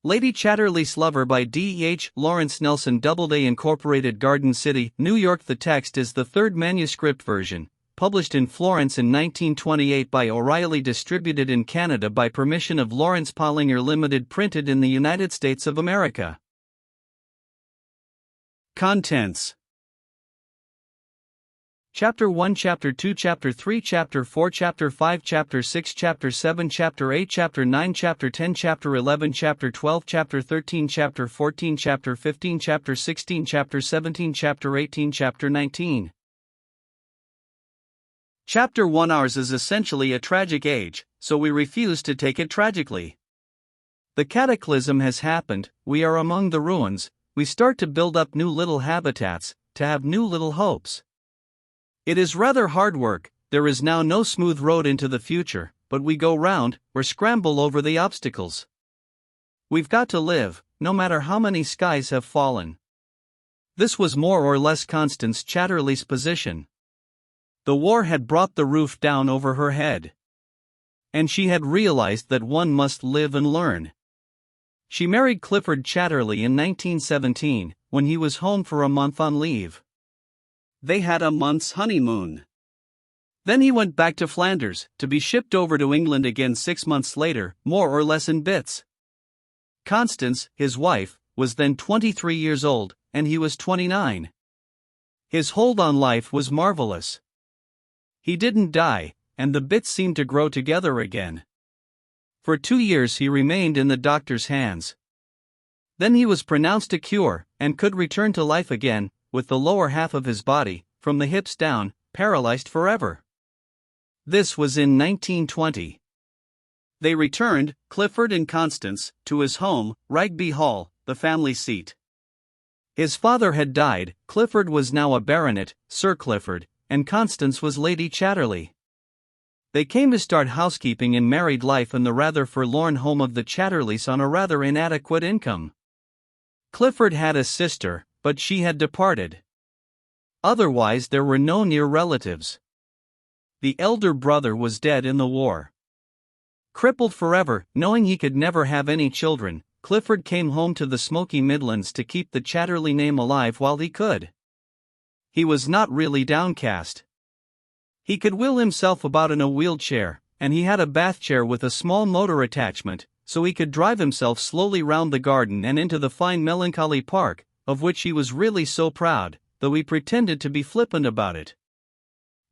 Lady Chatterley's Lover by D.H. Lawrence Nelson. Doubleday Incorporated, Garden City, New York. The text is the third manuscript version, published in Florence in 1928 by O'Reilly, distributed in Canada by permission of Lawrence Pollinger Limited, printed in the United States of America. Contents: Chapter 1, Chapter 2, Chapter 3, Chapter 4, Chapter 5, Chapter 6, Chapter 7, Chapter 8, Chapter 9, Chapter 10, Chapter 11, Chapter 12, Chapter 13, Chapter 14, Chapter 15, Chapter 16, Chapter 17, Chapter 18, Chapter 19. Chapter 1. Ours is essentially a tragic age, so we refuse to take it tragically. The cataclysm has happened, we are among the ruins, we start to build up new little habitats, to have new little hopes. It is rather hard work, there is now no smooth road into the future, but we go round, or scramble over the obstacles. We've got to live, no matter how many skies have fallen. This was more or less Constance Chatterley's position. The war had brought the roof down over her head. And she had realized that one must live and learn. She married Clifford Chatterley in 1917, when he was home for a month on leave. They had a month's honeymoon. Then he went back to Flanders, to be shipped over to England again 6 months later, more or less in bits. Constance, his wife, was then 23 years old, and he was 29. His hold on life was marvelous. He didn't die, and the bits seemed to grow together again. For 2 years he remained in the doctor's hands. Then he was pronounced a cure, and could return to life again, with the lower half of his body, from the hips down, paralyzed forever. This was in 1920. They returned, Clifford and Constance, to his home, Ragby Hall, the family seat. His father had died, Clifford was now a baronet, Sir Clifford, and Constance was Lady Chatterley. They came to start housekeeping in married life in the rather forlorn home of the Chatterleys on a rather inadequate income. Clifford had a sister, but she had departed. Otherwise there were no near relatives. The elder brother was dead in the war. Crippled forever, knowing he could never have any children, Clifford came home to the smoky Midlands to keep the Chatterley name alive while he could. He was not really downcast. He could wheel himself about in a wheelchair, and he had a bath chair with a small motor attachment, so he could drive himself slowly round the garden and into the fine melancholy park, of which he was really so proud, though he pretended to be flippant about it.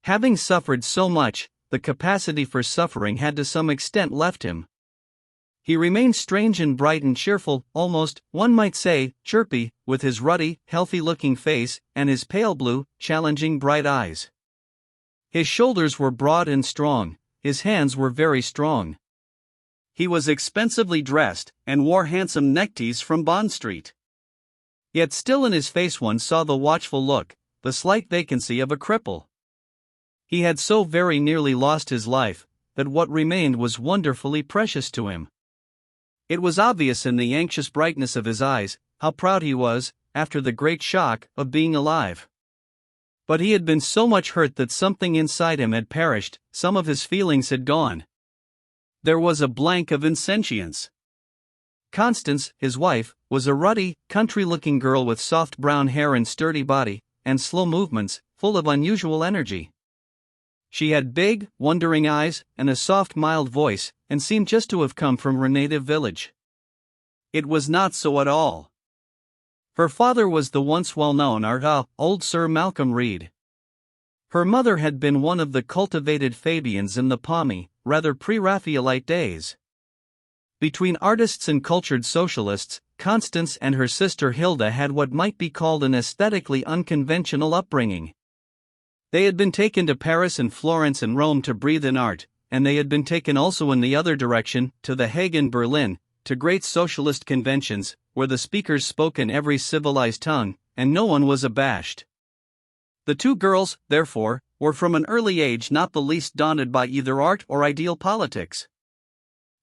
Having suffered so much, the capacity for suffering had to some extent left him. He remained strange and bright and cheerful, almost, one might say, chirpy, with his ruddy, healthy-looking face, and his pale blue, challenging bright eyes. His shoulders were broad and strong, his hands were very strong. He was expensively dressed, and wore handsome neckties from Bond Street. Yet still in his face one saw the watchful look, the slight vacancy of a cripple. He had so very nearly lost his life, that what remained was wonderfully precious to him. It was obvious in the anxious brightness of his eyes, how proud he was, after the great shock, of being alive. But he had been so much hurt that something inside him had perished, some of his feelings had gone. There was a blank of insentience. Constance, his wife, was a ruddy, country-looking girl with soft brown hair and sturdy body, and slow movements, full of unusual energy. She had big, wondering eyes, and a soft mild voice, and seemed just to have come from her native village. It was not so at all. Her father was the once well-known old Sir Malcolm Reed. Her mother had been one of the cultivated Fabians in the palmy, rather pre-Raphaelite days. Between artists and cultured socialists, Constance and her sister Hilda had what might be called an aesthetically unconventional upbringing. They had been taken to Paris and Florence and Rome to breathe in art, and they had been taken also in the other direction, to The Hague and Berlin, to great socialist conventions, where the speakers spoke in every civilized tongue, and no one was abashed. The two girls, therefore, were from an early age not the least daunted by either art or ideal politics.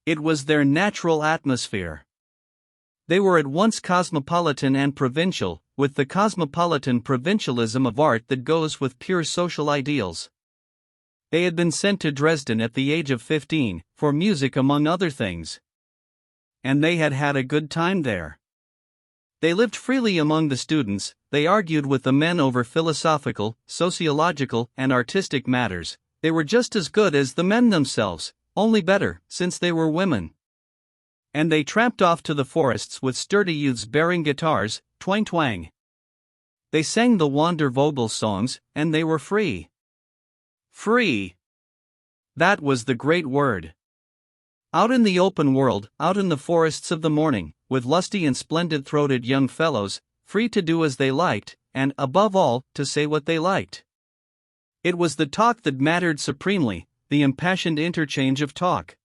It was their natural atmosphere. They were at once cosmopolitan and provincial, with the cosmopolitan provincialism of art that goes with pure social ideals. They had been sent to Dresden at the age of 15, for music among other things. and they had had a good time there. They lived freely among the students, they argued with the men over philosophical, sociological, and artistic matters. They were just as good as the men themselves, only better, since they were women. And they tramped off to the forests with sturdy youths bearing guitars, twang twang. They sang the Wandervogel songs, and they were free. Free! That was the great word. Out in the open world, out in the forests of the morning, with lusty and splendid-throated young fellows, free to do as they liked, and, above all, to say what they liked. It was the talk that mattered supremely, the impassioned interchange of talk.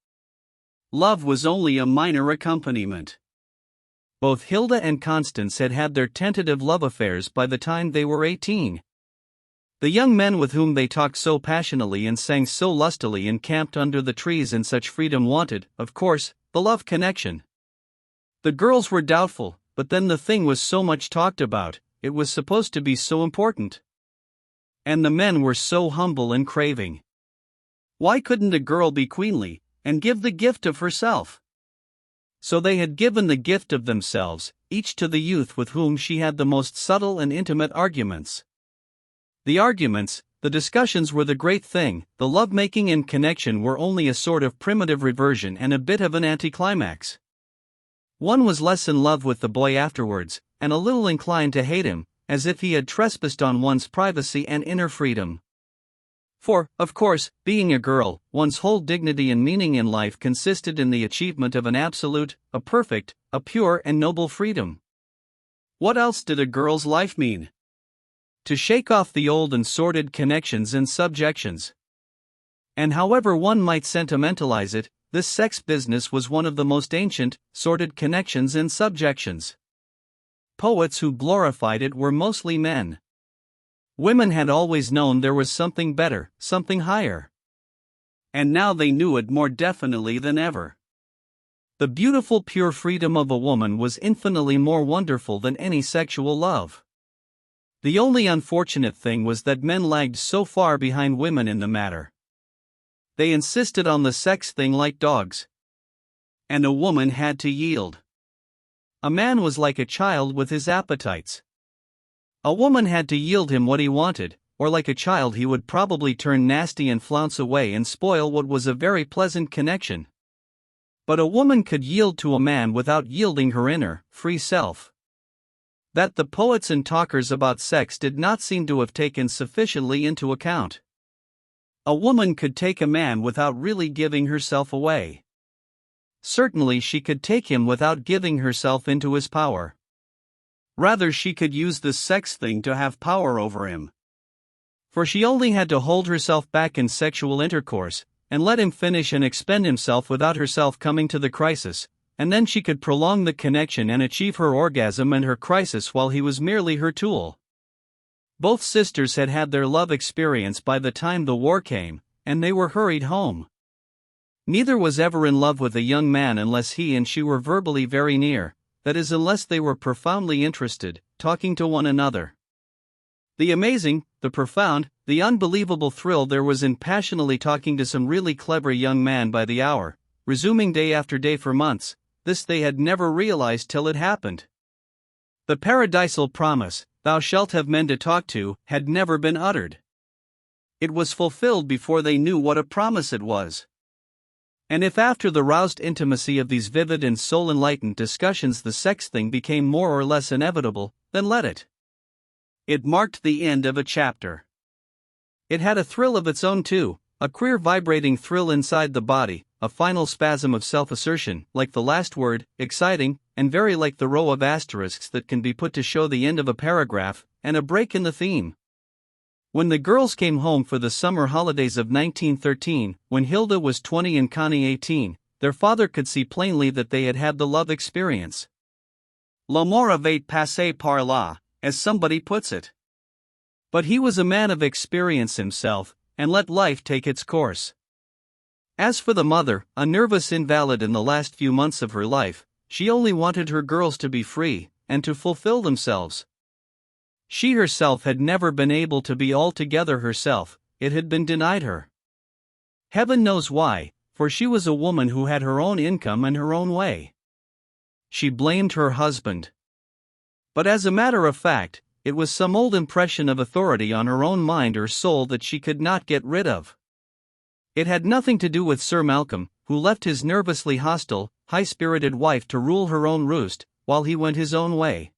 Love was only a minor accompaniment. Both Hilda and Constance had had their tentative love affairs by the time they were 18. The young men with whom they talked so passionately and sang so lustily and camped under the trees in such freedom wanted, of course, the love connection. The girls were doubtful, but then the thing was so much talked about, it was supposed to be so important. And the men were so humble and craving. Why couldn't a girl be queenly, and give the gift of herself? So they had given the gift of themselves, each to the youth with whom she had the most subtle and intimate arguments. The arguments, the discussions were the great thing, the love-making and connection were only a sort of primitive reversion and a bit of an anticlimax. One was less in love with the boy afterwards, and a little inclined to hate him, as if he had trespassed on one's privacy and inner freedom. For, of course, being a girl, one's whole dignity and meaning in life consisted in the achievement of an absolute, a perfect, a pure and noble freedom. What else did a girl's life mean? To shake off the old and sordid connections and subjections. And however one might sentimentalize it, this sex business was one of the most ancient, sordid connections and subjections. Poets who glorified it were mostly men. Women had always known there was something better, something higher. And now they knew it more definitely than ever. The beautiful pure freedom of a woman was infinitely more wonderful than any sexual love. The only unfortunate thing was that men lagged so far behind women in the matter. They insisted on the sex thing like dogs. And a woman had to yield. A man was like a child with his appetites. A woman had to yield him what he wanted, or like a child he would probably turn nasty and flounce away and spoil what was a very pleasant connection. But a woman could yield to a man without yielding her inner, free self. That the poets and talkers about sex did not seem to have taken sufficiently into account. A woman could take a man without really giving herself away. Certainly she could take him without giving herself into his power. Rather she could use the sex thing to have power over him. For she only had to hold herself back in sexual intercourse, and let him finish and expend himself without herself coming to the crisis, and then she could prolong the connection and achieve her orgasm and her crisis while he was merely her tool. Both sisters had had their love experience by the time the war came, and they were hurried home. Neither was ever in love with a young man unless he and she were verbally very near, that is, unless they were profoundly interested, talking to one another. The amazing, the profound, the unbelievable thrill there was in passionately talking to some really clever young man by the hour, resuming day after day for months, this they had never realized till it happened. The paradisal promise, "Thou shalt have men to talk to," had never been uttered. It was fulfilled before they knew what a promise it was. And if after the roused intimacy of these vivid and soul-enlightened discussions the sex thing became more or less inevitable, then let it. It marked the end of a chapter. It had a thrill of its own too, a queer vibrating thrill inside the body, a final spasm of self-assertion, like the last word, exciting, and very like the row of asterisks that can be put to show the end of a paragraph, and a break in the theme. When the girls came home for the summer holidays of 1913, when Hilda was 20 and Connie 18, their father could see plainly that they had had the love experience. L'amour avait passé par là, as somebody puts it. But he was a man of experience himself, and let life take its course. As for the mother, a nervous invalid in the last few months of her life, she only wanted her girls to be free, and to fulfill themselves. She herself had never been able to be altogether herself, it had been denied her. Heaven knows why, for she was a woman who had her own income and her own way. she blamed her husband. But as a matter of fact, it was some old impression of authority on her own mind or soul that she could not get rid of. It had nothing to do with Sir Malcolm, who left his nervously hostile, high-spirited wife to rule her own roost, while he went his own way.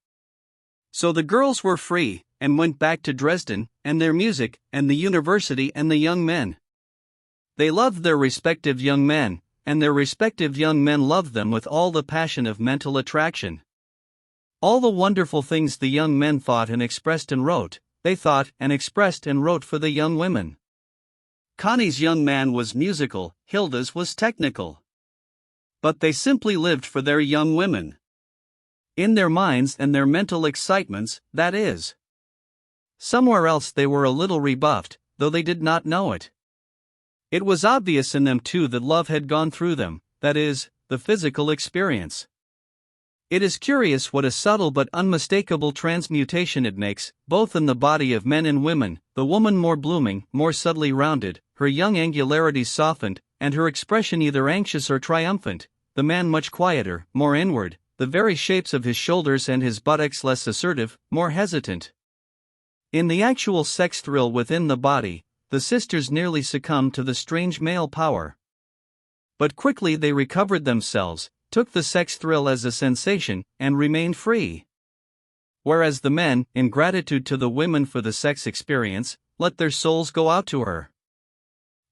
So the girls were free, and went back to Dresden, and their music, and the university and the young men. They loved their respective young men, and their respective young men loved them with all the passion of mental attraction. All the wonderful things the young men thought and expressed and wrote, they thought and expressed and wrote for the young women. Connie's young man was musical, Hilda's was technical. But they simply lived for their young women. In their minds and their mental excitements, that is. Somewhere else they were a little rebuffed, though they did not know it. It was obvious in them too that love had gone through them, that is, the physical experience. It is curious what a subtle but unmistakable transmutation it makes, both in the body of men and women, the woman more blooming, more subtly rounded, her young angularities softened, and her expression either anxious or triumphant, the man much quieter, more inward, the very shapes of his shoulders and his buttocks less assertive, more hesitant. In the actual sex thrill within the body, the sisters nearly succumbed to the strange male power. But quickly they recovered themselves, took the sex thrill as a sensation, and remained free. Whereas the men, in gratitude to the women for the sex experience, let their souls go out to her.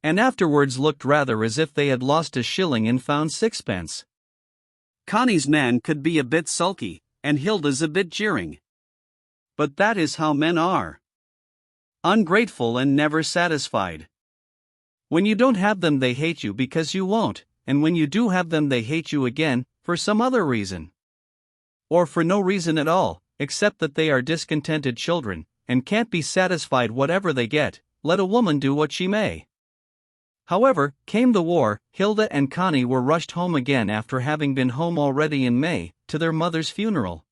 And afterwards looked rather as if they had lost a shilling and found sixpence. Connie's man could be a bit sulky, and Hilda's a bit jeering. But that is how men are. Ungrateful and never satisfied. When you don't have them they hate you because you won't, and when you do have them they hate you again, for some other reason. Or for no reason at all, except that they are discontented children, and can't be satisfied whatever they get, let a woman do what she may. However, came the war, Hilda and Connie were rushed home again after having been home already in May, to their mother's funeral.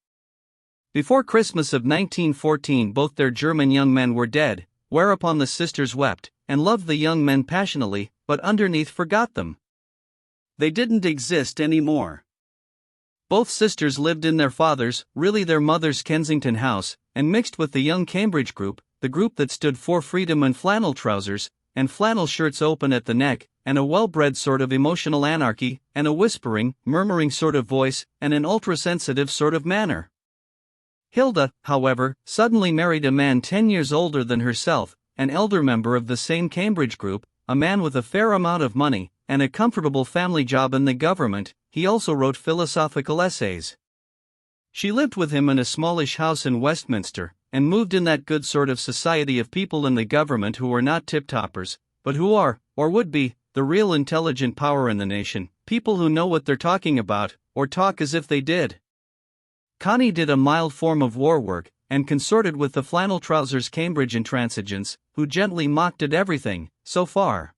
Before Christmas of 1914 both their German young men were dead, whereupon the sisters wept, and loved the young men passionately, but underneath forgot them. They didn't exist anymore. Both sisters lived in their father's, really their mother's Kensington house, and mixed with the young Cambridge group, the group that stood for freedom and flannel trousers, and flannel shirts open at the neck, and a well-bred sort of emotional anarchy, and a whispering, murmuring sort of voice, and an ultra-sensitive sort of manner. Hilda, however, suddenly married a man 10 years older than herself, an elder member of the same Cambridge group, a man with a fair amount of money, and a comfortable family job in the government. He also wrote philosophical essays. She lived with him in a smallish house in Westminster, and moved in that good sort of society of people in the government who are not tip-toppers, but who are, or would be, the real intelligent power in the nation, people who know what they're talking about, or talk as if they did. Connie did a mild form of war work, and consorted with the flannel trousers Cambridge intransigents, who gently mocked at everything, so far.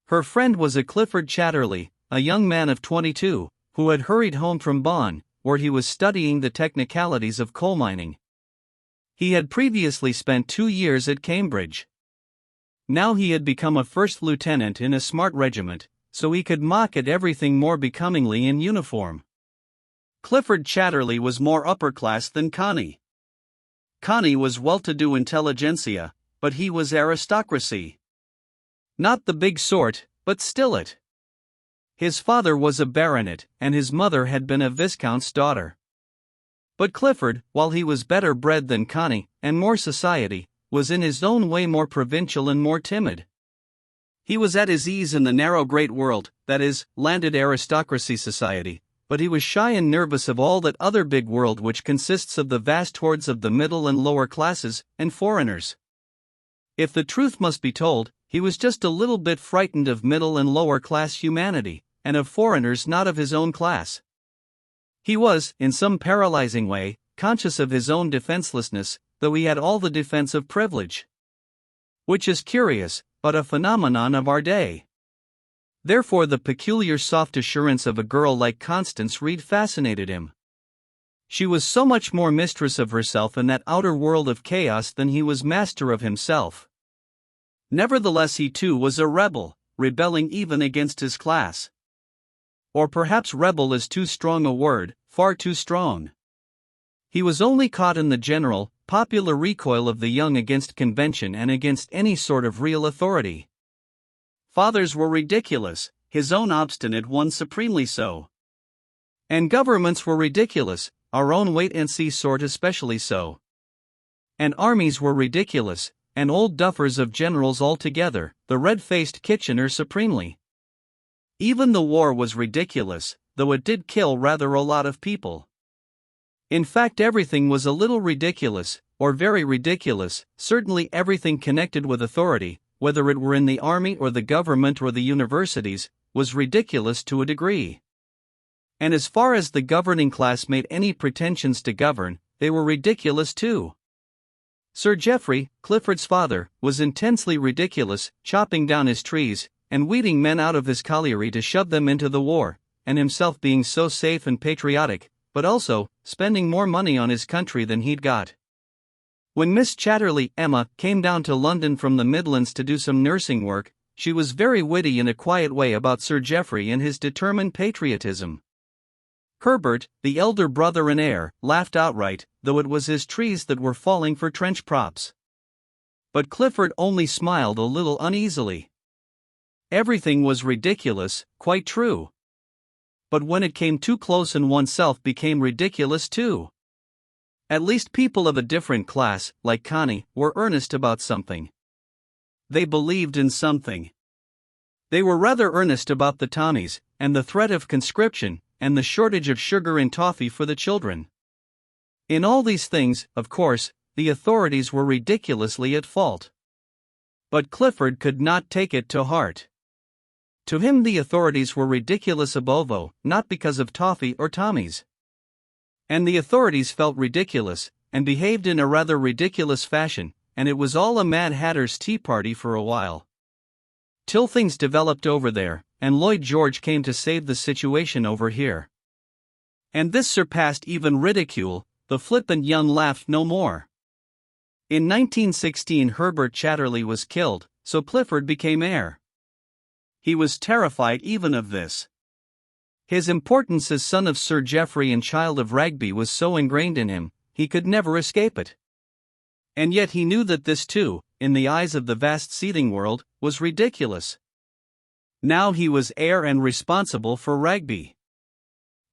Her friend was a Clifford Chatterley, a young man of 22, who had hurried home from Bonn, where he was studying the technicalities of coal mining. He had previously spent 2 years at Cambridge. Now he had become a first lieutenant in a smart regiment, so he could mock at everything more becomingly in uniform. Clifford Chatterley was more upper class than Connie. Connie was well-to-do intelligentsia, but he was aristocracy. Not the big sort, but still it. His father was a baronet, and his mother had been a viscount's daughter. But Clifford, while he was better bred than Connie, and more society, was in his own way more provincial and more timid. He was at his ease in the narrow great world, that is, landed aristocracy society, but he was shy and nervous of all that other big world which consists of the vast hordes of the middle and lower classes, and foreigners. If the truth must be told, he was just a little bit frightened of middle and lower class humanity, and of foreigners not of his own class. He was, in some paralyzing way, conscious of his own defenselessness, though he had all the defense of privilege. Which is curious, but a phenomenon of our day. Therefore the peculiar soft assurance of a girl like Constance Reed fascinated him. She was so much more mistress of herself in that outer world of chaos than he was master of himself. Nevertheless he too was a rebel, rebelling even against his class. Or perhaps rebel is too strong a word, far too strong. He was only caught in the general, popular recoil of the young against convention and against any sort of real authority. Fathers were ridiculous, his own obstinate one supremely so. And governments were ridiculous, our own wait-and-see sort especially so. And armies were ridiculous, and old duffers of generals altogether, the red-faced Kitchener supremely. Even the war was ridiculous, though it did kill rather a lot of people. In fact, everything was a little ridiculous, or very ridiculous, certainly everything connected with authority, whether it were in the army or the government or the universities, was ridiculous to a degree. And as far as the governing class made any pretensions to govern, they were ridiculous too. Sir Geoffrey, Clifford's father, was intensely ridiculous, chopping down his trees, and weeding men out of his colliery to shove them into the war, and himself being so safe and patriotic, but also spending more money on his country than he'd got. When Miss Chatterley, Emma, came down to London from the Midlands to do some nursing work, she was very witty in a quiet way about Sir Geoffrey and his determined patriotism. Herbert, the elder brother and heir, laughed outright, though it was his trees that were falling for trench props. But Clifford only smiled a little uneasily. Everything was ridiculous, quite true. But when it came too close and oneself became ridiculous too. At least people of a different class, like Connie, were earnest about something. They believed in something. They were rather earnest about the Tommies, and the threat of conscription, and the shortage of sugar and toffee for the children. In all these things, of course, the authorities were ridiculously at fault. But Clifford could not take it to heart. To him the authorities were ridiculous ab ovo, not because of toffee or Tommies. And the authorities felt ridiculous, and behaved in a rather ridiculous fashion, and it was all a Mad Hatter's tea party for a while. Till things developed over there, and Lloyd George came to save the situation over here. And this surpassed even ridicule, the flippant young laughed no more. In 1916 Herbert Chatterley was killed, so Clifford became heir. He was terrified even of this. His importance as son of Sir Geoffrey and child of Ragby was so ingrained in him, he could never escape it. And yet he knew that this too, in the eyes of the vast seething world, was ridiculous. Now he was heir and responsible for Ragby.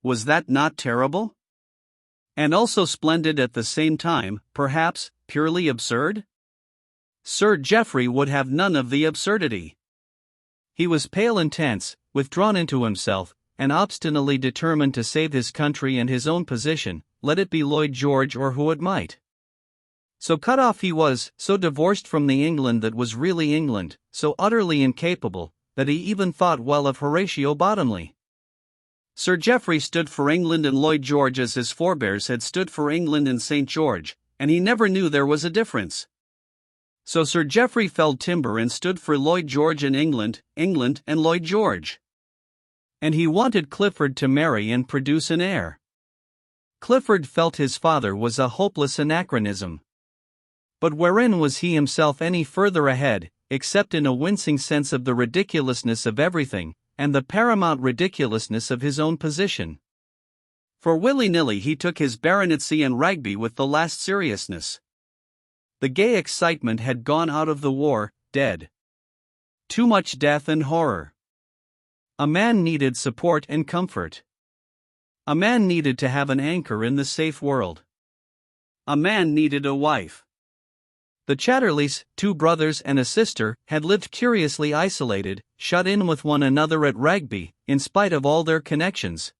Was that not terrible? And also splendid at the same time, perhaps, purely absurd? Sir Geoffrey would have none of the absurdity. He was pale and tense, withdrawn into himself, and obstinately determined to save his country and his own position, let it be Lloyd George or who it might. So cut off he was, so divorced from the England that was really England, so utterly incapable, that he even thought well of Horatio Bottomley. Sir Geoffrey stood for England and Lloyd George as his forebears had stood for England and St. George, and he never knew there was a difference. So Sir Geoffrey felled timber and stood for Lloyd George and England, England and Lloyd George. And he wanted Clifford to marry and produce an heir. Clifford felt his father was a hopeless anachronism. But wherein was he himself any further ahead, except in a wincing sense of the ridiculousness of everything, and the paramount ridiculousness of his own position? For willy-nilly he took his baronetcy and Ragby with the last seriousness. The gay excitement had gone out of the war, dead. Too much death and horror. A man needed support and comfort. A man needed to have an anchor in the safe world. A man needed a wife. The Chatterleys, 2 brothers and a sister, had lived curiously isolated, shut in with one another at Ragby, in spite of all their connections.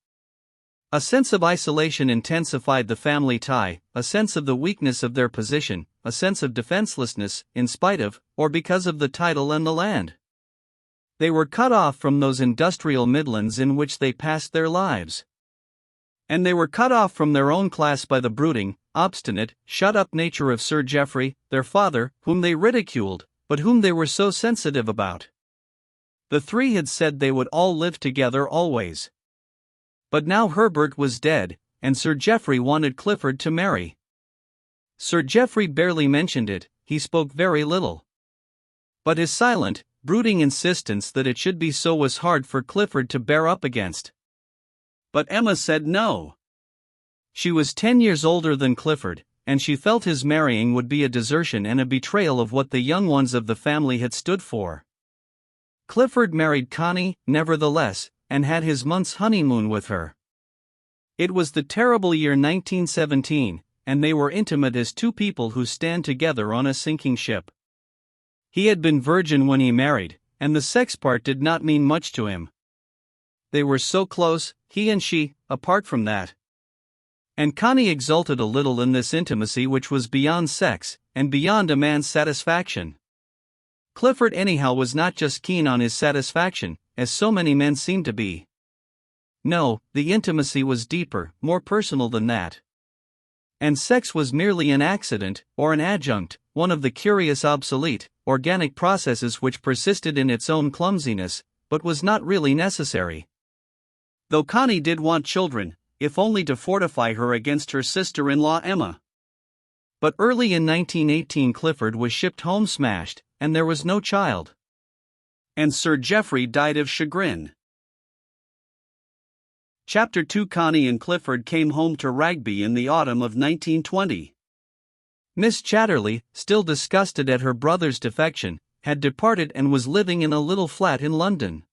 A sense of isolation intensified the family tie, a sense of the weakness of their position, a sense of defenselessness, in spite of, or because of the title and the land. They were cut off from those industrial Midlands in which they passed their lives. And they were cut off from their own class by the brooding, obstinate, shut-up nature of Sir Geoffrey, their father, whom they ridiculed, but whom they were so sensitive about. The 3 had said they would all live together always. But now Herbert was dead, and Sir Geoffrey wanted Clifford to marry. Sir Geoffrey barely mentioned it, he spoke very little. But his silent, brooding insistence that it should be so was hard for Clifford to bear up against. But Emma said no. She was 10 years older than Clifford, and she felt his marrying would be a desertion and a betrayal of what the young ones of the family had stood for. Clifford married Connie, nevertheless, and had his month's honeymoon with her. It was the terrible year 1917, and they were intimate as two people who stand together on a sinking ship. He had been virgin when he married, and the sex part did not mean much to him. They were so close, he and she, apart from that. And Connie exulted a little in this intimacy which was beyond sex, and beyond a man's satisfaction. Clifford anyhow was not just keen on his satisfaction, as so many men seem to be. No, the intimacy was deeper, more personal than that. And sex was merely an accident, or an adjunct, one of the curious obsolete, organic processes which persisted in its own clumsiness, but was not really necessary. Though Connie did want children, if only to fortify her against her sister-in-law Emma. But early in 1918 Clifford was shipped home smashed, and there was no child. And Sir Geoffrey died of chagrin. Chapter 2 Connie and Clifford came home to Ragby in the autumn of 1920. Miss Chatterley, still disgusted at her brother's defection, had departed and was living in a little flat in London.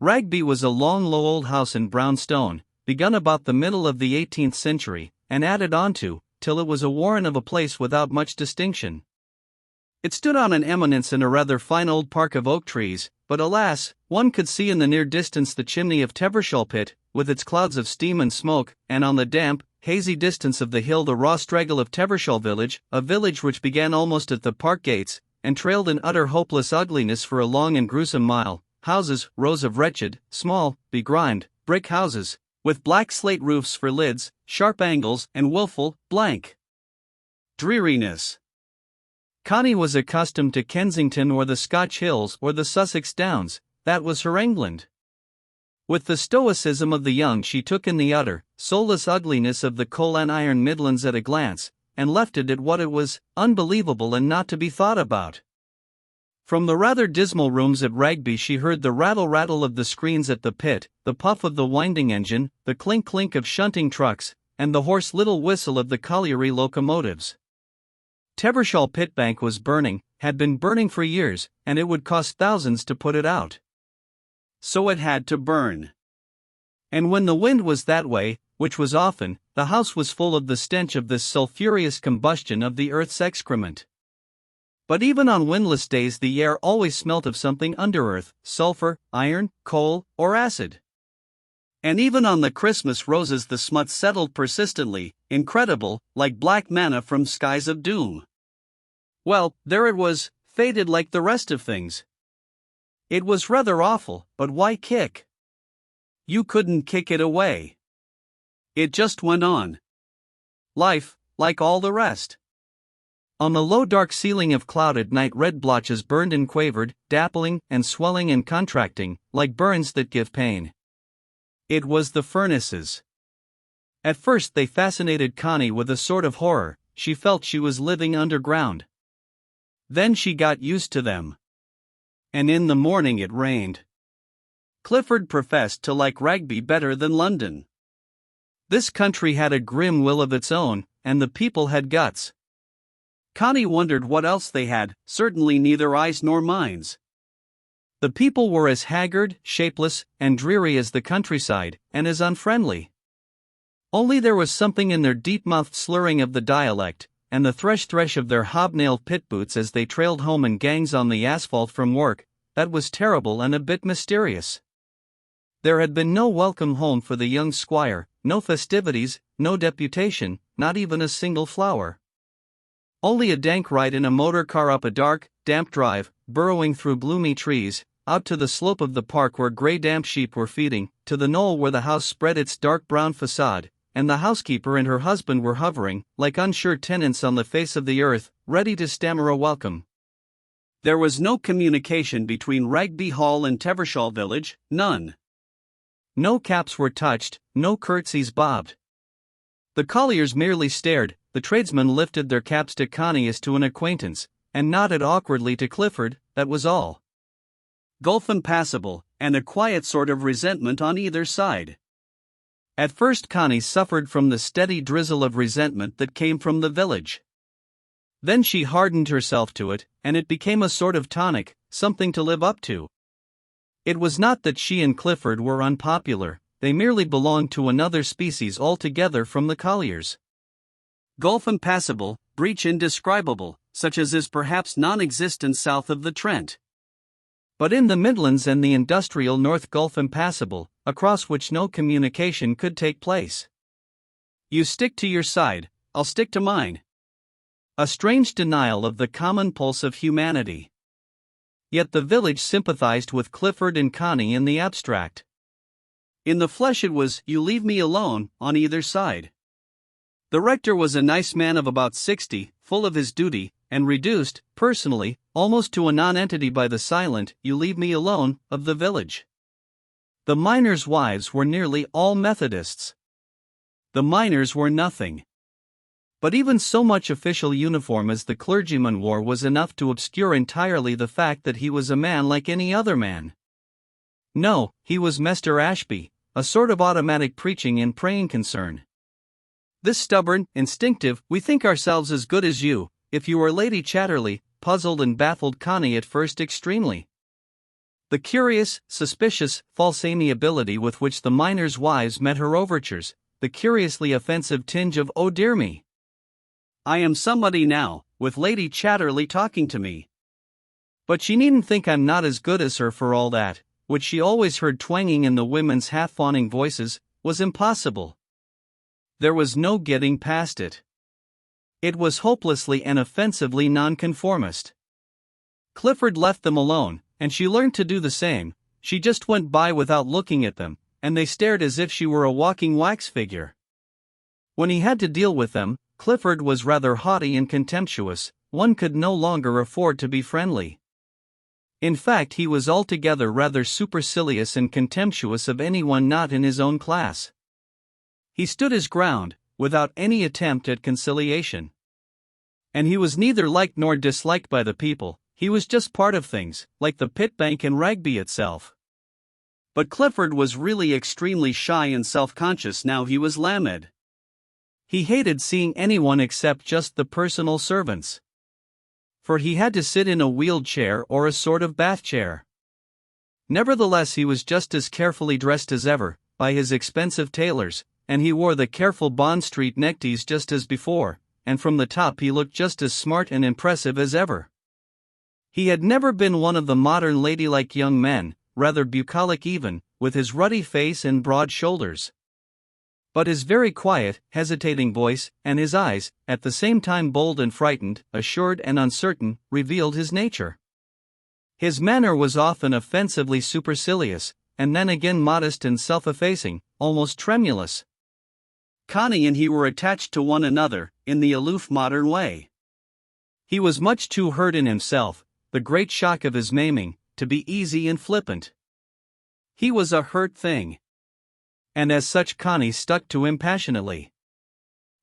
Ragby was a long low old house in brownstone, begun about the middle of the 18th century, and added on to, till it was a warren of a place without much distinction. It stood on an eminence in a rather fine old park of oak trees, but alas, one could see in the near distance the chimney of Tevershall pit, with its clouds of steam and smoke, and on the damp, hazy distance of the hill the raw straggle of Tevershall village, a village which began almost at the park gates, and trailed in utter hopeless ugliness for a long and gruesome mile, houses, rows of wretched, small, begrimed, brick houses, with black slate roofs for lids, sharp angles, and wilful, blank dreariness. Connie was accustomed to Kensington or the Scotch Hills or the Sussex Downs, that was her England. With the stoicism of the young she took in the utter, soulless ugliness of the coal and iron Midlands at a glance, and left it at what it was, unbelievable and not to be thought about. From the rather dismal rooms at Ragby she heard the rattle-rattle of the screens at the pit, the puff of the winding engine, the clink-clink of shunting trucks, and the hoarse little whistle of the colliery locomotives. Tevershall pit bank was burning, had been burning for years, and it would cost thousands to put it out. So it had to burn. And when the wind was that way, which was often, the house was full of the stench of this sulphurous combustion of the earth's excrement. But even on windless days the air always smelt of something under earth, sulphur, iron, coal, or acid. And even on the Christmas roses the smut settled persistently, incredible, like black manna from skies of doom. Well, there it was, faded like the rest of things. It was rather awful, but why kick? You couldn't kick it away. It just went on. Life, like all the rest. On the low dark ceiling of clouded night red blotches burned and quavered, dappling and swelling and contracting, like burns that give pain. It was the furnaces. At first they fascinated Connie with a sort of horror, she felt she was living underground. Then she got used to them. And in the morning it rained. Clifford professed to like Ragby better than London. This country had a grim will of its own, and the people had guts. Connie wondered what else they had, certainly neither eyes nor minds. The people were as haggard, shapeless, and dreary as the countryside, and as unfriendly. Only there was something in their deep-mouthed slurring of the dialect, and the thresh of their hobnailed pit boots as they trailed home in gangs on the asphalt from work, that was terrible and a bit mysterious. There had been no welcome home for the young squire, no festivities, no deputation, not even a single flower. Only a dank ride in a motor car up a dark, damp drive, burrowing through gloomy trees, out to the slope of the park where grey damp sheep were feeding, to the knoll where the house spread its dark brown facade, and the housekeeper and her husband were hovering, like unsure tenants on the face of the earth, ready to stammer a welcome. There was no communication between Ragby Hall and Tevershall village, none. No caps were touched, no curtsies bobbed. The colliers merely stared, the tradesmen lifted their caps to Connie as to an acquaintance, and nodded awkwardly to Clifford, that was all. Gulf impassable, and a quiet sort of resentment on either side. At first Connie suffered from the steady drizzle of resentment that came from the village. Then she hardened herself to it, and it became a sort of tonic, something to live up to. It was not that she and Clifford were unpopular, they merely belonged to another species altogether from the colliers. Gulf impassable, breach indescribable, such as is perhaps non-existent south of the Trent. But in the Midlands and the industrial North Gulf impassable, across which no communication could take place. You stick to your side, I'll stick to mine. A strange denial of the common pulse of humanity. Yet the village sympathized with Clifford and Connie in the abstract. In the flesh it was, you leave me alone, on either side. The rector was a nice man of about 60, full of his duty, and reduced, personally, almost to a non-entity by the silent, you leave me alone, of the village. The miners' wives were nearly all Methodists. The miners were nothing. But even so much official uniform as the clergyman wore was enough to obscure entirely the fact that he was a man like any other man. No, he was Mr. Ashby, a sort of automatic preaching and praying concern. This stubborn, instinctive, we think ourselves as good as you, if you are Lady Chatterley, puzzled and baffled Connie at first extremely. The curious, suspicious, false amiability with which the miners' wives met her overtures, the curiously offensive tinge of "oh dear me, I am somebody now, with Lady Chatterley talking to me. But she needn't think I'm not as good as her for all that," which she always heard twanging in the women's half-fawning voices, was impossible. There was no getting past it. It was hopelessly and offensively nonconformist. Clifford left them alone, and she learned to do the same. She just went by without looking at them, and they stared as if she were a walking wax figure. When he had to deal with them, Clifford was rather haughty and contemptuous. One could no longer afford to be friendly. In fact, he was altogether rather supercilious and contemptuous of anyone not in his own class. He stood his ground, without any attempt at conciliation. And he was neither liked nor disliked by the people, he was just part of things, like the pit bank and Rugby itself. But Clifford was really extremely shy and self-conscious now he was Lamed. He hated seeing anyone except just the personal servants. For he had to sit in a wheeled chair or a sort of bath chair. Nevertheless, he was just as carefully dressed as ever, by his expensive tailors, and he wore the careful Bond Street neckties just as before, and from the top he looked just as smart and impressive as ever. He had never been one of the modern ladylike young men, rather bucolic even, with his ruddy face and broad shoulders. But his very quiet, hesitating voice, and his eyes, at the same time bold and frightened, assured and uncertain, revealed his nature. His manner was often offensively supercilious, and then again modest and self-effacing, almost tremulous. Connie and he were attached to one another, in the aloof modern way. He was much too hurt in himself, the great shock of his maiming, to be easy and flippant. He was a hurt thing. And as such Connie stuck to him passionately.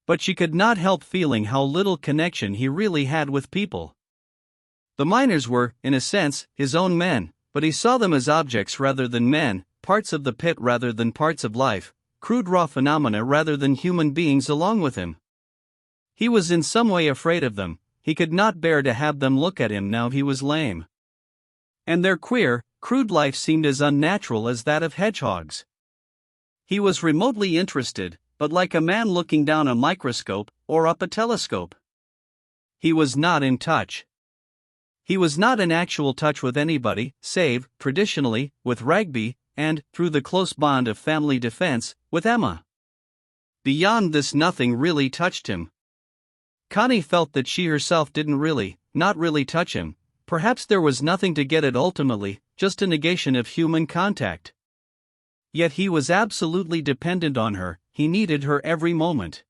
But she could not help feeling how little connection he really had with people. The miners were, in a sense, his own men, but he saw them as objects rather than men, parts of the pit rather than parts of life, crude raw phenomena rather than human beings along with him. He was in some way afraid of them, he could not bear to have them look at him now he was lame. And their queer, crude life seemed as unnatural as that of hedgehogs. He was remotely interested, but like a man looking down a microscope, or up a telescope. He was not in touch. He was not in actual touch with anybody, save, traditionally, with Rugby, and, through the close bond of family defense, with Emma. Beyond this nothing really touched him. Connie felt that she herself didn't not really touch him. Perhaps there was nothing to get at ultimately, just a negation of human contact. Yet he was absolutely dependent on her, he needed her every moment.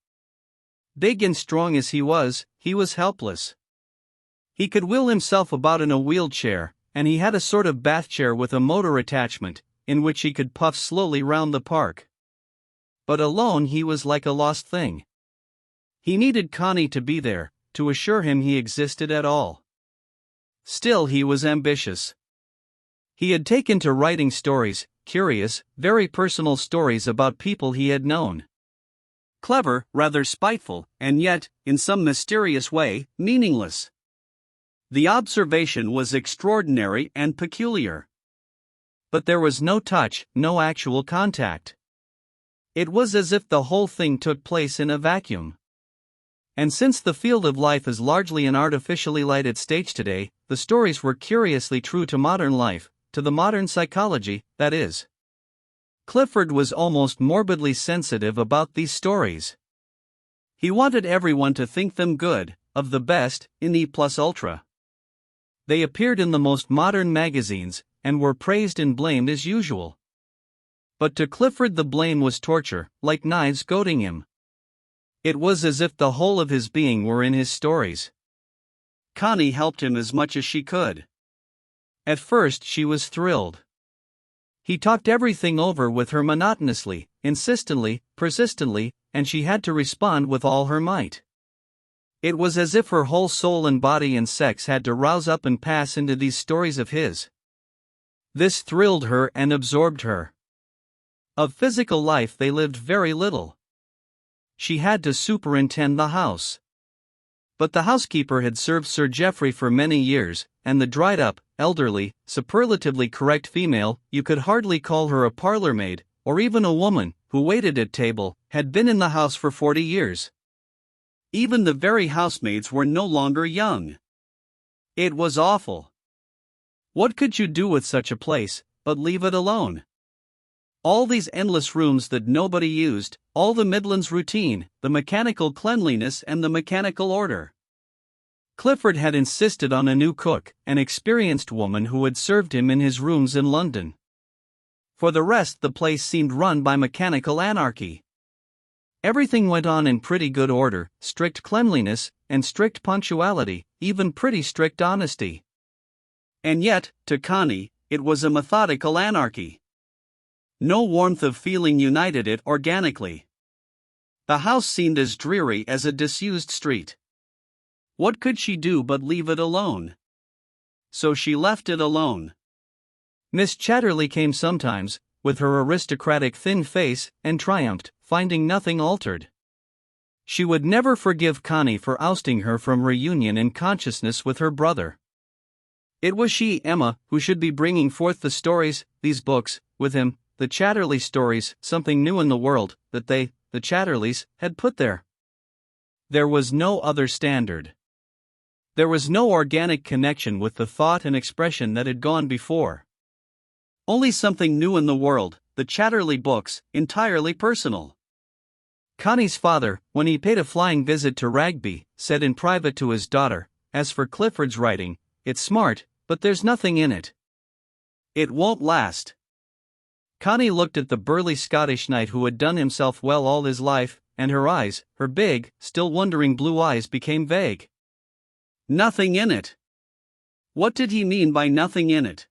Big and strong as he was helpless. He could wheel himself about in a wheeled chair, and he had a sort of bath chair with a motor attachment, in which he could puff slowly round the park. But alone he was like a lost thing. He needed Connie to be there, to assure him he existed at all. Still he was ambitious. He had taken to writing stories, curious, very personal stories about people he had known. Clever, rather spiteful, and yet, in some mysterious way, meaningless. The observation was extraordinary and peculiar. But there was no touch, no actual contact. It was as if the whole thing took place in a vacuum. And since the field of life is largely an artificially lighted stage today, the stories were curiously true to modern life, to the modern psychology, that is. Clifford was almost morbidly sensitive about these stories. He wanted everyone to think them good, of the best, in E plus ultra. They appeared in the most modern magazines, and were praised and blamed as usual. But to Clifford the blame was torture, like knives goading him. It was as if the whole of his being were in his stories. Connie helped him as much as she could. At first she was thrilled. He talked everything over with her monotonously, insistently, persistently, and she had to respond with all her might. It was as if her whole soul and body and sex had to rouse up and pass into these stories of his. This thrilled her and absorbed her. Of physical life they lived very little. She had to superintend the house. But the housekeeper had served Sir Geoffrey for many years, and the dried-up, elderly, superlatively correct female, you could hardly call her a parlour maid, or even a woman, who waited at table, had been in the house for 40 years. Even the very housemaids were no longer young. It was awful. What could you do with such a place, but leave it alone? All these endless rooms that nobody used, all the Midlands routine, the mechanical cleanliness and the mechanical order. Clifford had insisted on a new cook, an experienced woman who had served him in his rooms in London. For the rest, the place seemed run by mechanical anarchy. Everything went on in pretty good order, strict cleanliness, and strict punctuality, even pretty strict honesty. And yet, to Connie, it was a methodical anarchy. No warmth of feeling united it organically. The house seemed as dreary as a disused street. What could she do but leave it alone? So she left it alone. Miss Chatterley came sometimes, with her aristocratic thin face, and triumphed, finding nothing altered. She would never forgive Connie for ousting her from reunion in consciousness with her brother. It was she, Emma, who should be bringing forth the stories, these books, with him, the Chatterley stories, something new in the world, that they, the Chatterleys, had put there. There was no other standard. There was no organic connection with the thought and expression that had gone before. Only something new in the world, the Chatterley books, entirely personal. Connie's father, when he paid a flying visit to Ragby, said in private to his daughter, "As for Clifford's writing, it's smart, but there's nothing in it. It won't last." Connie looked at the burly Scottish knight who had done himself well all his life, and her eyes, her big, still wondering blue eyes, became vague. Nothing in it. What did he mean by nothing in it?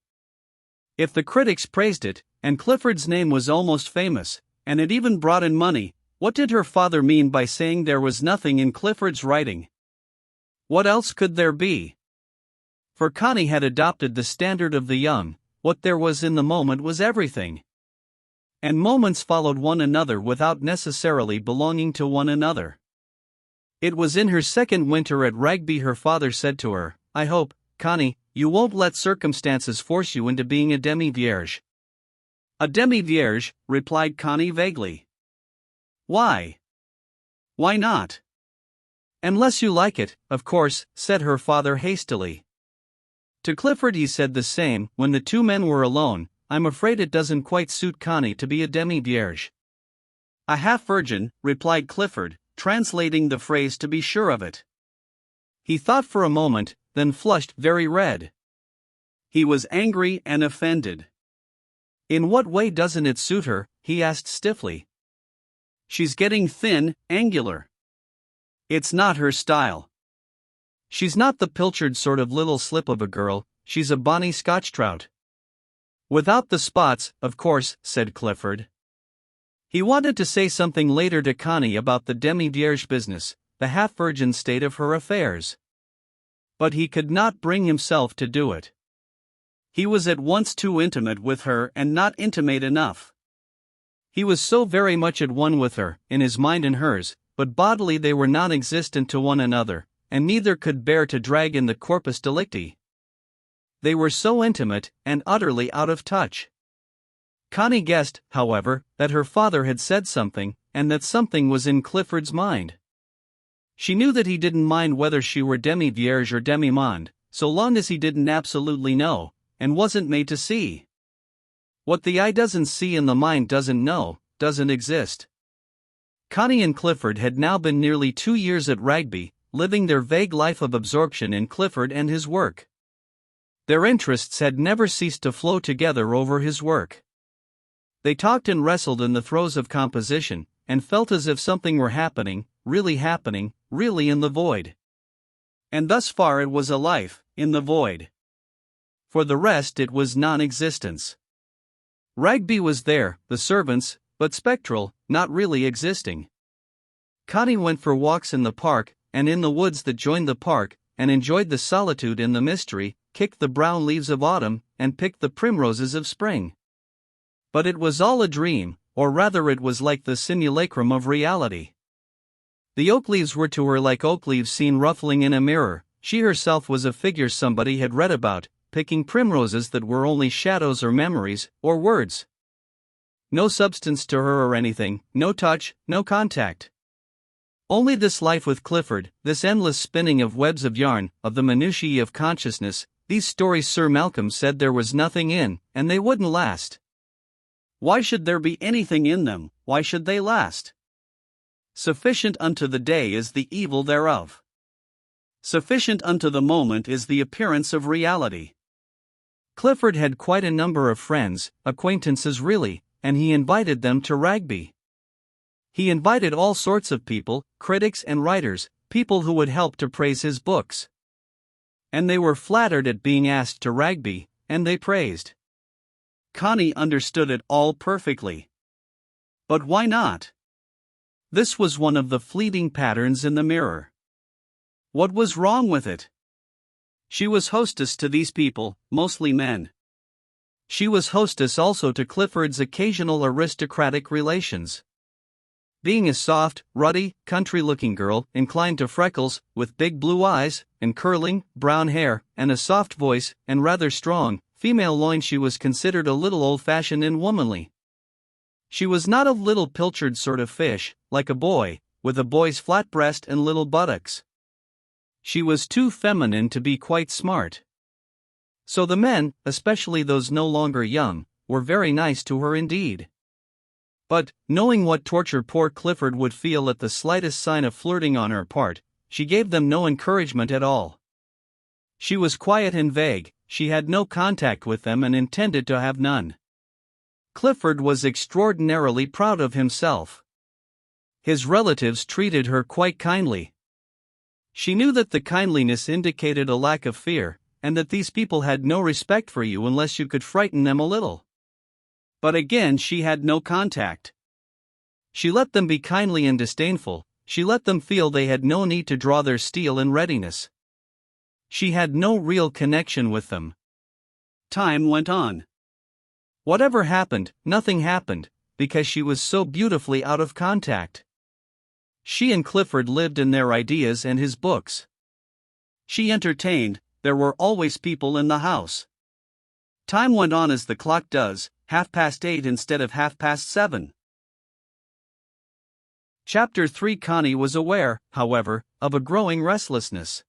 If the critics praised it, and Clifford's name was almost famous, and it even brought in money, what did her father mean by saying there was nothing in Clifford's writing? What else could there be? For Connie had adopted the standard of the young, what there was in the moment was everything. And moments followed one another without necessarily belonging to one another. It was in her second winter at Ragby her father said to her, "I hope, Connie, you won't let circumstances force you into being a demi-vierge." "A demi-vierge," replied Connie vaguely. "Why? Why not?" "Unless you like it, of course," said her father hastily. To Clifford he said the same, when the two men were alone, "I'm afraid it doesn't quite suit Connie to be a demi-vierge." "A half-virgin," replied Clifford, translating the phrase to be sure of it. He thought for a moment, then flushed very red. He was angry and offended. "In what way doesn't it suit her?" he asked stiffly. "She's getting thin, angular. It's not her style. She's not the pilchard sort of little slip of a girl, she's a bonny Scotch trout." "Without the spots, of course," said Clifford. He wanted to say something later to Connie about the demi-vierge business, the half-virgin state of her affairs. But he could not bring himself to do it. He was at once too intimate with her and not intimate enough. He was so very much at one with her, in his mind and hers, but bodily they were non-existent to one another, and neither could bear to drag in the corpus delicti. They were so intimate, and utterly out of touch. Connie guessed, however, that her father had said something, and that something was in Clifford's mind. She knew that he didn't mind whether she were demi-vierge or demi-monde, so long as he didn't absolutely know, and wasn't made to see. What the eye doesn't see and the mind doesn't know, doesn't exist. Connie and Clifford had now been nearly 2 years at Ragby, living their vague life of absorption in Clifford and his work. Their interests had never ceased to flow together over his work. They talked and wrestled in the throes of composition, and felt as if something were happening, really in the void. And thus far it was a life, in the void. For the rest it was non-existence. Ragby was there, the servants, but spectral, not really existing. Connie went for walks in the park, and in the woods that joined the park, and enjoyed the solitude and the mystery, kicked the brown leaves of autumn, and picked the primroses of spring. But it was all a dream, or rather it was like the simulacrum of reality. The oak leaves were to her like oak leaves seen ruffling in a mirror. She herself was a figure somebody had read about, picking primroses that were only shadows or memories, or words. No substance to her or anything, no touch, no contact. Only this life with Clifford, this endless spinning of webs of yarn, of the minutiae of consciousness. These stories Sir Malcolm said there was nothing in, and they wouldn't last. Why should there be anything in them? Why should they last? Sufficient unto the day is the evil thereof. Sufficient unto the moment is the appearance of reality. Clifford had quite a number of friends, acquaintances really, and he invited them to Ragby. He invited all sorts of people, critics and writers, people who would help to praise his books. And they were flattered at being asked to Ragby, and they praised. Connie understood it all perfectly. But why not? This was one of the fleeting patterns in the mirror. What was wrong with it? She was hostess to these people, mostly men. She was hostess also to Clifford's occasional aristocratic relations. Being a soft, ruddy, country-looking girl, inclined to freckles, with big blue eyes, and curling, brown hair, and a soft voice, and rather strong, female loin, she was considered a little old-fashioned and womanly. She was not a little pilchard sort of fish, like a boy, with a boy's flat breast and little buttocks. She was too feminine to be quite smart. So the men, especially those no longer young, were very nice to her indeed. But, knowing what torture poor Clifford would feel at the slightest sign of flirting on her part, she gave them no encouragement at all. She was quiet and vague, she had no contact with them and intended to have none. Clifford was extraordinarily proud of himself. His relatives treated her quite kindly. She knew that the kindliness indicated a lack of fear, and that these people had no respect for you unless you could frighten them a little. But again she had no contact. She let them be kindly and disdainful, she let them feel they had no need to draw their steel in readiness. She had no real connection with them. Time went on. Whatever happened, nothing happened, because she was so beautifully out of contact. She and Clifford lived in their ideas and his books. She entertained, there were always people in the house. Time went on as the clock does, 8:30 instead of 7:30. Chapter 3. Connie was aware, however, of a growing restlessness.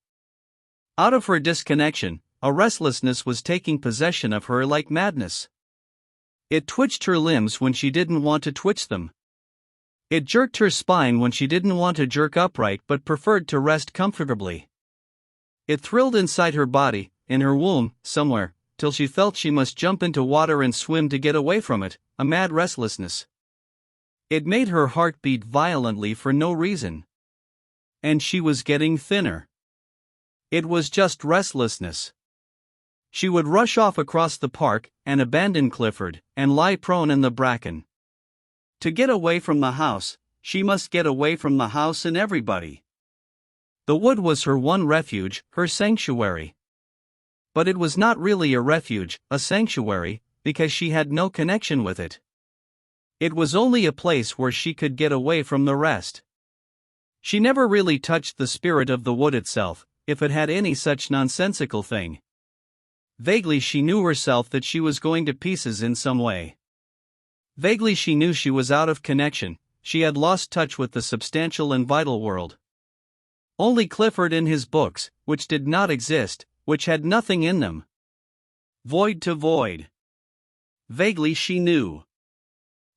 Out of her disconnection, a restlessness was taking possession of her like madness. It twitched her limbs when she didn't want to twitch them. It jerked her spine when she didn't want to jerk upright but preferred to rest comfortably. It thrilled inside her body, in her womb, somewhere, till she felt she must jump into water and swim to get away from it, a mad restlessness. It made her heart beat violently for no reason. And she was getting thinner. It was just restlessness. She would rush off across the park, and abandon Clifford, and lie prone in the bracken. To get away from the house, she must get away from the house and everybody. The wood was her one refuge, her sanctuary. But it was not really a refuge, a sanctuary, because she had no connection with it. It was only a place where she could get away from the rest. She never really touched the spirit of the wood itself, if it had any such nonsensical thing. Vaguely she knew herself that she was going to pieces in some way. Vaguely she knew she was out of connection, she had lost touch with the substantial and vital world. Only Clifford and his books, which did not exist, which had nothing in them. Void to void. Vaguely she knew.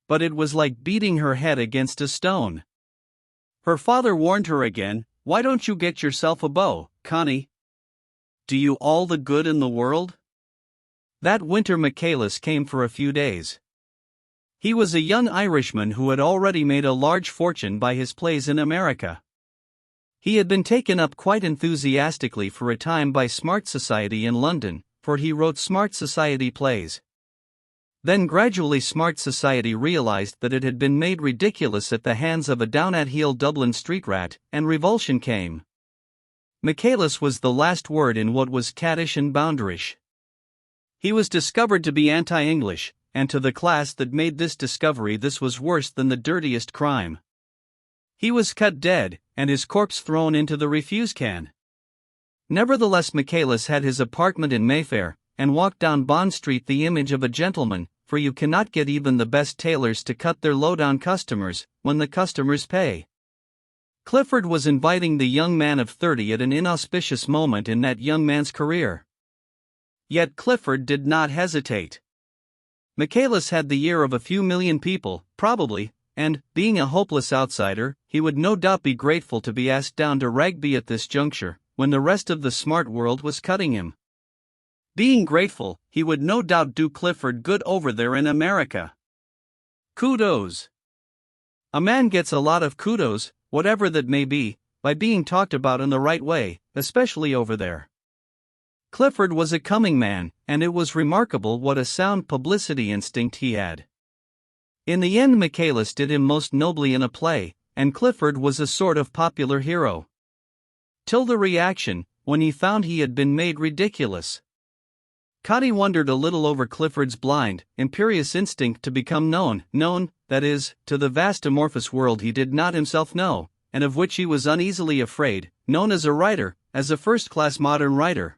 But it was like beating her head against a stone. Her father warned her again, "Why don't you get yourself a beau, Connie? Do you all the good in the world?" That winter Michaelis came for a few days. He was a young Irishman who had already made a large fortune by his plays in America. He had been taken up quite enthusiastically for a time by Smart Society in London, for he wrote Smart Society plays. Then gradually Smart Society realized that it had been made ridiculous at the hands of a down-at-heel Dublin street rat, and revulsion came. Michaelis was the last word in what was caddish and boundarish. He was discovered to be anti-English, and to the class that made this discovery this was worse than the dirtiest crime. He was cut dead, and his corpse thrown into the refuse can. Nevertheless Michaelis had his apartment in Mayfair, and walked down Bond Street the image of a gentleman, for you cannot get even the best tailors to cut their low-down customers, when the customers pay. Clifford was inviting the young man of 30 at an inauspicious moment in that young man's career. Yet Clifford did not hesitate. Michaelis had the ear of a few million people, probably, and, being a hopeless outsider, he would no doubt be grateful to be asked down to Rugby at this juncture, when the rest of the smart world was cutting him. Being grateful, he would no doubt do Clifford good over there in America. Kudos. A man gets a lot of kudos, whatever that may be, by being talked about in the right way, especially over there. Clifford was a coming man, and it was remarkable what a sound publicity instinct he had. In the end Michaelis did him most nobly in a play, and Clifford was a sort of popular hero. Till the reaction, when he found he had been made ridiculous. Connie wondered a little over Clifford's blind, imperious instinct to become known, that is, to the vast amorphous world he did not himself know, and of which he was uneasily afraid, known as a writer, as a first-class modern writer.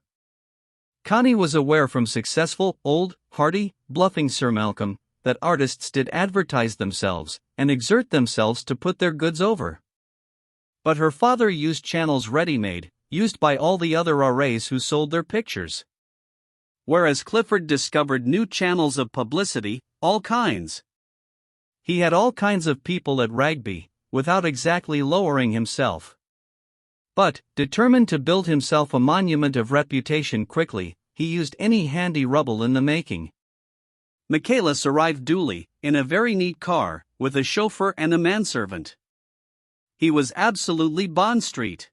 Connie was aware from successful, old, hearty, bluffing Sir Malcolm, that artists did advertise themselves, and exert themselves to put their goods over. But her father used channels ready-made, used by all the other RAs who sold their pictures. Whereas Clifford discovered new channels of publicity, all kinds. He had all kinds of people at Rugby, without exactly lowering himself. But, determined to build himself a monument of reputation quickly, he used any handy rubble in the making. Michaelis arrived duly, in a very neat car, with a chauffeur and a manservant. He was absolutely Bond Street.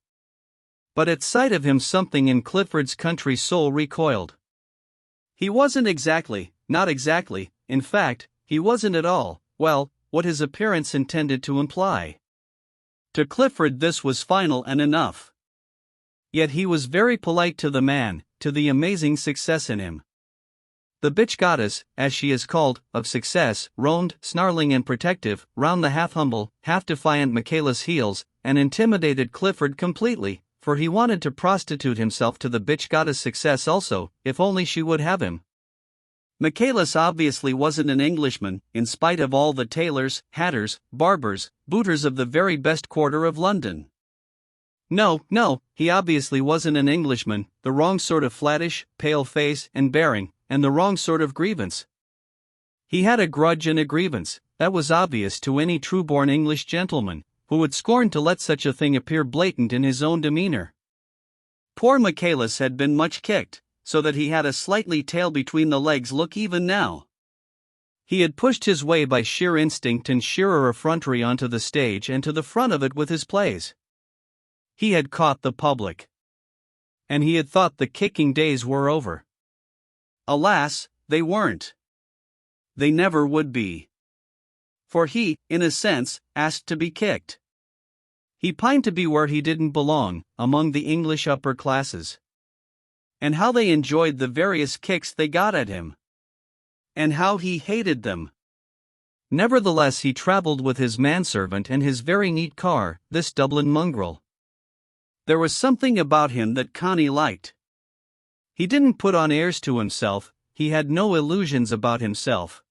But at sight of him something in Clifford's country soul recoiled. He wasn't exactly, not exactly, in fact, he wasn't at all, well, what his appearance intended to imply. To Clifford this was final and enough. Yet he was very polite to the man, to the amazing success in him. The bitch goddess, as she is called, of success, roamed, snarling and protective, round the half-humble, half-defiant Michaelis' heels, and intimidated Clifford completely, for he wanted to prostitute himself to the bitch goddess success also, if only she would have him. Michaelis obviously wasn't an Englishman, in spite of all the tailors, hatters, barbers, booters of the very best quarter of London. No, he obviously wasn't an Englishman, the wrong sort of flattish, pale face and bearing, and the wrong sort of grievance. He had a grudge and a grievance, that was obvious to any true-born English gentleman, who would scorn to let such a thing appear blatant in his own demeanor. Poor Michaelis had been much kicked, so that he had a slightly tail between the legs look even now. He had pushed his way by sheer instinct and sheerer effrontery onto the stage and to the front of it with his plays. He had caught the public. And he had thought the kicking days were over. Alas, they weren't. They never would be. For he, in a sense, asked to be kicked. He pined to be where he didn't belong, among the English upper classes. and how they enjoyed the various kicks they got at him, and how he hated them. Nevertheless, he travelled with his manservant and his very neat car, this Dublin mongrel. There was something about him that Connie liked. He didn't put on airs to himself, he had no illusions about himself.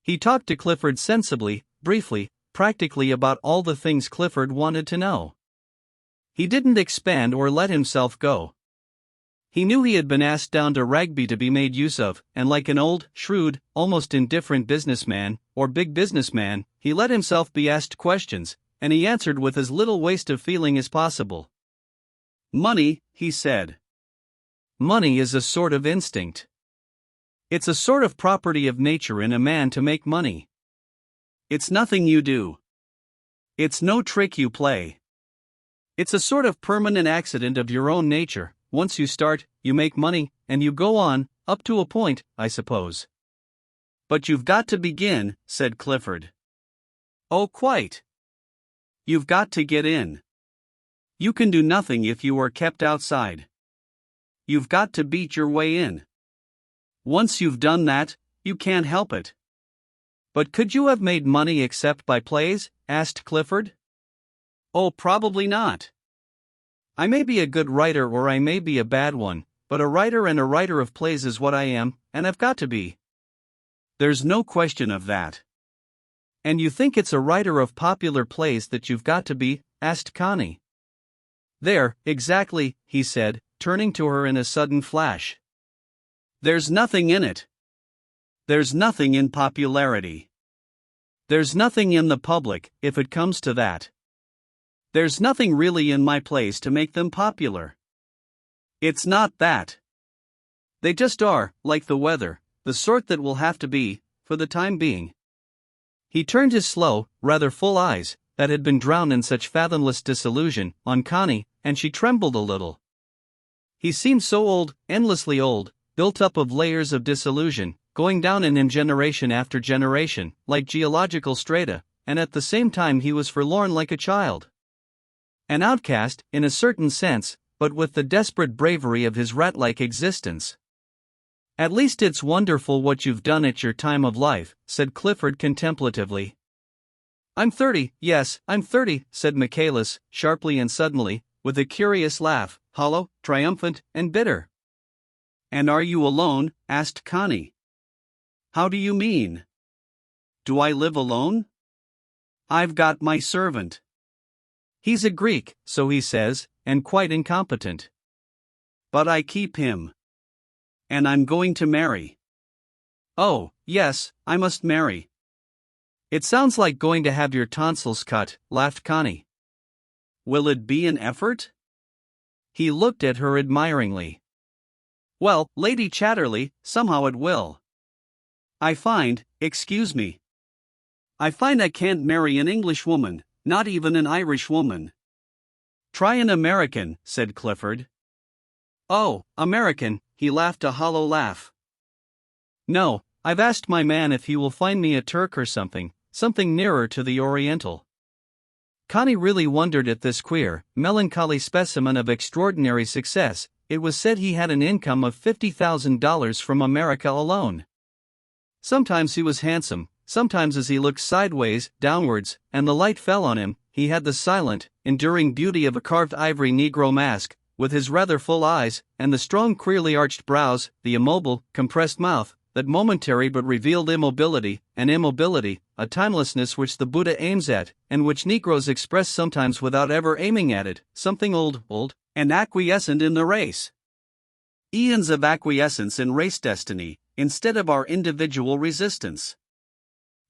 He talked to Clifford sensibly, briefly, practically about all the things Clifford wanted to know. He didn't expand or let himself go. He knew he had been asked down to Rugby to be made use of, and like an old, shrewd, almost indifferent businessman, or big businessman, he let himself be asked questions, and he answered with as little waste of feeling as possible. Money, he said. Money is a sort of instinct. It's a sort of property of nature in a man to make money. It's nothing you do. It's no trick you play. It's a sort of permanent accident of your own nature. Once you start, you make money, and you go on, up to a point, I suppose. But you've got to begin, said Clifford. Oh, quite. You've got to get in. You can do nothing if you are kept outside. You've got to beat your way in. Once you've done that, you can't help it. But could you have made money except by plays? Asked Clifford. Oh, probably not. I may be a good writer or I may be a bad one, but a writer and a writer of plays is what I am, and I've got to be. There's no question of that. And you think it's a writer of popular plays that you've got to be? Asked Connie. There, exactly, he said, turning to her in a sudden flash. There's nothing in it. There's nothing in popularity. There's nothing in the public, if it comes to that. There's nothing really in my plays to make them popular. It's not that. They just are, like the weather, the sort that will have to be, for the time being. He turned his slow, rather full eyes, that had been drowned in such fathomless disillusion, on Connie, and she trembled a little. He seemed so old, endlessly old, built up of layers of disillusion, going down in him generation after generation, like geological strata, and at the same time he was forlorn like a child. An outcast, in a certain sense, but with the desperate bravery of his rat-like existence. At least it's wonderful what you've done at your time of life, said Clifford contemplatively. I'm 30, yes, I'm 30, said Michaelis, sharply and suddenly, with a curious laugh, hollow, triumphant, and bitter. And are you alone? Asked Connie. How do you mean? Do I live alone? I've got my servant. He's a Greek, so he says, and quite incompetent. But I keep him. And I'm going to marry. Oh, yes, I must marry. It sounds like going to have your tonsils cut, laughed Connie. Will it be an effort? He looked at her admiringly. Well, Lady Chatterley, somehow it will. I find I can't marry an English woman, not even an Irish woman. Try an American, said Clifford. Oh, American, he laughed a hollow laugh. No, I've asked my man if he will find me a Turk or something nearer to the Oriental. Connie really wondered at this queer, melancholy specimen of extraordinary success. It was said he had an income of $50,000 from America alone. Sometimes he was handsome, sometimes as he looked sideways, downwards, and the light fell on him, he had the silent, enduring beauty of a carved ivory Negro mask, with his rather full eyes, and the strong queerly arched brows, the immobile, compressed mouth, that momentary but revealed immobility, a timelessness which the Buddha aims at, and which Negroes express sometimes without ever aiming at it, something old, and acquiescent in the race. Eons of acquiescence in race destiny, instead of our individual resistance.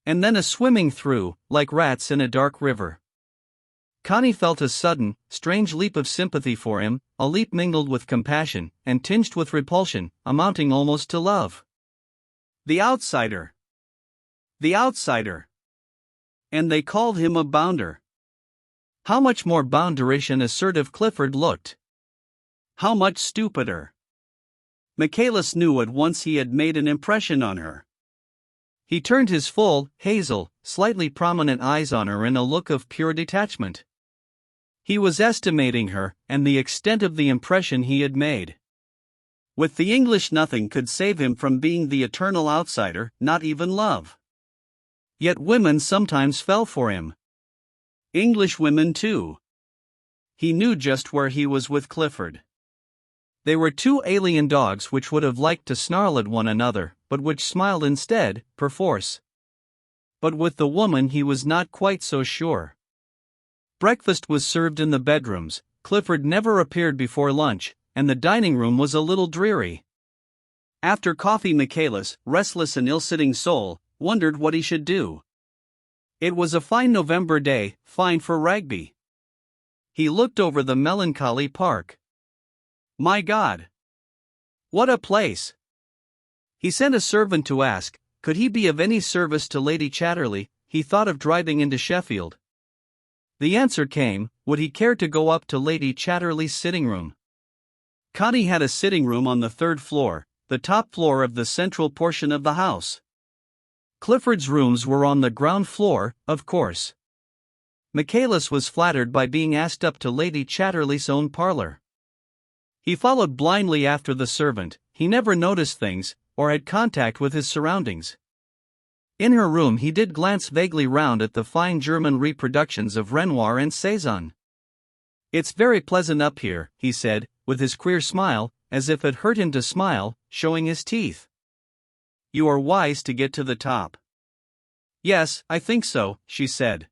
And then a swimming through, like rats in a dark river. Connie felt a sudden, strange leap of sympathy for him, a leap mingled with compassion, and tinged with repulsion, amounting almost to love. The outsider. The outsider. And they called him a bounder. How much more bounderish and assertive Clifford looked. How much stupider. Michaelis knew at once he had made an impression on her. He turned his full, hazel, slightly prominent eyes on her in a look of pure detachment. He was estimating her, and the extent of the impression he had made. With the English, nothing could save him from being the eternal outsider, not even love. Yet women sometimes fell for him. English women too. He knew just where he was with Clifford. They were two alien dogs which would have liked to snarl at one another, but which smiled instead, perforce. But with the woman he was not quite so sure. Breakfast was served in the bedrooms, Clifford never appeared before lunch, and the dining room was a little dreary. After coffee, Michaelis, restless and ill-sitting soul, wondered what he should do. It was a fine November day, fine for Rugby. He looked over the melancholy park. My God! What a place! He sent a servant to ask, could he be of any service to Lady Chatterley. He thought of driving into Sheffield. The answer came, would he care to go up to Lady Chatterley's sitting room? Connie had a sitting room on the third floor, the top floor of the central portion of the house. Clifford's rooms were on the ground floor, of course. Michaelis was flattered by being asked up to Lady Chatterley's own parlor. He followed blindly after the servant. He never noticed things, or had contact with his surroundings. In her room he did glance vaguely round at the fine German reproductions of Renoir and Cezanne. It's very pleasant up here, he said, with his queer smile, as if it hurt him to smile, showing his teeth. You are wise to get to the top. Yes, I think so, she said.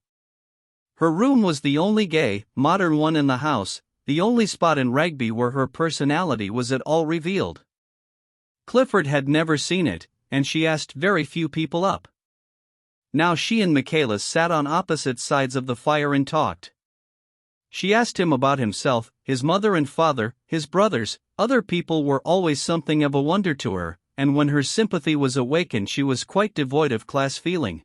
Her room was the only gay, modern one in the house, the only spot in Rugby where her personality was at all revealed. Clifford had never seen it, and she asked very few people up. Now she and Michaelis sat on opposite sides of the fire and talked. She asked him about himself, his mother and father, his brothers. Other people were always something of a wonder to her, and when her sympathy was awakened she was quite devoid of class feeling.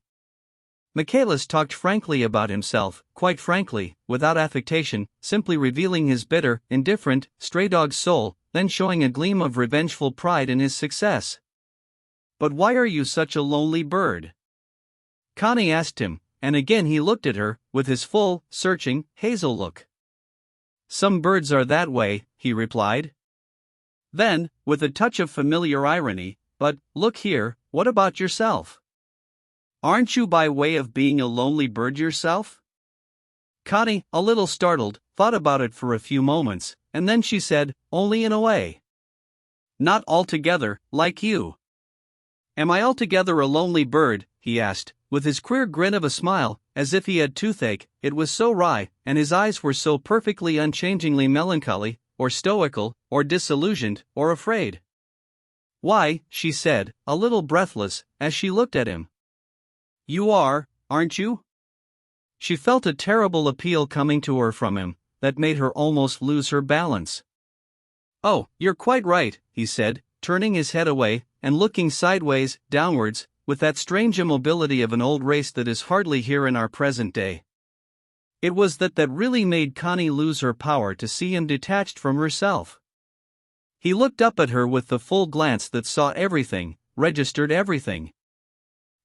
Michaelis talked frankly about himself, quite frankly, without affectation, simply revealing his bitter, indifferent, stray dog soul, then showing a gleam of revengeful pride in his success. But why are you such a lonely bird? Connie asked him, and again he looked at her, with his full, searching, hazel look. Some birds are that way, he replied. Then, with a touch of familiar irony, but, look here, what about yourself? Aren't you by way of being a lonely bird yourself? Connie, a little startled, thought about it for a few moments, and then she said, only in a way. Not altogether, like you. Am I altogether a lonely bird? He asked, with his queer grin of a smile, as if he had toothache. It was so wry, and his eyes were so perfectly unchangingly melancholy, or stoical, or disillusioned, or afraid. Why, she said, a little breathless, as she looked at him. You are, aren't you? She felt a terrible appeal coming to her from him, that made her almost lose her balance. Oh, you're quite right, he said, turning his head away, and looking sideways, downwards, with that strange immobility of an old race that is hardly here in our present day. It was that really made Connie lose her power to see him detached from herself. He looked up at her with the full glance that saw everything, registered everything.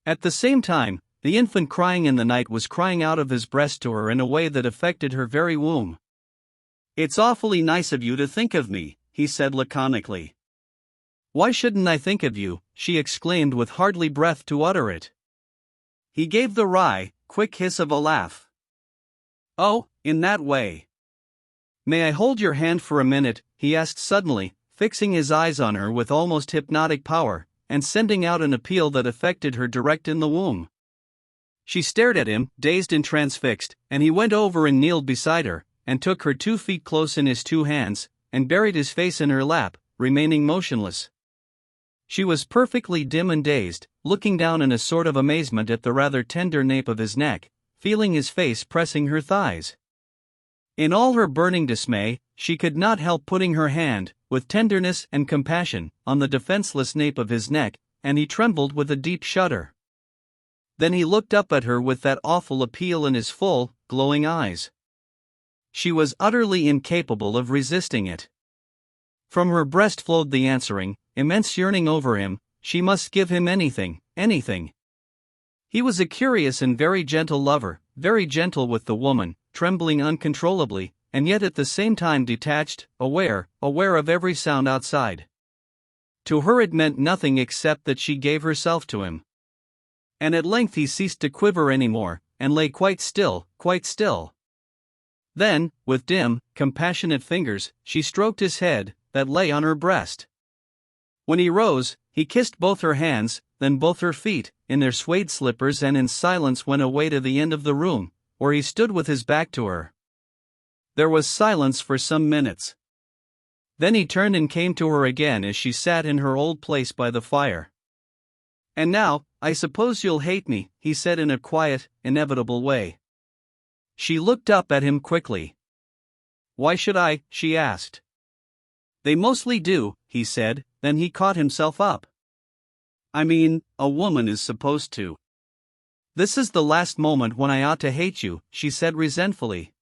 At the same time, the infant crying in the night was crying out of his breast to her in a way that affected her very womb. It's awfully nice of you to think of me, he said laconically. Why shouldn't I think of you? She exclaimed with hardly breath to utter it. He gave the wry, quick hiss of a laugh. Oh, in that way. May I hold your hand for a minute? He asked suddenly, fixing his eyes on her with almost hypnotic power, and sending out an appeal that affected her direct in the womb. She stared at him, dazed and transfixed, and he went over and kneeled beside her, and took her 2 feet close in his 2 hands, and buried his face in her lap, remaining motionless. She was perfectly dim and dazed, looking down in a sort of amazement at the rather tender nape of his neck, feeling his face pressing her thighs. In all her burning dismay, she could not help putting her hand, with tenderness and compassion, on the defenseless nape of his neck, and he trembled with a deep shudder. Then he looked up at her with that awful appeal in his full, glowing eyes. She was utterly incapable of resisting it. From her breast flowed the answering, immense yearning over him. She must give him anything, anything. He was a curious and very gentle lover, very gentle with the woman, trembling uncontrollably, and yet at the same time detached, aware of every sound outside. To her it meant nothing except that she gave herself to him. And at length he ceased to quiver any more, and lay quite still, quite still. Then, with dim, compassionate fingers, she stroked his head, that lay on her breast. When he rose, he kissed both her hands, then both her feet, in their suede slippers, and in silence went away to the end of the room, where he stood with his back to her. There was silence for some minutes. Then he turned and came to her again as she sat in her old place by the fire. "And now, I suppose you'll hate me," he said in a quiet, inevitable way. She looked up at him quickly. "Why should I?" she asked. "They mostly do," he said, then he caught himself up. "I mean, a woman is supposed to." "This is the last moment when I ought to hate you," she said resentfully.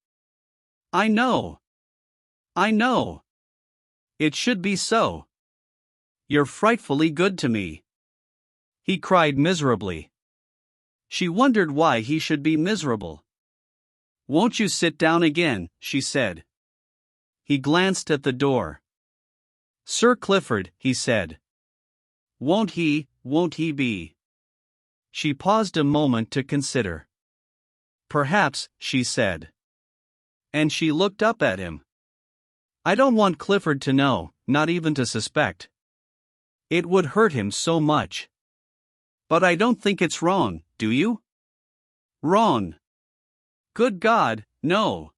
"I know. I know. It should be so. You're frightfully good to me." He cried miserably. She wondered why he should be miserable. "Won't you sit down again?" she said. He glanced at the door. "Sir Clifford," he said. Won't he be?" She paused a moment to consider. "Perhaps," she said. And she looked up at him. "I don't want Clifford to know, not even to suspect. It would hurt him so much. But I don't think it's wrong, do you?" "Wrong? Good God, no.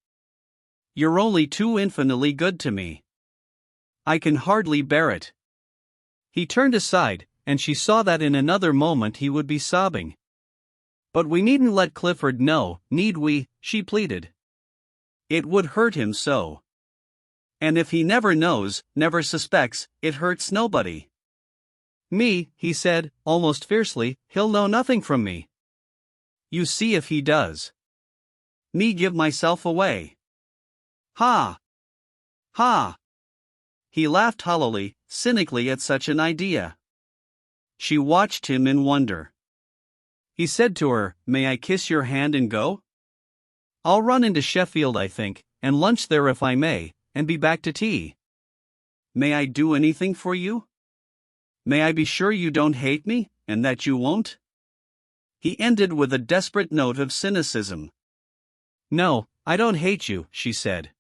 You're only too infinitely good to me. I can hardly bear it." He turned aside, and she saw that in another moment he would be sobbing. "But we needn't let Clifford know, need we?" she pleaded. "It would hurt him so. And if he never knows, never suspects, it hurts nobody." "Me," he said, almost fiercely, "he'll know nothing from me." "You see if he does." "Me give myself away." "Ha! Ha!" He laughed hollowly, cynically at such an idea. She watched him in wonder. He said to her, "May I kiss your hand and go? I'll run into Sheffield, I think, and lunch there if I may, and be back to tea. May I do anything for you? May I be sure you don't hate me, and that you won't?" He ended with a desperate note of cynicism. "No, I don't hate you," she said.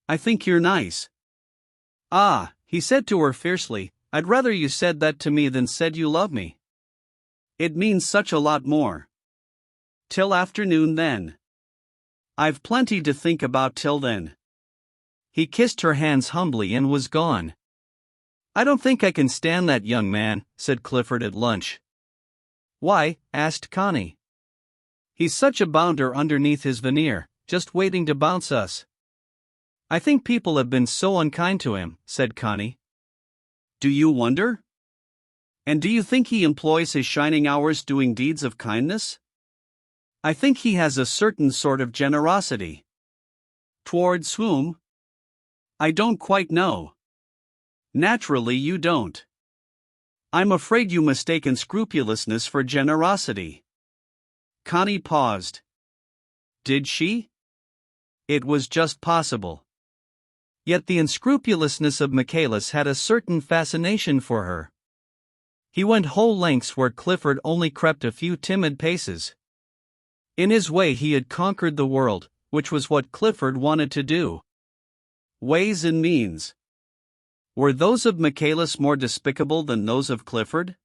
"I think you're nice." "Ah," he said to her fiercely, "I'd rather you said that to me than said you love me. It means such a lot more." "Till afternoon then." "I've plenty to think about till then." He kissed her hands humbly and was gone. "I don't think I can stand that young man," said Clifford at lunch. "Why?" asked Connie. "He's such a bounder underneath his veneer, just waiting to bounce us." "I think people have been so unkind to him," said Connie. "Do you wonder? And do you think he employs his shining hours doing deeds of kindness?" "I think he has a certain sort of generosity." "Towards whom?" "I don't quite know." "Naturally you don't. I'm afraid you mistake unscrupulousness for generosity." Connie paused. Did she? It was just possible. Yet the unscrupulousness of Michaelis had a certain fascination for her. He went whole lengths where Clifford only crept a few timid paces. In his way he had conquered the world, which was what Clifford wanted to do. Ways and means. Were those of Michaelis more despicable than those of Clifford?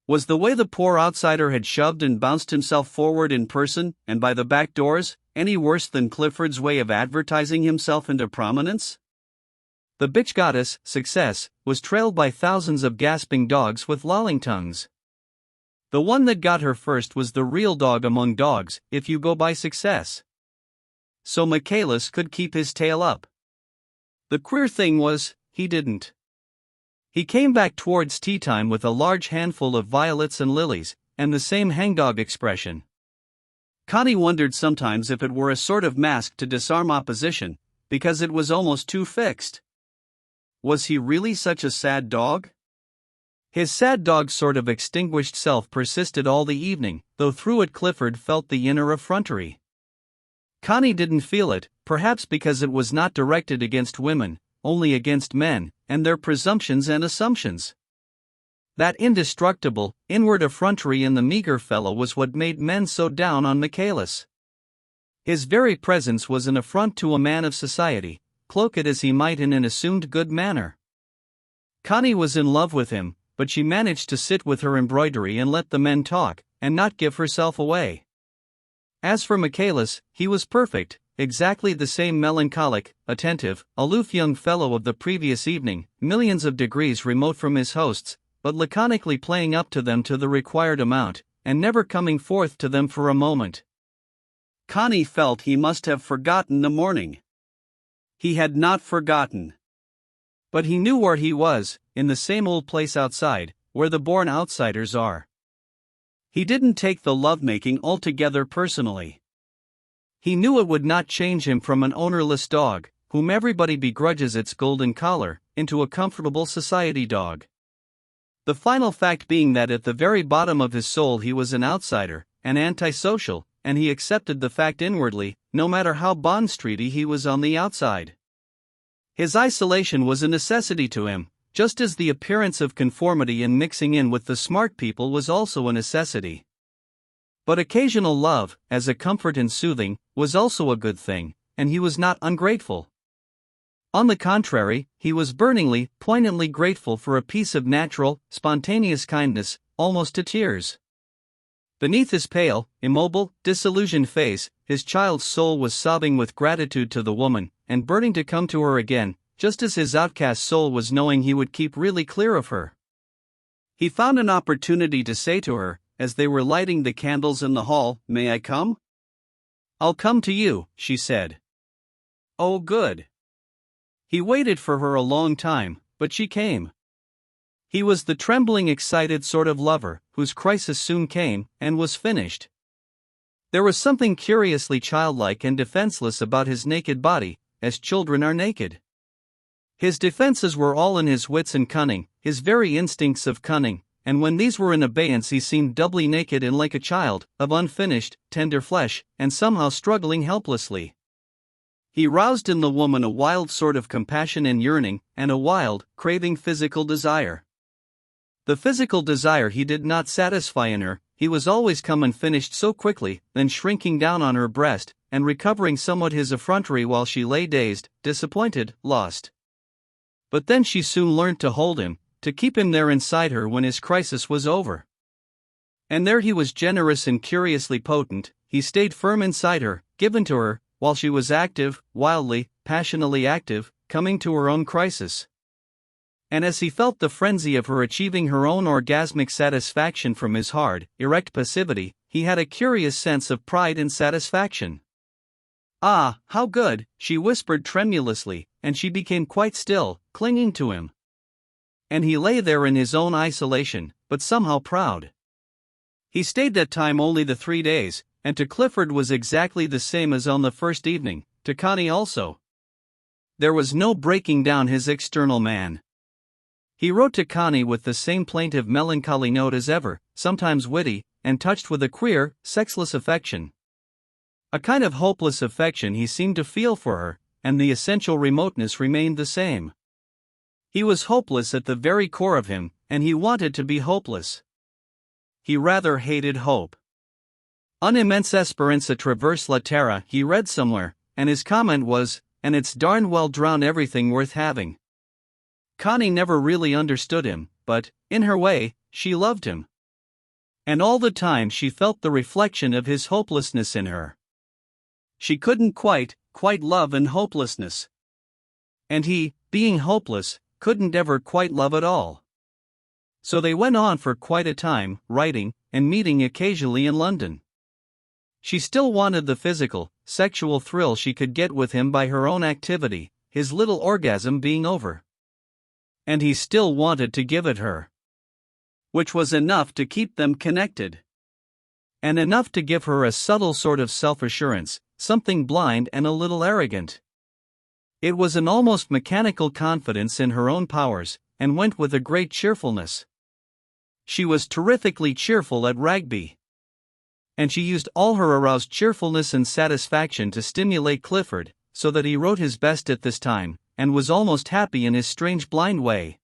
Was the way the poor outsider had shoved and bounced himself forward in person, and by the back doors, any worse than Clifford's way of advertising himself into prominence? The bitch goddess, Success, was trailed by thousands of gasping dogs with lolling tongues. The one that got her first was the real dog among dogs, if you go by Success. So Michaelis could keep his tail up. The queer thing was, he didn't. He came back towards tea time with a large handful of violets and lilies, and the same hangdog expression. Connie wondered sometimes if it were a sort of mask to disarm opposition, because it was almost too fixed. Was he really such a sad dog? His sad dog sort of extinguished self persisted all the evening, though through it Clifford felt the inner effrontery. Connie didn't feel it, perhaps because it was not directed against women, only against men, and their presumptions and assumptions. That indestructible, inward effrontery in the meager fellow was what made men so down on Michaelis. His very presence was an affront to a man of society, cloak it as he might in an assumed good manner. Connie was in love with him, but she managed to sit with her embroidery and let the men talk, and not give herself away. As for Michaelis, he was perfect, exactly the same melancholic, attentive, aloof young fellow of the previous evening, millions of degrees remote from his hosts, but laconically playing up to them to the required amount, and never coming forth to them for a moment. Connie felt he must have forgotten the morning. He had not forgotten. But he knew where he was, in the same old place outside, where the born outsiders are. He didn't take the lovemaking altogether personally. He knew it would not change him from an ownerless dog, whom everybody begrudges its golden collar, into a comfortable society dog. The final fact being that at the very bottom of his soul he was an outsider, an antisocial, and he accepted the fact inwardly, no matter how Bond Streety he was on the outside. His isolation was a necessity to him, just as the appearance of conformity in mixing in with the smart people was also a necessity. But occasional love, as a comfort and soothing, was also a good thing, and he was not ungrateful. On the contrary, he was burningly, poignantly grateful for a piece of natural, spontaneous kindness, almost to tears. Beneath his pale, immobile, disillusioned face, his child's soul was sobbing with gratitude to the woman, and burning to come to her again, just as his outcast soul was knowing he would keep really clear of her. He found an opportunity to say to her, as they were lighting the candles in the hall, "May I come?" "I'll come to you," she said. "Oh, good." He waited for her a long time, but she came. He was the trembling, excited sort of lover, whose crisis soon came, and was finished. There was something curiously childlike and defenseless about his naked body, as children are naked. His defenses were all in his wits and cunning, his very instincts of cunning, and when these were in abeyance he seemed doubly naked and like a child, of unfinished, tender flesh, and somehow struggling helplessly. He roused in the woman a wild sort of compassion and yearning, and a wild, craving physical desire. The physical desire he did not satisfy in her, he was always come unfinished so quickly, then shrinking down on her breast, and recovering somewhat his effrontery while she lay dazed, disappointed, lost. But then she soon learnt to hold him, to keep him there inside her when his crisis was over. And there he was generous and curiously potent, he stayed firm inside her, given to her, while she was active, wildly, passionately active, coming to her own crisis. And as he felt the frenzy of her achieving her own orgasmic satisfaction from his hard, erect passivity, he had a curious sense of pride and satisfaction. "Ah, how good," she whispered tremulously, and she became quite still, clinging to him. And he lay there in his own isolation, but somehow proud. He stayed that time only the 3 days, and to Clifford was exactly the same as on the first evening, to Connie also. There was no breaking down his external man. He wrote to Connie with the same plaintive melancholy note as ever, sometimes witty, and touched with a queer, sexless affection. A kind of hopeless affection he seemed to feel for her, and the essential remoteness remained the same. He was hopeless at the very core of him, and he wanted to be hopeless. He rather hated hope. "Un immense espérance à travers la terre," he read somewhere, and his comment was, "and it's darn well drowned everything worth having." Connie never really understood him, but, in her way, she loved him. And all the time she felt the reflection of his hopelessness in her. She couldn't quite love in hopelessness. And he, being hopeless, couldn't ever quite love at all. So they went on for quite a time, writing, and meeting occasionally in London. She still wanted the physical, sexual thrill she could get with him by her own activity, his little orgasm being over. And he still wanted to give it her. Which was enough to keep them connected. And enough to give her a subtle sort of self-assurance, something blind and a little arrogant. It was an almost mechanical confidence in her own powers, and went with a great cheerfulness. She was terrifically cheerful at Rugby. And she used all her aroused cheerfulness and satisfaction to stimulate Clifford, so that he wrote his best at this time, and was almost happy in his strange blind way.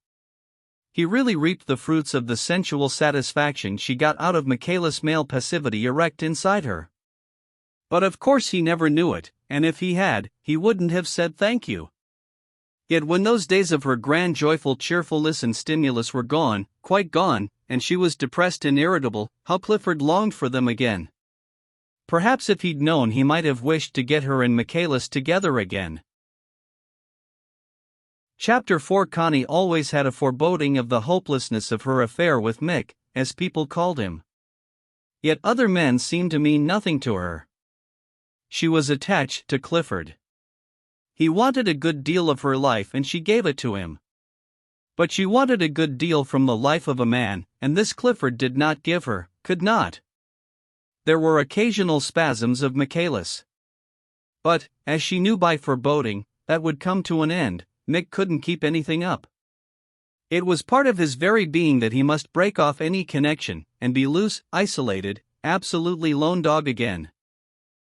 He really reaped the fruits of the sensual satisfaction she got out of Michaela's male passivity erect inside her. But of course he never knew it, and if he had, he wouldn't have said thank you. Yet when those days of her grand joyful cheerfulness and stimulus were gone, quite gone, and she was depressed and irritable, how Clifford longed for them again. Perhaps if he'd known, he might have wished to get her and Michaelis together again. Chapter 4. Connie always had a foreboding of the hopelessness of her affair with Mick, as people called him. Yet other men seemed to mean nothing to her. She was attached to Clifford. He wanted a good deal of her life and she gave it to him. But she wanted a good deal from the life of a man, and this Clifford did not give her, could not. There were occasional spasms of Michaelis. But, as she knew by foreboding, that would come to an end. Mick couldn't keep anything up. It was part of his very being that he must break off any connection, and be loose, isolated, absolutely lone dog again.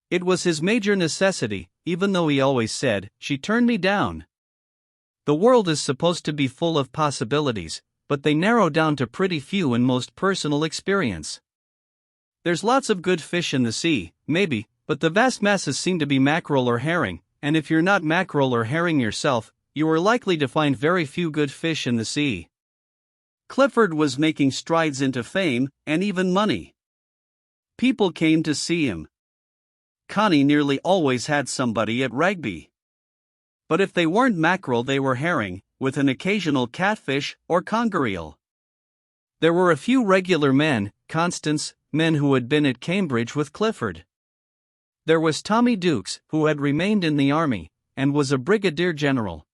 It was his major necessity, even though he always said, "She turned me down." The world is supposed to be full of possibilities, but they narrow down to pretty few in most personal experience. There's lots of good fish in the sea, maybe, but the vast masses seem to be mackerel or herring, and if you're not mackerel or herring yourself, you are likely to find very few good fish in the sea. Clifford was making strides into fame, and even money. People came to see him. Connie nearly always had somebody at Rugby. But if they weren't mackerel, they were herring, with an occasional catfish or conger eel. There were a few regular men, Constance, men who had been at Cambridge with Clifford. There was Tommy Dukes, who had remained in the army, and was a brigadier general.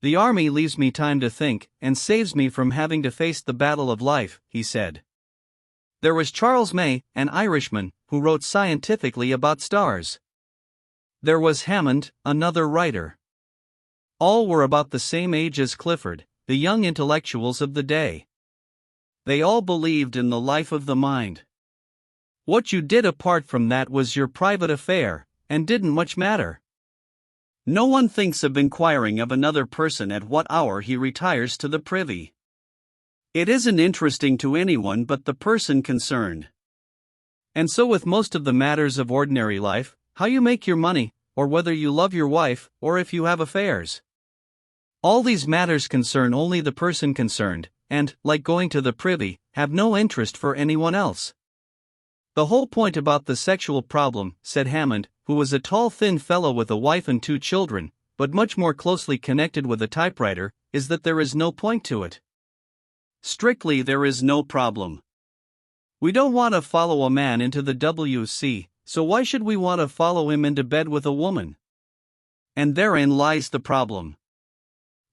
"The army leaves me time to think, and saves me from having to face the battle of life," he said. There was Charles May, an Irishman, who wrote scientifically about stars. There was Hammond, another writer. All were about the same age as Clifford, the young intellectuals of the day. They all believed in the life of the mind. What you did apart from that was your private affair, and didn't much matter. No one thinks of inquiring of another person at what hour he retires to the privy. It isn't interesting to anyone but the person concerned. And so with most of the matters of ordinary life, how you make your money, or whether you love your wife, or if you have affairs. All these matters concern only the person concerned, and, like going to the privy, have no interest for anyone else. The whole point about the sexual problem, said Hammond, who was a tall thin fellow with a wife and 2 children, but much more closely connected with a typewriter, is that there is no point to it. Strictly, there is no problem. We don't want to follow a man into the WC, so why should we want to follow him into bed with a woman? And therein lies the problem.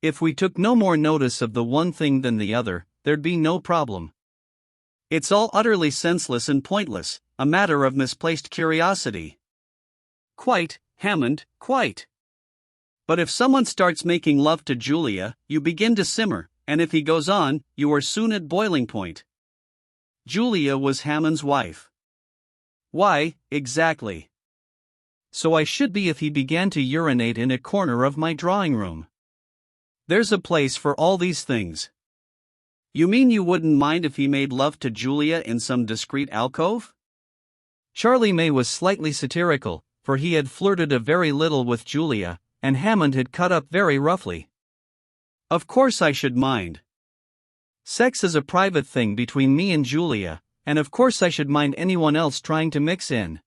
If we took no more notice of the one thing than the other, there'd be no problem. It's all utterly senseless and pointless, a matter of misplaced curiosity. Quite, Hammond, quite. But if someone starts making love to Julia, you begin to simmer, and if he goes on, you are soon at boiling point. Julia was Hammond's wife. Why, exactly. So I should be if he began to urinate in a corner of my drawing room. There's a place for all these things. You mean you wouldn't mind if he made love to Julia in some discreet alcove? Charlie May was slightly satirical, for he had flirted a very little with Julia, and Hammond had cut up very roughly. Of course I should mind. Sex is a private thing between me and Julia, and of course I should mind anyone else trying to mix in.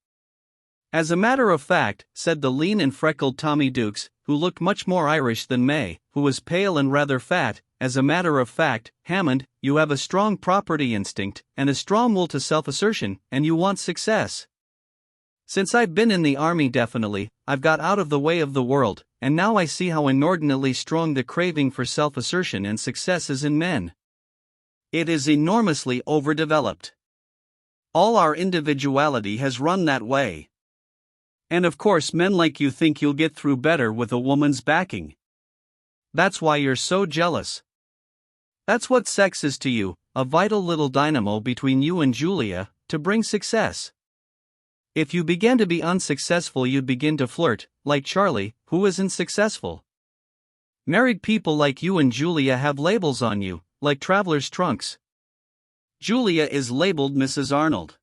As a matter of fact, said the lean and freckled Tommy Dukes, who looked much more Irish than May, who was pale and rather fat, as a matter of fact, Hammond, you have a strong property instinct, and a strong will to self-assertion, and you want success. Since I've been in the army definitely, I've got out of the way of the world, and now I see how inordinately strong the craving for self-assertion and success is in men. It is enormously overdeveloped. All our individuality has run that way. And of course men like you think you'll get through better with a woman's backing. That's why you're so jealous. That's what sex is to you, a vital little dynamo between you and Julia, to bring success. If you began to be unsuccessful you'd begin to flirt, like Charlie, who isn't successful. Married people like you and Julia have labels on you, like traveler's trunks. Julia is labeled Mrs. Arnold.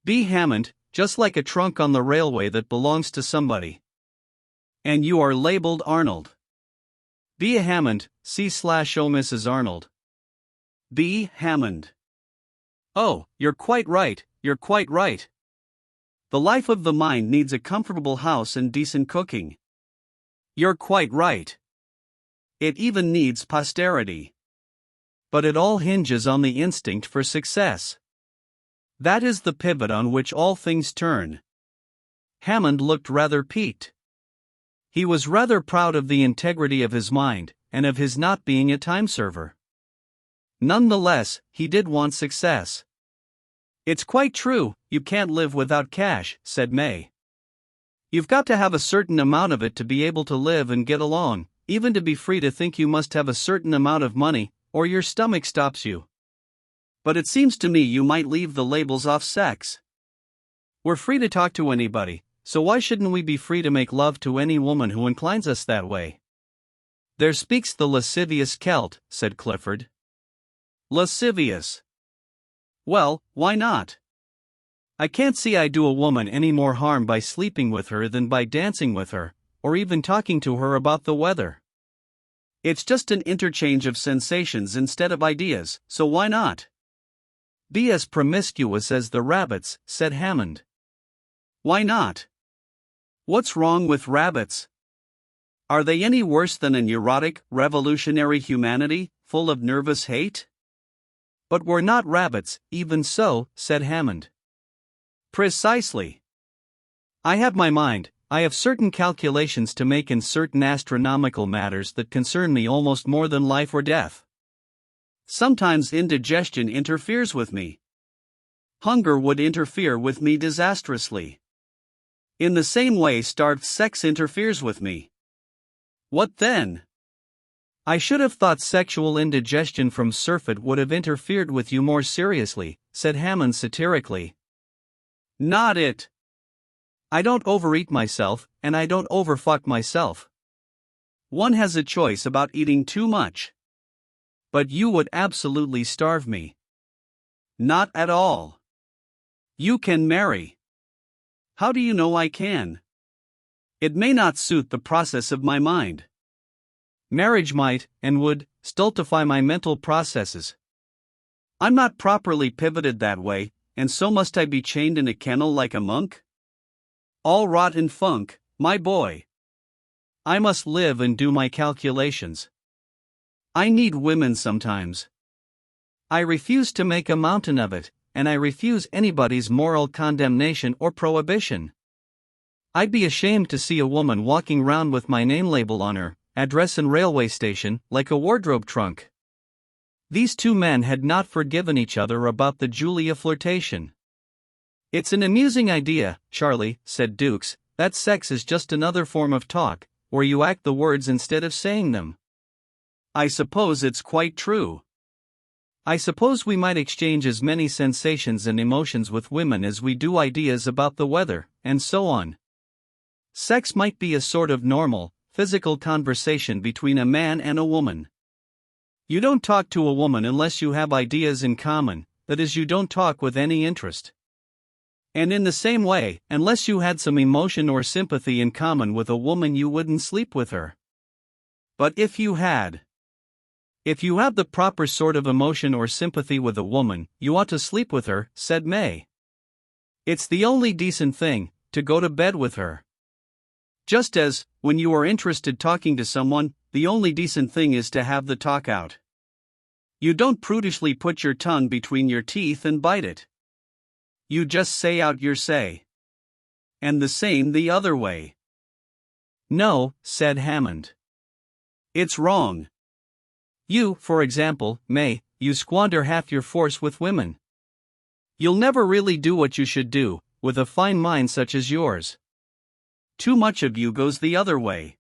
B. Hammond, just like a trunk on the railway that belongs to somebody. And you are labeled Arnold. B. Hammond, C/O Mrs. Arnold. B. Hammond. Oh, you're quite right, you're quite right. The life of the mind needs a comfortable house and decent cooking. You're quite right. It even needs posterity. But it all hinges on the instinct for success. That is the pivot on which all things turn. Hammond looked rather piqued. He was rather proud of the integrity of his mind, and of his not being a time server. Nonetheless, he did want success. It's quite true, you can't live without cash, said May. You've got to have a certain amount of it to be able to live and get along, even to be free to think you must have a certain amount of money, or your stomach stops you. But it seems to me you might leave the labels off sex. We're free to talk to anybody, so why shouldn't we be free to make love to any woman who inclines us that way? There speaks the lascivious Celt, said Clifford. Lascivious. Well, why not? I can't see I do a woman any more harm by sleeping with her than by dancing with her, or even talking to her about the weather. It's just an interchange of sensations instead of ideas, so why not? Be as promiscuous as the rabbits, said Hammond. Why not? What's wrong with rabbits? Are they any worse than a neurotic, revolutionary humanity, full of nervous hate? But we're not rabbits, even so, said Hammond. Precisely. I have my mind, I have certain calculations to make in certain astronomical matters that concern me almost more than life or death. Sometimes indigestion interferes with me. Hunger would interfere with me disastrously. In the same way starved sex interferes with me. What then? I should have thought sexual indigestion from surfeit would have interfered with you more seriously, said Hammond satirically. Not it. I don't overeat myself, and I don't overfuck myself. One has a choice about eating too much. But you would absolutely starve me. Not at all. You can marry. How do you know I can? It may not suit the process of my mind. Marriage might, and would, stultify my mental processes. I'm not properly pivoted that way, and so must I be chained in a kennel like a monk? All rot and funk, my boy. I must live and do my calculations. I need women sometimes. I refuse to make a mountain of it, and I refuse anybody's moral condemnation or prohibition. I'd be ashamed to see a woman walking round with my name label on her, address and railway station, like a wardrobe trunk. These two men had not forgiven each other about the Julia flirtation. It's an amusing idea, Charlie, said Dukes, that sex is just another form of talk, where you act the words instead of saying them. I suppose it's quite true. I suppose we might exchange as many sensations and emotions with women as we do ideas about the weather, and so on. Sex might be a sort of normal, physical conversation between a man and a woman. You don't talk to a woman unless you have ideas in common, that is, you don't talk with any interest. And in the same way, unless you had some emotion or sympathy in common with a woman, you wouldn't sleep with her. But if you have the proper sort of emotion or sympathy with a woman, you ought to sleep with her, said May. It's the only decent thing, to go to bed with her. Just as, when you are interested talking to someone, the only decent thing is to have the talk out. You don't prudishly put your tongue between your teeth and bite it. You just say out your say. And the same the other way. No, said Hammond. It's wrong. You, for example, May, you squander half your force with women. You'll never really do what you should do, with a fine mind such as yours. Too much of you goes the other way.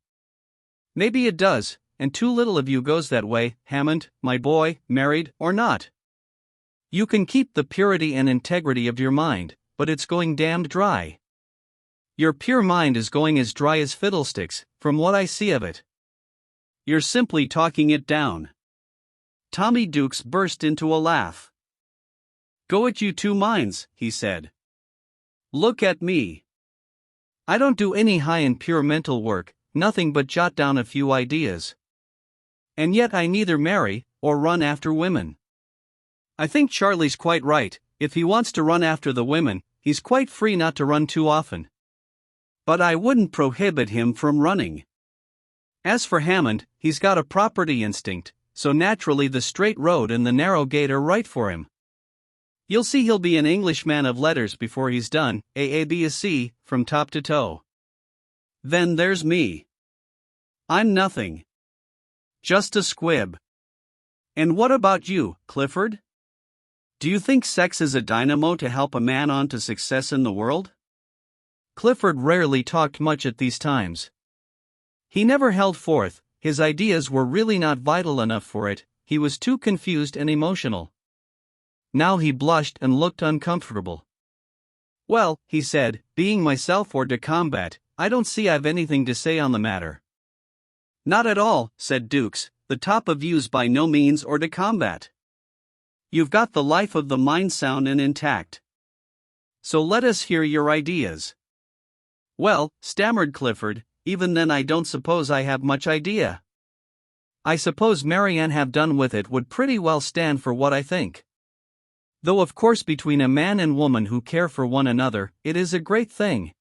Maybe it does, and too little of you goes that way, Hammond, my boy, married or not. You can keep the purity and integrity of your mind, but it's going damned dry. Your pure mind is going as dry as fiddlesticks, from what I see of it. You're simply talking it down. Tommy Dukes burst into a laugh. Go it you two minds, he said. Look at me. I don't do any high and pure mental work, nothing but jot down a few ideas. And yet I neither marry, or run after women. I think Charlie's quite right. If he wants to run after the women, he's quite free not to run too often. But I wouldn't prohibit him from running. As for Hammond, he's got a property instinct, so naturally the straight road and the narrow gate are right for him. You'll see he'll be an English man of letters before he's done, A-A-B-A-C, from top to toe. Then there's me. I'm nothing. Just a squib. And what about you, Clifford? Do you think sex is a dynamo to help a man on to success in the world? Clifford rarely talked much at these times. He never held forth, his ideas were really not vital enough for it, he was too confused and emotional. Now he blushed and looked uncomfortable. Well, he said, being myself hors de combat, I don't see I've anything to say on the matter. Not at all, said Dukes, the top of you's by no means hors de combat. You've got the life of the mind sound and intact. So let us hear your ideas. Well, stammered Clifford, even then I don't suppose I have much idea. I suppose Marianne have done with it would pretty well stand for what I think. Though of course between a man and woman who care for one another, it is a great thing.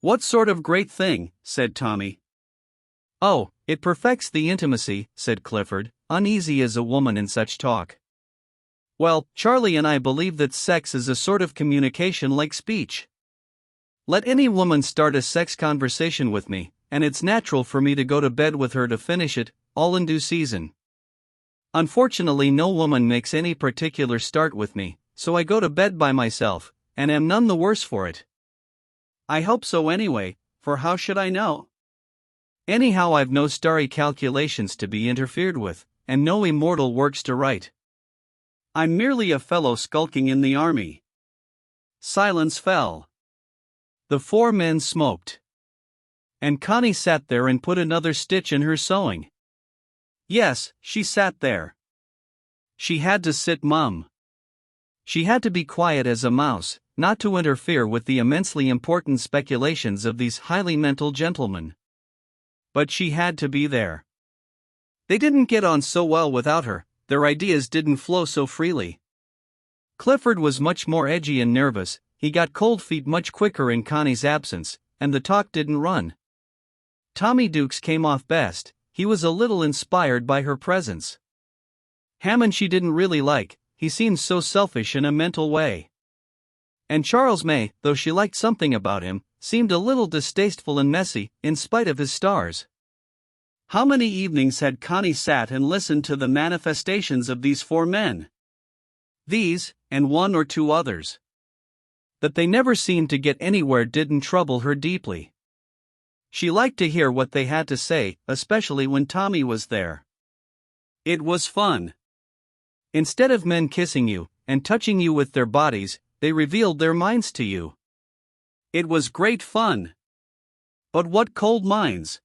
What sort of great thing, said Tommy. Oh, it perfects the intimacy, said Clifford, uneasy as a woman in such talk. Well, Charlie and I believe that sex is a sort of communication like speech. Let any woman start a sex conversation with me, and it's natural for me to go to bed with her to finish it, all in due season. Unfortunately, no woman makes any particular start with me, so I go to bed by myself, and am none the worse for it. I hope so anyway, for how should I know? Anyhow, I've no starry calculations to be interfered with, and no immortal works to write. I'm merely a fellow skulking in the army. Silence fell. The four men smoked. And Connie sat there and put another stitch in her sewing. Yes, she sat there. She had to sit mum. She had to be quiet as a mouse, not to interfere with the immensely important speculations of these highly mental gentlemen. But she had to be there. They didn't get on so well without her, their ideas didn't flow so freely. Clifford was much more edgy and nervous, he got cold feet much quicker in Connie's absence, and the talk didn't run. Tommy Dukes came off best, he was a little inspired by her presence. Hammond she didn't really like, he seemed so selfish in a mental way. And Charles May, though she liked something about him, seemed a little distasteful and messy, in spite of his stars. How many evenings had Connie sat and listened to the manifestations of these four men? These, and one or two others. That they never seemed to get anywhere didn't trouble her deeply. She liked to hear what they had to say, especially when Tommy was there. It was fun. Instead of men kissing you, and touching you with their bodies, they revealed their minds to you. It was great fun. But what cold minds!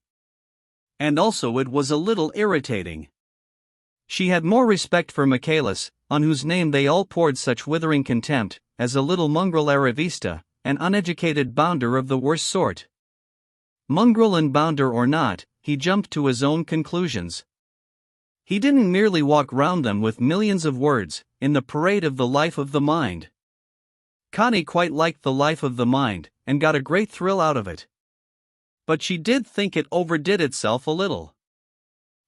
And also it was a little irritating. She had more respect for Michaelis, on whose name they all poured such withering contempt, as a little mongrel arrivista, an uneducated bounder of the worst sort. Mongrel and bounder or not, he jumped to his own conclusions. He didn't merely walk round them with millions of words, in the parade of the life of the mind. Connie quite liked the life of the mind, and got a great thrill out of it. But she did think it overdid itself a little.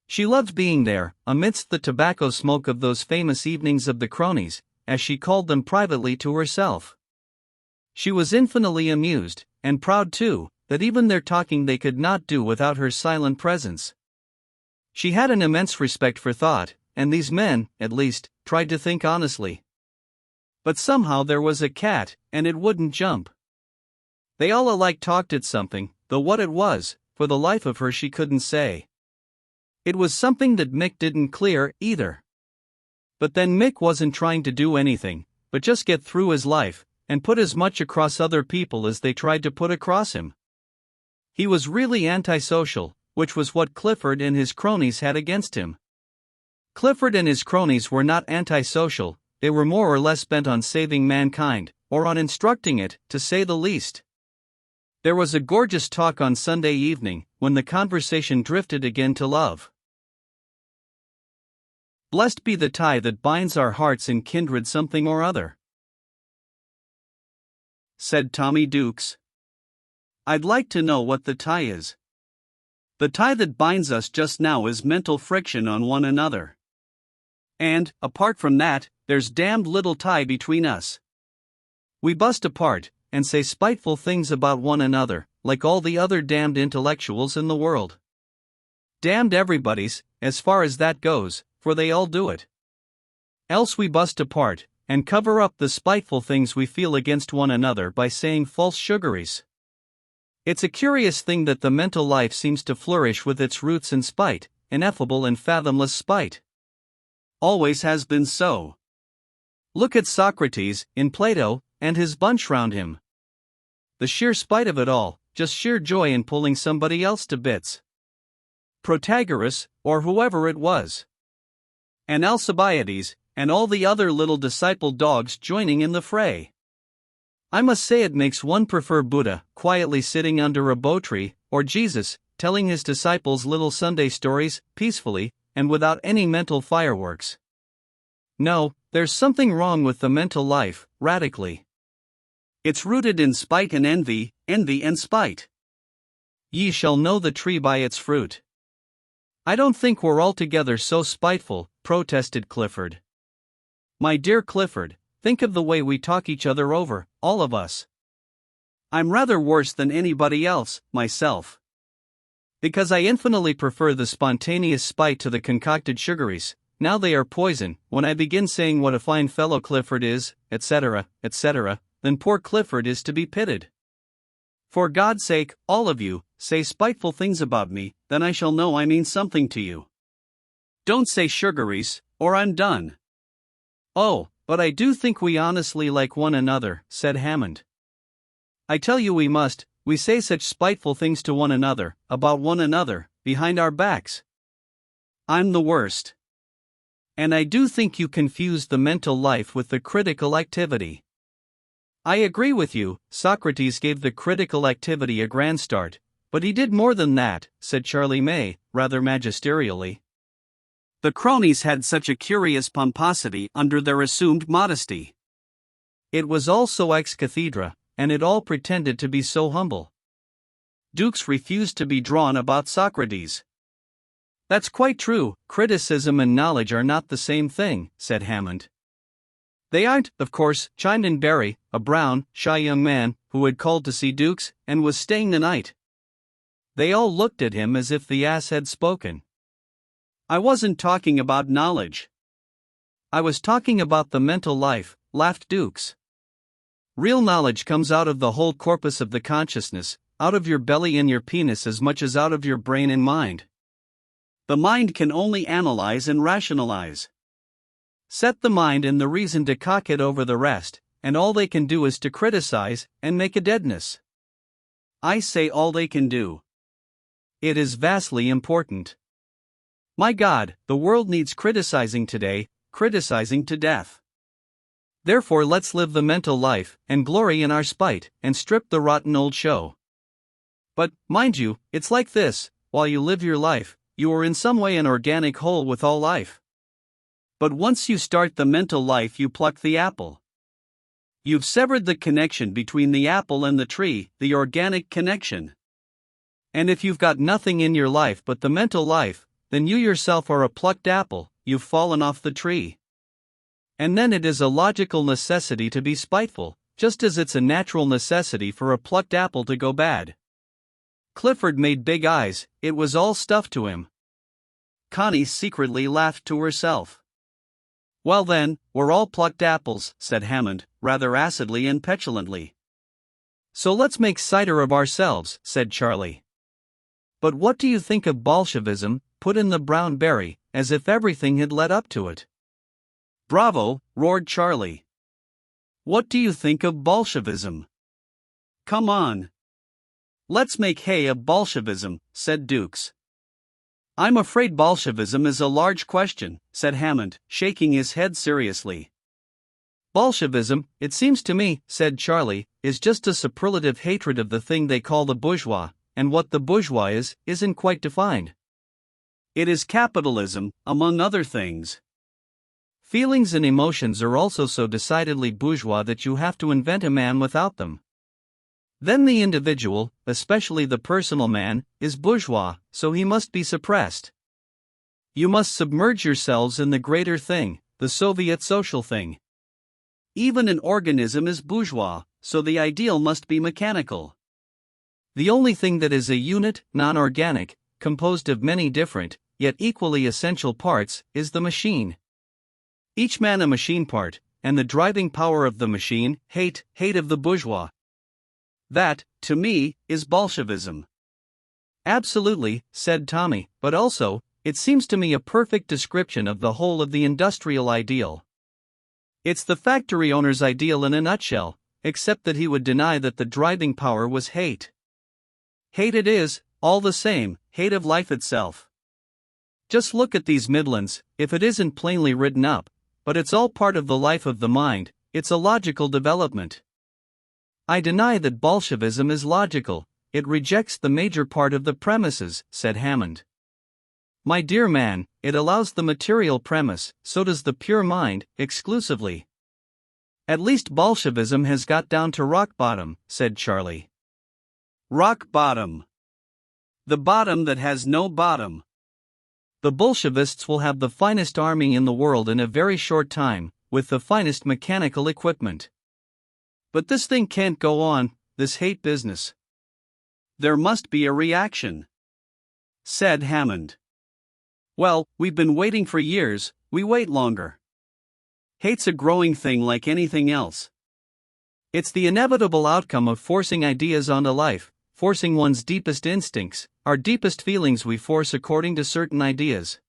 She loved being there, amidst the tobacco smoke of those famous evenings of the cronies, as she called them privately to herself. She was infinitely amused, and proud too, that even their talking they could not do without her silent presence. She had an immense respect for thought, and these men, at least, tried to think honestly. But somehow there was a cat, and it wouldn't jump. They all alike talked at something, though what it was, for the life of her she couldn't say. It was something that Mick didn't clear, either. But then Mick wasn't trying to do anything, but just get through his life, and put as much across other people as they tried to put across him. He was really antisocial, which was what Clifford and his cronies had against him. Clifford and his cronies were not antisocial, they were more or less bent on saving mankind, or on instructing it, to say the least. There was a gorgeous talk on Sunday evening, when the conversation drifted again to love. Blessed be the tie that binds our hearts in kindred something or other, said Tommy Dukes. I'd like to know what the tie is. The tie that binds us just now is mental friction on one another. And, apart from that, there's damned little tie between us. We bust apart, and say spiteful things about one another, like all the other damned intellectuals in the world. Damned everybody's, as far as that goes, for they all do it. Else we bust apart, and cover up the spiteful things we feel against one another by saying false sugaries. It's a curious thing that the mental life seems to flourish with its roots in spite, ineffable and fathomless spite. Always has been so. Look at Socrates, in Plato, and his bunch round him. The sheer spite of it all, just sheer joy in pulling somebody else to bits. Protagoras, or whoever it was. And Alcibiades, and all the other little disciple dogs joining in the fray. I must say it makes one prefer Buddha, quietly sitting under a bo tree, or Jesus, telling his disciples little Sunday stories, peacefully, and without any mental fireworks. No, there's something wrong with the mental life, radically. It's rooted in spite and envy and spite. Ye shall know the tree by its fruit. I don't think we're altogether so spiteful, protested Clifford. My dear Clifford, think of the way we talk each other over, all of us. I'm rather worse than anybody else, myself. Because I infinitely prefer the spontaneous spite to the concocted sugaries. Now they are poison. When I begin saying what a fine fellow Clifford is, etc., then poor Clifford is to be pitied. For God's sake, all of you, say spiteful things about me, then I shall know I mean something to you. Don't say sugaries, or I'm done. Oh, but I do think we honestly like one another, said Hammond. I tell you we say such spiteful things to one another, about one another, behind our backs. I'm the worst. And I do think you confuse the mental life with the critical activity. I agree with you, Socrates gave the critical activity a grand start, but he did more than that, said Charlie May, rather magisterially. The cronies had such a curious pomposity under their assumed modesty. It was all so ex cathedra, and it all pretended to be so humble. Dukes refused to be drawn about Socrates. That's quite true, criticism and knowledge are not the same thing, said Hammond. They aren't, of course, chimed in Barry, a brown, shy young man, who had called to see Dukes, and was staying the night. They all looked at him as if the ass had spoken. I wasn't talking about knowledge. I was talking about the mental life, laughed Dukes. Real knowledge comes out of the whole corpus of the consciousness, out of your belly and your penis as much as out of your brain and mind. The mind can only analyze and rationalize. Set the mind and the reason to cock it over the rest, and all they can do is to criticize and make a deadness. I say all they can do. It is vastly important. My God, the world needs criticizing today, criticizing to death. Therefore let's live the mental life, and glory in our spite, and strip the rotten old show. But, mind you, it's like this, while you live your life, you are in some way an organic whole with all life. But once you start the mental life you pluck the apple. You've severed the connection between the apple and the tree, the organic connection. And if you've got nothing in your life but the mental life, then you yourself are a plucked apple, you've fallen off the tree. And then it is a logical necessity to be spiteful, just as it's a natural necessity for a plucked apple to go bad. Clifford made big eyes, it was all stuff to him. Connie secretly laughed to herself. Well then, we're all plucked apples, said Hammond, rather acidly and petulantly. So let's make cider of ourselves, said Charlie. But what do you think of Bolshevism, put in the brown berry, as if everything had led up to it. Bravo, roared Charlie. What do you think of Bolshevism? Come on. Let's make hay of Bolshevism, said Dukes. I'm afraid Bolshevism is a large question, said Hammond, shaking his head seriously. Bolshevism, it seems to me, said Charlie, is just a superlative hatred of the thing they call the bourgeois, and what the bourgeois is, isn't quite defined. It is capitalism, among other things. Feelings and emotions are also so decidedly bourgeois that you have to invent a man without them. Then the individual, especially the personal man, is bourgeois, so he must be suppressed. You must submerge yourselves in the greater thing, the Soviet social thing. Even an organism is bourgeois, so the ideal must be mechanical. The only thing that is a unit, non-organic, composed of many different, yet equally essential parts, is the machine. Each man a machine part, and the driving power of the machine, hate of the bourgeois. That, to me, is Bolshevism. Absolutely, said Tommy, but also, it seems to me a perfect description of the whole of the industrial ideal. It's the factory owner's ideal in a nutshell, except that he would deny that the driving power was hate. Hate it is, all the same, hate of life itself. Just look at these Midlands, if it isn't plainly written up, but it's all part of the life of the mind, it's a logical development. I deny that Bolshevism is logical, it rejects the major part of the premises, said Hammond. My dear man, it allows the material premise, so does the pure mind, exclusively. At least Bolshevism has got down to rock bottom, said Charlie. Rock bottom. The bottom that has no bottom. The Bolshevists will have the finest army in the world in a very short time, with the finest mechanical equipment. But this thing can't go on, this hate business. There must be a reaction, said Hammond. Well, we've been waiting for years, we wait longer. Hate's a growing thing like anything else. It's the inevitable outcome of forcing ideas onto life, forcing one's deepest instincts, our deepest feelings we force according to certain ideas.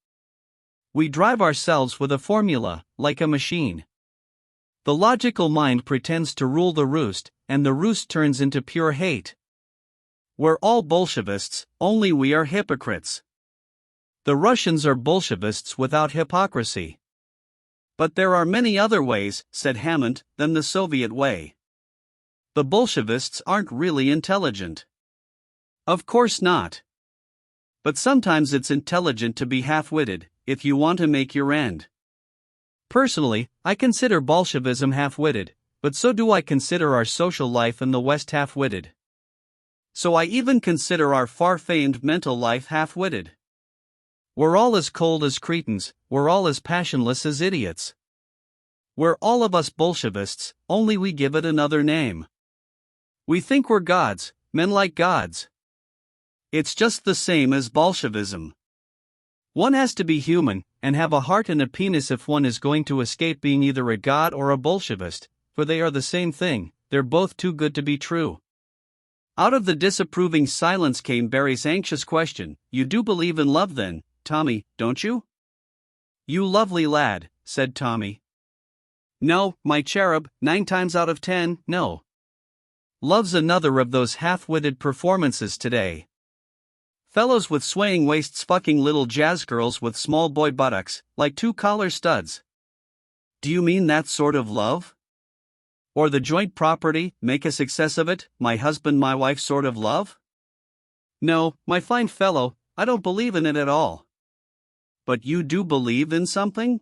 We drive ourselves with a formula, like a machine. The logical mind pretends to rule the roost, and the roost turns into pure hate. We're all Bolshevists, only we are hypocrites. The Russians are Bolshevists without hypocrisy. But there are many other ways, said Hammond, than the Soviet way. The Bolshevists aren't really intelligent. Of course not. But sometimes it's intelligent to be half-witted, if you want to make your end. Personally, I consider Bolshevism half-witted, but so do I consider our social life in the West half-witted. So I even consider our far-famed mental life half-witted. We're all as cold as cretins, we're all as passionless as idiots. We're all of us Bolshevists, only we give it another name. We think we're gods, men like gods. It's just the same as Bolshevism. One has to be human, and have a heart and a penis if one is going to escape being either a god or a Bolshevist, for they are the same thing, they're both too good to be true. Out of the disapproving silence came Barry's anxious question, you do believe in love then, Tommy, don't you? You lovely lad, said Tommy. No, my cherub, 9 times out of 10, no. Love's another of those half-witted performances today. Fellows with swaying waists fucking little jazz girls with small boy buttocks, like 2 collar studs. Do you mean that sort of love? Or the joint property, make a success of it, my husband my wife sort of love? No, my fine fellow, I don't believe in it at all. But you do believe in something?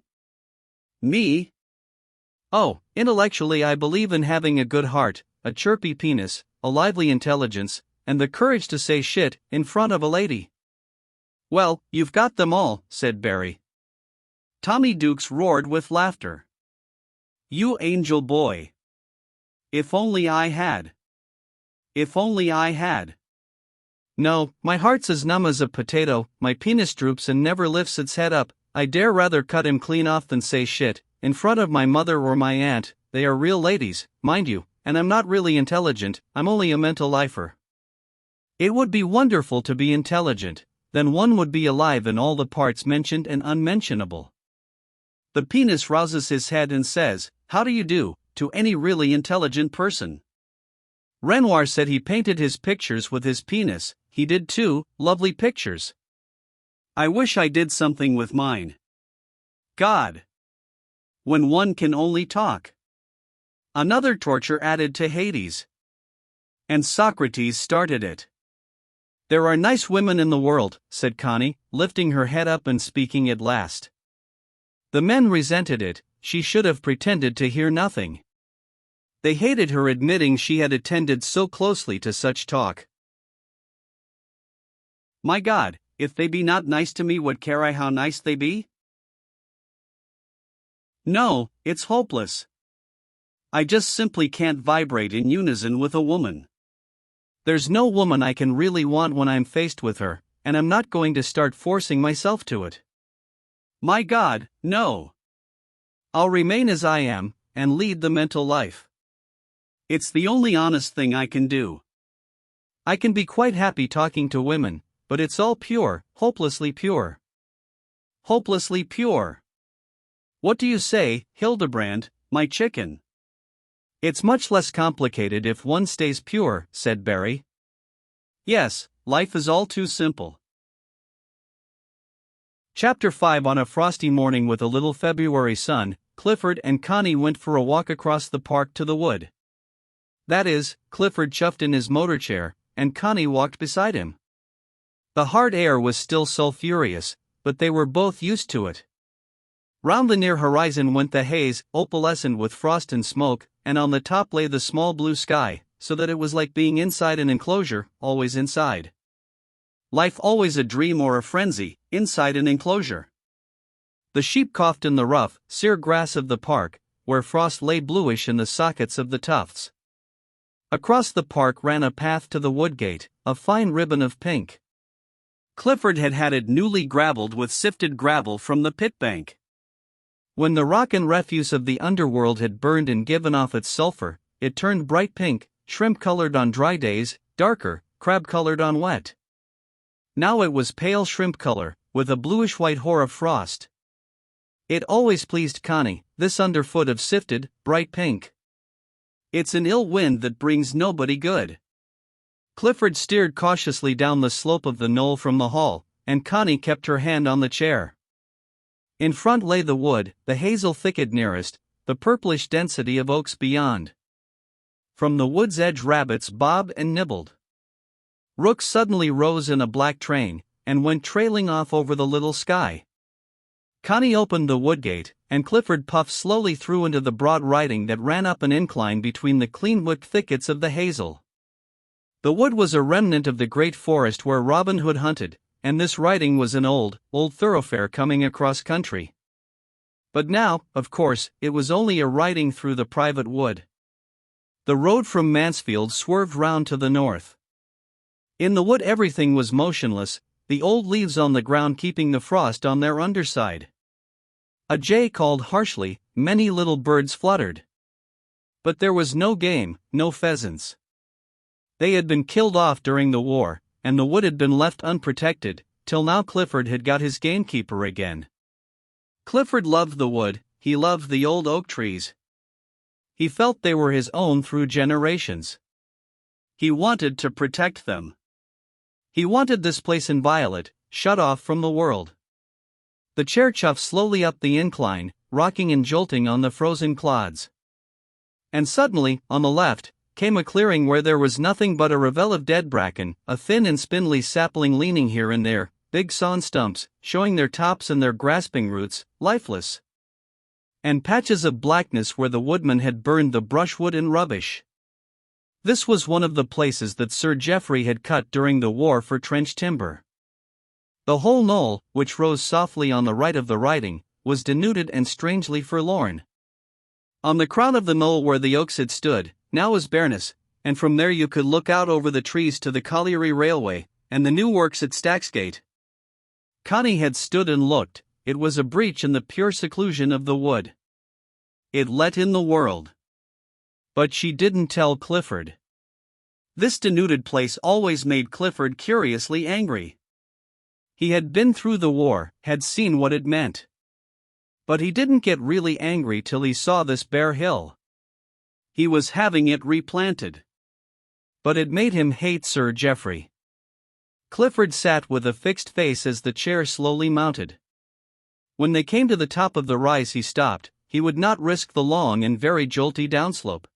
Me? Oh, intellectually I believe in having a good heart, a chirpy penis, a lively intelligence, and the courage to say shit in front of a lady. Well, you've got them all, said Barry. Tommy Dukes roared with laughter. You angel boy. If only I had. If only I had. No, my heart's as numb as a potato, my penis droops and never lifts its head up, I dare rather cut him clean off than say shit, in front of my mother or my aunt, they are real ladies, mind you, and I'm not really intelligent, I'm only a mental lifer. It would be wonderful to be intelligent, then one would be alive in all the parts mentioned and unmentionable. The penis rouses his head and says, how do you do, to any really intelligent person. Renoir said he painted his pictures with his penis, he did too, lovely pictures. I wish I did something with mine. God. When one can only talk. Another torture added to Hades. And Socrates started it. There are nice women in the world, said Connie, lifting her head up and speaking at last. The men resented it, she should have pretended to hear nothing. They hated her admitting she had attended so closely to such talk. My God, if they be not nice to me, what care I how nice they be? No, it's hopeless. I just simply can't vibrate in unison with a woman. There's no woman I can really want when I'm faced with her, and I'm not going to start forcing myself to it. My God, no. I'll remain as I am, and lead the mental life. It's the only honest thing I can do. I can be quite happy talking to women, but it's all pure, hopelessly pure. Hopelessly pure. What do you say, Hildebrand, my chicken? It's much less complicated if one stays pure, said Barry. Yes, life is all too simple. Chapter 5. On a frosty morning with a little February sun, Clifford and Connie went for a walk across the park to the wood. That is, Clifford chuffed in his motor chair, and Connie walked beside him. The hard air was still sulphurous, but they were both used to it. Round the near horizon went the haze, opalescent with frost and smoke, and on the top lay the small blue sky, so that it was like being inside an enclosure, always inside. Life always a dream or a frenzy, inside an enclosure. The sheep coughed in the rough, sere grass of the park, where frost lay bluish in the sockets of the tufts. Across the park ran a path to the woodgate, a fine ribbon of pink. Clifford had had it newly gravelled with sifted gravel from the pit bank. When the rock and refuse of the underworld had burned and given off its sulfur, it turned bright pink, shrimp-colored on dry days, darker, crab-colored on wet. Now it was pale shrimp color, with a bluish-white hoar of frost. It always pleased Connie, this underfoot of sifted, bright pink. It's an ill wind that brings nobody good. Clifford steered cautiously down the slope of the knoll from the hall, and Connie kept her hand on the chair. In front lay the wood, the hazel thicket nearest, the purplish density of oaks beyond. From the wood's edge rabbits bobbed and nibbled. Rooks suddenly rose in a black train, and went trailing off over the little sky. Connie opened the woodgate, and Clifford puffed slowly through into the broad riding that ran up an incline between the clean-wood thickets of the hazel. The wood was a remnant of the great forest where Robin Hood hunted, and this riding was an old thoroughfare coming across country. But now, of course, it was only a riding through the private wood. The road from Mansfield swerved round to the north. In the wood everything was motionless, the old leaves on the ground keeping the frost on their underside. A jay called harshly, many little birds fluttered. But there was no game, no pheasants. They had been killed off during the war, and the wood had been left unprotected, till now Clifford had got his gamekeeper again. Clifford loved the wood, he loved the old oak trees. He felt they were his own through generations. He wanted to protect them. He wanted this place inviolate, shut off from the world. The chair chuffed slowly up the incline, rocking and jolting on the frozen clods. And suddenly, on the left, came a clearing where there was nothing but a ravel of dead bracken, a thin and spindly sapling leaning here and there, big sawn stumps, showing their tops and their grasping roots, lifeless. And patches of blackness where the woodman had burned the brushwood and rubbish. This was one of the places that Sir Geoffrey had cut during the war for trench timber. The whole knoll, which rose softly on the right of the riding, was denuded and strangely forlorn. On the crown of the knoll where the oaks had stood, now was bareness, and from there you could look out over the trees to the colliery railway, and the new works at Stacksgate. Connie had stood and looked, it was a breach in the pure seclusion of the wood. It let in the world. But she didn't tell Clifford. This denuded place always made Clifford curiously angry. He had been through the war, had seen what it meant. But he didn't get really angry till he saw this bare hill. He was having it replanted. But it made him hate Sir Geoffrey. Clifford sat with a fixed face as the chair slowly mounted. When they came to the top of the rise, he stopped. He would not risk the long and very jolty downslope.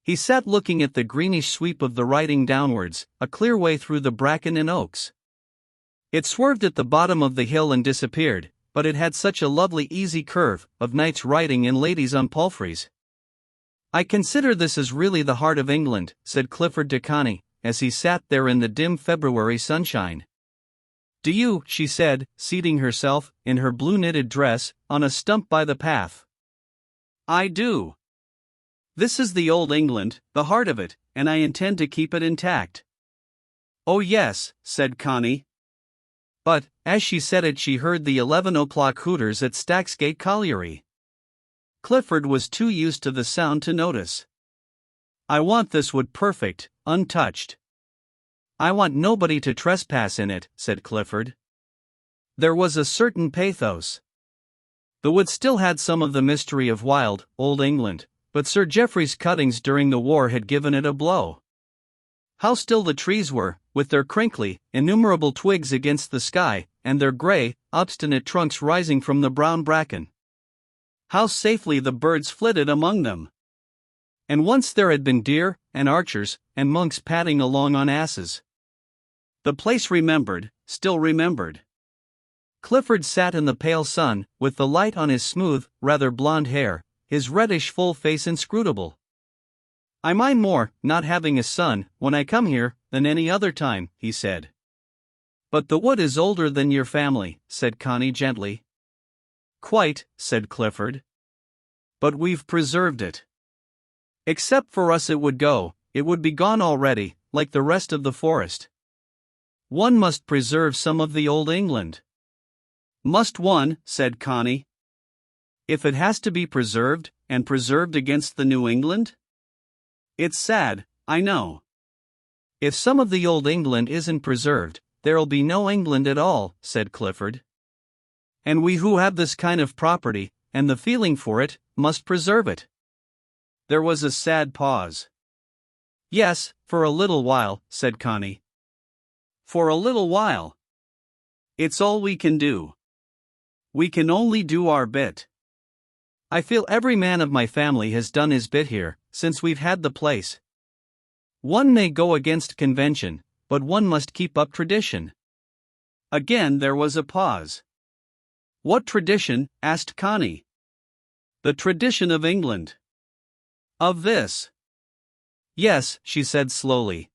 He sat looking at the greenish sweep of the riding downwards, a clear way through the bracken and oaks. It swerved at the bottom of the hill and disappeared, but it had such a lovely easy curve, of knights riding and ladies on palfreys. "I consider this is really the heart of England," said Clifford to Connie, as he sat there in the dim February sunshine. "Do you?" she said, seating herself, in her blue knitted dress, on a stump by the path. "I do. This is the old England, the heart of it, and I intend to keep it intact." "Oh yes," said Connie. But, as she said it, she heard the 11 o'clock hooters at Stacksgate Colliery. Clifford was too used to the sound to notice. "I want this wood perfect, untouched. I want nobody to trespass in it," said Clifford. There was a certain pathos. The wood still had some of the mystery of wild, old England, but Sir Geoffrey's cuttings during the war had given it a blow. How still the trees were, with their crinkly, innumerable twigs against the sky, and their grey, obstinate trunks rising from the brown bracken. How safely the birds flitted among them. And once there had been deer, and archers, and monks padding along on asses. The place remembered, still remembered. Clifford sat in the pale sun, with the light on his smooth, rather blonde hair, his reddish full face inscrutable. "I mind more, not having a son, when I come here, than any other time," he said. "But the wood is older than your family," said Connie gently. "Quite," said Clifford. "But we've preserved it. Except for us it would be gone already, like the rest of the forest. One must preserve some of the old England." "Must one?" said Connie. "If it has to be preserved, and preserved against the New England? It's sad, I know. If some of the old England isn't preserved, there'll be no England at all," said Clifford. "And we who have this kind of property, and the feeling for it, must preserve it." There was a sad pause. "Yes, for a little while," said Connie. "For a little while. It's all we can do. We can only do our bit. I feel every man of my family has done his bit here, since we've had the place. One may go against convention, but one must keep up tradition." Again there was a pause. "What tradition?" asked Connie. "The tradition of England. Of this." "Yes," she said slowly.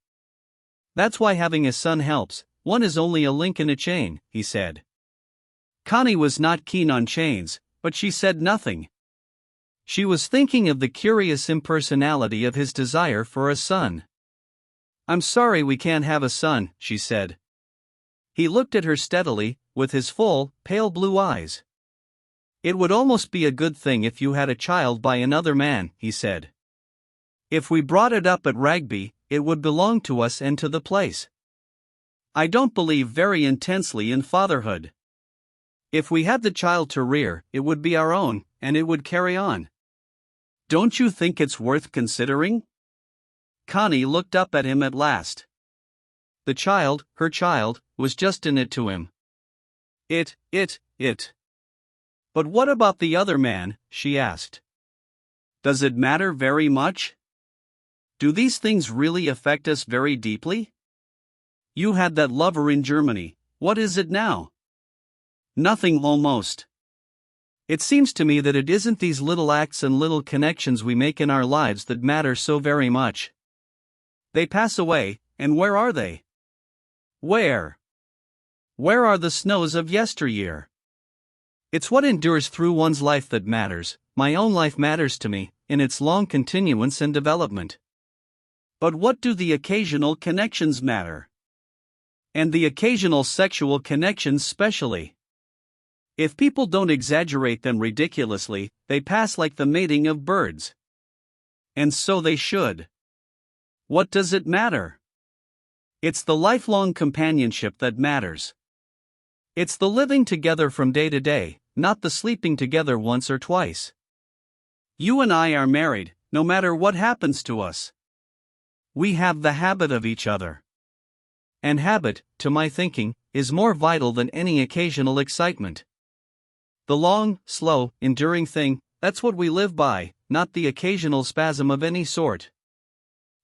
"That's why having a son helps. One is only a link in a chain," he said. Connie was not keen on chains, but she said nothing. She was thinking of the curious impersonality of his desire for a son. "I'm sorry we can't have a son," she said. He looked at her steadily, with his full, pale blue eyes. "It would almost be a good thing if you had a child by another man," he said. "If we brought it up at Ragby, it would belong to us and to the place. I don't believe very intensely in fatherhood. If we had the child to rear, it would be our own, and it would carry on. Don't you think it's worth considering?" Connie looked up at him at last. The child, her child, was just in it to him. It. "But what about the other man?" she asked. "Does it matter very much? Do these things really affect us very deeply? You had that lover in Germany, what is it now?" "Nothing almost. It seems to me that it isn't these little acts and little connections we make in our lives that matter so very much. They pass away, and where are they? Where? Where are the snows of yesteryear? It's what endures through one's life that matters. My own life matters to me, in its long continuance and development. But what do the occasional connections matter? And the occasional sexual connections specially. If people don't exaggerate them ridiculously, they pass like the mating of birds. And so they should. What does it matter? It's the lifelong companionship that matters. It's the living together from day to day, not the sleeping together once or twice. You and I are married, no matter what happens to us. We have the habit of each other. And habit, to my thinking, is more vital than any occasional excitement. The long, slow, enduring thing, that's what we live by, not the occasional spasm of any sort.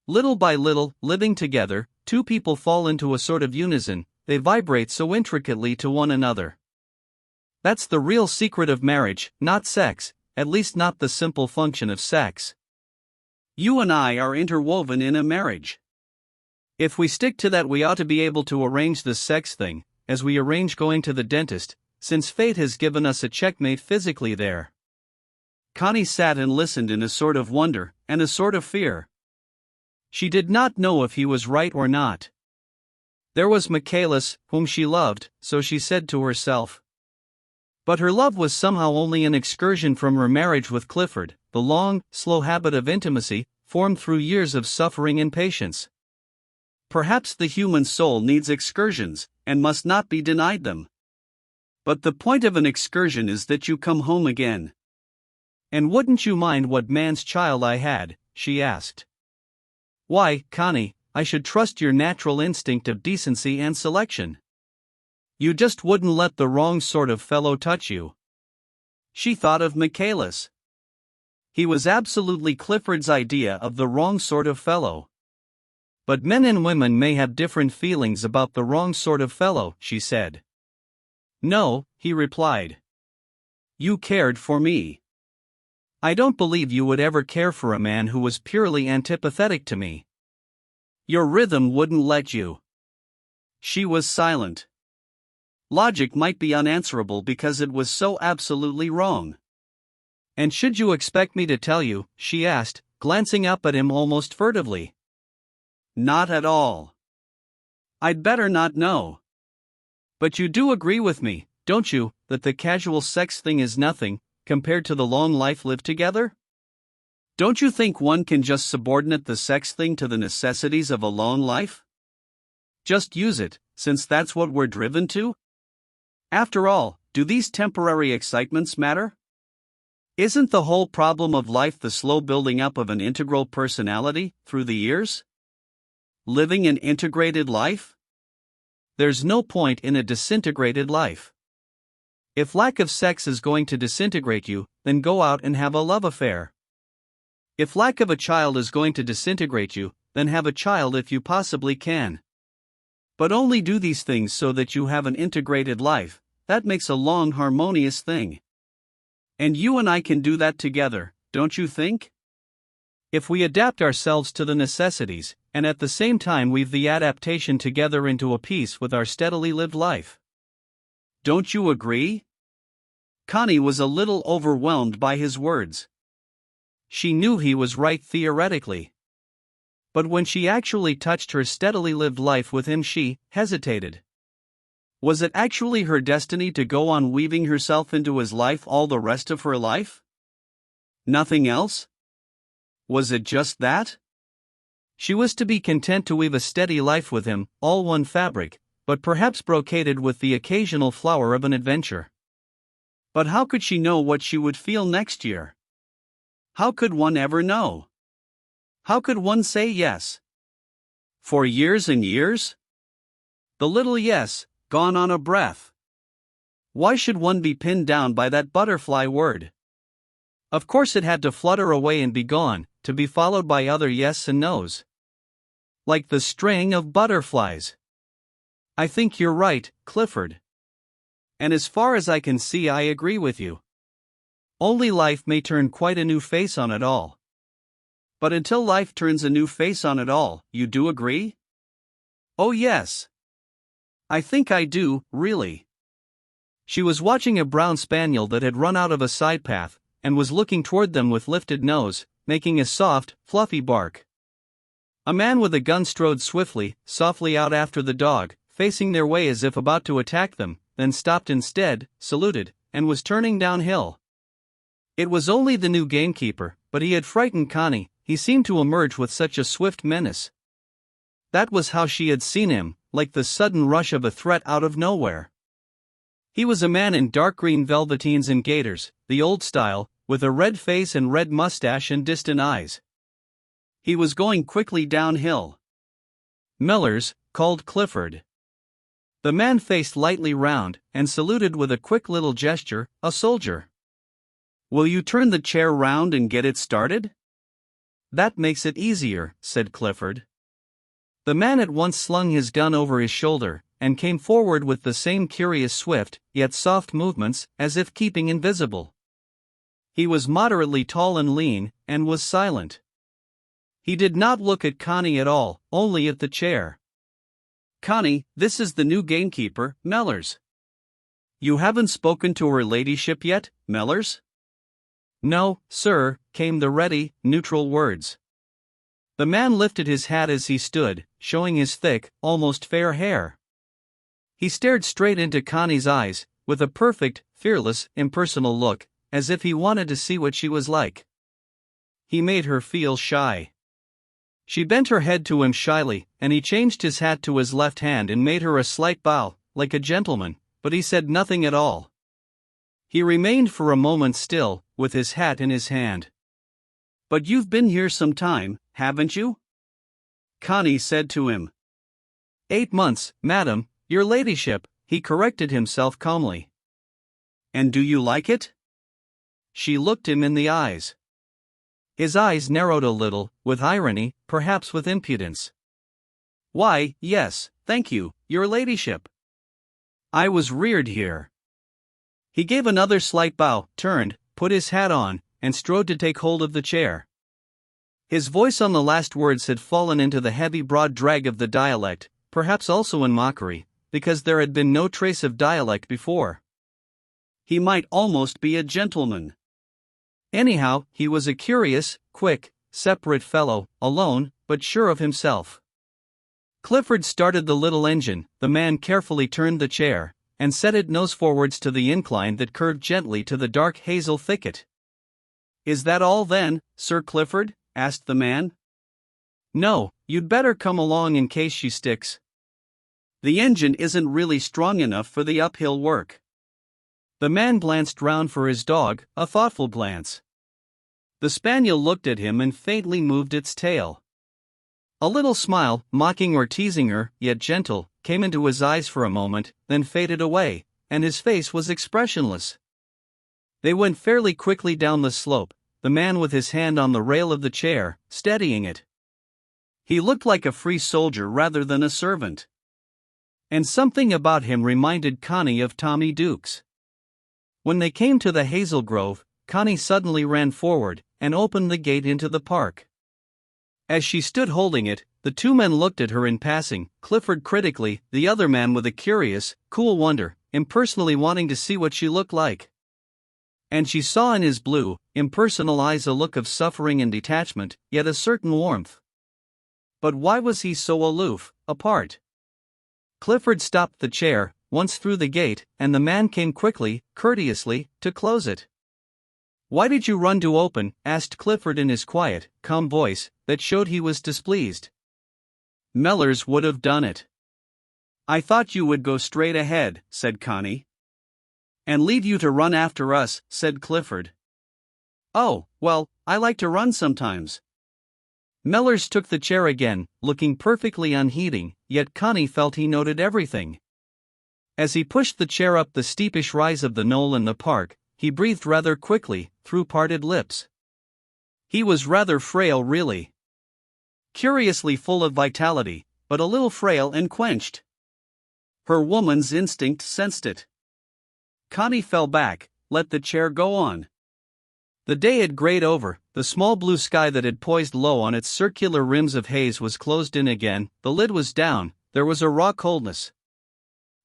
Little by little, living together, two people fall into a sort of unison, they vibrate so intricately to one another. That's the real secret of marriage, not sex, at least not the simple function of sex. You and I are interwoven in a marriage. If we stick to that, we ought to be able to arrange the sex thing, as we arrange going to the dentist, since fate has given us a checkmate physically there. Connie sat and listened in a sort of wonder, and a sort of fear. She did not know if he was right or not. There was Michaelis, whom she loved, so she said to herself. But her love was somehow only an excursion from her marriage with Clifford, the long, slow habit of intimacy, formed through years of suffering and patience. Perhaps the human soul needs excursions, and must not be denied them. But the point of an excursion is that you come home again. And wouldn't you mind what man's child I had? She asked. Why, Connie, I should trust your natural instinct of decency and selection. You just wouldn't let the wrong sort of fellow touch you. She thought of Michaelis. He was absolutely Clifford's idea of the wrong sort of fellow. But men and women may have different feelings about the wrong sort of fellow, she said. No, he replied. You cared for me. I don't believe you would ever care for a man who was purely antipathetic to me. Your rhythm wouldn't let you. She was silent. Logic might be unanswerable because it was so absolutely wrong. And should you expect me to tell you? She asked, glancing up at him almost furtively. Not at all. I'd better not know. But you do agree with me, don't you, that the casual sex thing is nothing, compared to the long life lived together? Don't you think one can just subordinate the sex thing to the necessities of a long life? Just use it, since that's what we're driven to? After all, do these temporary excitements matter? Isn't the whole problem of life the slow building up of an integral personality, through the years? Living an integrated life? There's no point in a disintegrated life. If lack of sex is going to disintegrate you, then go out and have a love affair. If lack of a child is going to disintegrate you, then have a child if you possibly can. But only do these things so that you have an integrated life, that makes a long harmonious thing. And you and I can do that together, don't you think? If we adapt ourselves to the necessities, and at the same time weave the adaptation together into a piece with our steadily lived life. Don't you agree? Connie was a little overwhelmed by his words. She knew he was right theoretically. But when she actually touched her steadily lived life with him, she hesitated. Was it actually her destiny to go on weaving herself into his life all the rest of her life? Nothing else? Was it just that? She was to be content to weave a steady life with him, all one fabric, but perhaps brocaded with the occasional flower of an adventure. But how could she know what she would feel next year? How could one ever know? How could one say yes? For years and years? The little yes, gone on a breath. Why should one be pinned down by that butterfly word? Of course it had to flutter away and be gone, to be followed by other yes and no's. Like the string of butterflies. I think you're right, Clifford. And as far as I can see, I agree with you. Only life may turn quite a new face on it all. But until life turns a new face on it all, you do agree? Oh yes. I think I do, really. She was watching a brown spaniel that had run out of a side path, and was looking toward them with lifted nose, making a soft, fluffy bark. A man with a gun strode swiftly, softly out after the dog, facing their way as if about to attack them, then stopped instead, saluted, and was turning downhill. It was only the new gamekeeper, but he had frightened Connie. He seemed to emerge with such a swift menace. That was how she had seen him, like the sudden rush of a threat out of nowhere. He was a man in dark green velveteens and gaiters, the old style, with a red face and red mustache and distant eyes. He was going quickly downhill. Miller's, called Clifford. The man faced lightly round, and saluted with a quick little gesture, a soldier. "Will you turn the chair round and get it started?" "That makes it easier," said Clifford. The man at once slung his gun over his shoulder, and came forward with the same curious swift, yet soft movements, as if keeping invisible. He was moderately tall and lean, and was silent. He did not look at Connie at all, only at the chair. "Connie, this is the new gamekeeper, Mellors." "You haven't spoken to her ladyship yet, Mellors?" "No, sir," came the ready, neutral words. The man lifted his hat as he stood, showing his thick, almost fair hair. He stared straight into Connie's eyes, with a perfect, fearless, impersonal look, as if he wanted to see what she was like. He made her feel shy. She bent her head to him shyly, and he changed his hat to his left hand and made her a slight bow, like a gentleman, but he said nothing at all. He remained for a moment still, with his hat in his hand. "But you've been here some time, haven't you?" Connie said to him. "8 months, madam, your ladyship," he corrected himself calmly. "And do you like it?" She looked him in the eyes. His eyes narrowed a little, with irony, perhaps with impudence. "Why, yes, thank you, your ladyship. I was reared here." He gave another slight bow, turned, put his hat on, and strode to take hold of the chair. His voice on the last words had fallen into the heavy broad drag of the dialect, perhaps also in mockery, because there had been no trace of dialect before. He might almost be a gentleman. Anyhow, he was a curious, quick, separate fellow, alone, but sure of himself. Clifford started the little engine, the man carefully turned the chair, and set it nose forwards to the incline that curved gently to the dark hazel thicket. "Is that all then, Sir Clifford?" asked the man. "No, you'd better come along in case she sticks. The engine isn't really strong enough for the uphill work." The man glanced round for his dog, a thoughtful glance. The spaniel looked at him and faintly moved its tail. A little smile, mocking or teasing her, yet gentle, came into his eyes for a moment, then faded away, and his face was expressionless. They went fairly quickly down the slope, the man with his hand on the rail of the chair, steadying it. He looked like a free soldier rather than a servant. And something about him reminded Connie of Tommy Dukes. When they came to the hazel grove, Connie suddenly ran forward, and opened the gate into the park. As she stood holding it, the two men looked at her in passing, Clifford critically, the other man with a curious, cool wonder, impersonally wanting to see what she looked like. And she saw in his blue, impersonal eyes a look of suffering and detachment, yet a certain warmth. But why was he so aloof, apart? Clifford stopped the chair, once through the gate, and the man came quickly, courteously, to close it. "Why did you run to open?" asked Clifford in his quiet, calm voice, that showed he was displeased. "Mellors would have done it." "I thought you would go straight ahead," said Connie. "And leave you to run after us," said Clifford. "Oh, well, I like to run sometimes." Mellors took the chair again, looking perfectly unheeding, yet Connie felt he noted everything. As he pushed the chair up the steepish rise of the knoll in the park, he breathed rather quickly, through parted lips. He was rather frail really. Curiously full of vitality, but a little frail and quenched. Her woman's instinct sensed it. Connie fell back, let the chair go on. The day had grayed over, the small blue sky that had poised low on its circular rims of haze was closed in again, the lid was down, there was a raw coldness.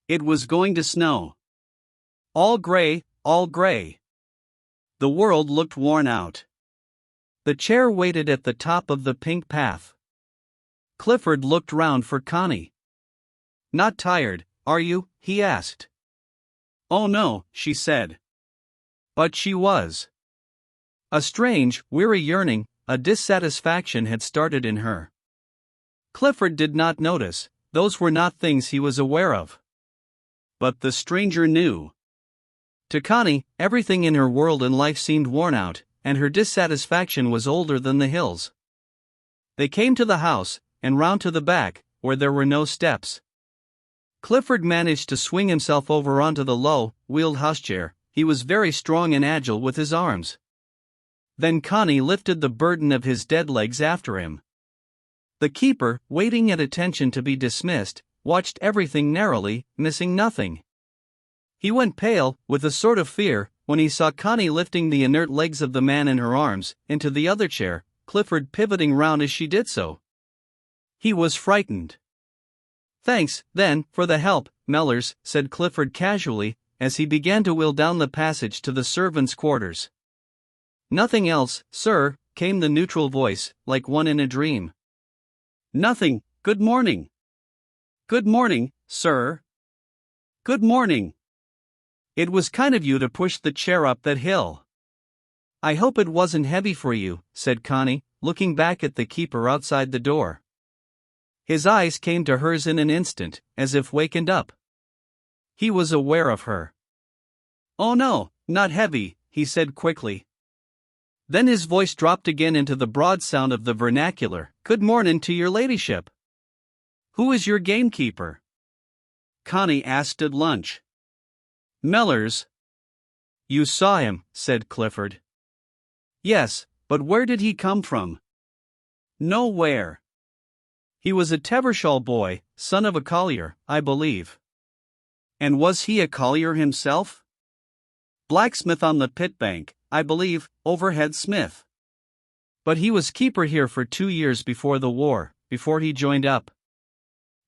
It was going to snow. All gray, all gray. The world looked worn out. The chair waited at the top of the pink path. Clifford looked round for Connie. "Not tired, are you?" he asked. "Oh no," she said. But she was. A strange, weary yearning, a dissatisfaction had started in her. Clifford did not notice, those were not things he was aware of. But the stranger knew. To Connie, everything in her world and life seemed worn out, and her dissatisfaction was older than the hills. They came to the house, and round to the back, where there were no steps. Clifford managed to swing himself over onto the low-wheeled housechair. He was very strong and agile with his arms. Then Connie lifted the burden of his dead legs after him. The keeper, waiting at attention to be dismissed, watched everything narrowly, missing nothing. He went pale, with a sort of fear, when he saw Connie lifting the inert legs of the man in her arms into the other chair, Clifford pivoting round as she did so. He was frightened. "Thanks, then, for the help, Mellors," said Clifford casually, as he began to wheel down the passage to the servants' quarters. "Nothing else, sir," came the neutral voice, like one in a dream. "Nothing. Good morning." "Good morning, sir." "Good morning. It was kind of you to push the chair up that hill." "I hope it wasn't heavy for you," said Connie, looking back at the keeper outside the door. His eyes came to hers in an instant, as if wakened up. He was aware of her. "Oh no, not heavy," he said quickly. Then his voice dropped again into the broad sound of the vernacular. "Good mornin' to your ladyship. Who is your gamekeeper?" Connie asked at lunch. "Mellors." "You saw him," said Clifford. "Yes, but where did he come from?" "Nowhere. He was a Tevershall boy, son of a collier, I believe." "And was he a collier himself?" "Blacksmith on the pit bank, I believe, overhead smith. But he was keeper here for 2 years before the war, before he joined up.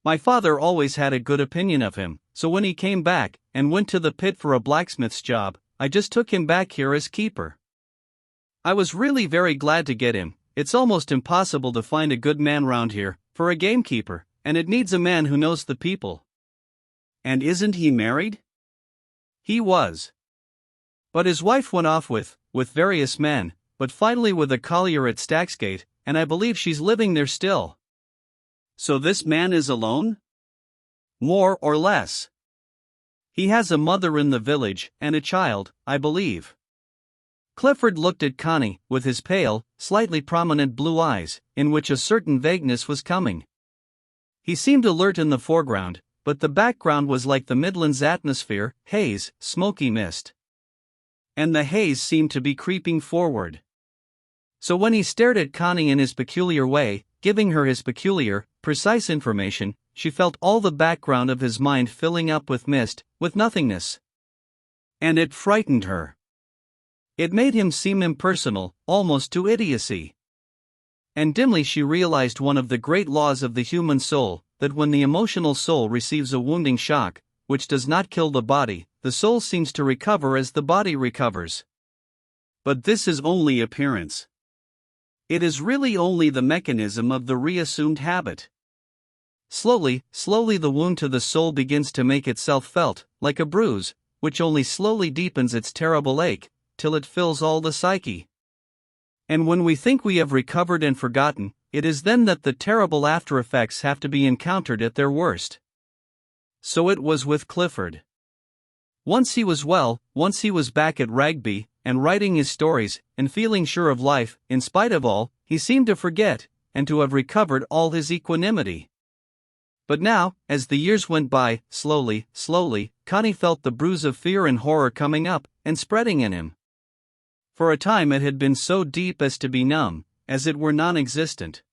My father always had a good opinion of him, so when he came back, and went to the pit for a blacksmith's job, I just took him back here as keeper. I was really very glad to get him. It's almost impossible to find a good man round here, for a gamekeeper, and it needs a man who knows the people." "And isn't he married?" "He was. But his wife went off with various men, but finally with a collier at Stacksgate, and I believe she's living there still." "So this man is alone?" "More or less. He has a mother in the village, and a child, I believe." Clifford looked at Connie, with his pale, slightly prominent blue eyes, in which a certain vagueness was coming. He seemed alert in the foreground, but the background was like the Midlands atmosphere, haze, smoky mist. And the haze seemed to be creeping forward. So when he stared at Connie in his peculiar way, giving her his peculiar, precise information, she felt all the background of his mind filling up with mist, with nothingness. And it frightened her. It made him seem impersonal, almost to idiocy. And dimly she realized one of the great laws of the human soul, that when the emotional soul receives a wounding shock, which does not kill the body, the soul seems to recover as the body recovers. But this is only appearance. It is really only the mechanism of the reassumed habit. Slowly the wound to the soul begins to make itself felt, like a bruise, which only slowly deepens its terrible ache, till it fills all the psyche. And when we think we have recovered and forgotten, it is then that the terrible after-effects have to be encountered at their worst. So it was with Clifford. Once he was well, once he was back at Rugby, and writing his stories, and feeling sure of life, in spite of all, he seemed to forget, and to have recovered all his equanimity. But now, as the years went by, slowly, Connie felt the bruise of fear and horror coming up, and spreading in him. For a time it had been so deep as to be numb, as it were non-existent.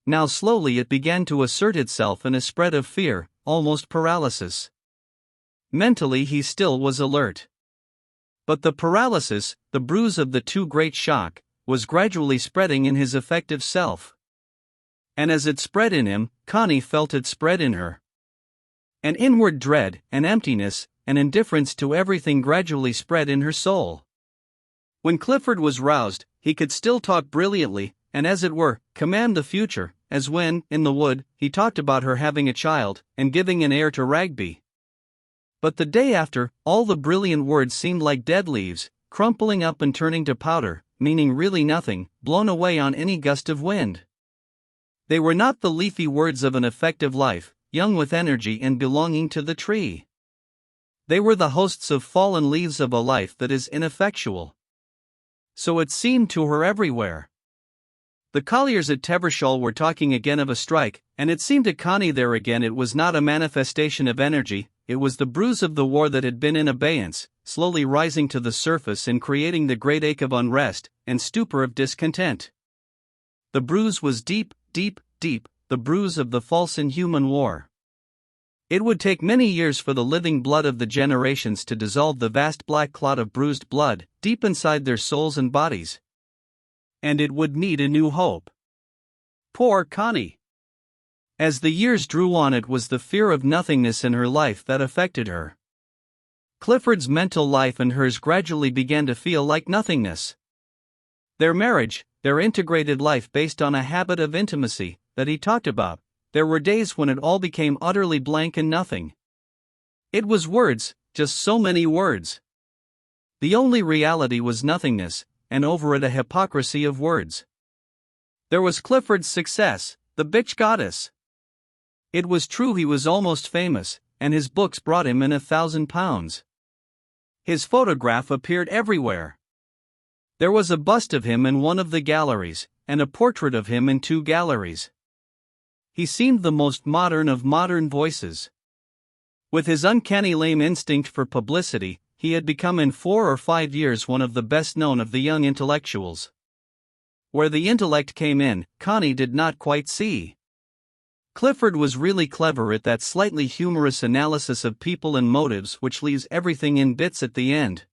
Now slowly it began to assert itself in a spread of fear, almost paralysis. Mentally he still was alert. But the paralysis, the bruise of the too great shock, was gradually spreading in his affective self. And as it spread in him, Connie felt it spread in her. An inward dread, an emptiness, an indifference to everything gradually spread in her soul. When Clifford was roused, he could still talk brilliantly, and as it were, command the future, as when, in the wood, he talked about her having a child, and giving an heir to Rugby. But the day after, all the brilliant words seemed like dead leaves, crumpling up and turning to powder, meaning really nothing, blown away on any gust of wind. They were not the leafy words of an effective life, young with energy and belonging to the tree. They were the hosts of fallen leaves of a life that is ineffectual. So it seemed to her everywhere. The colliers at Tevershall were talking again of a strike, and it seemed to Connie there again it was not a manifestation of energy, it was the bruise of the war that had been in abeyance, slowly rising to the surface and creating the great ache of unrest and stupor of discontent. The bruise was deep, deep, deep, the bruise of the false inhuman war. It would take many years for the living blood of the generations to dissolve the vast black clot of bruised blood, deep inside their souls and bodies. And it would need a new hope. Poor Connie! As the years drew on, it was the fear of nothingness in her life that affected her. Clifford's mental life and hers gradually began to feel like nothingness. Their marriage, their integrated life based on a habit of intimacy, that he talked about, there were days when it all became utterly blank and nothing. It was words, just so many words. The only reality was nothingness, and over it a hypocrisy of words. There was Clifford's success, the bitch goddess. It was true he was almost famous, and his books brought him in £1,000. His photograph appeared everywhere. There was a bust of him in one of the galleries, and a portrait of him in 2 galleries. He seemed the most modern of modern voices. With his uncanny lame instinct for publicity, he had become in 4 or 5 years one of the best known of the young intellectuals. Where the intellect came in, Connie did not quite see. Clifford was really clever at that slightly humorous analysis of people and motives which leaves everything in bits at the end.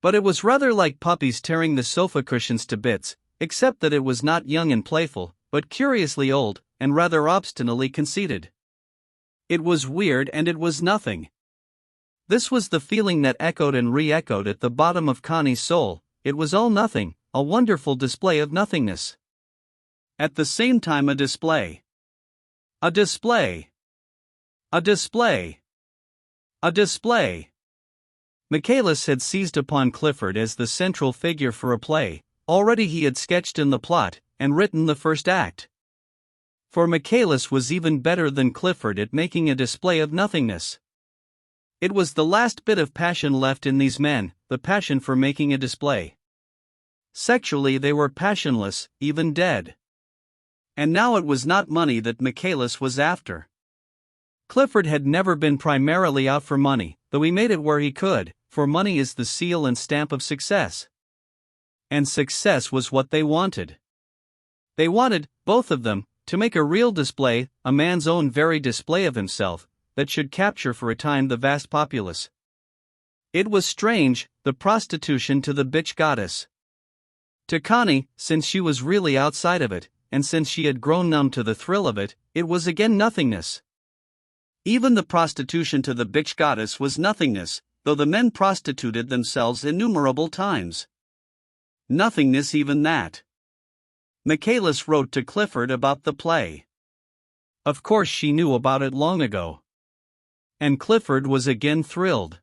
But it was rather like puppies tearing the sofa cushions to bits, except that it was not young and playful, but curiously old, and rather obstinately conceited. It was weird and it was nothing. This was the feeling that echoed and re-echoed at the bottom of Connie's soul. It was all nothing, a wonderful display of nothingness. At the same time a display. A display. A display. A display. Michaelis had seized upon Clifford as the central figure for a play. Already he had sketched in the plot, and written the first act. For Michaelis was even better than Clifford at making a display of nothingness. It was the last bit of passion left in these men, the passion for making a display. Sexually they were passionless, even dead. And now it was not money that Michaelis was after. Clifford had never been primarily out for money, though he made it where he could, for money is the seal and stamp of success. And success was what they wanted. They wanted, both of them, to make a real display, a man's own very display of himself, that should capture for a time the vast populace. It was strange, the prostitution to the bitch goddess. To Connie, since she was really outside of it, and since she had grown numb to the thrill of it, it was again nothingness. Even the prostitution to the bitch goddess was nothingness, though the men prostituted themselves innumerable times. Nothingness even that. Michaelis wrote to Clifford about the play. Of course she knew about it long ago. And Clifford was again thrilled.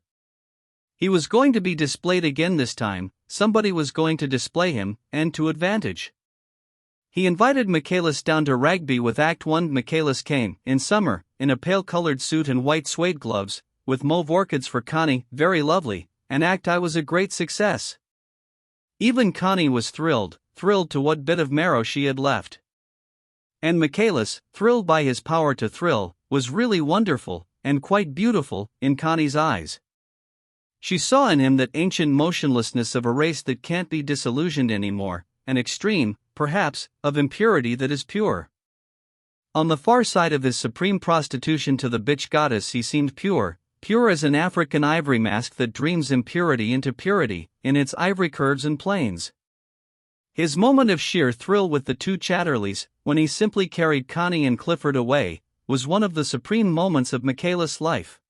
He was going to be displayed again this time, somebody was going to display him, and to advantage. He invited Michaelis down to Rugby with Act 1. Michaelis came, in summer, in a pale-colored suit and white suede gloves, with mauve orchids for Connie, very lovely, and Act I was a great success. Even Connie was thrilled to what bit of marrow she had left. And Michaelis, thrilled by his power to thrill, was really wonderful, and quite beautiful, in Connie's eyes. She saw in him that ancient motionlessness of a race that can't be disillusioned anymore, an extreme, perhaps, of impurity that is pure. On the far side of his supreme prostitution to the bitch goddess he seemed pure as an African ivory mask that dreams impurity into purity, in its ivory curves and planes. His moment of sheer thrill with the 2 Chatterleys, when he simply carried Connie and Clifford away, was one of the supreme moments of Michaelis' life.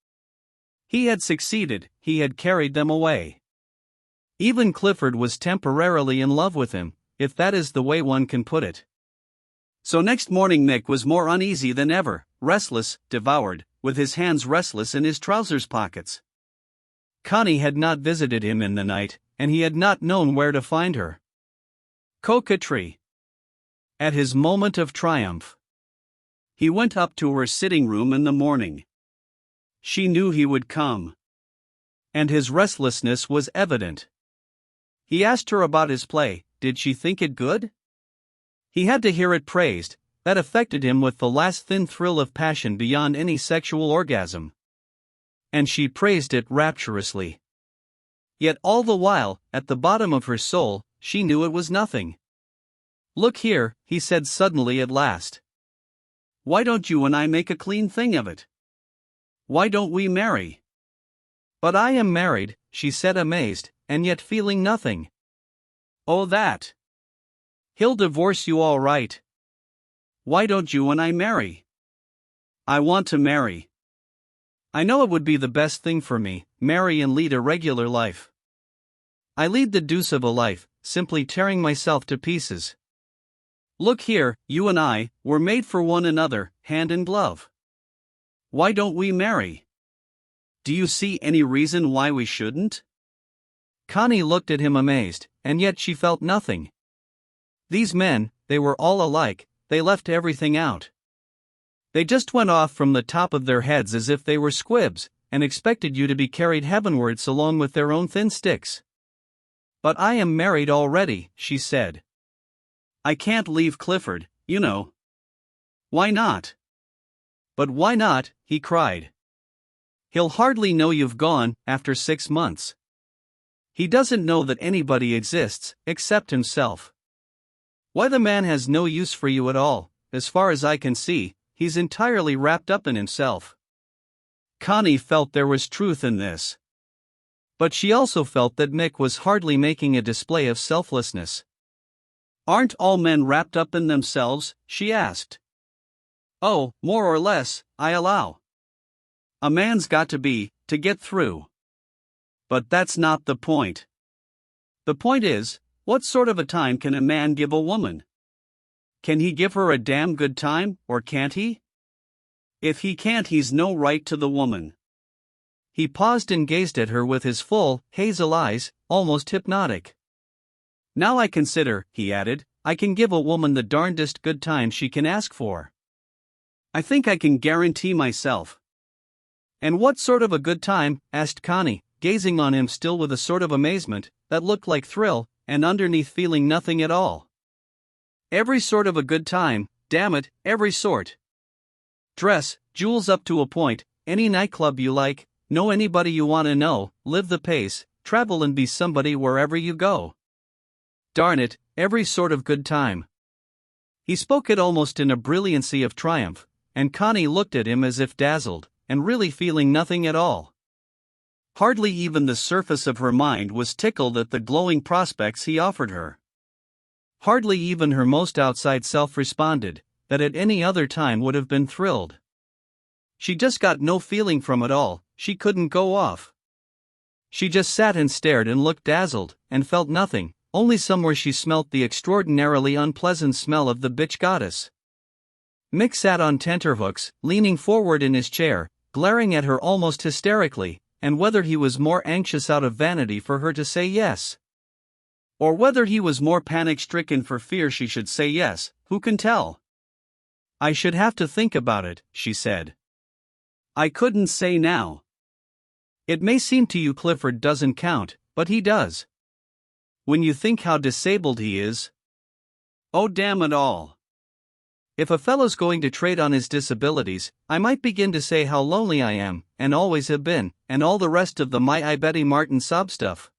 He had succeeded, he had carried them away. Even Clifford was temporarily in love with him, if that is the way one can put it. So next morning Mick was more uneasy than ever, restless, devoured, with his hands restless in his trousers pockets. Connie had not visited him in the night, and he had not known where to find her. Coquetry. At his moment of triumph, he went up to her sitting room in the morning. She knew he would come. And his restlessness was evident. He asked her about his play. Did she think it good? He had to hear it praised. That affected him with the last thin thrill of passion beyond any sexual orgasm. And she praised it rapturously. Yet all the while, at the bottom of her soul, she knew it was nothing. "Look here," he said suddenly at last. "Why don't you and I make a clean thing of it? Why don't we marry?" "But I am married," she said amazed, and yet feeling nothing. "Oh, that. He'll divorce you all right. Why don't you and I marry?" "I want to marry. I know it would be the best thing for me, marry and lead a regular life. I lead the deuce of a life, simply tearing myself to pieces. Look here, you and I, we're made for one another, hand in glove. Why don't we marry? Do you see any reason why we shouldn't?" Connie looked at him amazed, and yet she felt nothing. These men, they were all alike, they left everything out. They just went off from the top of their heads as if they were squibs, and expected you to be carried heavenwards along with their own thin sticks. "But I am married already," she said. "I can't leave Clifford, you know." "Why not?" "But why not?" he cried. "He'll hardly know you've gone, after 6 months. He doesn't know that anybody exists, except himself. Why, the man has no use for you at all, as far as I can see. He's entirely wrapped up in himself." Connie felt there was truth in this. But she also felt that Mick was hardly making a display of selflessness. "Aren't all men wrapped up in themselves?" she asked. "Oh, more or less, I allow. A man's got to be, to get through. But that's not the point. The point is, what sort of a time can a man give a woman? Can he give her a damn good time, or can't he? If he can't, he's no right to the woman." He paused and gazed at her with his full, hazel eyes, almost hypnotic. "Now I consider," he added, "I can give a woman the darndest good time she can ask for. I think I can guarantee myself." "And what sort of a good time?" asked Connie, gazing on him still with a sort of amazement that looked like thrill, and underneath feeling nothing at all. "Every sort of a good time, damn it, every sort. Dress, jewels up to a point, any nightclub you like, know anybody you want to know, live the pace, travel and be somebody wherever you go. Darn it, every sort of good time." He spoke it almost in a brilliancy of triumph, and Connie looked at him as if dazzled, and really feeling nothing at all. Hardly even the surface of her mind was tickled at the glowing prospects he offered her. Hardly even her most outside self responded, that at any other time would have been thrilled. She just got no feeling from it all, she couldn't go off. She just sat and stared and looked dazzled, and felt nothing, only somewhere she smelt the extraordinarily unpleasant smell of the bitch goddess. Mick sat on tenterhooks, leaning forward in his chair, glaring at her almost hysterically, and whether he was more anxious out of vanity for her to say yes, or whether he was more panic-stricken for fear she should say yes, who can tell? "I should have to think about it," she said. "I couldn't say now. It may seem to you Clifford doesn't count, but he does. When you think how disabled he is. Oh, damn it all. If a fellow's going to trade on his disabilities, I might begin to say how lonely I am, and always have been, and all the rest of the I Betty Martin sob stuff.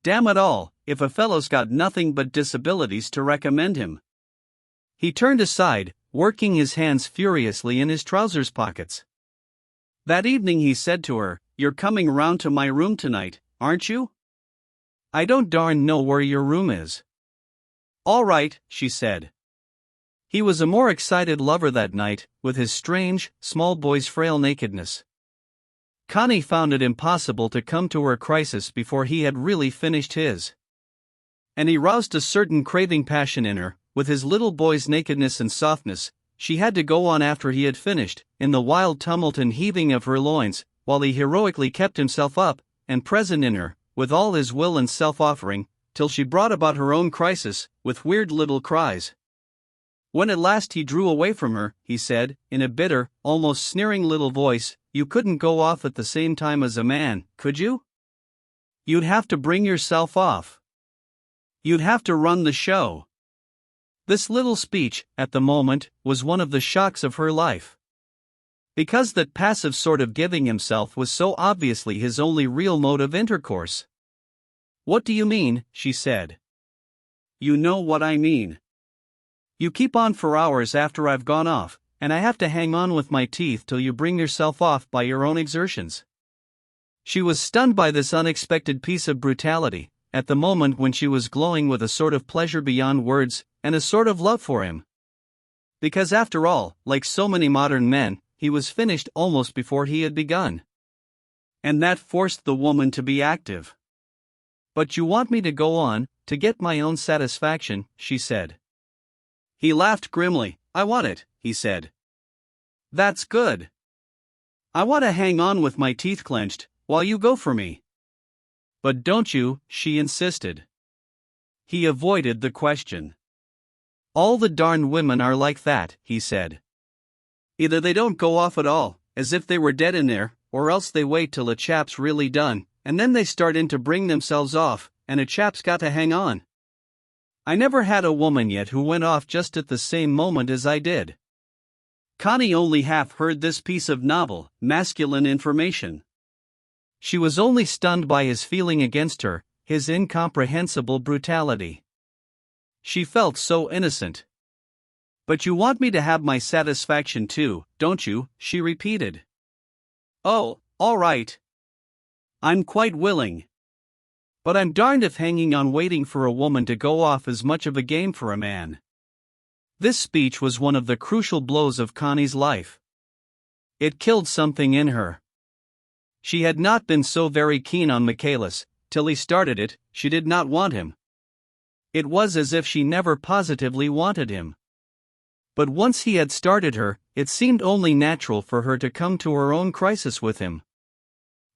Damn it all, if a fellow's got nothing but disabilities to recommend him." He turned aside, working his hands furiously in his trousers pockets. That evening he said to her, "You're coming round to my room tonight, aren't you?" "I don't darn know where your room is." "All right," she said. He was a more excited lover that night, with his strange, small boy's frail nakedness. Connie found it impossible to come to her crisis before he had really finished his. And he roused a certain craving passion in her, with his little boy's nakedness and softness. She had to go on after he had finished, in the wild tumult and heaving of her loins, while he heroically kept himself up, and present in her, with all his will and self-offering, till she brought about her own crisis, with weird little cries. When at last he drew away from her, he said, in a bitter, almost sneering little voice, "You couldn't go off at the same time as a man, could you? You'd have to bring yourself off. You'd have to run the show. This little speech, at the moment, was one of the shocks of her life. Because that passive sort of giving himself was so obviously his only real mode of intercourse. "What do you mean?" she said. "You know what I mean. You keep on for hours after I've gone off, and I have to hang on with my teeth till you bring yourself off by your own exertions." She was stunned by this unexpected piece of brutality, at the moment when she was glowing with a sort of pleasure beyond words, and a sort of love for him. Because after all, like so many modern men, he was finished almost before he had begun. And that forced the woman to be active. "But you want me to go on, to get my own satisfaction," she said. He laughed grimly. "I want it," he said. "That's good. I want to hang on with my teeth clenched, while you go for me." "But don't you?" she insisted. He avoided the question. "All the darned women are like that," he said. "Either they don't go off at all, as if they were dead in there, or else they wait till a chap's really done, and then they start in to bring themselves off, and a chap's got to hang on. I never had a woman yet who went off just at the same moment as I did." Connie only half heard this piece of novel, masculine information. She was only stunned by his feeling against her, his incomprehensible brutality. She felt so innocent. "But you want me to have my satisfaction too, don't you?" she repeated. "Oh, all right. I'm quite willing. But I'm darned if hanging on waiting for a woman to go off is much of a game for a man." This speech was one of the crucial blows of Connie's life. It killed something in her. She had not been so very keen on Michaelis, till he started it. She did not want him. It was as if she never positively wanted him. But once he had started her, it seemed only natural for her to come to her own crisis with him.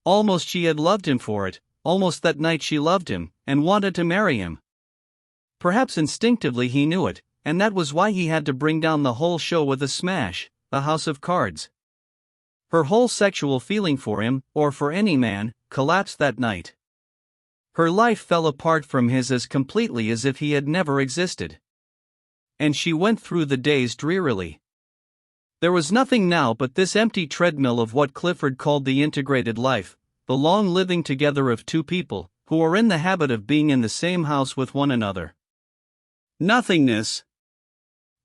Almost she had loved him for it, almost that night she loved him, and wanted to marry him. Perhaps instinctively he knew it, and that was why he had to bring down the whole show with a smash, a house of cards. Her whole sexual feeling for him, or for any man, collapsed that night. Her life fell apart from his as completely as if he had never existed. And she went through the days drearily. There was nothing now but this empty treadmill of what Clifford called the integrated life, the long living together of two people, who are in the habit of being in the same house with one another. Nothingness.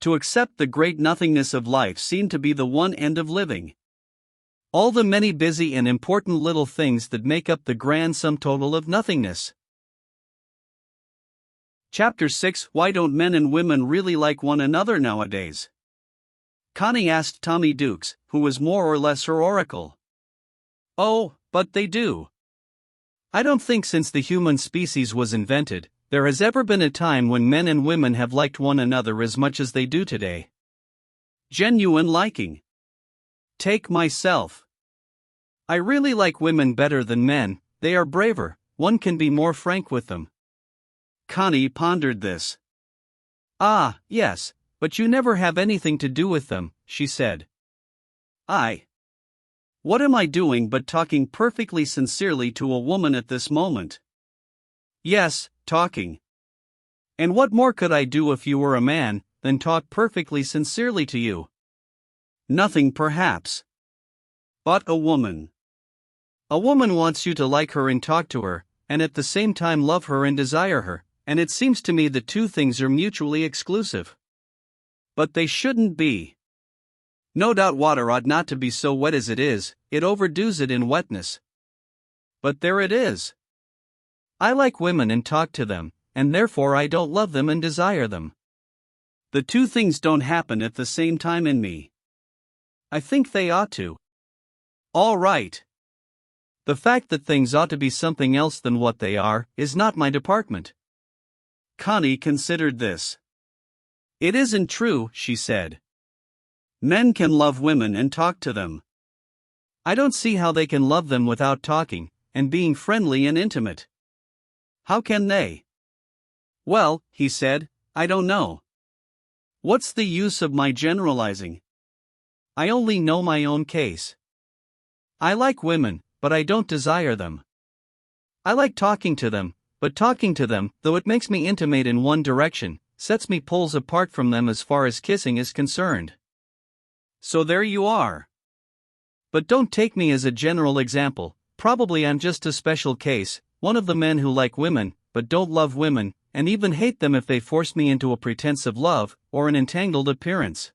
To accept the great nothingness of life seemed to be the one end of living. All the many busy and important little things that make up the grand sum total of nothingness. Chapter 6: Why don't men and women really like one another nowadays? Connie asked Tommy Dukes, who was more or less her oracle. "Oh, but they do. I don't think since the human species was invented, there has ever been a time when men and women have liked one another as much as they do today. Genuine liking. Take myself. I really like women better than men. They are braver, one can be more frank with them." Connie pondered this. "Ah, yes, but you never have anything to do with them," she said. What am I doing but talking perfectly sincerely to a woman at this moment?" "Yes, talking. And what more could I do if you were a man, than talk perfectly sincerely to you?" "Nothing perhaps. But a woman. A woman wants you to like her and talk to her, and at the same time love her and desire her, and it seems to me the two things are mutually exclusive. But they shouldn't be. No doubt water ought not to be so wet as it is, it overdoes it in wetness. But there it is. I like women and talk to them, and therefore I don't love them and desire them. The two things don't happen at the same time in me. I think they ought to. All right. The fact that things ought to be something else than what they are is not my department." Connie considered this. "It isn't true," she said. "Men can love women and talk to them. I don't see how they can love them without talking, and being friendly and intimate. How can they?" "Well," he said, "I don't know. What's the use of my generalizing? I only know my own case. I like women, but I don't desire them. I like talking to them, but talking to them, though it makes me intimate in one direction, sets me poles apart from them as far as kissing is concerned. So there you are. But don't take me as a general example, probably I'm just a special case, one of the men who like women, but don't love women, and even hate them if they force me into a pretense of love, or an entangled appearance.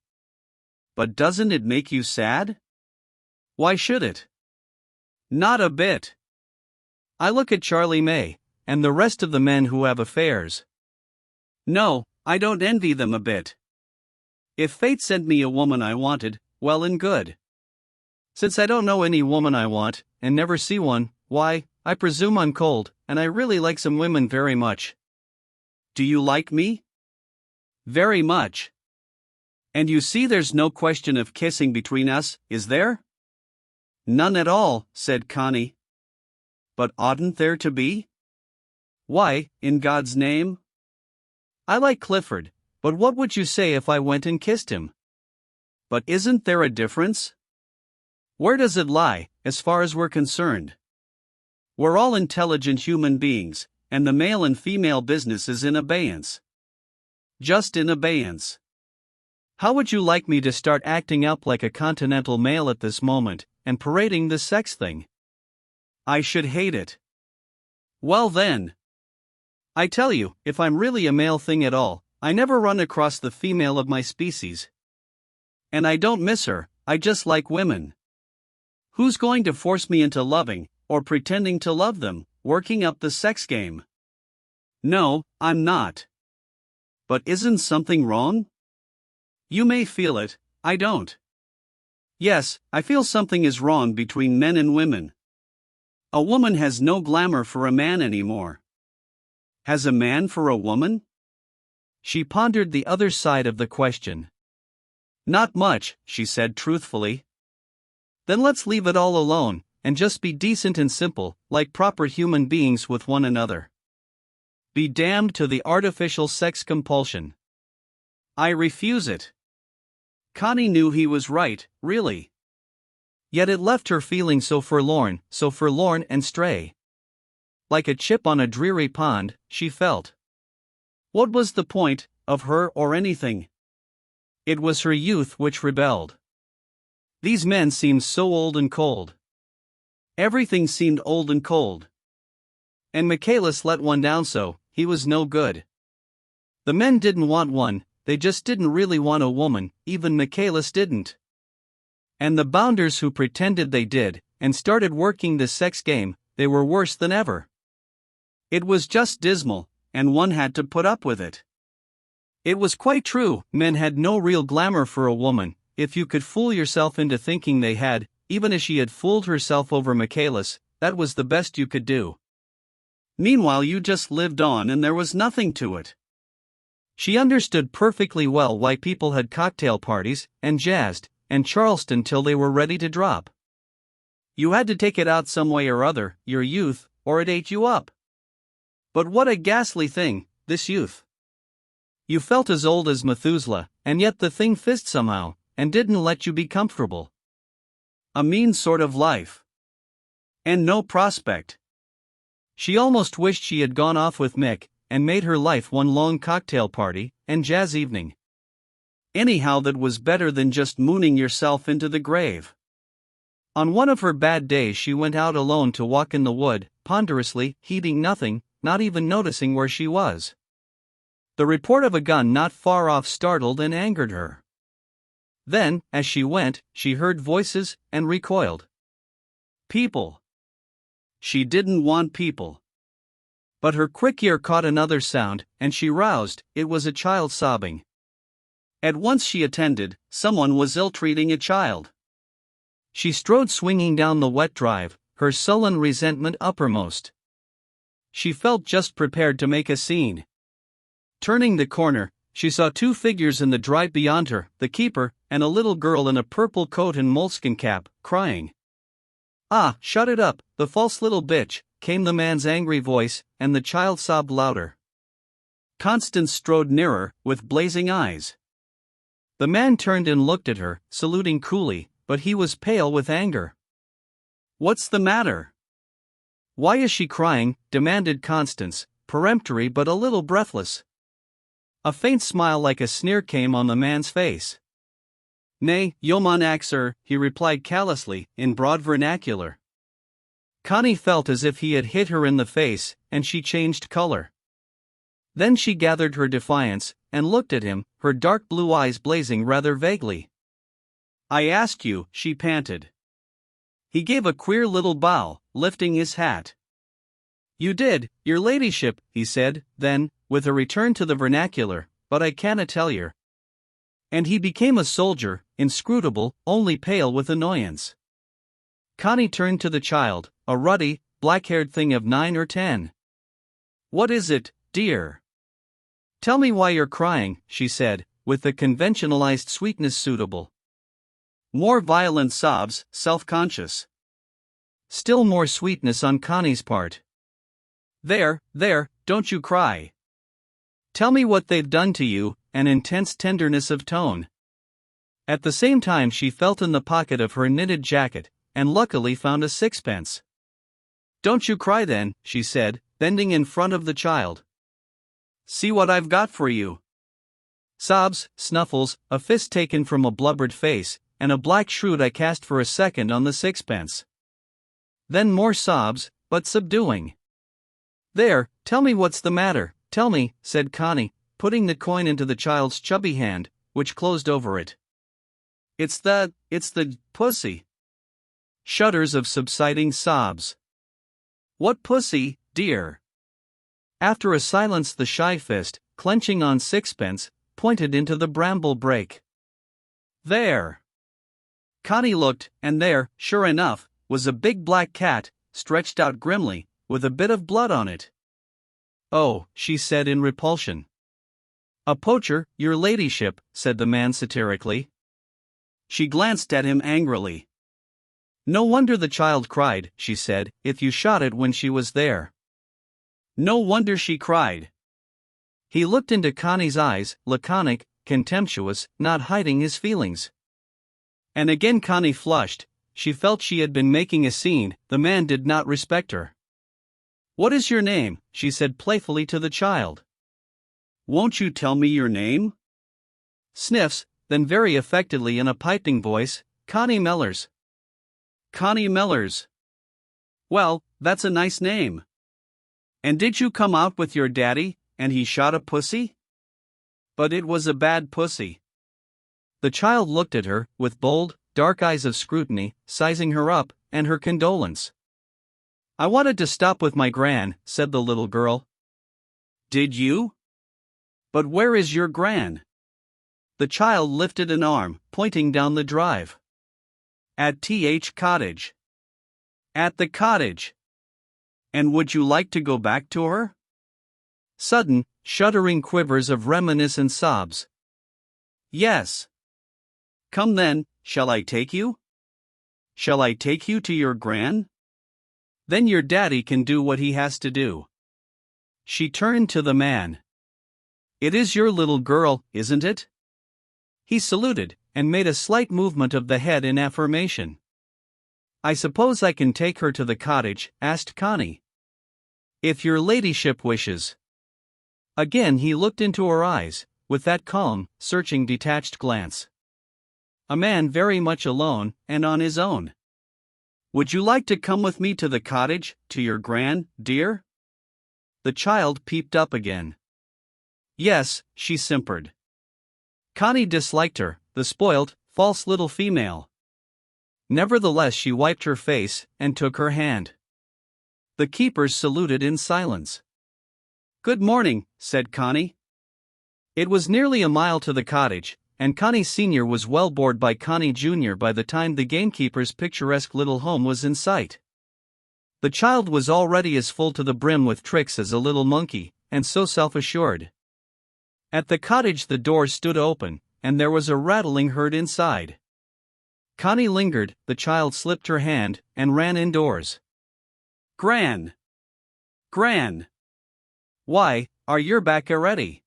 But doesn't it make you sad? Why should it? Not a bit. I look at Charlie May, and the rest of the men who have affairs. No, I don't envy them a bit. If fate sent me a woman I wanted, well and good. Since I don't know any woman I want, and never see one, why, I presume I'm cold, and I really like some women very much. Do you like me? Very much. And you see there's no question of kissing between us, is there? None at all, said Connie. But oughtn't there to be? Why, in God's name? I like Clifford, but what would you say if I went and kissed him? But isn't there a difference? Where does it lie, as far as we're concerned? We're all intelligent human beings, and the male and female business is in abeyance. Just in abeyance. How would you like me to start acting up like a continental male at this moment, and parading the sex thing? I should hate it. Well then. I tell you, if I'm really a male thing at all, I never run across the female of my species. And I don't miss her, I just like women. Who's going to force me into loving, or pretending to love them, working up the sex game? No, I'm not. But isn't something wrong? You may feel it, I don't. Yes, I feel something is wrong between men and women. A woman has no glamour for a man anymore. Has a man for a woman? She pondered the other side of the question. Not much, she said truthfully. Then let's leave it all alone, and just be decent and simple, like proper human beings with one another. Be damned to the artificial sex compulsion. I refuse it. Connie knew he was right, really. Yet it left her feeling so forlorn and stray. Like a chip on a dreary pond, she felt. What was the point, of her or anything? It was her youth which rebelled. These men seemed so old and cold. Everything seemed old and cold. And Michaelis let one down so, he was no good. The men didn't want one, they just didn't really want a woman, even Michaelis didn't. And the bounders who pretended they did, and started working the sex game, they were worse than ever. It was just dismal, and one had to put up with it. It was quite true, men had no real glamour for a woman, if you could fool yourself into thinking they had, even as she had fooled herself over Michaelis, that was the best you could do. Meanwhile you just lived on and there was nothing to it. She understood perfectly well why people had cocktail parties, and jazzed, and Charleston till they were ready to drop. You had to take it out some way or other, your youth, or it ate you up. But what a ghastly thing, this youth. You felt as old as Methuselah, and yet the thing fizzed somehow, and didn't let you be comfortable. A mean sort of life. And no prospect. She almost wished she had gone off with Mick, and made her life one long cocktail party, and jazz evening. Anyhow, that was better than just mooning yourself into the grave. On one of her bad days she went out alone to walk in the wood, ponderously, heeding nothing, not even noticing where she was. The report of a gun not far off startled and angered her. Then, as she went, she heard voices, and recoiled. People. She didn't want people. But her quick ear caught another sound, and she roused, it was a child sobbing. At once she attended, someone was ill-treating a child. She strode swinging down the wet drive, her sullen resentment uppermost. She felt just prepared to make a scene. Turning the corner, she saw two figures in the drive beyond her, the keeper, and a little girl in a purple coat and moleskin cap, crying. Ah, shut it up, the false little bitch, came the man's angry voice, and the child sobbed louder. Constance strode nearer, with blazing eyes. The man turned and looked at her, saluting coolly, but he was pale with anger. What's the matter? Why is she crying? Demanded Constance, peremptory but a little breathless. A faint smile like a sneer came on the man's face. "Nay, Yeoman Axer," he replied callously, in broad vernacular. Connie felt as if he had hit her in the face, and she changed color. Then she gathered her defiance, and looked at him, her dark blue eyes blazing rather vaguely. "I asked you," she panted. He gave a queer little bow, lifting his hat. "You did, your ladyship," he said, then, with a return to the vernacular, "but I canna tell yer." And he became a soldier, inscrutable, only pale with annoyance. Connie turned to the child, a ruddy, black-haired thing of 9 or 10. "What is it, dear? Tell me why you're crying," she said, with the conventionalized sweetness suitable. More violent sobs, self-conscious. Still more sweetness on Connie's part. There, don't you cry. Tell me what they've done to you," an intense tenderness of tone. At the same time she felt in the pocket of her knitted jacket, and luckily found a sixpence. "Don't you cry then," she said, bending in front of the child. "See what I've got for you." Sobs, snuffles, a fist taken from a blubbered face, and a black shroud I cast for a second on the sixpence. Then more sobs, but subduing. "There, tell me what's the matter, tell me," said Connie, putting the coin into the child's chubby hand, which closed over it. It's the pussy." Shudders of subsiding sobs. "What pussy, dear?" After a silence the shy fist, clenching on sixpence, pointed into the bramble brake. "There." Connie looked, and there, sure enough, was a big black cat, stretched out grimly, with a bit of blood on it. "Oh," she said in repulsion. "A poacher, your ladyship," said the man satirically. She glanced at him angrily. "No wonder the child cried," she said, "if you shot it when she was there." No wonder she cried. He looked into Connie's eyes, laconic, contemptuous, not hiding his feelings. And again Connie flushed. She felt she had been making a scene. The man did not respect her. "What is your name?" she said playfully to the child. "Won't you tell me your name?" Sniffs, then very affectedly in a piping voice, "Connie Mellors." "Connie Mellors. Well, that's a nice name. And did you come out with your daddy, and he shot a pussy?" "But it was a bad pussy." The child looked at her, with bold, dark eyes of scrutiny, sizing her up, and her condolence. "I wanted to stop with my gran," said the little girl. "Did you? But where is your gran?" The child lifted an arm, pointing down the drive. "At TH Cottage." "At the cottage. And would you like to go back to her?" Sudden, shuddering quivers of reminiscent sobs. "Yes." "Come then, shall I take you? Shall I take you to your gran? Then your daddy can do what he has to do." She turned to the man. "It is your little girl, isn't it?" He saluted, and made a slight movement of the head in affirmation. "I suppose I can take her to the cottage?" asked Connie. "If your ladyship wishes." Again he looked into her eyes, with that calm, searching detached glance. A man very much alone, and on his own. "Would you like to come with me to the cottage, to your gran, dear?" The child peeped up again. "Yes," she simpered. Connie disliked her, the spoilt, false little female. Nevertheless she wiped her face, and took her hand. The keepers saluted in silence. "Good morning," said Connie. It was nearly a mile to the cottage, and Connie Sr. was well bored by Connie Jr. by the time the gamekeeper's picturesque little home was in sight. The child was already as full to the brim with tricks as a little monkey, and so self-assured. At the cottage the door stood open, and there was a rattling heard inside. Connie lingered, the child slipped her hand, and ran indoors. "Gran! Gran! Why, are you back already?"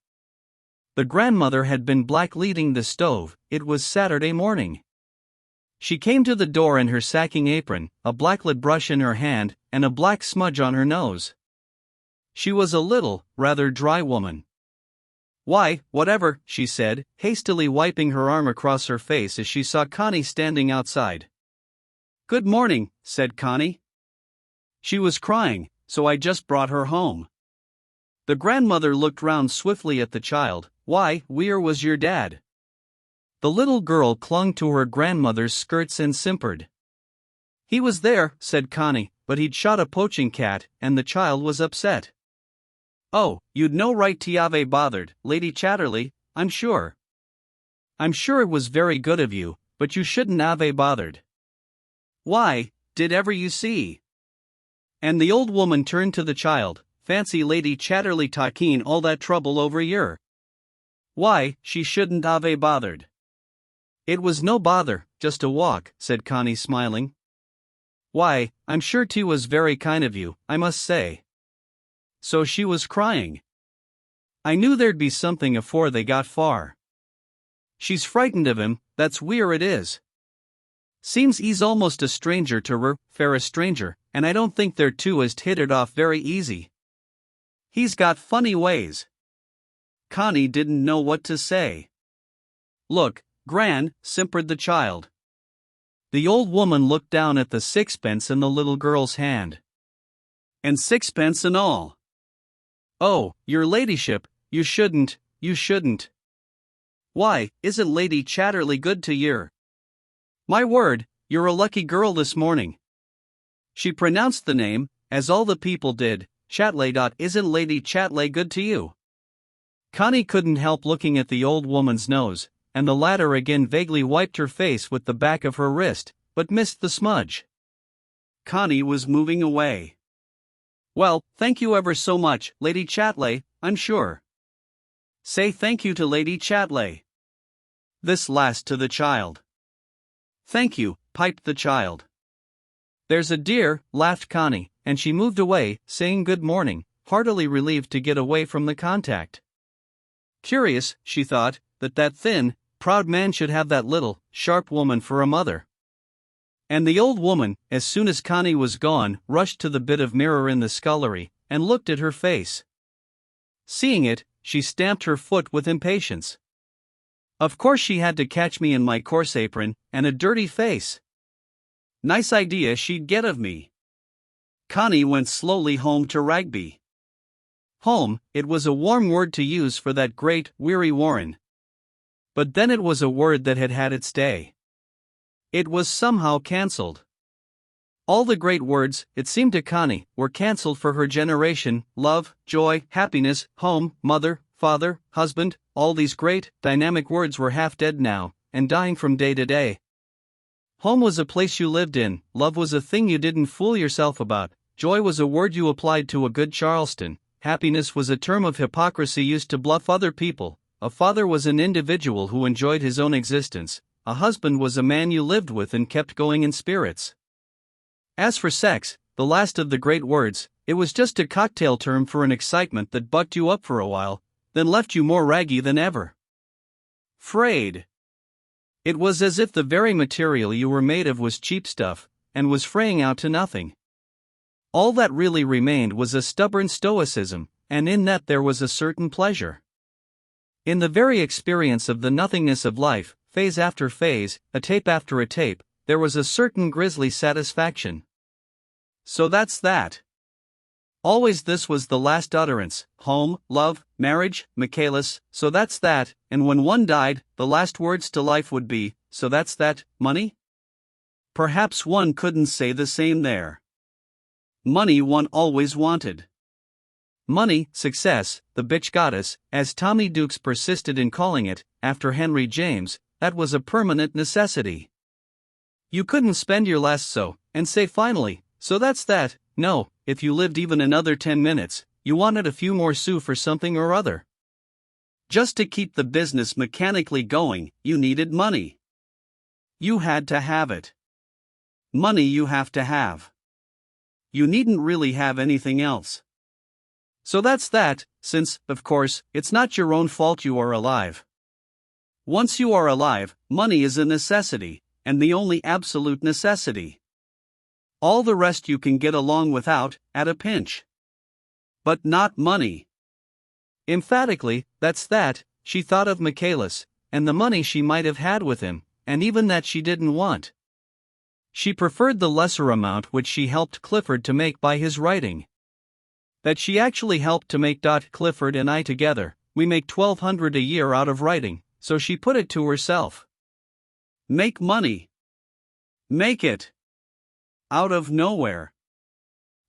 The grandmother had been black-leading the stove. It was Saturday morning. She came to the door in her sacking apron, a blacklead brush in her hand, and a black smudge on her nose. She was a little, rather dry woman. Why, whatever, she said, hastily wiping her arm across her face as she saw Connie standing outside. Good morning, said Connie. She was crying, so I just brought her home. The grandmother looked round swiftly at the child. Why, where was your dad? The little girl clung to her grandmother's skirts and simpered. He was there, said Connie, but he'd shot a poaching cat, and the child was upset. Oh, you'd no right to have bothered, Lady Chatterley, I'm sure. I'm sure it was very good of you, but you shouldn't have bothered. Why, did ever you see? And the old woman turned to the child. Fancy Lady Chatterley taking all that trouble over yer. Why, she shouldn't have bothered. It was no bother, just a walk, said Connie smiling. Why, I'm sure 't was very kind of you, I must say. So she was crying. I knew there'd be something afore they got far. She's frightened of him, that's where it is. Seems he's almost a stranger to her, fair a stranger, and I don't think they're two as hit it off very easy. He's got funny ways. Connie didn't know what to say. Look, Gran, simpered the child. The old woman looked down at the sixpence in the little girl's hand. And sixpence and all. Oh, your ladyship, you shouldn't. Why, isn't Lady Chatterley good to yer? My word, you're a lucky girl this morning. She pronounced the name, as all the people did, Chatterley. Isn't Lady Chatterley good to you? Connie couldn't help looking at the old woman's nose, and the latter again vaguely wiped her face with the back of her wrist, but missed the smudge. Connie was moving away. Well, thank you ever so much, Lady Chatterley, I'm sure. Say thank you to Lady Chatterley. This last to the child. Thank you, piped the child. There's a dear, laughed Connie, and she moved away, saying good morning, heartily relieved to get away from the contact. Curious, she thought, that thin, proud man should have that little, sharp woman for a mother. And the old woman, as soon as Connie was gone, rushed to the bit of mirror in the scullery, and looked at her face. Seeing it, she stamped her foot with impatience. Of course she had to catch me in my coarse apron, and a dirty face. Nice idea she'd get of me. Connie went slowly home to Ragby. Home, it was a warm word to use for that great, weary Warren. But then it was a word that had had its day. It was somehow cancelled. All the great words, it seemed to Connie, were cancelled for her generation: love, joy, happiness, home, mother, father, husband. All these great, dynamic words were half dead now, and dying from day to day. Home was a place you lived in, love was a thing you didn't fool yourself about, joy was a word you applied to a good Charleston, happiness was a term of hypocrisy used to bluff other people, a father was an individual who enjoyed his own existence, a husband was a man you lived with and kept going in spirits. As for sex, the last of the great words, it was just a cocktail term for an excitement that bucked you up for a while, then left you more raggy than ever. Frayed. It was as if the very material you were made of was cheap stuff, and was fraying out to nothing. All that really remained was a stubborn stoicism, and in that there was a certain pleasure. In the very experience of the nothingness of life, phase after phase, a tape after a tape, there was a certain grisly satisfaction. So that's that. Always this was the last utterance: home, love, marriage, Michaelis, so that's that, and when one died, the last words to life would be, so that's that, money? Perhaps one couldn't say the same there. Money one always wanted. Money, success, the bitch goddess, as Tommy Dukes persisted in calling it, after Henry James, that was a permanent necessity. You couldn't spend your last and say finally, so that's that. No, if you lived even another 10 minutes, you wanted a few more sous for something or other. Just to keep the business mechanically going, you needed money. You had to have it. Money you have to have. You needn't really have anything else. So that's that, since, of course, it's not your own fault you are alive. Once you are alive, money is a necessity, and the only absolute necessity. All the rest you can get along without, at a pinch. But not money. Emphatically, that's that. She thought of Michaelis, and the money she might have had with him, and even that she didn't want. She preferred the lesser amount which she helped Clifford to make by his writing. That she actually helped to make. Clifford and I together, we make $1,200 a year out of writing, so she put it to herself. Make money. Make it. Out of nowhere.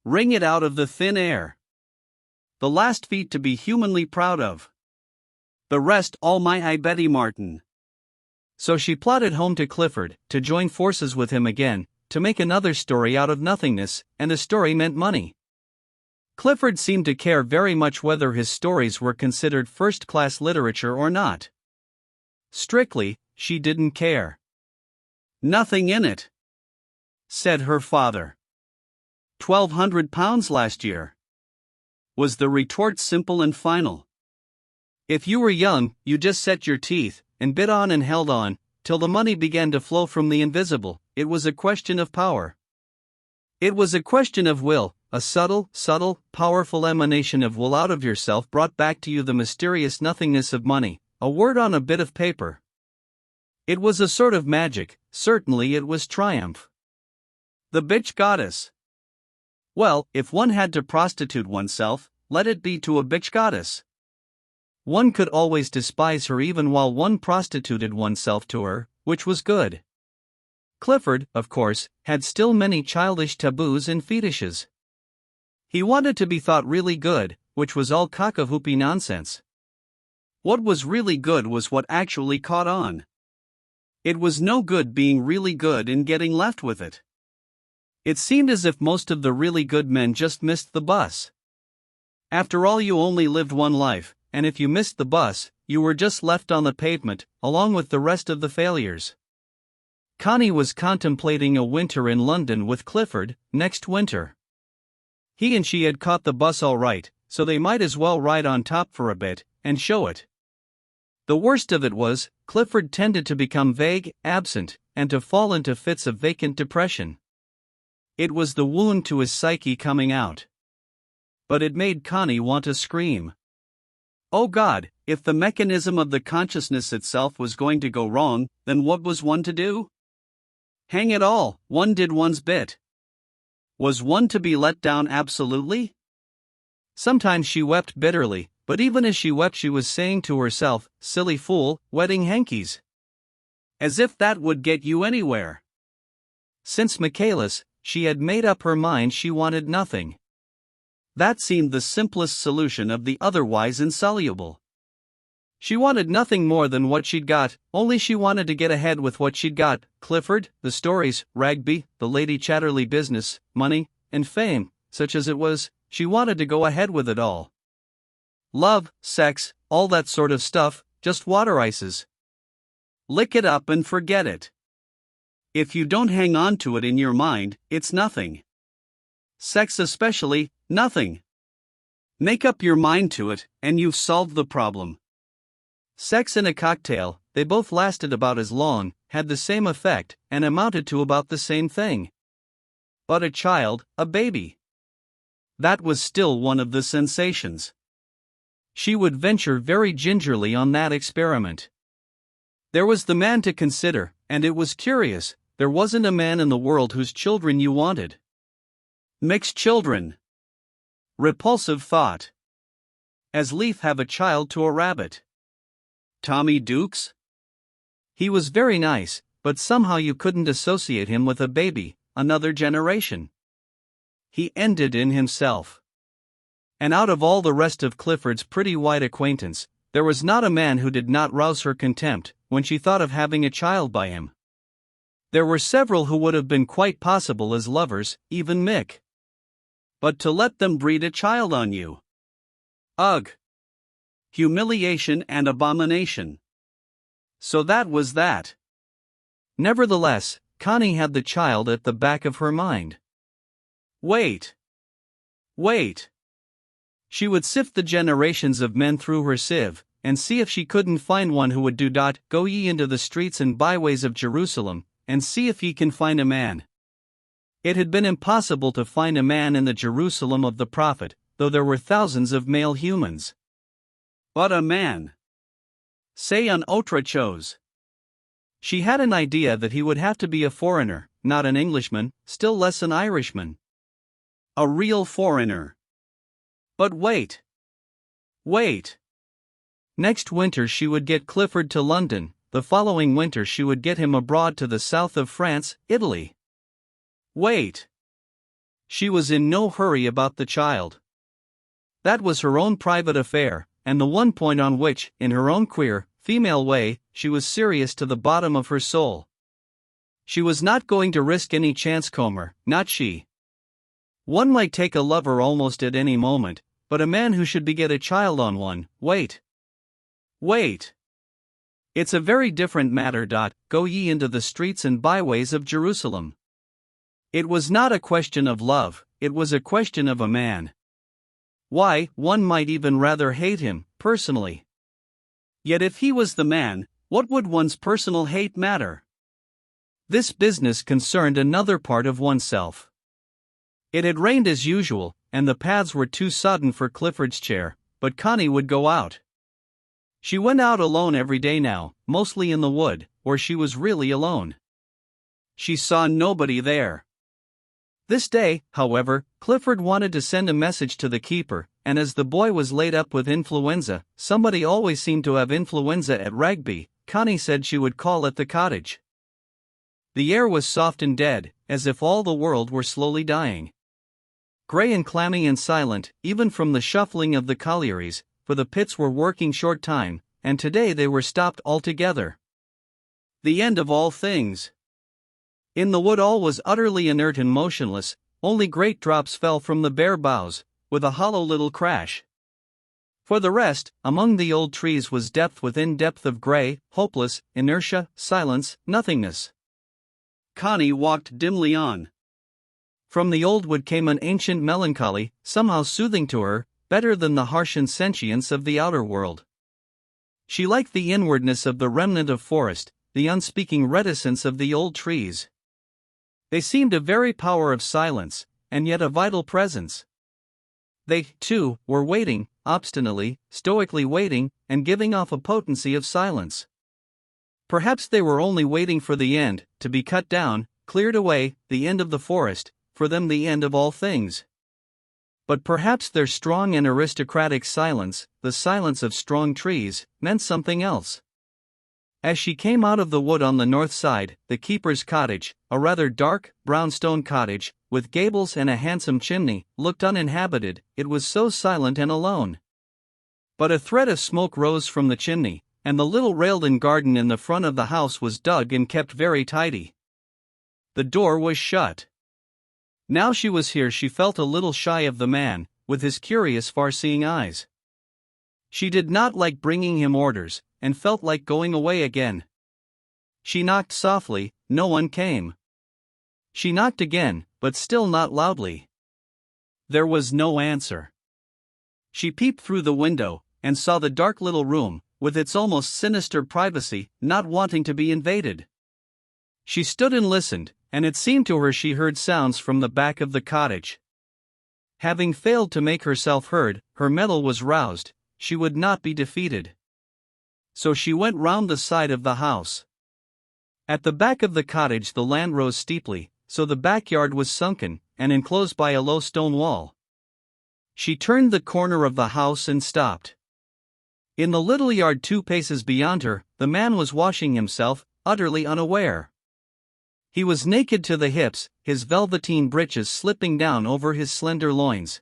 Wring it out of the thin air. The last feat to be humanly proud of. The rest all my Betty Martin. So she plodded home to Clifford, to join forces with him again, to make another story out of nothingness, and a story meant money. Clifford seemed to care very much whether his stories were considered first-class literature or not. Strictly, she didn't care. Nothing in it, said her father. £1,200 last year, was the retort, simple and final. If you were young, you just set your teeth, and bit on and held on, till the money began to flow from the invisible. It was a question of power. It was a question of will, a subtle, powerful emanation of will out of yourself brought back to you the mysterious nothingness of money, a word on a bit of paper. It was a sort of magic, certainly it was triumph. The bitch goddess. Well, if one had to prostitute oneself, let it be to a bitch goddess. One could always despise her even while one prostituted oneself to her, which was good. Clifford, of course, had still many childish taboos and fetishes. He wanted to be thought really good, which was all cock-a-hoopy nonsense. What was really good was what actually caught on. It was no good being really good and getting left with it. It seemed as if most of the really good men just missed the bus. After all, you only lived one life, and if you missed the bus, you were just left on the pavement, along with the rest of the failures. Connie was contemplating a winter in London with Clifford, next winter. He and she had caught the bus all right, so they might as well ride on top for a bit, and show it. The worst of it was, Clifford tended to become vague, absent, and to fall into fits of vacant depression. It was the wound to his psyche coming out. But it made Connie want to scream. Oh God, if the mechanism of the consciousness itself was going to go wrong, then what was one to do? Hang it all, one did one's bit. Was one to be let down absolutely? Sometimes she wept bitterly, but even as she wept she was saying to herself, silly fool, wedding hankies. As if that would get you anywhere. Since Michaelis, she had made up her mind she wanted nothing. That seemed the simplest solution of the otherwise insoluble. She wanted nothing more than what she'd got, only she wanted to get ahead with what she'd got: Clifford, the stories, Ragby, the Lady Chatterley business, money, and fame, such as it was. She wanted to go ahead with it all. Love, sex, all that sort of stuff, just water ices. Lick it up and forget it. If you don't hang on to it in your mind, it's nothing. Sex especially, nothing. Make up your mind to it, and you've solved the problem. Sex and a cocktail, they both lasted about as long, had the same effect, and amounted to about the same thing. But a child, a baby. That was still one of the sensations. She would venture very gingerly on that experiment. There was the man to consider, and it was curious, there wasn't a man in the world whose children you wanted. Mixed children. Repulsive thought. As lief have a child to a rabbit. Tommy Dukes? He was very nice, but somehow you couldn't associate him with a baby, another generation. He ended in himself. And out of all the rest of Clifford's pretty wide acquaintance, there was not a man who did not rouse her contempt when she thought of having a child by him. There were several who would have been quite possible as lovers, even Mick. But to let them breed a child on you. Ugh! Humiliation and abomination. So that was that. Nevertheless, Connie had the child at the back of her mind. Wait. She would sift the generations of men through her sieve, and see if she couldn't find one who would do. Go ye into the streets and byways of Jerusalem, and see if ye can find a man. It had been impossible to find a man in the Jerusalem of the prophet, though there were thousands of male humans. But a man. C'est un autre chose. She had an idea that he would have to be a foreigner, not an Englishman, still less an Irishman. A real foreigner. But wait. Wait. Next winter she would get Clifford to London, the following winter she would get him abroad to the south of France, Italy. Wait. She was in no hurry about the child. That was her own private affair, and the one point on which, in her own queer, female way, she was serious to the bottom of her soul. She was not going to risk any chance comber, not she. One might take a lover almost at any moment, but a man who should beget a child on one, wait. Wait. It's a very different matter. Go ye into the streets and byways of Jerusalem. It was not a question of love, it was a question of a man. Why, one might even rather hate him, personally. Yet if he was the man, what would one's personal hate matter? This business concerned another part of oneself. It had rained as usual, and the paths were too sodden for Clifford's chair, but Connie would go out. She went out alone every day now, mostly in the wood, where she was really alone. She saw nobody there. This day, however, Clifford wanted to send a message to the keeper, and as the boy was laid up with influenza, somebody always seemed to have influenza at Rugby, Connie said she would call at the cottage. The air was soft and dead, as if all the world were slowly dying. Grey and clammy and silent, even from the shuffling of the collieries, for the pits were working short time, and today they were stopped altogether. The end of all things. In the wood all was utterly inert and motionless, only great drops fell from the bare boughs, with a hollow little crash. For the rest, among the old trees was depth within depth of grey, hopeless, inertia, silence, nothingness. Connie walked dimly on. From the old wood came an ancient melancholy, somehow soothing to her, better than the harsh insentience of the outer world. She liked the inwardness of the remnant of forest, the unspeaking reticence of the old trees. They seemed a very power of silence, and yet a vital presence. They, too, were waiting, obstinately, stoically waiting, and giving off a potency of silence. Perhaps they were only waiting for the end, to be cut down, cleared away, the end of the forest, for them the end of all things. But perhaps their strong and aristocratic silence, the silence of strong trees, meant something else. As she came out of the wood on the north side, the keeper's cottage, a rather dark, brownstone cottage, with gables and a handsome chimney, looked uninhabited, it was so silent and alone. But a thread of smoke rose from the chimney, and the little railed-in garden in the front of the house was dug and kept very tidy. The door was shut. Now she was here she felt a little shy of the man, with his curious far-seeing eyes. She did not like bringing him orders, and felt like going away again. She knocked softly, no one came. She knocked again, but still not loudly. There was no answer. She peeped through the window, and saw the dark little room, with its almost sinister privacy, not wanting to be invaded. She stood and listened, and it seemed to her she heard sounds from the back of the cottage. Having failed to make herself heard, her mettle was roused, she would not be defeated. So she went round the side of the house. At the back of the cottage the land rose steeply, so the backyard was sunken, and enclosed by a low stone wall. She turned the corner of the house and stopped. In the little yard 2 paces beyond her, the man was washing himself, utterly unaware. He was naked to the hips, his velveteen breeches slipping down over his slender loins.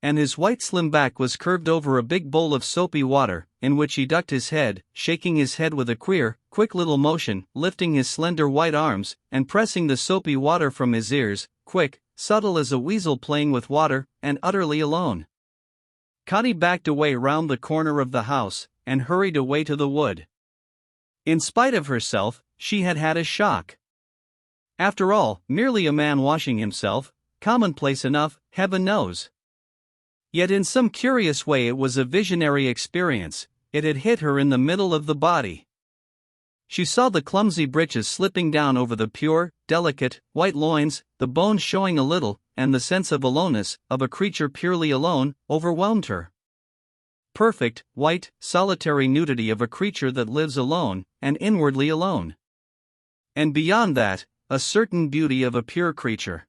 And his white slim back was curved over a big bowl of soapy water, in which he ducked his head, shaking his head with a queer, quick little motion, lifting his slender white arms, and pressing the soapy water from his ears, quick, subtle as a weasel playing with water, and utterly alone. Connie backed away round the corner of the house, and hurried away to the wood. In spite of herself, she had had a shock. After all, merely a man washing himself, commonplace enough, heaven knows. Yet in some curious way it was a visionary experience, it had hit her in the middle of the body. She saw the clumsy breeches slipping down over the pure, delicate, white loins, the bones showing a little, and the sense of aloneness, of a creature purely alone, overwhelmed her. perfect, white, solitary nudity of a creature that lives alone, and inwardly alone. And beyond that, a certain beauty of a pure creature.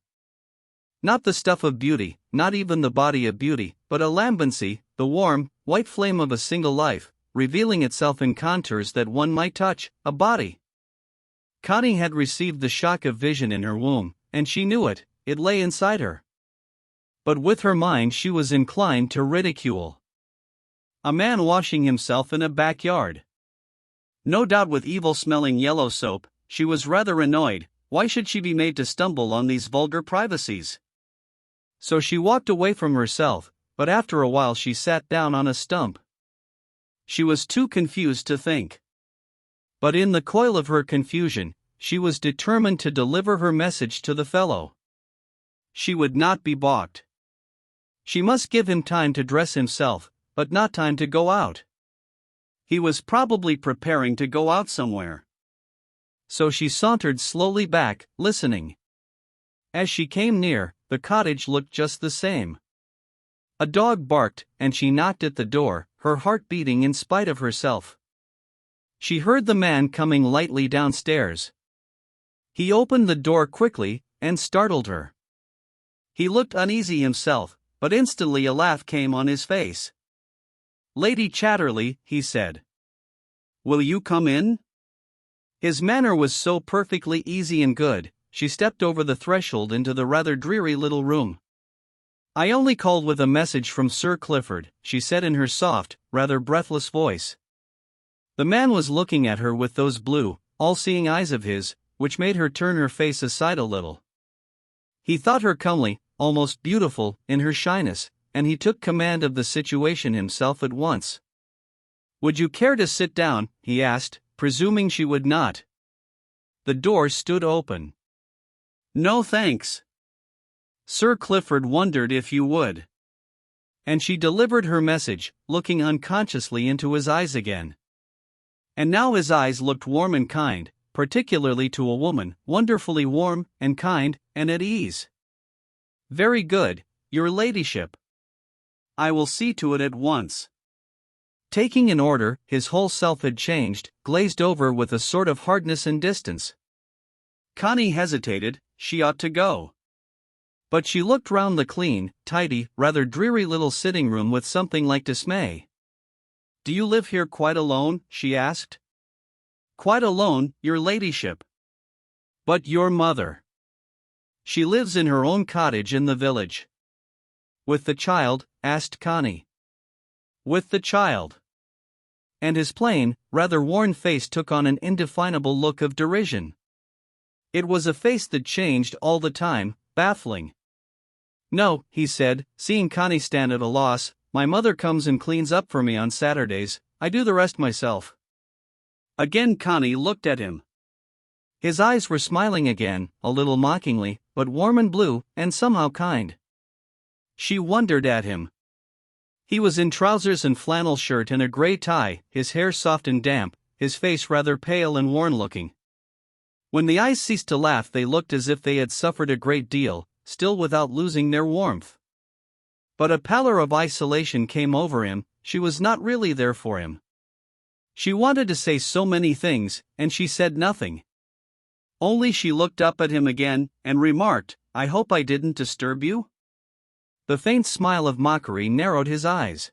Not the stuff of beauty, not even the body of beauty, but a lambency, the warm, white flame of a single life, revealing itself in contours that one might touch, a body. Connie had received the shock of vision in her womb, and she knew it lay inside her. But with her mind she was inclined to ridicule. A man washing himself in a backyard. No doubt with evil-smelling yellow soap, she was rather annoyed. Why should she be made to stumble on these vulgar privacies? So she walked away from herself, but after a while she sat down on a stump. She was too confused to think. But in the coil of her confusion, she was determined to deliver her message to the fellow. She would not be balked. She must give him time to dress himself, but not time to go out. He was probably preparing to go out somewhere. So she sauntered slowly back, listening. As she came near, the cottage looked just the same. A dog barked, and she knocked at the door, her heart beating in spite of herself. She heard the man coming lightly downstairs. He opened the door quickly, and startled her. He looked uneasy himself, but instantly a laugh came on his face. "Lady Chatterley," he said. "Will you come in?" His manner was so perfectly easy and good, she stepped over the threshold into the rather dreary little room. "I only called with a message from Sir Clifford," she said in her soft, rather breathless voice. The man was looking at her with those blue, all-seeing eyes of his, which made her turn her face aside a little. He thought her comely, almost beautiful, in her shyness, and he took command of the situation himself at once. "Would you care to sit down?" he asked, presuming she would not. The door stood open. "No thanks. Sir Clifford wondered if you would." And she delivered her message, looking unconsciously into his eyes again. And now his eyes looked warm and kind, particularly to a woman, wonderfully warm, and kind, and at ease. "Very good, your ladyship. I will see to it at once." Taking an order, his whole self had changed, glazed over with a sort of hardness and distance. Connie hesitated. She ought to go. But she looked round the clean, tidy, rather dreary little sitting room with something like dismay. "Do you live here quite alone?" she asked. "Quite alone, your ladyship." "But your mother?" "She lives in her own cottage in the village." "With the child?" asked Connie. "With the child." And his plain, rather worn face took on an indefinable look of derision. It was a face that changed all the time, baffling. "No," he said, seeing Connie stand at a loss, "my mother comes and cleans up for me on Saturdays, I do the rest myself." Again Connie looked at him. His eyes were smiling again, a little mockingly, but warm and blue, and somehow kind. She wondered at him. He was in trousers and flannel shirt and a grey tie, his hair soft and damp, his face rather pale and worn-looking. When the eyes ceased to laugh they looked as if they had suffered a great deal, still without losing their warmth. But a pallor of isolation came over him, she was not really there for him. She wanted to say so many things, and she said nothing. Only she looked up at him again, and remarked, "I hope I didn't disturb you?" The faint smile of mockery narrowed his eyes.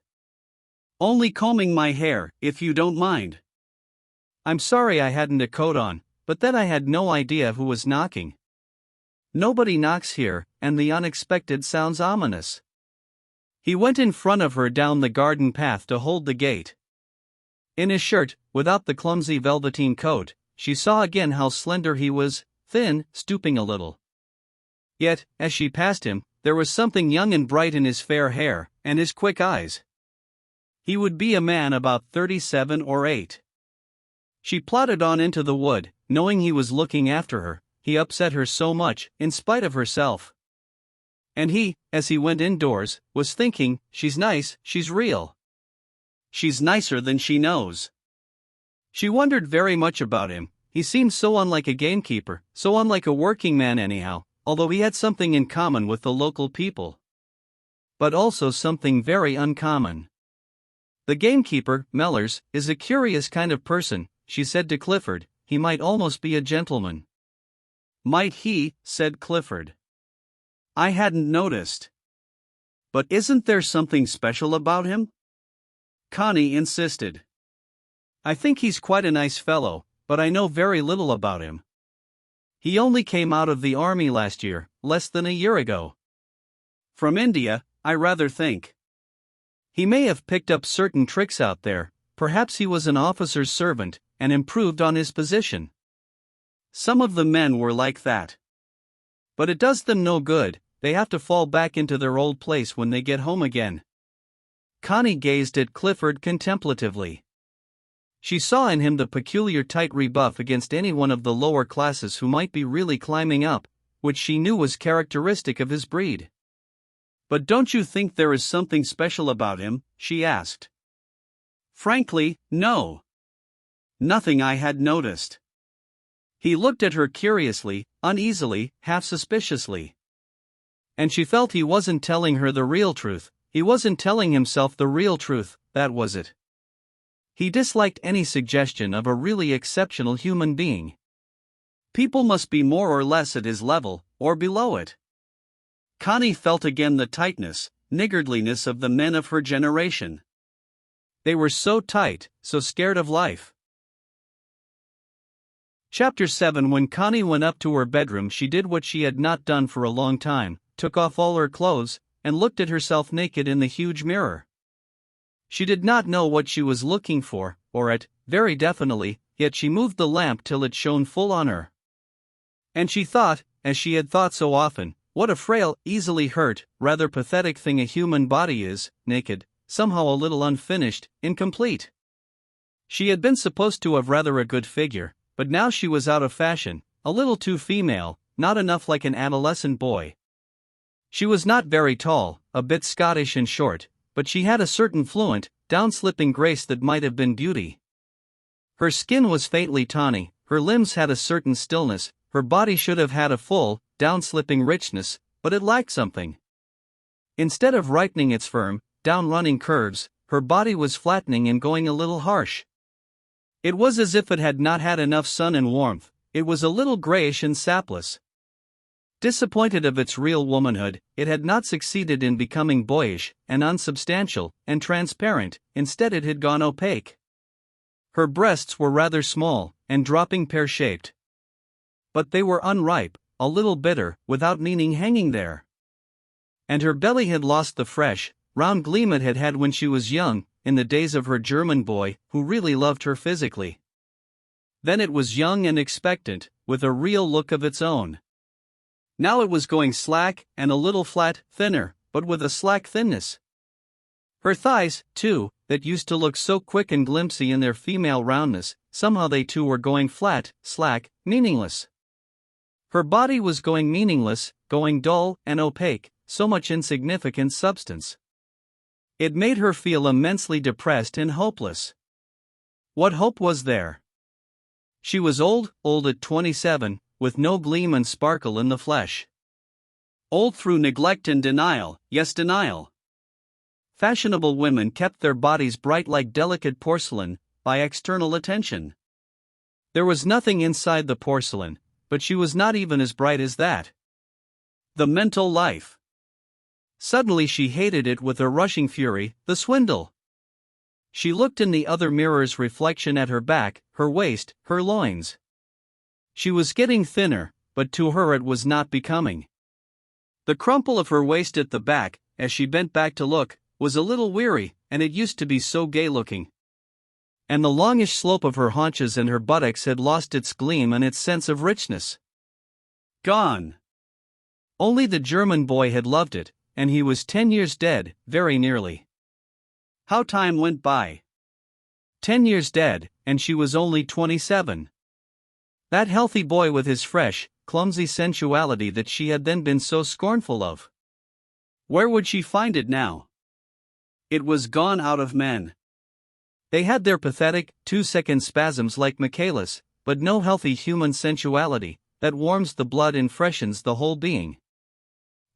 "Only combing my hair, if you don't mind." "I'm sorry I hadn't a coat on, but then I had no idea who was knocking." "Nobody knocks here, and the unexpected sounds ominous." He went in front of her down the garden path to hold the gate. In his shirt, without the clumsy velveteen coat, she saw again how slender he was, thin, stooping a little. Yet, as she passed him, there was something young and bright in his fair hair, and his quick eyes. He would be a man about 37 or 8. She plodded on into the wood, knowing he was looking after her. He upset her so much, in spite of herself. And he, as he went indoors, was thinking, "She's nice, she's real. She's nicer than she knows." She wondered very much about him. He seemed so unlike a gamekeeper, so unlike a working man anyhow, although he had something in common with the local people. But also something very uncommon. The gamekeeper, Mellors, is a curious kind of person, she said to Clifford. He might almost be a gentleman. Might he? Said Clifford. I hadn't noticed. But isn't there something special about him? Connie insisted. I think he's quite a nice fellow, but I know very little about him. He only came out of the army last year, less than a year ago. From India, I rather think. He may have picked up certain tricks out there, perhaps he was an officer's servant, and improved on his position. Some of the men were like that. But it does them no good, they have to fall back into their old place when they get home again. Connie gazed at Clifford contemplatively. She saw in him the peculiar tight rebuff against any one of the lower classes who might be really climbing up, which she knew was characteristic of his breed. But don't you think there is something special about him? She asked. Frankly, no. Nothing I had noticed. He looked at her curiously, uneasily, half suspiciously. And she felt he wasn't telling her the real truth, he wasn't telling himself the real truth, that was it. He disliked any suggestion of a really exceptional human being. People must be more or less at his level, or below it. Connie felt again the tightness, niggardliness of the men of her generation. They were so tight, so scared of life. Chapter 7. When Connie went up to her bedroom, she did what she had not done for a long time, took off all her clothes, and looked at herself naked in the huge mirror. She did not know what she was looking for, or at, very definitely, yet she moved the lamp till it shone full on her. And she thought, as she had thought so often, what a frail, easily hurt, rather pathetic thing a human body is, naked, somehow a little unfinished, incomplete. She had been supposed to have rather a good figure, but now she was out of fashion, a little too female, not enough like an adolescent boy. She was not very tall, a bit Scottish and short, but she had a certain fluent, down-slipping grace that might have been beauty. Her skin was faintly tawny, her limbs had a certain stillness, her body should have had a full, down-slipping richness, but it lacked something. Instead of ripening its firm, down-running curves, her body was flattening and going a little harsh. It was as if it had not had enough sun and warmth, it was a little grayish and sapless. Disappointed of its real womanhood, it had not succeeded in becoming boyish, and unsubstantial, and transparent, instead it had gone opaque. Her breasts were rather small, and dropping pear-shaped. But they were unripe, a little bitter, without meaning hanging there. And her belly had lost the fresh, round gleam it had had when she was young, in the days of her German boy, who really loved her physically. Then it was young and expectant, with a real look of its own. Now it was going slack, and a little flat, thinner, but with a slack thinness. Her thighs, too, that used to look so quick and glimpsy in their female roundness, somehow they too were going flat, slack, meaningless. Her body was going meaningless, going dull and opaque, so much insignificant substance. It made her feel immensely depressed and hopeless. What hope was there? She was old at 27, with no gleam and sparkle in the flesh. Old through neglect and denial, yes, denial. Fashionable women kept their bodies bright like delicate porcelain, by external attention. There was nothing inside the porcelain, but she was not even as bright as that. The mental life. Suddenly she hated it with a rushing fury, the swindle. She looked in the other mirror's reflection at her back, her waist, her loins. She was getting thinner, but to her it was not becoming. The crumple of her waist at the back, as she bent back to look, was a little weary, and it used to be so gay-looking. And the longish slope of her haunches and her buttocks had lost its gleam and its sense of richness. Gone. Only the German boy had loved it, and he was 10 years dead, very nearly. How time went by. 10 years dead, and she was only 27. That healthy boy with his fresh, clumsy sensuality that she had then been so scornful of. Where would she find it now? It was gone out of men. They had their pathetic, 2-second spasms like Michaelis, but no healthy human sensuality, that warms the blood and freshens the whole being.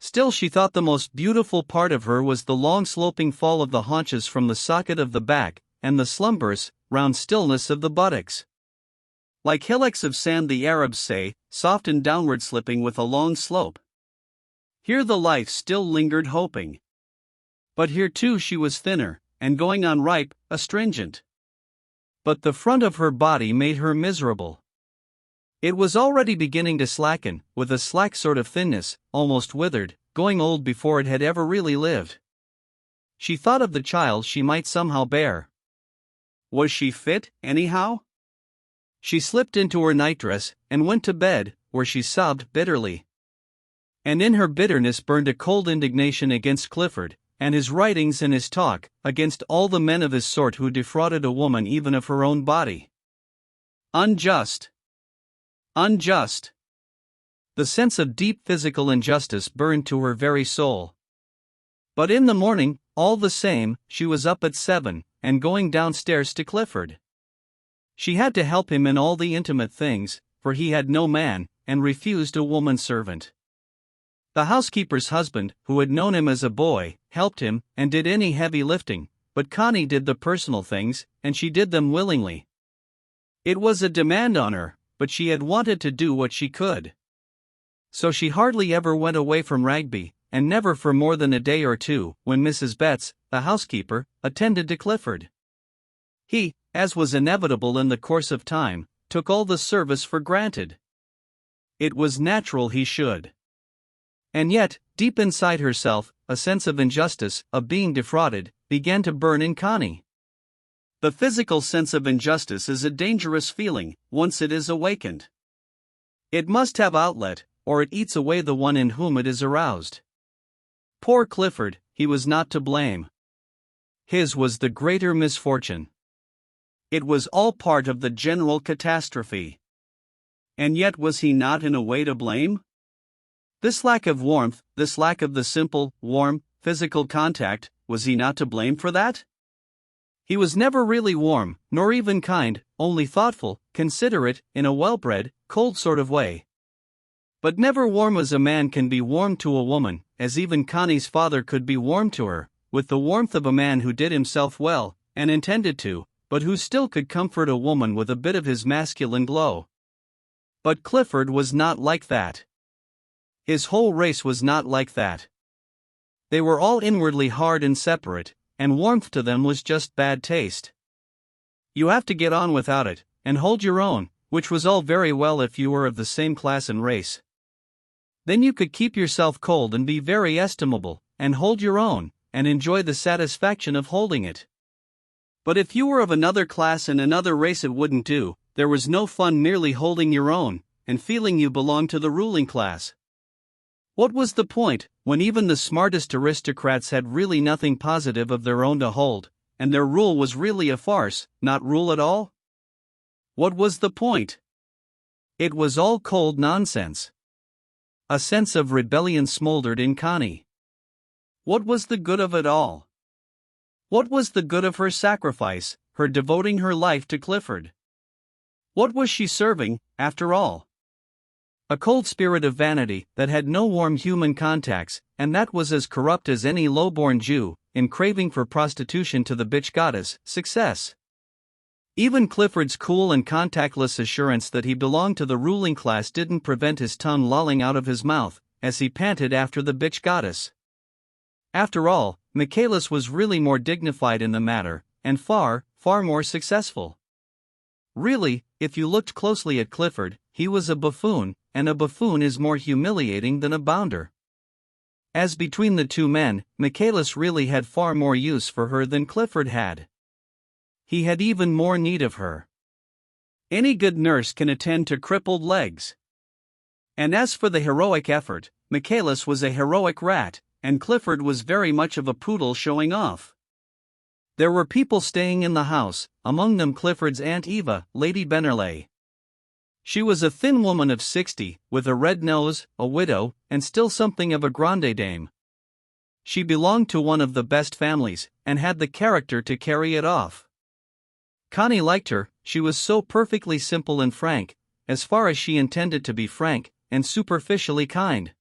Still, she thought the most beautiful part of her was the long sloping fall of the haunches from the socket of the back, and the slumberous, round stillness of the buttocks. Like hillocks of sand, the Arabs say, soft and downward slipping with a long slope. Here the life still lingered hoping. But here too she was thinner, and going on ripe, astringent. But the front of her body made her miserable. It was already beginning to slacken, with a slack sort of thinness, almost withered, going old before it had ever really lived. She thought of the child she might somehow bear. Was she fit, anyhow? She slipped into her nightdress, and went to bed, where she sobbed bitterly. And in her bitterness burned a cold indignation against Clifford, and his writings and his talk, against all the men of his sort who defrauded a woman even of her own body. Unjust. Unjust. The sense of deep physical injustice burned to her very soul. But in the morning, all the same, she was up at 7, and going downstairs to Clifford. She had to help him in all the intimate things, for he had no man, and refused a woman servant. The housekeeper's husband, who had known him as a boy, helped him, and did any heavy lifting, but Connie did the personal things, and she did them willingly. It was a demand on her, but she had wanted to do what she could. So she hardly ever went away from Ragby, and never for more than a day or two, when Mrs. Betts, the housekeeper, attended to Clifford. He, as was inevitable in the course of time, took all the service for granted. It was natural he should. And yet, deep inside herself, a sense of injustice, of being defrauded, began to burn in Connie. The physical sense of injustice is a dangerous feeling, once it is awakened. It must have outlet, or it eats away the one in whom it is aroused. Poor Clifford, he was not to blame. His was the greater misfortune. It was all part of the general catastrophe. And yet was he not in a way to blame? This lack of warmth, this lack of the simple, warm, physical contact, was he not to blame for that? He was never really warm, nor even kind, only thoughtful, considerate, in a well-bred, cold sort of way. But never warm as a man can be warm to a woman, as even Connie's father could be warm to her, with the warmth of a man who did himself well, and intended to, but who still could comfort a woman with a bit of his masculine glow. But Clifford was not like that. His whole race was not like that. They were all inwardly hard and separate, and warmth to them was just bad taste. You have to get on without it, and hold your own, which was all very well if you were of the same class and race. Then you could keep yourself cold and be very estimable, and hold your own, and enjoy the satisfaction of holding it. But if you were of another class and another race, it wouldn't do. There was no fun merely holding your own, and feeling you belonged to the ruling class. What was the point, when even the smartest aristocrats had really nothing positive of their own to hold, and their rule was really a farce, not rule at all? What was the point? It was all cold nonsense. A sense of rebellion smoldered in Connie. What was the good of it all? What was the good of her sacrifice, her devoting her life to Clifford? What was she serving, after all? A cold spirit of vanity that had no warm human contacts, and that was as corrupt as any low-born Jew, in craving for prostitution to the bitch goddess, success. Even Clifford's cool and contactless assurance that he belonged to the ruling class didn't prevent his tongue lolling out of his mouth, as he panted after the bitch goddess. After all, Michaelis was really more dignified in the matter, and far, far more successful. Really, if you looked closely at Clifford, he was a buffoon, and a buffoon is more humiliating than a bounder. As between the two men, Michaelis really had far more use for her than Clifford had. He had even more need of her. Any good nurse can attend to crippled legs. And as for the heroic effort, Michaelis was a heroic rat, and Clifford was very much of a poodle showing off. There were people staying in the house, among them Clifford's Aunt Eva, Lady Bennerley. She was a thin woman of 60, with a red nose, a widow, and still something of a grande dame. She belonged to one of the best families, and had the character to carry it off. Connie liked her, she was so perfectly simple and frank, as far as she intended to be frank, and superficially kind.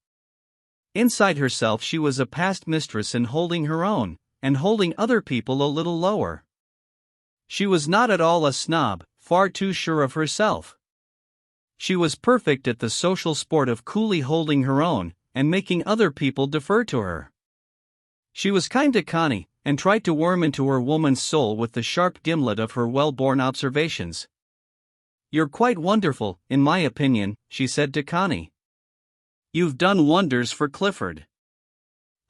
Inside herself she was a past mistress in holding her own, and holding other people a little lower. She was not at all a snob, far too sure of herself. She was perfect at the social sport of coolly holding her own, and making other people defer to her. She was kind to Connie, and tried to worm into her woman's soul with the sharp gimlet of her well-born observations. "You're quite wonderful, in my opinion," she said to Connie. "You've done wonders for Clifford.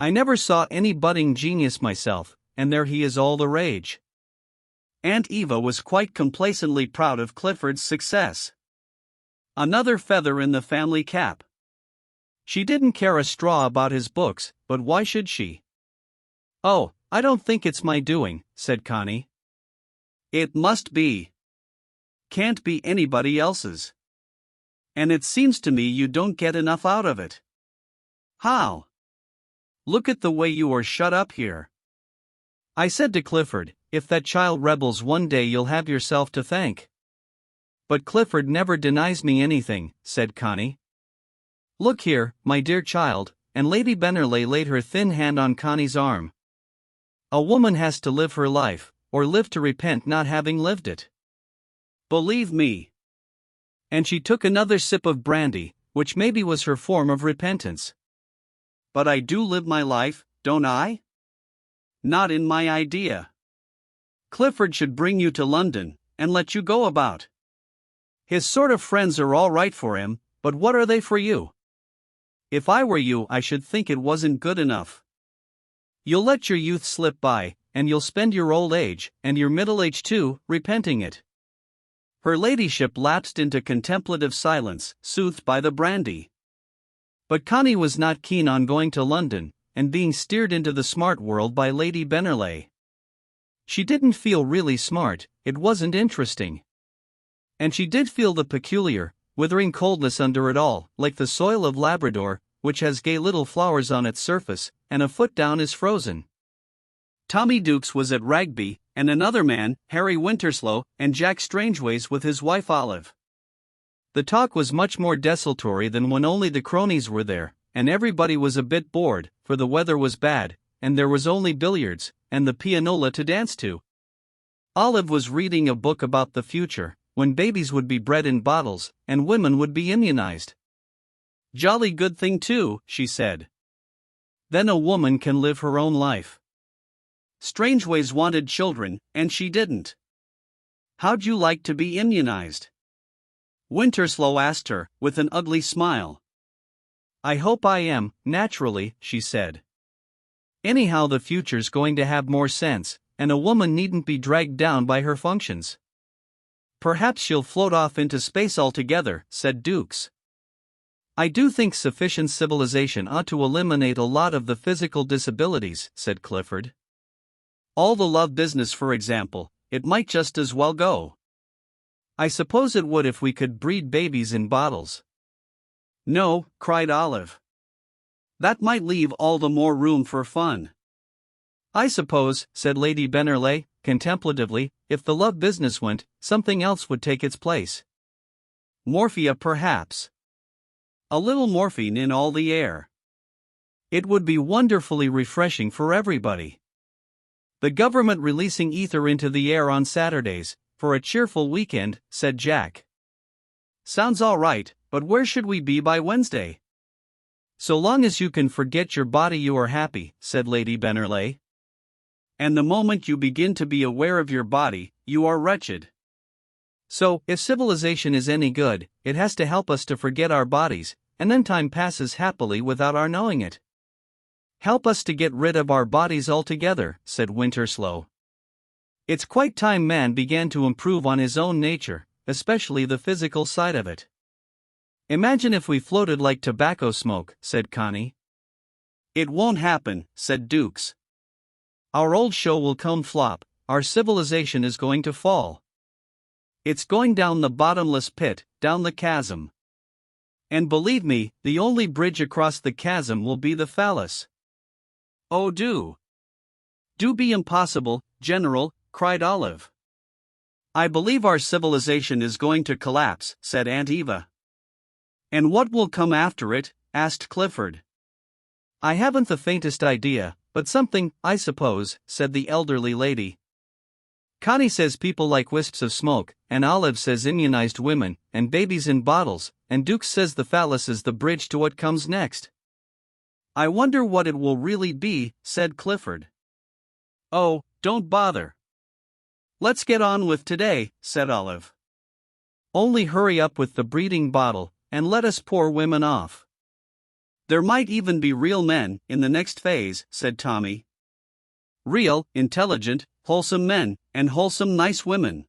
I never saw any budding genius myself, and there he is all the rage." Aunt Eva was quite complacently proud of Clifford's success. Another feather in the family cap. She didn't care a straw about his books, but why should she? "Oh, I don't think it's my doing," said Connie. "It must be. Can't be anybody else's. And it seems to me you don't get enough out of it." "How?" "Look at the way you are shut up here. I said to Clifford, if that child rebels one day you'll have yourself to thank." "But Clifford never denies me anything," said Connie. "Look here, my dear child," and Lady Bennerley laid her thin hand on Connie's arm. "A woman has to live her life, or live to repent not having lived it. Believe me." And she took another sip of brandy, which maybe was her form of repentance. "But I do live my life, don't I?" "Not in my idea. Clifford should bring you to London, and let you go about. His sort of friends are all right for him, but what are they for you? If I were you, I should think it wasn't good enough. You'll let your youth slip by, and you'll spend your old age, and your middle age too, repenting it." Her ladyship lapsed into contemplative silence, soothed by the brandy. But Connie was not keen on going to London, and being steered into the smart world by Lady Bennerley. She didn't feel really smart, it wasn't interesting. And she did feel the peculiar, withering coldness under it all, like the soil of Labrador, which has gay little flowers on its surface, and a foot down is frozen. Tommy Dukes was at Rugby, and another man, Harry Winterslow, and Jack Strangeways with his wife Olive. The talk was much more desultory than when only the cronies were there, and everybody was a bit bored, for the weather was bad, and there was only billiards, and the pianola to dance to. Olive was reading a book about the future, when babies would be bred in bottles, and women would be immunized. "Jolly good thing too," she said. "Then a woman can live her own life." Strangeways wanted children, and she didn't. "How'd you like to be immunized?" Winterslow asked her, with an ugly smile. "I hope I am, naturally," she said. "Anyhow, the future's going to have more sense, and a woman needn't be dragged down by her functions." "Perhaps she'll float off into space altogether," said Dukes. "I do think sufficient civilization ought to eliminate a lot of the physical disabilities," said Clifford. "All the love business, for example, it might just as well go." "I suppose it would if we could breed babies in bottles." "No," cried Olive. "That might leave all the more room for fun." "I suppose," said Lady Bennerley, contemplatively, "if the love business went, something else would take its place. Morphia, perhaps. A little morphine in all the air. It would be wonderfully refreshing for everybody. The government releasing ether into the air on Saturdays, for a cheerful weekend," said Jack. "Sounds all right, but where should we be by Wednesday?" "So long as you can forget your body you are happy," said Lady Bennerley. "And the moment you begin to be aware of your body, you are wretched. So, if civilization is any good, it has to help us to forget our bodies, and then time passes happily without our knowing it." "Help us to get rid of our bodies altogether," said Winterslow. "It's quite time man began to improve on his own nature, especially the physical side of it." "Imagine if we floated like tobacco smoke," said Connie. "It won't happen," said Dukes. "Our old show will come flop, our civilization is going to fall. It's going down the bottomless pit, down the chasm. And believe me, the only bridge across the chasm will be the phallus." "Oh, do be impossible, General," cried Olive. "I believe our civilization is going to collapse," said Aunt Eva. "And what will come after it?" asked Clifford. I haven't the faintest idea, but something, I suppose, said the elderly lady. Connie says people like wisps of smoke, and Olive says immunized women, and babies in bottles, and Dukes says the phallus is the bridge to what comes next. I wonder what it will really be, said Clifford. Oh, don't bother. Let's get on with today, said Olive. Only hurry up with the breeding bottle, and let us poor women off. There might even be real men in the next phase, said Tommy. Real, intelligent, wholesome men, and wholesome nice women.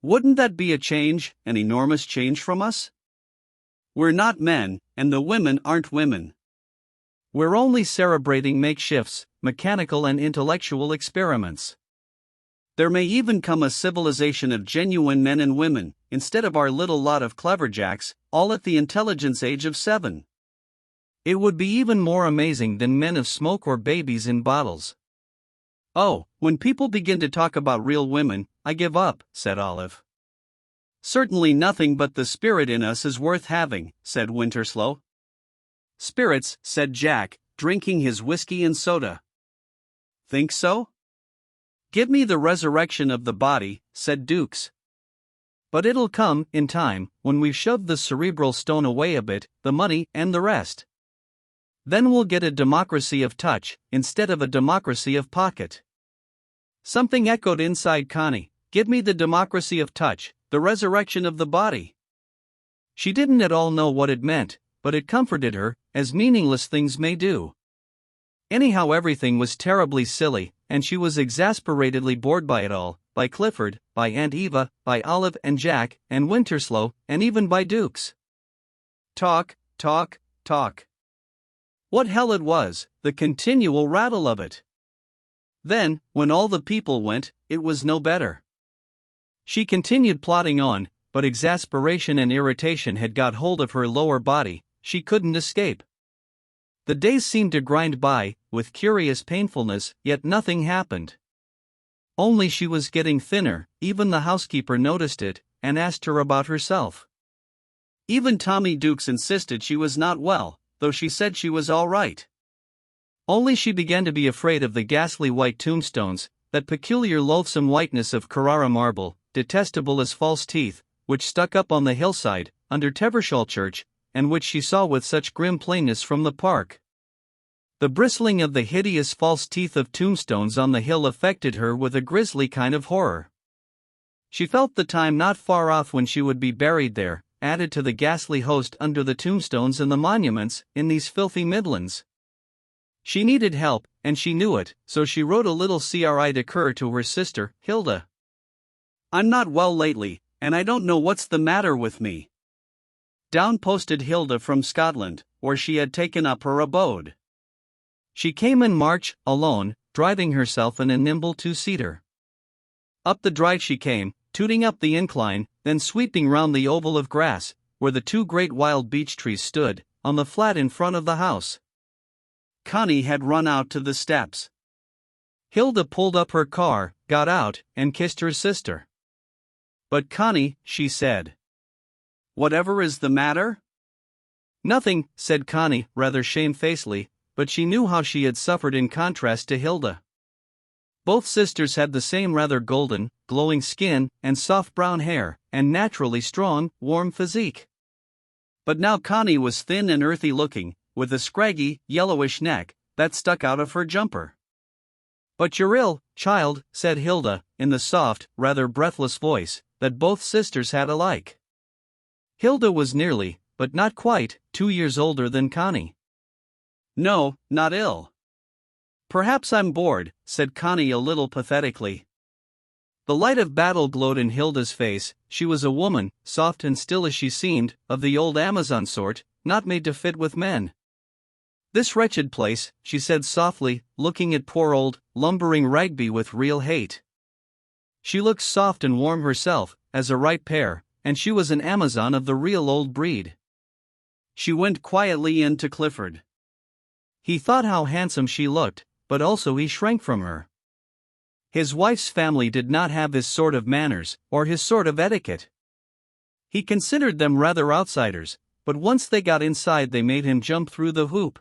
Wouldn't that be a change, an enormous change from us? We're not men, and the women aren't women. We're only cerebrating makeshifts, mechanical and intellectual experiments. There may even come a civilization of genuine men and women, instead of our little lot of cleverjacks, all at the intelligence age of 7. It would be even more amazing than men of smoke or babies in bottles. Oh, when people begin to talk about real women, I give up, said Olive. Certainly nothing but the spirit in us is worth having, said Winterslow. Spirits, said Jack, drinking his whiskey and soda. Think so? Give me the resurrection of the body, said Dukes. But it'll come, in time, when we've shoved the cerebral stone away a bit, the money, and the rest. Then we'll get a democracy of touch, instead of a democracy of pocket. Something echoed inside Connie. Give me the democracy of touch, the resurrection of the body. She didn't at all know what it meant, but it comforted her, as meaningless things may do. Anyhow, everything was terribly silly, and she was exasperatedly bored by it all, by Clifford, by Aunt Eva, by Olive and Jack, and Winterslow, and even by Dukes. Talk, talk, talk. What hell it was, the continual rattle of it. Then, when all the people went, it was no better. She continued plodding on, but exasperation and irritation had got hold of her lower body. She couldn't escape. The days seemed to grind by, with curious painfulness, yet nothing happened. Only she was getting thinner. Even the housekeeper noticed it, and asked her about herself. Even Tommy Dukes insisted she was not well, though she said she was all right. Only she began to be afraid of the ghastly white tombstones, that peculiar loathsome whiteness of Carrara marble, detestable as false teeth, which stuck up on the hillside, under Tevershall Church, and which she saw with such grim plainness from the park. The bristling of the hideous false teeth of tombstones on the hill affected her with a grisly kind of horror. She felt the time not far off when she would be buried there, added to the ghastly host under the tombstones and the monuments, in these filthy Midlands. She needed help, and she knew it, so she wrote a little cri de coeur to her sister, Hilda. I'm not well lately, and I don't know what's the matter with me. Down posted Hilda from Scotland, where she had taken up her abode. She came in March, alone, driving herself in a nimble two-seater. Up the drive she came, tooting up the incline, then sweeping round the oval of grass, where the 2 great wild beech trees stood, on the flat in front of the house. Connie had run out to the steps. Hilda pulled up her car, got out, and kissed her sister. But Connie, she said. Whatever is the matter? Nothing, said Connie, rather shamefacedly, but she knew how she had suffered in contrast to Hilda. Both sisters had the same rather golden, glowing skin, and soft brown hair, and naturally strong, warm physique. But now Connie was thin and earthy looking, with a scraggy, yellowish neck, that stuck out of her jumper. But you're ill, child, said Hilda, in the soft, rather breathless voice, that both sisters had alike. Hilda was nearly, but not quite, 2 years older than Connie. No, not ill. Perhaps I'm bored, said Connie a little pathetically. The light of battle glowed in Hilda's face. She was a woman, soft and still as she seemed, of the old Amazon sort, not made to fit with men. This wretched place, she said softly, looking at poor old, lumbering Ragby with real hate. She looked soft and warm herself, as a ripe pear, and she was an Amazon of the real old breed. She went quietly in to Clifford. He thought how handsome she looked, but also he shrank from her. His wife's family did not have his sort of manners, or his sort of etiquette. He considered them rather outsiders, but once they got inside they made him jump through the hoop.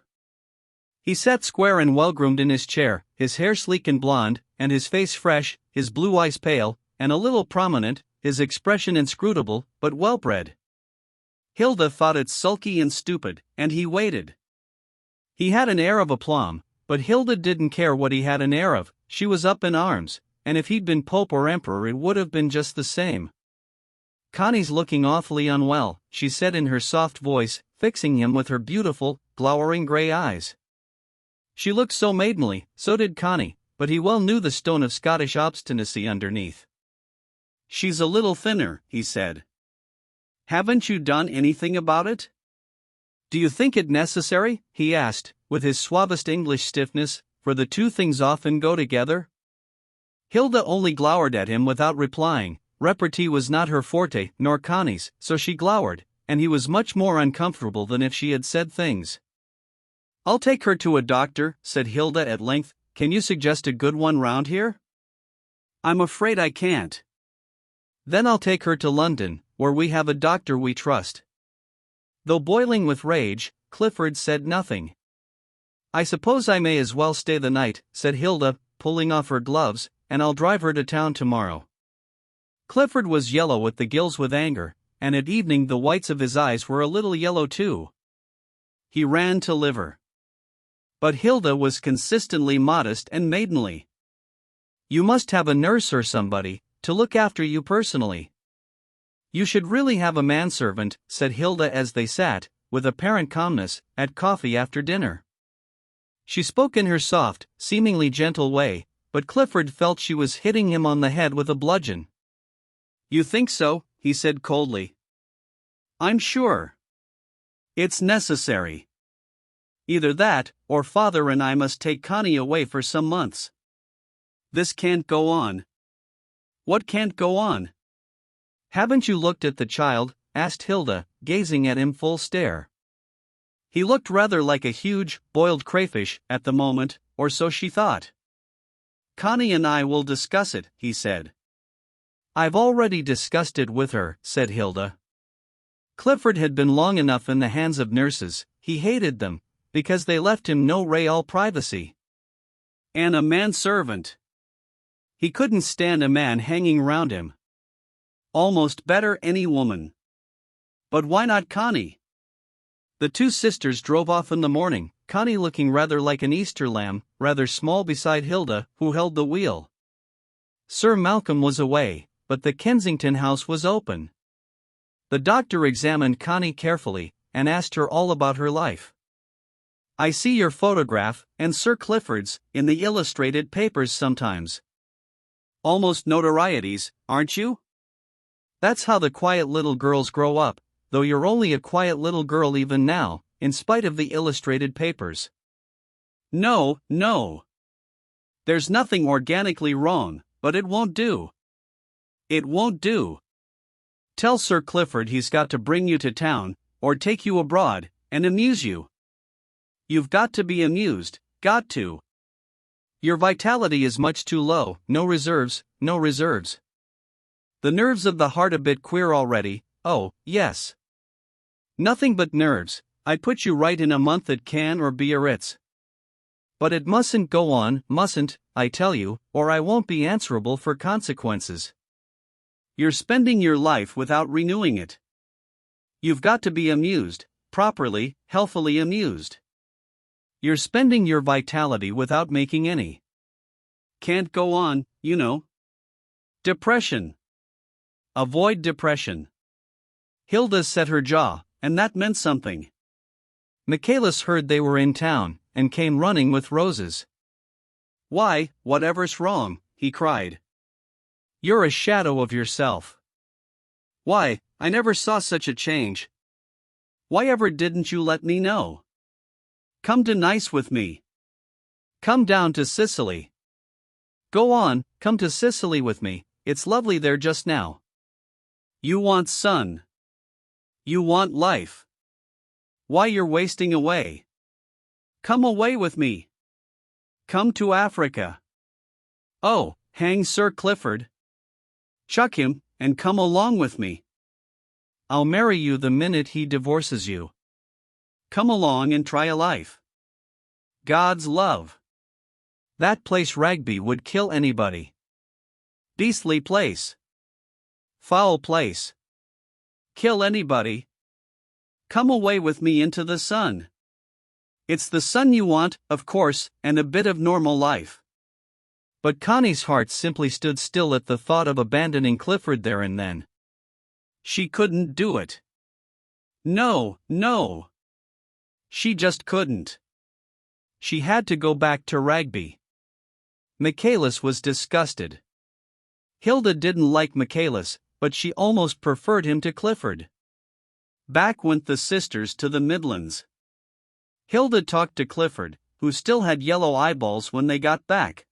He sat square and well-groomed in his chair, his hair sleek and blonde, and his face fresh, his blue eyes pale, and a little prominent, his expression inscrutable, but well-bred. Hilda thought it sulky and stupid, and he waited. He had an air of aplomb, but Hilda didn't care what he had an air of. She was up in arms, and if he'd been Pope or Emperor it would have been just the same. "Connie's looking awfully unwell," she said in her soft voice, fixing him with her beautiful, glowering gray eyes. She looked so maidenly, so did Connie, but he well knew the stone of Scottish obstinacy underneath. "She's a little thinner," he said. "Haven't you done anything about it?" "Do you think it necessary?" he asked, with his suavest English stiffness, for the two things often go together. Hilda only glowered at him without replying. Repartee was not her forte, nor Connie's, so she glowered, and he was much more uncomfortable than if she had said things. "I'll take her to a doctor," said Hilda at length. "Can you suggest a good one round here?" "I'm afraid I can't." "Then I'll take her to London, where we have a doctor we trust." Though boiling with rage, Clifford said nothing. "I suppose I may as well stay the night," said Hilda, pulling off her gloves, "and I'll drive her to town tomorrow." Clifford was yellow at the gills with anger, and at evening the whites of his eyes were a little yellow too. He ran to liver. But Hilda was consistently modest and maidenly. "You must have a nurse or somebody to look after you personally. You should really have a manservant," said Hilda as they sat, with apparent calmness, at coffee after dinner. She spoke in her soft, seemingly gentle way, but Clifford felt she was hitting him on the head with a bludgeon. "You think so?" he said coldly. "I'm sure. It's necessary. Either that, or Father and I must take Connie away for some months. This can't go on." "What can't go on?" "Haven't you looked at the child?" asked Hilda, gazing at him full stare. He looked rather like a huge, boiled crayfish, at the moment, or so she thought. "Connie and I will discuss it," he said. "I've already discussed it with her," said Hilda. Clifford had been long enough in the hands of nurses. He hated them, because they left him no real privacy. And a manservant. He couldn't stand a man hanging round him. Almost better any woman. But why not Connie? The two sisters drove off in the morning, Connie looking rather like an Easter lamb, rather small beside Hilda, who held the wheel. Sir Malcolm was away, but the Kensington house was open. The doctor examined Connie carefully, and asked her all about her life. "I see your photograph, and Sir Clifford's, in the illustrated papers sometimes. Almost notorieties, aren't you? That's how the quiet little girls grow up, though you're only a quiet little girl even now, in spite of the illustrated papers." "No, no. There's nothing organically wrong, but it won't do. It won't do. Tell Sir Clifford he's got to bring you to town, or take you abroad, and amuse you. You've got to be amused, got to. Your vitality is much too low, no reserves, no reserves. The nerves of the heart a bit queer already, oh, yes. Nothing but nerves. I'd put you right in a month at Cannes or Biarritz. But it mustn't go on, mustn't, I tell you, or I won't be answerable for consequences. You're spending your life without renewing it. You've got to be amused, properly, healthily amused. You're spending your vitality without making any. Can't go on, you know. Depression. Avoid depression." Hilda set her jaw, and that meant something. Michaelis heard they were in town, and came running with roses. "Why, whatever's wrong?" he cried. "You're a shadow of yourself. Why, I never saw such a change. Why ever didn't you let me know? Come to Nice with me. Come down to Sicily. Go on, come to Sicily with me, it's lovely there just now. You want sun. You want life. Why, you're wasting away. Come away with me. Come to Africa. Oh, hang Sir Clifford. Chuck him, and come along with me. I'll marry you the minute he divorces you. Come along and try a life. God's love. That place Ragby would kill anybody. Beastly place. Foul place. Kill anybody. Come away with me into the sun. It's the sun you want, of course, and a bit of normal life. But Connie's heart simply stood still at the thought of abandoning Clifford there and then. She couldn't do it. No. She just couldn't. She had to go back to Ragby. Michaelis was disgusted. Hilda didn't like Michaelis, but she almost preferred him to Clifford. Back went the sisters to the Midlands. Hilda talked to Clifford, who still had yellow eyeballs when they got back.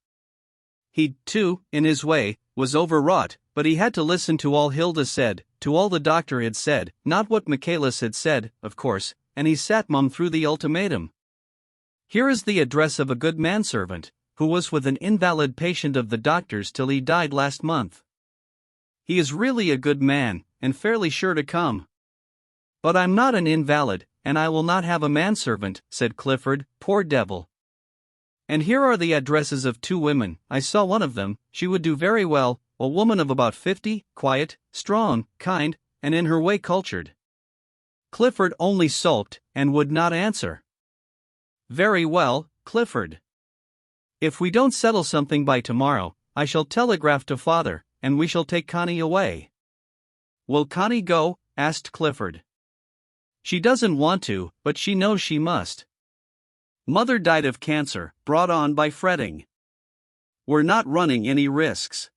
He, too, in his way, was overwrought, but he had to listen to all Hilda said, to all the doctor had said, not what Michaelis had said, of course, and he sat mum through the ultimatum. Here is the address of a good manservant, who was with an invalid patient of the doctor's till he died last month. He is really a good man, and fairly sure to come. But I'm not an invalid, and I will not have a manservant, said Clifford, poor devil. And here are the addresses of 2 women, I saw one of them, she would do very well, a woman of about 50, quiet, strong, kind, and in her way cultured. Clifford only sulked, and would not answer. Very well, Clifford. If we don't settle something by tomorrow, I shall telegraph to father, and we shall take Connie away. Will Connie go? Asked Clifford. She doesn't want to, but she knows she must. Mother died of cancer, brought on by fretting. We're not running any risks.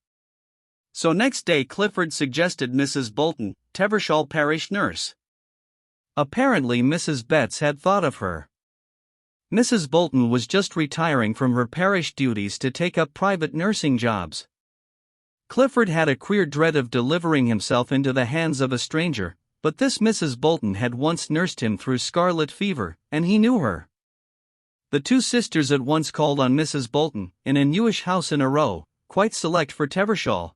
So next day Clifford suggested Mrs. Bolton, Tevershall parish nurse. Apparently Mrs. Betts had thought of her. Mrs. Bolton was just retiring from her parish duties to take up private nursing jobs. Clifford had a queer dread of delivering himself into the hands of a stranger, but this Mrs. Bolton had once nursed him through scarlet fever, and he knew her. The 2 sisters at once called on Mrs. Bolton, in a newish house in a row, quite select for Tevershall.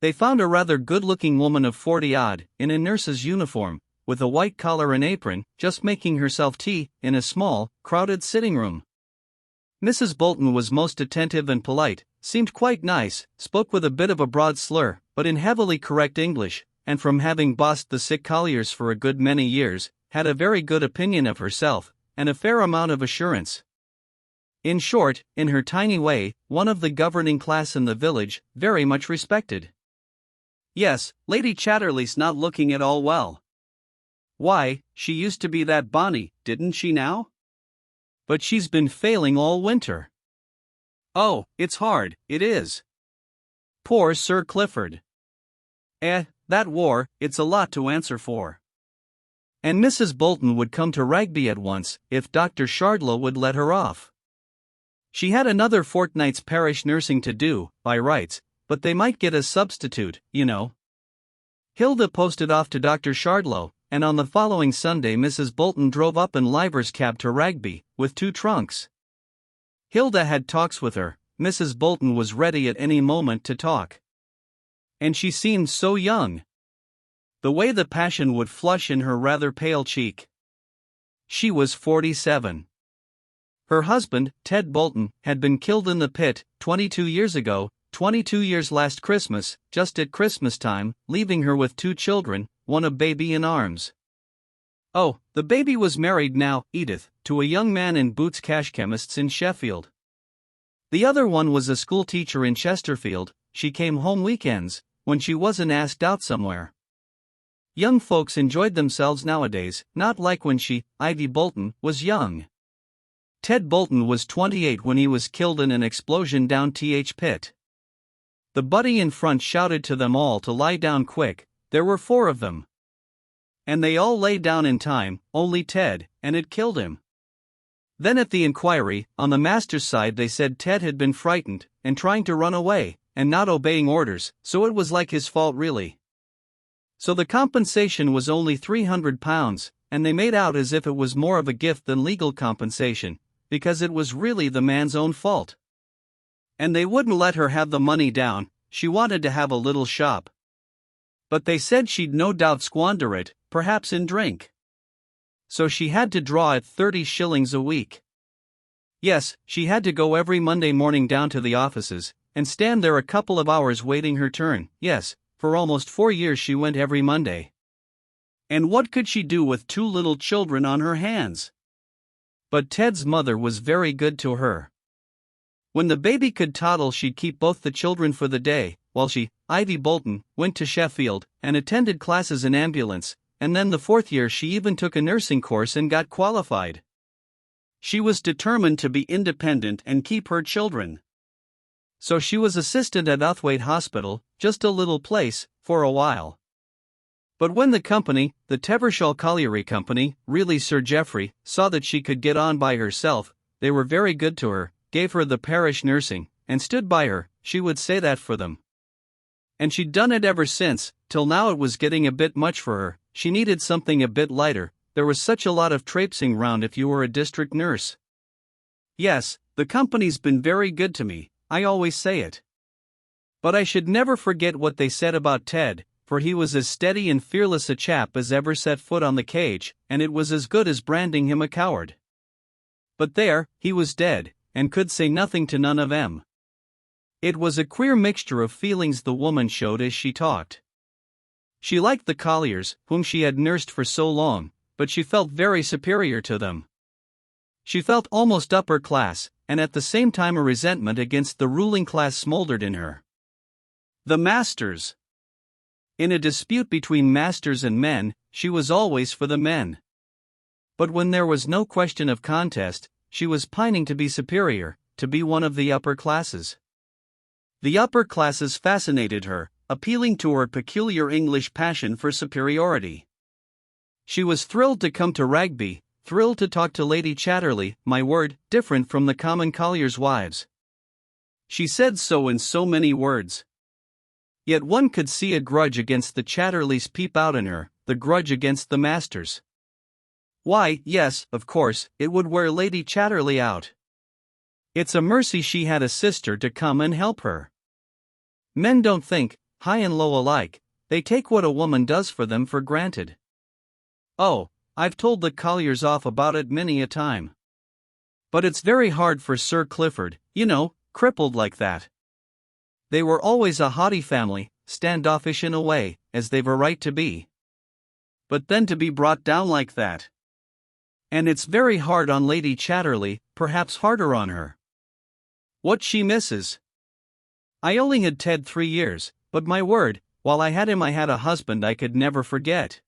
They found a rather good-looking woman of 40-odd, in a nurse's uniform, with a white collar and apron, just making herself tea, in a small, crowded sitting room. Mrs. Bolton was most attentive and polite, seemed quite nice, spoke with a bit of a broad slur, but in heavily correct English, and from having bossed the sick colliers for a good many years, had a very good opinion of herself, and a fair amount of assurance. In short, in her tiny way, one of the governing class in the village, very much respected. Yes, Lady Chatterley's not looking at all well. Why, she used to be that bonny, didn't she now? But she's been failing all winter. Oh, it's hard, it is. Poor Sir Clifford. That war, it's a lot to answer for. And Mrs. Bolton would come to Ragby at once, if Dr. Shardlow would let her off. She had another fortnight's parish nursing to do, by rights, but they might get a substitute, you know. Hilda posted off to Dr. Shardlow, and on the following Sunday Mrs. Bolton drove up in Liver's cab to Ragby, with 2 trunks. Hilda had talks with her, Mrs. Bolton was ready at any moment to talk. And she seemed so young. The way the passion would flush in her rather pale cheek. She was 47. Her husband, Ted Bolton, had been killed in the pit, 22 years ago, 22 years last Christmas, just at Christmas time, leaving her with 2 children, one a baby in arms. Oh, the baby was married now, Edith, to a young man in Boots Cash Chemists in Sheffield. The other one was a school teacher in Chesterfield. She came home weekends, when she wasn't asked out somewhere. Young folks enjoyed themselves nowadays, not like when she, Ivy Bolton, was young. Ted Bolton was 28 when he was killed in an explosion down Th Pit. The buddy in front shouted to them all to lie down quick. There were 4 of them. And they all lay down in time, only Ted, and it killed him. Then at the inquiry, on the master's side they said Ted had been frightened, and trying to run away, and not obeying orders, so it was like his fault really. So the compensation was only £300, and they made out as if it was more of a gift than legal compensation, because it was really the man's own fault. And they wouldn't let her have the money down, she wanted to have a little shop. But they said she'd no doubt squander it, perhaps in drink. So she had to draw at 30 shillings a week. Yes, she had to go every Monday morning down to the offices, and stand there a couple of hours waiting her turn. Yes, for almost 4 years she went every Monday. And what could she do with 2 little children on her hands? But Ted's mother was very good to her. When the baby could toddle, she'd keep both the children for the day, while she, Ivy Bolton, went to Sheffield and attended classes in ambulance, and then the 4th year she even took a nursing course and got qualified. She was determined to be independent and keep her children. So she was assistant at Uthwaite Hospital, just a little place, for a while. But when the company, the Tevershaw Colliery Company, really Sir Geoffrey, saw that she could get on by herself, they were very good to her, gave her the parish nursing, and stood by her. She would say that for them. And she'd done it ever since, till now it was getting a bit much for her. She needed something a bit lighter. There was such a lot of traipsing round if you were a district nurse. Yes, the company's been very good to me, I always say it. But I should never forget what they said about Ted, for he was as steady and fearless a chap as ever set foot on the cage, and it was as good as branding him a coward. But there, he was dead, and could say nothing to none of 'em. It was a queer mixture of feelings the woman showed as she talked. She liked the Colliers, whom she had nursed for so long, but she felt very superior to them. She felt almost upper class, and at the same time a resentment against the ruling class smoldered in her. The masters. In a dispute between masters and men, she was always for the men. But when there was no question of contest, she was pining to be superior, to be one of the upper classes. The upper classes fascinated her, appealing to her peculiar English passion for superiority. She was thrilled to come to Ragby, thrilled to talk to Lady Chatterley, my word, different from the common colliers' wives. She said so in so many words. Yet one could see a grudge against the Chatterleys peep out in her, the grudge against the masters. Why, yes, of course, it would wear Lady Chatterley out. It's a mercy she had a sister to come and help her. Men don't think, high and low alike, they take what a woman does for them for granted. Oh, I've told the Colliers off about it many a time. But it's very hard for Sir Clifford, you know, crippled like that. They were always a haughty family, standoffish in a way, as they've a right to be. But then to be brought down like that. And it's very hard on Lady Chatterley, perhaps harder on her. What she misses. I only had Ted 3 years, but my word, while I had him I had a husband I could never forget.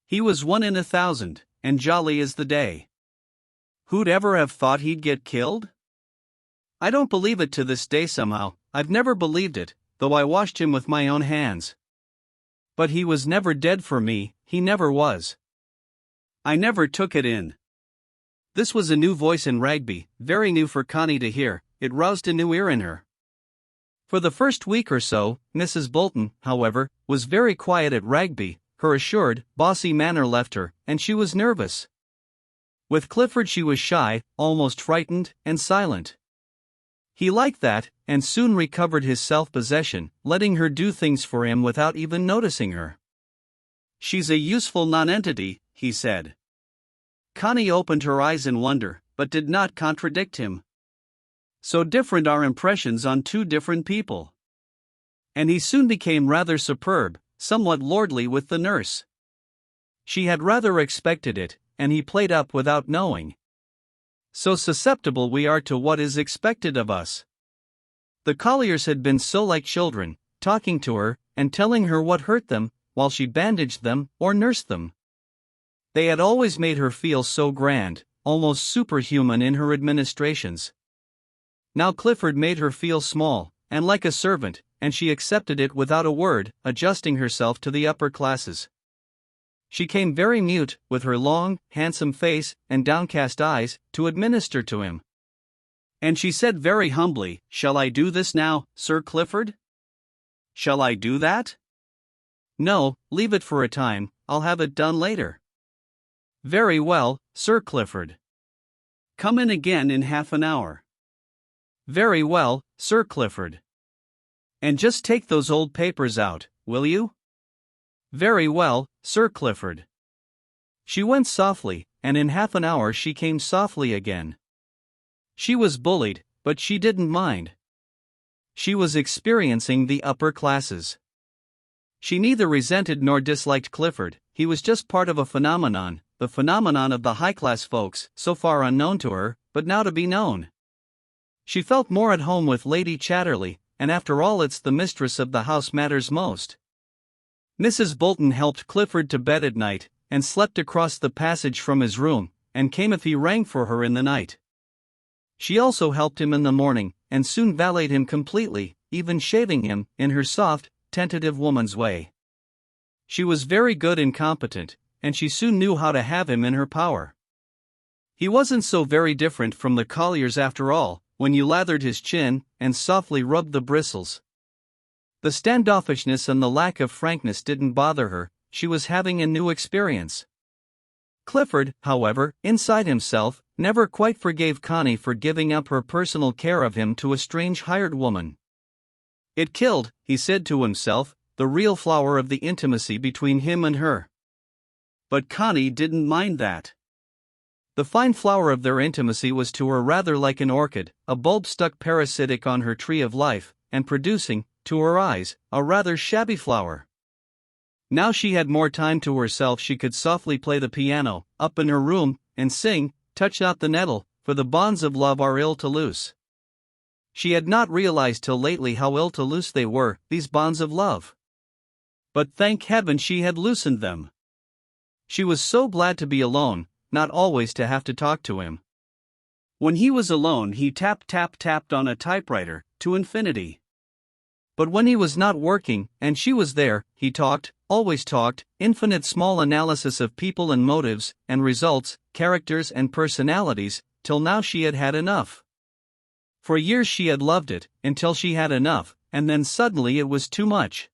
He was 1 in 1,000, and jolly as the day. Who'd ever have thought he'd get killed? I don't believe it to this day somehow. I've never believed it, though I washed him with my own hands. But he was never dead for me, he never was. I never took it in. This was a new voice in Ragby, very new for Connie to hear. It roused a new ear in her. For the first week or so, Mrs. Bolton, however, was very quiet at Ragby. Her assured, bossy manner left her, and she was nervous. With Clifford she was shy, almost frightened, and silent. He liked that, and soon recovered his self-possession, letting her do things for him without even noticing her. She's a useful nonentity, he said. Connie opened her eyes in wonder, but did not contradict him. So different are impressions on 2 different people. And he soon became rather superb, somewhat lordly with the nurse. She had rather expected it, and he played up without knowing. So susceptible we are to what is expected of us. The Colliers had been so like children, talking to her, and telling her what hurt them, while she bandaged them, or nursed them. They had always made her feel so grand, almost superhuman in her administrations. Now Clifford made her feel small, and like a servant, and she accepted it without a word, adjusting herself to the upper classes. She came very mute, with her long, handsome face, and downcast eyes, to administer to him. And she said very humbly, "Shall I do this now, Sir Clifford? Shall I do that?" "No, leave it for a time, I'll have it done later." "Very well, Sir Clifford." "Come in again in half an hour." "Very well, Sir Clifford." "And just take those old papers out, will you?" "Very well, Sir Clifford." She went softly, and in half an hour she came softly again. She was bullied, but she didn't mind. She was experiencing the upper classes. She neither resented nor disliked Clifford, he was just part of a phenomenon, the phenomenon of the high-class folks, so far unknown to her, but now to be known. She felt more at home with Lady Chatterley, and after all it's the mistress of the house matters most. Mrs. Bolton helped Clifford to bed at night, and slept across the passage from his room, and came if he rang for her in the night. She also helped him in the morning, and soon valeted him completely, even shaving him, in her soft, tentative woman's way. She was very good and competent, and she soon knew how to have him in her power. He wasn't so very different from the colliers after all, when you lathered his chin, and softly rubbed the bristles. The standoffishness and the lack of frankness didn't bother her, she was having a new experience. Clifford, however, inside himself, never quite forgave Connie for giving up her personal care of him to a strange hired woman. It killed, he said to himself, the real flower of the intimacy between him and her. But Connie didn't mind that. The fine flower of their intimacy was to her rather like an orchid, a bulb stuck parasitic on her tree of life, and producing, to her eyes, a rather shabby flower. Now she had more time to herself, she could softly play the piano, up in her room, and sing, "Touch not the nettle, for the bonds of love are ill to loose." She had not realized till lately how ill to loose they were, these bonds of love. But thank heaven she had loosened them. She was so glad to be alone, not always to have to talk to him. When he was alone he tapped on a typewriter, to infinity. But when he was not working, and she was there, he talked, always talked, infinite small analysis of people and motives, and results, characters and personalities, till now she had had enough. For years she had loved it, until she had enough, and then suddenly it was too much.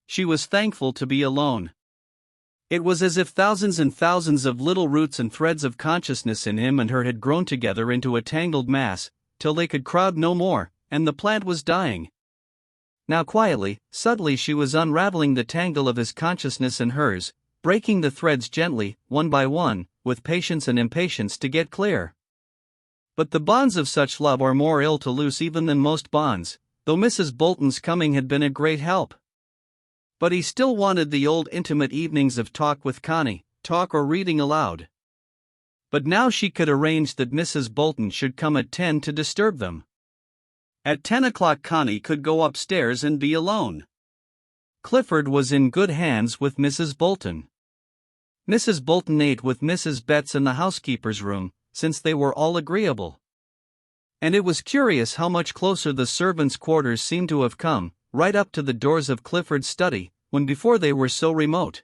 She was thankful to be alone. It was as if thousands and thousands of little roots and threads of consciousness in him and her had grown together into a tangled mass, till they could crowd no more, and the plant was dying. Now quietly, subtly she was unraveling the tangle of his consciousness and hers, breaking the threads gently, one by one, with patience and impatience to get clear. But the bonds of such love are more ill to loose even than most bonds, though Mrs. Bolton's coming had been a great help. But he still wanted the old intimate evenings of talk with Connie, talk or reading aloud. But now she could arrange that Mrs. Bolton should come at 10 to disturb them. At 10 o'clock Connie could go upstairs and be alone. Clifford was in good hands with Mrs. Bolton. Mrs. Bolton ate with Mrs. Betts in the housekeeper's room, since they were all agreeable. And it was curious how much closer the servants' quarters seemed to have come, right up to the doors of Clifford's study, when before they were so remote.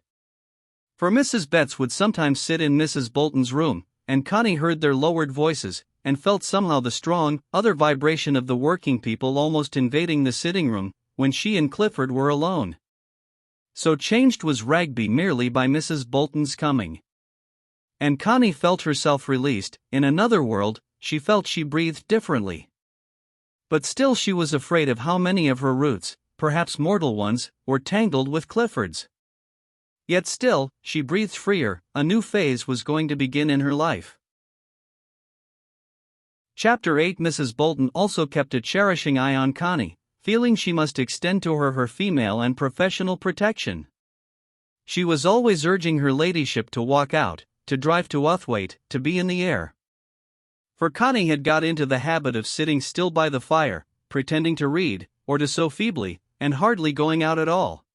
For Mrs. Betts would sometimes sit in Mrs. Bolton's room, and Connie heard their lowered voices, and felt somehow the strong, other vibration of the working people almost invading the sitting room, when she and Clifford were alone. So changed was Ragby merely by Mrs. Bolton's coming. And Connie felt herself released, in another world, she felt she breathed differently. But still she was afraid of how many of her roots, perhaps mortal ones, were tangled with Clifford's. Yet still, she breathed freer, a new phase was going to begin in her life. Chapter 8 Mrs. Bolton also kept a cherishing eye on Connie, feeling she must extend to her female and professional protection. She was always urging her ladyship to walk out, to drive to Uthwaite, to be in the air. For Connie had got into the habit of sitting still by the fire, pretending to read, or to sew feebly, and hardly going out at all.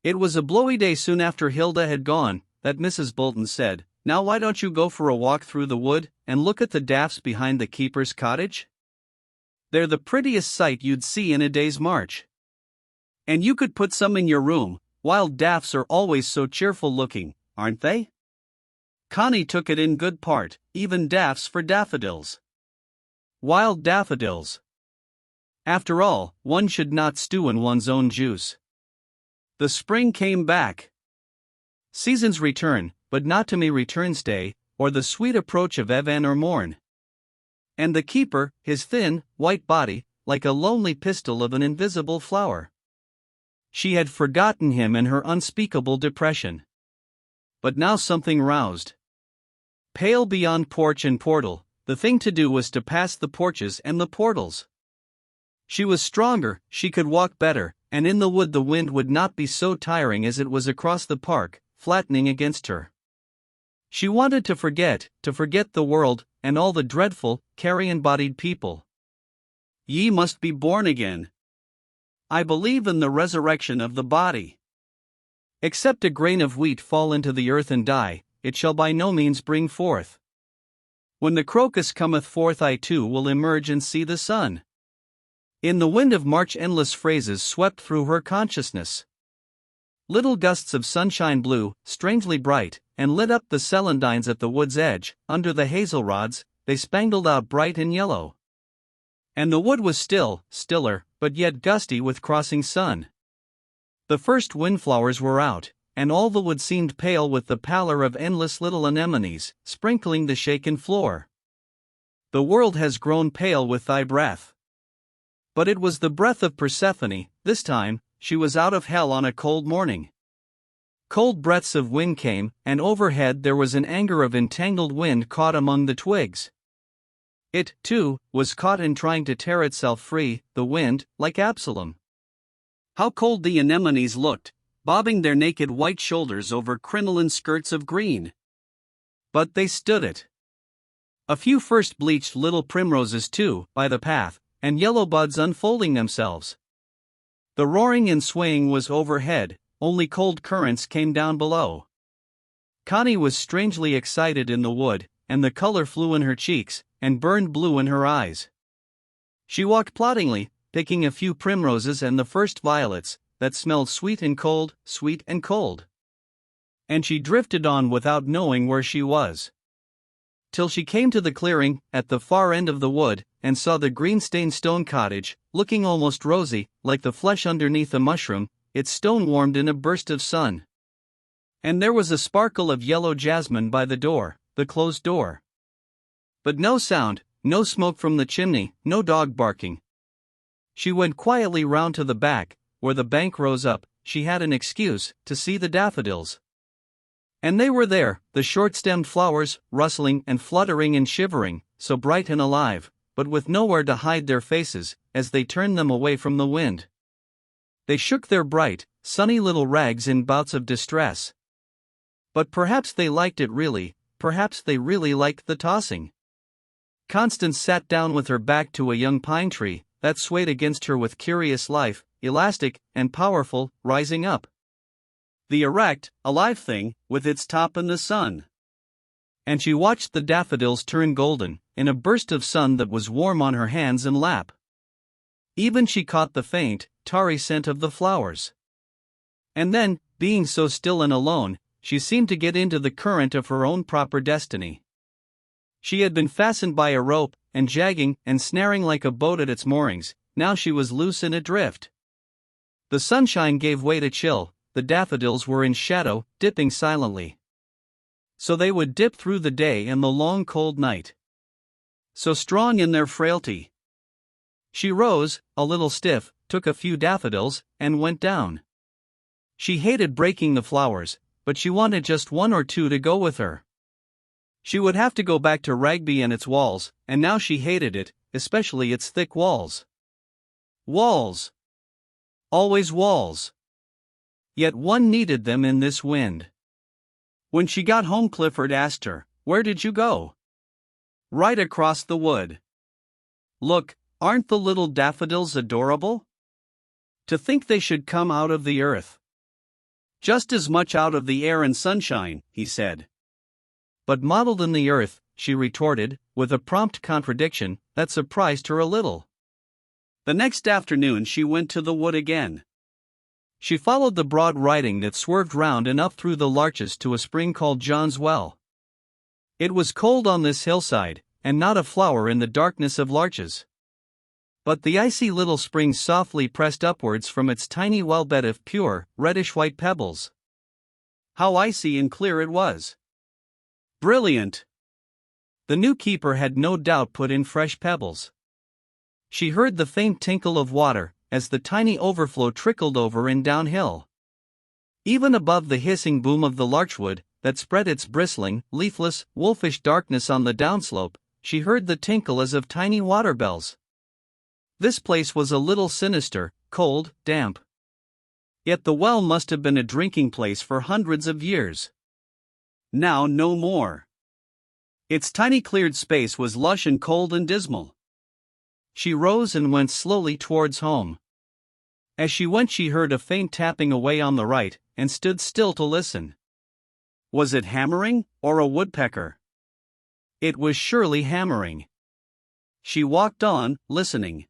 It was a blowy day soon after Hilda had gone, that Mrs. Bolton said, "Now why don't you go for a walk through the wood, and look at the daffs behind the keeper's cottage? They're the prettiest sight you'd see in a day's march. And you could put some in your room, wild daffs are always so cheerful looking, aren't they?" Connie took it in good part, even daffs for daffodils. Wild daffodils. After all, one should not stew in one's own juice. The spring came back. Seasons return, but not to me returns day, or the sweet approach of even or morn. And the keeper, his thin, white body, like a lonely pistil of an invisible flower. She had forgotten him in her unspeakable depression. But now something roused. Pale beyond porch and portal, the thing to do was to pass the porches and the portals. She was stronger, she could walk better, and in the wood the wind would not be so tiring as it was across the park, flattening against her. She wanted to forget the world, and all the dreadful, carrion-bodied people. Ye must be born again. I believe in the resurrection of the body. Except a grain of wheat fall into the earth and die, it shall by no means bring forth. When the crocus cometh forth, I too will emerge and see the sun. In the wind of March endless phrases swept through her consciousness. Little gusts of sunshine blew, strangely bright, and lit up the celandines at the wood's edge. Under the hazel rods, they spangled out bright and yellow. And the wood was stiller, but yet gusty with crossing sun. The first windflowers were out, and all the wood seemed pale with the pallor of endless little anemones, sprinkling the shaken floor. The world has grown pale with thy breath. But it was the breath of Persephone. This time, she was out of hell on a cold morning. Cold breaths of wind came, and overhead there was an anger of entangled wind caught among the twigs. It, too, was caught in trying to tear itself free, the wind, like Absalom. How cold the anemones looked, bobbing their naked white shoulders over crinoline skirts of green. But they stood it. A few first bleached little primroses too, by the path, and yellow buds unfolding themselves. The roaring and swaying was overhead, only cold currents came down below. Connie was strangely excited in the wood, and the color flew in her cheeks, and burned blue in her eyes. She walked ploddingly, picking a few primroses and the first violets, that smelled sweet and cold. And she drifted on without knowing where she was. Till she came to the clearing, at the far end of the wood, and saw the green-stained stone cottage, looking almost rosy, like the flesh underneath a mushroom, its stone warmed in a burst of sun. And there was a sparkle of yellow jasmine by the door, the closed door. But no sound, no smoke from the chimney, no dog barking. She went quietly round to the back, where the bank rose up. She had an excuse to see the daffodils. And they were there, the short-stemmed flowers, rustling and fluttering and shivering, so bright and alive, but with nowhere to hide their faces, as they turned them away from the wind. They shook their bright, sunny little rags in bouts of distress. But perhaps they liked it really, perhaps they really liked the tossing. Constance sat down with her back to a young pine tree, that swayed against her with curious life, elastic and powerful, rising up. The erect, alive thing, with its top in the sun. And she watched the daffodils turn golden, in a burst of sun that was warm on her hands and lap. Even she caught the faint, tarry scent of the flowers. And then, being so still and alone, she seemed to get into the current of her own proper destiny. She had been fastened by a rope, and jagging and snaring like a boat at its moorings. Now she was loose and adrift. The sunshine gave way to chill, the daffodils were in shadow, dipping silently. So they would dip through the day and the long cold night. So strong in their frailty. She rose, a little stiff, took a few daffodils, and went down. She hated breaking the flowers, but she wanted just one or two to go with her. She would have to go back to Ragby and its walls, and now she hated it, especially its thick walls. Walls. Always walls. Yet one needed them in this wind. When she got home, Clifford asked her, "Where did you go?" "Right across the wood." "Look, aren't the little daffodils adorable? To think they should come out of the earth." "Just as much out of the air and sunshine," he said. "But modeled in the earth," she retorted, with a prompt contradiction that surprised her a little. The next afternoon she went to the wood again. She followed the broad writing that swerved round and up through the larches to a spring called John's Well. It was cold on this hillside, and not a flower in the darkness of larches. But the icy little spring softly pressed upwards from its tiny well-bed of pure, reddish-white pebbles. How icy and clear it was! Brilliant! The new keeper had no doubt put in fresh pebbles. She heard the faint tinkle of water, as the tiny overflow trickled over and downhill. Even above the hissing boom of the larchwood, that spread its bristling, leafless, wolfish darkness on the downslope, she heard the tinkle as of tiny water bells. This place was a little sinister, cold, damp. Yet the well must have been a drinking place for hundreds of years. Now no more. Its tiny cleared space was lush and cold and dismal. She rose and went slowly towards home. As she went, she heard a faint tapping away on the right, and stood still to listen. Was it hammering, or a woodpecker? It was surely hammering. She walked on, listening.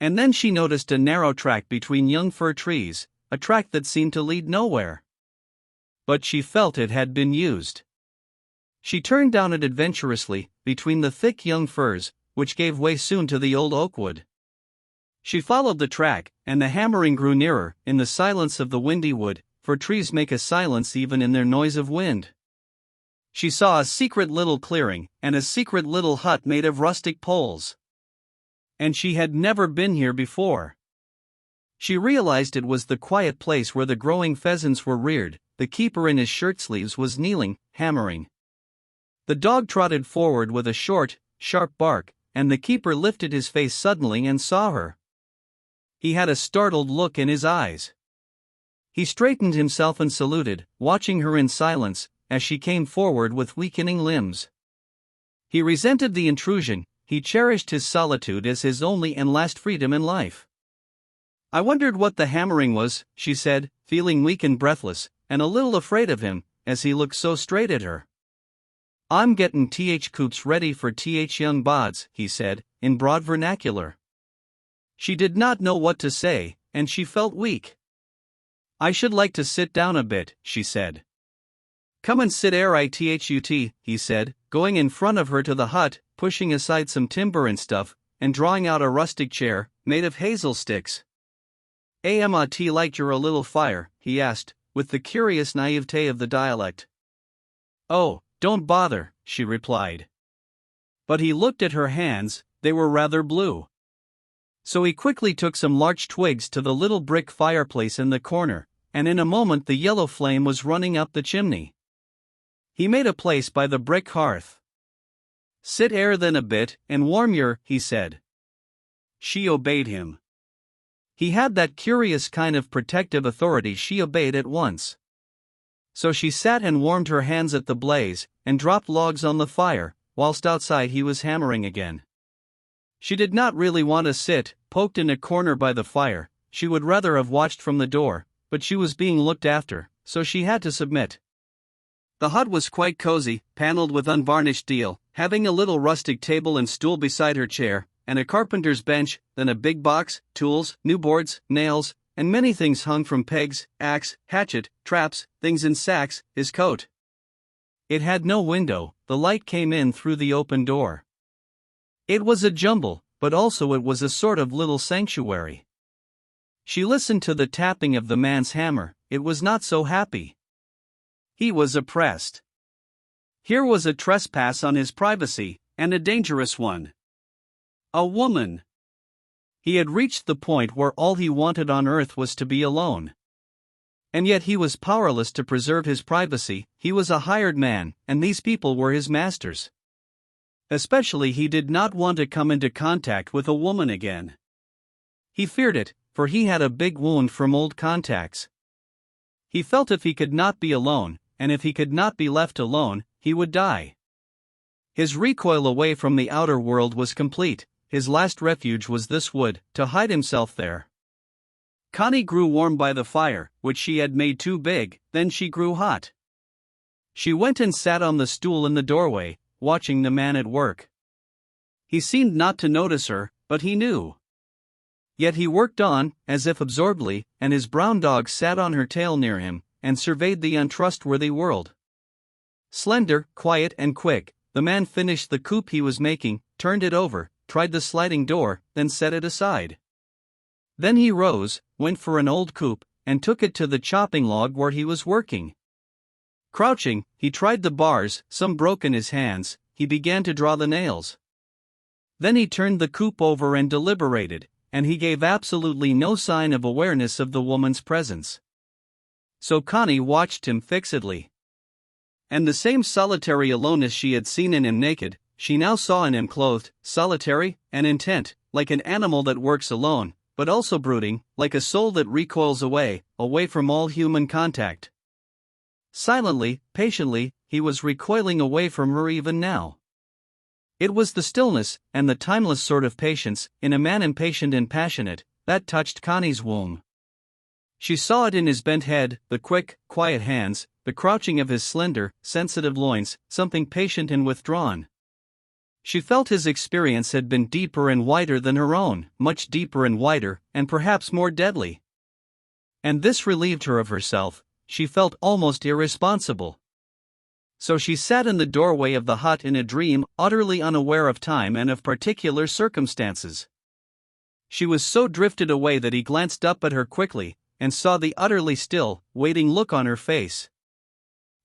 And then she noticed a narrow track between young fir trees, a track that seemed to lead nowhere. But she felt it had been used. She turned down it adventurously, between the thick young firs, which gave way soon to the old oak wood. She followed the track, and the hammering grew nearer, in the silence of the windy wood, for trees make a silence even in their noise of wind. She saw a secret little clearing, and a secret little hut made of rustic poles. And she had never been here before. She realized it was the quiet place where the growing pheasants were reared. The keeper in his shirt-sleeves was kneeling, hammering. The dog trotted forward with a short, sharp bark, and the keeper lifted his face suddenly and saw her. He had a startled look in his eyes. He straightened himself and saluted, watching her in silence, as she came forward with weakening limbs. He resented the intrusion. He cherished his solitude as his only and last freedom in life. I wondered what the hammering was, she said, feeling weak and breathless, and a little afraid of him, as he looked so straight at her. I'm gettin' coops ready for young bods, he said, in broad vernacular. She did not know what to say, and she felt weak. I should like to sit down a bit, she said. Come and sit ere I thut, he said, going in front of her to the hut, pushing aside some timber and stuff, and drawing out a rustic chair, made of hazel sticks. Am light your a little fire, he asked, with the curious naivete of the dialect. Oh, don't bother, she replied. But he looked at her hands, they were rather blue. So he quickly took some larch twigs to the little brick fireplace in the corner, and in a moment the yellow flame was running up the chimney. He made a place by the brick hearth. Sit ere then a bit, and warm your, he said. She obeyed him. He had that curious kind of protective authority. She obeyed at once. So she sat and warmed her hands at the blaze, and dropped logs on the fire, whilst outside he was hammering again. She did not really want to sit, poked in a corner by the fire. She would rather have watched from the door, but she was being looked after, so she had to submit. The hut was quite cozy, paneled with unvarnished deal, having a little rustic table and stool beside her chair, and a carpenter's bench, then a big box, tools, new boards, nails, and many things hung from pegs, axe, hatchet, traps, things in sacks, his coat. It had no window, the light came in through the open door. It was a jumble, but also it was a sort of little sanctuary. She listened to the tapping of the man's hammer. It was not so happy. He was oppressed. Here was a trespass on his privacy, and a dangerous one. A woman. He had reached the point where all he wanted on earth was to be alone. And yet he was powerless to preserve his privacy. He was a hired man, and these people were his masters. Especially he did not want to come into contact with a woman again. He feared it, for he had a big wound from old contacts. He felt if he could not be alone, and if he could not be left alone, he would die. His recoil away from the outer world was complete. His last refuge was this wood, to hide himself there. Connie grew warm by the fire, which she had made too big, then she grew hot. She went and sat on the stool in the doorway, watching the man at work. He seemed not to notice her, but he knew. Yet he worked on, as if absorbedly, and his brown dog sat on her tail near him, and surveyed the untrustworthy world. Slender, quiet and quick, the man finished the coop he was making, turned it over, tried the sliding door, then set it aside. Then he rose, went for an old coop, and took it to the chopping log where he was working. Crouching, he tried the bars, some broke in his hands. He began to draw the nails. Then he turned the coop over and deliberated, and he gave absolutely no sign of awareness of the woman's presence. So Connie watched him fixedly. And the same solitary aloneness she had seen in him naked, she now saw in him clothed, solitary, and intent, like an animal that works alone, but also brooding, like a soul that recoils away from all human contact. Silently, patiently, he was recoiling away from her even now. It was the stillness, and the timeless sort of patience, in a man impatient and passionate, that touched Connie's womb. She saw it in his bent head, the quick, quiet hands, the crouching of his slender, sensitive loins, something patient and withdrawn. She felt his experience had been deeper and wider than her own, much deeper and wider, and perhaps more deadly. And this relieved her of herself. She felt almost irresponsible. So she sat in the doorway of the hut in a dream, utterly unaware of time and of particular circumstances. She was so drifted away that he glanced up at her quickly, and saw the utterly still, waiting look on her face.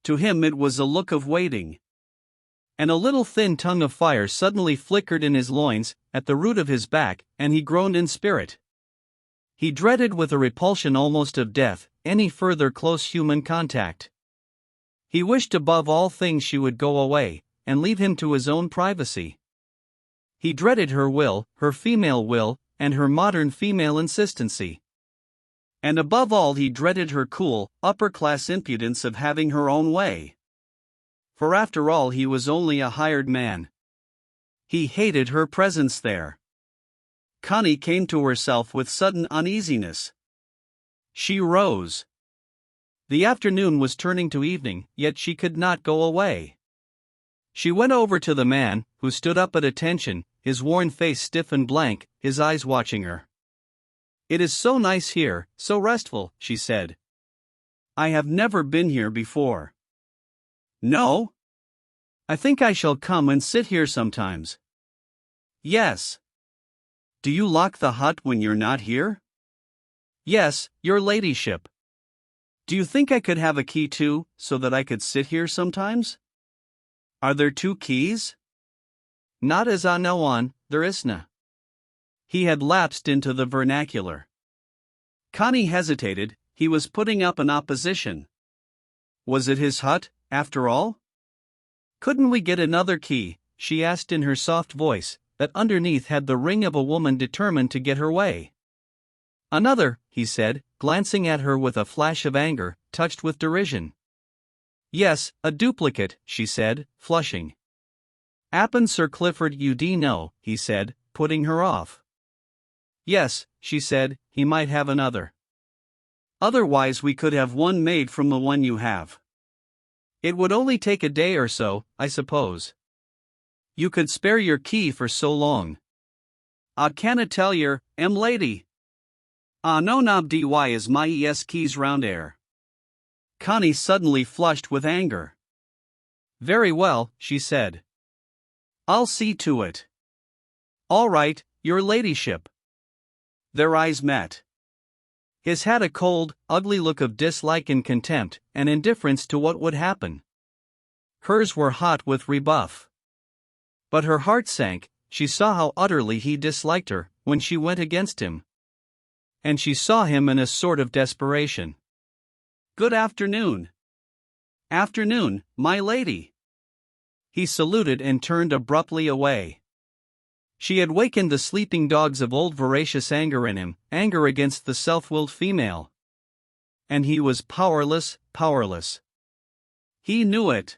To him it was a look of waiting. And a little thin tongue of fire suddenly flickered in his loins, at the root of his back, and he groaned in spirit. He dreaded with a repulsion almost of death, any further close human contact. He wished above all things she would go away, and leave him to his own privacy. He dreaded her will, her female will, and her modern female insistency. And above all he dreaded her cool, upper-class impudence of having her own way. For after all he was only a hired man. He hated her presence there. Connie came to herself with sudden uneasiness. She rose. The afternoon was turning to evening, yet she could not go away. She went over to the man, who stood up at attention, his worn face stiff and blank, his eyes watching her. "It is so nice here, so restful," she said. "I have never been here before." "No? I think I shall come and sit here sometimes." "Yes." "Do you lock the hut when you're not here?" "Yes, your ladyship." "Do you think I could have a key too, so that I could sit here sometimes?" "Are there 2 keys?" "Not as I know on, there isna." He had lapsed into the vernacular. Connie hesitated. He was putting up an opposition. Was it his hut, after all? "Couldn't we get another key?" she asked in her soft voice, that underneath had the ring of a woman determined to get her way. "Another," he said, glancing at her with a flash of anger, touched with derision. "Yes, a duplicate," she said, flushing. "'Appen Sir Clifford you know," he said, putting her off. "Yes," she said, "he might have another. Otherwise we could have one made from the one you have. It would only take a day or so, I suppose. You could spare your key for so long." "I canna tell yer, lady. No knob dy is my keys round air." Connie suddenly flushed with anger. "Very well," she said. "I'll see to it." "All right, your ladyship." Their eyes met. His had a cold, ugly look of dislike and contempt, and indifference to what would happen. Hers were hot with rebuff. But her heart sank. She saw how utterly he disliked her, when she went against him. And she saw him in a sort of desperation. "Good afternoon." "Afternoon, my lady." He saluted and turned abruptly away. She had wakened the sleeping dogs of old voracious anger in him, anger against the self-willed female. And he was powerless. He knew it.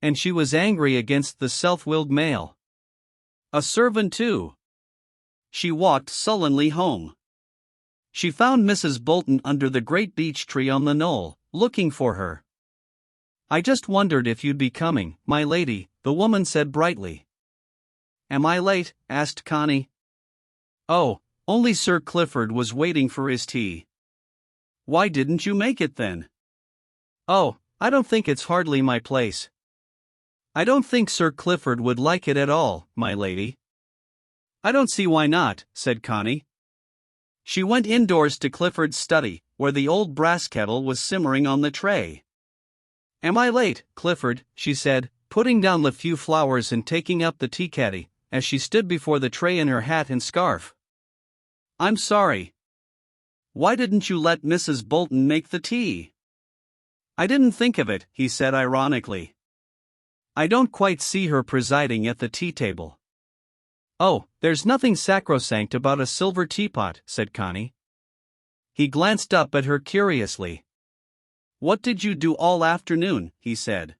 And she was angry against the self-willed male. A servant too. She walked sullenly home. She found Mrs. Bolton under the great beech tree on the knoll, looking for her. "I just wondered if you'd be coming, my lady," the woman said brightly. "Am I late?" asked Connie. "Oh, only Sir Clifford was waiting for his tea." "Why didn't you make it then?" "Oh, I don't think it's hardly my place." "I don't think Sir Clifford would like it at all, my lady." "I don't see why not," said Connie. She went indoors to Clifford's study, where the old brass kettle was simmering on the tray. "Am I late, Clifford?" she said, putting down the few flowers and taking up the tea caddy, as she stood before the tray in her hat and scarf. "I'm sorry." "Why didn't you let Mrs. Bolton make the tea?" "I didn't think of it," he said ironically. I don't quite see her presiding at the tea table. Oh, there's nothing sacrosanct about a silver teapot, said Connie. He glanced up at her curiously. What did you do all afternoon? He said.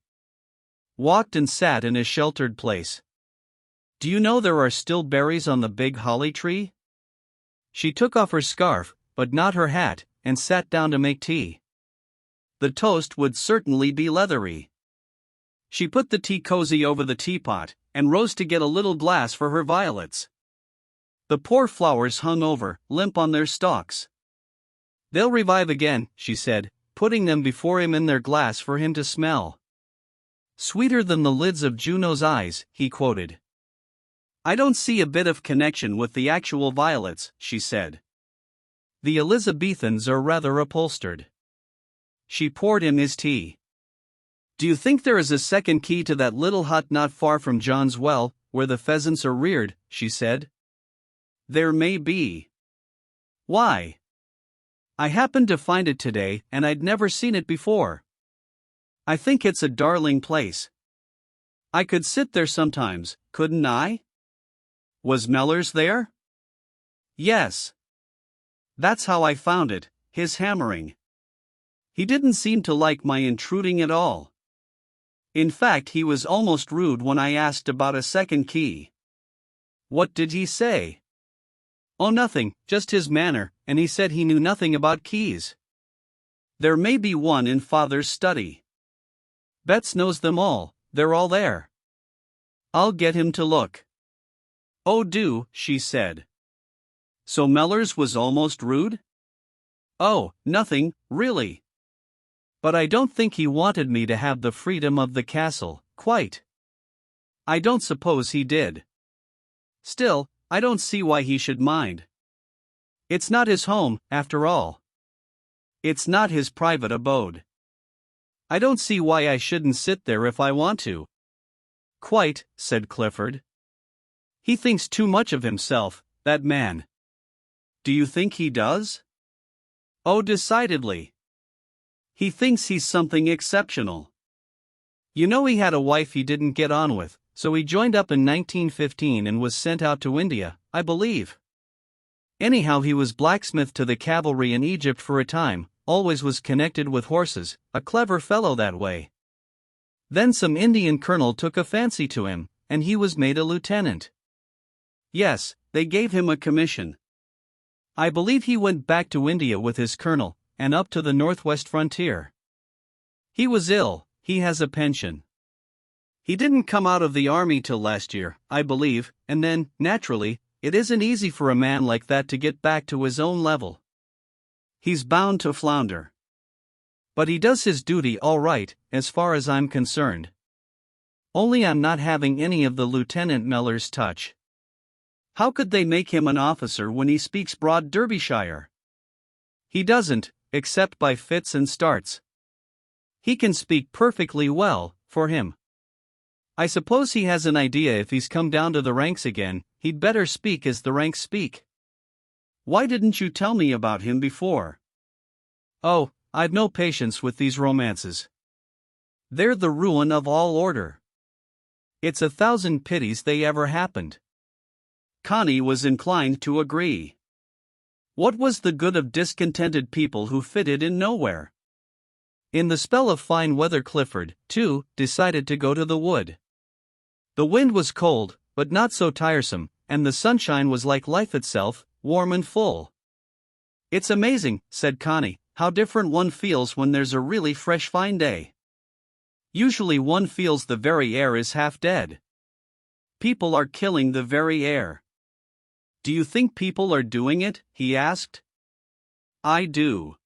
Walked and sat in a sheltered place. Do you know there are still berries on the big holly tree? She took off her scarf, but not her hat, and sat down to make tea. The toast would certainly be leathery. She put the tea cozy over the teapot, and rose to get a little glass for her violets. The poor flowers hung over, limp on their stalks. They'll revive again, she said, putting them before him in their glass for him to smell. Sweeter than the lids of Juno's eyes, he quoted. I don't see a bit of connection with the actual violets, she said. The Elizabethans are rather upholstered. She poured him his tea. Do you think there is a second key to that little hut not far from John's well, where the pheasants are reared? She said. There may be. Why? I happened to find it today, and I'd never seen it before. I think it's a darling place. I could sit there sometimes, couldn't I? Was Mellors there? Yes. That's how I found it, his hammering. He didn't seem to like my intruding at all. In fact, he was almost rude when I asked about a second key. What did he say? Oh, nothing, just his manner, and he said he knew nothing about keys. There may be one in Father's study. Betts knows them all, they're all there. I'll get him to look. Oh, do, she said. So Mellors was almost rude? Oh, nothing, really. But I don't think he wanted me to have the freedom of the castle, quite. I don't suppose he did. Still, I don't see why he should mind. It's not his home, after all. It's not his private abode. I don't see why I shouldn't sit there if I want to. Quite, said Clifford. He thinks too much of himself, that man. Do you think he does? Oh, decidedly. He thinks he's something exceptional. You know, he had a wife he didn't get on with, so he joined up in 1915 and was sent out to India, I believe. Anyhow, he was blacksmith to the cavalry in Egypt for a time, always was connected with horses, a clever fellow that way. Then some Indian colonel took a fancy to him, and he was made a lieutenant. Yes, they gave him a commission. I believe he went back to India with his colonel, and up to the northwest frontier. He was ill, he has a pension. He didn't come out of the army till last year, I believe, and then, naturally, it isn't easy for a man like that to get back to his own level. He's bound to flounder. But he does his duty all right, as far as I'm concerned. Only I'm not having any of the Lieutenant Mellors touch. How could they make him an officer when he speaks broad Derbyshire? He doesn't, except by fits and starts. He can speak perfectly well, for him. I suppose he has an idea if he's come down to the ranks again, he'd better speak as the ranks speak. Why didn't you tell me about him before? Oh, I've no patience with these romances. They're the ruin of all order. It's 1,000 pities they ever happened. Connie was inclined to agree. What was the good of discontented people who fitted in nowhere? In the spell of fine weather, Clifford, too, decided to go to the wood. The wind was cold, but not so tiresome, and the sunshine was like life itself, warm and full. It's amazing, said Connie, how different one feels when there's a really fresh fine day. Usually one feels the very air is half dead. People are killing the very air. Do you think people are doing it? He asked. I do.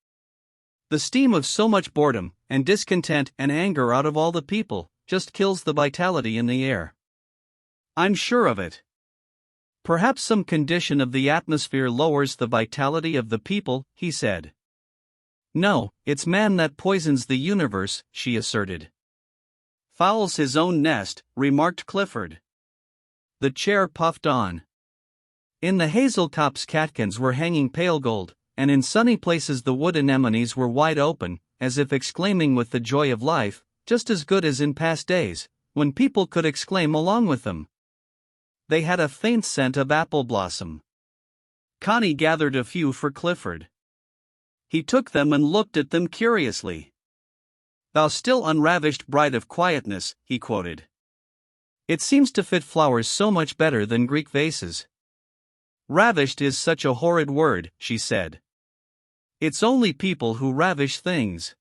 The steam of so much boredom, and discontent and anger out of all the people, just kills the vitality in the air. I'm sure of it. Perhaps some condition of the atmosphere lowers the vitality of the people, he said. No, it's man that poisons the universe, she asserted. Fouls his own nest, remarked Clifford. The chair puffed on. In the hazel tops catkins were hanging pale gold, and in sunny places the wood anemones were wide open, as if exclaiming with the joy of life, just as good as in past days, when people could exclaim along with them. They had a faint scent of apple blossom. Connie gathered a few for Clifford. He took them and looked at them curiously. "Thou still unravished bride of quietness," he quoted. "It seems to fit flowers so much better than Greek vases." "Ravished is such a horrid word," she said. "It's only people who ravish things."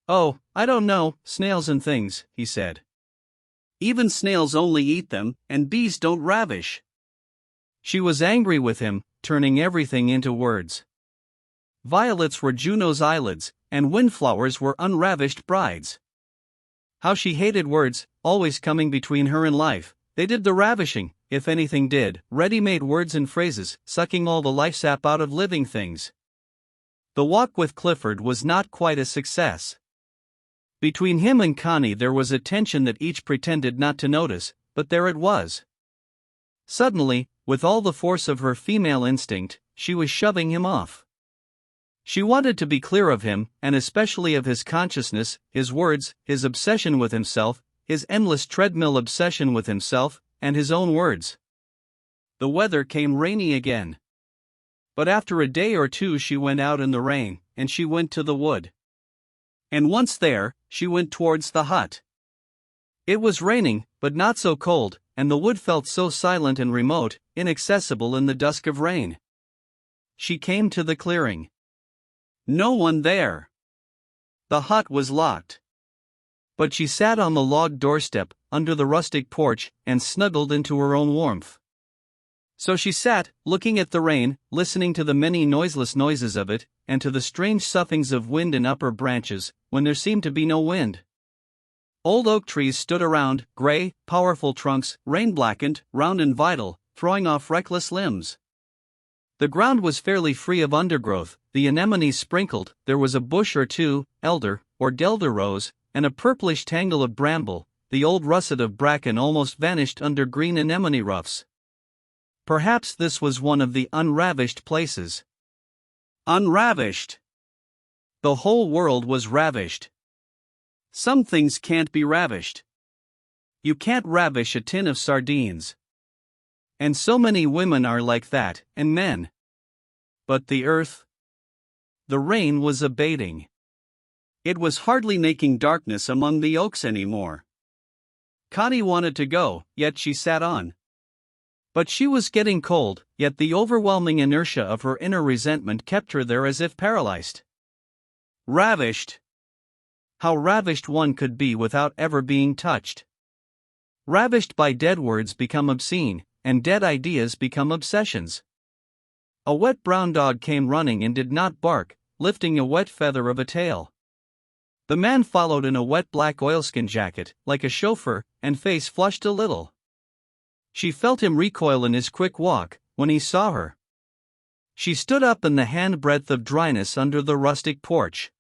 "Oh, I don't know, snails and things," he said. "Even snails only eat them, and bees don't ravish." She was angry with him, turning everything into words. Violets were Juno's eyelids, and windflowers were unravished brides. How she hated words, always coming between her and life. They did the ravishing, if anything did, ready-made words and phrases, sucking all the life sap out of living things. The walk with Clifford was not quite a success. Between him and Connie there was a tension that each pretended not to notice, but there it was. Suddenly, with all the force of her female instinct, she was shoving him off. She wanted to be clear of him, and especially of his consciousness, his words, his obsession with himself, his endless treadmill obsession with himself, and his own words. The weather came rainy again. But after a day or two she went out in the rain, and she went to the wood. And once there, she went towards the hut. It was raining, but not so cold, and the wood felt so silent and remote, inaccessible in the dusk of rain. She came to the clearing. No one there. The hut was locked. But she sat on the log doorstep, under the rustic porch, and snuggled into her own warmth. So she sat, looking at the rain, listening to the many noiseless noises of it, and to the strange soughings of wind in upper branches, when there seemed to be no wind. Old oak trees stood around, gray, powerful trunks, rain-blackened, round and vital, throwing off reckless limbs. The ground was fairly free of undergrowth, the anemones sprinkled, there was a bush or two, elder, or delder rose, and a purplish tangle of bramble, the old russet of bracken almost vanished under green anemone ruffs. Perhaps this was one of the unravished places. Unravished! The whole world was ravished. Some things can't be ravished. You can't ravish a tin of sardines. And so many women are like that, and men. But the earth? The rain was abating. It was hardly making darkness among the oaks anymore. Connie wanted to go, yet she sat on. But she was getting cold, yet the overwhelming inertia of her inner resentment kept her there as if paralyzed. Ravished. How ravished one could be without ever being touched. Ravished by dead words become obscene, and dead ideas become obsessions. A wet brown dog came running and did not bark, lifting a wet feather of a tail. The man followed in a wet black oilskin jacket, like a chauffeur, and face flushed a little. She felt him recoil in his quick walk, when he saw her. She stood up in the handbreadth of dryness under the rustic porch.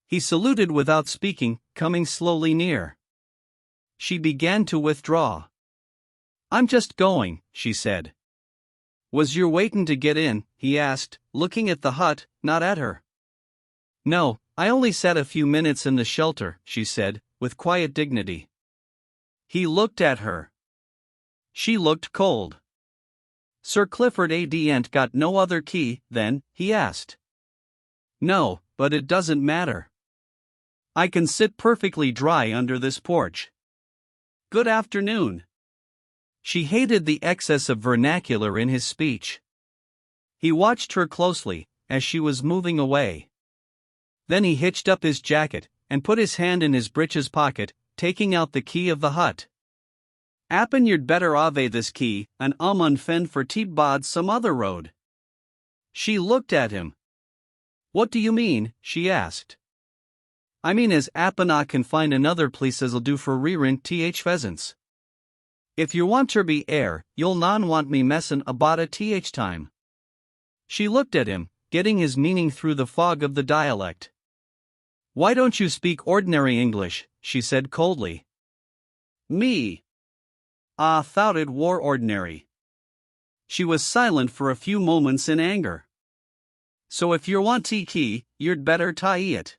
He saluted without speaking, coming slowly near. She began to withdraw. "I'm just going," she said. "Was you waitin' to get in?" he asked, looking at the hut, not at her. "No, I only sat a few minutes in the shelter," she said, with quiet dignity. He looked at her. She looked cold. "Sir Clifford ain't got no other key, then?" he asked. "No, but it doesn't matter. I can sit perfectly dry under this porch. Good afternoon." She hated the excess of vernacular in his speech. He watched her closely, as she was moving away. Then he hitched up his jacket, and put his hand in his breeches pocket, taking out the key of the hut. "'Appen you'd better ave this key, and unfend for bod some other road." She looked at him. "What do you mean?" she asked. "I mean as 'appen I can find another place as'll do for rearing pheasants. If you want ter be air, you'll non want me messin' about a time." She looked at him, getting his meaning through the fog of the dialect. "Why don't you speak ordinary English?" she said coldly. "Me? Ah, thought it war ordinary." She was silent for a few moments in anger. "So if you want key, you'd better tie it.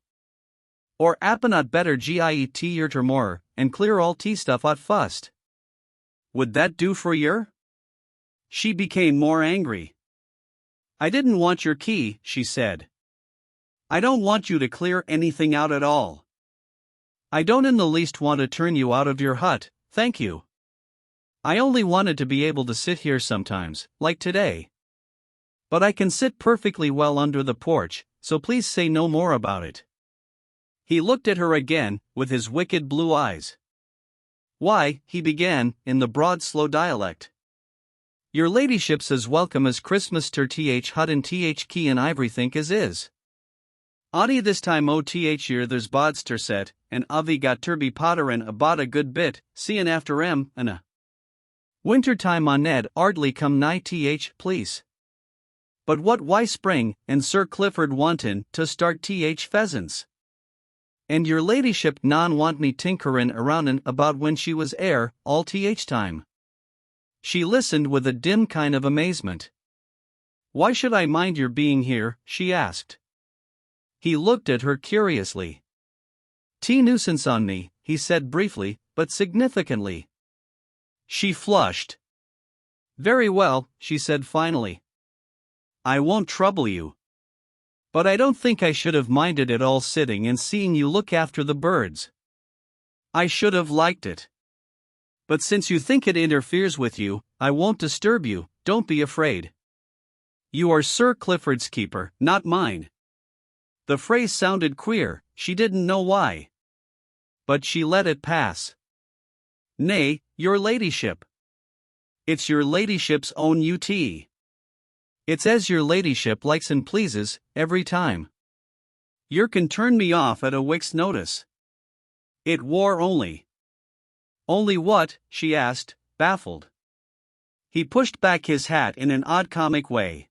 Or 'appen I'd better giet yer ter more, and clear all tea stuff out fust. Would that do for yer? She became more angry. I didn't want your key, she said. I don't want you to clear anything out at all. I don't in the least want to turn you out of your hut, thank you. I only wanted to be able to sit here sometimes, like today. But I can sit perfectly well under the porch, so please say no more about it. He looked at her again, with his wicked blue eyes. Why, he began, in the broad slow dialect. Your ladyship's as welcome as Christmas ter th hut and th key and iverythink as is. Audie this time o th year there's bodster set, and avi got turby potterin about a good bit, seein' after em, and a winter time on Ned ardly come nigh th please. But what why spring, and Sir Clifford wantin' to start th pheasants? And your ladyship non want me tinkerin' aroundin' about when she was air, all th time. She listened with a dim kind of amazement. Why should I mind your being here, she asked. He looked at her curiously. Nuisance on me, he said briefly, but significantly. She flushed. Very well, she said finally. I won't trouble you. But I don't think I should have minded at all sitting and seeing you look after the birds. I should have liked it. But since you think it interferes with you, I won't disturb you, don't be afraid. You are Sir Clifford's keeper, not mine. The phrase sounded queer, she didn't know why. But she let it pass. Nay, your ladyship. It's your ladyship's own UT. It's as your ladyship likes and pleases, every time. Yer can turn me off at a week's notice. It wore only. Only what? She asked, baffled. He pushed back his hat in an odd comic way.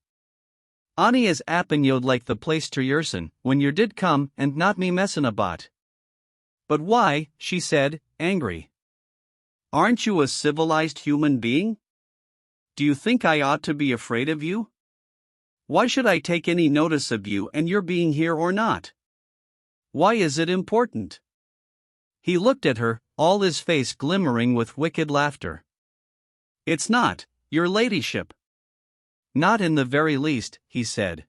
Annie is appin yod like the place ter yerson, when yer did come, and not me messin' about. But why? She said, angry. Aren't you a civilized human being? Do you think I ought to be afraid of you? Why should I take any notice of you and your being here or not? Why is it important? He looked at her, all his face glimmering with wicked laughter. It's not, your ladyship. Not in the very least, he said.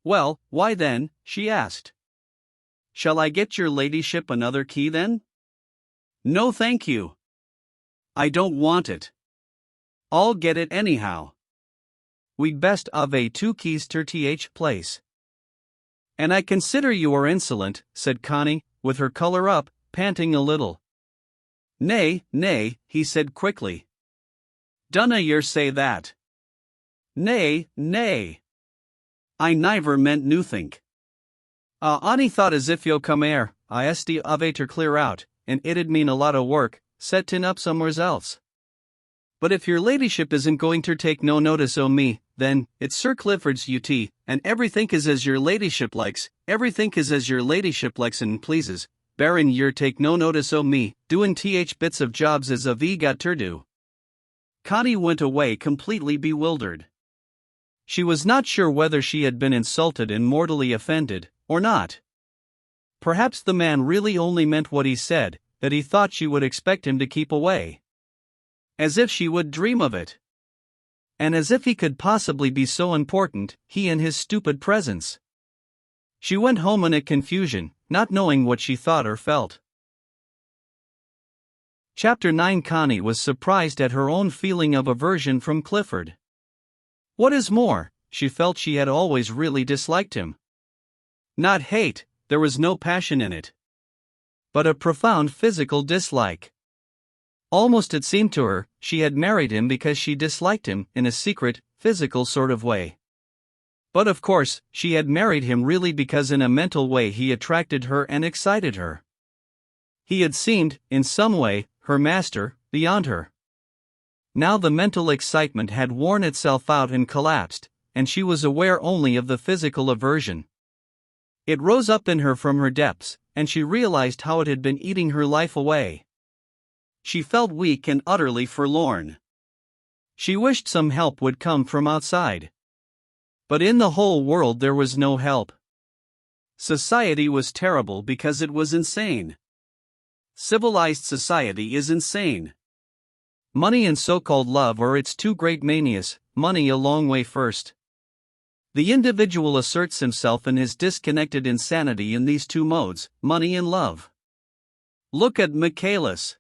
Well, why then? She asked. Shall I get your ladyship another key then? No thank you. I don't want it. I'll get it anyhow. We'd best have a 2 keys ter th place. And I consider you are insolent, said Connie, with her color up, panting a little. Nay, nay, he said quickly. Dunna yer say that. Nay, nay. I niver meant nothink. Annie thought as if yo come ere, I st ave ter clear out, and it'd mean a lot o' work, settin' up somewheres else. But if your ladyship isn't going ter take no notice o' me, then, it's Sir Clifford's UT, and everythink is as your ladyship likes, everythink is as your ladyship likes and pleases, barrin' yer take no notice o' me, doin' th bits of jobs as a v got ter do. Connie went away completely bewildered. She was not sure whether she had been insulted and mortally offended, or not. Perhaps the man really only meant what he said, that he thought she would expect him to keep away. As if she would dream of it. And as if he could possibly be so important, he and his stupid presence. She went home in a confusion, not knowing what she thought or felt. Chapter 9. Connie was surprised at her own feeling of aversion from Clifford. What is more, she felt she had always really disliked him. Not hate, there was no passion in it. But a profound physical dislike. Almost it seemed to her, she had married him because she disliked him in a secret, physical sort of way. But of course, she had married him really because in a mental way he attracted her and excited her. He had seemed, in some way, her master, beyond her. Now the mental excitement had worn itself out and collapsed, and she was aware only of the physical aversion. It rose up in her from her depths, and she realized how it had been eating her life away. She felt weak and utterly forlorn. She wished some help would come from outside. But in the whole world there was no help. Society was terrible because it was insane. Civilized society is insane. Money and so-called love are its two great manias, money a long way first. The individual asserts himself in his disconnected insanity in these two modes, money and love. Look at Michaelis.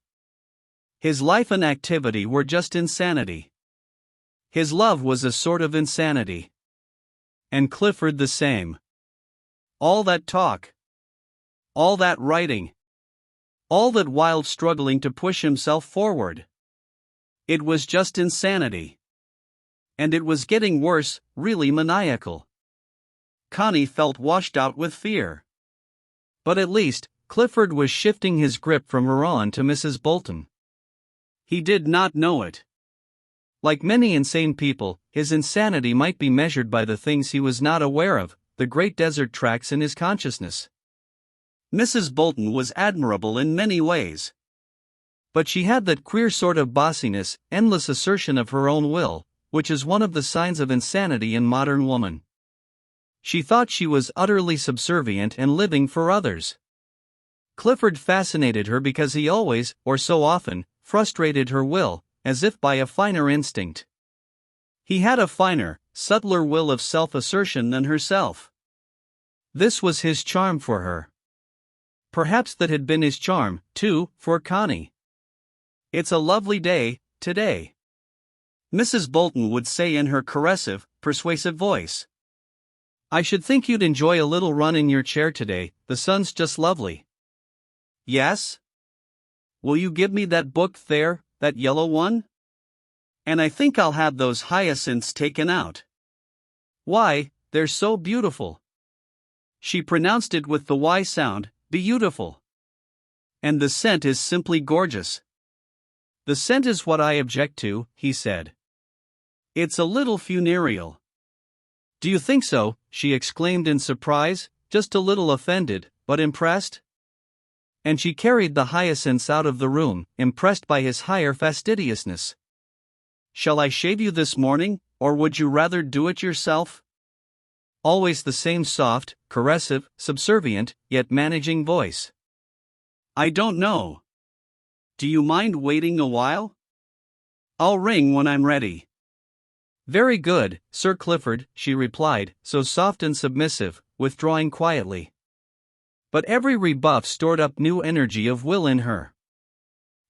His life and activity were just insanity. His love was a sort of insanity. And Clifford the same. All that talk. All that writing. All that wild struggling to push himself forward. It was just insanity. And it was getting worse, really maniacal. Connie felt washed out with fear. But at least, Clifford was shifting his grip from her on to Mrs. Bolton. He did not know it. Like many insane people, his insanity might be measured by the things he was not aware of, the great desert tracts in his consciousness. Mrs. Bolton was admirable in many ways. But she had that queer sort of bossiness, endless assertion of her own will, which is one of the signs of insanity in modern woman. She thought she was utterly subservient and living for others. Clifford fascinated her because he always, or so often, frustrated her will, as if by a finer instinct. He had a finer, subtler will of self-assertion than herself. This was his charm for her. Perhaps that had been his charm, too, for Connie. "It's a lovely day, today," Mrs. Bolton would say in her caressive, persuasive voice. "I should think you'd enjoy a little run in your chair today, the sun's just lovely." "Yes? Will you give me that book there, that yellow one? And I think I'll have those hyacinths taken out. Why, they're so beautiful." She pronounced it with the Y sound, beautiful. "And the scent is simply gorgeous." "The scent is what I object to," he said. "It's a little funereal." "Do you think so?" she exclaimed in surprise, just a little offended, but impressed. And she carried the hyacinths out of the room, impressed by his higher fastidiousness. "Shall I shave you this morning, or would you rather do it yourself?" Always the same soft, caressive, subservient, yet managing voice. "I don't know. Do you mind waiting a while? I'll ring when I'm ready." "Very good, Sir Clifford," she replied, so soft and submissive, withdrawing quietly. But every rebuff stored up new energy of will in her.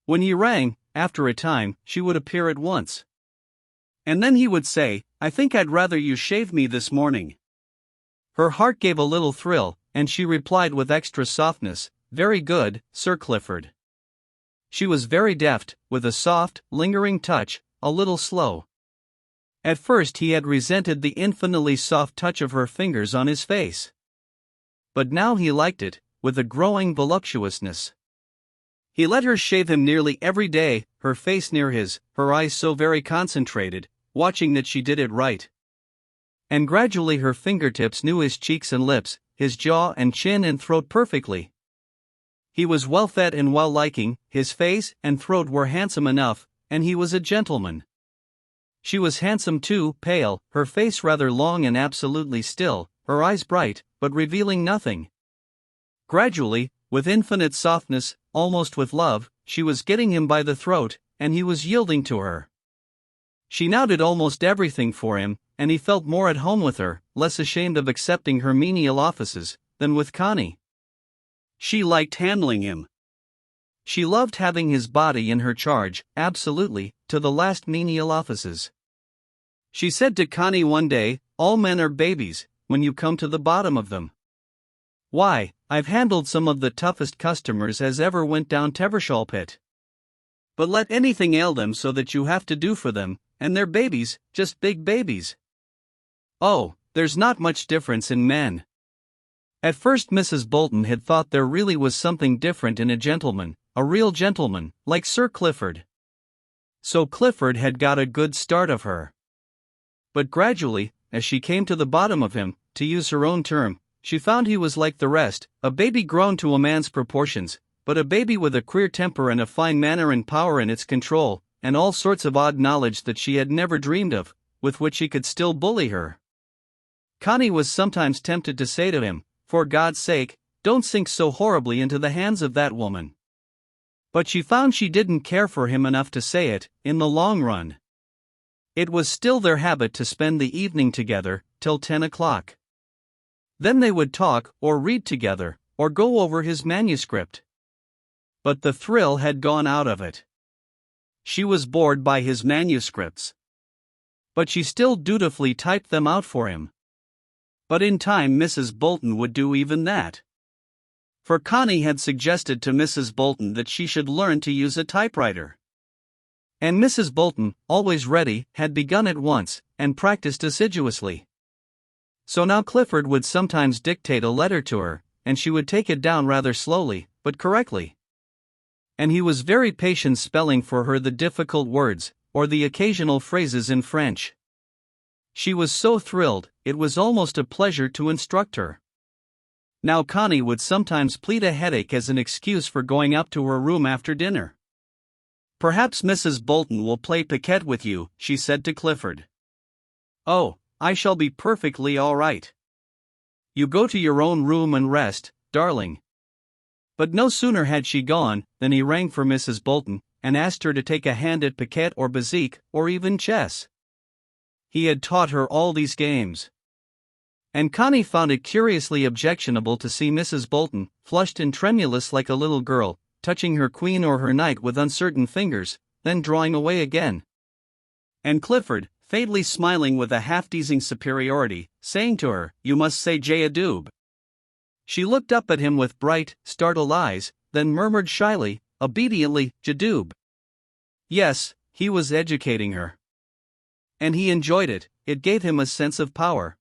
When he rang, after a time, she would appear at once. And then he would say, "I think I'd rather you shave me this morning." Her heart gave a little thrill, and she replied with extra softness, "Very good, Sir Clifford." She was very deft, with a soft, lingering touch, a little slow. At first he had resented the infinitely soft touch of her fingers on his face. But now he liked it, with a growing voluptuousness. He let her shave him nearly every day, her face near his, her eyes so very concentrated, watching that she did it right. And gradually her fingertips knew his cheeks and lips, his jaw and chin and throat perfectly. He was well-fed and well-liking, his face and throat were handsome enough, and he was a gentleman. She was handsome too, pale, her face rather long and absolutely still, her eyes bright, but revealing nothing. Gradually, with infinite softness, almost with love, she was getting him by the throat, and he was yielding to her. She now did almost everything for him, and he felt more at home with her, less ashamed of accepting her menial offices, than with Connie. She liked handling him. She loved having his body in her charge, absolutely, to the last menial offices. She said to Connie one day, "All men are babies, when you come to the bottom of them. Why, I've handled some of the toughest customers as ever went down Tevershall pit. But let anything ail them so that you have to do for them, and they're babies, just big babies. Oh, there's not much difference in men." At first Mrs. Bolton had thought there really was something different in a gentleman, a real gentleman, like Sir Clifford. So Clifford had got a good start of her. But gradually, as she came to the bottom of him, to use her own term, she found he was like the rest, a baby grown to a man's proportions, but a baby with a queer temper and a fine manner and power in its control, and all sorts of odd knowledge that she had never dreamed of, with which he could still bully her. Connie was sometimes tempted to say to him, "For God's sake, don't sink so horribly into the hands of that woman." But she found she didn't care for him enough to say it, in the long run. It was still their habit to spend the evening together, till 10 o'clock. Then they would talk, or read together, or go over his manuscript. But the thrill had gone out of it. She was bored by his manuscripts. But she still dutifully typed them out for him. But in time Mrs. Bolton would do even that. For Connie had suggested to Mrs. Bolton that she should learn to use a typewriter. And Mrs. Bolton, always ready, had begun at once, and practiced assiduously. So now Clifford would sometimes dictate a letter to her, and she would take it down rather slowly, but correctly. And he was very patient spelling for her the difficult words, or the occasional phrases in French. She was so thrilled, it was almost a pleasure to instruct her. Now Connie would sometimes plead a headache as an excuse for going up to her room after dinner. "Perhaps Mrs. Bolton will play piquet with you," she said to Clifford. "Oh, I shall be perfectly all right. You go to your own room and rest, darling." But no sooner had she gone, than he rang for Mrs. Bolton, and asked her to take a hand at piquet or bezique, or even chess. He had taught her all these games. And Connie found it curiously objectionable to see Mrs. Bolton, flushed and tremulous like a little girl, touching her queen or her knight with uncertain fingers, then drawing away again. And Clifford, faintly smiling with a half-teasing superiority, saying to her, "You must say J-a-doob." She looked up at him with bright, startled eyes, then murmured shyly, obediently, "Jadoob." Yes, he was educating her. And he enjoyed it, it gave him a sense of power.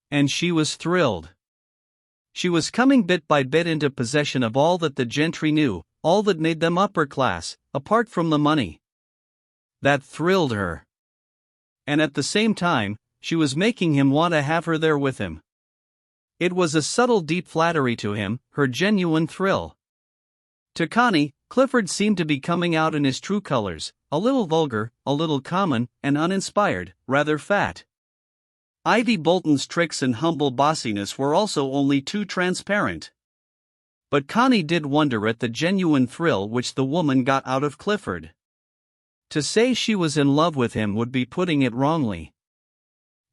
And she was thrilled. She was coming bit by bit into possession of all that the gentry knew, all that made them upper class, apart from the money. That thrilled her. And at the same time, she was making him want to have her there with him. It was a subtle deep flattery to him, her genuine thrill. To Connie, Clifford seemed to be coming out in his true colors, a little vulgar, a little common, and uninspired, rather fat. Ivy Bolton's tricks and humble bossiness were also only too transparent. But Connie did wonder at the genuine thrill which the woman got out of Clifford. To say she was in love with him would be putting it wrongly.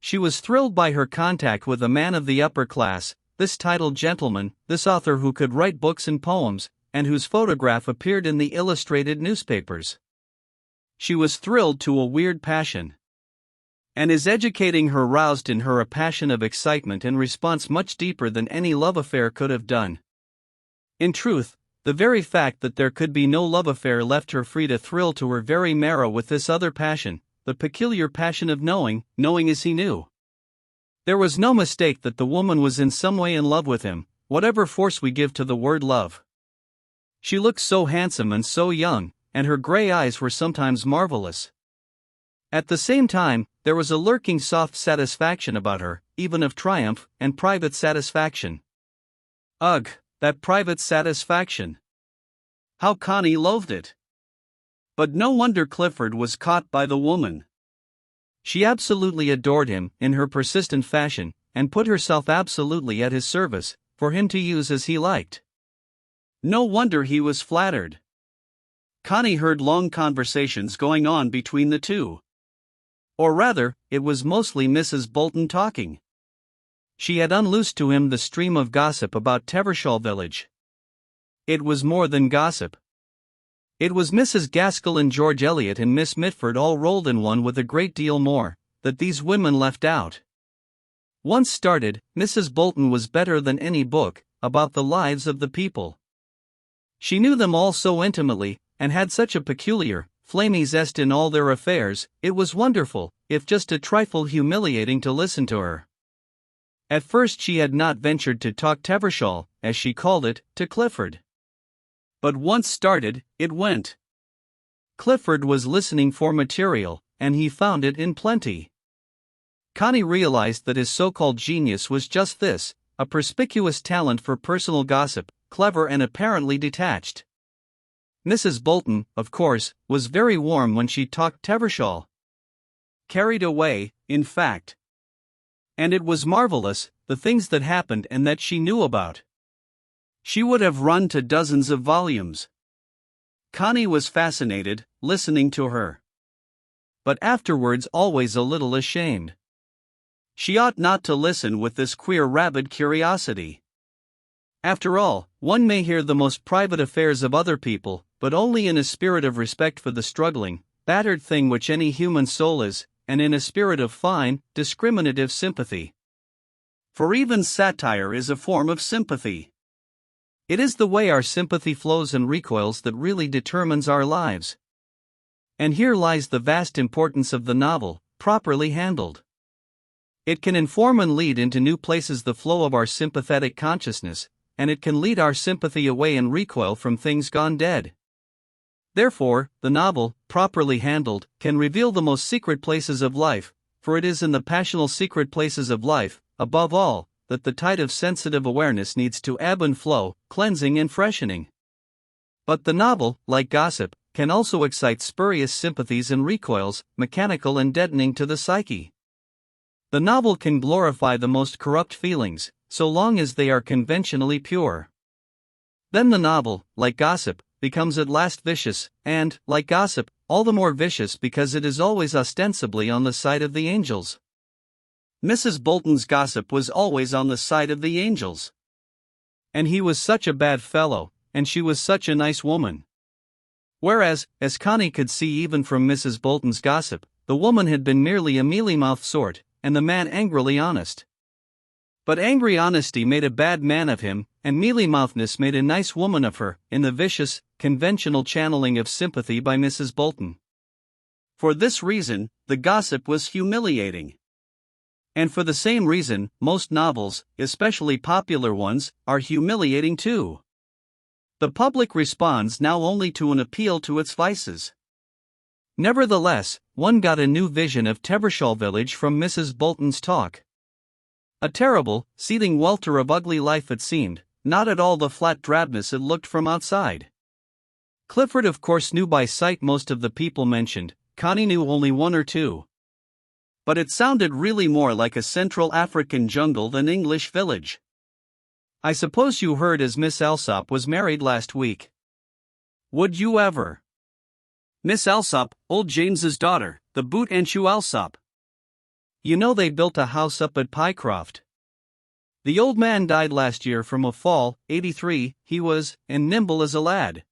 She was thrilled by her contact with a man of the upper class, this titled gentleman, this author who could write books and poems, and whose photograph appeared in the illustrated newspapers. She was thrilled to a weird passion. And his educating her roused in her a passion of excitement and response much deeper than any love affair could have done. In truth, the very fact that there could be no love affair left her free to thrill to her very marrow with this other passion, the peculiar passion of knowing as he knew. There was no mistake that the woman was in some way in love with him, whatever force we give to the word love. She looked so handsome and so young, and her gray eyes were sometimes marvelous. At the same time, there was a lurking soft satisfaction about her, even of triumph and private satisfaction. Ugh, that private satisfaction! How Connie loathed it! But no wonder Clifford was caught by the woman. She absolutely adored him, in her persistent fashion, and put herself absolutely at his service, for him to use as he liked. No wonder he was flattered. Connie heard long conversations going on between the two. Or rather, it was mostly Mrs. Bolton talking. She had unloosed to him the stream of gossip about Tevershall village. It was more than gossip. It was Mrs. Gaskell and George Eliot and Miss Mitford all rolled in one with a great deal more, that these women left out. Once started, Mrs. Bolton was better than any book, about the lives of the people. She knew them all so intimately, and had such a peculiar, flamy zest in all their affairs, it was wonderful, if just a trifle humiliating to listen to her. At first she had not ventured to talk Tevershall, as she called it, to Clifford. But once started, it went. Clifford was listening for material, and he found it in plenty. Connie realized that his so-called genius was just this, a perspicuous talent for personal gossip, clever and apparently detached. Mrs. Bolton, of course, was very warm when she talked Tevershall. Carried away, in fact. And it was marvelous, the things that happened and that she knew about. She would have run to dozens of volumes. Connie was fascinated, listening to her. But afterwards always a little ashamed. She ought not to listen with this queer rabid curiosity. After all, one may hear the most private affairs of other people, but only in a spirit of respect for the struggling, battered thing which any human soul is, and in a spirit of fine, discriminative sympathy. For even satire is a form of sympathy. It is the way our sympathy flows and recoils that really determines our lives. And here lies the vast importance of the novel, properly handled. It can inform and lead into new places the flow of our sympathetic consciousness, and it can lead our sympathy away and recoil from things gone dead. Therefore, the novel, properly handled, can reveal the most secret places of life, for it is in the passional secret places of life, above all, that the tide of sensitive awareness needs to ebb and flow, cleansing and freshening. But the novel, like gossip, can also excite spurious sympathies and recoils, mechanical and deadening to the psyche. The novel can glorify the most corrupt feelings, so long as they are conventionally pure. Then the novel, like gossip, becomes at last vicious, and, like gossip, all the more vicious because it is always ostensibly on the side of the angels. Mrs. Bolton's gossip was always on the side of the angels. And he was such a bad fellow, and she was such a nice woman. Whereas, as Connie could see even from Mrs. Bolton's gossip, the woman had been merely a mealy-mouthed sort, and the man angrily honest. But angry honesty made a bad man of him, and mealy-mouthness made a nice woman of her, in the vicious, conventional channeling of sympathy by Mrs. Bolton. For this reason, the gossip was humiliating. And for the same reason, most novels, especially popular ones, are humiliating too. The public responds now only to an appeal to its vices. Nevertheless, one got a new vision of Tevershall village from Mrs. Bolton's talk. A terrible, seething welter of ugly life it seemed, not at all the flat drabness it looked from outside. Clifford of course knew by sight most of the people mentioned, Connie knew only one or two. But it sounded really more like a Central African jungle than English village. I suppose you heard as Miss Alsop was married last week. Would you ever? Miss Alsop, old James's daughter, the boot and shoe Alsop. You know they built a house up at Pycroft. The old man died last year from a fall, 83, he was, and nimble as a lad.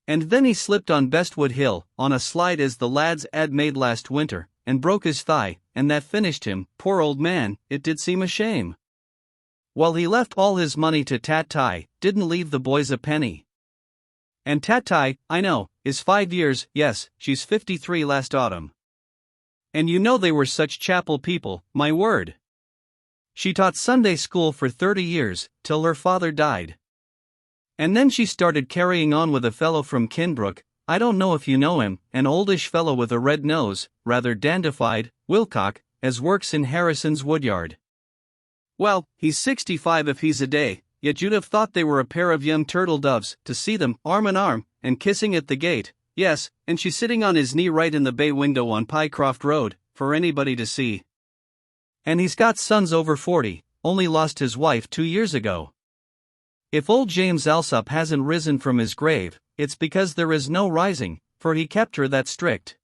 And then he slipped on Bestwood Hill, on a slide as the lads 'ad made last winter, and broke his thigh, and that finished him, poor old man, it did seem a shame. Well, he left all his money to Tat-Tai, didn't leave the boys a penny. And Tat-Tai, I know, is 5 years, yes, she's 53 last autumn. And you know they were such chapel people, my word. She taught Sunday school for 30 years, till her father died. And then she started carrying on with a fellow from Kinbrook, I don't know if you know him, an oldish fellow with a red nose, rather dandified, Wilcock, as works in Harrison's woodyard. Well, he's 65 if he's a day, yet you'd have thought they were a pair of young turtle doves, to see them, arm in arm, and kissing at the gate. Yes, and she's sitting on his knee right in the bay window on Pycroft Road, for anybody to see. And he's got sons over 40, only lost his wife 2 years ago. If old James Alsop hasn't risen from his grave, it's because there is no rising, for he kept her that strict.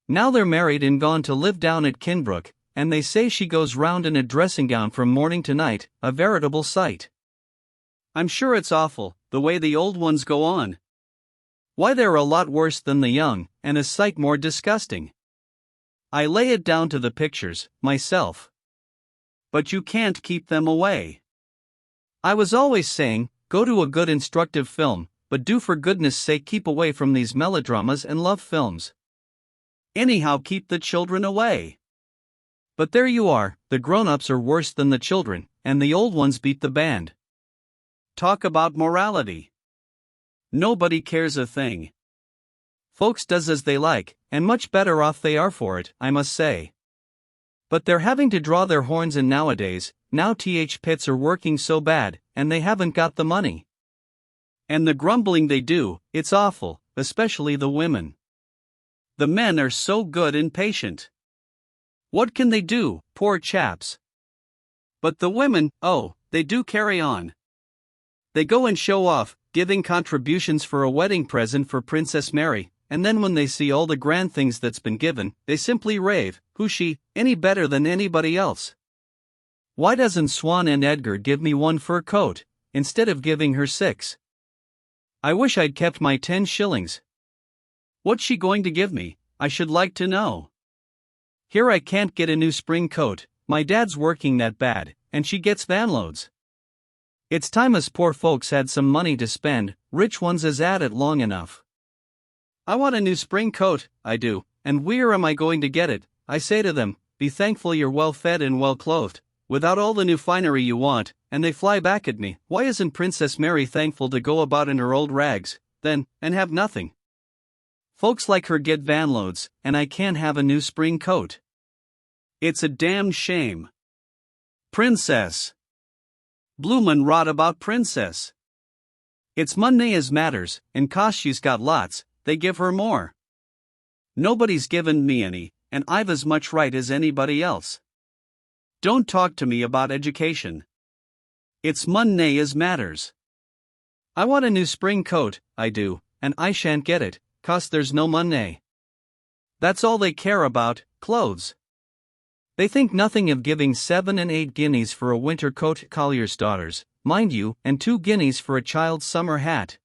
Now they're married and gone to live down at Kinbrook, and they say she goes round in a dressing gown from morning to night, a veritable sight. I'm sure it's awful, the way the old ones go on. Why, they're a lot worse than the young, and a sight more disgusting. I lay it down to the pictures, myself. But you can't keep them away. I was always saying, go to a good instructive film, but do for goodness sake keep away from these melodramas and love films. Anyhow, keep the children away. But there you are, the grown-ups are worse than the children, and the old ones beat the band. Talk about morality. Nobody cares a thing. Folks does as they like, and much better off they are for it, I must say. But they're having to draw their horns in nowadays, now pits are working so bad, and they haven't got the money. And the grumbling they do, it's awful, especially the women. The men are so good and patient. What can they do, poor chaps? But the women, oh, they do carry on. They go and show off, giving contributions for a wedding present for Princess Mary, and then when they see all the grand things that's been given, they simply rave, who's she, any better than anybody else? Why doesn't Swan and Edgar give me one fur coat, instead of giving her 6? I wish I'd kept my 10 shillings. What's she going to give me, I should like to know? Here I can't get a new spring coat, my dad's working that bad, and she gets vanloads. It's time us poor folks had some money to spend, rich ones has had it long enough. I want a new spring coat, I do, and where am I going to get it? I say to them, be thankful you're well fed and well clothed, without all the new finery you want, and they fly back at me, why isn't Princess Mary thankful to go about in her old rags, then, and have nothing? Folks like her get vanloads, and I can't have a new spring coat. It's a damned shame. Princess. Bloomin' rot about Princess. It's money as matters, and 'cause she's got lots, they give her more. Nobody's given me any, and I've as much right as anybody else. Don't talk to me about education. It's money as matters. I want a new spring coat, I do, and I shan't get it, 'cause there's no money. That's all they care about, clothes. They think nothing of giving 7 and 8 guineas for a winter coat, collier's daughters, mind you, and 2 guineas for a child's summer hat.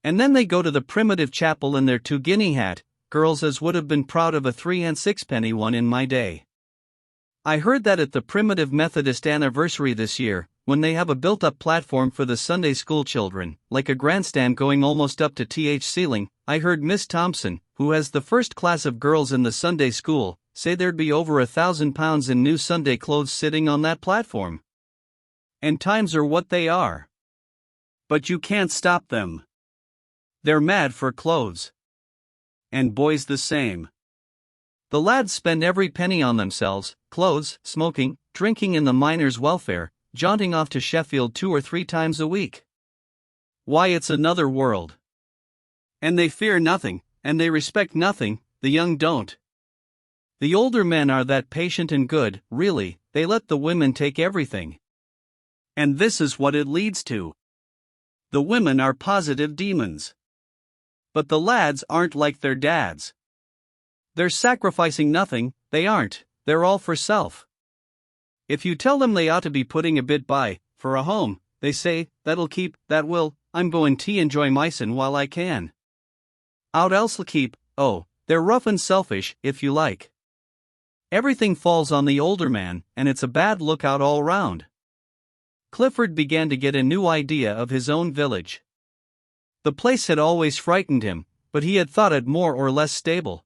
And then they go to the primitive chapel in their 2-guinea hat, girls as would have been proud of a 3 and 6-penny one in my day. I heard that at the Primitive Methodist anniversary this year, when they have a built-up platform for the Sunday school children, like a grandstand going almost up to th ceiling, I heard Miss Thompson, who has the first class of girls in the Sunday school, say there'd be over £1,000 in new Sunday clothes sitting on that platform. And times are what they are. But you can't stop them. They're mad for clothes. And boys the same. The lads spend every penny on themselves, clothes, smoking, drinking in the miners' welfare, jaunting off to Sheffield 2 or 3 times a week. Why, it's another world. And they fear nothing, and they respect nothing, the young don't. The older men are that patient and good, really, they let the women take everything. And this is what it leads to. The women are positive demons. But the lads aren't like their dads. They're sacrificing nothing, they aren't, they're all for self. If you tell them they ought to be putting a bit by, for a home, they say, that'll keep, that will, I'm going to enjoy mysen while I can. Out else'll keep, oh, they're rough and selfish, if you like. Everything falls on the older man, and it's a bad lookout all round. Clifford began to get a new idea of his own village. The place had always frightened him, but he had thought it more or less stable.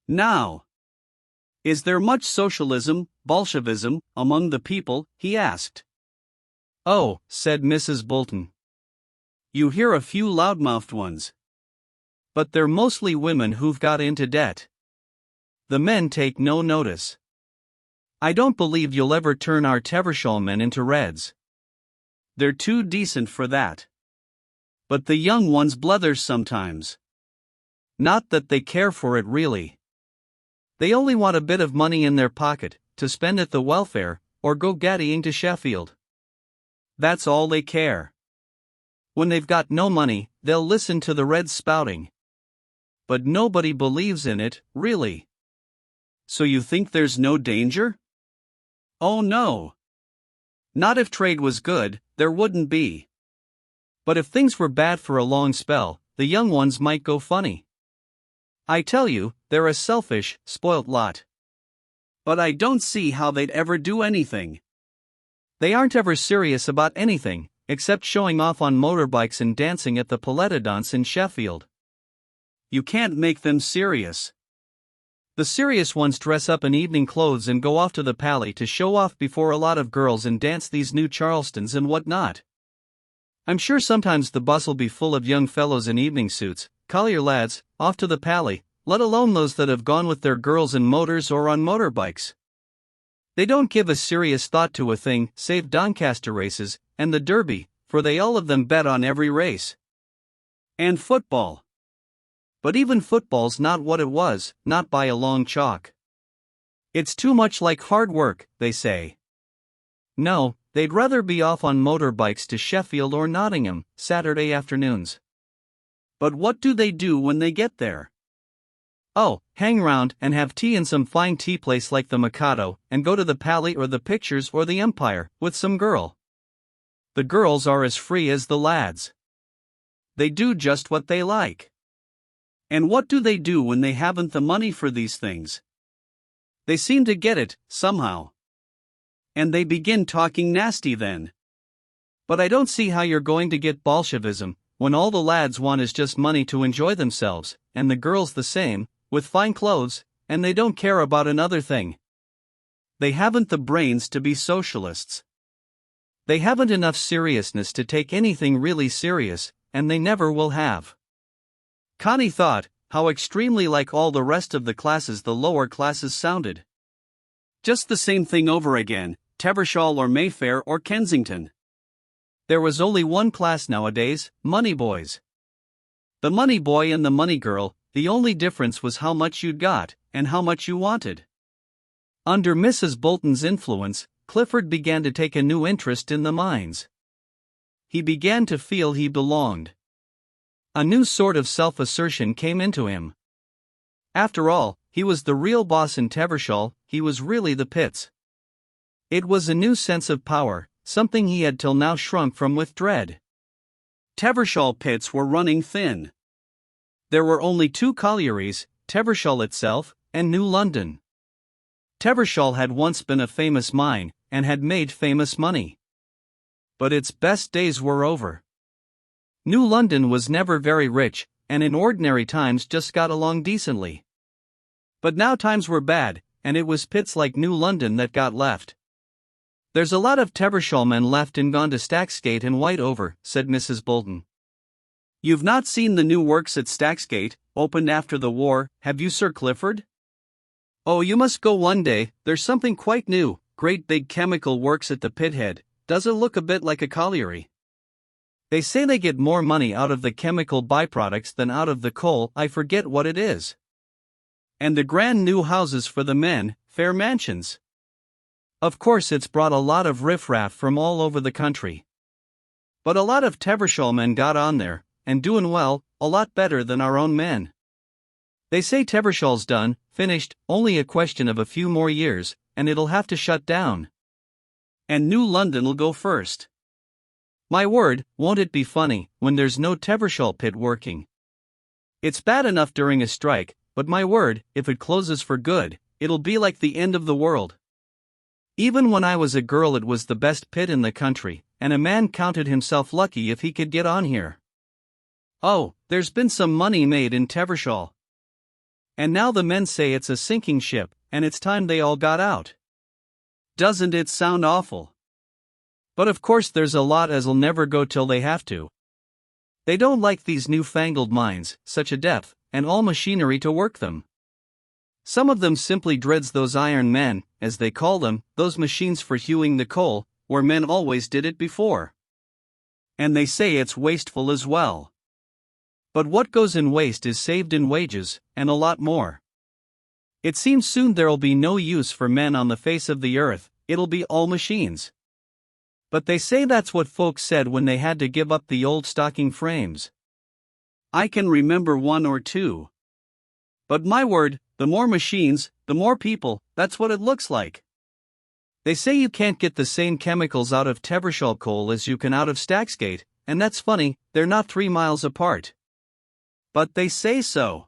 Now, is there much socialism, Bolshevism, among the people? He asked. Oh, said Mrs. Bolton. You hear a few loudmouthed ones. But they're mostly women who've got into debt. The men take no notice. I don't believe you'll ever turn our Tevershaw men into Reds. They're too decent for that. But the young ones blethers sometimes. Not that they care for it really. They only want a bit of money in their pocket, to spend at the welfare, or go gaddying to Sheffield. That's all they care. When they've got no money, they'll listen to the Reds spouting. But nobody believes in it, really. So you think there's no danger? Oh no. Not if trade was good, there wouldn't be. But if things were bad for a long spell, the young ones might go funny. I tell you, they're a selfish, spoilt lot. But I don't see how they'd ever do anything. They aren't ever serious about anything, except showing off on motorbikes and dancing at the Paletta dance in Sheffield. You can't make them serious. The serious ones dress up in evening clothes and go off to the Pally to show off before a lot of girls and dance these new Charlestons and what not. I'm sure sometimes the bus'll be full of young fellows in evening suits, collier lads, off to the Pally, let alone those that have gone with their girls in motors or on motorbikes. They don't give a serious thought to a thing, save Doncaster races, and the Derby, for they all of them bet on every race. And football. But even football's not what it was, not by a long chalk. It's too much like hard work, they say. No, they'd rather be off on motorbikes to Sheffield or Nottingham, Saturday afternoons. But what do they do when they get there? Oh, hang round and have tea in some fine tea place like the Mikado, and go to the Pally or the Pictures or the Empire, with some girl. The girls are as free as the lads. They do just what they like. And what do they do when they haven't the money for these things? They seem to get it, somehow. And they begin talking nasty then. But I don't see how you're going to get Bolshevism, when all the lads want is just money to enjoy themselves, and the girls the same, with fine clothes, and they don't care about another thing. They haven't the brains to be socialists. They haven't enough seriousness to take anything really serious, and they never will have. Connie thought, how extremely like all the rest of the classes the lower classes sounded. Just the same thing over again, Tevershall or Mayfair or Kensington. There was only one class nowadays, money boys. The money boy and the money girl, the only difference was how much you'd got, and how much you wanted. Under Mrs. Bolton's influence, Clifford began to take a new interest in the mines. He began to feel he belonged. A new sort of self-assertion came into him. After all, he was the real boss in Tevershall, he was really the pits. It was a new sense of power, something he had till now shrunk from with dread. Tevershall pits were running thin. There were only two collieries, Tevershall itself, and New London. Tevershall had once been a famous mine, and had made famous money. But its best days were over. New London was never very rich, and in ordinary times just got along decently. But now times were bad, and it was pits like New London that got left. There's a lot of Tevershall men left and gone to Stacksgate and Whiteover, said Mrs. Bolton. You've not seen the new works at Stacksgate, opened after the war, have you, Sir Clifford? Oh, you must go one day, there's something quite new, great big chemical works at the pithead, does it look a bit like a colliery? They say they get more money out of the chemical byproducts than out of the coal, I forget what it is. And the grand new houses for the men, fair mansions. Of course it's brought a lot of riffraff from all over the country. But a lot of Tevershall men got on there, and doing well, a lot better than our own men. They say Tevershall's done, finished, only a question of a few more years, and it'll have to shut down. And New London'll go first. My word, won't it be funny, when there's no Tevershall pit working? It's bad enough during a strike, but my word, if it closes for good, it'll be like the end of the world. Even when I was a girl it was the best pit in the country, and a man counted himself lucky if he could get on here. Oh, there's been some money made in Tevershall. And now the men say it's a sinking ship, and it's time they all got out. Doesn't it sound awful? But of course there's a lot as'll never go till they have to. They don't like these newfangled mines, such a depth, and all machinery to work them. Some of them simply dreads those iron men, as they call them, those machines for hewing the coal, where men always did it before. And they say it's wasteful as well. But what goes in waste is saved in wages, and a lot more. It seems soon there'll be no use for men on the face of the earth, it'll be all machines. But they say that's what folks said when they had to give up the old stocking frames. I can remember one or two. But my word, the more machines, the more people, that's what it looks like. They say you can't get the same chemicals out of Tevershall coal as you can out of Stacksgate, and that's funny, they're not 3 miles apart. But they say so.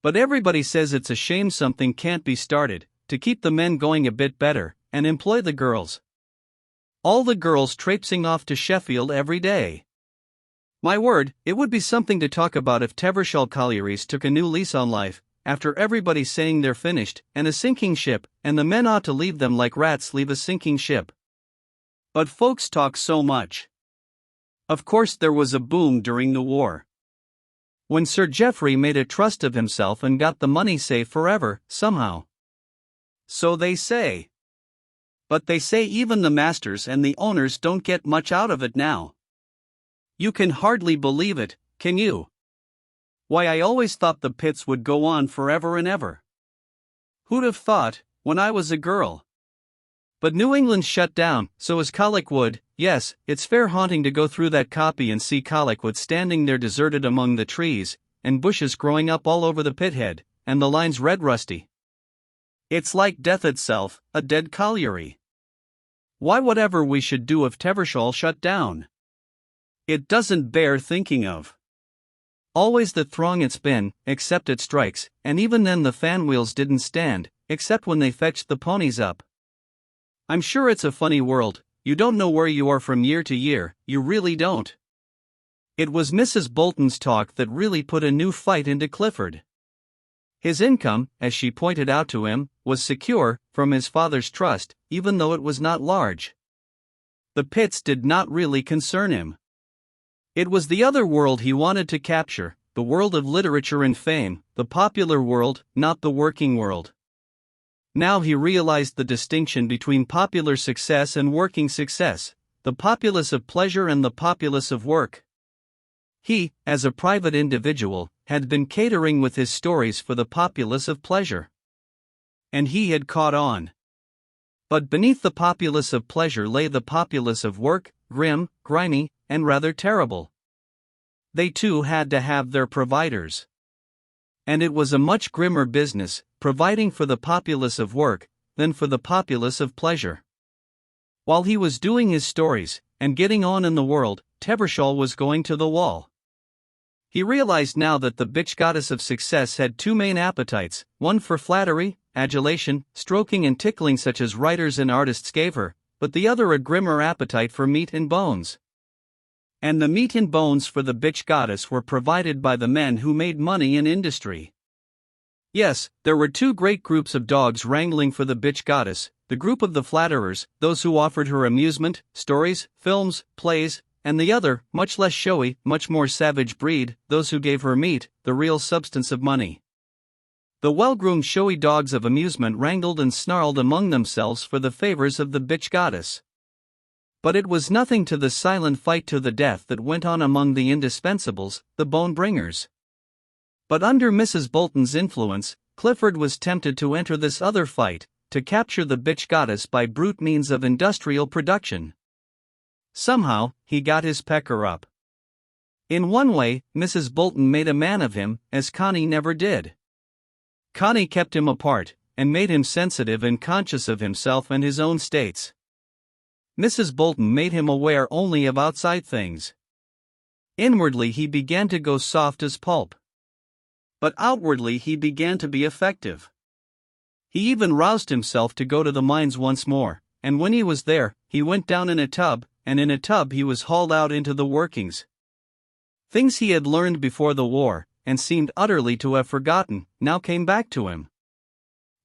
But everybody says it's a shame something can't be started, to keep the men going a bit better, and employ the girls. All the girls traipsing off to Sheffield every day. My word, it would be something to talk about if Tevershall collieries took a new lease on life, after everybody saying they're finished, and a sinking ship, and the men ought to leave them like rats leave a sinking ship. But folks talk so much. Of course there was a boom during the war. When Sir Geoffrey made a trust of himself and got the money safe forever, somehow. So they say. But they say even the masters and the owners don't get much out of it now. You can hardly believe it, can you? Why, I always thought the pits would go on forever and ever. Who'd have thought, when I was a girl? But New England's shut down, so is Collickwood. Yes, it's fair haunting to go through that copy and see Collickwood standing there deserted among the trees, and bushes growing up all over the pithead, and the lines red rusty. It's like death itself, a dead colliery. Why, whatever we should do if Tevershall shut down? It doesn't bear thinking of. Always the throng it's been, except it strikes, and even then the fan wheels didn't stand, except when they fetched the ponies up. I'm sure it's a funny world, you don't know where you are from year to year, you really don't. It was Mrs. Bolton's talk that really put a new fight into Clifford. His income, as she pointed out to him, was secure, from his father's trust, even though it was not large. The pits did not really concern him. It was the other world he wanted to capture, the world of literature and fame, the popular world, not the working world. Now he realized the distinction between popular success and working success, the populace of pleasure and the populace of work. He, as a private individual, had been catering with his stories for the populace of pleasure. And he had caught on. But beneath the populace of pleasure lay the populace of work, grim, grimy, and rather terrible. They too had to have their providers. And it was a much grimmer business, providing for the populace of work, than for the populace of pleasure. While he was doing his stories, and getting on in the world, Tevershall was going to the wall. He realized now that the bitch goddess of success had two main appetites, one for flattery, adulation, stroking and tickling such as writers and artists gave her, but the other a grimmer appetite for meat and bones. And the meat and bones for the bitch goddess were provided by the men who made money in industry. Yes, there were two great groups of dogs wrangling for the bitch goddess, the group of the flatterers, those who offered her amusement, stories, films, plays, and the other, much less showy, much more savage breed, those who gave her meat, the real substance of money. The well-groomed showy dogs of amusement wrangled and snarled among themselves for the favors of the bitch goddess. But it was nothing to the silent fight to the death that went on among the indispensables, the bone-bringers. But under Mrs. Bolton's influence, Clifford was tempted to enter this other fight, to capture the bitch goddess by brute means of industrial production. Somehow, he got his pecker up. In one way, Mrs. Bolton made a man of him, as Connie never did. Connie kept him apart, and made him sensitive and conscious of himself and his own states. Mrs. Bolton made him aware only of outside things. Inwardly he began to go soft as pulp. But outwardly he began to be effective. He even roused himself to go to the mines once more, and when he was there, he went down in a tub, and in a tub he was hauled out into the workings. Things he had learned before the war, and seemed utterly to have forgotten, now came back to him.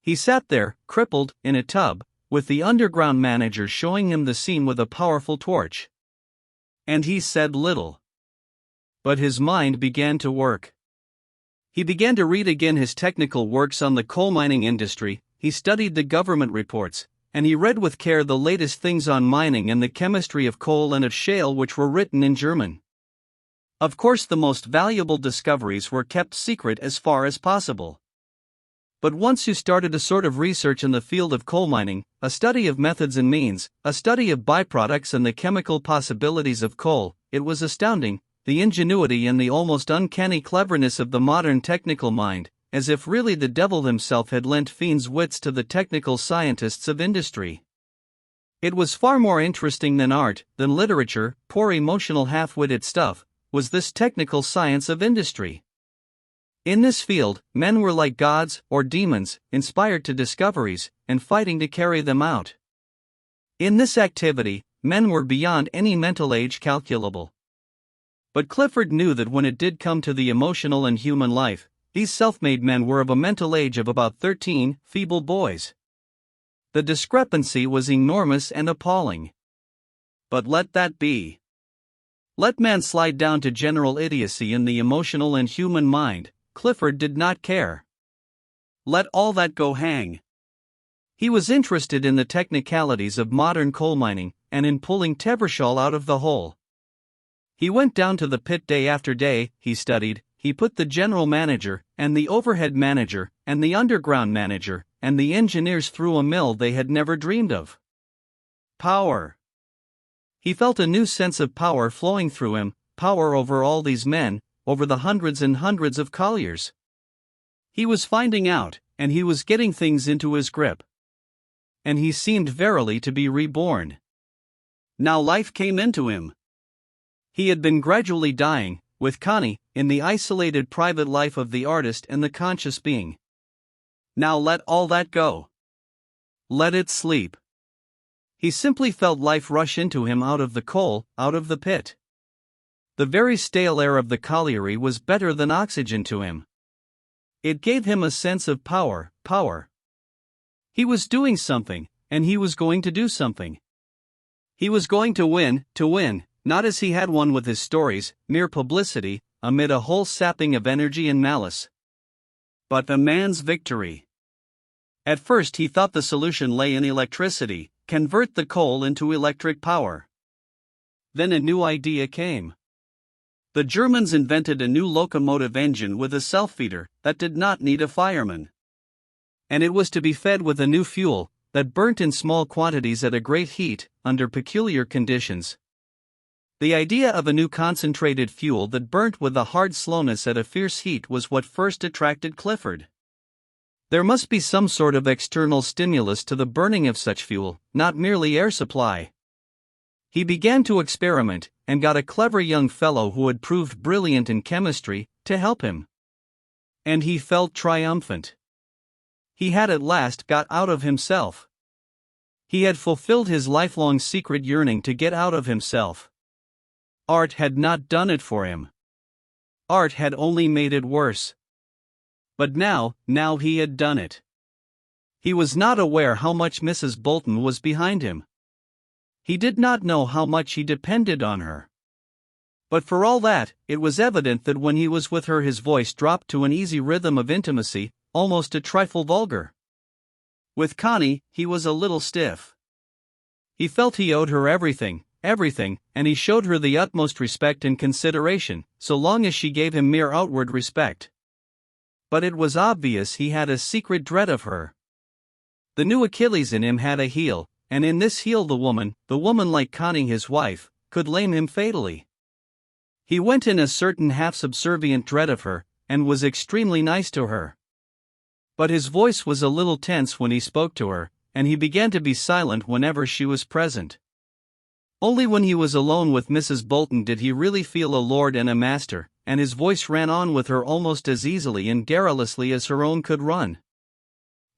He sat there, crippled, in a tub, with the underground manager showing him the scene with a powerful torch. And he said little. But his mind began to work. He began to read again his technical works on the coal mining industry, he studied the government reports, and he read with care the latest things on mining and the chemistry of coal and of shale which were written in German. Of course, the most valuable discoveries were kept secret as far as possible. But once you started a sort of research in the field of coal mining, a study of methods and means, a study of byproducts and the chemical possibilities of coal, it was astounding, the ingenuity and the almost uncanny cleverness of the modern technical mind, as if really the devil himself had lent fiend's wits to the technical scientists of industry. It was far more interesting than art, than literature, poor emotional half-witted stuff, was this technical science of industry. In this field, men were like gods, or demons, inspired to discoveries, and fighting to carry them out. In this activity, men were beyond any mental age calculable. But Clifford knew that when it did come to the emotional and human life, these self-made men were of a mental age of about 13, feeble boys. The discrepancy was enormous and appalling. But let that be. Let man slide down to general idiocy in the emotional and human mind, Clifford did not care. Let all that go hang. He was interested in the technicalities of modern coal mining, and in pulling Tevershall out of the hole. He went down to the pit day after day, he studied, he put the general manager, and the overhead manager, and the underground manager, and the engineers through a mill they had never dreamed of. Power. He felt a new sense of power flowing through him, power over all these men, over the hundreds and hundreds of colliers. He was finding out, and he was getting things into his grip. And he seemed verily to be reborn. Now life came into him. He had been gradually dying, with Connie, in the isolated private life of the artist and the conscious being. Now let all that go. Let it sleep. He simply felt life rush into him out of the coal, out of the pit. The very stale air of the colliery was better than oxygen to him. It gave him a sense of power. He was doing something, and he was going to do something. He was going to win, not as he had won with his stories, mere publicity, amid a whole sapping of energy and malice. But a man's victory. At first he thought the solution lay in electricity, convert the coal into electric power. Then a new idea came. The Germans invented a new locomotive engine with a self-feeder that did not need a fireman. And it was to be fed with a new fuel that burnt in small quantities at a great heat, under peculiar conditions. The idea of a new concentrated fuel that burnt with a hard slowness at a fierce heat was what first attracted Clifford. There must be some sort of external stimulus to the burning of such fuel, not merely air supply. He began to experiment, and got a clever young fellow who had proved brilliant in chemistry, to help him. And he felt triumphant. He had at last got out of himself. He had fulfilled his lifelong secret yearning to get out of himself. Art had not done it for him. Art had only made it worse. But now he had done it. He was not aware how much Mrs. Bolton was behind him. He did not know how much he depended on her. But for all that, it was evident that when he was with her his voice dropped to an easy rhythm of intimacy, almost a trifle vulgar. With Connie, he was a little stiff. He felt he owed her everything, and he showed her the utmost respect and consideration, so long as she gave him mere outward respect. But it was obvious he had a secret dread of her. The new Achilles in him had a heel, and in this heel the woman like Connie his wife, could lame him fatally. He went in a certain half-subservient dread of her, and was extremely nice to her. But his voice was a little tense when he spoke to her, and he began to be silent whenever she was present. Only when he was alone with Mrs. Bolton did he really feel a lord and a master, and his voice ran on with her almost as easily and garrulously as her own could run.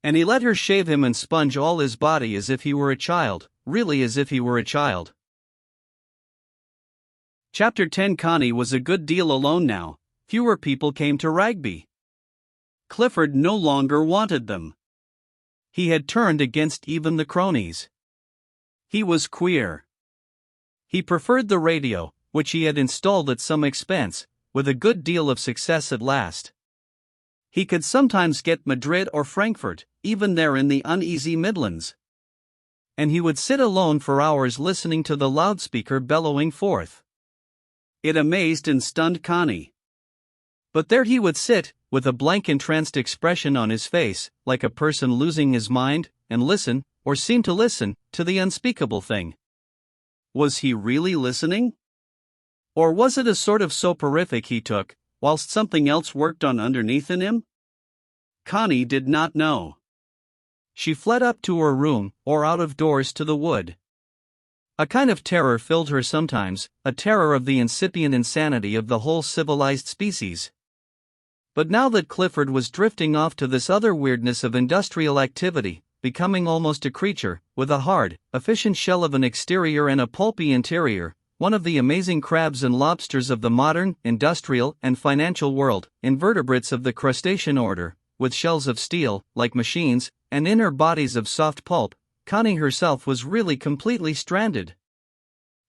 And he let her shave him and sponge all his body as if he were a child, really as if he were a child. Chapter 10. Connie was a good deal alone now. Fewer people came to Ragby. Clifford no longer wanted them. He had turned against even the cronies. He was queer. He preferred the radio, which he had installed at some expense, with a good deal of success at last. He could sometimes get Madrid or Frankfurt, even there in the uneasy Midlands. And he would sit alone for hours listening to the loudspeaker bellowing forth. It amazed and stunned Connie. But there he would sit, with a blank entranced expression on his face, like a person losing his mind, and listen, or seem to listen, to the unspeakable thing. Was he really listening? Or was it a sort of soporific he took, whilst something else worked on underneath in him? Connie did not know. She fled up to her room, or out of doors to the wood. A kind of terror filled her sometimes, a terror of the incipient insanity of the whole civilized species. But now that Clifford was drifting off to this other weirdness of industrial activity, becoming almost a creature, with a hard, efficient shell of an exterior and a pulpy interior, one of the amazing crabs and lobsters of the modern, industrial, and financial world, invertebrates of the crustacean order, with shells of steel, like machines, and inner bodies of soft pulp, Connie herself was really completely stranded.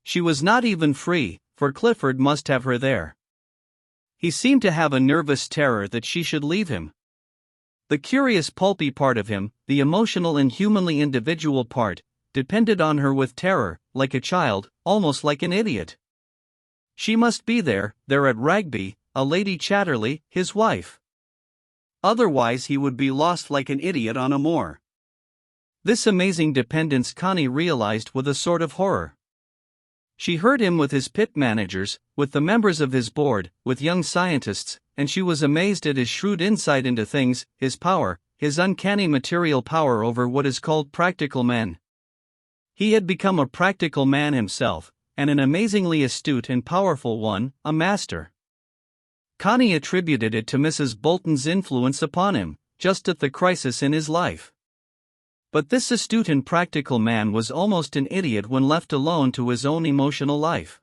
She was not even free, for Clifford must have her there. He seemed to have a nervous terror that she should leave him. The curious pulpy part of him, the emotional and humanly individual part, depended on her with terror, like a child, almost like an idiot. She must be there at Ragby, a Lady Chatterley, his wife. Otherwise he would be lost like an idiot on a moor. This amazing dependence Connie realized with a sort of horror. She heard him with his pit managers, with the members of his board, with young scientists, and she was amazed at his shrewd insight into things, his power, his uncanny material power over what is called practical men. He had become a practical man himself, and an amazingly astute and powerful one, a master. Connie attributed it to Mrs. Bolton's influence upon him, just at the crisis in his life. But this astute and practical man was almost an idiot when left alone to his own emotional life.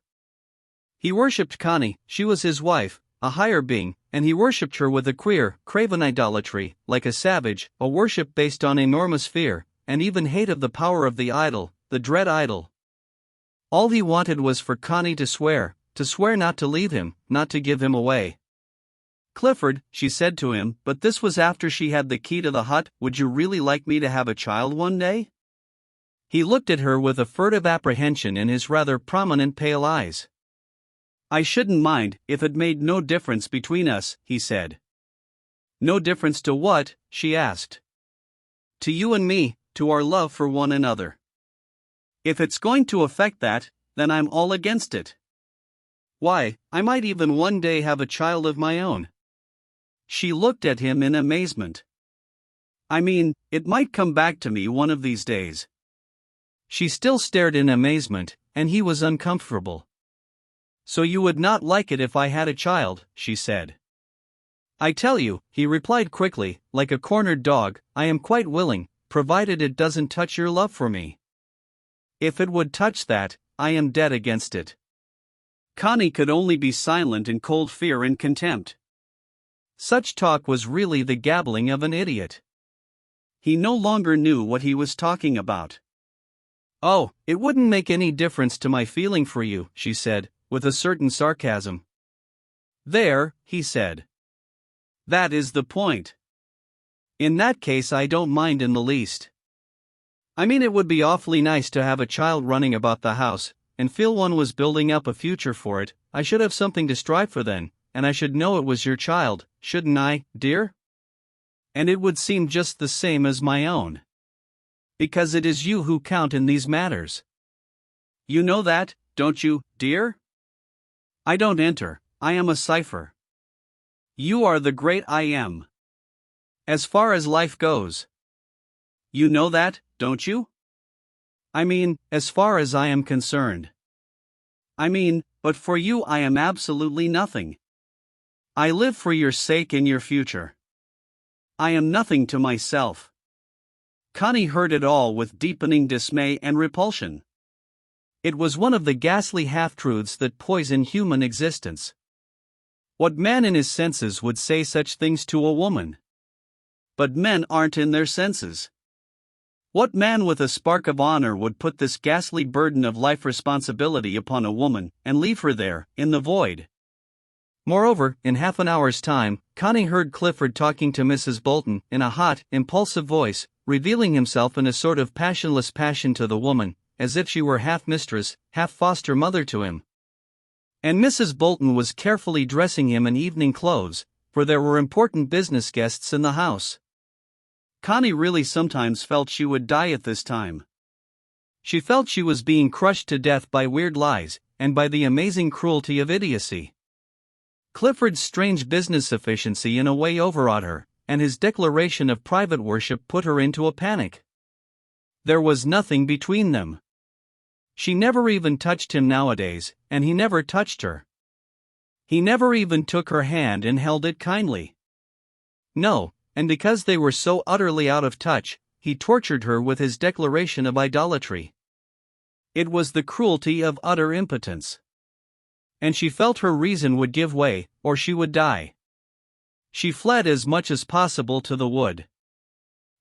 He worshipped Connie, she was his wife, a higher being, and he worshipped her with a queer, craven idolatry, like a savage, a worship based on enormous fear, and even hate of the power of the idol, the dread idol. All he wanted was for Connie to swear not to leave him, not to give him away. "Clifford," she said to him, but this was after she had the key to the hut, "would you really like me to have a child one day?" He looked at her with a furtive apprehension in his rather prominent pale eyes. "I shouldn't mind, if it made no difference between us," he said. "No difference to what?" she asked. "To you and me, to our love for one another. If it's going to affect that, then I'm all against it. Why, I might even one day have a child of my own." She looked at him in amazement. "I mean, it might come back to me one of these days." She still stared in amazement, and he was uncomfortable. "So you would not like it if I had a child," she said. "I tell you," he replied quickly, like a cornered dog, "I am quite willing, provided it doesn't touch your love for me. If it would touch that, I am dead against it." Connie could only be silent in cold fear and contempt. Such talk was really the gabbling of an idiot. He no longer knew what he was talking about. "Oh, it wouldn't make any difference to my feeling for you," she said, with a certain sarcasm. "There," he said. "That is the point. In that case, I don't mind in the least. I mean, it would be awfully nice to have a child running about the house, and feel one was building up a future for it. I should have something to strive for then, and I should know it was your child, shouldn't I, dear? And it would seem just the same as my own. Because it is you who count in these matters. You know that, don't you, dear? I don't enter, I am a cipher. You are the great I am. As far as life goes. You know that, don't you? I mean, as far as I am concerned. I mean, but for you I am absolutely nothing. I live for your sake and your future. I am nothing to myself." Connie heard it all with deepening dismay and repulsion. It was one of the ghastly half-truths that poison human existence. What man in his senses would say such things to a woman? But men aren't in their senses. What man with a spark of honor would put this ghastly burden of life responsibility upon a woman, and leave her there, in the void? Moreover, in half an hour's time, Connie heard Clifford talking to Mrs. Bolton, in a hot, impulsive voice, revealing himself in a sort of passionless passion to the woman, as if she were half mistress, half foster mother to him. And Mrs. Bolton was carefully dressing him in evening clothes, for there were important business guests in the house. Connie really sometimes felt she would die at this time. She felt she was being crushed to death by weird lies, and by the amazing cruelty of idiocy. Clifford's strange business efficiency in a way overawed her, and his declaration of private worship put her into a panic. There was nothing between them. She never even touched him nowadays, and he never touched her. He never even took her hand and held it kindly. No, and because they were so utterly out of touch, he tortured her with his declaration of idolatry. It was the cruelty of utter impotence. And she felt her reason would give way, or she would die. She fled as much as possible to the wood.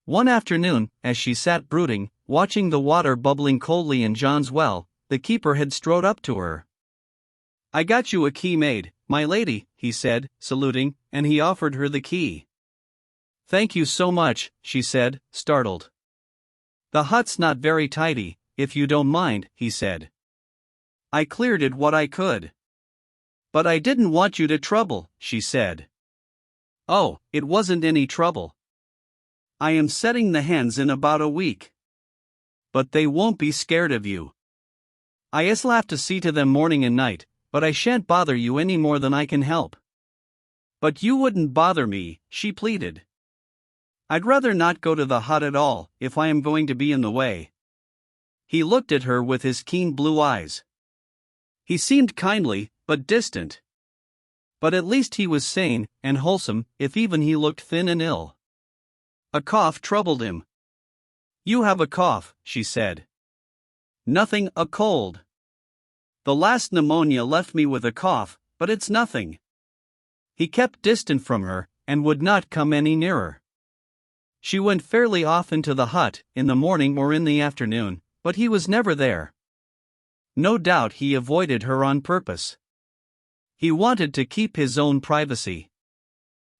One afternoon, as she sat brooding, watching the water bubbling coldly in John's well, the keeper had strode up to her. "I got you a key made, my lady," he said, saluting, and he offered her the key. "Thank you so much," she said, startled. "The hut's not very tidy, if you don't mind," he said. "I cleared it what I could." "But I didn't want you to trouble," she said. "Oh, it wasn't any trouble. I am setting the hens in about a week. but they won't be scared of you. I s'll have to see to them morning and night, but I shan't bother you any more than I can help." "But you wouldn't bother me," she pleaded. "I'd rather not go to the hut at all, if I am going to be in the way." He looked at her with his keen blue eyes. He seemed kindly, but distant. But at least he was sane and wholesome, if even he looked thin and ill. A cough troubled him. "You have a cough," she said. "Nothing, a cold. The last pneumonia left me with a cough, but it's nothing." He kept distant from her, and would not come any nearer. She went fairly off into the hut, in the morning or in the afternoon, but he was never there. No doubt he avoided her on purpose. He wanted to keep his own privacy.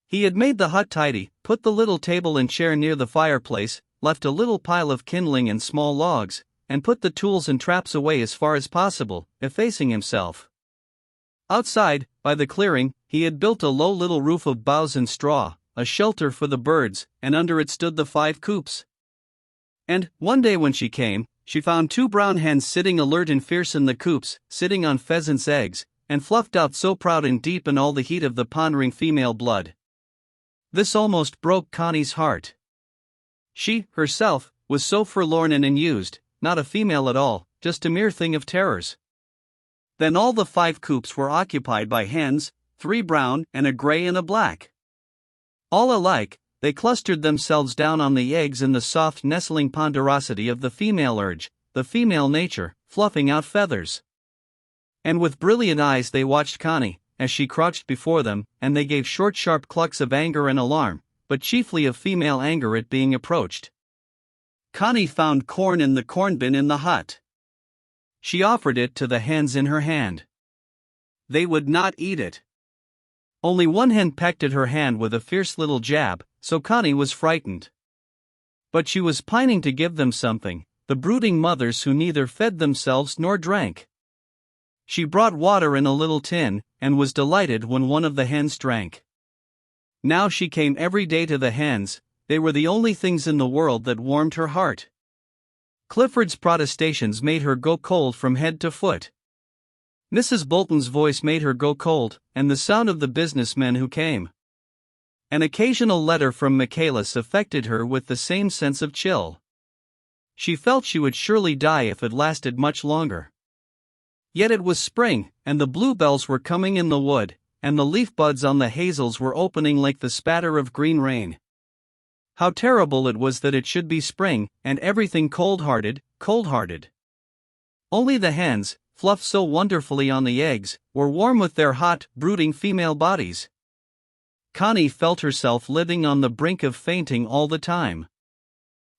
He had made the hut tidy, put the little table and chair near the fireplace, left a little pile of kindling and small logs, and put the tools and traps away as far as possible, effacing himself. Outside, by the clearing, he had built a low little roof of boughs and straw, a shelter for the birds, and under it stood the 5 coops. And, one day when she came, she found 2 brown hens sitting alert and fierce in the coops, sitting on pheasants' eggs, and fluffed out so proud and deep in all the heat of the pondering female blood. This almost broke Connie's heart. She, herself, was so forlorn and unused, not a female at all, just a mere thing of terrors. Then all the 5 coops were occupied by hens, 3 brown and a gray and a black. All alike, they clustered themselves down on the eggs in the soft nestling ponderosity of the female urge, the female nature, fluffing out feathers. And with brilliant eyes they watched Connie, as she crouched before them, and they gave short sharp clucks of anger and alarm, but chiefly of female anger at being approached. Connie found corn in the corn bin in the hut. She offered it to the hens in her hand. They would not eat it. Only one hen pecked at her hand with a fierce little jab, so Connie was frightened. But she was pining to give them something, the brooding mothers who neither fed themselves nor drank. She brought water in a little tin, and was delighted when one of the hens drank. Now she came every day to the hens, they were the only things in the world that warmed her heart. Clifford's protestations made her go cold from head to foot. Mrs. Bolton's voice made her go cold, and the sound of the businessmen who came. An occasional letter from Michaelis affected her with the same sense of chill. She felt she would surely die if it lasted much longer. Yet it was spring, and the bluebells were coming in the wood, and the leaf buds on the hazels were opening like the spatter of green rain. How terrible it was that it should be spring, and everything cold-hearted, cold-hearted. Only the hens, fluffed so wonderfully on the eggs, were warm with their hot, brooding female bodies. Connie felt herself living on the brink of fainting all the time.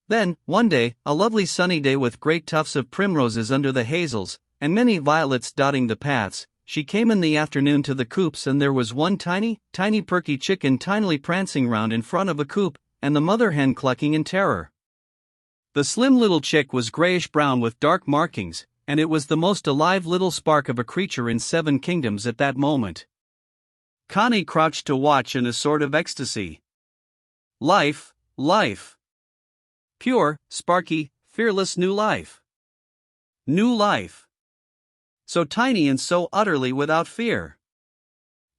Then, one day, a lovely sunny day with great tufts of primroses under the hazels, and many violets dotting the paths, she came in the afternoon to the coops, and there was one tiny, tiny perky chicken tinily prancing round in front of a coop, and the mother hen clucking in terror. The slim little chick was grayish-brown with dark markings, and it was the most alive little spark of a creature in 7 kingdoms at that moment. Connie crouched to watch in a sort of ecstasy. Life, life. Pure, sparky, fearless new life. New life. So tiny and so utterly without fear.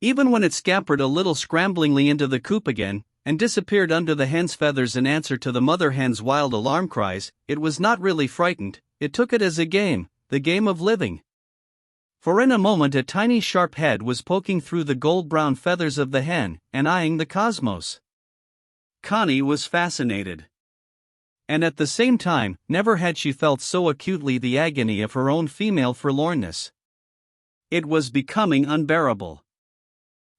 Even when it scampered a little scramblingly into the coop again, and disappeared under the hen's feathers in answer to the mother hen's wild alarm cries, it was not really frightened, it took it as a game, the game of living. For in a moment a tiny sharp head was poking through the gold-brown feathers of the hen, and eyeing the cosmos. Connie was fascinated. And at the same time, never had she felt so acutely the agony of her own female forlornness. It was becoming unbearable.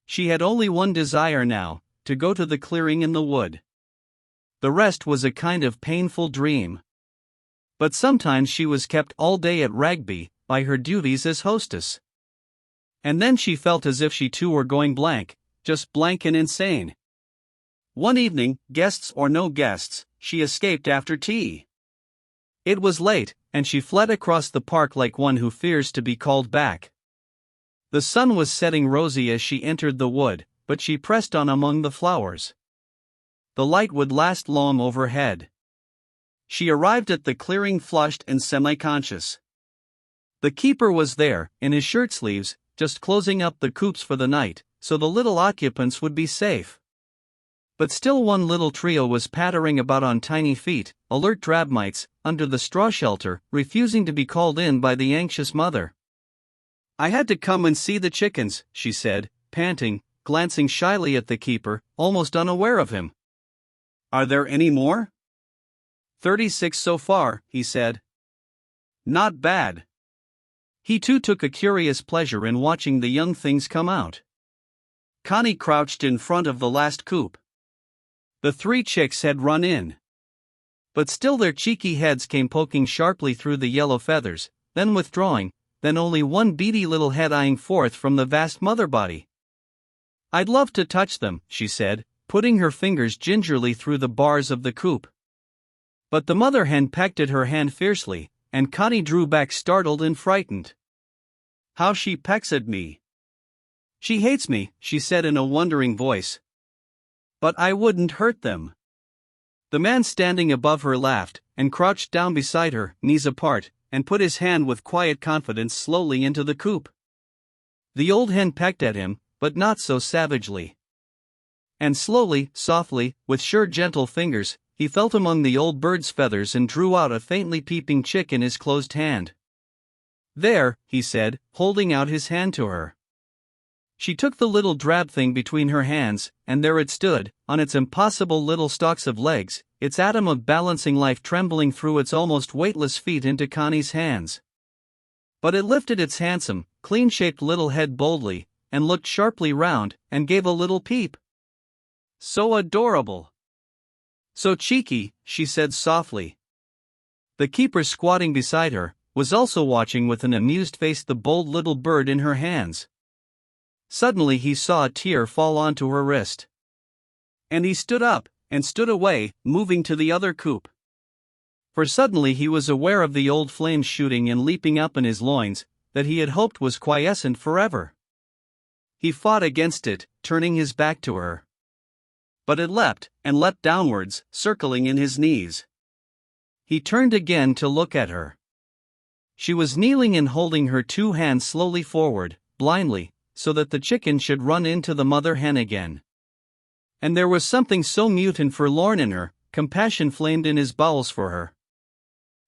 She had only one desire now, to go to the clearing in the wood. The rest was a kind of painful dream. But sometimes she was kept all day at Ragby, by her duties as hostess. And then she felt as if she too were going blank, just blank and insane. One evening, guests or no guests, she escaped after tea. It was late, and she fled across the park like one who fears to be called back. The sun was setting rosy as she entered the wood, but she pressed on among the flowers. The light would last long overhead. She arrived at the clearing flushed and semi-conscious. The keeper was there, in his shirt sleeves, just closing up the coops for the night, so the little occupants would be safe. But still one little trio was pattering about on tiny feet, alert drab mites, under the straw shelter, refusing to be called in by the anxious mother. "I had to come and see the chickens," she said, panting, glancing shyly at the keeper, almost unaware of him. "Are there any more?" 36 so far, he said. "Not bad." He too took a curious pleasure in watching the young things come out. Connie crouched in front of the last coop. The 3 chicks had run in. But still their cheeky heads came poking sharply through the yellow feathers, then withdrawing, then only one beady little head eyeing forth from the vast mother body. "I'd love to touch them," she said, putting her fingers gingerly through the bars of the coop. But the mother hen pecked at her hand fiercely, and Connie drew back startled and frightened. "How she pecks at me!" "She hates me," she said in a wondering voice. "But I wouldn't hurt them." The man standing above her laughed, and crouched down beside her, knees apart, and put his hand with quiet confidence slowly into the coop. The old hen pecked at him, but not so savagely. And slowly, softly, with sure gentle fingers, he felt among the old bird's feathers and drew out a faintly peeping chick in his closed hand. "There," he said, holding out his hand to her. She took the little drab thing between her hands, and there it stood, on its impossible little stalks of legs, its atom of balancing life trembling through its almost weightless feet into Connie's hands. But it lifted its handsome, clean-shaped little head boldly, and looked sharply round, and gave a little peep. "So adorable! So cheeky," she said softly. The keeper squatting beside her, was also watching with an amused face the bold little bird in her hands. Suddenly he saw a tear fall onto her wrist. And he stood up, and stood away, moving to the other coop. For suddenly he was aware of the old flame shooting and leaping up in his loins, that he had hoped was quiescent forever. He fought against it, turning his back to her. But it leapt, and leapt downwards, circling in his knees. He turned again to look at her. She was kneeling and holding her 2 hands slowly forward, blindly, so that the chicken should run into the mother hen again. And there was something so mute and forlorn in her, compassion flamed in his bowels for her.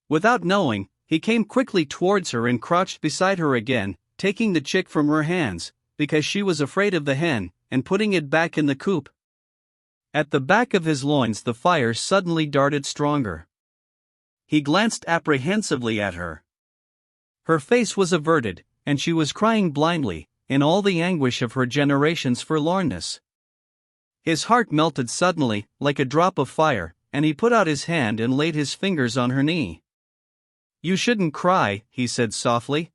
Without knowing, he came quickly towards her and crouched beside her again, taking the chick from her hands, because she was afraid of the hen, and putting it back in the coop. At the back of his loins the fire suddenly darted stronger. He glanced apprehensively at her. Her face was averted, and she was crying blindly, in all the anguish of her generation's forlornness. His heart melted suddenly, like a drop of fire, and he put out his hand and laid his fingers on her knee. "You shouldn't cry," he said softly.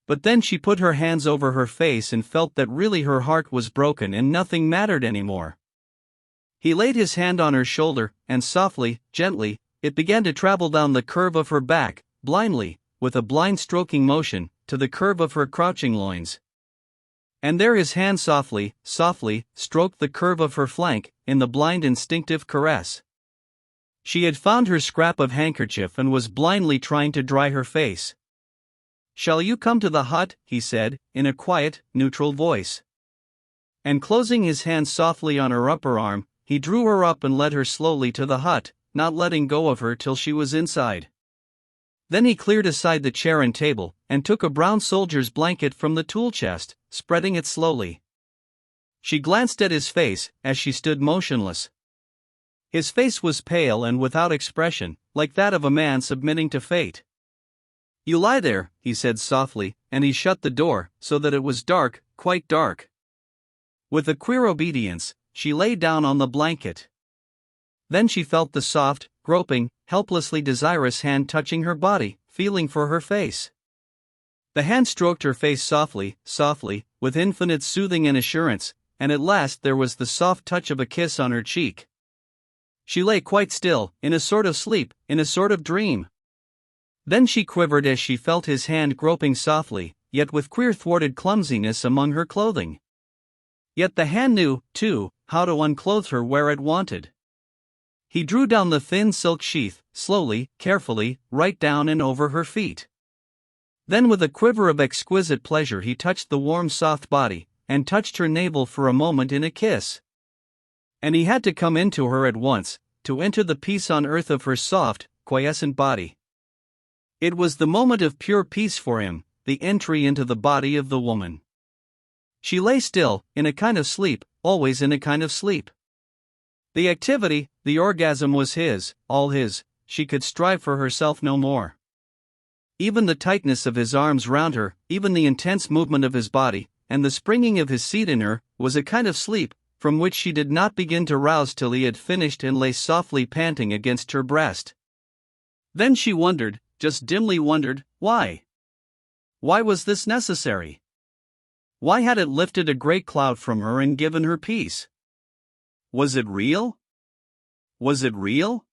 But then she put her hands over her face and felt that really her heart was broken and nothing mattered anymore. He laid his hand on her shoulder, and softly, gently, it began to travel down the curve of her back, blindly, with a blind stroking motion, to the curve of her crouching loins. And there his hand softly, softly, stroked the curve of her flank, in the blind instinctive caress. She had found her scrap of handkerchief and was blindly trying to dry her face. "Shall you come to the hut?" he said, in a quiet, neutral voice. And closing his hand softly on her upper arm, he drew her up and led her slowly to the hut, not letting go of her till she was inside. Then he cleared aside the chair and table, and took a brown soldier's blanket from the tool chest, spreading it slowly. She glanced at his face, as she stood motionless. His face was pale and without expression, like that of a man submitting to fate. "You lie there," he said softly, and he shut the door, so that it was dark, quite dark. With a queer obedience, she lay down on the blanket. Then she felt the soft, groping, helplessly desirous hand touching her body, feeling for her face. The hand stroked her face softly, softly, with infinite soothing and assurance, and at last there was the soft touch of a kiss on her cheek. She lay quite still, in a sort of sleep, in a sort of dream. Then she quivered as she felt his hand groping softly, yet with queer thwarted clumsiness among her clothing. Yet the hand knew, too, how to unclothe her where it wanted. He drew down the thin silk sheath, slowly, carefully, right down and over her feet. Then with a quiver of exquisite pleasure he touched the warm soft body, and touched her navel for a moment in a kiss. And he had to come into her at once, to enter the peace on earth of her soft, quiescent body. It was the moment of pure peace for him, the entry into the body of the woman. She lay still, in a kind of sleep, always in a kind of sleep. The activity, the orgasm was his, all his, she could strive for herself no more. Even the tightness of his arms round her, even the intense movement of his body, and the springing of his seat in her, was a kind of sleep, from which she did not begin to rouse till he had finished and lay softly panting against her breast. Then she wondered, just dimly wondered, why? Why was this necessary? Why had it lifted a great cloud from her and given her peace? Was it real? Was it real?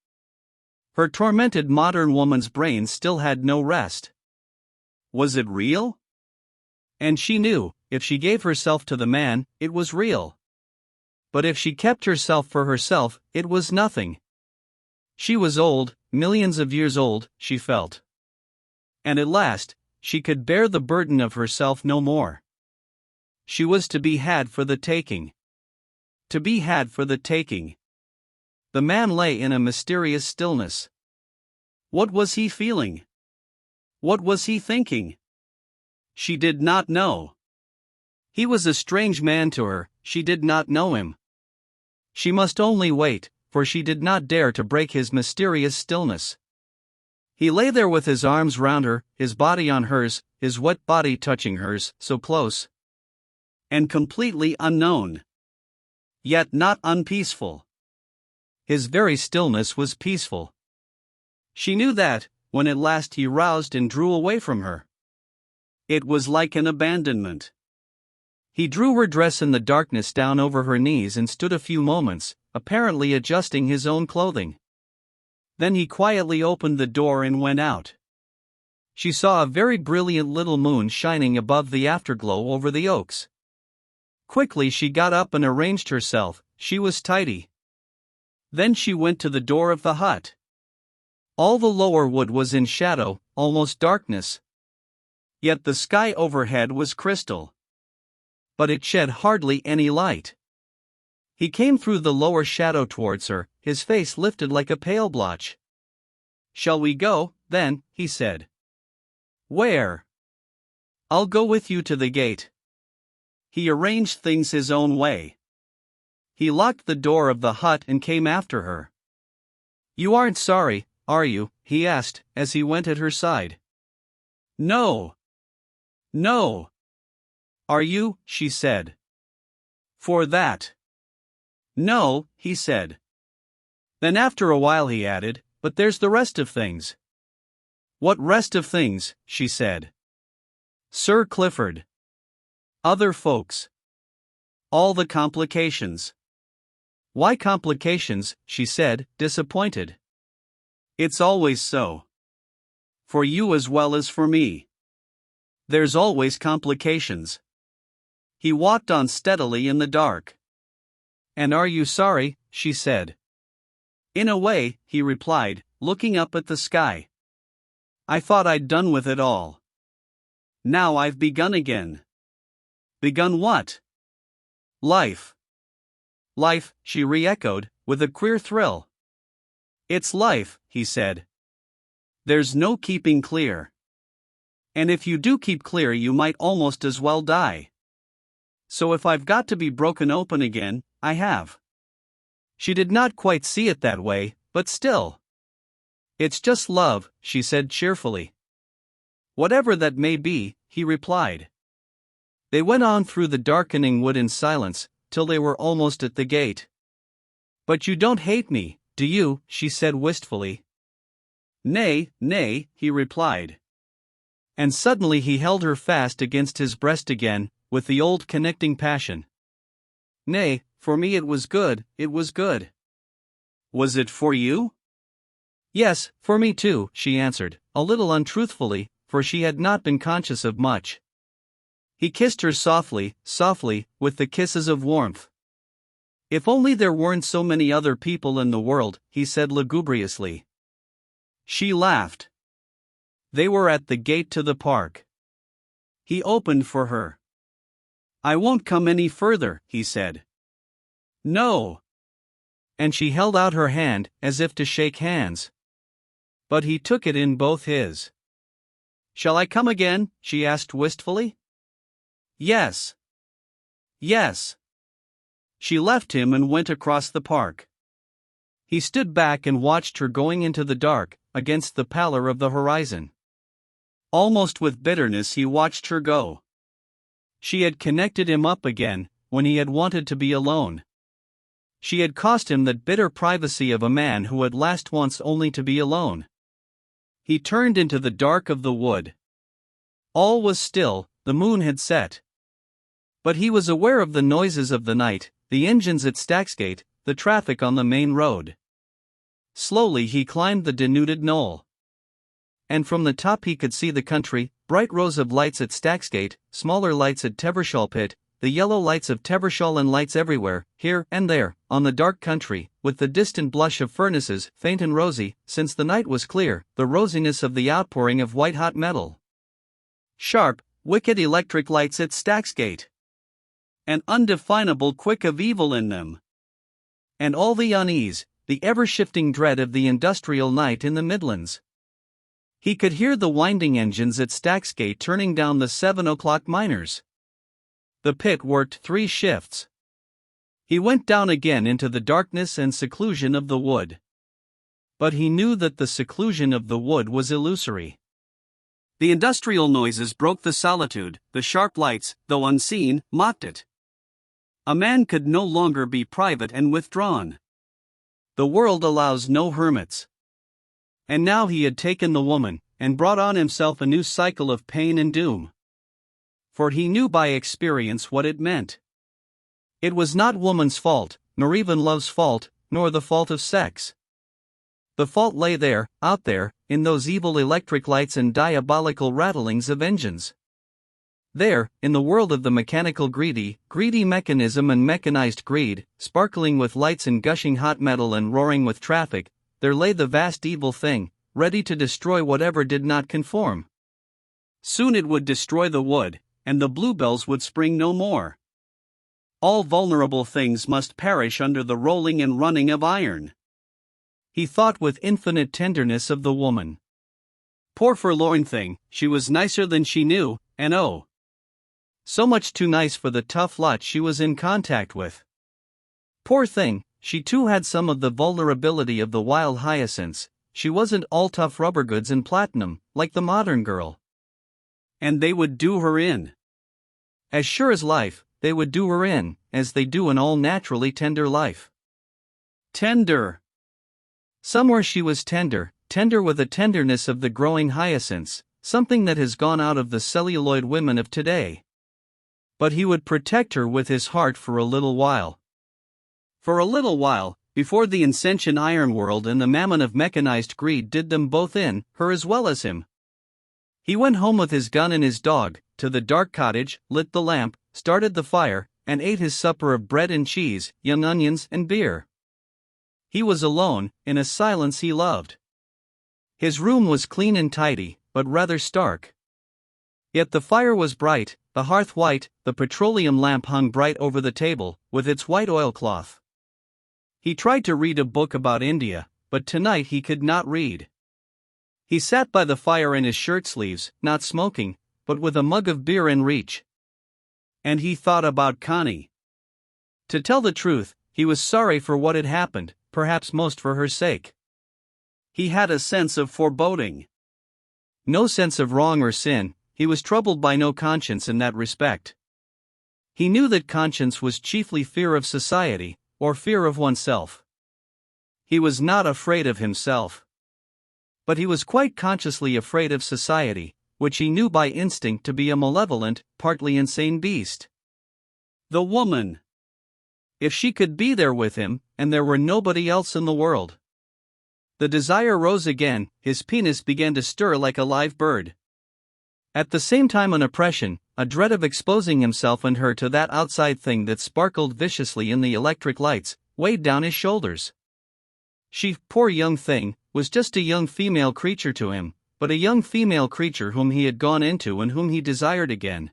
Her tormented modern woman's brain still had no rest. Was it real? And she knew, if she gave herself to the man, it was real. But if she kept herself for herself, it was nothing. She was old, millions of years old, she felt. And at last, she could bear the burden of herself no more. She was to be had for the taking. To be had for the taking. The man lay in a mysterious stillness. What was he feeling? What was he thinking? She did not know. He was a strange man to her, she did not know him. She must only wait, for she did not dare to break his mysterious stillness. He lay there with his arms round her, his body on hers, his wet body touching hers, so close. And completely unknown. Yet not unpeaceful. His very stillness was peaceful. She knew that, when at last he roused and drew away from her. It was like an abandonment. He drew her dress in the darkness down over her knees and stood a few moments, apparently adjusting his own clothing. Then he quietly opened the door and went out. She saw a very brilliant little moon shining above the afterglow over the oaks. Quickly she got up and arranged herself, she was tidy. Then she went to the door of the hut. All the lower wood was in shadow, almost darkness. Yet the sky overhead was crystal. But it shed hardly any light. He came through the lower shadow towards her, his face lifted like a pale blotch. "Shall we go, then?" he said. "Where?" "I'll go with you to the gate." He arranged things his own way. He locked the door of the hut and came after her. "You aren't sorry, are you?" he asked, as he went at her side. "No. No." "Are you?" she said. "For that?" "No," he said. Then after a while he added, "But there's the rest of things." "What rest of things?" she said. "Sir Clifford. Other folks. All the complications." "Why complications?" she said, disappointed. "It's always so. For you as well as for me. There's always complications." He walked on steadily in the dark. "And are you sorry?" she said. "In a way," he replied, looking up at the sky. "I thought I'd done with it all. Now I've begun again." "Begun what?" "Life." "Life," she re-echoed, with a queer thrill. "It's life," he said. "There's no keeping clear. And if you do keep clear you might almost as well die. So if I've got to be broken open again, I have." She did not quite see it that way, but still. "It's just love," she said cheerfully. "Whatever that may be," he replied. They went on through the darkening wood in silence, till they were almost at the gate. "But you don't hate me, do you?" she said wistfully. "Nay, nay," he replied. And suddenly he held her fast against his breast again, with the old connecting passion. "Nay, for me it was good, it was good." "Was it for you?" "Yes, for me too," she answered, a little untruthfully, for she had not been conscious of much. He kissed her softly, softly, with the kisses of warmth. If only there weren't so many other people in the world, he said lugubriously. She laughed. They were at the gate to the park. He opened for her. I won't come any further, he said. No. And she held out her hand, as if to shake hands. But he took it in both his. Shall I come again? She asked wistfully. Yes. Yes. She left him and went across the park. He stood back and watched her going into the dark, against the pallor of the horizon. Almost with bitterness he watched her go. She had connected him up again, when he had wanted to be alone. She had cost him that bitter privacy of a man who had last wants only to be alone. He turned into the dark of the wood. All was still, the moon had set. But he was aware of the noises of the night, the engines at Stacksgate, the traffic on the main road. Slowly he climbed the denuded knoll. And from the top he could see the country, bright rows of lights at Stacksgate, smaller lights at Tevershall Pit, the yellow lights of Tevershall and lights everywhere, here and there, on the dark country, with the distant blush of furnaces, faint and rosy, since the night was clear, the rosiness of the outpouring of white-hot metal. Sharp, wicked electric lights at Stacksgate. An undefinable quick of evil in them. And all the unease, the ever-shifting dread of the industrial night in the Midlands. He could hear the winding engines at Stacksgate turning down the 7 o'clock miners. The pit worked 3 shifts. He went down again into the darkness and seclusion of the wood. But he knew that the seclusion of the wood was illusory. The industrial noises broke the solitude, the sharp lights, though unseen, mocked it. A man could no longer be private and withdrawn. The world allows no hermits. And now he had taken the woman, and brought on himself a new cycle of pain and doom. For he knew by experience what it meant. It was not woman's fault, nor even love's fault, nor the fault of sex. The fault lay there, out there, in those evil electric lights and diabolical rattlings of engines. There, in the world of the mechanical greedy mechanism and mechanized greed, sparkling with lights and gushing hot metal and roaring with traffic, there lay the vast evil thing, ready to destroy whatever did not conform. Soon it would destroy the wood, and the bluebells would spring no more. All vulnerable things must perish under the rolling and running of iron. He thought with infinite tenderness of the woman. Poor forlorn thing, she was nicer than she knew, and oh, so much too nice for the tough lot she was in contact with. Poor thing, she too had some of the vulnerability of the wild hyacinths. She wasn't all tough rubber goods and platinum, like the modern girl. And they would do her in. As sure as life, they would do her in, as they do an all-naturally tender life. Tender. Somewhere she was tender with a tenderness of the growing hyacinths, something that has gone out of the celluloid women of today. But he would protect her with his heart for a little while. For a little while, before the insentient iron world and the mammon of mechanized greed did them both in, her as well as him. He went home with his gun and his dog, to the dark cottage, lit the lamp, started the fire, and ate his supper of bread and cheese, young onions and beer. He was alone, in a silence he loved. His room was clean and tidy, but rather stark. Yet the fire was bright, the hearth white, the petroleum lamp hung bright over the table, with its white oilcloth. He tried to read a book about India, but tonight he could not read. He sat by the fire in his shirt sleeves, not smoking, but with a mug of beer in reach. And he thought about Connie. To tell the truth, he was sorry for what had happened, perhaps most for her sake. He had a sense of foreboding. No sense of wrong or sin, he was troubled by no conscience in that respect. He knew that conscience was chiefly fear of society, or fear of oneself. He was not afraid of himself. But he was quite consciously afraid of society, which he knew by instinct to be a malevolent, partly insane beast. The woman. If she could be there with him, and there were nobody else in the world. The desire rose again, his penis began to stir like a live bird. At the same time, an oppression, a dread of exposing himself and her to that outside thing that sparkled viciously in the electric lights, weighed down his shoulders. She, poor young thing, was just a young female creature to him, but a young female creature whom he had gone into and whom he desired again.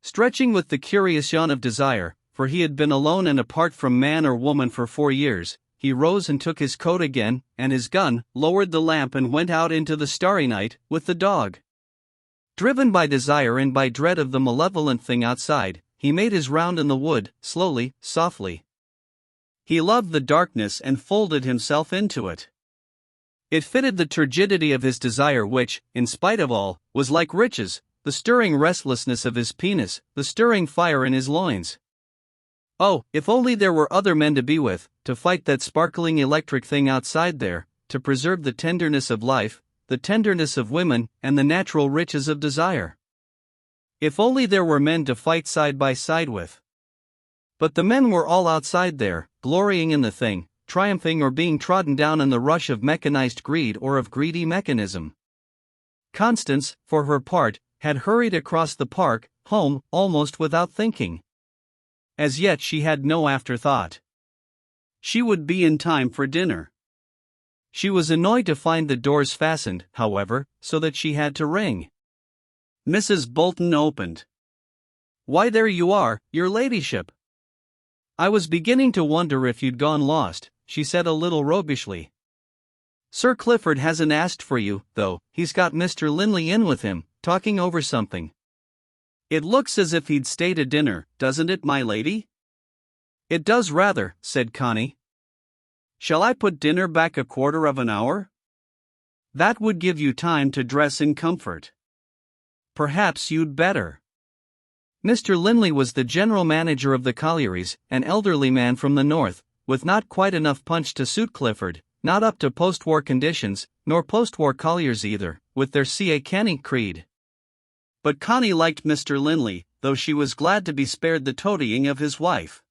Stretching with the curious yawn of desire, for he had been alone and apart from man or woman for 4 years, he rose and took his coat again, and his gun, lowered the lamp and went out into the starry night, with the dog. Driven by desire and by dread of the malevolent thing outside, he made his round in the wood, slowly, softly. He loved the darkness and folded himself into it. It fitted the turgidity of his desire which, in spite of all, was like riches, the stirring restlessness of his penis, the stirring fire in his loins. Oh, if only there were other men to be with, to fight that sparkling electric thing outside there, to preserve the tenderness of life, the tenderness of women, and the natural riches of desire. If only there were men to fight side by side with. But the men were all outside there, glorying in the thing, triumphing or being trodden down in the rush of mechanized greed or of greedy mechanism. Constance, for her part, had hurried across the park, home, almost without thinking. As yet she had no afterthought. She would be in time for dinner. She was annoyed to find the doors fastened, however, so that she had to ring. Mrs. Bolton opened. "Why, there you are, your ladyship. I was beginning to wonder if you'd gone lost," she said a little roguishly. "Sir Clifford hasn't asked for you, though. He's got Mr. Linley in with him, talking over something." "It looks as if he'd stay to dinner, doesn't it, my lady?" "It does rather," said Connie. "Shall I put dinner back a quarter of an hour? That would give you time to dress in comfort." "Perhaps you'd better." Mr. Linley was the general manager of the collieries, an elderly man from the north, with not quite enough punch to suit Clifford, not up to post-war conditions, nor post-war colliers either, with their C.A. canny creed. But Connie liked Mr. Linley, though she was glad to be spared the toadying of his wife.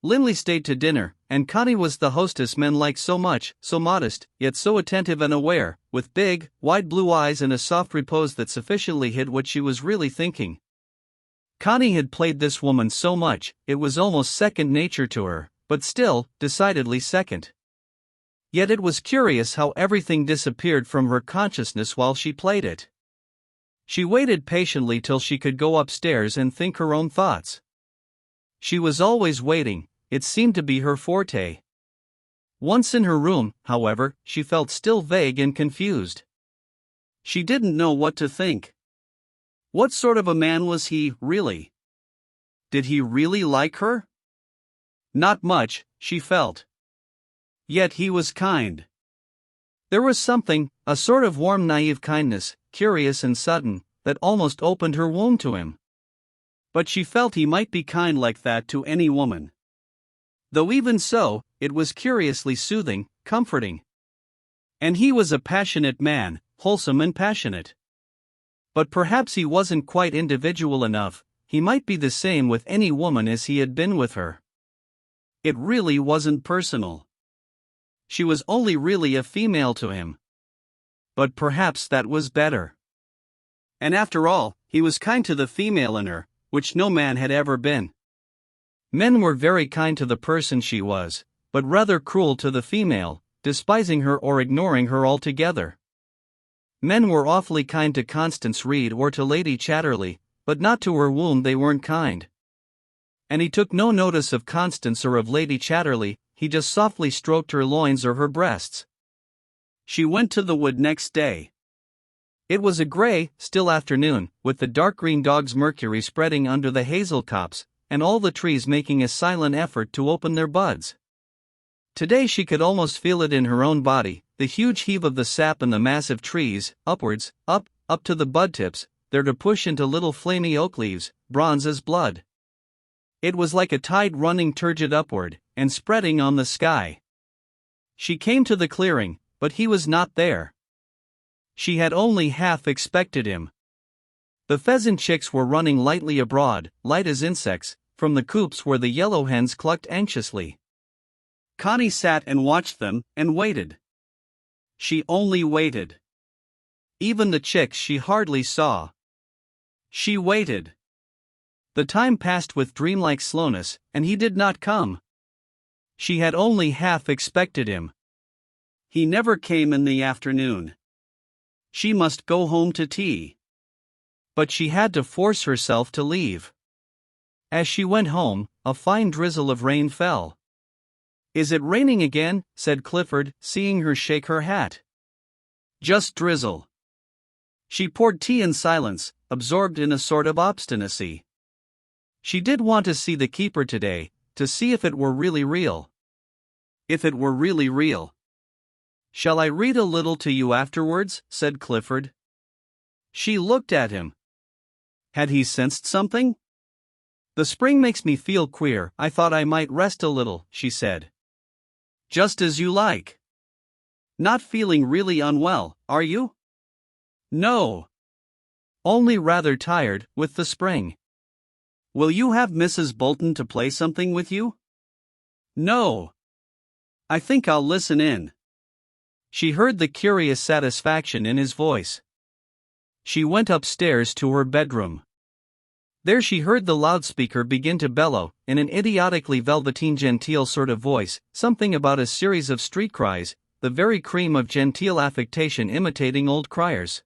Linley stayed to dinner, and Connie was the hostess men liked so much, so modest, yet so attentive and aware, with big, wide blue eyes and a soft repose that sufficiently hid what she was really thinking. Connie had played this woman so much, it was almost second nature to her, but still, decidedly second. Yet it was curious how everything disappeared from her consciousness while she played it. She waited patiently till she could go upstairs and think her own thoughts. She was always waiting, it seemed to be her forte. Once in her room, however, she felt still vague and confused. She didn't know what to think. What sort of a man was he, really? Did he really like her? Not much, she felt. Yet he was kind. There was something, a sort of warm naive kindness, curious and sudden, that almost opened her womb to him. But she felt he might be kind like that to any woman. Though even so, it was curiously soothing, comforting. And he was a passionate man, wholesome and passionate. But perhaps he wasn't quite individual enough, he might be the same with any woman as he had been with her. It really wasn't personal. She was only really a female to him. But perhaps that was better. And after all, he was kind to the female in her, which no man had ever been. Men were very kind to the person she was, but rather cruel to the female, despising her or ignoring her altogether. Men were awfully kind to Constance Reed or to Lady Chatterley, but not to her whom they weren't kind. And he took no notice of Constance or of Lady Chatterley, he just softly stroked her loins or her breasts. She went to the wood next day. It was a grey, still afternoon, with the dark green dog's mercury spreading under the hazel copse, and all the trees making a silent effort to open their buds. Today she could almost feel it in her own body, the huge heave of the sap in the massive trees, upwards, up to the bud tips, there to push into little flamy oak leaves, bronze as blood. It was like a tide running turgid upward, and spreading on the sky. She came to the clearing, but he was not there. She had only half expected him. The pheasant chicks were running lightly abroad, light as insects, from the coops where the yellow hens clucked anxiously. Connie sat and watched them, and waited. She only waited. Even the chicks she hardly saw. She waited. The time passed with dreamlike slowness, and he did not come. She had only half expected him. He never came in the afternoon. She must go home to tea. But she had to force herself to leave. As she went home, a fine drizzle of rain fell. "Is it raining again?" said Clifford, seeing her shake her hat. "Just drizzle." She poured tea in silence, absorbed in a sort of obstinacy. She did want to see the keeper today, to see if it were really real. If it were really real. "Shall I read a little to you afterwards?" said Clifford. She looked at him. Had he sensed something? "The spring makes me feel queer. I thought I might rest a little," she said. "Just as you like. Not feeling really unwell, are you?" "No. Only rather tired, with the spring." "Will you have Mrs. Bolton to play something with you?" "No. I think I'll listen in." She heard the curious satisfaction in his voice. She went upstairs to her bedroom. There she heard the loudspeaker begin to bellow, in an idiotically velveteen genteel sort of voice, something about a series of street cries, the very cream of genteel affectation imitating old criers.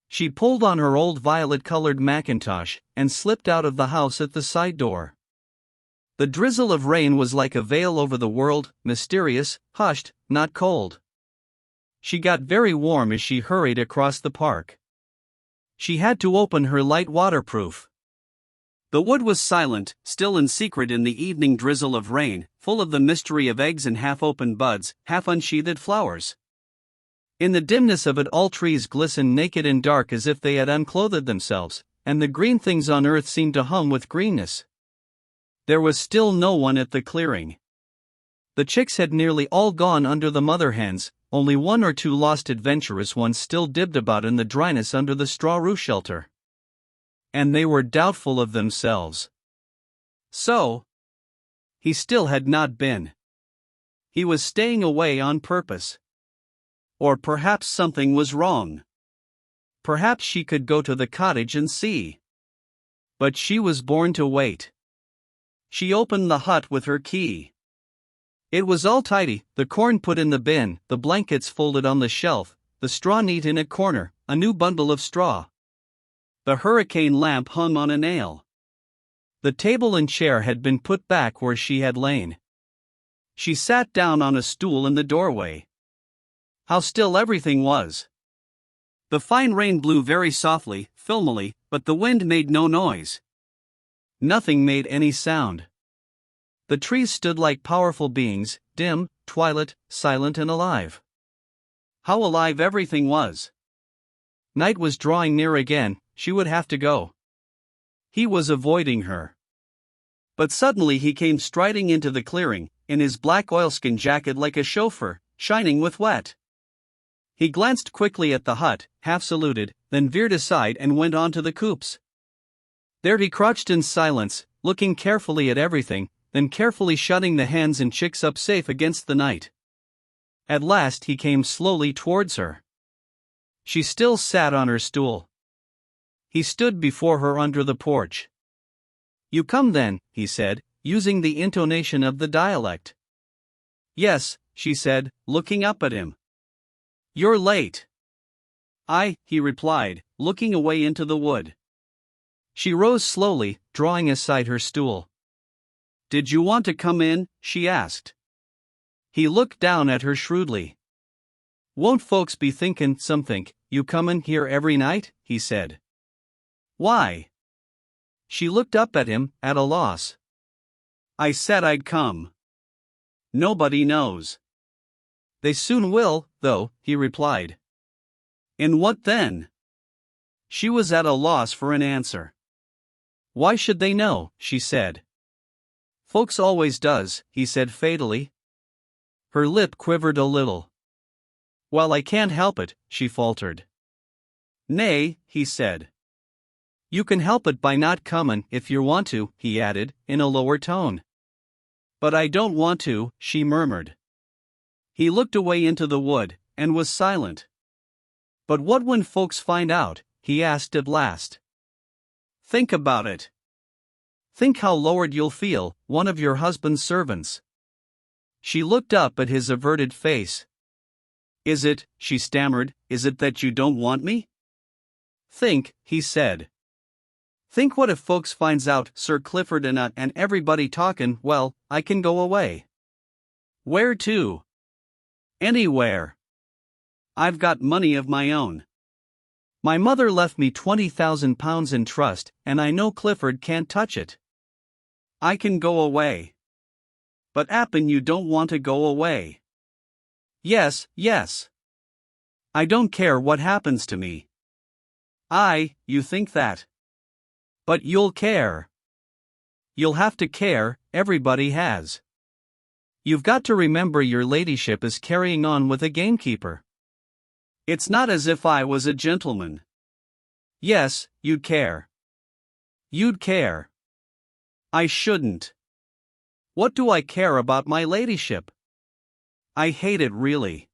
She pulled on her old violet-colored mackintosh, and slipped out of the house at the side door. The drizzle of rain was like a veil over the world, mysterious, hushed, not cold. She got very warm as she hurried across the park. She had to open her light waterproof. The wood was silent, still and secret in the evening drizzle of rain, full of the mystery of eggs and half-opened buds, half-unsheathed flowers. In the dimness of it all trees glistened naked and dark as if they had unclothed themselves, and the green things on earth seemed to hum with greenness. There was still no one at the clearing. The chicks had nearly all gone under the mother hens, only one or two lost adventurous ones still dibbed about in the dryness under the straw roof shelter. And they were doubtful of themselves. So, he still had not been. He was staying away on purpose. Or perhaps something was wrong. Perhaps she could go to the cottage and see. But she was born to wait. She opened the hut with her key. It was all tidy, the corn put in the bin, the blankets folded on the shelf, the straw neat in a corner, a new bundle of straw. The hurricane lamp hung on a nail. The table and chair had been put back where she had lain. She sat down on a stool in the doorway. How still everything was. The fine rain blew very softly, filmily, but the wind made no noise. Nothing made any sound. The trees stood like powerful beings, dim, twilit, silent and alive. How alive everything was. Night was drawing near again, she would have to go. He was avoiding her. But suddenly he came striding into the clearing, in his black oilskin jacket like a chauffeur, shining with wet. He glanced quickly at the hut, half saluted, then veered aside and went on to the coops. There he crouched in silence, looking carefully at everything, then carefully shutting the hens and chicks up safe against the night. At last he came slowly towards her. She still sat on her stool. He stood before her under the porch. "You come then," he said, using the intonation of the dialect. "Yes," she said, looking up at him. "You're late." He replied, looking away into the wood. She rose slowly, drawing aside her stool. "Did you want to come in?" she asked. He looked down at her shrewdly. "Won't folks be thinkin' you comin' here every night?" he said. "Why?" She looked up at him, at a loss. "I said I'd come. Nobody knows." "They soon will, though," he replied. "In what then?" She was at a loss for an answer. "Why should they know?" she said. "Folks always does," he said fatally. Her lip quivered a little. "Well, I can't help it," she faltered. "Nay," he said. "You can help it by not comin' if you want to," he added, in a lower tone. "But I don't want to," she murmured. He looked away into the wood, and was silent. But what when folks find out? He asked at last. Think about it. Think how lowered you'll feel, one of your husband's servants. She looked up at his averted face. Is it, she stammered, is it that you don't want me? Think, he said. Think what if folks finds out, Sir Clifford and everybody talkin', well, I can go away. Where to? Anywhere. I've got money of my own. My mother left me £20,000 in trust, and I know Clifford can't touch it. I can go away. But Appin, you don't want to go away. Yes, yes. I don't care what happens to me. You think that. But you'll care. You'll have to care, everybody has. You've got to remember your ladyship is carrying on with a gamekeeper. It's not as if I was a gentleman. Yes, you'd care. You'd care. I shouldn't. What do I care about my ladyship? I hate it really.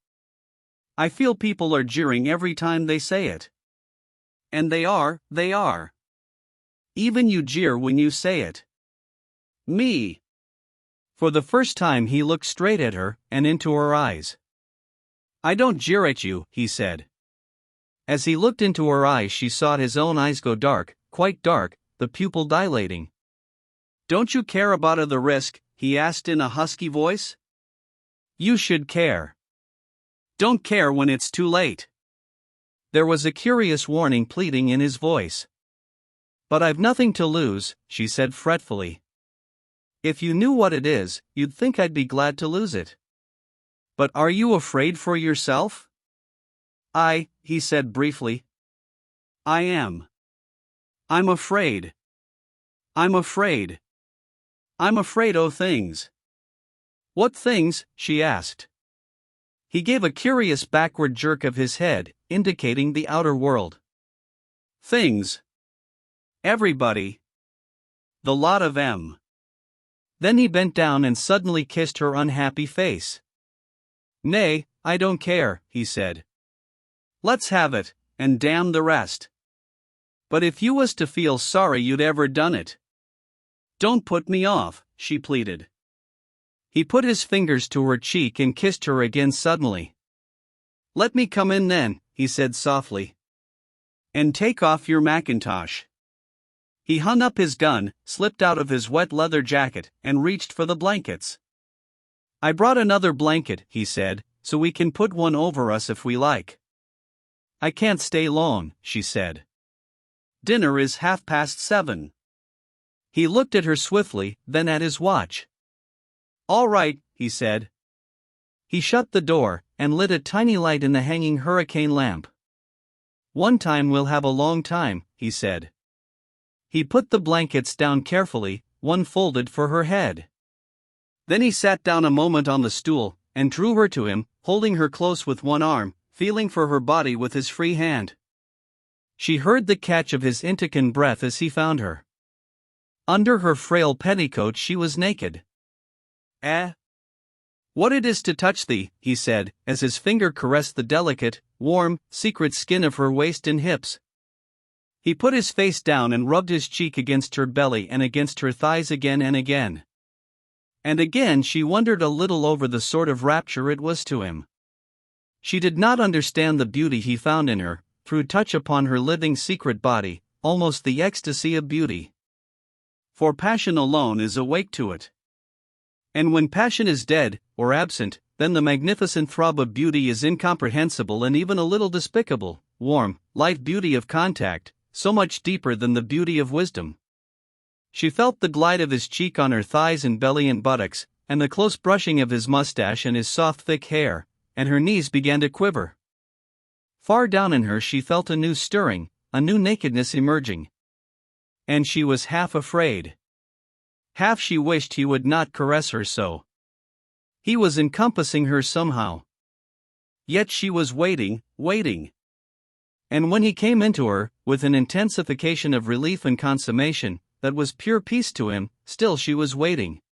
I feel people are jeering every time they say it. And they are. Even you jeer when you say it. Me. For the first time he looked straight at her, and into her eyes. I don't jeer at you, he said. As he looked into her eyes she saw his own eyes go dark, quite dark, the pupil dilating. Don't you care about the risk? He asked in a husky voice. You should care. Don't care when it's too late. There was a curious warning pleading in his voice. But I've nothing to lose, she said fretfully. If you knew what it is, you'd think I'd be glad to lose it. But are you afraid for yourself? He said briefly. I am. I'm afraid. I'm afraid. I'm afraid of things. What things? She asked. He gave a curious backward jerk of his head, indicating the outer world. Things. Everybody. The lot of 'em. Then he bent down and suddenly kissed her unhappy face. Nay, I don't care, he said. Let's have it, and damn the rest. But if you was to feel sorry you'd ever done it. Don't put me off, she pleaded. He put his fingers to her cheek and kissed her again suddenly. Let me come in then, he said softly. And take off your mackintosh. He hung up his gun, slipped out of his wet leather jacket, and reached for the blankets. I brought another blanket, he said, so we can put one over us if we like. I can't stay long, she said. Dinner is 7:30. He looked at her swiftly, then at his watch. All right, he said. He shut the door, and lit a tiny light in the hanging hurricane lamp. One time we'll have a long time, he said. He put the blankets down carefully, one folded for her head. Then he sat down a moment on the stool, and drew her to him, holding her close with one arm, feeling for her body with his free hand. She heard the catch of his intoken breath as he found her. Under her frail petticoat she was naked. What it is to touch thee, he said, as his finger caressed the delicate, warm, secret skin of her waist and hips. He put his face down and rubbed his cheek against her belly and against her thighs again and again. And again she wondered a little over the sort of rapture it was to him. She did not understand the beauty he found in her, through touch upon her living secret body, almost the ecstasy of beauty. For passion alone is awake to it. And when passion is dead, or absent, then the magnificent throb of beauty is incomprehensible and even a little despicable, warm, light beauty of contact, so much deeper than the beauty of wisdom. She felt the glide of his cheek on her thighs and belly and buttocks, and the close brushing of his mustache and his soft thick hair, and her knees began to quiver. Far down in her she felt a new stirring, a new nakedness emerging. And she was half afraid. Half she wished he would not caress her so. He was encompassing her somehow. Yet she was waiting. And when he came into her, with an intensification of relief and consummation, that was pure peace to him, still she was waiting.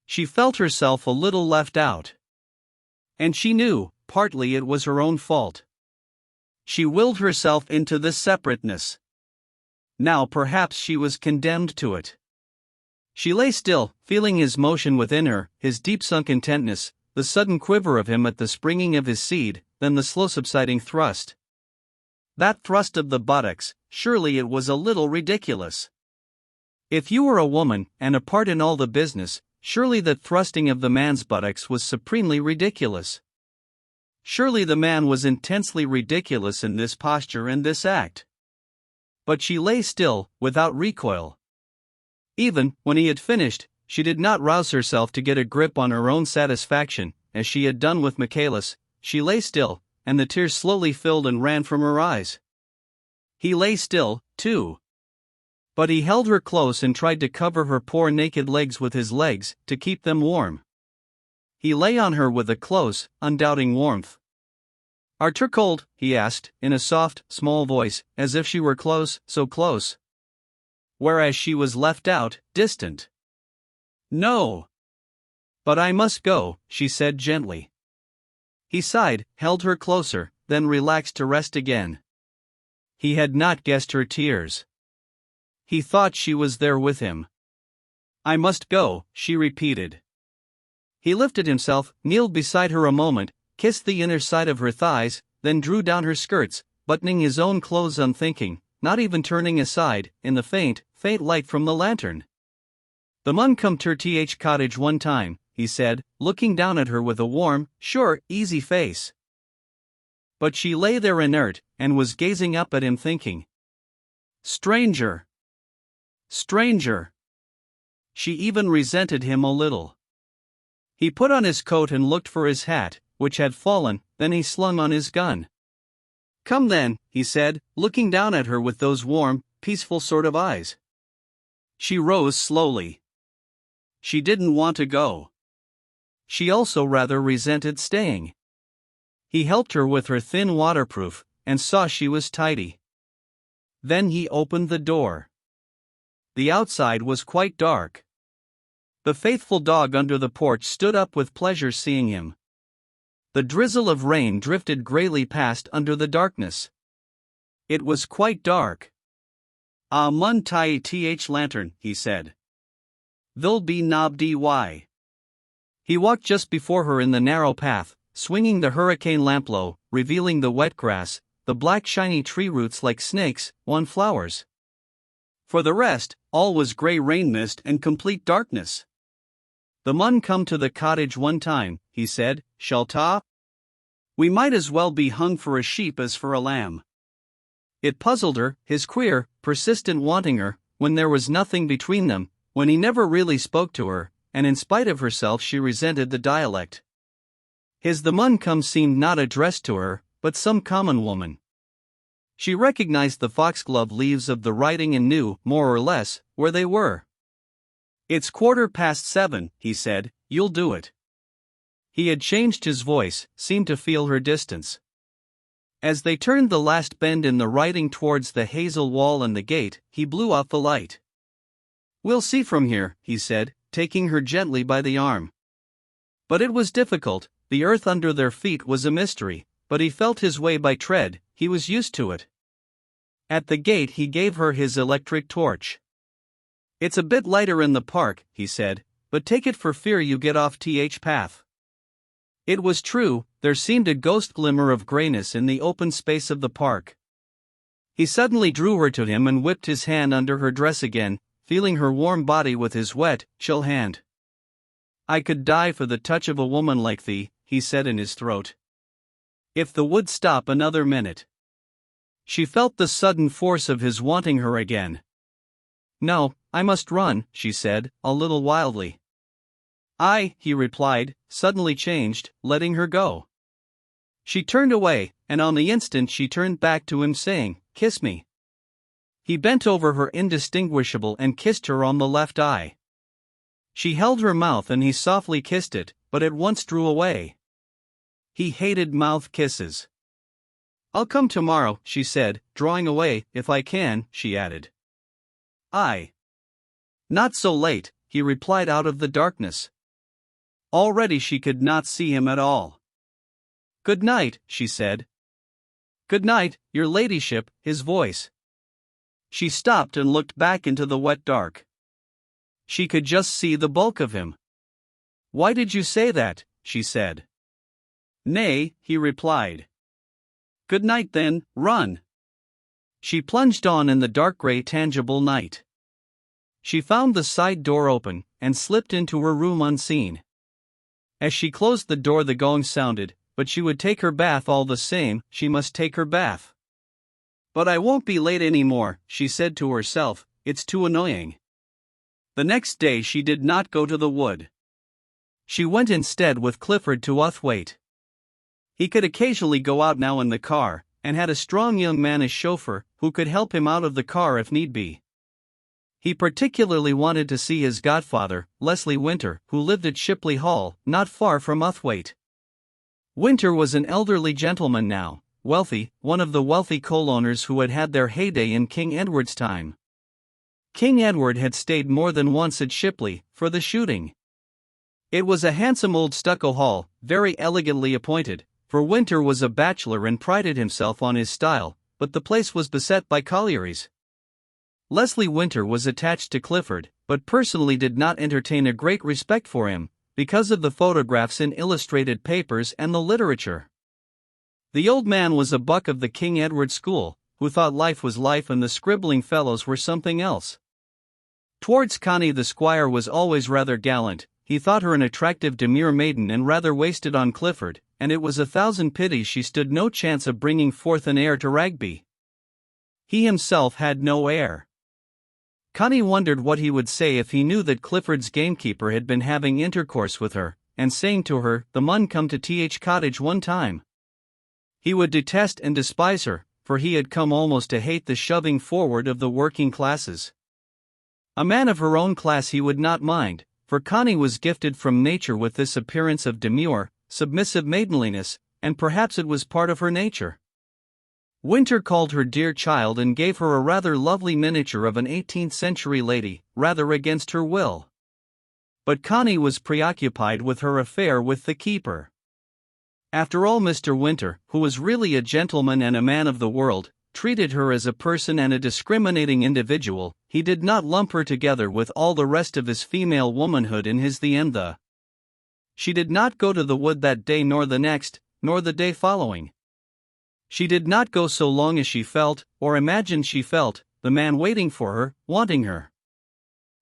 She felt herself a little left out. And she knew, partly it was her own fault. She willed herself into this separateness. Now perhaps she was condemned to it. She lay still, feeling his motion within her, his deep-sunk intentness, the sudden quiver of him at the springing of his seed, then the slow subsiding thrust. That thrust of the buttocks, surely it was a little ridiculous. If you were a woman, and a part in all the business, surely the thrusting of the man's buttocks was supremely ridiculous. Surely the man was intensely ridiculous in this posture and this act. But she lay still, without recoil. Even when he had finished, she did not rouse herself to get a grip on her own satisfaction, as she had done with Michaelis. She lay still, and the tears slowly filled and ran from her eyes. He lay still, too. But he held her close and tried to cover her poor naked legs with his legs, to keep them warm. He lay on her with a close, undoubting warmth. "Art you cold?" he asked, in a soft, small voice, as if she were close, so close. Whereas she was left out, distant. "No. But I must go," she said gently. He sighed, held her closer, then relaxed to rest again. He had not guessed her tears. He thought she was there with him. "I must go," she repeated. He lifted himself, kneeled beside her a moment, kissed the inner side of her thighs, then drew down her skirts, buttoning his own clothes unthinking, not even turning aside, in the faint light from the lantern. "The mun come ter th cottage one time," he said, looking down at her with a warm, sure, easy face. But she lay there inert, and was gazing up at him thinking. Stranger! Stranger! She even resented him a little. He put on his coat and looked for his hat, which had fallen, then he slung on his gun. "Come then," he said, looking down at her with those warm, peaceful sort of eyes. She rose slowly. She didn't want to go. She also rather resented staying. He helped her with her thin waterproof, and saw she was tidy. Then he opened the door. The outside was quite dark. The faithful dog under the porch stood up with pleasure seeing him. The drizzle of rain drifted grayly past under the darkness. It was quite dark. "Ah mun tie th lantern," he said. "They'll be nob dy." He walked just before her in the narrow path, swinging the hurricane lamp low, revealing the wet grass, the black shiny tree roots like snakes, on flowers. For the rest, all was grey rain mist and complete darkness. "The mun come to the cottage one time," he said, "shall ta? We might as well be hung for a sheep as for a lamb." It puzzled her, his queer, persistent wanting her, when there was nothing between them, when he never really spoke to her, and in spite of herself she resented the dialect. His "the mun come" seemed not addressed to her, but some common woman. She recognized the foxglove leaves of the writing and knew, more or less, where they were. "It's 7:15, he said, "you'll do it." He had changed his voice, seemed to feel her distance. As they turned the last bend in the writing towards the hazel wall and the gate, he blew out the light. "We'll see from here," he said, taking her gently by the arm. But it was difficult, the earth under their feet was a mystery, but he felt his way by tread, he was used to it. At the gate he gave her his electric torch. "It's a bit lighter in the park," he said, "but take it for fear you get off th path." It was true, there seemed a ghost glimmer of grayness in the open space of the park. He suddenly drew her to him and whipped his hand under her dress again, feeling her warm body with his wet, chill hand. "I could die for the touch of a woman like thee," he said in his throat. "If the would stop another minute." She felt the sudden force of his wanting her again. "No, I must run," she said, a little wildly. "Aye," he replied, suddenly changed, letting her go. She turned away, and on the instant she turned back to him saying, "Kiss me." He bent over her indistinguishable and kissed her on the left eye. She held her mouth and he softly kissed it, but at once drew away. He hated mouth kisses. "I'll come tomorrow," she said, drawing away, "if I can," she added. "Aye. Not so late," he replied out of the darkness. Already she could not see him at all. "Good night," she said. Good night, your ladyship, his voice. She stopped and looked back into the wet dark. She could just see the bulk of him. Why did you say that? She said. Nay, he replied. Good night then, run. She plunged on in the dark grey tangible night. She found the side door open, and slipped into her room unseen. As she closed the door the gong sounded, but she would take her bath all the same, she must take her bath. But I won't be late any more, she said to herself, it's too annoying. The next day she did not go to the wood. She went instead with Clifford to Uthwaite. He could occasionally go out now in the car, and had a strong young man as chauffeur, who could help him out of the car if need be. He particularly wanted to see his godfather, Leslie Winter, who lived at Shipley Hall, not far from Uthwaite. Winter was an elderly gentleman now, wealthy, one of the wealthy coal owners who had had their heyday in King Edward's time. King Edward had stayed more than once at Shipley, for the shooting. It was a handsome old stucco hall, very elegantly appointed, for Winter was a bachelor and prided himself on his style, but the place was beset by collieries. Leslie Winter was attached to Clifford, but personally did not entertain a great respect for him, because of the photographs in illustrated papers and the literature. The old man was a buck of the King Edward school, who thought life was life and the scribbling fellows were something else. Towards Connie the squire was always rather gallant. He thought her an attractive demure maiden and rather wasted on Clifford, and it was 1,000 pities she stood no chance of bringing forth an heir to Ragby. He himself had no heir. Connie wondered what he would say if he knew that Clifford's gamekeeper had been having intercourse with her, and saying to her, "The mun come to Th Cottage one time." He would detest and despise her, for he had come almost to hate the shoving forward of the working classes. A man of her own class he would not mind, for Connie was gifted from nature with this appearance of demure, submissive maidenliness, and perhaps it was part of her nature. Winter called her dear child and gave her a rather lovely miniature of an 18th-century lady, rather against her will. But Connie was preoccupied with her affair with the keeper. After all, Mr. Winter, who was really a gentleman and a man of the world, treated her as a person and a discriminating individual. He did not lump her together with all the rest of his female womanhood in his the and the. She did not go to the wood that day nor the next, nor the day following. She did not go so long as she felt, or imagined she felt, the man waiting for her, wanting her.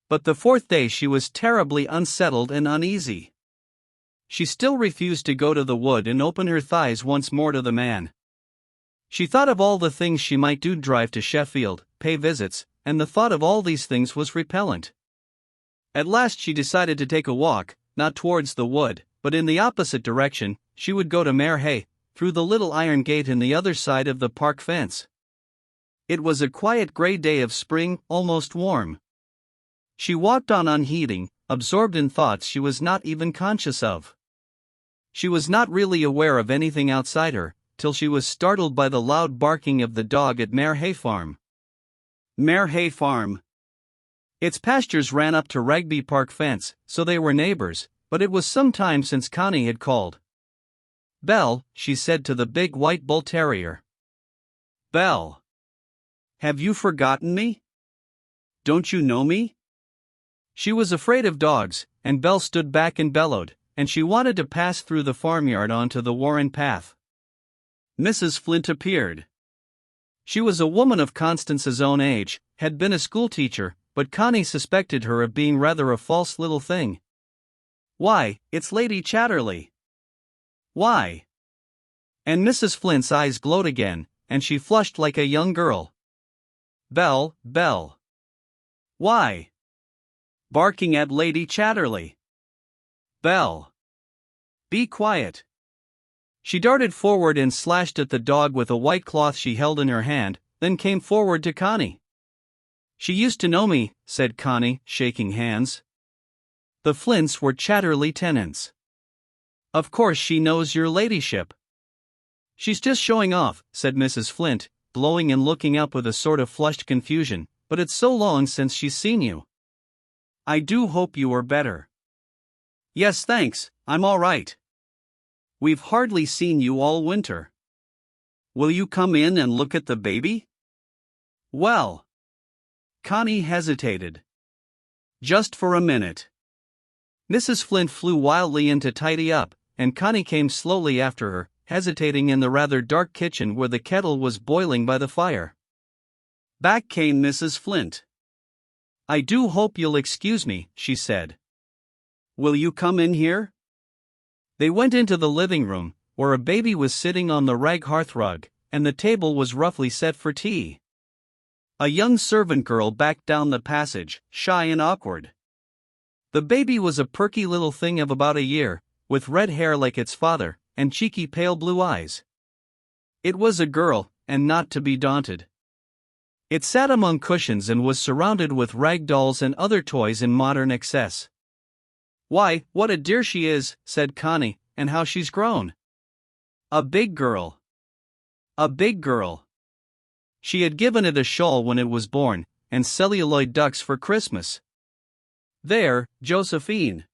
But the fourth day she was terribly unsettled and uneasy. She still refused to go to the wood and open her thighs once more to the man. She thought of all the things she might do: drive to Sheffield, pay visits, and the thought of all these things was repellent. At last she decided to take a walk, not towards the wood, but in the opposite direction. She would go to Mare Hay, through the little iron gate in the other side of the park fence. It was a quiet grey day of spring, almost warm. She walked on unheeding, absorbed in thoughts she was not even conscious of. She was not really aware of anything outside her, till she was startled by the loud barking of the dog at Mare Hay Farm. Mare Hay Farm. Its pastures ran up to Ragby Park fence, so they were neighbors, but it was some time since Connie had called. "Belle," she said to the big white bull terrier. "Belle. Have you forgotten me? Don't you know me?" She was afraid of dogs, and Belle stood back and bellowed, and she wanted to pass through the farmyard onto the Warren path. Mrs. Flint appeared. She was a woman of Constance's own age, had been a schoolteacher, but Connie suspected her of being rather a false little thing. "Why, it's Lady Chatterley." "Why?" And Mrs. Flint's eyes glowed again, and she flushed like a young girl. "Belle, Belle." "Why?" "Barking at Lady Chatterley." "Belle. Be quiet." She darted forward and slashed at the dog with a white cloth she held in her hand, then came forward to Connie. "She used to know me," said Connie, shaking hands. The Flints were Chatterley tenants. "Of course she knows your ladyship." "She's just showing off," said Mrs. Flint, blowing and looking up with a sort of flushed confusion, "but it's so long since she's seen you." "I do hope you are better." "Yes, thanks, I'm all right. We've hardly seen you all winter." Will you come in and look at the baby? Well. Connie hesitated. Just for a minute. Mrs. Flint flew wildly in to tidy up, and Connie came slowly after her, hesitating in the rather dark kitchen where the kettle was boiling by the fire. Back came Mrs. Flint. I do hope you'll excuse me, she said. Will you come in here? They went into the living room, where a baby was sitting on the rag hearthrug, and the table was roughly set for tea. A young servant girl backed down the passage, shy and awkward. The baby was a perky little thing of about a year, with red hair like its father, and cheeky pale blue eyes. It was a girl, and not to be daunted. It sat among cushions and was surrounded with rag dolls and other toys in modern excess. Why, what a dear she is, said Connie, and how she's grown. A big girl. A big girl. She had given it a shawl when it was born, and celluloid ducks for Christmas. There, Josephine.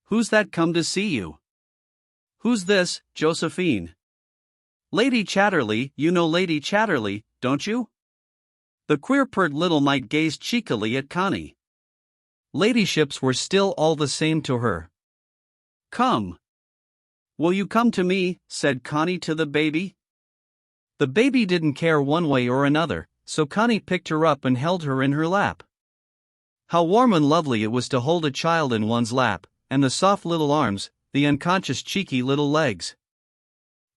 Who's that come to see you? Who's this, Josephine? Lady Chatterley, you know Lady Chatterley, don't you? The queer-pert little mite gazed cheekily at Connie. Ladyships were still all the same to her. Come. Will you come to me, said Connie to the baby. The baby didn't care one way or another, so Connie picked her up and held her in her lap. How warm and lovely it was to hold a child in one's lap, and the soft little arms, the unconscious cheeky little legs.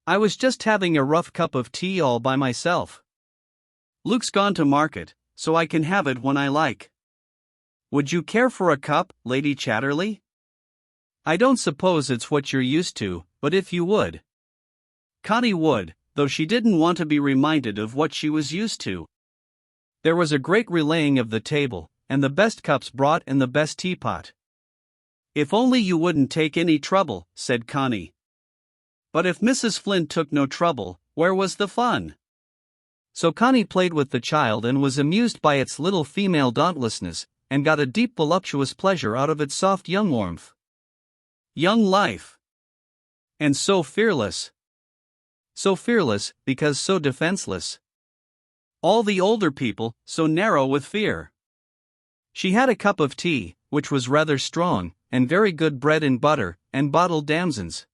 I was just having a rough cup of tea all by myself. Luke's gone to market, so I can have it when I like. Would you care for a cup, Lady Chatterley? I don't suppose it's what you're used to, but if you would. Connie would, though she didn't want to be reminded of what she was used to. There was a great relaying of the table, and the best cups brought in the best teapot. If only you wouldn't take any trouble, said Connie. But if Mrs. Flint took no trouble, where was the fun? So Connie played with the child and was amused by its little female dauntlessness, and got a deep voluptuous pleasure out of its soft young warmth. Young life. And so fearless. So fearless, because so defenseless. All the older people, so narrow with fear. She had a cup of tea, which was rather strong, and very good bread and butter, and bottled damsons.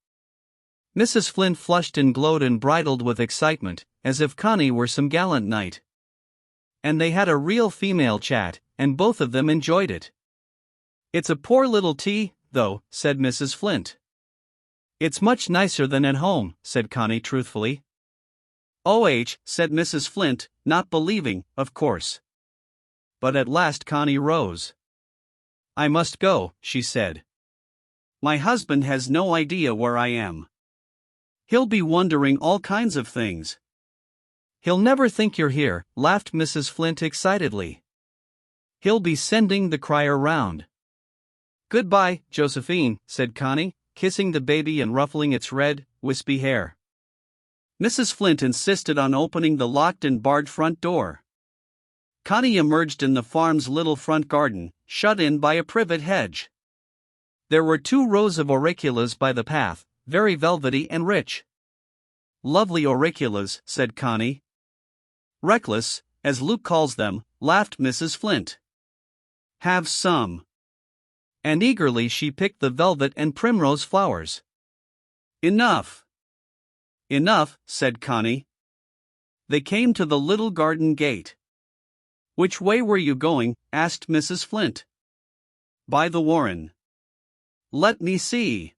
Mrs. Flint flushed and glowed and bridled with excitement, as if Connie were some gallant knight. And they had a real female chat, and both of them enjoyed it. It's a poor little tea, though, said Mrs. Flint. It's much nicer than at home, said Connie truthfully. "Oh," said Mrs. Flint, not believing, of course. But at last Connie rose. I must go, she said. My husband has no idea where I am. He'll be wondering all kinds of things. He'll never think you're here, laughed Mrs. Flint excitedly. He'll be sending the crier round. Goodbye, Josephine, said Connie, kissing the baby and ruffling its red, wispy hair. Mrs. Flint insisted on opening the locked and barred front door. Connie emerged in the farm's little front garden, shut in by a privet hedge. There were 2 rows of auriculas by the path, very velvety and rich. Lovely auriculas, said Connie. Reckless, as Luke calls them, laughed Mrs. Flint. Have some. And eagerly she picked the velvet and primrose flowers. Enough. Enough, said Connie. They came to the little garden gate. Which way were you going? Asked Mrs. Flint. By the warren. Let me see.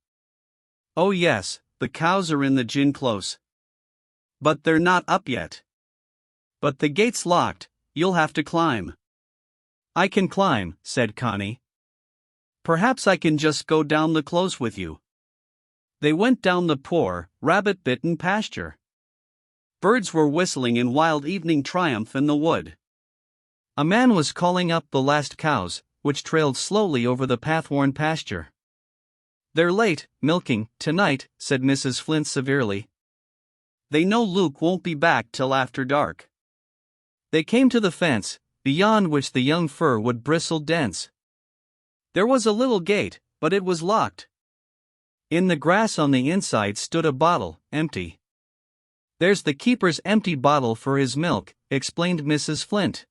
Oh yes, the cows are in the gin close. But they're not up yet. But the gate's locked, you'll have to climb. I can climb, said Connie. Perhaps I can just go down the close with you. They went down the poor, rabbit-bitten pasture. Birds were whistling in wild evening triumph in the wood. A man was calling up the last cows, which trailed slowly over the path-worn pasture. They're late, milking, tonight, said Mrs. Flint severely. They know Luke won't be back till after dark. They came to the fence, beyond which the young fir wood bristled dense. There was a little gate, but it was locked. In the grass on the inside stood a bottle, empty. "There's the keeper's empty bottle for his milk," explained Mrs. Flint.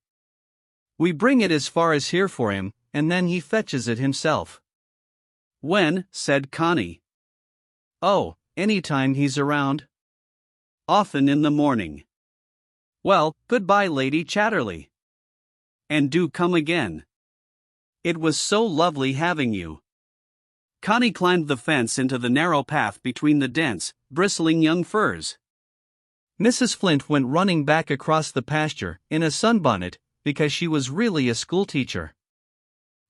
"We bring it as far as here for him, and then he fetches it himself." "When?" said Connie. "Oh, any time he's around." "Often in the morning." "Well, goodbye, Lady Chatterley." "And do come again. It was so lovely having you." Connie climbed the fence into the narrow path between the dense, bristling young firs. Mrs. Flint went running back across the pasture, in a sunbonnet, because she was really a schoolteacher.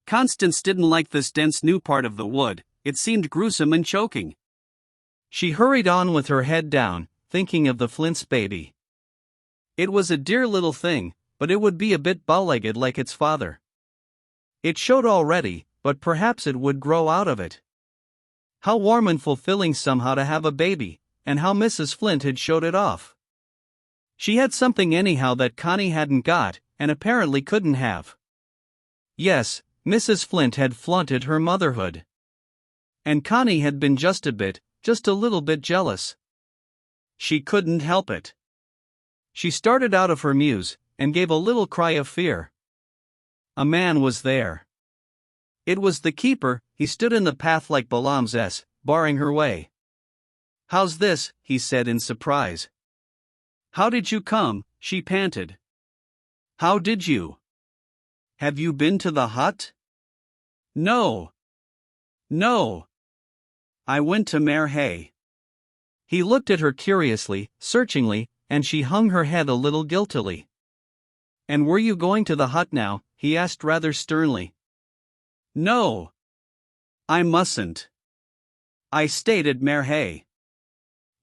Constance didn't like this dense new part of the wood, it seemed gruesome and choking. She hurried on with her head down, thinking of the Flint's baby. It was a dear little thing, but it would be a bit bow-legged like its father. It showed already, but perhaps it would grow out of it. How warm and fulfilling somehow to have a baby, and how Mrs. Flint had showed it off. She had something anyhow that Connie hadn't got, and apparently couldn't have. Yes, Mrs. Flint had flaunted her motherhood. And Connie had been just a little bit jealous. She couldn't help it. She started out of her muse, and gave a little cry of fear. A man was there. It was the keeper. He stood in the path like Balaam's S, barring her way. "How's this?" he said in surprise. "How did you come?" she panted. "How did you? Have you been to the hut?" "No. No. I went to Mare Hay." He looked at her curiously, searchingly, and she hung her head a little guiltily. "And were you going to the hut now?" he asked rather sternly. "No. I mustn't. I stayed at Mare Hay.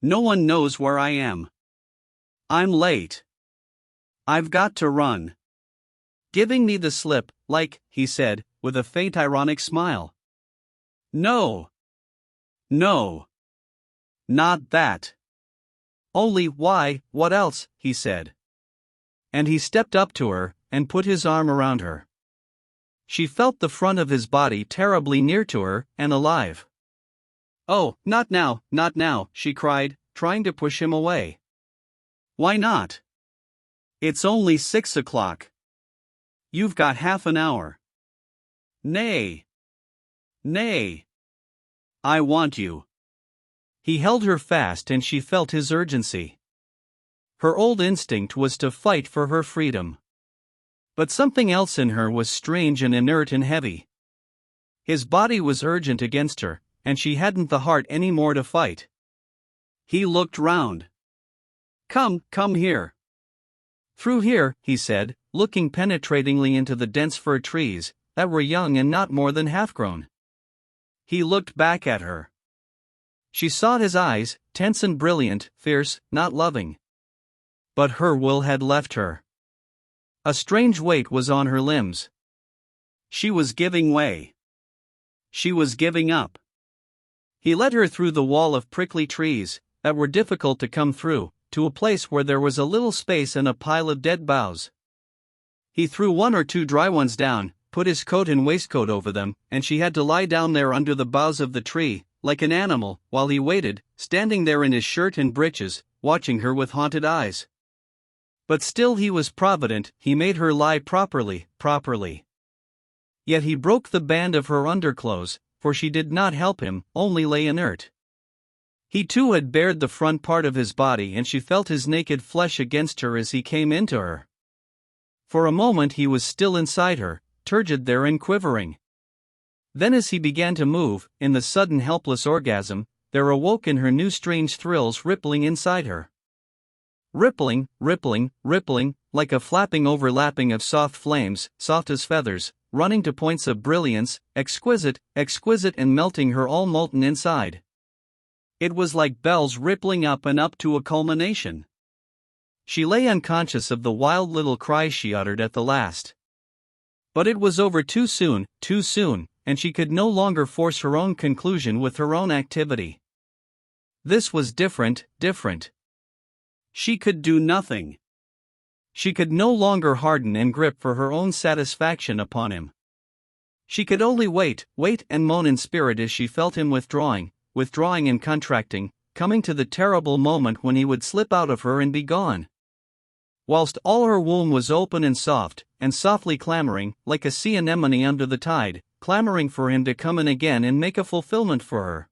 No one knows where I am. I'm late. I've got to run." "Giving me the slip, like," he said, with a faint ironic smile. "No. No. Not that. Only, why, what else?" he said. And he stepped up to her, and put his arm around her. She felt the front of his body terribly near to her, and alive. "Oh, not now, not now," she cried, trying to push him away. "Why not? It's only 6 o'clock. You've got half an hour." "Nay. Nay. I want you." He held her fast and she felt his urgency. Her old instinct was to fight for her freedom. But something else in her was strange and inert and heavy. His body was urgent against her, and she hadn't the heart any more to fight. He looked round. Come here." "Through here," he said, looking penetratingly into the dense fir trees, that were young and not more than half-grown. He looked back at her. She saw his eyes, tense and brilliant, fierce, not loving. But her will had left her. A strange weight was on her limbs. She was giving way. She was giving up. He led her through the wall of prickly trees, that were difficult to come through, to a place where there was a little space and a pile of dead boughs. He threw 1 or 2 dry ones down, put his coat and waistcoat over them, and she had to lie down there under the boughs of the tree, like an animal, while he waited, standing there in his shirt and breeches, watching her with haunted eyes. But still he was provident, he made her lie properly. Yet he broke the band of her underclothes, for she did not help him, only lay inert. He too had bared the front part of his body and she felt his naked flesh against her as he came into her. For a moment he was still inside her, turgid there and quivering. Then as he began to move, in the sudden helpless orgasm, there awoke in her new strange thrills rippling inside her. Rippling, like a flapping overlapping of soft flames, soft as feathers, running to points of brilliance, exquisite and melting her all molten inside. It was like bells rippling up and up to a culmination. She lay unconscious of the wild little cries she uttered at the last. But it was over too soon, and she could no longer force her own conclusion with her own activity. This was different. She could do nothing. She could no longer harden and grip for her own satisfaction upon him. She could only wait and moan in spirit as she felt him withdrawing and contracting, coming to the terrible moment when he would slip out of her and be gone. Whilst all her womb was open and softly clamoring, like a sea anemone under the tide, clamoring for him to come in again and make a fulfillment for her.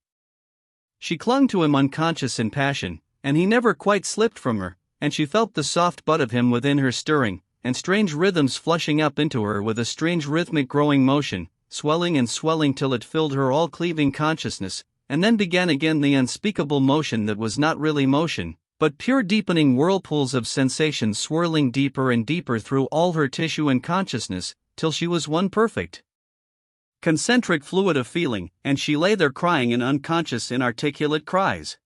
She clung to him unconscious in passion, and he never quite slipped from her, and she felt the soft bud of him within her stirring, and strange rhythms flushing up into her with a strange rhythmic growing motion, swelling and swelling till it filled her all-cleaving consciousness, and then began again the unspeakable motion that was not really motion, but pure deepening whirlpools of sensation swirling deeper and deeper through all her tissue and consciousness, till she was one perfect concentric fluid of feeling, and she lay there crying in unconscious inarticulate cries.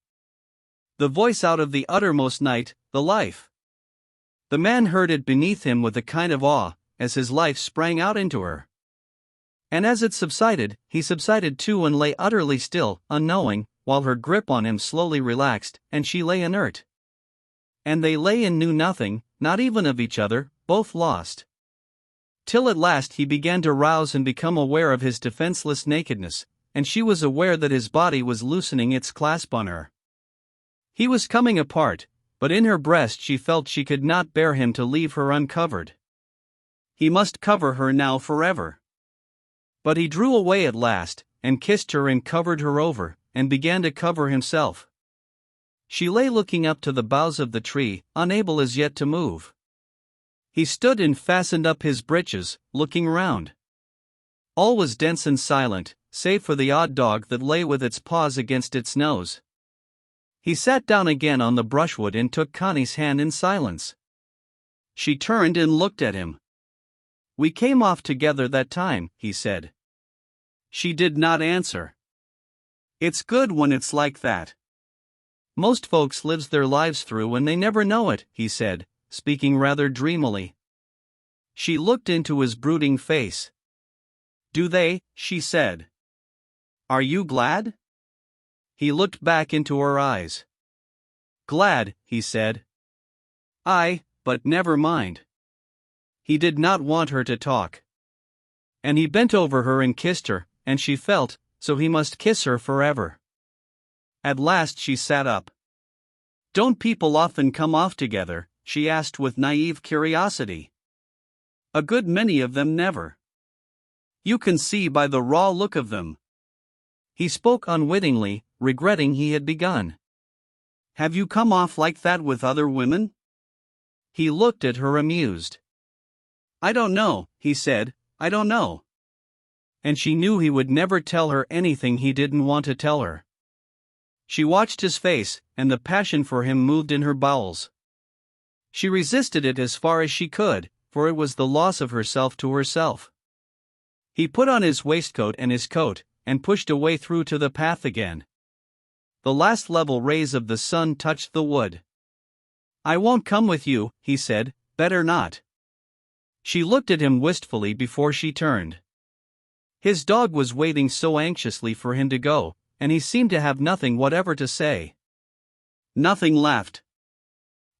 The voice out of the uttermost night, the life. The man heard it beneath him with a kind of awe, as his life sprang out into her. And as it subsided, he subsided too and lay utterly still, unknowing, while her grip on him slowly relaxed, and she lay inert. And they lay and knew nothing, not even of each other, both lost. Till at last he began to rouse and become aware of his defenseless nakedness, and she was aware that his body was loosening its clasp on her. He was coming apart, but in her breast she felt she could not bear him to leave her uncovered. He must cover her now forever. But he drew away at last, and kissed her and covered her over, and began to cover himself. She lay looking up to the boughs of the tree, unable as yet to move. He stood and fastened up his breeches, looking round. All was dense and silent, save for the odd dog that lay with its paws against its nose. He sat down again on the brushwood and took Connie's hand in silence. She turned and looked at him. "We came off together that time," he said. She did not answer. "It's good when it's like that. Most folks lives their lives through and they never know it," he said, speaking rather dreamily. She looked into his brooding face. "Do they?" she said. "Are you glad?" He looked back into her eyes. "Glad," he said. But never mind." He did not want her to talk. And he bent over her and kissed her, and she felt, so he must kiss her forever. At last she sat up. "Don't people often come off together?" she asked with naive curiosity. "A good many of them never. You can see by the raw look of them." He spoke unwittingly, regretting he had begun. "Have you come off like that with other women?" He looked at her amused. "I don't know," he said, "I don't know." And she knew he would never tell her anything he didn't want to tell her. She watched his face, and the passion for him moved in her bowels. She resisted it as far as she could, for it was the loss of herself to herself. He put on his waistcoat and his coat, and pushed away through to the path again. The last level rays of the sun touched the wood. "I won't come with you," he said, "better not." She looked at him wistfully before she turned. His dog was waiting so anxiously for him to go, and he seemed to have nothing whatever to say. Nothing left.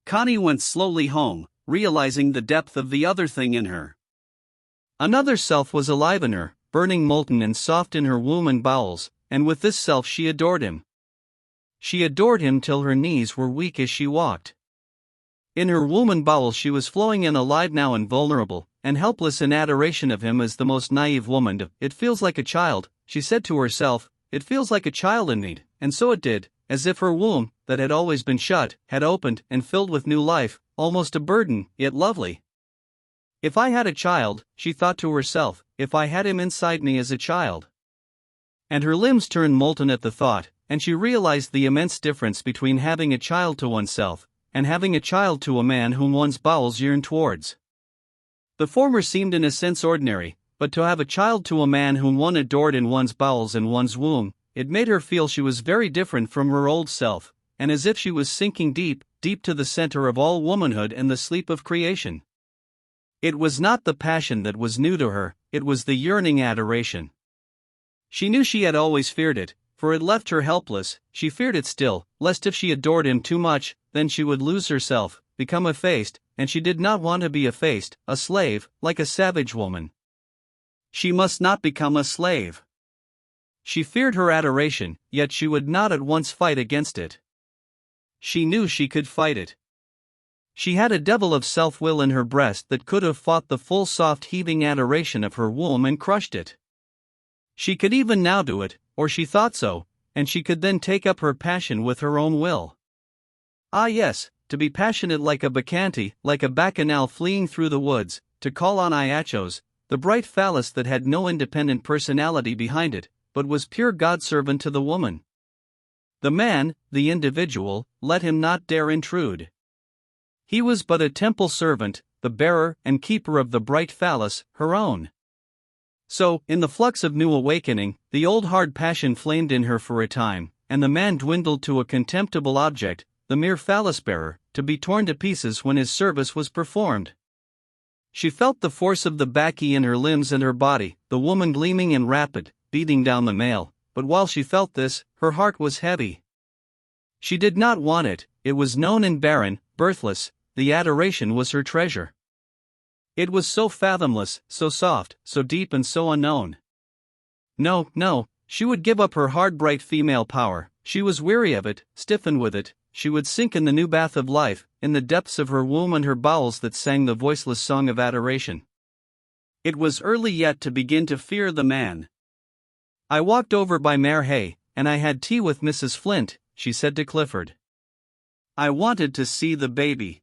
Connie went slowly home, realizing the depth of the other thing in her. Another self was alive in her, burning molten and soft in her womb and bowels, and with this self she adored him. She adored him till her knees were weak as she walked. In her womb and bowels she was flowing and alive now and vulnerable, and helpless in adoration of him as the most naive woman. "It feels like a child," she said to herself, "it feels like a child in need," and so it did, as if her womb, that had always been shut, had opened and filled with new life, almost a burden, yet lovely. "If I had a child," she thought to herself, "if I had him inside me as a child." And her limbs turned molten at the thought, and she realized the immense difference between having a child to oneself, and having a child to a man whom one's bowels yearn towards. The former seemed in a sense ordinary, but to have a child to a man whom one adored in one's bowels and one's womb, it made her feel she was very different from her old self, and as if she was sinking deep, deep to the center of all womanhood and the sleep of creation. It was not the passion that was new to her, it was the yearning adoration. She knew she had always feared it, for it left her helpless. She feared it still, lest if she adored him too much, then she would lose herself, become effaced, and she did not want to be effaced, a slave, like a savage woman. She must not become a slave. She feared her adoration, yet she would not at once fight against it. she knew she could fight it. She had a devil of self-will in her breast that could have fought the full soft heaving adoration of her womb and crushed it. She could even now do it, or she thought so, and she could then take up her passion with her own will. Ah yes, to be passionate like a bacchante, like a bacchanal fleeing through the woods, to call on Iachos, the bright phallus that had no independent personality behind it, but was pure godservant to the woman. The man, the individual, let him not dare intrude. He was but a temple servant, the bearer and keeper of the bright phallus, her own. So, in the flux of new awakening, the old hard passion flamed in her for a time, and the man dwindled to a contemptible object, the mere phallus-bearer, to be torn to pieces when his service was performed. She felt the force of the Bacchae in her limbs and her body, the woman gleaming and rapid, beating down the male, but while she felt this, her heart was heavy. She did not want it, it was known and barren, birthless, the adoration was her treasure. It was so fathomless, so soft, so deep and so unknown. No, no, she would give up her hard bright female power, she was weary of it, stiffened with it, she would sink in the new bath of life, in the depths of her womb and her bowels that sang the voiceless song of adoration. It was early yet to begin to fear the man. I walked over by Mare Hay, and I had tea with Mrs. Flint, she said to Clifford. I wanted to see the baby.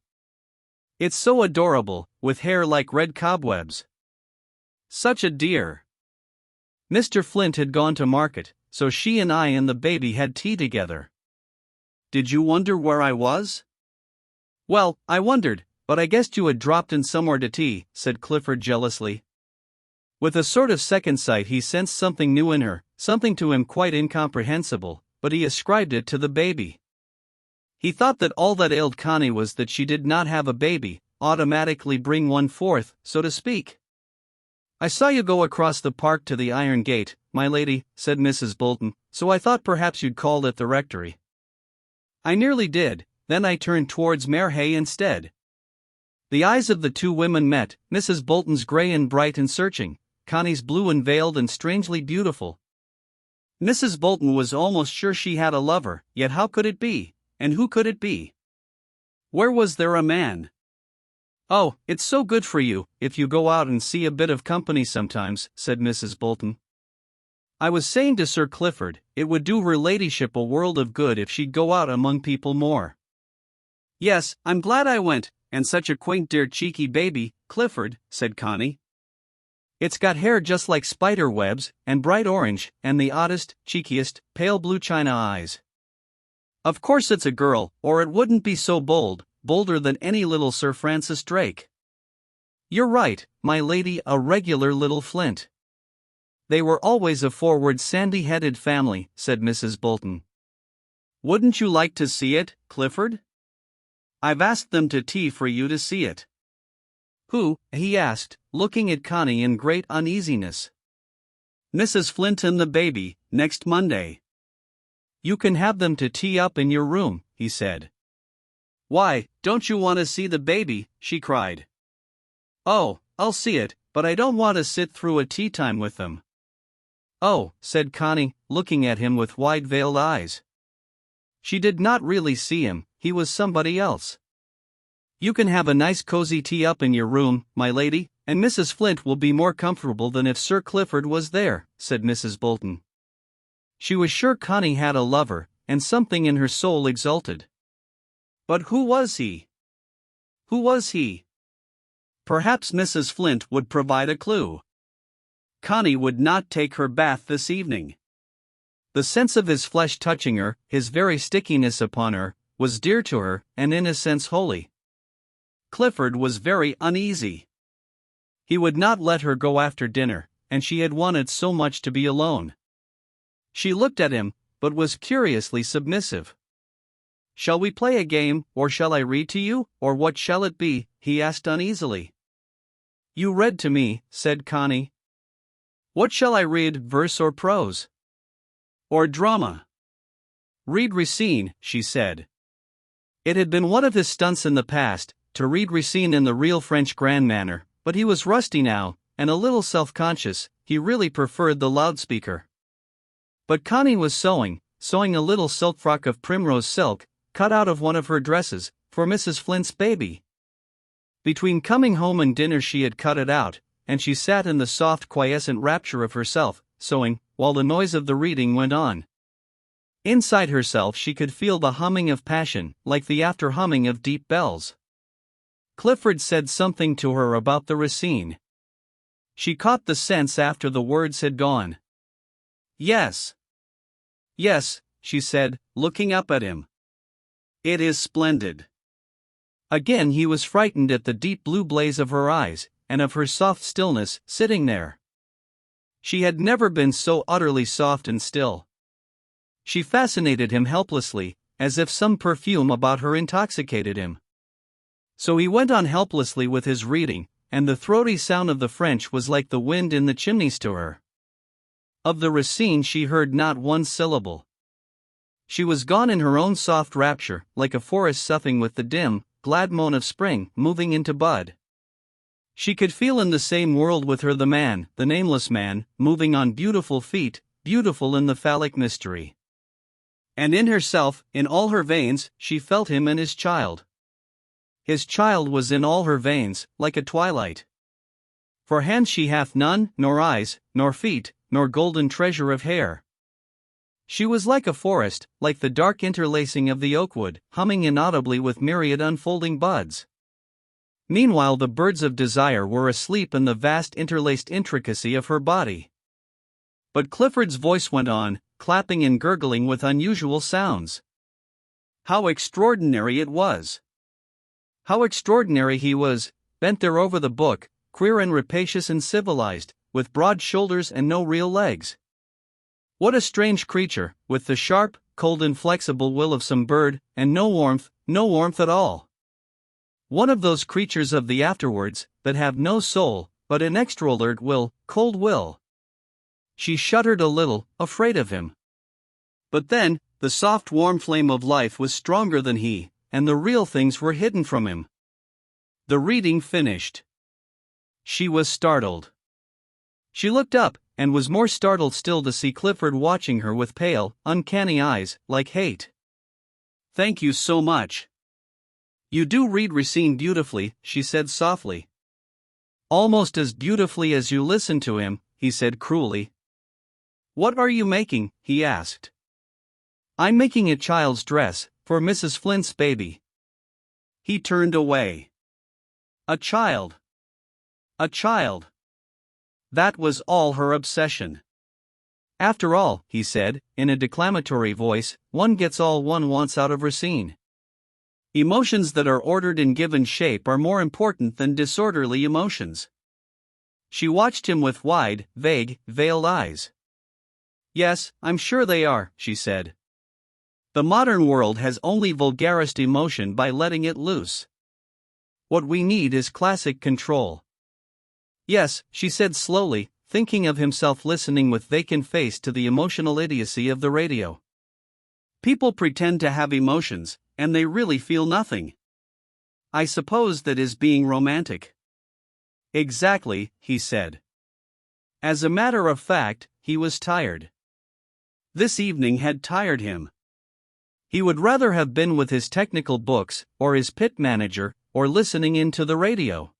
It's so adorable, with hair like red cobwebs. Such a dear. Mr. Flint had gone to market, so she and I and the baby had tea together. Did you wonder where I was? Well, I wondered, but I guessed you had dropped in somewhere to tea, said Clifford jealously. With a sort of second sight he sensed something new in her, something to him quite incomprehensible, but he ascribed it to the baby. He thought that all that ailed Connie was that she did not have a baby, automatically bring one forth, so to speak. I saw you go across the park to the iron gate, my lady, said Mrs. Bolton, so I thought perhaps you'd called at the rectory. I nearly did, then I turned towards Mare Hay instead. The eyes of the two women met, Mrs. Bolton's grey and bright and searching, Connie's blue and veiled and strangely beautiful. Mrs. Bolton was almost sure she had a lover, yet how could it be, and who could it be? Where was there a man? Oh, it's so good for you, if you go out and see a bit of company sometimes, said Mrs. Bolton. I was saying to Sir Clifford, it would do her ladyship a world of good if she'd go out among people more. Yes, I'm glad I went, and such a quaint dear cheeky baby, Clifford, said Connie. It's got hair just like spider webs, and bright orange, and the oddest, cheekiest, pale blue china eyes. Of course it's a girl, or it wouldn't be so bold, bolder than any little Sir Francis Drake. You're right, my lady, a regular little Flint. They were always a forward sandy-headed family, said Mrs. Bolton. Wouldn't you like to see it, Clifford? I've asked them to tea for you to see it. Who? He asked, looking at Connie in great uneasiness. Mrs. Flint and the baby, next Monday. You can have them to tea up in your room, he said. Why, don't you want to see the baby? She cried. Oh, I'll see it, but I don't want to sit through a tea time with them. Oh, said Connie, looking at him with wide-veiled eyes. She did not really see him, he was somebody else. You can have a nice cozy tea up in your room, my lady, and Mrs. Flint will be more comfortable than if Sir Clifford was there, said Mrs. Bolton. She was sure Connie had a lover, and something in her soul exulted. But who was he? Who was he? Perhaps Mrs. Flint would provide a clue. Connie would not take her bath this evening. The sense of his flesh touching her, his very stickiness upon her, was dear to her, and in a sense holy. Clifford was very uneasy. He would not let her go after dinner, and she had wanted so much to be alone. She looked at him, but was curiously submissive. Shall we play a game, or shall I read to you, or what shall it be? He asked uneasily. You read to me, said Connie. What shall I read, verse or prose? Or drama? Read Racine, she said. It had been one of his stunts in the past, to read Racine in the real French grand manner, but he was rusty now, and a little self-conscious, he really preferred the loudspeaker. But Connie was sewing a little silk frock of primrose silk, cut out of one of her dresses, for Mrs. Flint's baby. Between coming home and dinner she had cut it out, and she sat in the soft quiescent rapture of herself, sewing, while the noise of the reading went on. Inside herself she could feel the humming of passion, like the after-humming of deep bells. Clifford said something to her about the Racine. She caught the sense after the words had gone. Yes. Yes, she said, looking up at him. It is splendid. Again he was frightened at the deep blue blaze of her eyes, and of her soft stillness, sitting there. She had never been so utterly soft and still. She fascinated him helplessly, as if some perfume about her intoxicated him. So he went on helplessly with his reading, and the throaty sound of the French was like the wind in the chimneys to her. Of the Racine she heard not one syllable. She was gone in her own soft rapture, like a forest soughing with the dim, glad moan of spring moving into bud. She could feel in the same world with her the man, the nameless man, moving on beautiful feet, beautiful in the phallic mystery. And in herself, in all her veins, she felt him and his child. His child was in all her veins, like a twilight. For hands she hath none, nor eyes, nor feet, nor golden treasure of hair. She was like a forest, like the dark interlacing of the oakwood, humming inaudibly with myriad unfolding buds. Meanwhile the birds of desire were asleep in the vast interlaced intricacy of her body. But Clifford's voice went on, clapping and gurgling with unusual sounds. How extraordinary it was! How extraordinary he was, bent there over the book, queer and rapacious and civilized, with broad shoulders and no real legs. What a strange creature, with the sharp, cold inflexible will of some bird, and no warmth at all. One of those creatures of the afterwards, that have no soul, but an extra-alert will, cold will. She shuddered a little, afraid of him. But then, the soft warm flame of life was stronger than he, and the real things were hidden from him. The reading finished. She was startled. She looked up, and was more startled still to see Clifford watching her with pale, uncanny eyes, like hate. Thank you so much. You do read Racine beautifully, she said softly. Almost as beautifully as you listen to him, he said cruelly. What are you making? He asked. I'm making a child's dress, for Mrs. Flint's baby. He turned away. A child. A child. That was all her obsession. After all, he said, in a declamatory voice, one gets all one wants out of Racine. Emotions that are ordered and given shape are more important than disorderly emotions. She watched him with wide, vague, veiled eyes. Yes, I'm sure they are, she said. The modern world has only vulgarized emotion by letting it loose. What we need is classic control. Yes, she said slowly, thinking of himself listening with vacant face to the emotional idiocy of the radio. People pretend to have emotions, and they really feel nothing. I suppose that is being romantic. Exactly, he said. As a matter of fact, he was tired. This evening had tired him. He would rather have been with his technical books, or his pit manager, or listening in to the radio.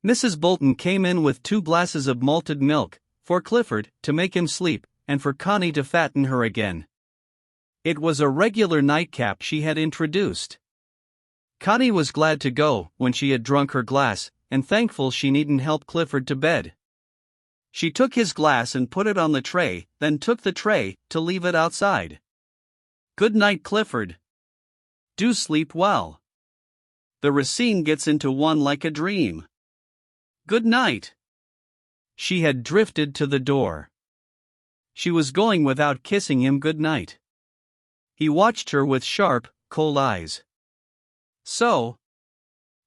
Mrs. Bolton came in with 2 glasses of malted milk, for Clifford, to make him sleep, and for Connie to fatten her again. It was a regular nightcap she had introduced. Connie was glad to go, when she had drunk her glass, and thankful she needn't help Clifford to bed. She took his glass and put it on the tray, then took the tray, to leave it outside. Good night, Clifford. Do sleep well. The Racine gets into one like a dream. Good night. She had drifted to the door. She was going without kissing him good night. He watched her with sharp, cold eyes. So?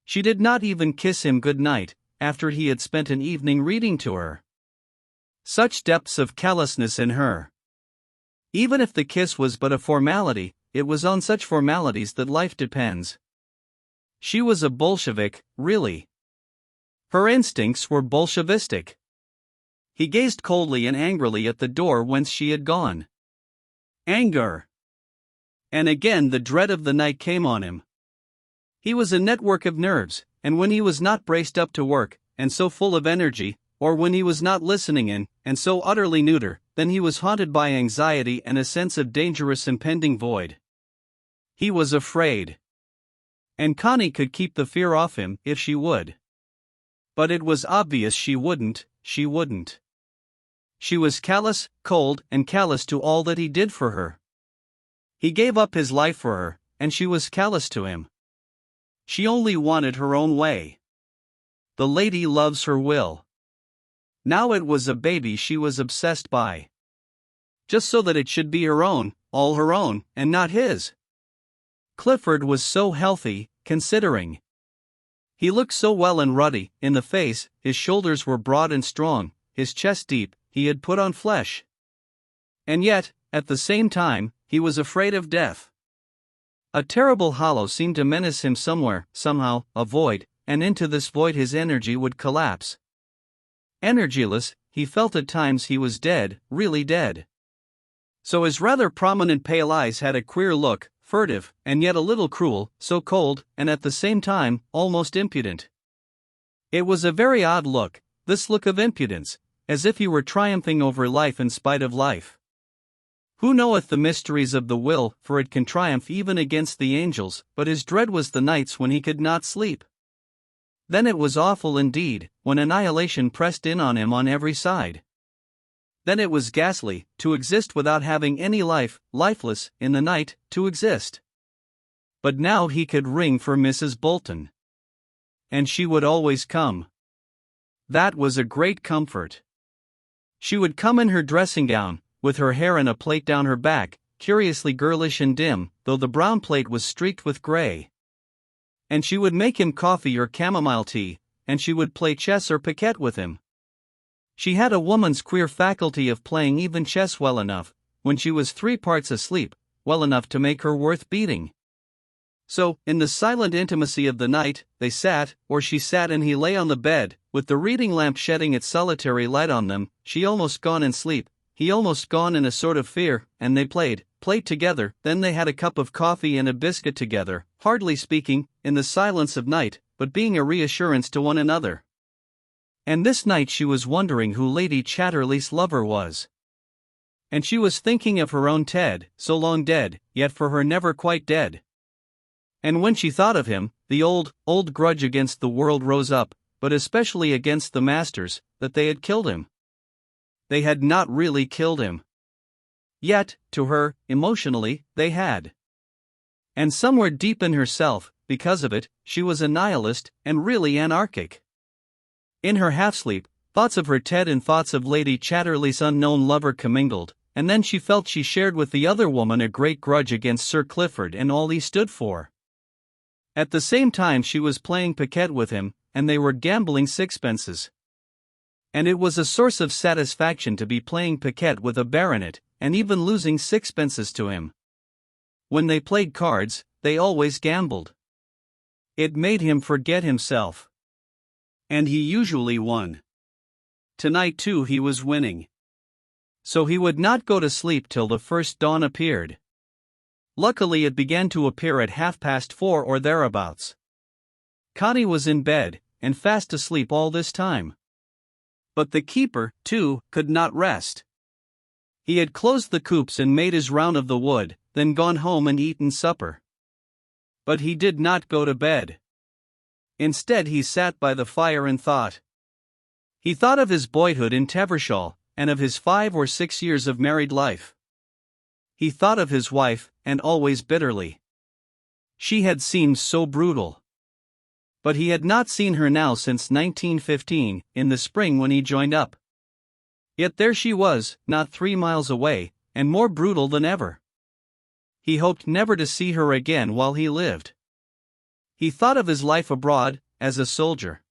She did not even kiss him good night, after he had spent an evening reading to her. Such depths of callousness in her. Even if the kiss was but a formality, it was on such formalities that life depends. She was a Bolshevik, really. Her instincts were Bolshevistic. He gazed coldly and angrily at the door whence she had gone. Anger. And again the dread of the night came on him. He was a network of nerves, and when he was not braced up to work, and so full of energy, or when he was not listening in, and so utterly neuter, then he was haunted by anxiety and a sense of dangerous impending void. He was afraid. And Connie could keep the fear off him if she would. But it was obvious she wouldn't. She was callous, cold, and callous to all that he did for her. He gave up his life for her, and she was callous to him. She only wanted her own way. The lady loves her will. Now it was a baby she was obsessed by. Just so that it should be her own, all her own, and not his. Clifford was so healthy, considering. He looked so well and ruddy, in the face, his shoulders were broad and strong, his chest deep, he had put on flesh. And yet, at the same time, he was afraid of death. A terrible hollow seemed to menace him somewhere, somehow, a void, and into this void his energy would collapse. Energyless, he felt at times he was dead, really dead. So his rather prominent pale eyes had a queer look, furtive, and yet a little cruel, so cold, and at the same time, almost impudent. It was a very odd look, this look of impudence, as if he were triumphing over life in spite of life. Who knoweth the mysteries of the will, for it can triumph even against the angels, but his dread was the nights when he could not sleep. Then it was awful indeed, when annihilation pressed in on him on every side. Then it was ghastly, to exist without having any life, lifeless, in the night, to exist. But now he could ring for Mrs. Bolton. And she would always come. That was a great comfort. She would come in her dressing gown, with her hair in a plait down her back, curiously girlish and dim, though the brown plait was streaked with gray. And she would make him coffee or chamomile tea, and she would play chess or piquet with him. She had a woman's queer faculty of playing even chess well enough, when she was 3 parts asleep, well enough to make her worth beating. So, in the silent intimacy of the night, they sat, or she sat and he lay on the bed, with the reading lamp shedding its solitary light on them, she almost gone in sleep, he almost gone in a sort of fear, and they played together, then they had a cup of coffee and a biscuit together, hardly speaking, in the silence of night, but being a reassurance to one another. And this night she was wondering who Lady Chatterley's lover was. And she was thinking of her own Ted, so long dead, yet for her never quite dead. And when she thought of him, the old grudge against the world rose up, but especially against the masters, that they had killed him. They had not really killed him. Yet, to her, emotionally, they had. And somewhere deep in herself, because of it, she was a nihilist, and really anarchic. In her half-sleep, thoughts of her Ted and thoughts of Lady Chatterley's unknown lover commingled, and then she felt she shared with the other woman a great grudge against Sir Clifford and all he stood for. At the same time she was playing piquet with him, and they were gambling sixpences. And it was a source of satisfaction to be playing piquet with a baronet, and even losing sixpences to him. When they played cards, they always gambled. It made him forget himself. And he usually won. Tonight too he was winning. So he would not go to sleep till the first dawn appeared. Luckily it began to appear at 4:30 or thereabouts. Connie was in bed, and fast asleep all this time. But the keeper, too, could not rest. He had closed the coops and made his round of the wood, then gone home and eaten supper. But he did not go to bed. Instead he sat by the fire and thought. He thought of his boyhood in Tevershall, and of his 5 or 6 years of married life. He thought of his wife, and always bitterly. She had seemed so brutal. But he had not seen her now since 1915, in the spring when he joined up. Yet there she was, not 3 miles away, and more brutal than ever. He hoped never to see her again while he lived. He thought of his life abroad, as a soldier.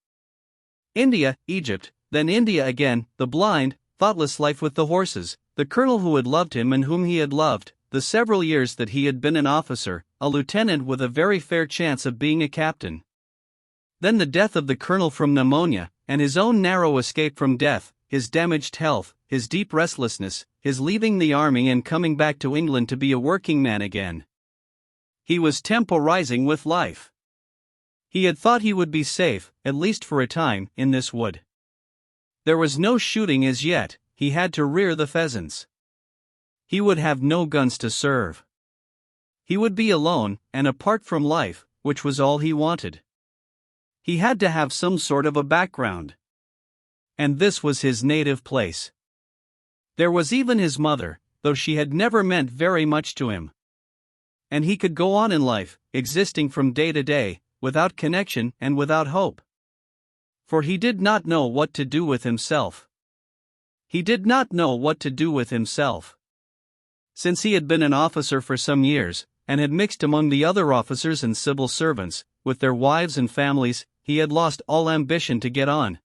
India, Egypt, then India again, the blind, thoughtless life with the horses, the colonel who had loved him and whom he had loved, the several years that he had been an officer, a lieutenant with a very fair chance of being a captain. Then the death of the colonel from pneumonia, and his own narrow escape from death, his damaged health, his deep restlessness, his leaving the army and coming back to England to be a working man again. He was temporizing with life. He had thought he would be safe, at least for a time, in this wood. There was no shooting as yet, he had to rear the pheasants. He would have no guns to serve. He would be alone, and apart from life, which was all he wanted. He had to have some sort of a background. And this was his native place. There was even his mother, though she had never meant very much to him. And he could go on in life, existing from day to day, without connection and without hope. For he did not know what to do with himself. He did not know what to do with himself. Since he had been an officer for some years, and had mixed among the other officers and civil servants, with their wives and families, he had lost all ambition to get on.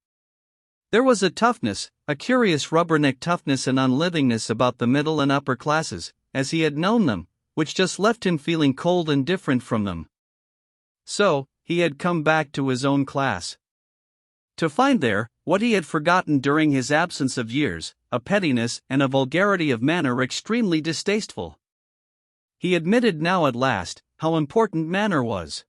There was a toughness, a curious rubberneck toughness and unlivingness about the middle and upper classes, as he had known them, which just left him feeling cold and different from them. So, he had come back to his own class. To find there, what he had forgotten during his absence of years, a pettiness and a vulgarity of manner extremely distasteful. He admitted now at last, how important manner was.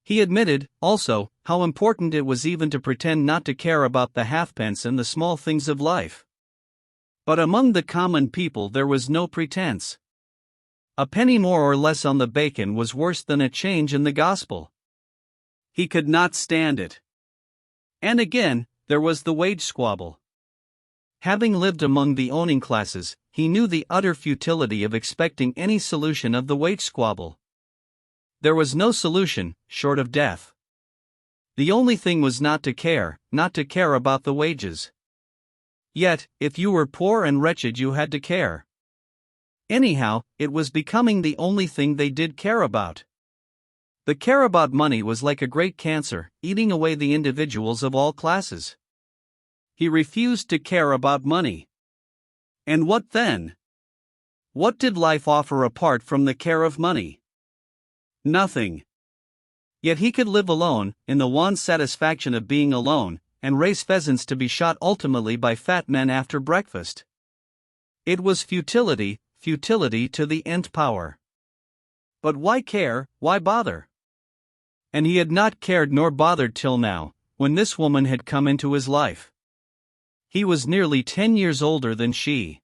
He admitted, also, how important it was even to pretend not to care about the halfpence and the small things of life. But among the common people there was no pretense. A penny more or less on the bacon was worse than a change in the gospel. He could not stand it. And again, there was the wage squabble. Having lived among the owning classes, he knew the utter futility of expecting any solution of the wage squabble. There was no solution, short of death. The only thing was not to care about the wages. Yet, if you were poor and wretched, you had to care. Anyhow, it was becoming the only thing they did care about. The care about money was like a great cancer, eating away the individuals of all classes. He refused to care about money. And what then? What did life offer apart from the care of money? Nothing. Yet he could live alone, in the wan satisfaction of being alone, and raise pheasants to be shot ultimately by fat men after breakfast. It was futility to the nth power. But why care, why bother? And he had not cared nor bothered till now, when this woman had come into his life. He was nearly 10 years older than she.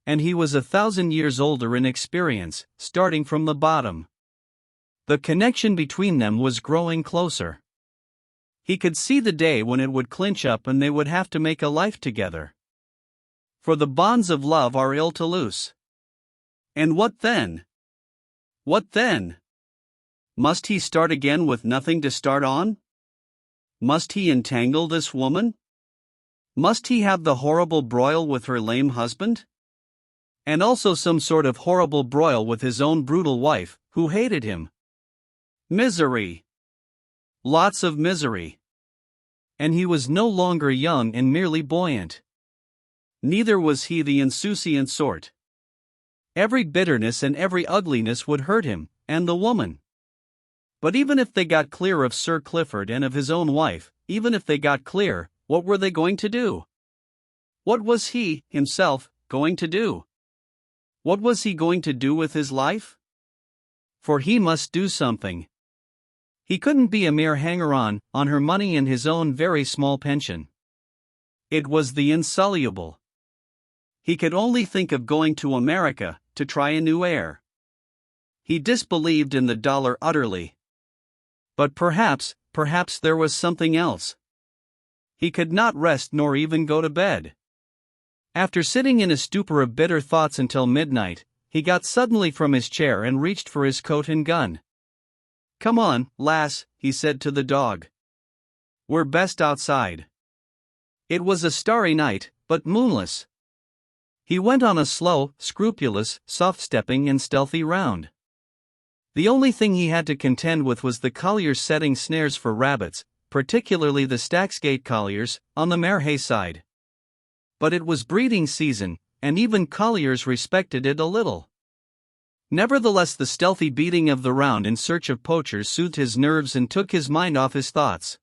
And he was 1,000 years older in experience, starting from the bottom. The connection between them was growing closer. He could see the day when it would clinch up and they would have to make a life together. For the bonds of love are ill to loose. And what then? What then? Must he start again with nothing to start on? Must he entangle this woman? Must he have the horrible broil with her lame husband? And also some sort of horrible broil with his own brutal wife, who hated him. Misery. Lots of misery. And he was no longer young and merely buoyant. Neither was he the insouciant sort. Every bitterness and every ugliness would hurt him, and the woman. But even if they got clear of Sir Clifford and of his own wife, even if they got clear, what were they going to do? What was he, himself, going to do? What was he going to do with his life? For he must do something. He couldn't be a mere hanger-on her money and his own very small pension. It was the insoluble. He could only think of going to America, to try a new air. He disbelieved in the dollar utterly. But perhaps there was something else. He could not rest nor even go to bed. After sitting in a stupor of bitter thoughts until midnight, he got suddenly from his chair and reached for his coat and gun. "Come on, lass," he said to the dog. "We're best outside." It was a starry night, but moonless. He went on a slow, scrupulous, soft-stepping and stealthy round. The only thing he had to contend with was the colliers setting snares for rabbits, particularly the Stacksgate colliers, on the Marehay side. But it was breeding season, and even colliers respected it a little. Nevertheless, the stealthy beating of the round in search of poachers soothed his nerves and took his mind off his thoughts.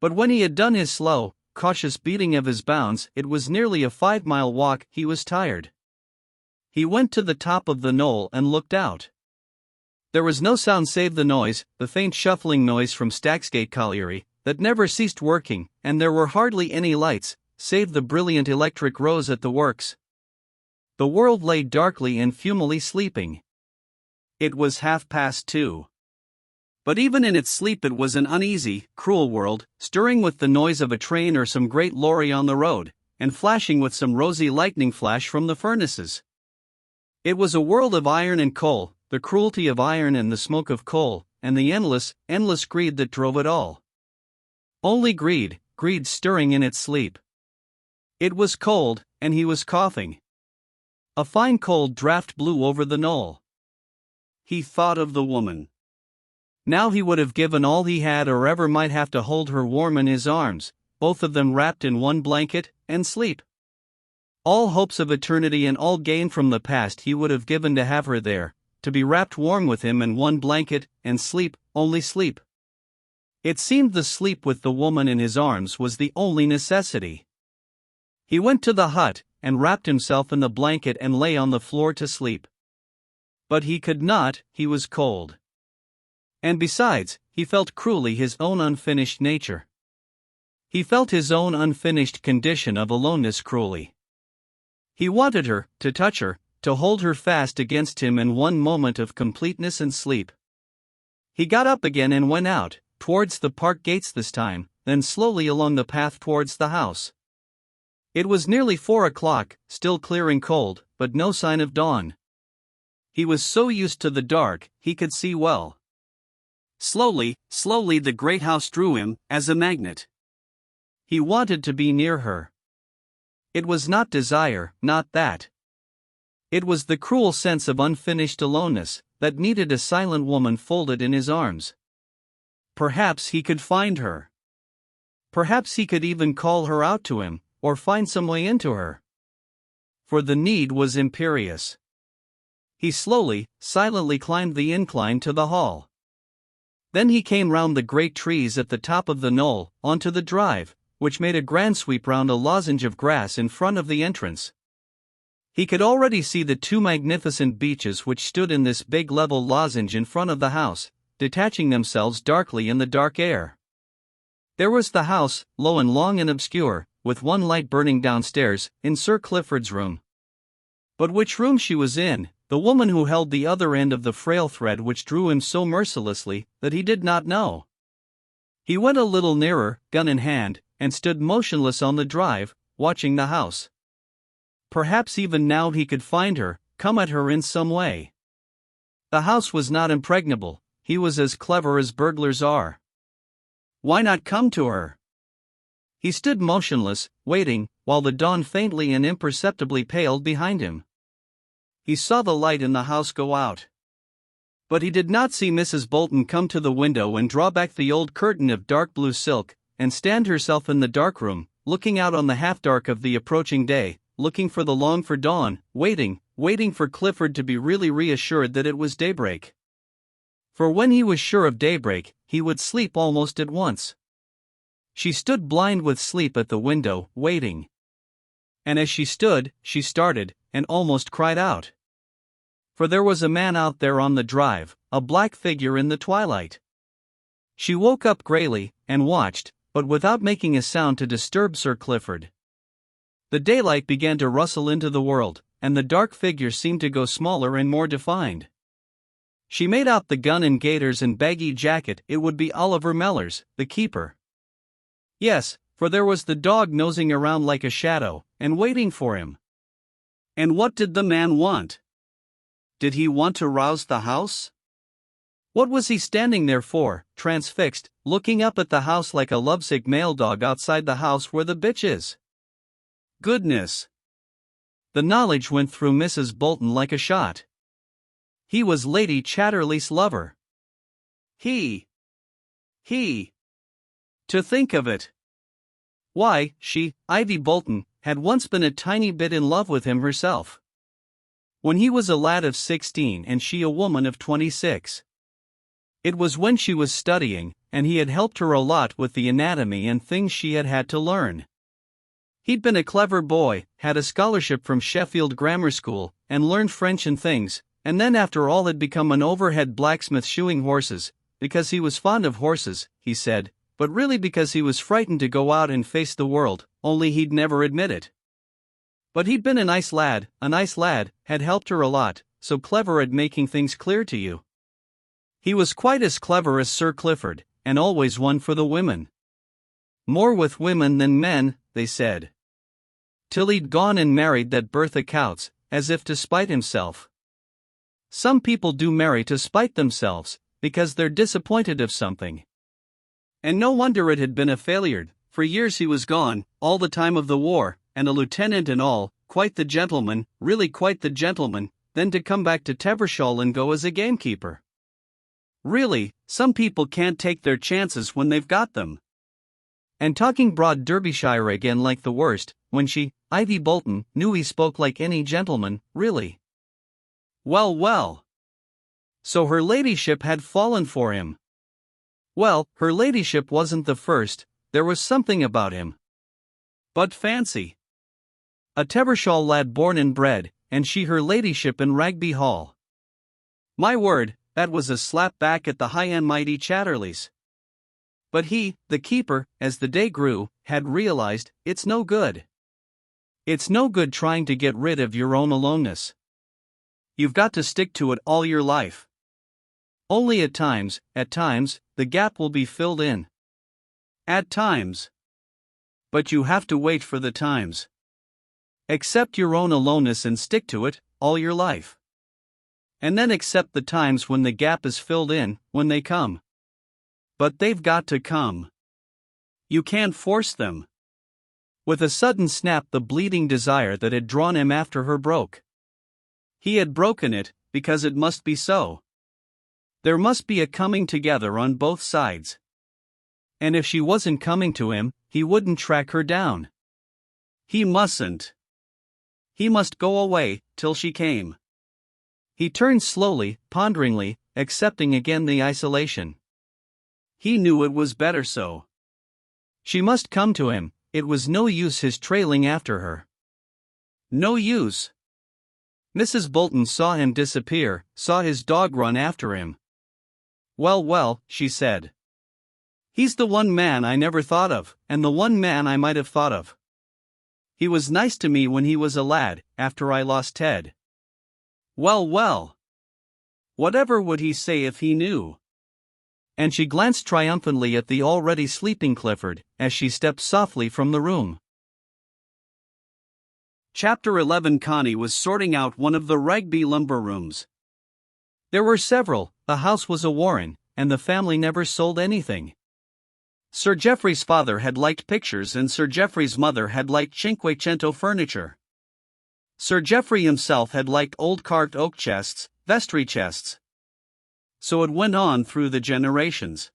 But when he had done his slow, cautious beating of his bounds, it was nearly a 5-mile walk, he was tired. He went to the top of the knoll and looked out. There was no sound save the faint shuffling noise from Stacksgate Colliery, that never ceased working, and there were hardly any lights, save the brilliant electric rows at the works. The world lay darkly and fumily sleeping. It was 2:30. But even in its sleep it was an uneasy, cruel world, stirring with the noise of a train or some great lorry on the road, and flashing with some rosy lightning flash from the furnaces. It was a world of iron and coal, the cruelty of iron and the smoke of coal, and the endless greed that drove it all. Only greed stirring in its sleep. It was cold, and he was coughing. A fine cold draught blew over the knoll. He thought of the woman. Now he would have given all he had or ever might have to hold her warm in his arms, both of them wrapped in one blanket, and sleep. All hopes of eternity and all gain from the past he would have given to have her there, to be wrapped warm with him in one blanket, and sleep, only sleep. It seemed the sleep with the woman in his arms was the only necessity. He went to the hut, and wrapped himself in the blanket and lay on the floor to sleep. But he could not, he was cold. And besides, he felt cruelly his own unfinished nature. He felt his own unfinished condition of aloneness cruelly. He wanted her, to touch her, to hold her fast against him in one moment of completeness and sleep. He got up again and went out, towards the park gates this time, then slowly along the path towards the house. It was nearly 4 o'clock, still clear and cold, but no sign of dawn. He was so used to the dark, he could see well. Slowly the great house drew him, as a magnet. He wanted to be near her. It was not desire, not that. It was the cruel sense of unfinished aloneness, that needed a silent woman folded in his arms. Perhaps he could find her. Perhaps he could even call her out to him, or find some way into her. For the need was imperious. He slowly, silently climbed the incline to the hall. Then he came round the great trees at the top of the knoll, onto the drive, which made a grand sweep round a lozenge of grass in front of the entrance. He could already see the 2 magnificent beeches which stood in this big level lozenge in front of the house, detaching themselves darkly in the dark air. There was the house, low and long and obscure, with one light burning downstairs, in Sir Clifford's room. But which room she was in, the woman who held the other end of the frail thread which drew him so mercilessly, that he did not know. He went a little nearer, gun in hand, and stood motionless on the drive, watching the house. Perhaps even now he could find her, come at her in some way. The house was not impregnable, he was as clever as burglars are. Why not come to her? He stood motionless, waiting, while the dawn faintly and imperceptibly paled behind him. He saw the light in the house go out. But he did not see Mrs. Bolton come to the window and draw back the old curtain of dark blue silk, and stand herself in the dark room, looking out on the half-dark of the approaching day, looking for the longed-for dawn, waiting for Clifford to be really reassured that it was daybreak. For when he was sure of daybreak, he would sleep almost at once. She stood blind with sleep at the window, waiting. And as she stood, she started, and almost cried out. For there was a man out there on the drive, a black figure in the twilight. She woke up greyly, and watched, but without making a sound to disturb Sir Clifford. The daylight began to rustle into the world, and the dark figure seemed to go smaller and more defined. She made out the gun and gaiters and baggy jacket. It would be Oliver Mellors, the keeper. Yes, for there was the dog nosing around like a shadow, and waiting for him. And what did the man want? Did he want to rouse the house? What was he standing there for, transfixed, looking up at the house like a lovesick male dog outside the house where the bitch is? Goodness! The knowledge went through Mrs. Bolton like a shot. He was Lady Chatterley's lover. He. To think of it! Why, she, Ivy Bolton, had once been a tiny bit in love with him herself. When he was a lad of 16 and she a woman of 26. It was when she was studying, and he had helped her a lot with the anatomy and things she had had to learn. He'd been a clever boy, had a scholarship from Sheffield Grammar School, and learned French and things, And then after all had become an overhead blacksmith shoeing horses, because he was fond of horses, he said, but really because he was frightened to go out and face the world, only he'd never admit it. But he'd been a nice lad, had helped her a lot, so clever at making things clear to you. He was quite as clever as Sir Clifford, and always one for the women. More with women than men, they said. Till he'd gone and married that Bertha Coutts, as if to spite himself. Some people do marry to spite themselves, because they're disappointed of something. And no wonder it had been a failure. For years he was gone, all the time of the war, and a lieutenant and all, quite the gentleman, really quite the gentleman, then to come back to Tevershall and go as a gamekeeper. Really, some people can't take their chances when they've got them. And talking broad Derbyshire again like the worst, when she, Ivy Bolton, knew he spoke like any gentleman, really. Well, well. So her ladyship had fallen for him. Well, her ladyship wasn't the first, there was something about him. But fancy. A Tevershall lad born and bred, and she her ladyship in Rugby Hall. My word, that was a slap back at the high and mighty Chatterleys. But he, the keeper, as the day grew, had realized, it's no good. It's no good trying to get rid of your own aloneness. You've got to stick to it all your life. Only at times, the gap will be filled in. At times. But you have to wait for the times. Accept your own aloneness and stick to it, all your life. And then accept the times when the gap is filled in, when they come. But they've got to come. You can't force them. With a sudden snap, the bleeding desire that had drawn him after her broke. He had broken it, because it must be so. There must be a coming together on both sides. And if she wasn't coming to him, he wouldn't track her down. He mustn't. He must go away, till she came. He turned slowly, ponderingly, accepting again the isolation. He knew it was better so. She must come to him, it was no use his trailing after her. No use. Mrs. Bolton saw him disappear, saw his dog run after him. Well, well, she said. He's the one man I never thought of, and the one man I might have thought of. He was nice to me when he was a lad, after I lost Ted. Well, well. Whatever would he say if he knew? And she glanced triumphantly at the already sleeping Clifford, as she stepped softly from the room. Chapter 11. Connie was sorting out one of the Rugby lumber rooms. There were several, the house was a warren, and the family never sold anything. Sir Geoffrey's father had liked pictures and Sir Geoffrey's mother had liked Cinquecento furniture. Sir Geoffrey himself had liked old carved oak chests, vestry chests. So it went on through the generations.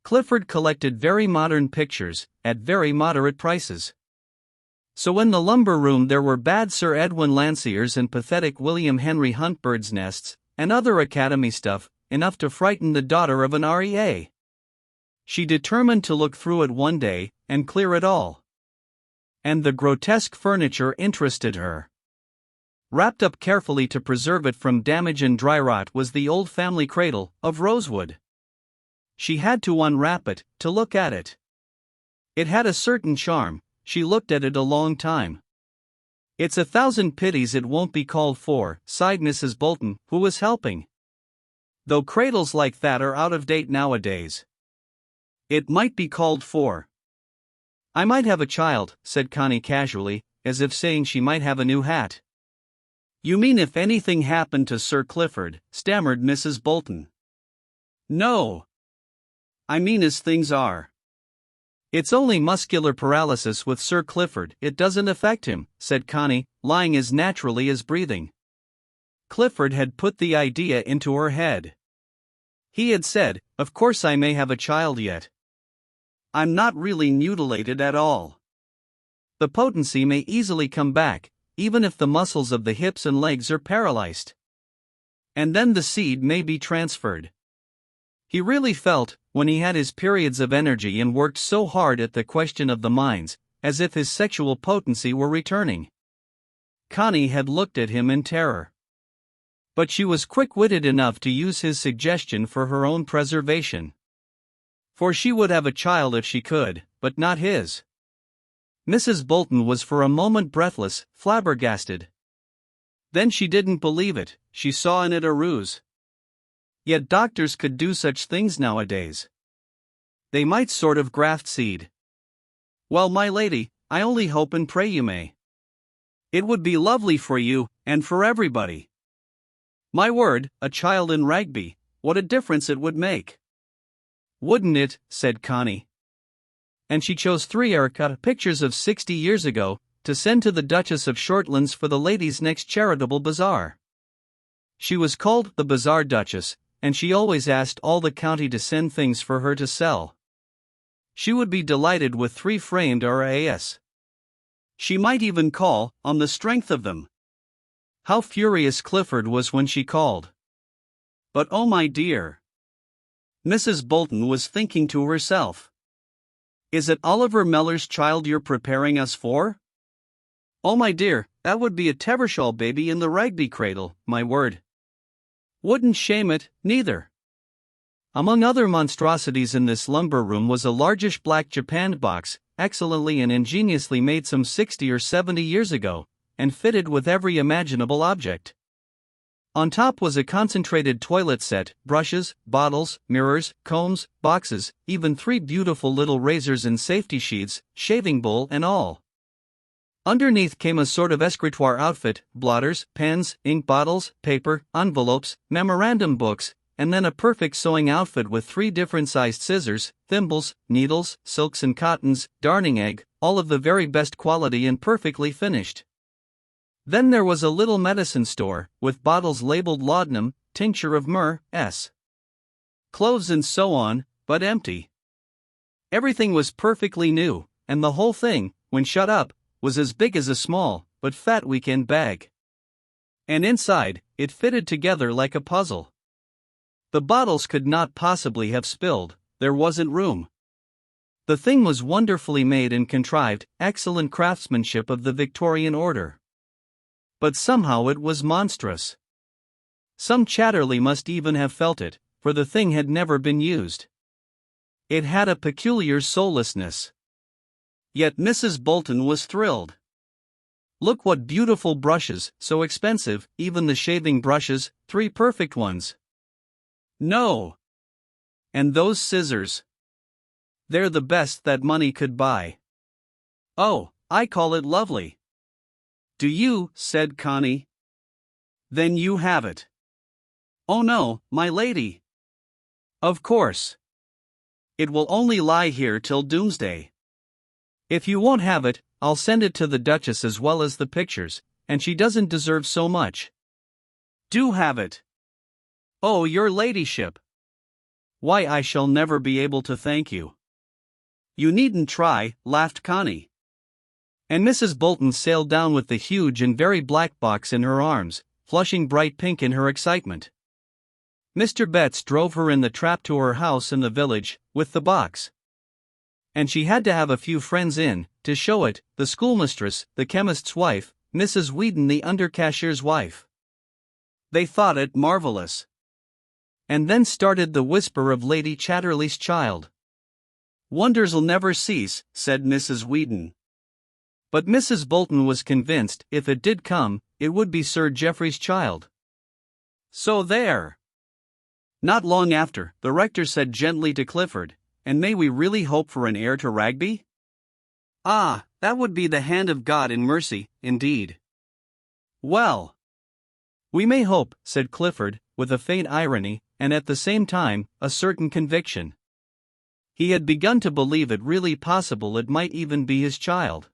Clifford collected very modern pictures, at very moderate prices. So in the lumber room there were bad Sir Edwin Landseers and pathetic William Henry Hunt birds' nests, and other academy stuff, enough to frighten the daughter of an REA. She determined to look through it one day, and clear it all. And the grotesque furniture interested her. Wrapped up carefully to preserve it from damage and dry rot was the old family cradle, of rosewood. She had to unwrap it, to look at it. It had a certain charm, she looked at it a long time. It's 1,000 pities it won't be called for, sighed Mrs. Bolton, who was helping. Though cradles like that are out of date nowadays. It might be called for. I might have a child, said Connie casually, as if saying she might have a new hat. You mean if anything happened to Sir Clifford, stammered Mrs. Bolton. No. I mean as things are. It's only muscular paralysis with Sir Clifford, it doesn't affect him, said Connie, lying as naturally as breathing. Clifford had put the idea into her head. He had said, of course I may have a child yet. I'm not really mutilated at all. The potency may easily come back, even if the muscles of the hips and legs are paralyzed. And then the seed may be transferred. He really felt, when he had his periods of energy and worked so hard at the question of the mines, as if his sexual potency were returning. Connie had looked at him in terror. But she was quick-witted enough to use his suggestion for her own preservation. For she would have a child if she could, but not his. Mrs. Bolton was for a moment breathless, flabbergasted. Then she didn't believe it, she saw in it a ruse. Yet doctors could do such things nowadays. They might sort of graft seed. Well, my lady, I only hope and pray you may. It would be lovely for you, and for everybody. My word, a child in Rugby, what a difference it would make. Wouldn't it, said Connie. And she chose 3 Erica pictures of 60 years ago, to send to the Duchess of Shortlands for the ladies' next charitable bazaar. She was called the Bazaar Duchess, and she always asked all the county to send things for her to sell. She would be delighted with 3 framed RAS. She might even call, on the strength of them. How furious Clifford was when she called. But oh my dear. Mrs. Bolton was thinking to herself. Is it Oliver Meller's child you're preparing us for? Oh my dear, that would be a Tevershaw baby in the Rugby cradle, my word. Wouldn't shame it, neither. Among other monstrosities in this lumber room was a largish black japanned box, excellently and ingeniously made some 60 or 70 years ago, and fitted with every imaginable object. On top was a concentrated toilet set, brushes, bottles, mirrors, combs, boxes, even 3 beautiful little razors and safety sheets, shaving bowl and all. Underneath came a sort of escritoire outfit, blotters, pens, ink bottles, paper, envelopes, memorandum books, and then a perfect sewing outfit with 3 different-sized scissors, thimbles, needles, silks and cottons, darning egg, all of the very best quality and perfectly finished. Then there was a little medicine store, with bottles labeled laudanum, tincture of myrrh, cloves and so on, but empty. Everything was perfectly new, and the whole thing, when shut up, was as big as a small, but fat weekend bag. And inside, it fitted together like a puzzle. The bottles could not possibly have spilled, there wasn't room. The thing was wonderfully made and contrived, excellent craftsmanship of the Victorian order. But somehow it was monstrous. Some Chatterley must even have felt it, for the thing had never been used. It had a peculiar soullessness. Yet Mrs. Bolton was thrilled. Look what beautiful brushes, so expensive, even the shaving brushes, 3 perfect ones. No. And those scissors. They're the best that money could buy. Oh, I call it lovely. Do you? Said Connie. Then you have it. Oh no, my lady. Of course. It will only lie here till doomsday. If you won't have it, I'll send it to the Duchess as well as the pictures, and she doesn't deserve so much. Do have it. Oh, your ladyship. Why, I shall never be able to thank you. You needn't try, laughed Connie. And Mrs. Bolton sailed down with the huge and very black box in her arms, flushing bright pink in her excitement. Mr. Betts drove her in the trap to her house in the village, with the box. And she had to have a few friends in, to show it, the schoolmistress, the chemist's wife, Mrs. Whedon the under-cashier's wife. They thought it marvelous. And then started the whisper of Lady Chatterley's child. Wonders'll never cease, said Mrs. Whedon. But Mrs. Bolton was convinced, if it did come, it would be Sir Geoffrey's child. So there. Not long after, the rector said gently to Clifford, and may we really hope for an heir to Rugby? Ah, that would be the hand of God in mercy, indeed. Well. We may hope, said Clifford, with a faint irony, and at the same time, a certain conviction. He had begun to believe it really possible it might even be his child.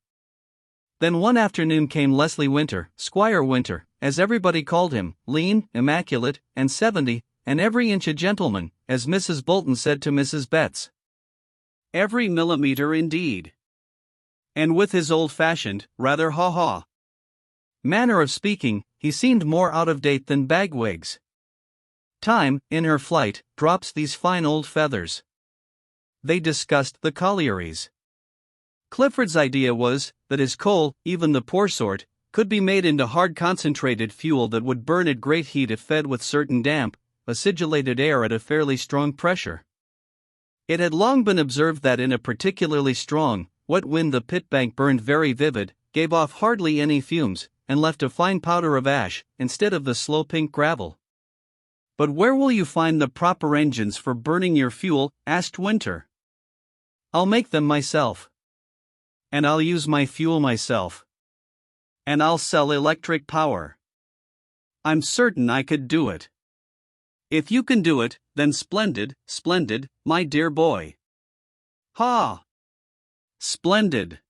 Then one afternoon came Leslie Winter, Squire Winter, as everybody called him, lean, immaculate, and 70, and every inch a gentleman, as Mrs. Bolton said to Mrs. Betts. Every millimeter indeed. And with his old-fashioned, rather ha-ha manner of speaking, he seemed more out of date than bagwigs. Time, in her flight, drops these fine old feathers. They discussed the collieries. Clifford's idea was, that his coal, even the poor sort, could be made into hard concentrated fuel that would burn at great heat if fed with certain damp, acidulated air at a fairly strong pressure. It had long been observed that in a particularly strong, wet wind the pit bank burned very vivid, gave off hardly any fumes, and left a fine powder of ash, instead of the slow pink gravel. "But where will you find the proper engines for burning your fuel?" asked Winter. "I'll make them myself. And I'll use my fuel myself. And I'll sell electric power. I'm certain I could do it." "If you can do it, then splendid, splendid, my dear boy." "Ha! Splendid.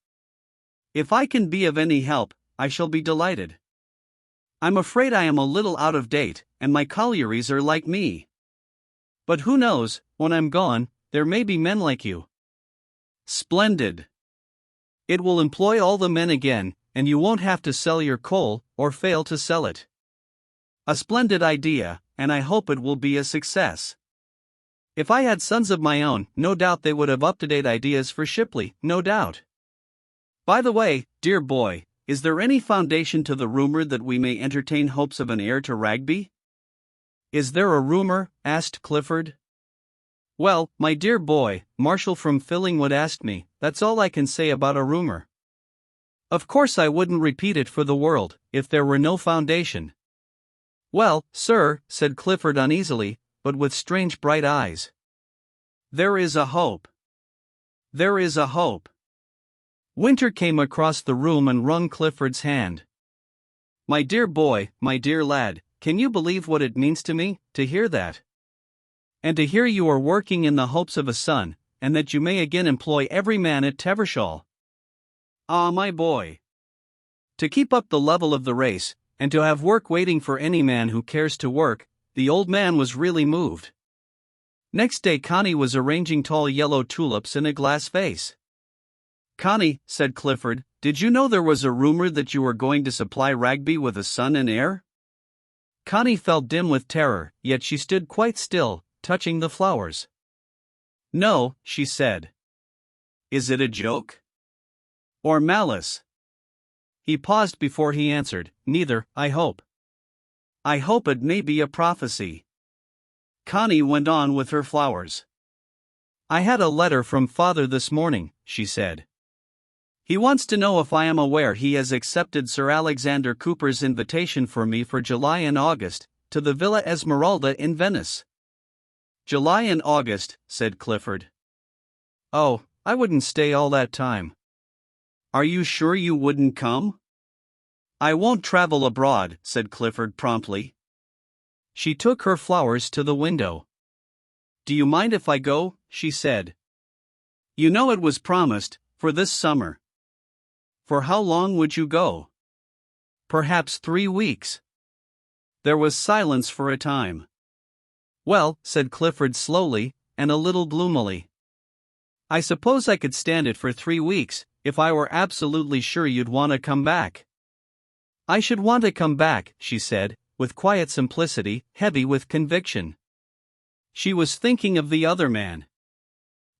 If I can be of any help, I shall be delighted. I'm afraid I am a little out of date, and my collieries are like me. But who knows, when I'm gone, there may be men like you." "Splendid. It will employ all the men again, and you won't have to sell your coal, or fail to sell it. A splendid idea, and I hope it will be a success. If I had sons of my own, no doubt they would have up-to-date ideas for Shipley, no doubt. By the way, dear boy, is there any foundation to the rumor that we may entertain hopes of an heir to Ragby?" "Is there a rumor?" asked Clifford. "Well, my dear boy, Marshall from Fillingwood asked me, that's all I can say about a rumor. Of course I wouldn't repeat it for the world, if there were no foundation." "Well, sir," said Clifford uneasily, but with strange bright eyes, "there is a hope. There is a hope." Winter came across the room and wrung Clifford's hand. "My dear boy, my dear lad, can you believe what it means to me, to hear that? And to hear you are working in the hopes of a son, and that you may again employ every man at Tevershall. Ah, my boy! To keep up the level of the race, and to have work waiting for any man who cares to work." The old man was really moved. Next day Connie was arranging tall yellow tulips in a glass vase. "Connie," said Clifford, "did you know there was a rumor that you were going to supply Ragby with a son and heir?" Connie felt dim with terror, yet she stood quite still, touching the flowers. "No," she said. "Is it a joke? Or malice?" He paused before he answered, "Neither, I hope. I hope it may be a prophecy." Connie went on with her flowers. "I had a letter from father this morning," she said. "He wants to know if I am aware he has accepted Sir Alexander Cooper's invitation for me for July and August, to the Villa Esmeralda in Venice." "July and August," said Clifford. "Oh, I wouldn't stay all that time." "Are you sure you wouldn't come?" "I won't travel abroad," said Clifford promptly. She took her flowers to the window. "Do you mind if I go?" she said. "You know it was promised, for this summer." "For how long would you go?" "Perhaps 3 weeks." There was silence for a time. "Well," said Clifford slowly, and a little gloomily, "I suppose I could stand it for 3 weeks, if I were absolutely sure you'd want to come back." "I should want to come back," she said, with quiet simplicity, heavy with conviction. She was thinking of the other man.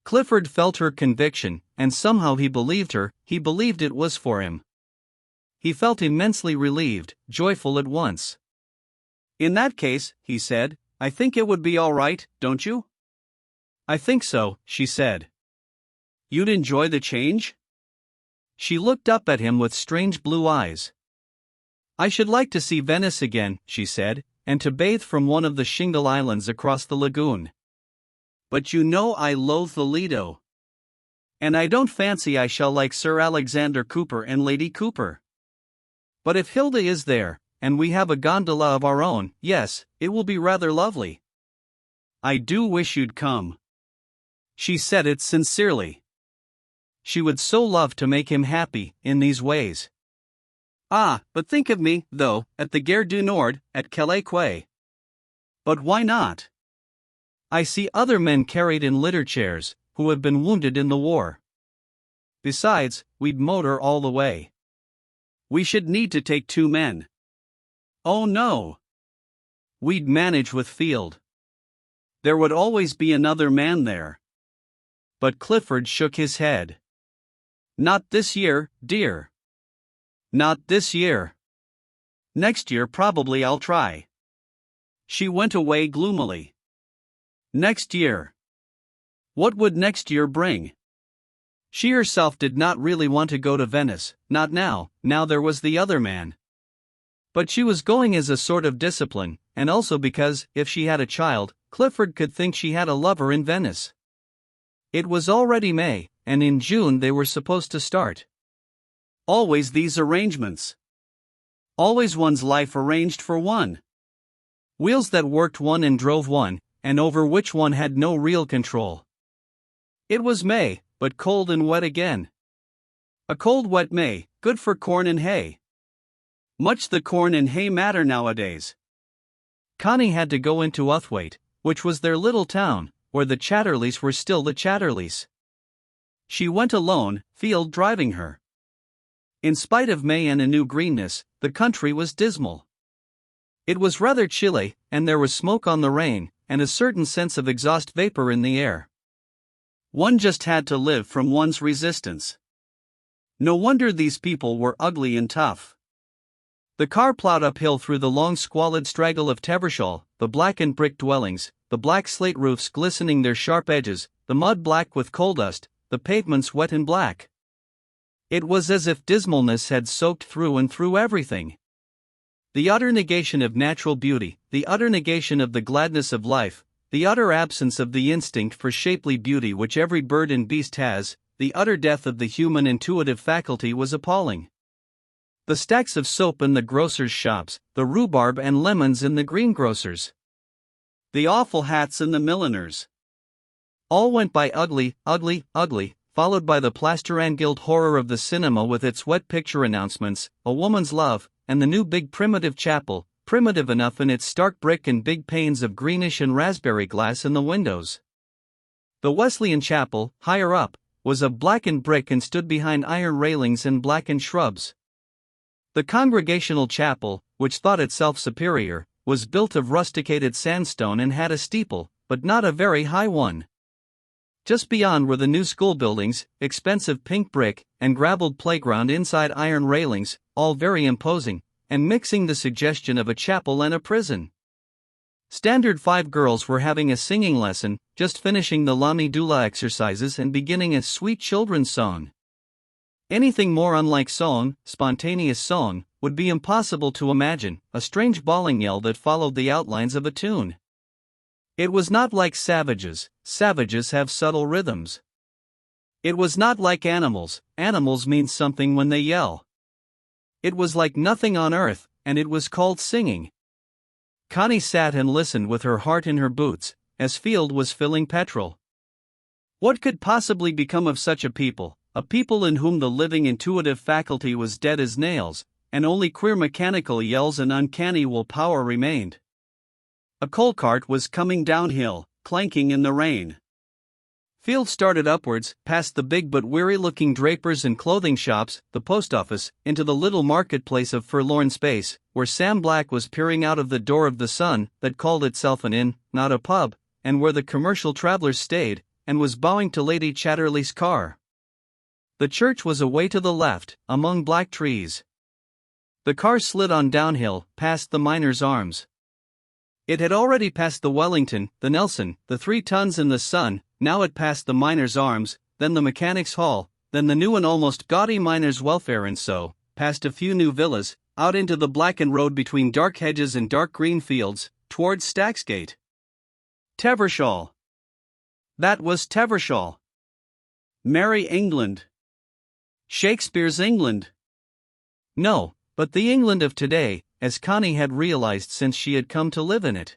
Clifford felt her conviction, and somehow he believed her, he believed it was for him. He felt immensely relieved, joyful at once. "In that case," he said, "I think it would be all right, don't you?" "I think so," she said. "You'd enjoy the change?" She looked up at him with strange blue eyes. "I should like to see Venice again," she said, "and to bathe from one of the shingle islands across the lagoon. But you know I loathe the Lido. And I don't fancy I shall like Sir Alexander Cooper and Lady Cooper. But if Hilda is there, and we have a gondola of our own, yes, it will be rather lovely. I do wish you'd come." She said it sincerely. She would so love to make him happy, in these ways. "Ah, but think of me, though, at the Gare du Nord, at Calais Quay." "But why not?" "I see other men carried in litter chairs, who have been wounded in the war. Besides, we'd motor all the way." "We should need to take 2 men." "Oh no. We'd manage with Field. There would always be another man there." But Clifford shook his head. "Not this year, dear. Not this year." Next year probably I'll try. She went away gloomily. Next year. What would next year bring? She herself did not really want to go to Venice, not now there was the other man. But she was going as a sort of discipline, and also because, if she had a child, Clifford could think she had a lover in Venice. It was already May, and in June they were supposed to start. Always these arrangements. Always one's life arranged for one. Wheels that worked one and drove one, and over which one had no real control. It was May, but cold and wet again. A cold wet May, good for corn and hay. Much the corn and hay matter nowadays. Connie had to go into Uthwaite, which was their little town, where the Chatterleys were still the Chatterleys. She went alone, Field driving her. In spite of May and a new greenness, the country was dismal. It was rather chilly, and there was smoke on the rain, and a certain sense of exhaust vapor in the air. One just had to live from one's resistance. No wonder these people were ugly and tough. The car plowed uphill through the long squalid straggle of Tevershall, the blackened brick dwellings, the black slate roofs glistening their sharp edges, the mud black with coal dust, the pavements wet and black. It was as if dismalness had soaked through and through everything. The utter negation of natural beauty, the utter negation of the gladness of life, the utter absence of the instinct for shapely beauty which every bird and beast has, the utter death of the human intuitive faculty was appalling. The stacks of soap in the grocers' shops, the rhubarb and lemons in the greengrocers. The awful hats in the milliners. All went by ugly, ugly, ugly, followed by the plaster-and-gilt horror of the cinema with its wet picture announcements, A Woman's Love, and the new big primitive chapel, primitive enough in its stark brick and big panes of greenish and raspberry glass in the windows. The Wesleyan chapel, higher up, was of blackened brick and stood behind iron railings and blackened shrubs. The Congregational chapel, which thought itself superior, was built of rusticated sandstone and had a steeple, but not a very high one. Just beyond were the new school buildings, expensive pink brick, and gravelled playground inside iron railings, all very imposing, and mixing the suggestion of a chapel and a prison. Standard 5 girls were having a singing lesson, just finishing the Lami Dula exercises and beginning a sweet children's song. Anything more unlike song, spontaneous song, would be impossible to imagine, a strange bawling yell that followed the outlines of a tune. It was not like savages have subtle rhythms. It was not like animals mean something when they yell. It was like nothing on earth, and it was called singing. Connie sat and listened with her heart in her boots, as Field was filling petrol. What could possibly become of such a people in whom the living intuitive faculty was dead as nails, and only queer mechanical yells and uncanny willpower remained? A coal cart was coming downhill, clanking in the rain. Field started upwards, past the big but weary-looking drapers and clothing shops, the post office, into the little marketplace of forlorn space, where Sam Black was peering out of the door of the Sun, that called itself an inn, not a pub, and where the commercial travelers stayed, and was bowing to Lady Chatterley's car. The church was away to the left, among black trees. The car slid on downhill, past the Miners' Arms. It had already passed the Wellington, the Nelson, the 3 Tons and the Sun. Now it passed the Miners' Arms, then the Mechanics' Hall, then the new and almost gaudy Miners' Welfare, and so, past a few new villas, out into the blackened road between dark hedges and dark green fields, towards Stacksgate. Tevershall. That was Tevershall. Merry England. Shakespeare's England. No, but the England of today, as Connie had realized since she had come to live in it.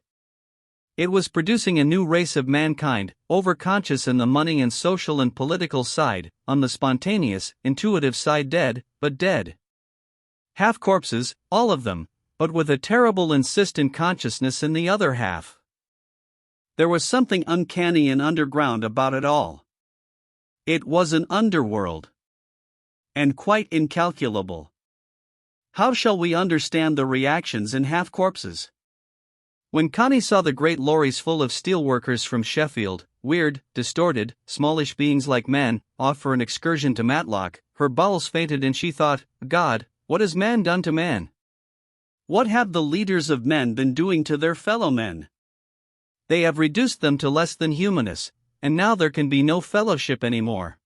It was producing a new race of mankind, overconscious in the money and social and political side, on the spontaneous, intuitive side dead, but dead. Half corpses, all of them, but with a terrible insistent consciousness in the other half. There was something uncanny and underground about it all. It was an underworld. And quite incalculable. How shall we understand the reactions in half corpses? When Connie saw the great lorries full of steelworkers from Sheffield, weird, distorted, smallish beings like men, off for an excursion to Matlock, her bowels fainted and she thought, God, what has man done to man? What have the leaders of men been doing to their fellow men? They have reduced them to less than humanness, and now there can be no fellowship anymore.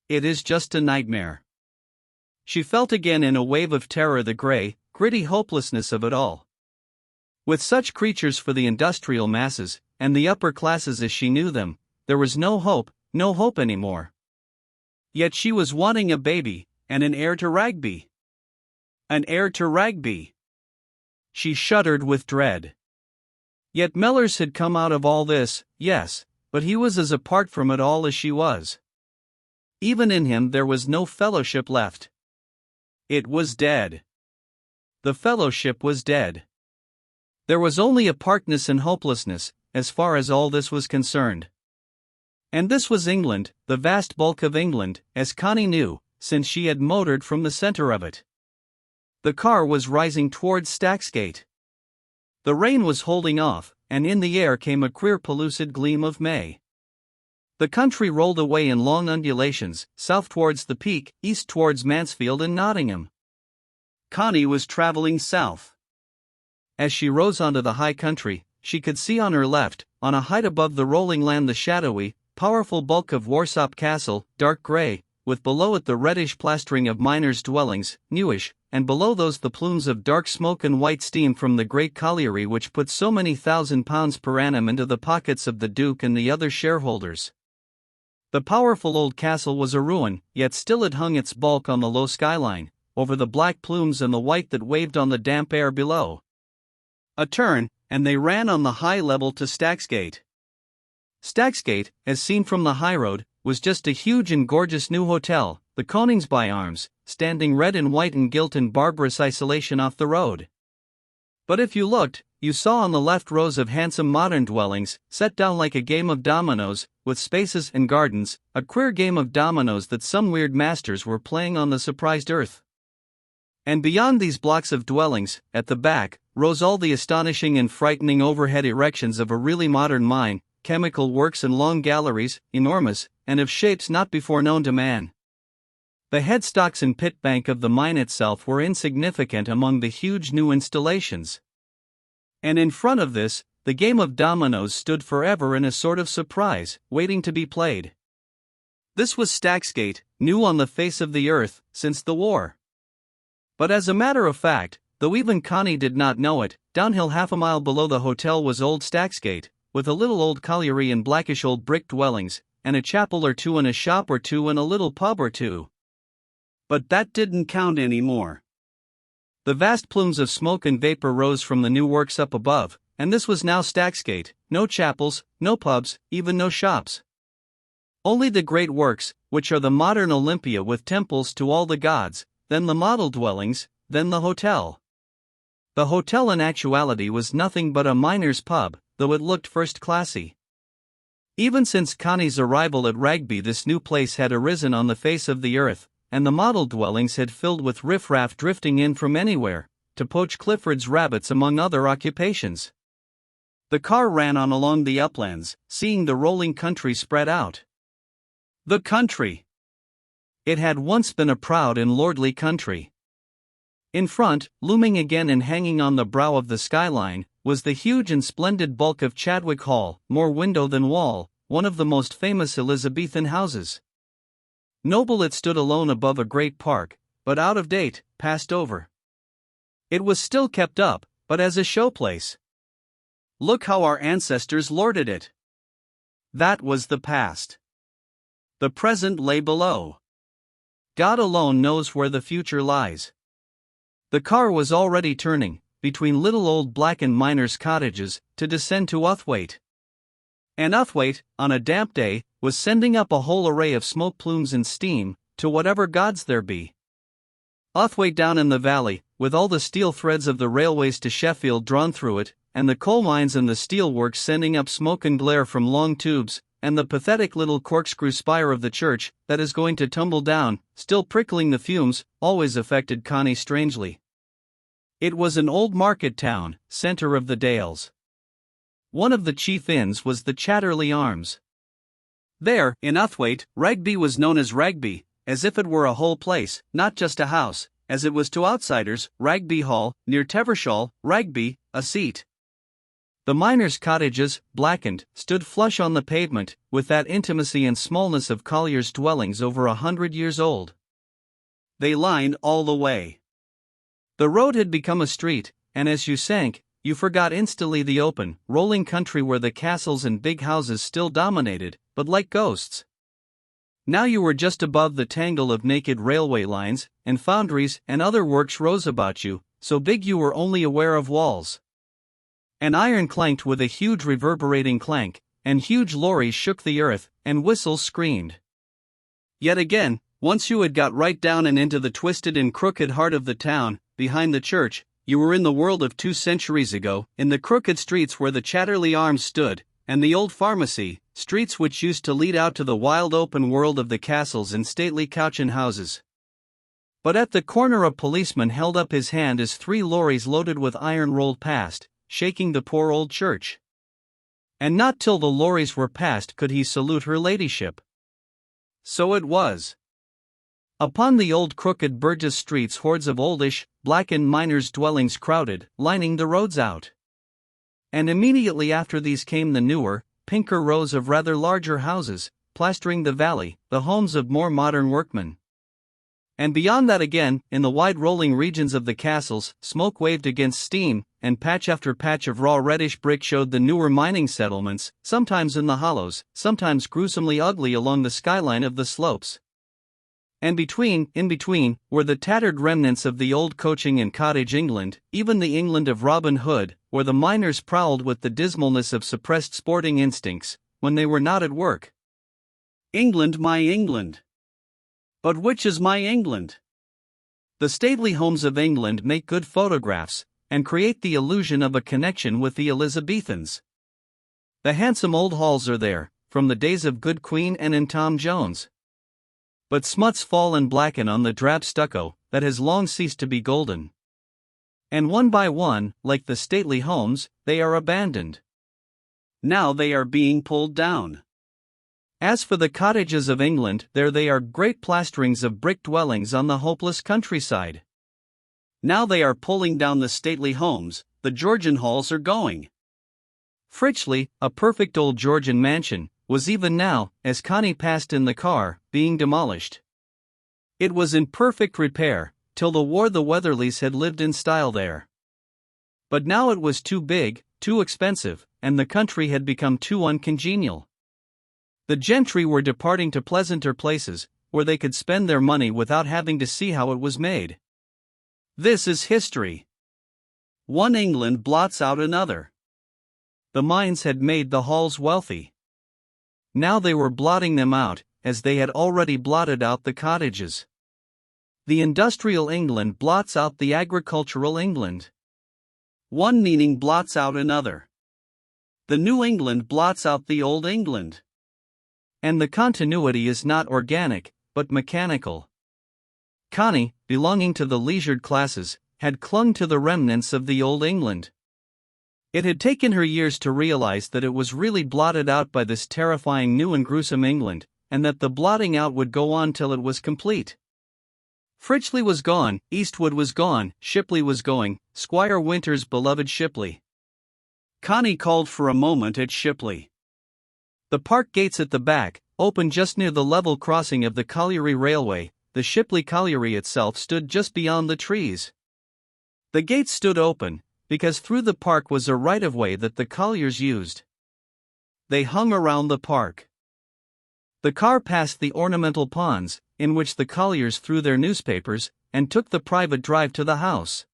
It is just a nightmare. She felt again in a wave of terror the grey, gritty hopelessness of it all. With such creatures for the industrial masses, and the upper classes as she knew them, there was no hope anymore. Yet she was wanting a baby, and an heir to Ragby. An heir to Ragby. She shuddered with dread. Yet Mellors had come out of all this, yes, but he was as apart from it all as she was. Even in him there was no fellowship left. It was dead. The fellowship was dead. There was only apartness and hopelessness, as far as all this was concerned. And this was England, the vast bulk of England, as Connie knew, since she had motored from the center of it. The car was rising towards Stacksgate. The rain was holding off, and in the air came a queer pellucid gleam of May. The country rolled away in long undulations, south towards the Peak, east towards Mansfield and Nottingham. Connie was traveling south. As she rose onto the high country, she could see on her left, on a height above the rolling land, the shadowy, powerful bulk of Warsop Castle, dark grey, with below it the reddish plastering of miners' dwellings, newish, and below those the plumes of dark smoke and white steam from the great colliery which put so many £1,000 per annum into the pockets of the Duke and the other shareholders. The powerful old castle was a ruin, yet still it hung its bulk on the low skyline, over the black plumes and the white that waved on the damp air below. A turn, and they ran on the high level to Stacksgate. Stacksgate, as seen from the highroad, was just a huge and gorgeous new hotel, the Koningsby Arms, standing red and white and gilt in barbarous isolation off the road. But if you looked, you saw on the left rows of handsome modern dwellings, set down like a game of dominoes, with spaces and gardens, a queer game of dominoes that some weird masters were playing on the surprised earth. And beyond these blocks of dwellings, at the back, rose all the astonishing and frightening overhead erections of a really modern mine, chemical works and long galleries, enormous, and of shapes not before known to man. The headstocks and pit bank of the mine itself were insignificant among the huge new installations. And in front of this, the game of dominoes stood forever in a sort of surprise, waiting to be played. This was Stacksgate, new on the face of the earth, since the war. But as a matter of fact, though even Connie did not know it, downhill half a mile below the hotel was old Stacksgate, with a little old colliery and blackish old brick dwellings, and a chapel or two and a shop or two and a little pub or two. But that didn't count anymore. The vast plumes of smoke and vapor rose from the new works up above, and this was now Stacksgate, no chapels, no pubs, even no shops. Only the great works, which are the modern Olympia with temples to all the gods, then the model dwellings, then the hotel. The hotel in actuality was nothing but a miner's pub, though it looked first-classy. Even since Connie's arrival at Ragby this new place had arisen on the face of the earth, and the model dwellings had filled with riffraff drifting in from anywhere, to poach Clifford's rabbits among other occupations. The car ran on along the uplands, seeing the rolling country spread out. The country! It had once been a proud and lordly country. In front, looming again and hanging on the brow of the skyline, was the huge and splendid bulk of Chadwick Hall, more window than wall, one of the most famous Elizabethan houses. Noble, it stood alone above a great park, but out of date, passed over. It was still kept up, but as a showplace. Look how our ancestors lorded it. That was the past. The present lay below. God alone knows where the future lies. The car was already turning, between little old blackened miners' cottages, to descend to Uthwaite. And Uthwaite, on a damp day, was sending up a whole array of smoke plumes and steam, to whatever gods there be. Uthwaite down in the valley, with all the steel threads of the railways to Sheffield drawn through it, and the coal mines and the steel works sending up smoke and glare from long tubes, and the pathetic little corkscrew spire of the church, that is going to tumble down, still prickling the fumes, always affected Connie strangely. It was an old market town, centre of the Dales. One of the chief inns was the Chatterley Arms. There, in Uthwaite, Ragby was known as Ragby, as if it were a whole place, not just a house, as it was to outsiders, Ragby Hall, near Tevershall, Ragby, a seat. The miners' cottages, blackened, stood flush on the pavement, with that intimacy and smallness of colliers' dwellings over 100 years old. They lined all the way. The road had become a street, and as you sank, you forgot instantly the open, rolling country where the castles and big houses still dominated, but like ghosts. Now you were just above the tangle of naked railway lines, and foundries and other works rose about you, so big you were only aware of walls. An iron clanked with a huge reverberating clank, and huge lorries shook the earth, and whistles screamed. Yet again, once you had got right down and into the twisted and crooked heart of the town, behind the church, you were in the world of 2 centuries ago, in the crooked streets where the Chatterley Arms stood, and the old pharmacy, streets which used to lead out to the wild open world of the castles and stately couchin houses. But at the corner a policeman held up his hand as 3 lorries loaded with iron rolled past, shaking the poor old church. And not till the lorries were past could he salute her ladyship. So it was. Upon the old crooked Burgess streets hordes of oldish, blackened miners' dwellings crowded, lining the roads out. And immediately after these came the newer, pinker rows of rather larger houses, plastering the valley, the homes of more modern workmen. And beyond that again, in the wide rolling regions of the castles, smoke waved against steam, and patch after patch of raw reddish brick showed the newer mining settlements, sometimes in the hollows, sometimes gruesomely ugly along the skyline of the slopes. And in between, were the tattered remnants of the old coaching and cottage England, even the England of Robin Hood, where the miners prowled with the dismalness of suppressed sporting instincts, when they were not at work. England, my England. But which is my England? The stately homes of England make good photographs, and create the illusion of a connection with the Elizabethans. The handsome old halls are there, from the days of Good Queen and in Tom Jones. But smuts fall and blacken on the drab stucco, that has long ceased to be golden. And one by one, like the stately homes, they are abandoned. Now they are being pulled down. As for the cottages of England, there they are, great plasterings of brick dwellings on the hopeless countryside. Now they are pulling down the stately homes, the Georgian halls are going. Fritchley, a perfect old Georgian mansion, was even now, as Connie passed in the car, being demolished. It was in perfect repair, till the war the Weatherleys had lived in style there. But now it was too big, too expensive, and the country had become too uncongenial. The gentry were departing to pleasanter places, where they could spend their money without having to see how it was made. This is history. One England blots out another. The mines had made the halls wealthy. Now they were blotting them out, as they had already blotted out the cottages. The industrial England blots out the agricultural England. One meaning blots out another. The New England blots out the Old England. And the continuity is not organic, but mechanical. Connie, belonging to the leisured classes, had clung to the remnants of the Old England. It had taken her years to realize that it was really blotted out by this terrifying new and gruesome England, and that the blotting out would go on till it was complete. Fritchley was gone, Eastwood was gone, Shipley was going, Squire Winter's beloved Shipley. Connie called for a moment at Shipley. The park gates at the back, open just near the level crossing of the colliery railway, the Shipley colliery itself stood just beyond the trees. The gates stood open, because through the park was a right-of-way that the colliers used. They hung around the park. The car passed the ornamental ponds, in which the colliers threw their newspapers, and took the private drive to the house.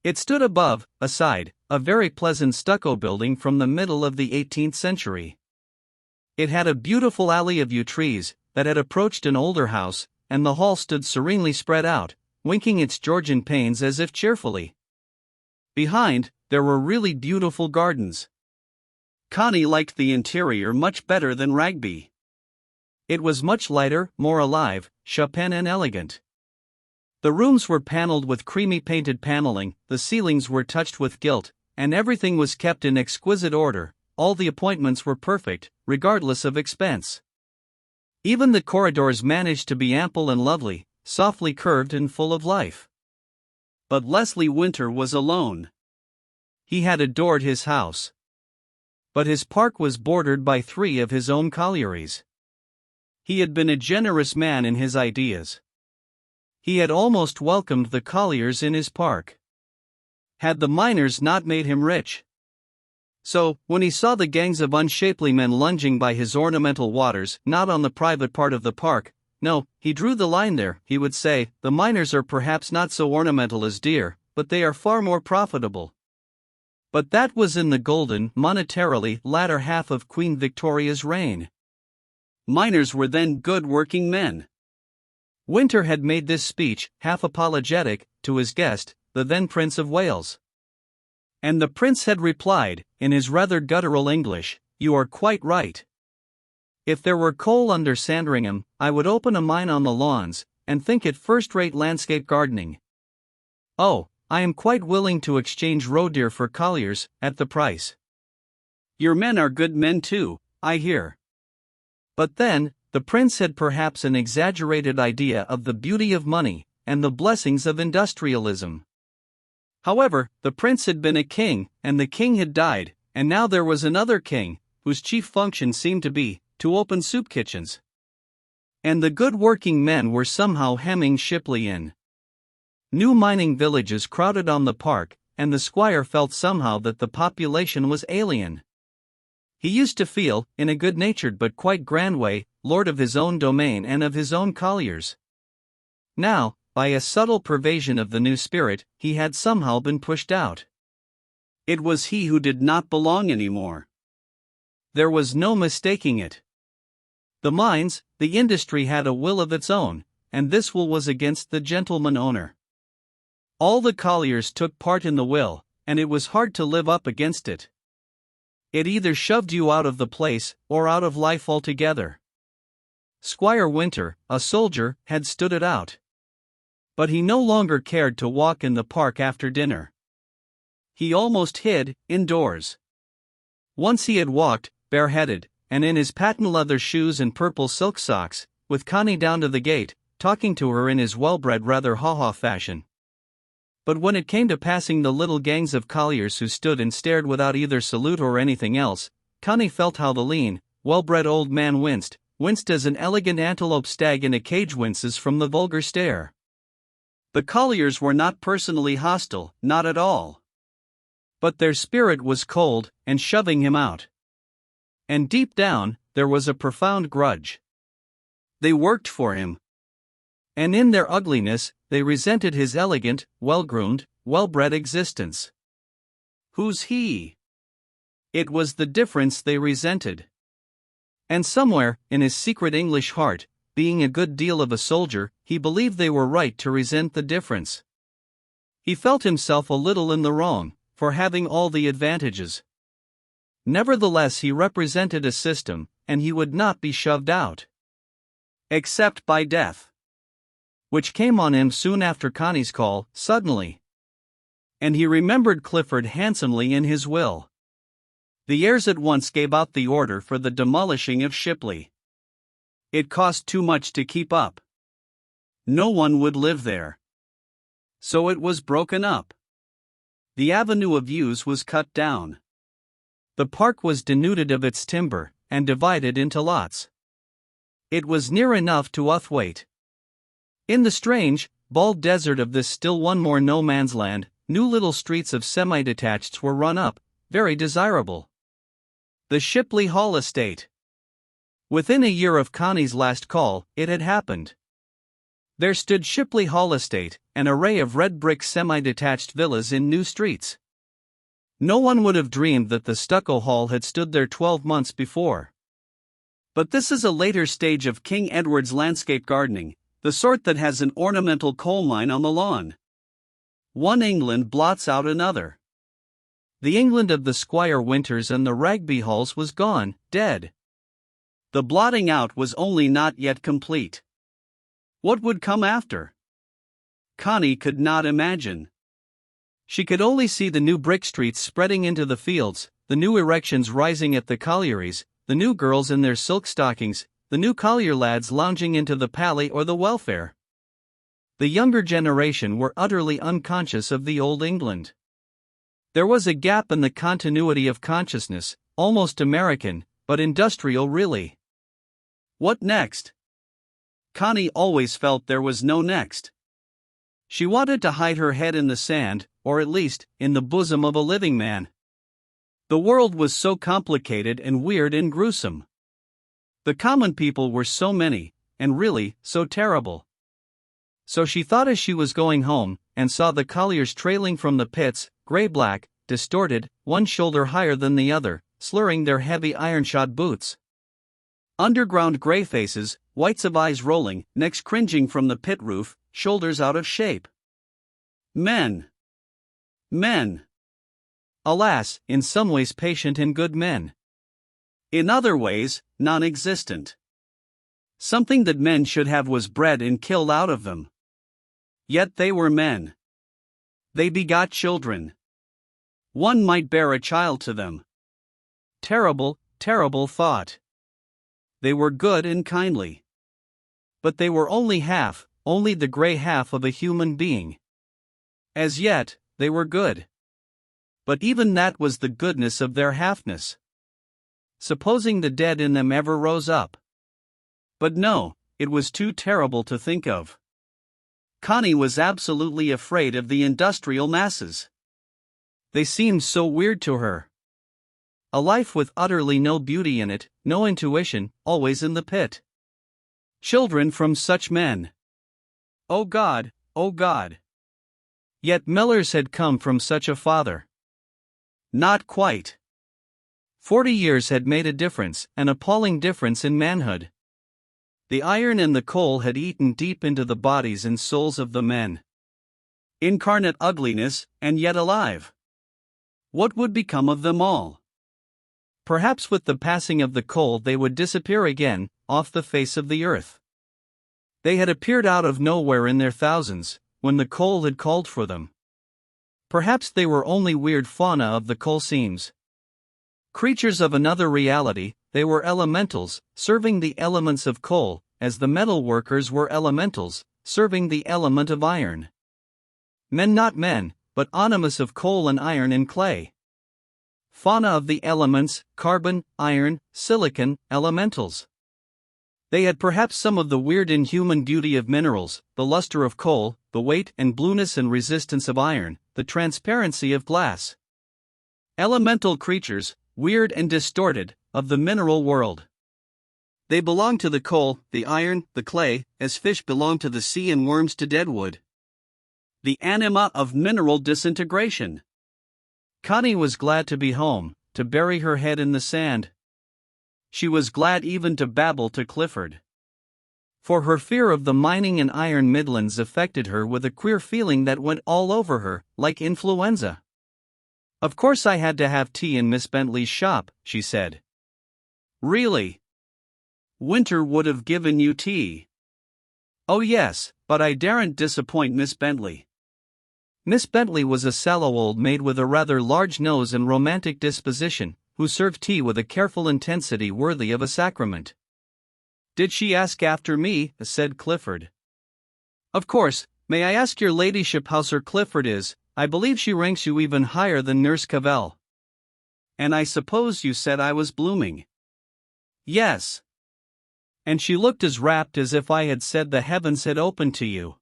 It stood above, aside, a very pleasant stucco building from the middle of the 18th century. It had a beautiful alley of yew trees, that had approached an older house, and the hall stood serenely spread out, winking its Georgian panes as if cheerfully. Behind, there were really beautiful gardens. Connie liked the interior much better than Ragby. It was much lighter, more alive, Chopin and elegant. The rooms were paneled with creamy painted paneling, the ceilings were touched with gilt, and everything was kept in exquisite order. All the appointments were perfect, regardless of expense. Even the corridors managed to be ample and lovely, softly curved and full of life. But Leslie Winter was alone. He had adored his house. But his park was bordered by 3 of his own collieries. He had been a generous man in his ideas. He had almost welcomed the colliers in his park. Had the miners not made him rich? So, when he saw the gangs of unshapely men lunging by his ornamental waters, not on the private part of the park, no, he drew the line there, he would say, the miners are perhaps not so ornamental as deer, but they are far more profitable. But that was in the golden, monetarily, latter half of Queen Victoria's reign. Miners were then good working men. Winter had made this speech, half apologetic, to his guest, the then Prince of Wales. And the prince had replied, in his rather guttural English, "You are quite right. If there were coal under Sandringham, I would open a mine on the lawns, and think it first-rate landscape gardening. Oh, I am quite willing to exchange roe deer for colliers, at the price. Your men are good men too, I hear." But then, the prince had perhaps an exaggerated idea of the beauty of money, and the blessings of industrialism. However, the prince had been a king, and the king had died, and now there was another king, whose chief function seemed to be to open soup kitchens. And the good working men were somehow hemming Shipley in. New mining villages crowded on the park, and the squire felt somehow that the population was alien. He used to feel, in a good-natured but quite grand way, lord of his own domain and of his own colliers. Now, by a subtle pervasion of the new spirit, he had somehow been pushed out. It was he who did not belong anymore. There was no mistaking it. The mines, the industry had a will of its own, and this will was against the gentleman owner. All the colliers took part in the will, and it was hard to live up against it. It either shoved you out of the place, or out of life altogether. Squire Winter, a soldier, had stood it out. But he no longer cared to walk in the park after dinner. He almost hid, indoors. Once he had walked, bareheaded, and in his patent leather shoes and purple silk socks, with Connie down to the gate, talking to her in his well-bred rather ha-ha fashion. But when it came to passing the little gangs of colliers who stood and stared without either salute or anything else, Connie felt how the lean, well-bred old man winced as an elegant antelope stag in a cage winces from the vulgar stare. The colliers were not personally hostile, not at all. But their spirit was cold, and shoving him out. And deep down, there was a profound grudge. They worked for him. And in their ugliness, they resented his elegant, well-groomed, well-bred existence. Who's he? It was the difference they resented. And somewhere, in his secret English heart, being a good deal of a soldier, he believed they were right to resent the difference. He felt himself a little in the wrong, for having all the advantages. Nevertheless, he represented a system, and he would not be shoved out. Except by death. Which came on him soon after Connie's call, suddenly. And he remembered Clifford handsomely in his will. The heirs at once gave out the order for the demolishing of Shipley. It cost too much to keep up. No one would live there. So it was broken up. The avenue of yews was cut down. The park was denuded of its timber, and divided into lots. It was near enough to Uthwaite. In the strange, bald desert of this still one more no-man's land, new little streets of semi-detached were run up, very desirable. The Shipley Hall estate. Within a year of Connie's last call, it had happened. There stood Shipley Hall estate, an array of red brick semi-detached villas in new streets. No one would have dreamed that the stucco hall had stood there 12 months before. But this is a later stage of King Edward's landscape gardening, the sort that has an ornamental coal mine on the lawn. One England blots out another. The England of the Squire Winters and the Ragby Halls was gone, dead. The blotting out was only not yet complete. What would come after? Connie could not imagine. She could only see the new brick streets spreading into the fields, the new erections rising at the collieries, the new girls in their silk stockings, the new collier lads lounging into the pally or the welfare. The younger generation were utterly unconscious of the old England. There was a gap in the continuity of consciousness, almost American, but industrial really. What next? Connie always felt there was no next. She wanted to hide her head in the sand, or at least, in the bosom of a living man. The world was so complicated and weird and gruesome. The common people were so many, and really, so terrible. So she thought as she was going home, and saw the colliers trailing from the pits, grey-black, distorted, one shoulder higher than the other, slurring their heavy iron-shod boots. Underground grey faces, whites of eyes rolling, necks cringing from the pit roof, shoulders out of shape. Men. Men. Alas, in some ways patient and good men. In other ways, non-existent. Something that men should have was bred and killed out of them. Yet they were men. They begot children. One might bear a child to them. Terrible, terrible thought. They were good and kindly. But they were only the grey half of a human being. As yet, they were good. But even that was the goodness of their halfness. Supposing the dead in them ever rose up. But no, it was too terrible to think of. Connie was absolutely afraid of the industrial masses. They seemed so weird to her. A life with utterly no beauty in it, no intuition, always in the pit. Children from such men. Oh God, oh God. Yet Mellors had come from such a father. Not quite. 40 years had made a difference, an appalling difference in manhood. The iron and the coal had eaten deep into the bodies and souls of the men. Incarnate ugliness, and yet alive. What would become of them all? Perhaps with the passing of the coal they would disappear again, off the face of the earth. They had appeared out of nowhere in their thousands, when the coal had called for them. Perhaps they were only weird fauna of the coal seams. Creatures of another reality, they were elementals, serving the elements of coal, as the metal workers were elementals, serving the element of iron. Men not men, but animus of coal and iron and clay. Fauna of the elements, carbon, iron, silicon, elementals. They had perhaps some of the weird inhuman beauty of minerals, the luster of coal, the weight and blueness and resistance of iron, the transparency of glass. Elemental creatures, weird and distorted, of the mineral world. They belonged to the coal, the iron, the clay, as fish belong to the sea and worms to deadwood. The anima of mineral disintegration. Connie was glad to be home, to bury her head in the sand. She was glad even to babble to Clifford. For her fear of the mining and iron Midlands affected her with a queer feeling that went all over her, like influenza. Of course I had to have tea in Miss Bentley's shop, she said. Really? Winter would have given you tea. Oh yes, but I daren't disappoint Miss Bentley. Miss Bentley was a sallow old maid with a rather large nose and romantic disposition, who served tea with a careful intensity worthy of a sacrament. Did she ask after me? Said Clifford. Of course. May I ask your ladyship how Sir Clifford is? I believe she ranks you even higher than Nurse Cavell. And I suppose you said I was blooming. Yes. And she looked as rapt as if I had said the heavens had opened to you.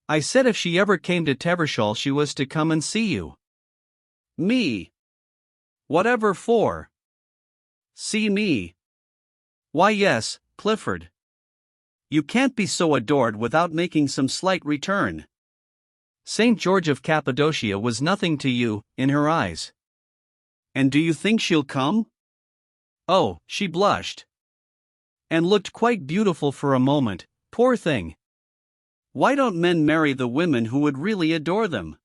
I said if she ever came to Tevershall she was to come and see you. Me? Whatever for? See me? Why yes, Clifford. You can't be so adored without making some slight return. St. George of Cappadocia was nothing to you, in her eyes. And do you think she'll come? Oh, she blushed. And looked quite beautiful for a moment, poor thing. Why don't men marry the women who would really adore them?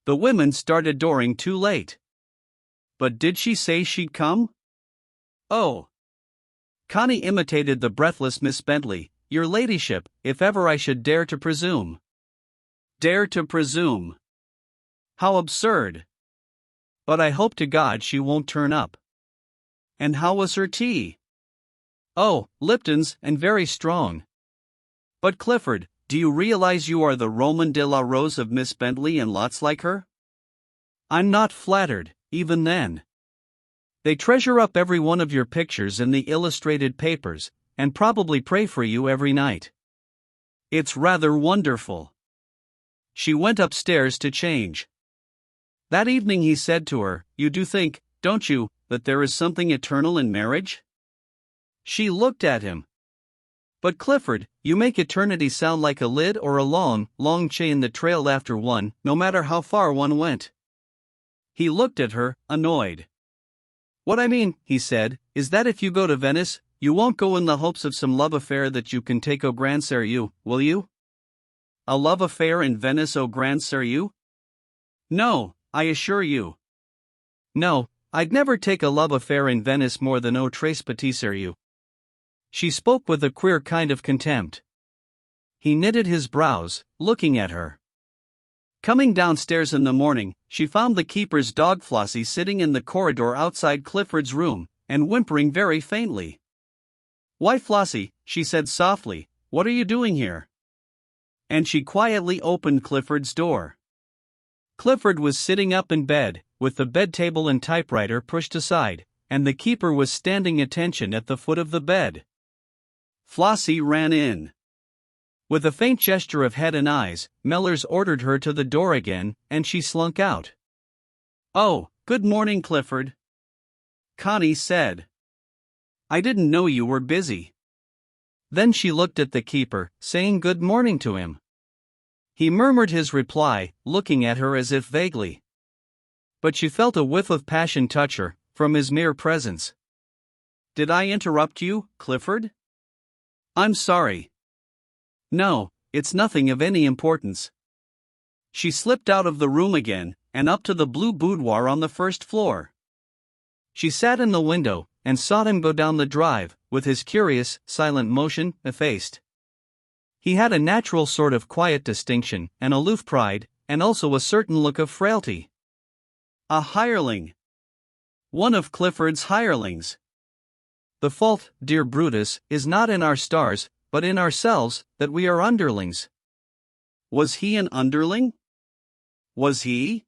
The women start adoring too late. But did she say she'd come? Oh. Connie imitated the breathless Miss Bentley. Your ladyship, if ever I should dare to presume. Dare to presume. How absurd. But I hope to God she won't turn up. And how was her tea? Oh, Lipton's, and very strong. But Clifford, Do you realize you are the Roman de la Rose of Miss Bentley and lots like her? I'm not flattered, even then. They treasure up every one of your pictures in the illustrated papers, and probably pray for you every night. It's rather wonderful. She went upstairs to change. That evening he said to her, "You do think, don't you, that there is something eternal in marriage?" She looked at him. "But Clifford, you make eternity sound like a lid or a long, long chain that trailed after one, no matter how far one went." He looked at her, annoyed. "What I mean," he said, "is that if you go to Venice, you won't go in the hopes of some love affair that you can take au grand sérieux, will you?" A love affair in Venice au grand sérieux? No, I assure you. No, I'd never take a love affair in Venice more than au très petit sérieux. She spoke with a queer kind of contempt. He knitted his brows, looking at her. Coming downstairs in the morning, she found the keeper's dog Flossie sitting in the corridor outside Clifford's room, and whimpering very faintly. "Why, Flossie," she said softly, "what are you doing here?" And she quietly opened Clifford's door. Clifford was sitting up in bed, with the bed table and typewriter pushed aside, and the keeper was standing attention at the foot of the bed. Flossie ran in. With a faint gesture of head and eyes, Mellors ordered her to the door again, and she slunk out. "Oh, good morning, Clifford," Connie said. "I didn't know you were busy." Then she looked at the keeper, saying good morning to him. He murmured his reply, looking at her as if vaguely. But she felt a whiff of passion touch her, from his mere presence. "Did I interrupt you, Clifford?" "I'm sorry." "No, it's nothing of any importance." She slipped out of the room again, and up to the blue boudoir on the first floor. She sat in the window, and saw him go down the drive, with his curious, silent motion effaced. He had a natural sort of quiet distinction, an aloof pride, and also a certain look of frailty. A hireling. One of Clifford's hirelings. The fault, dear Brutus, is not in our stars, but in ourselves, that we are underlings. Was he an underling? Was he?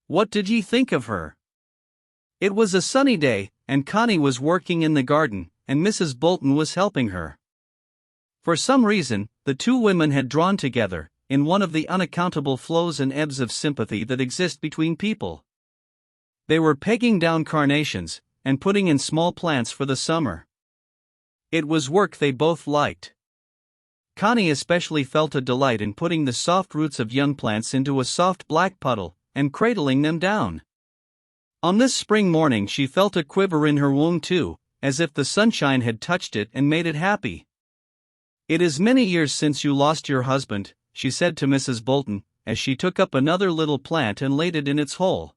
What did ye think of her? It was a sunny day, and Connie was working in the garden, and Mrs. Bolton was helping her. For some reason, the two women had drawn together, in one of the unaccountable flows and ebbs of sympathy that exist between people. They were pegging down carnations, and putting in small plants for the summer. It was work they both liked. Connie especially felt a delight in putting the soft roots of young plants into a soft black puddle, and cradling them down. On this spring morning she felt a quiver in her womb too, as if the sunshine had touched it and made it happy. "It is many years since you lost your husband," she said to Mrs. Bolton, as she took up another little plant and laid it in its hole.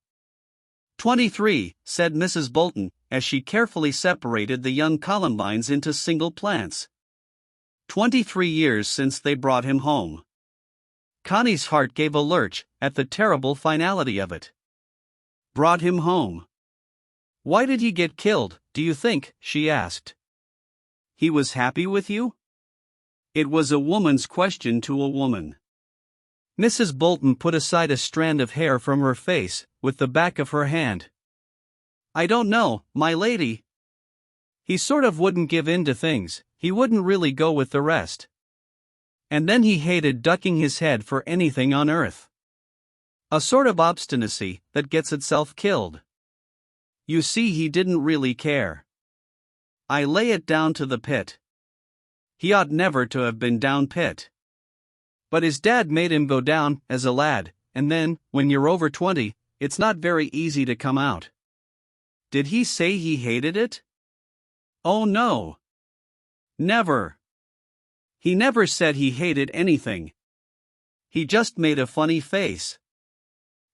23, said Mrs. Bolton, as she carefully separated the young columbines into single plants. 23 years since they brought him home. Connie's heart gave a lurch at the terrible finality of it. Brought him home. "Why did he get killed, do you think?" she asked. "He was happy with you?" It was a woman's question to a woman. Mrs. Bolton put aside a strand of hair from her face, with the back of her hand. "I don't know, my lady. He sort of wouldn't give in to things, he wouldn't really go with the rest. And then he hated ducking his head for anything on earth. A sort of obstinacy that gets itself killed. You see, he didn't really care. I lay it down to the pit. He ought never to have been down pit. But his dad made him go down as a lad, and then, when you're over 20, it's not very easy to come out." "Did he say he hated it?" "Oh no. Never. He never said he hated anything. He just made a funny face.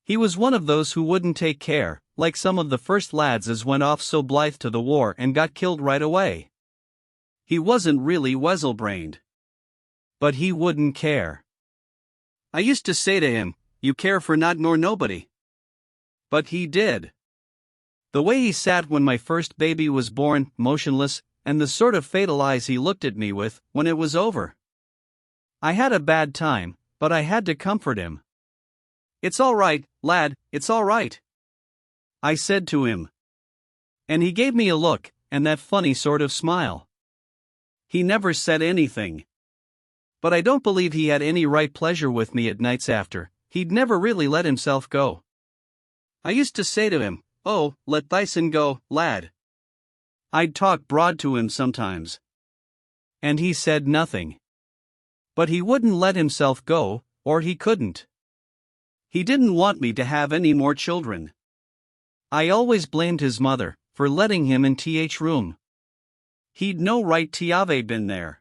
He was one of those who wouldn't take care, like some of the first lads as went off so blithe to the war and got killed right away. He wasn't really weasel-brained. But he wouldn't care. I used to say to him, 'You care for not nor nobody.' But he did. The way he sat when my first baby was born, motionless, and the sort of fatal eyes he looked at me with, when it was over. I had a bad time, but I had to comfort him. "It's all right, lad, it's all right," I said to him. And he gave me a look, and that funny sort of smile. He never said anything. But I don't believe he had any right pleasure with me at nights after. He'd never really let himself go. I used to say to him, "Oh, let thysen go, lad." I'd talk broad to him sometimes. And he said nothing. But he wouldn't let himself go, or he couldn't. He didn't want me to have any more children. I always blamed his mother for letting him in th room. He'd no right to have been there.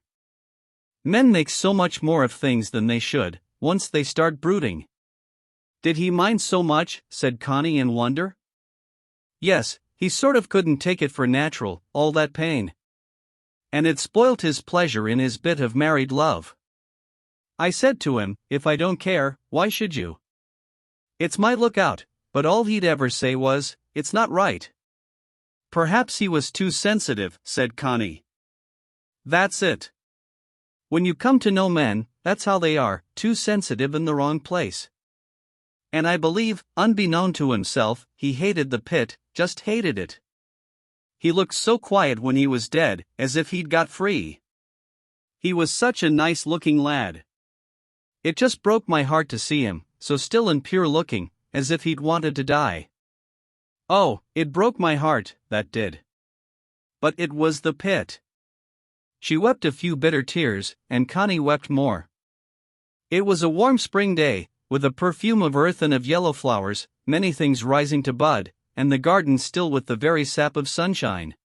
Men make so much more of things than they should, once they start brooding. Did he mind so much? Said Connie in wonder. Yes, he sort of couldn't take it for natural, all that pain. And it spoilt his pleasure in his bit of married love. I said to him, "If I don't care, why should you? It's my lookout," but all he'd ever say was, "It's not right." Perhaps he was too sensitive, said Connie. That's it. When you come to know men, that's how they are, too sensitive in the wrong place. And I believe, unbeknown to himself, he hated the pit, just hated it. He looked so quiet when he was dead, as if he'd got free. He was such a nice-looking lad. It just broke my heart to see him, so still and pure-looking, as if he'd wanted to die. Oh, it broke my heart, that did. But it was the pit. She wept a few bitter tears, and Connie wept more. It was a warm spring day, with a perfume of earth and of yellow flowers, many things rising to bud, and the garden still with the very sap of sunshine.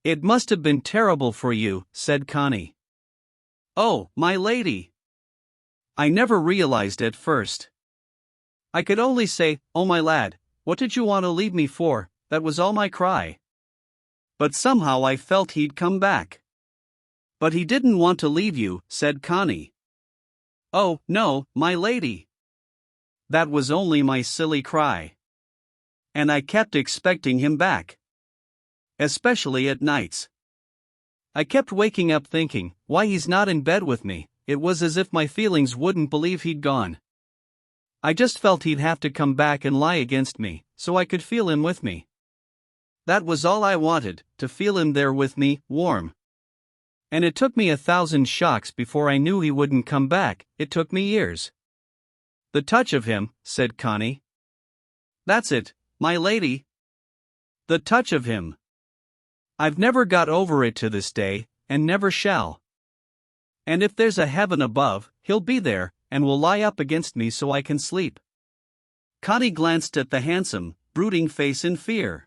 "It must have been terrible for you," said Connie. "Oh, my lady! I never realized at first. I could only say, 'Oh my lad, what did you want to leave me for?' That was all my cry. But somehow I felt he'd come back." "But he didn't want to leave you," said Connie. "Oh, no, my lady. That was only my silly cry. And I kept expecting him back. Especially at nights. I kept waking up thinking, why he's not in bed with me. It was as if my feelings wouldn't believe he'd gone. I just felt he'd have to come back and lie against me, so I could feel him with me. That was all I wanted, to feel him there with me, warm. And it took me 1,000 shocks before I knew he wouldn't come back. It took me years." "The touch of him," said Connie. "That's it, my lady. The touch of him. I've never got over it to this day, and never shall. And if there's a heaven above, he'll be there, and will lie up against me so I can sleep." Connie glanced at the handsome, brooding face in fear.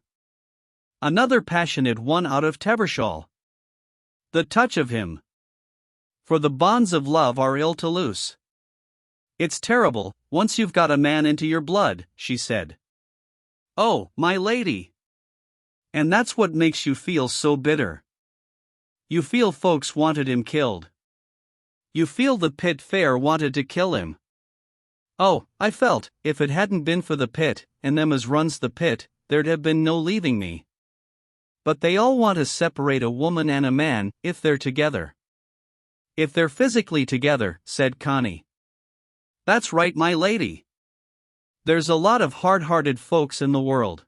Another passionate one out of Tevershall. The touch of him. For the bonds of love are ill to loose. "It's terrible, once you've got a man into your blood," she said. "Oh, my lady! And that's what makes you feel so bitter. You feel folks wanted him killed. You feel the pit fair wanted to kill him. Oh, I felt, if it hadn't been for the pit, and them as runs the pit, there'd have been no leaving me. But they all want to separate a woman and a man, if they're together." "If they're physically together," said Connie. "That's right, my lady. There's a lot of hard-hearted folks in the world.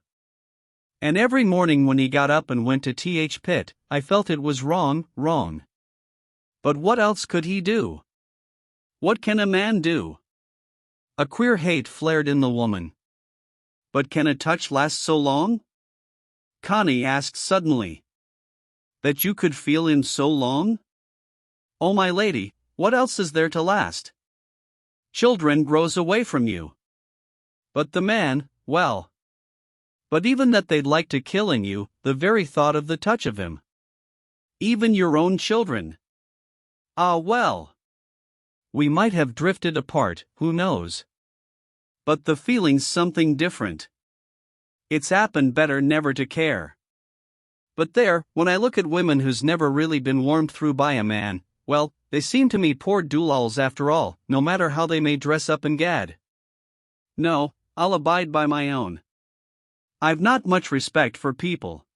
And every morning when he got up and went to th pit, I felt it was wrong, wrong. But what else could he do? What can a man do?" A queer hate flared in the woman. "But can a touch last so long?" Connie asked suddenly. "That you could feel him so long? Oh my lady, what else is there to last? Children grows away from you. But the man, well. But even that they'd like to killing you, the very thought of the touch of him. Even your own children. Ah well. We might have drifted apart, who knows? But the feeling's something different. It's 'appen better never to care. But there, when I look at women who's never really been warmed through by a man, well, they seem to me poor doolalls after all, no matter how they may dress up and gad. No, I'll abide by my own. I've not much respect for people."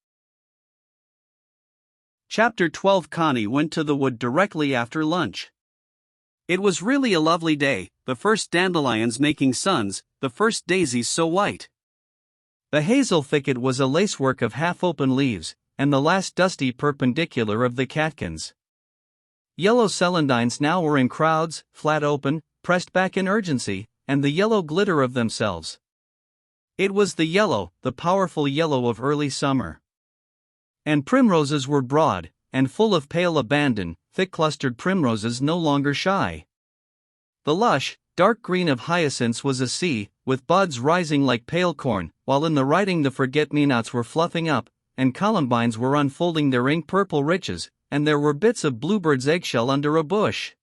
Chapter 12. Connie went to the wood directly after lunch. It was really a lovely day, the first dandelions making suns, the first daisies so white. The hazel thicket was a lacework of half-open leaves, and the last dusty perpendicular of the catkins. Yellow celandines now were in crowds, flat open, pressed back in urgency, and the yellow glitter of themselves. It was the yellow, the powerful yellow of early summer. And primroses were broad, and full of pale abandon, thick-clustered primroses no longer shy. The lush, dark green of hyacinths was a sea, with buds rising like pale corn, while in the writing the forget-me-nots were fluffing up, and columbines were unfolding their ink-purple riches, and there were bits of bluebird's eggshell under a bush.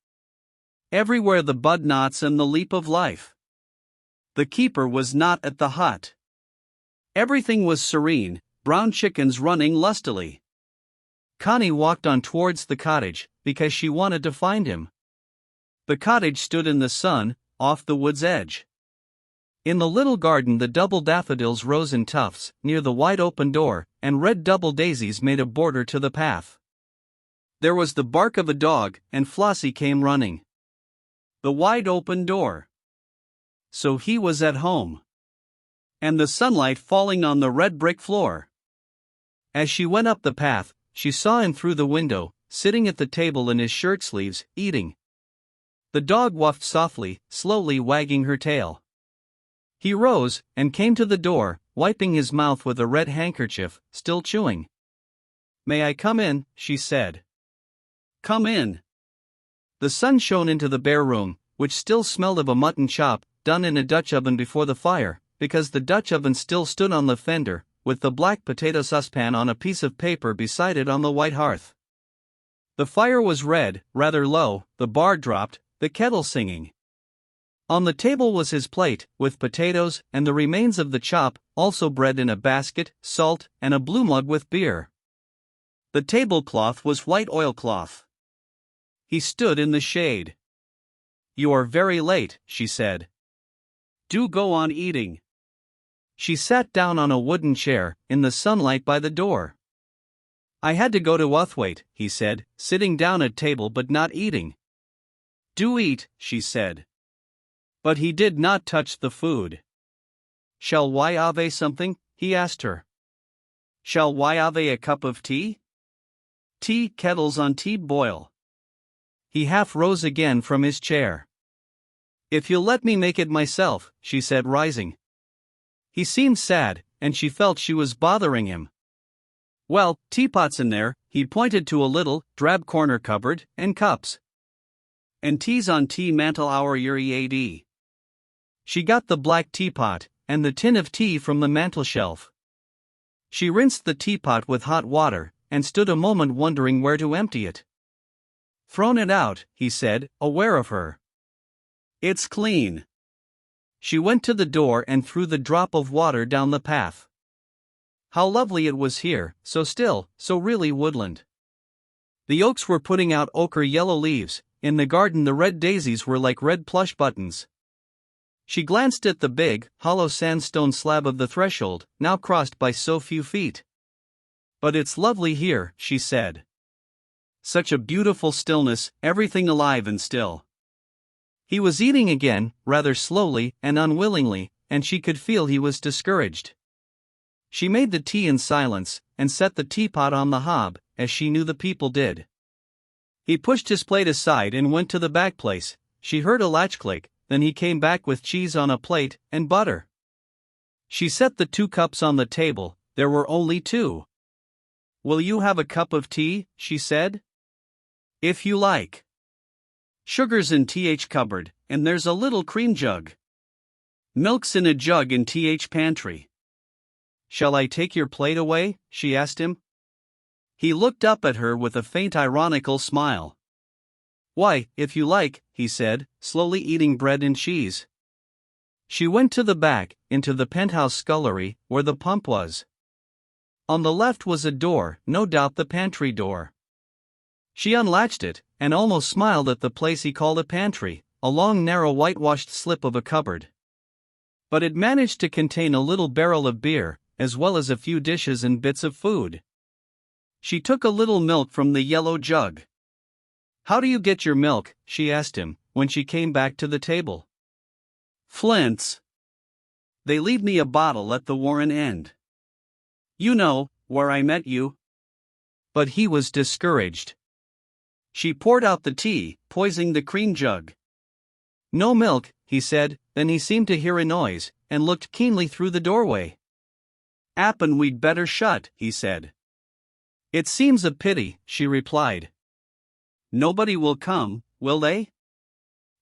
Everywhere the bud knots and the leap of life. The keeper was not at the hut. Everything was serene, brown chickens running lustily. Connie walked on towards the cottage, because she wanted to find him. The cottage stood in the sun, off the wood's edge. In the little garden the double daffodils rose in tufts, near the wide open door, and red double daisies made a border to the path. There was the bark of a dog, and Flossie came running. The wide open door. So he was at home. And the sunlight falling on the red brick floor. As she went up the path, she saw him through the window, sitting at the table in his shirt sleeves, eating. The dog whuffed softly, slowly wagging her tail. He rose, and came to the door, wiping his mouth with a red handkerchief, still chewing. "May I come in?" she said. "Come in." The sun shone into the bare room, which still smelled of a mutton chop, done in a Dutch oven before the fire, because the Dutch oven still stood on the fender, with the black potato saucepan on a piece of paper beside it on the white hearth. The fire was red, rather low, the bar dropped, the kettle singing. On the table was his plate, with potatoes, and the remains of the chop, also bread in a basket, salt, and a blue mug with beer. The tablecloth was white oilcloth. He stood in the shade. "You are very late," she said. "Do go on eating." She sat down on a wooden chair, in the sunlight by the door. "I had to go to Uthwaite," he said, sitting down at table but not eating. "Do eat," she said. But he did not touch the food. "Shall I have something?" he asked her. "Shall I have a cup of tea?" "Tea kettles on tea boil." He half rose again from his chair. "If you'll let me make it myself," she said, rising. He seemed sad, and she felt she was bothering him. "Well, teapots in there," he pointed to a little, drab corner cupboard, "and cups. And tea's on tea mantel our ad." She got the black teapot, and the tin of tea from the mantel shelf. She rinsed the teapot with hot water, and stood a moment wondering where to empty it. "Thrown it out," he said, aware of her. "It's clean." She went to the door and threw the drop of water down the path. How lovely it was here, so still, so really woodland. The oaks were putting out ochre yellow leaves, in the garden the red daisies were like red plush buttons. She glanced at the big, hollow sandstone slab of the threshold, now crossed by so few feet. "But it's lovely here," she said. Such a beautiful stillness, everything alive and still. He was eating again, rather slowly and unwillingly, and she could feel he was discouraged. She made the tea in silence, and set the teapot on the hob, as she knew the people did. He pushed his plate aside and went to the back place. She heard a latch click, then he came back with cheese on a plate, and butter. She set the 2 cups on the table, there were only 2. "Will you have a cup of tea?" she said. "If you like. Sugar's in th cupboard, and there's a little cream jug. Milk's in a jug in th pantry." "Shall I take your plate away?" she asked him. He looked up at her with a faint ironical smile. "Why, if you like," he said, slowly eating bread and cheese. She went to the back, into the penthouse scullery, where the pump was. On the left was a door, no doubt the pantry door. She unlatched it, and almost smiled at the place he called a pantry, a long narrow whitewashed slip of a cupboard. But it managed to contain a little barrel of beer, as well as a few dishes and bits of food. She took a little milk from the yellow jug. "How do you get your milk?" she asked him, when she came back to the table. "Flints. They leave me a bottle at the Warren end. You know, where I met you." But he was discouraged. She poured out the tea, poising the cream jug. "No milk," he said, then he seemed to hear a noise, and looked keenly through the doorway. "'Appen we'd better shut," he said. "It seems a pity," she replied. "Nobody will come, will they?"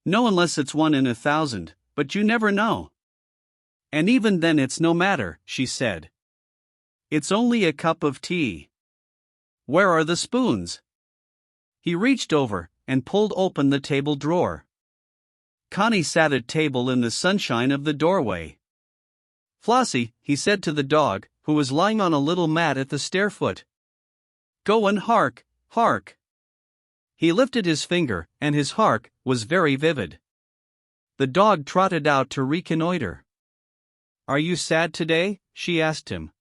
"No, unless it's 1 in 1,000, but you never know." "And even then it's no matter," she said. "It's only a cup of tea. Where are the spoons?" He reached over and pulled open the table drawer. Connie sat at table in the sunshine of the doorway. "Flossie," he said to the dog, who was lying on a little mat at the stair foot. "Go and hark, hark." He lifted his finger, and his hark was very vivid. The dog trotted out to reconnoiter. "Are you sad today?" she asked him.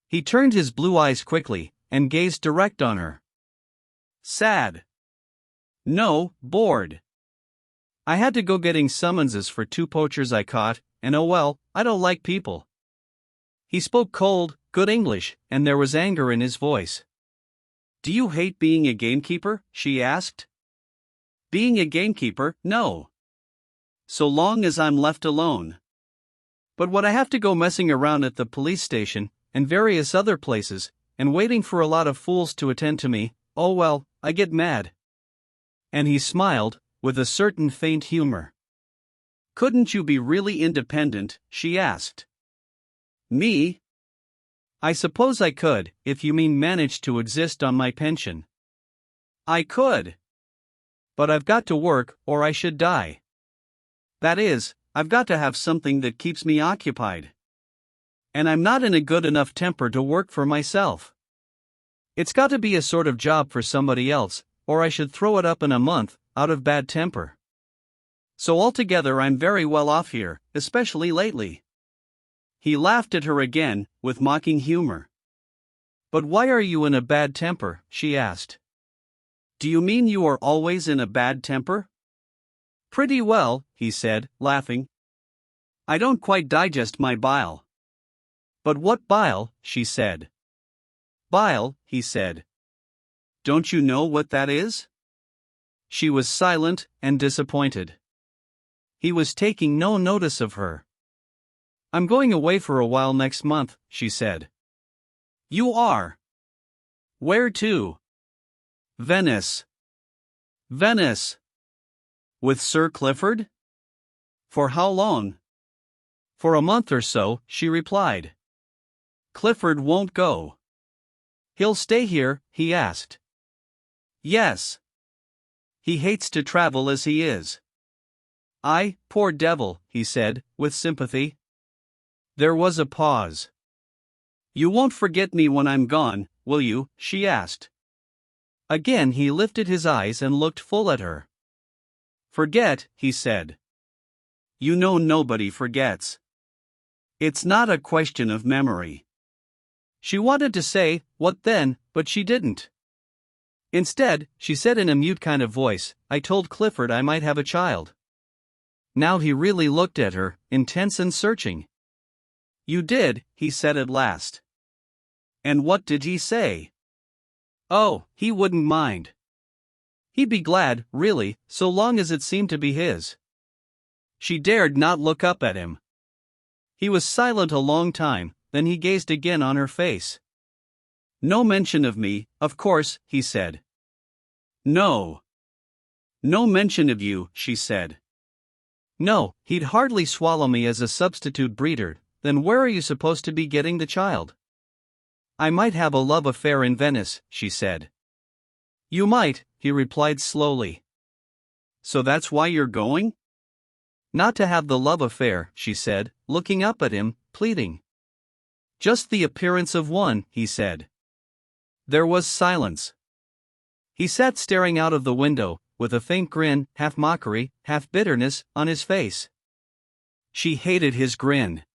He turned his blue eyes quickly, and gazed direct on her. "Sad? No, bored. I had to go getting summonses for 2 poachers I caught, and oh well, I don't like people." He spoke cold, good English, and there was anger in his voice. "Do you hate being a gamekeeper?" she asked. "Being a gamekeeper, no. So long as I'm left alone. But when I have to go messing around at the police station, and various other places, and waiting for a lot of fools to attend to me, oh well, I get mad." And he smiled, with a certain faint humor. "Couldn't you be really independent?" she asked. "Me? I suppose I could, if you mean manage to exist on my pension." "I could. But I've got to work, or I should die. That is, I've got to have something that keeps me occupied. And I'm not in a good enough temper to work for myself. It's got to be a sort of job for somebody else, or I should throw it up in a month, out of bad temper. So altogether I'm very well off here, especially lately." He laughed at her again, with mocking humor. "But why are you in a bad temper?" she asked. "Do you mean you are always in a bad temper?" "Pretty well," he said, laughing. "I don't quite digest my bile." "But what bile?" she said. "Bile," he said. "Don't you know what that is?" She was silent and disappointed. He was taking no notice of her. "I'm going away for a while next month," she said. "You are? Where to?" "Venice." "Venice? With Sir Clifford? For how long?" "For a month or so," she replied. "Clifford won't go." "He'll stay here?" he asked. "Yes. He hates to travel as he is." Poor devil," he said, with sympathy. There was a pause. "You won't forget me when I'm gone, will you?" she asked. Again he lifted his eyes and looked full at her. "Forget," he said. "You know nobody forgets. It's not a question of memory." She wanted to say, "What then?" but she didn't. Instead, she said in a mute kind of voice, "I told Clifford I might have a child." Now he really looked at her, intense and searching. "You did," he said at last. "And what did he say?" "Oh, he wouldn't mind. He'd be glad, really, so long as it seemed to be his." She dared not look up at him. He was silent a long time, then he gazed again on her face. "No mention of me, of course," he said. "No. No mention of you," she said. "No, he'd hardly swallow me as a substitute breeder. Then where are you supposed to be getting the child?" "I might have a love affair in Venice," she said. "You might," he replied slowly. "So that's why you're going?" "Not to have the love affair," she said, looking up at him, pleading. "Just the appearance of one," he said. There was silence. He sat staring out of the window, with a faint grin, half mockery, half bitterness, on his face. She hated his grin.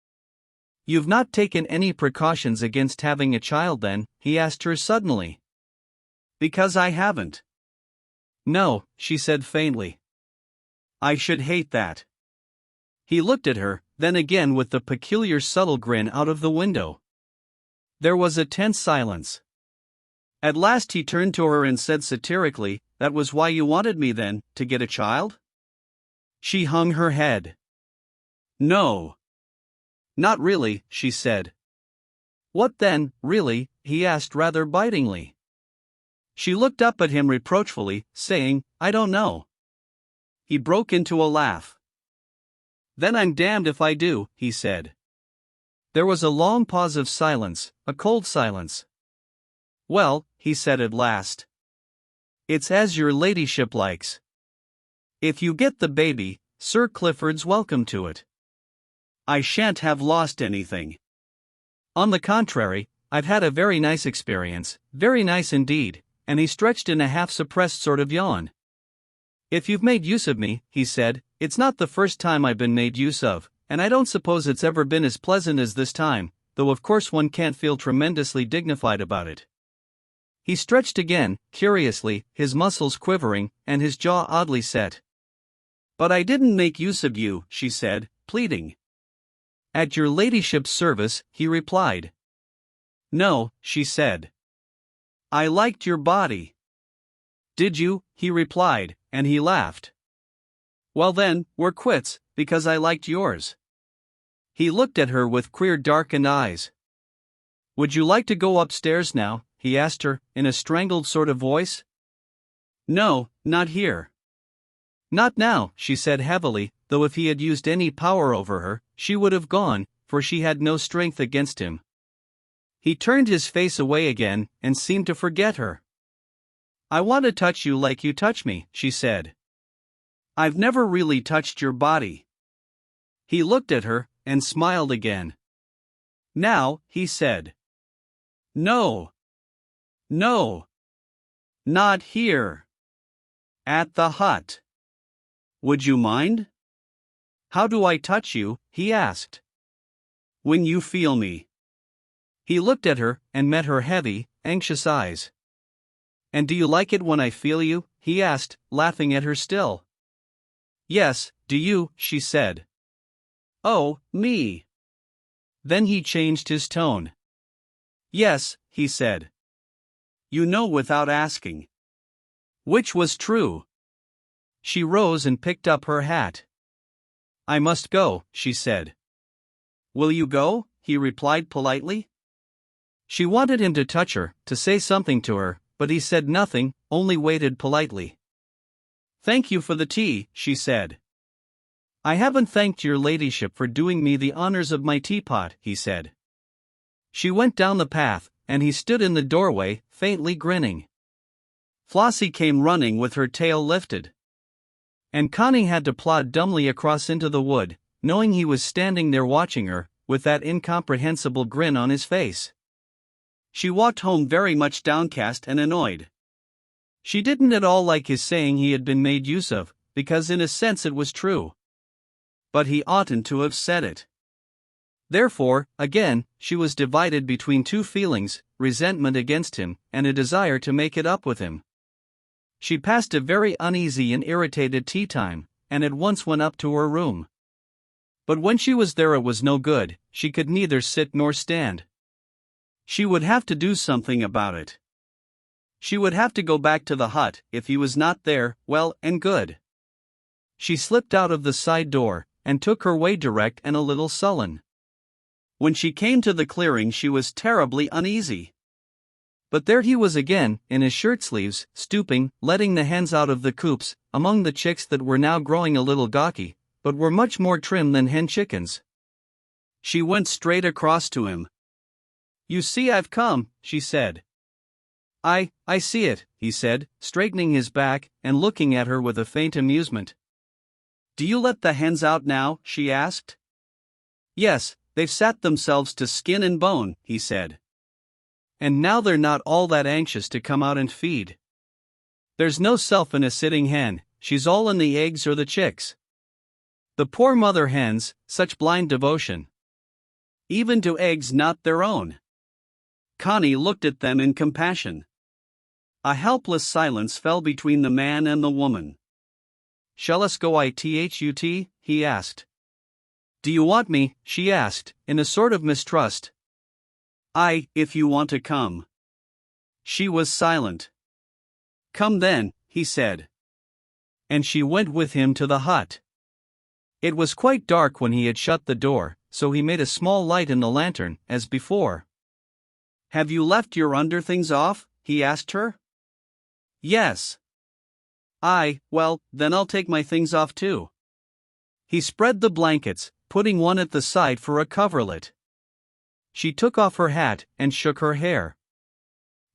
"You've not taken any precautions against having a child then?" he asked her suddenly. "Because I haven't." "No," she said faintly. I should hate that. He looked at her, then again with the peculiar subtle grin out of the window. There was a tense silence. At last he turned to her and said satirically, "That was why you wanted me then, to get a child?" She hung her head. "No. Not really," she said. "What then, really?" he asked rather bitingly. She looked up at him reproachfully, saying, "I don't know." He broke into a laugh. "Then I'm damned if I do," he said. There was a long pause of silence, a cold silence. "Well," he said at last, "it's as your ladyship likes. If you get the baby, Sir Clifford's welcome to it. I shan't have lost anything. On the contrary, I've had a very nice experience, very nice indeed," and he stretched in a half-suppressed sort of yawn. "If you've made use of me," he said, "it's not the first time I've been made use of, and I don't suppose it's ever been as pleasant as this time, though of course one can't feel tremendously dignified about it." He stretched again, curiously, his muscles quivering, and his jaw oddly set. "But I didn't make use of you," she said, pleading. "At your ladyship's service," he replied. "No," she said. "I liked your body." "Did you?" he replied, and he laughed. "Well then, we're quits, because I liked yours." He looked at her with queer darkened eyes. "Would you like to go upstairs now?" he asked her, in a strangled sort of voice. "No, not here." "Not now," she said heavily, though if he had used any power over her, she would have gone, for she had no strength against him. He turned his face away again, and seemed to forget her. "I want to touch you like you touch me," she said. "I've never really touched your body." He looked at her, and smiled again. "Now," he said. "No. No. Not here. At the hut. Would you mind?" "How do I touch you?" he asked. "When you feel me." He looked at her, and met her heavy, anxious eyes. "And do you like it when I feel you?" he asked, laughing at her still. "Yes, do you?" she said. "Oh, me." Then he changed his tone. "Yes," he said. "You know without asking." Which was true. She rose and picked up her hat. "I must go," she said. "Will you go?" he replied politely. She wanted him to touch her, to say something to her, but he said nothing, only waited politely. "Thank you for the tea," she said. "I haven't thanked your ladyship for doing me the honors of my teapot," he said. She went down the path, and he stood in the doorway, faintly grinning. Flossie came running with her tail lifted. And Connie had to plod dumbly across into the wood, knowing he was standing there watching her, with that incomprehensible grin on his face. She walked home very much downcast and annoyed. She didn't at all like his saying he had been made use of, because in a sense it was true. But he oughtn't to have said it. Therefore, again, she was divided between two feelings, resentment against him, and a desire to make it up with him. She passed a very uneasy and irritated tea time, and at once went up to her room. But when she was there it was no good, she could neither sit nor stand. She would have to do something about it. She would have to go back to the hut. If he was not there, well and good. She slipped out of the side door, and took her way direct and a little sullen. When she came to the clearing she was terribly uneasy. But there he was again, in his shirt-sleeves, stooping, letting the hens out of the coops, among the chicks that were now growing a little gawky, but were much more trim than hen chickens. She went straight across to him. "You see I've come," she said. I see it," he said, straightening his back, and looking at her with a faint amusement. "Do you let the hens out now?" she asked. "Yes, they've sat themselves to skin and bone," he said. "And now they're not all that anxious to come out and feed. There's no self in a sitting hen, she's all in the eggs or the chicks. The poor mother hens, such blind devotion. Even to eggs not their own." Connie looked at them in compassion. A helpless silence fell between the man and the woman. shall us go I thut? He asked. Do you want me? She asked, in a sort of mistrust. Aye, if you want to come. She was silent. Come then, he said. And she went with him to the hut. It was quite dark when he had shut the door, so he made a small light in the lantern, as before. Have you left your underthings off? He asked her. Yes. Aye, well, then I'll take my things off too. He spread the blankets, putting one at the side for a coverlet. She took off her hat and shook her hair.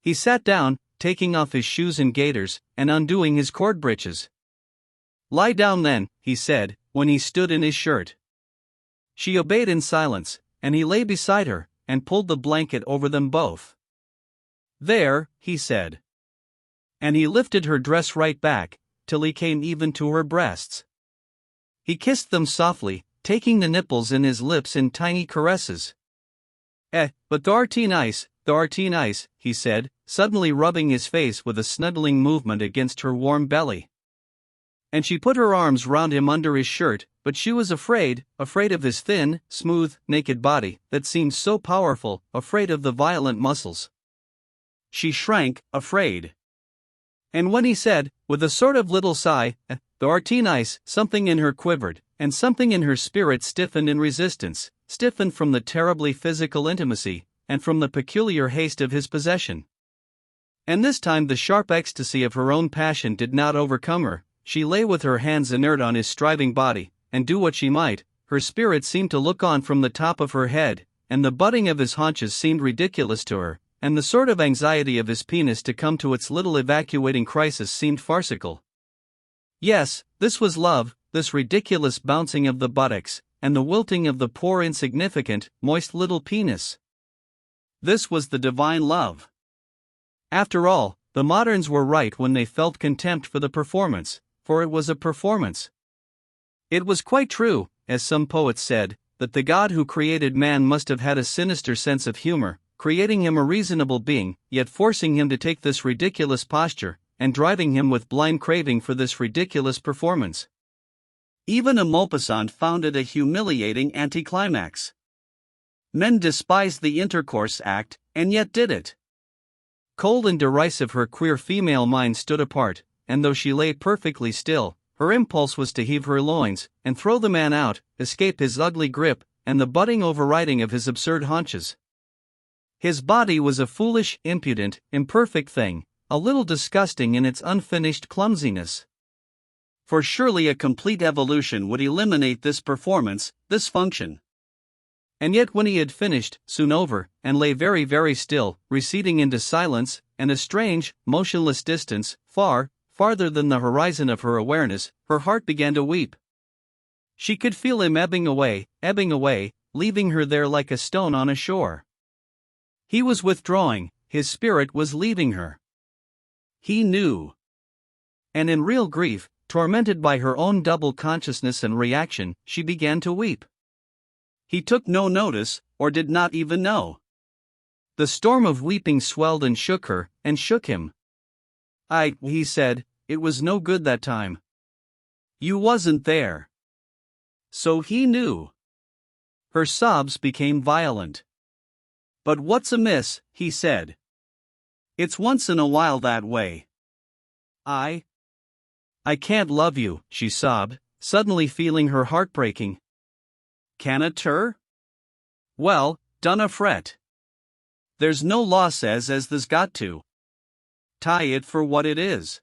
He sat down, taking off his shoes and gaiters, and undoing his cord breeches. Lie down then, he said, when he stood in his shirt. She obeyed in silence, and he lay beside her, and pulled the blanket over them both. There, he said. And he lifted her dress right back, till he came even to her breasts. He kissed them softly, taking the nipples in his lips in tiny caresses. But thou'rt nice, he said, suddenly rubbing his face with a snuggling movement against her warm belly. And she put her arms round him under his shirt, but she was afraid of his thin, smooth, naked body, that seemed so powerful, afraid of the violent muscles. She shrank, afraid. And when he said, with a sort of little sigh, thou'rt nice, something in her quivered, and something in her spirit stiffened in resistance, stiffened from the terribly physical intimacy, and from the peculiar haste of his possession. And this time the sharp ecstasy of her own passion did not overcome her. She lay with her hands inert on his striving body, and do what she might, her spirit seemed to look on from the top of her head, and the butting of his haunches seemed ridiculous to her, and the sort of anxiety of his penis to come to its little evacuating crisis seemed farcical. Yes, this was love, this ridiculous bouncing of the buttocks, and the wilting of the poor insignificant, moist little penis. This was the divine love. After all, the moderns were right when they felt contempt for the performance, for it was a performance. It was quite true, as some poets said, that the God who created man must have had a sinister sense of humor, creating him a reasonable being, yet forcing him to take this ridiculous posture, and driving him with blind craving for this ridiculous performance. Even a Maupassant found it a humiliating anticlimax. Men despised the intercourse act, and yet did it. Cold and derisive her queer female mind stood apart, and though she lay perfectly still, her impulse was to heave her loins, and throw the man out, escape his ugly grip, and the butting overriding of his absurd haunches. His body was a foolish, impudent, imperfect thing, a little disgusting in its unfinished clumsiness. For surely a complete evolution would eliminate this performance, this function. And yet when he had finished, soon over, and lay very, very still, receding into silence, and a strange, motionless distance, farther than the horizon of her awareness, her heart began to weep. She could feel him ebbing away, leaving her there like a stone on a shore. He was withdrawing, his spirit was leaving her. He knew. And in real grief, tormented by her own double consciousness and reaction, she began to weep. He took no notice, or did not even know. The storm of weeping swelled and shook her, and shook him. He said, it was no good that time. You wasn't there. So he knew. Her sobs became violent. But what's amiss, he said. It's once in a while that way. I can't love you, she sobbed, suddenly feeling her heart breaking. Can't her? Well, dunna fret. There's no law says as there's got to. Tie it for what it is.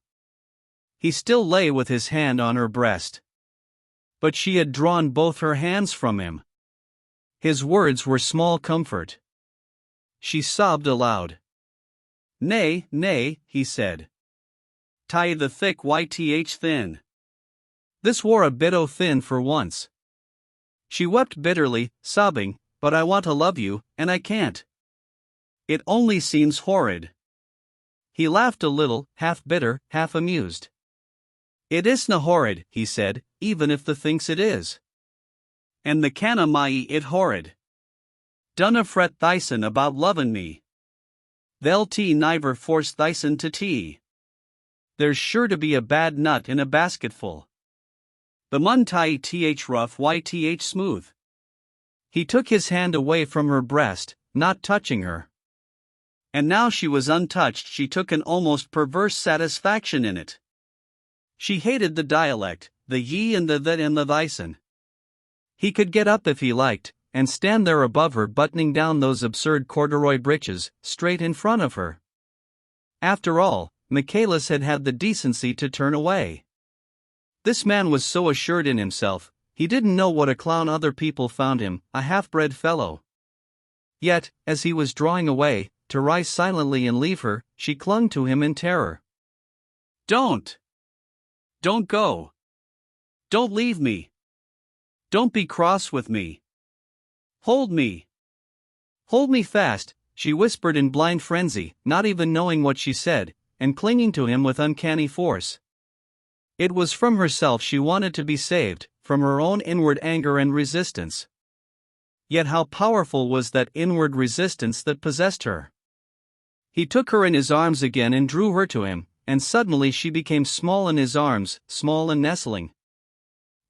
He still lay with his hand on her breast. But she had drawn both her hands from him. His words were small comfort. She sobbed aloud. Nay, he said. Tie the thick yth thin. This wore a bit o' thin for once. She wept bitterly, sobbing, but I want to love you, and I can't. It only seems horrid. He laughed a little, half bitter, half amused. It isna horrid, he said, even if the thinks it is. And the canna mai it horrid. Dunna fret thysen about lovin' me. They'll niver force thysen to tea. There's sure to be a bad nut in a basketful. The mun tai th rough yth smooth. He took his hand away from her breast, not touching her. And now she was untouched, she took an almost perverse satisfaction in it. She hated the dialect, the ye and the that and the thysen. He could get up if he liked, and stand there above her buttoning down those absurd corduroy breeches, straight in front of her. After all, Michaelis had had the decency to turn away. This man was so assured in himself, he didn't know what a clown other people found him, a half-bred fellow. Yet, as he was drawing away, to rise silently and leave her, she clung to him in terror. Don't! Don't go! Don't leave me! Don't be cross with me! Hold me! Hold me fast, she whispered in blind frenzy, not even knowing what she said, and clinging to him with uncanny force. It was from herself she wanted to be saved, from her own inward anger and resistance. Yet how powerful was that inward resistance that possessed her? He took her in his arms again and drew her to him, and suddenly she became small in his arms, small and nestling.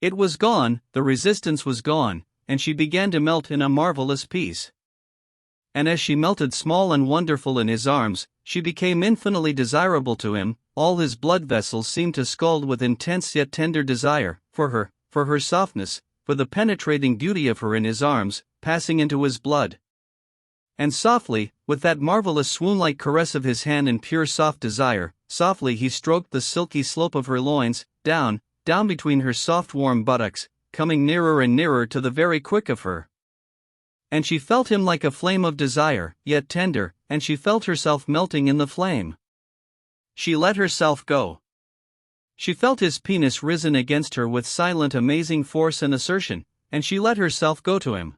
It was gone, the resistance was gone, and she began to melt in a marvelous peace. And as she melted small and wonderful in his arms, she became infinitely desirable to him. All his blood vessels seemed to scald with intense yet tender desire, for her softness, for the penetrating beauty of her in his arms, passing into his blood. And softly, with that marvelous swoon-like caress of his hand in pure soft desire, softly he stroked the silky slope of her loins, down between her soft warm buttocks, coming nearer and nearer to the very quick of her. And she felt him like a flame of desire, yet tender, and she felt herself melting in the flame. She let herself go. She felt his penis risen against her with silent amazing force and assertion, and she let herself go to him.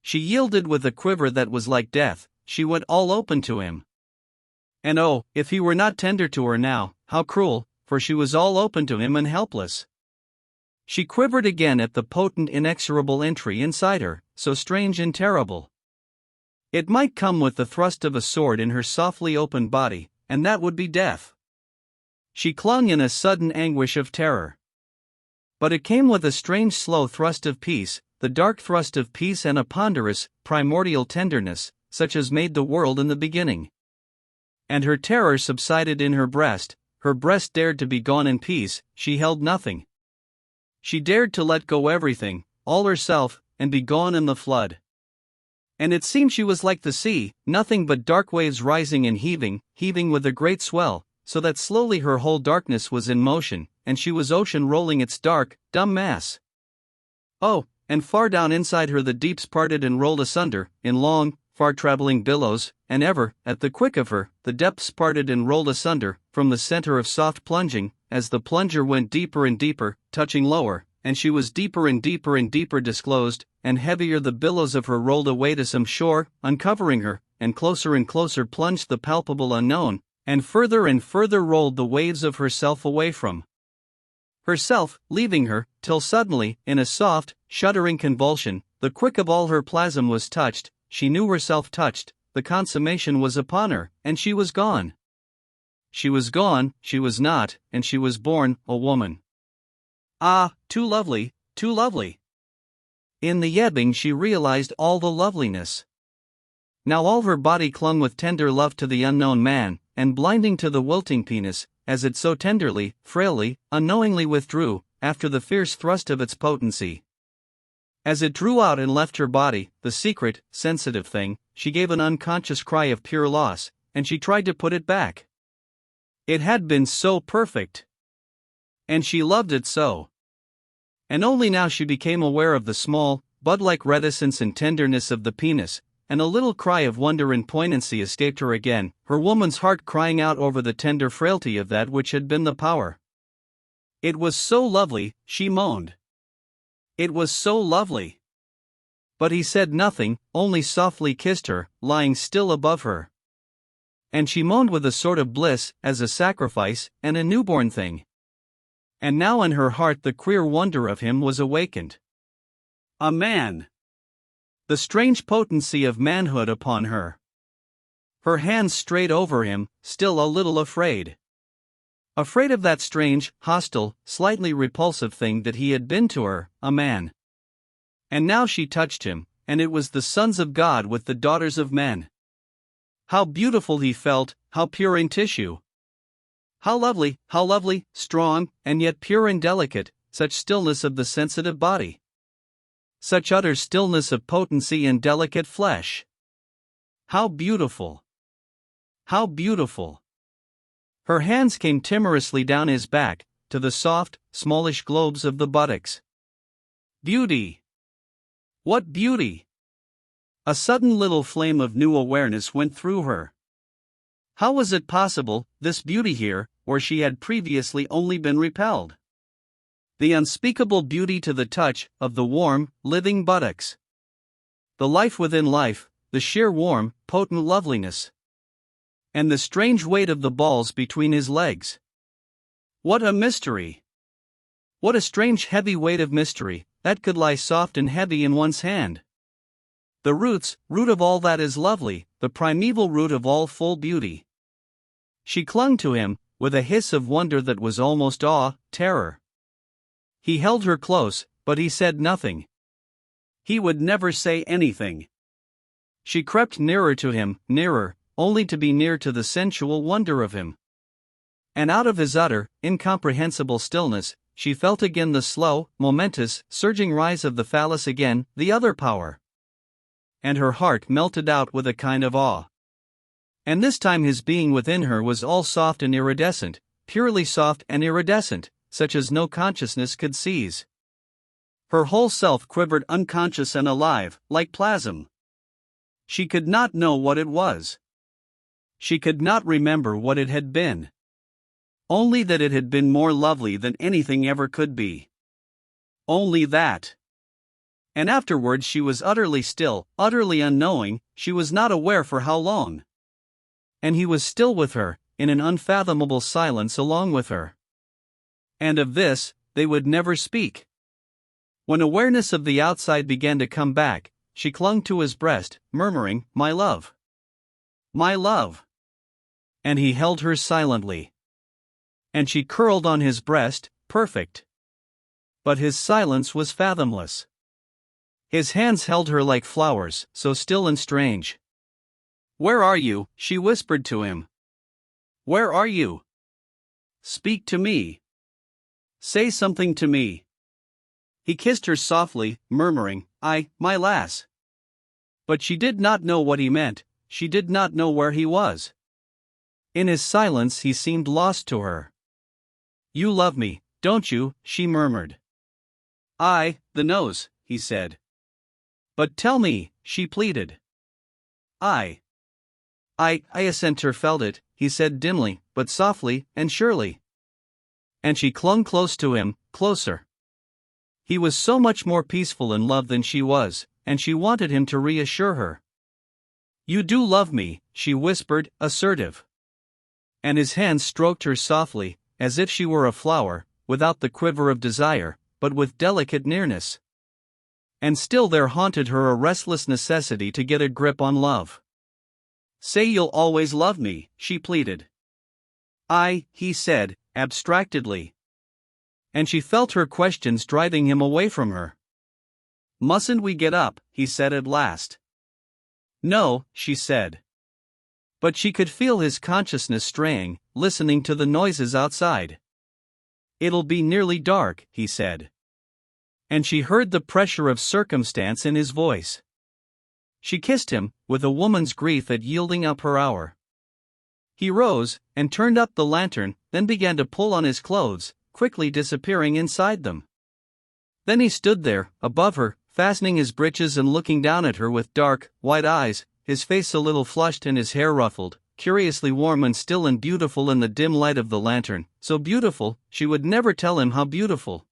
She yielded with a quiver that was like death, she went all open to him. And oh, if he were not tender to her now, how cruel, for she was all open to him and helpless. She quivered again at the potent inexorable entry inside her, so strange and terrible. It might come with the thrust of a sword in her softly opened body, and that would be death. She clung in a sudden anguish of terror. But it came with a strange slow thrust of peace, the dark thrust of peace and a ponderous, primordial tenderness, such as made the world in the beginning. And her terror subsided in her breast dared to be gone in peace, she held nothing. She dared to let go everything, all herself, and be gone in the flood. And it seemed she was like the sea, nothing but dark waves rising and heaving with a great swell, so that slowly her whole darkness was in motion, and she was ocean rolling its dark, dumb mass. Oh, and far down inside her the deeps parted and rolled asunder, in long, far-traveling billows, and ever, at the quick of her, the depths parted and rolled asunder, from the center of soft plunging, as the plunger went deeper and deeper, touching lower, and she was deeper and deeper and deeper disclosed, and heavier the billows of her rolled away to some shore, uncovering her, and closer plunged the palpable unknown, and further rolled the waves of herself away from herself, leaving her, till suddenly, in a soft, shuddering convulsion, the quick of all her plasm was touched, she knew herself touched, the consummation was upon her, and she was gone. She was gone, she was not, and she was born, a woman. Ah, too lovely, too lovely. In the ebbing she realized all the loveliness. Now all her body clung with tender love to the unknown man, and blinding to the wilting penis, as it so tenderly, frailly, unknowingly withdrew, after the fierce thrust of its potency. As it drew out and left her body, the secret, sensitive thing, she gave an unconscious cry of pure loss, and she tried to put it back. It had been so perfect. And she loved it so. And only now she became aware of the small, bud-like reticence and tenderness of the penis, and a little cry of wonder and poignancy escaped her again, her woman's heart crying out over the tender frailty of that which had been the power. It was so lovely, she moaned. It was so lovely. But he said nothing, only softly kissed her, lying still above her. And she moaned with a sort of bliss, as a sacrifice, and a newborn thing. And now in her heart the queer wonder of him was awakened. A man! The strange potency of manhood upon her. Her hands strayed over him, still a little afraid. Afraid of that strange, hostile, slightly repulsive thing that he had been to her, a man. And now she touched him, and it was the sons of God with the daughters of men. How beautiful he felt, how pure in tissue. How lovely, strong, and yet pure and delicate, such stillness of the sensitive body. Such utter stillness of potency and delicate flesh. How beautiful! How beautiful! Her hands came timorously down his back, to the soft, smallish globes of the buttocks. Beauty! What beauty! A sudden little flame of new awareness went through her. How was it possible, this beauty here, where she had previously only been repelled? The unspeakable beauty to the touch of the warm, living buttocks. The life within life, the sheer warm, potent loveliness. And the strange weight of the balls between his legs. What a mystery! What a strange heavy weight of mystery, that could lie soft and heavy in one's hand. The root of all that is lovely, the primeval root of all full beauty. She clung to him, with a hiss of wonder that was almost awe, terror. He held her close, but he said nothing. He would never say anything. She crept nearer to him, nearer, only to be near to the sensual wonder of him. And out of his utter, incomprehensible stillness, she felt again the slow, momentous, surging rise of the phallus again, the other power. And her heart melted out with a kind of awe. And this time his being within her was all soft and iridescent, purely soft and iridescent, such as no consciousness could seize. Her whole self quivered unconscious and alive, like plasm. She could not know what it was. She could not remember what it had been. Only that it had been more lovely than anything ever could be. Only that. And afterwards she was utterly still, utterly unknowing, she was not aware for how long. And he was still with her, in an unfathomable silence along with her. And of this, they would never speak. When awareness of the outside began to come back, she clung to his breast, murmuring, "My love. My love." And he held her silently. And she curled on his breast, perfect. But his silence was fathomless. His hands held her like flowers, so still and strange. "Where are you?" she whispered to him. "Where are you? Speak to me. Say something to me." He kissed her softly, murmuring, my lass." But she did not know what he meant, she did not know where he was. In his silence he seemed lost to her. "You love me, don't you?" she murmured. The nose," he said. "But tell me," she pleaded. I assent her felt it," he said dimly, but softly and surely. And she clung close to him, closer. He was so much more peaceful in love than she was, and she wanted him to reassure her. "You do love me," she whispered, assertive. And his hands stroked her softly, as if she were a flower, without the quiver of desire, but with delicate nearness. And still there haunted her a restless necessity to get a grip on love. "Say you'll always love me," she pleaded. He said, abstractedly. And she felt her questions driving him away from her. "Mustn't we get up?" he said at last. "No," she said. But she could feel his consciousness straying, listening to the noises outside. "It'll be nearly dark," he said. And she heard the pressure of circumstance in his voice. She kissed him, with a woman's grief at yielding up her hour. He rose, and turned up the lantern, then began to pull on his clothes, quickly disappearing inside them. Then he stood there, above her, fastening his breeches and looking down at her with dark, wide eyes, his face a little flushed and his hair ruffled, curiously warm and still and beautiful in the dim light of the lantern, so beautiful, she would never tell him how beautiful.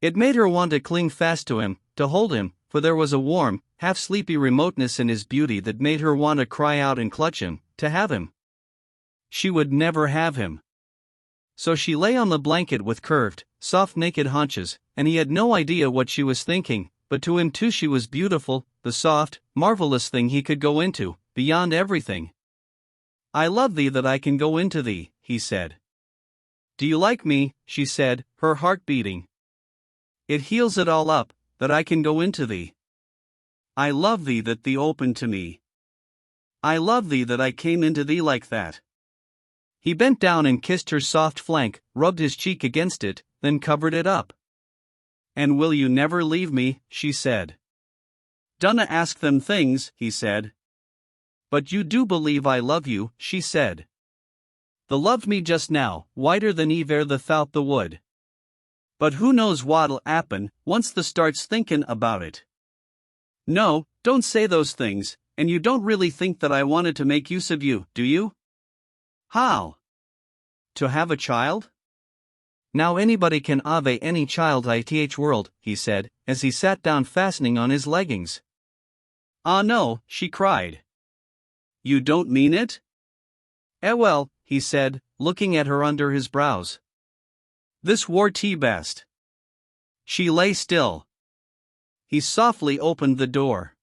It made her want to cling fast to him, to hold him, for there was a warm, half-sleepy remoteness in his beauty that made her want to cry out and clutch him, to have him. She would never have him. So she lay on the blanket with curved, soft naked haunches, and he had no idea what she was thinking, but to him too she was beautiful, the soft, marvelous thing he could go into, beyond everything. "I love thee that I can go into thee," he said. Do you like me? She said, her heart beating. It heals it all up, that I can go into thee. I love thee that thee opened to me. I love thee that I came into thee like that. He bent down and kissed her soft flank, rubbed his cheek against it, then covered it up. And will you never leave me? She said. Dunna ask them things, he said. But you do believe I love you, she said. Thou loved me just now, whiter than ever the thout the wood. But who knows what'll happen, once the starts thinkin' about it. No, don't say those things, and you don't really think that I wanted to make use of you, do you? How? To have a child? Now anybody can have any child ith world, he said, as he sat down fastening on his leggings. Ah no, she cried. You don't mean it? Eh well, he said, looking at her under his brows. This war tea best. She lay still. He softly opened the door.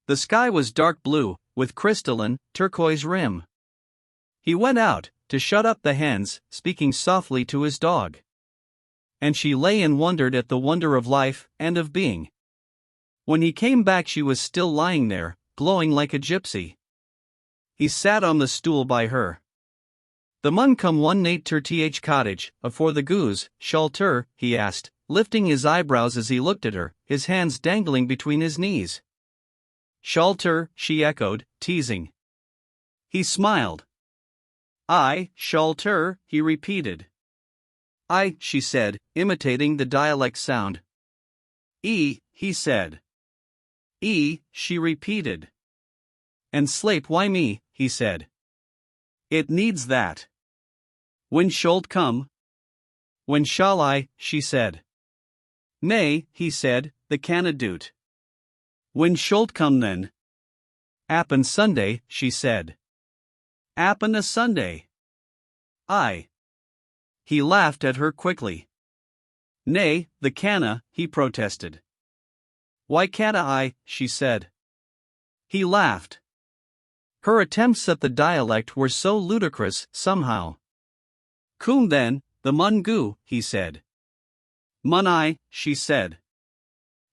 The sky was dark blue, with crystalline, turquoise rim. He went out, to shut up the hens, speaking softly to his dog. And she lay and wondered at the wonder of life, and of being. When he came back she was still lying there, glowing like a gypsy. He sat on the stool by her. The mun come one night ter th cottage, afore the goose, shall ter, he asked, lifting his eyebrows as he looked at her, his hands dangling between his knees. Shall ter, she echoed, teasing. He smiled. I, shall ter, he repeated. I, she said, imitating the dialect sound. E, he said. E, she repeated. And slape why me, he said. It needs that. When shall't come? When shall I, she said. Nay, he said, the canna do't. When shall't come then? Appen Sunday, she said. Appen a Sunday. I. He laughed at her quickly. Nay, the canna, he protested. Why canna I, she said. He laughed. Her attempts at the dialect were so ludicrous, somehow. Coom then, the mun goo, he said. Mun I, she said.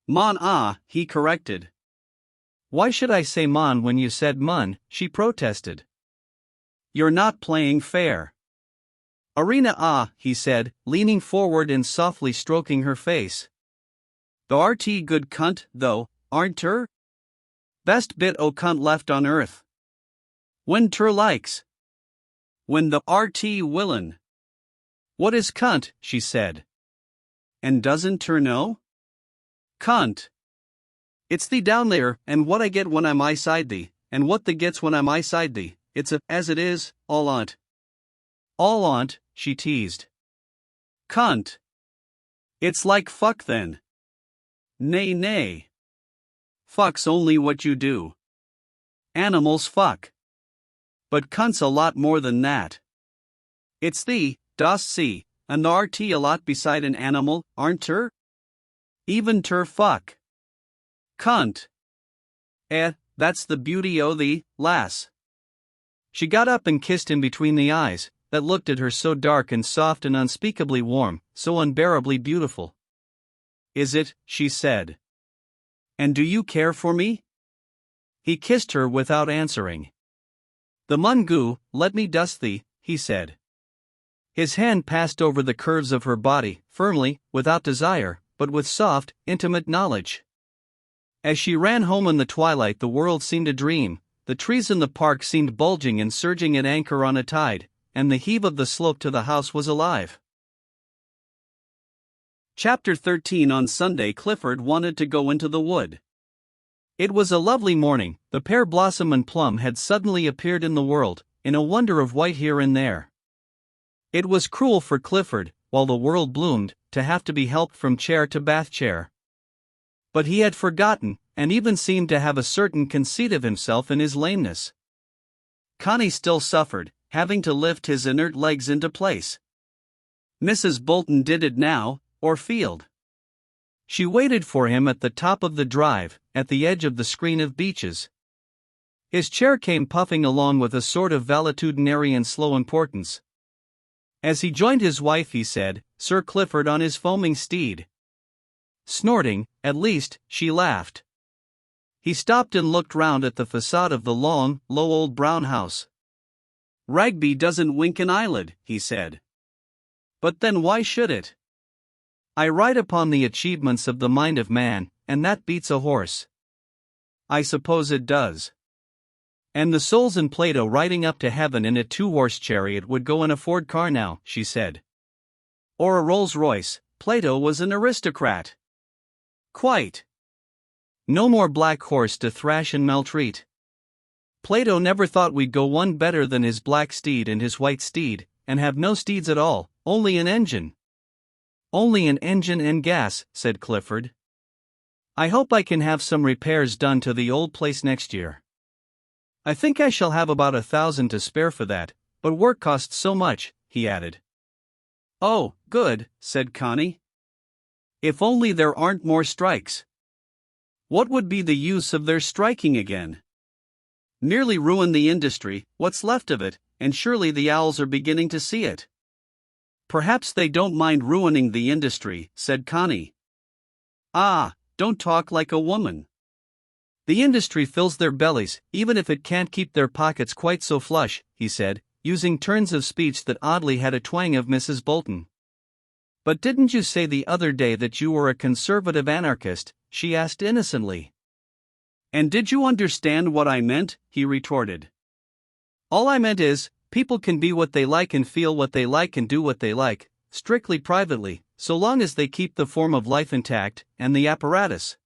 Mon ah, he corrected. Why should I say mon when you said mun, she protested. You're not playing fair. Arena ah, he said, leaning forward and softly stroking her face. Th'art good cunt, though, aren't ter? Best bit o' cunt left on earth. When ter likes. When the rt willin'. What is cunt, she said. And doesn't ter know? Cunt. It's thee down there, and what I get when I'm eyeside thee, and what thee gets when I'm eyeside thee, it's a, as it is, all on't. All on't, she teased. Cunt. It's like fuck then. Nay nay. Fuck's only what you do. Animals fuck. But cunt's a lot more than that. It's thee, dost see, and rt a lot beside an animal, aren't ter? Even ter fuck. Cunt. That's the beauty o' thee, lass. She got up and kissed him between the eyes, that looked at her so dark and soft and unspeakably warm, so unbearably beautiful. Is it, she said. And do you care for me? He kissed her without answering. The mun goo, let me dust thee, he said. His hand passed over the curves of her body, firmly, without desire, but with soft, intimate knowledge. As she ran home in the twilight the world seemed a dream, the trees in the park seemed bulging and surging at anchor on a tide, and the heave of the slope to the house was alive. Chapter 13. On Sunday Clifford wanted to go into the wood. It was a lovely morning, the pear blossom and plum had suddenly appeared in the world, in a wonder of white here and there. It was cruel for Clifford, while the world bloomed, to have to be helped from chair to bath chair. But he had forgotten, and even seemed to have a certain conceit of himself in his lameness. Connie still suffered, having to lift his inert legs into place. Mrs. Bolton did it now, or Field. She waited for him at the top of the drive, at the edge of the screen of beeches. His chair came puffing along with a sort of valetudinarian slow importance. As he joined his wife, he said, Sir Clifford on his foaming steed. Snorting, at least, she laughed. He stopped and looked round at the facade of the long, low old brown house. Ragby doesn't wink an eyelid, he said. But then why should it? I write upon the achievements of the mind of man, and that beats a horse. I suppose it does. And the souls in Plato riding up to heaven in a 2-horse chariot would go in a Ford car now, she said. Or a Rolls-Royce. Plato was an aristocrat. Quite. No more black horse to thrash and maltreat. Plato never thought we'd go one better than his black steed and his white steed, and have no steeds at all, only an engine. Only an engine and gas, said Clifford. I hope I can have some repairs done to the old place next year. I think I shall have about 1,000 to spare for that, but work costs so much, he added. Oh, good, said Connie. If only there aren't more strikes. What would be the use of their striking again? Merely ruin the industry, what's left of it, and surely the owls are beginning to see it. Perhaps they don't mind ruining the industry, said Connie. Ah, don't talk like a woman. The industry fills their bellies, even if it can't keep their pockets quite so flush, he said, using turns of speech that oddly had a twang of Mrs. Bolton. But didn't you say the other day that you were a conservative anarchist? She asked innocently. And did you understand what I meant? He retorted. All I meant is, people can be what they like and feel what they like and do what they like, strictly privately, so long as they keep the form of life intact, and the apparatus.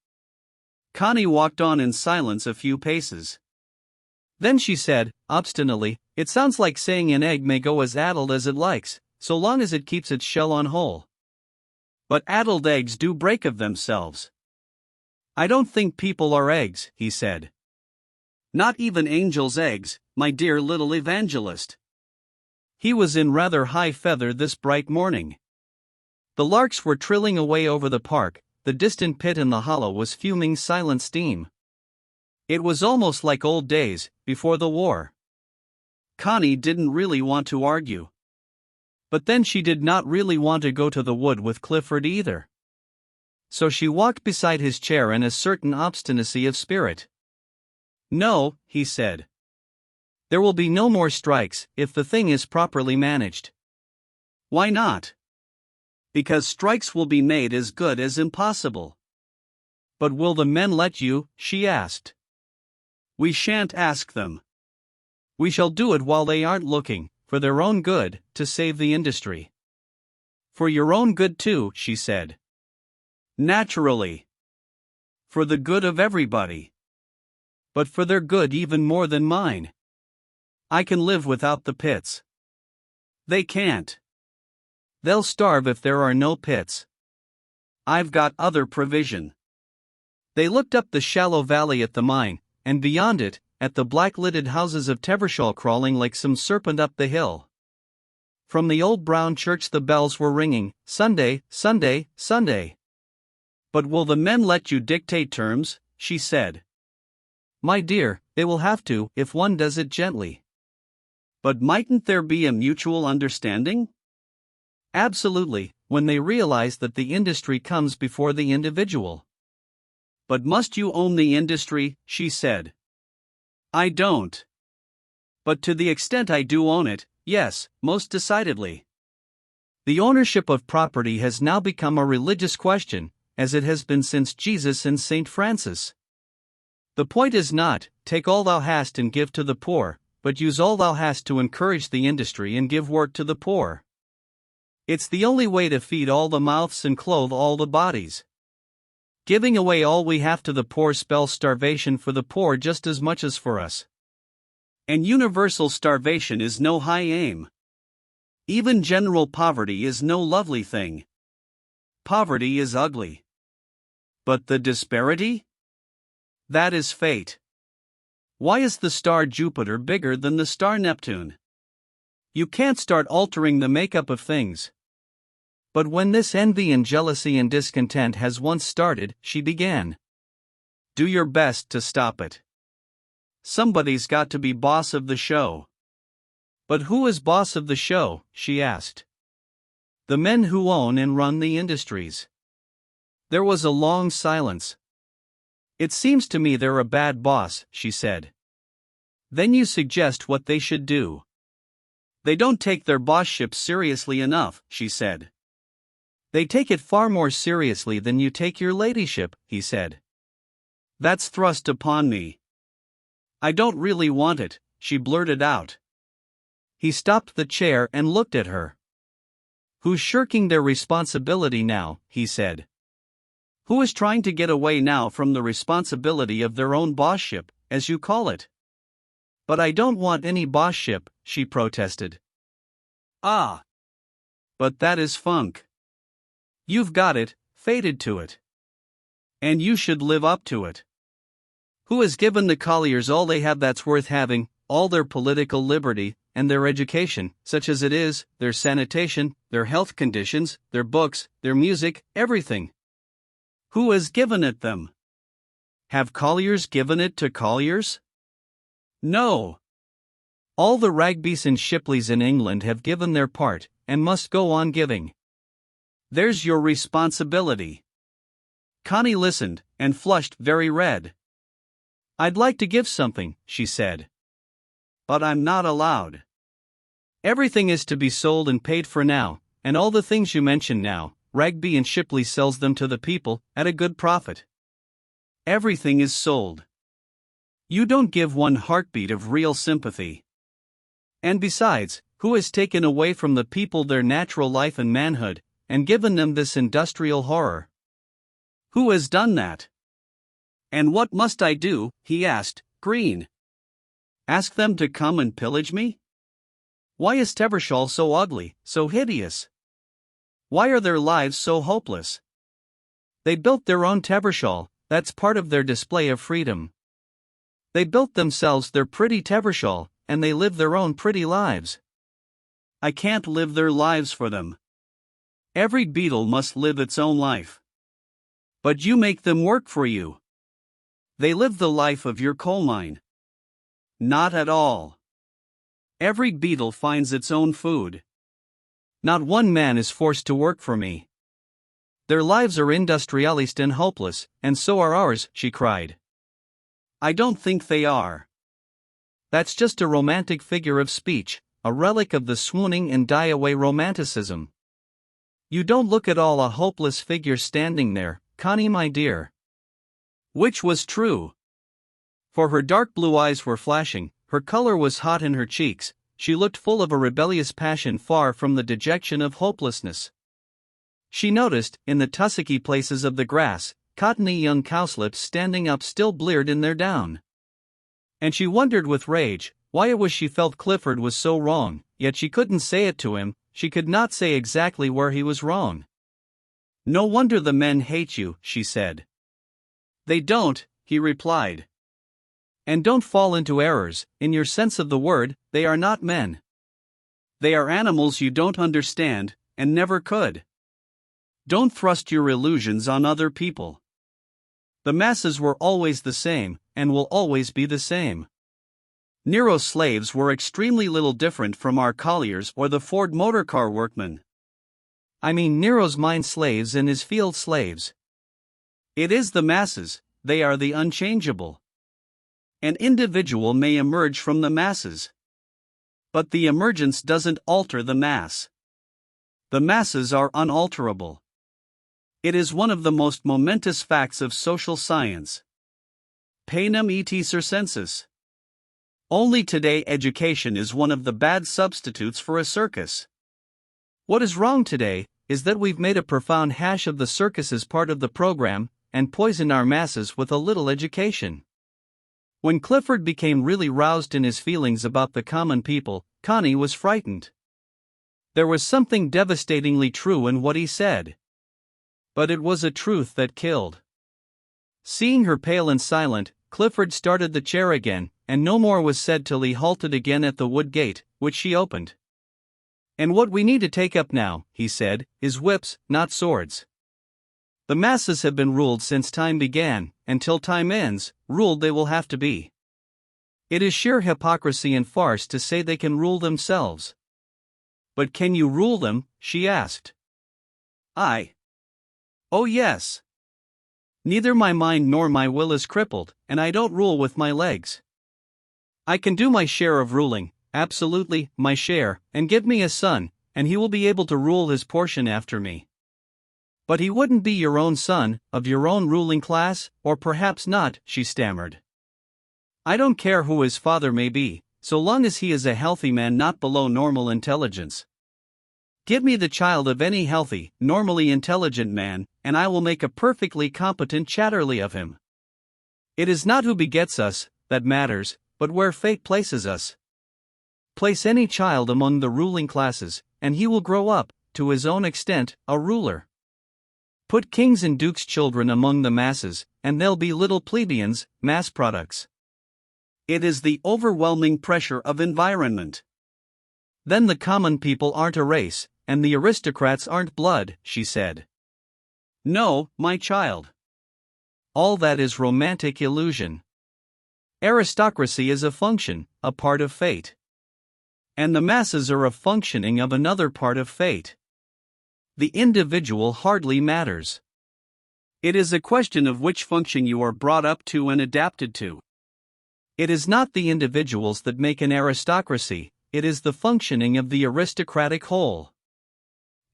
Connie walked on in silence a few paces. Then she said, obstinately, it sounds like saying an egg may go as addled as it likes, so long as it keeps its shell on whole. But addled eggs do break of themselves. I don't think people are eggs, he said. Not even angels' eggs, my dear little evangelist. He was in rather high feather this bright morning. The larks were trilling away over the park, the distant pit in the hollow was fuming silent steam. It was almost like old days, before the war. Connie didn't really want to argue. But then she did not really want to go to the wood with Clifford either. So she walked beside his chair in a certain obstinacy of spirit. No, he said. There will be no more strikes, if the thing is properly managed. Why not? Because strikes will be made as good as impossible. But will the men let you? She asked. We shan't ask them. We shall do it while they aren't looking, for their own good, to save the industry. For your own good too, she said. Naturally. For the good of everybody. But for their good even more than mine. I can live without the pits. They can't. They'll starve if there are no pits. I've got other provision. They looked up the shallow valley at the mine, and beyond it, at the black-lidded houses of Tevershall crawling like some serpent up the hill. From the old brown church the bells were ringing, Sunday, Sunday, Sunday. But will the men let you dictate terms? She said. My dear, they will have to, if one does it gently. But mightn't there be a mutual understanding? Absolutely, when they realize that the industry comes before the individual. But must you own the industry? She said. I don't. But to the extent I do own it, yes, most decidedly. The ownership of property has now become a religious question, as it has been since Jesus and St. Francis. The point is not, take all thou hast and give to the poor, but use all thou hast to encourage the industry and give work to the poor. It's the only way to feed all the mouths and clothe all the bodies. Giving away all we have to the poor spells starvation for the poor just as much as for us. And universal starvation is no high aim. Even general poverty is no lovely thing. Poverty is ugly. But the disparity? That is fate. Why is the star Jupiter bigger than the star Neptune? You can't start altering the makeup of things. But when this envy and jealousy and discontent has once started, she began. Do your best to stop it. Somebody's got to be boss of the show. But who is boss of the show? She asked. The men who own and run the industries. There was a long silence. It seems to me they're a bad boss, she said. Then you suggest what they should do. They don't take their bossship seriously enough, she said. They take it far more seriously than you take your ladyship, he said. That's thrust upon me. I don't really want it, she blurted out. He stopped the chair and looked at her. Who's shirking their responsibility now, he said. Who is trying to get away now from the responsibility of their own bossship, as you call it? But I don't want any bossship, she protested. Ah! But that is funk. You've got it, fated to it. And you should live up to it. Who has given the colliers all they have that's worth having, all their political liberty, and their education, such as it is, their sanitation, their health conditions, their books, their music, everything? Who has given it them? Have colliers given it to colliers? No. All the Ragbys and Shipleys in England have given their part, and must go on giving. There's your responsibility. Connie listened, and flushed very red. I'd like to give something, she said. But I'm not allowed. Everything is to be sold and paid for now, and all the things you mention now, Ragby and Shipley sells them to the people, at a good profit. Everything is sold. You don't give one heartbeat of real sympathy. And besides, who has taken away from the people their natural life and manhood, and given them this industrial horror? Who has done that? And what must I do, he asked, green. Ask them to come and pillage me? Why is Tevershall so ugly, so hideous? Why are their lives so hopeless? They built their own Tevershall, that's part of their display of freedom. They built themselves their pretty Tevershall, and they live their own pretty lives. I can't live their lives for them. Every beetle must live its own life. But you make them work for you. They live the life of your coal mine. Not at all. Every beetle finds its own food. Not one man is forced to work for me. Their lives are industrialist and hopeless, and so are ours, she cried. I don't think they are. That's just a romantic figure of speech, a relic of the swooning and die-away romanticism. You don't look at all a hopeless figure standing there, Connie my dear. Which was true. For her dark blue eyes were flashing, her color was hot in her cheeks, she looked full of a rebellious passion far from the dejection of hopelessness. She noticed, in the tussocky places of the grass, cottony young cowslips standing up still bleared in their down. And she wondered with rage, why it was she felt Clifford was so wrong, yet she couldn't say it to him, she could not say exactly where he was wrong. No wonder the men hate you, she said. They don't, he replied. And don't fall into errors, in your sense of the word, they are not men. They are animals you don't understand, and never could. Don't thrust your illusions on other people. The masses were always the same, and will always be the same. Nero's slaves were extremely little different from our colliers or the Ford motor car workmen. I mean Nero's mine slaves and his field slaves. It is the masses, they are the unchangeable. An individual may emerge from the masses. But the emergence doesn't alter the mass. The masses are unalterable. It is one of the most momentous facts of social science. Panem et circenses. Only today education is one of the bad substitutes for a circus. What is wrong today is that we've made a profound hash of the circus as part of the program, and poisoned our masses with a little education. When Clifford became really roused in his feelings about the common people, Connie was frightened. There was something devastatingly true in what he said. But it was a truth that killed. Seeing her pale and silent, Clifford started the chair again, and no more was said till he halted again at the wood gate, which she opened. And what we need to take up now, he said, is whips, not swords. The masses have been ruled since time began, and till time ends, ruled they will have to be. It is sheer hypocrisy and farce to say they can rule themselves. But can you rule them, she asked. Oh yes. Neither my mind nor my will is crippled, and I don't rule with my legs. I can do my share of ruling, absolutely, my share, and give me a son, and he will be able to rule his portion after me. But he wouldn't be your own son, of your own ruling class, or perhaps not, she stammered. I don't care who his father may be, so long as he is a healthy man not below normal intelligence. Give me the child of any healthy, normally intelligent man, and I will make a perfectly competent Chatterley of him. It is not who begets us that matters, but where fate places us. Place any child among the ruling classes, and he will grow up, to his own extent, a ruler. Put kings' and dukes' children among the masses, and they'll be little plebeians, mass products. It is the overwhelming pressure of environment. Then the common people aren't a race, and the aristocrats aren't blood, she said. No, my child. All that is romantic illusion. Aristocracy is a function, a part of fate. And the masses are a functioning of another part of fate. The individual hardly matters. It is a question of which function you are brought up to and adapted to. It is not the individuals that make an aristocracy, it is the functioning of the aristocratic whole.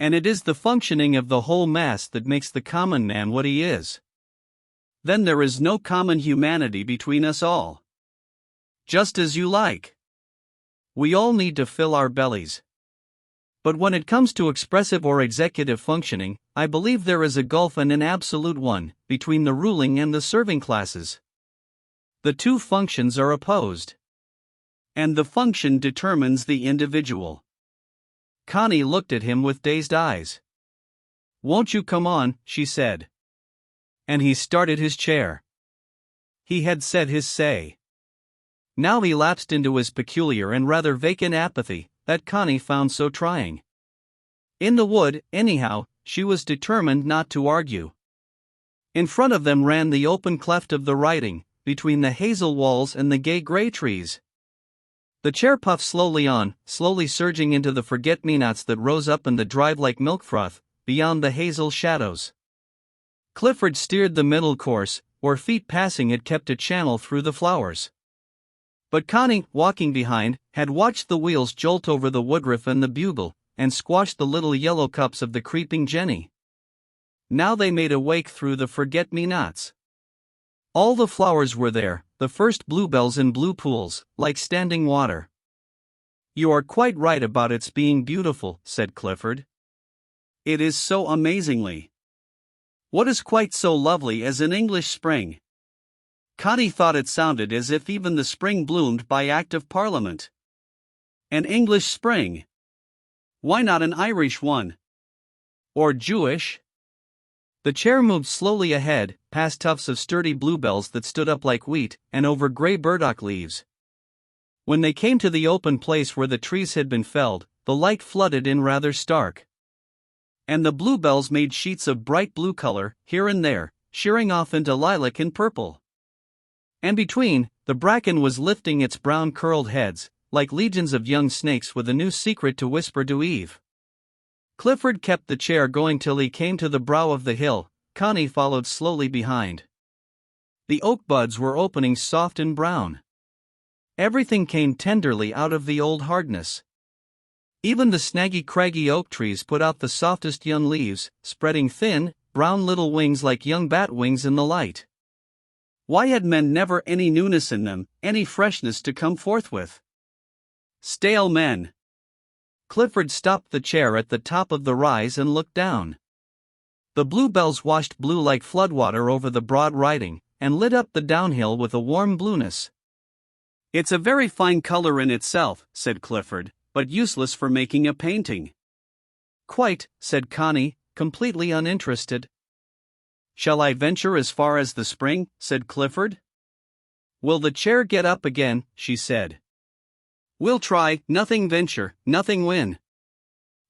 And it is the functioning of the whole mass that makes the common man what he is. Then there is no common humanity between us all. Just as you like. We all need to fill our bellies. But when it comes to expressive or executive functioning, I believe there is a gulf, and an absolute one, between the ruling and the serving classes. The two functions are opposed. And the function determines the individual. Connie looked at him with dazed eyes. Won't you come on, she said. And he started his chair. He had said his say. Now he lapsed into his peculiar and rather vacant apathy, that Connie found so trying. In the wood, anyhow, she was determined not to argue. In front of them ran the open cleft of the writing, between the hazel walls and the gay gray trees. The chair puffed slowly on, slowly surging into the forget-me-nots that rose up in the drive like milk froth, beyond the hazel shadows. Clifford steered the middle course, where feet passing had kept a channel through the flowers. But Connie, walking behind, had watched the wheels jolt over the woodruff and the bugle, and squashed the little yellow cups of the creeping jenny. Now they made a wake through the forget-me-nots. All the flowers were there, the first bluebells in blue pools, like standing water. You are quite right about its being beautiful, said Clifford. It is so amazingly. What is quite so lovely as an English spring? Connie thought it sounded as if even the spring bloomed by Act of Parliament. An English spring? Why not an Irish one? Or Jewish? The chair moved slowly ahead, past tufts of sturdy bluebells that stood up like wheat, and over gray burdock leaves. When they came to the open place where the trees had been felled, the light flooded in rather stark. And the bluebells made sheets of bright blue color, here and there, shearing off into lilac and purple. And between, the bracken was lifting its brown curled heads, like legions of young snakes with a new secret to whisper to Eve. Clifford kept the chair going till he came to the brow of the hill. Connie followed slowly behind. The oak buds were opening soft and brown. Everything came tenderly out of the old hardness. Even the snaggy craggy oak trees put out the softest young leaves, spreading thin, brown little wings like young bat wings in the light. Why had men never any newness in them, any freshness to come forth with? Stale men. Clifford stopped the chair at the top of the rise and looked down. The bluebells washed blue like floodwater over the broad writing, and lit up the downhill with a warm blueness. It's a very fine color in itself, said Clifford, but useless for making a painting. Quite, said Connie, completely uninterested. Shall I venture as far as the spring? Said Clifford. Will the chair get up again? She said. We'll try, nothing venture, nothing win.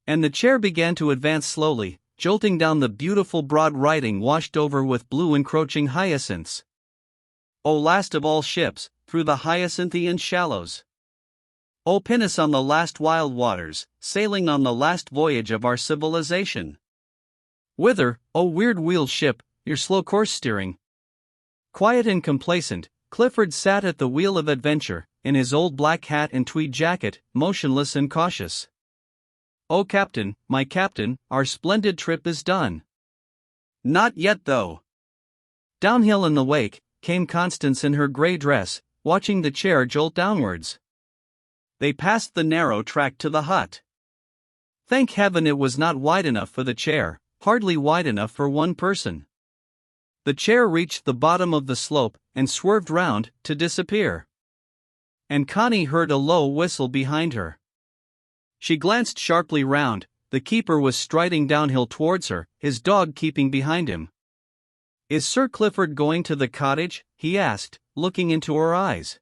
And the chair began to advance slowly, jolting down the beautiful broad writing washed over with blue encroaching hyacinths. O last of all ships, through the hyacinthian shallows. O pinnace on the last wild waters, sailing on the last voyage of our civilization. Whither, O weird wheel ship, your slow course steering? Quiet and complacent, Clifford sat at the wheel of adventure, in his old black hat and tweed jacket, motionless and cautious. "Oh Captain, my Captain, our splendid trip is done." "Not yet though." Downhill in the wake came Constance in her grey dress, watching the chair jolt downwards. They passed the narrow track to the hut. Thank heaven it was not wide enough for the chair, hardly wide enough for one person. The chair reached the bottom of the slope and swerved round to disappear. And Connie heard a low whistle behind her. She glanced sharply round. The keeper was striding downhill towards her, his dog keeping behind him. "Is Sir Clifford going to the cottage?" he asked, looking into her eyes.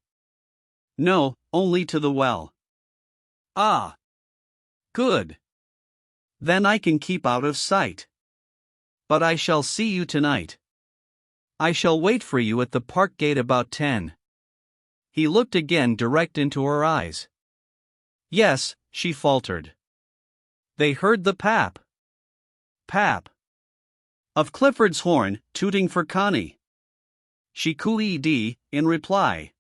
"No, only to the well." "Ah. Good. Then I can keep out of sight. But I shall see you tonight. I shall wait for you at the park gate about 10. He looked again direct into her eyes. "Yes," she faltered. They heard the pap of Clifford's horn, tooting for Connie. She cooed in reply.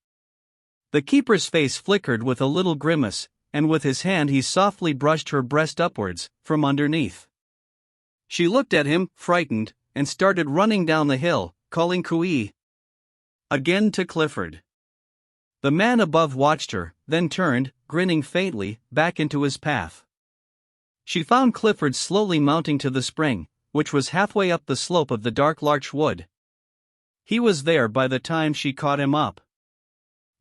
The keeper's face flickered with a little grimace, and with his hand he softly brushed her breast upwards, from underneath. She looked at him, frightened, and started running down the hill, calling cooey again to Clifford. The man above watched her, then turned, grinning faintly, back into his path. She found Clifford slowly mounting to the spring, which was halfway up the slope of the dark larch wood. He was there by the time she caught him up.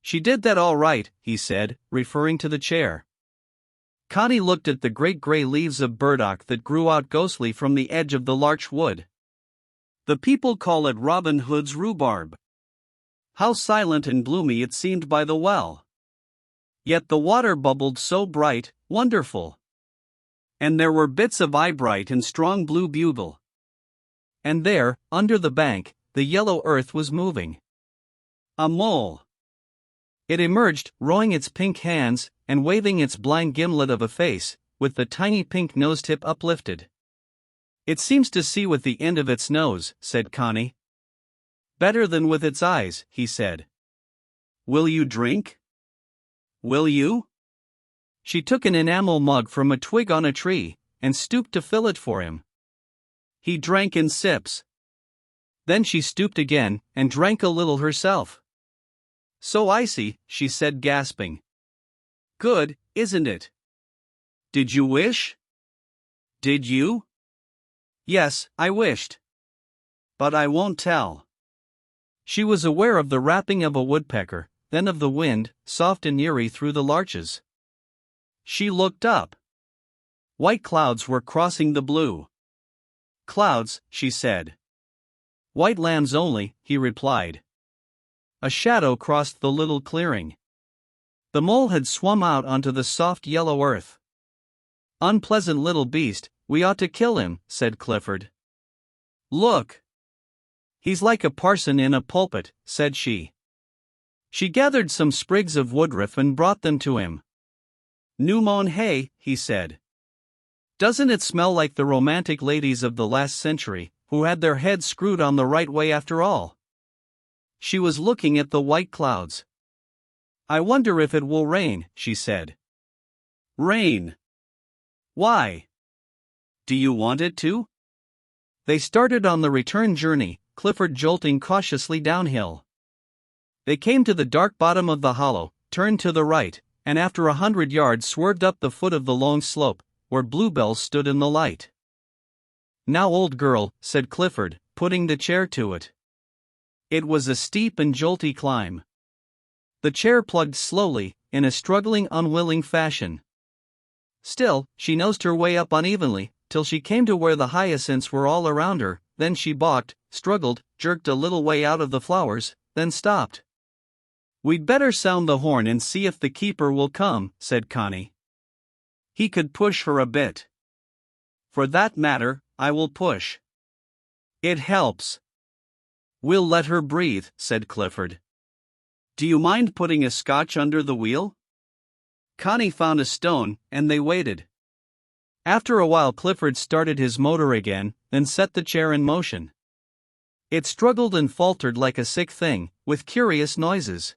"She did that all right," he said, referring to the chair. Connie looked at the great grey leaves of burdock that grew out ghostly from the edge of the larch wood. "The people call it Robin Hood's rhubarb." How silent and gloomy it seemed by the well. Yet the water bubbled so bright, wonderful. And there were bits of eyebright and strong blue bugle. And there, under the bank, the yellow earth was moving. A mole. It emerged, rowing its pink hands, and waving its blind gimlet of a face, with the tiny pink nose tip uplifted. "It seems to see with the end of its nose," said Connie. "Better than with its eyes," he said. "Will you drink? Will you?" She took an enamel mug from a twig on a tree, and stooped to fill it for him. He drank in sips. Then she stooped again, and drank a little herself. "So icy," she said, gasping. "Good, isn't it? Did you wish? Did you?" "Yes, I wished. But I won't tell." She was aware of the rapping of a woodpecker, then of the wind, soft and eerie through the larches. She looked up. White clouds were crossing the blue. "Clouds," she said. "White lambs only," he replied. A shadow crossed the little clearing. The mole had swum out onto the soft yellow earth. "Unpleasant little beast, we ought to kill him," said Clifford. "Look. He's like a parson in a pulpit," said she. She gathered some sprigs of woodruff and brought them to him. "New mown hay," he said. "Doesn't it smell like the romantic ladies of the last century, who had their heads screwed on the right way after all?" She was looking at the white clouds. "I wonder if it will rain," she said. "Rain? Why? Do you want it to?" They started on the return journey, Clifford jolting cautiously downhill. They came to the dark bottom of the hollow, turned to the right, and after 100 yards swerved up the foot of the long slope, where bluebells stood in the light. "Now, old girl," said Clifford, putting the chair to it. It was a steep and jolty climb. The chair plugged slowly, in a struggling, unwilling fashion. Still, she nosed her way up unevenly, till she came to where the hyacinths were all around her. Then she balked, struggled, jerked a little way out of the flowers, then stopped. "We'd better sound the horn and see if the keeper will come," said Connie. He could push her a bit. "For that matter, I will push. It helps." "We'll let her breathe," said Clifford. "Do you mind putting a scotch under the wheel?" Connie found a stone, and they waited. After a while, Clifford started his motor again, then set the chair in motion. It struggled and faltered like a sick thing, with curious noises.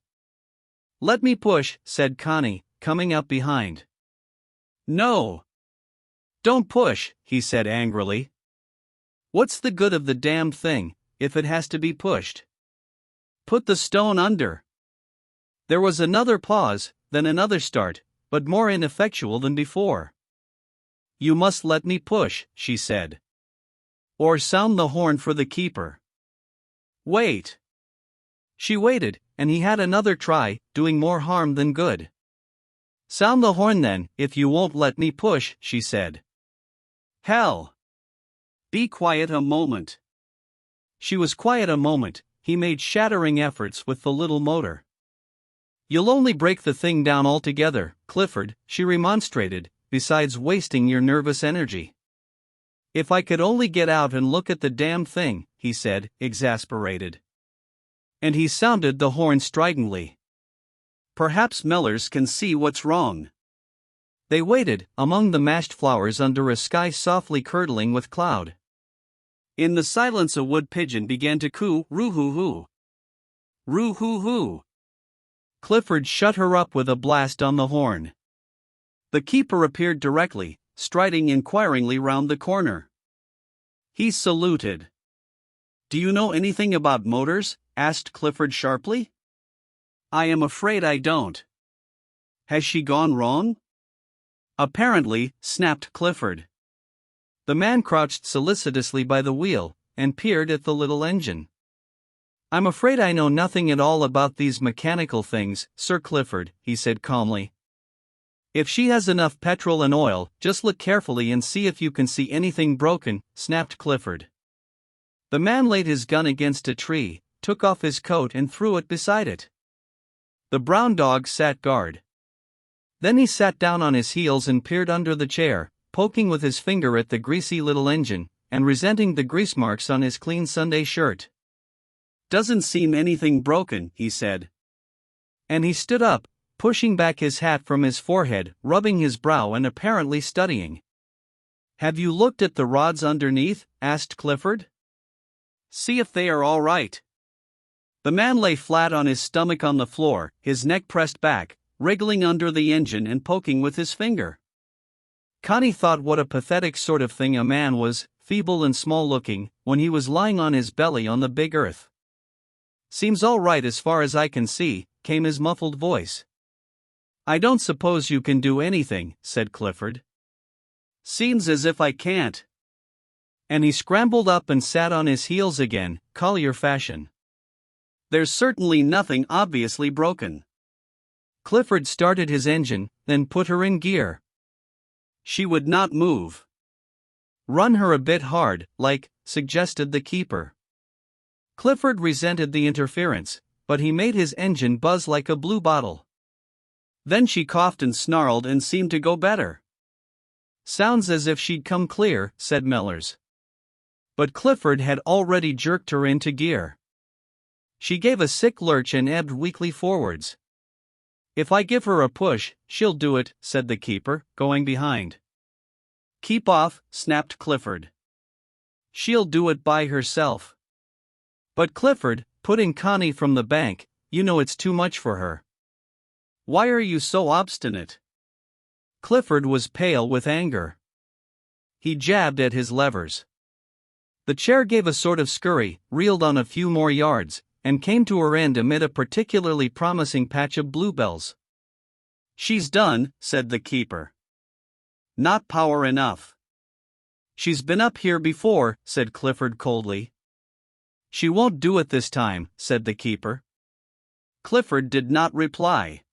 "Let me push," said Connie, coming up behind. "No. Don't push," he said angrily. "What's the good of the damned thing, if it has to be pushed? Put the stone under." There was another pause, then another start, but more ineffectual than before. "You must let me push," she said. "Or sound the horn for the keeper." "Wait." She waited, and he had another try, doing more harm than good. "Sound the horn then, if you won't let me push," she said. "Hell! Be quiet a moment." She was quiet a moment. He made shattering efforts with the little motor. "You'll only break the thing down altogether, Clifford," she remonstrated, "besides wasting your nervous energy." "If I could only get out and look at the damn thing," he said, exasperated. And he sounded the horn stridently. "Perhaps Mellors can see what's wrong." They waited, among the mashed flowers under a sky softly curdling with cloud. In the silence a wood pigeon began to coo, "Roo-hoo-hoo. Roo-hoo-hoo." Clifford shut her up with a blast on the horn. The keeper appeared directly, striding inquiringly round the corner. He saluted. "Do you know anything about motors?" asked Clifford sharply. "I am afraid I don't." "Has she gone wrong?" "Apparently," snapped Clifford. The man crouched solicitously by the wheel, and peered at the little engine. "I'm afraid I know nothing at all about these mechanical things, Sir Clifford," he said calmly. "If she has enough petrol and oil, just look carefully and see if you can see anything broken," snapped Clifford. The man laid his gun against a tree, took off his coat and threw it beside it. The brown dog sat guard. Then he sat down on his heels and peered under the chair, poking with his finger at the greasy little engine, and resenting the grease marks on his clean Sunday shirt. "Doesn't seem anything broken," he said. And he stood up, pushing back his hat from his forehead, rubbing his brow and apparently studying. "Have you looked at the rods underneath?" asked Clifford. "See if they are all right." The man lay flat on his stomach on the floor, his neck pressed back, wriggling under the engine and poking with his finger. Connie thought what a pathetic sort of thing a man was, feeble and small-looking, when he was lying on his belly on the big earth. "Seems all right as far as I can see," came his muffled voice. "I don't suppose you can do anything," said Clifford. "Seems as if I can't." And he scrambled up and sat on his heels again, collier fashion. "There's certainly nothing obviously broken." Clifford started his engine, then put her in gear. She would not move. "Run her a bit hard, like," suggested the keeper. Clifford resented the interference, but he made his engine buzz like a blue bottle. Then she coughed and snarled and seemed to go better. "Sounds as if she'd come clear," said Mellors. But Clifford had already jerked her into gear. She gave a sick lurch and ebbed weakly forwards. "If I give her a push, she'll do it," said the keeper, going behind. "Keep off," snapped Clifford. "She'll do it by herself." "But Clifford, putting Connie from the bank, you know it's too much for her." "Why are you so obstinate?" Clifford was pale with anger. He jabbed at his levers. The chair gave a sort of scurry, reeled on a few more yards, and came to her end amid a particularly promising patch of bluebells. "She's done," said the keeper. "Not power enough." "She's been up here before," said Clifford coldly. "She won't do it this time," said the keeper. Clifford did not reply.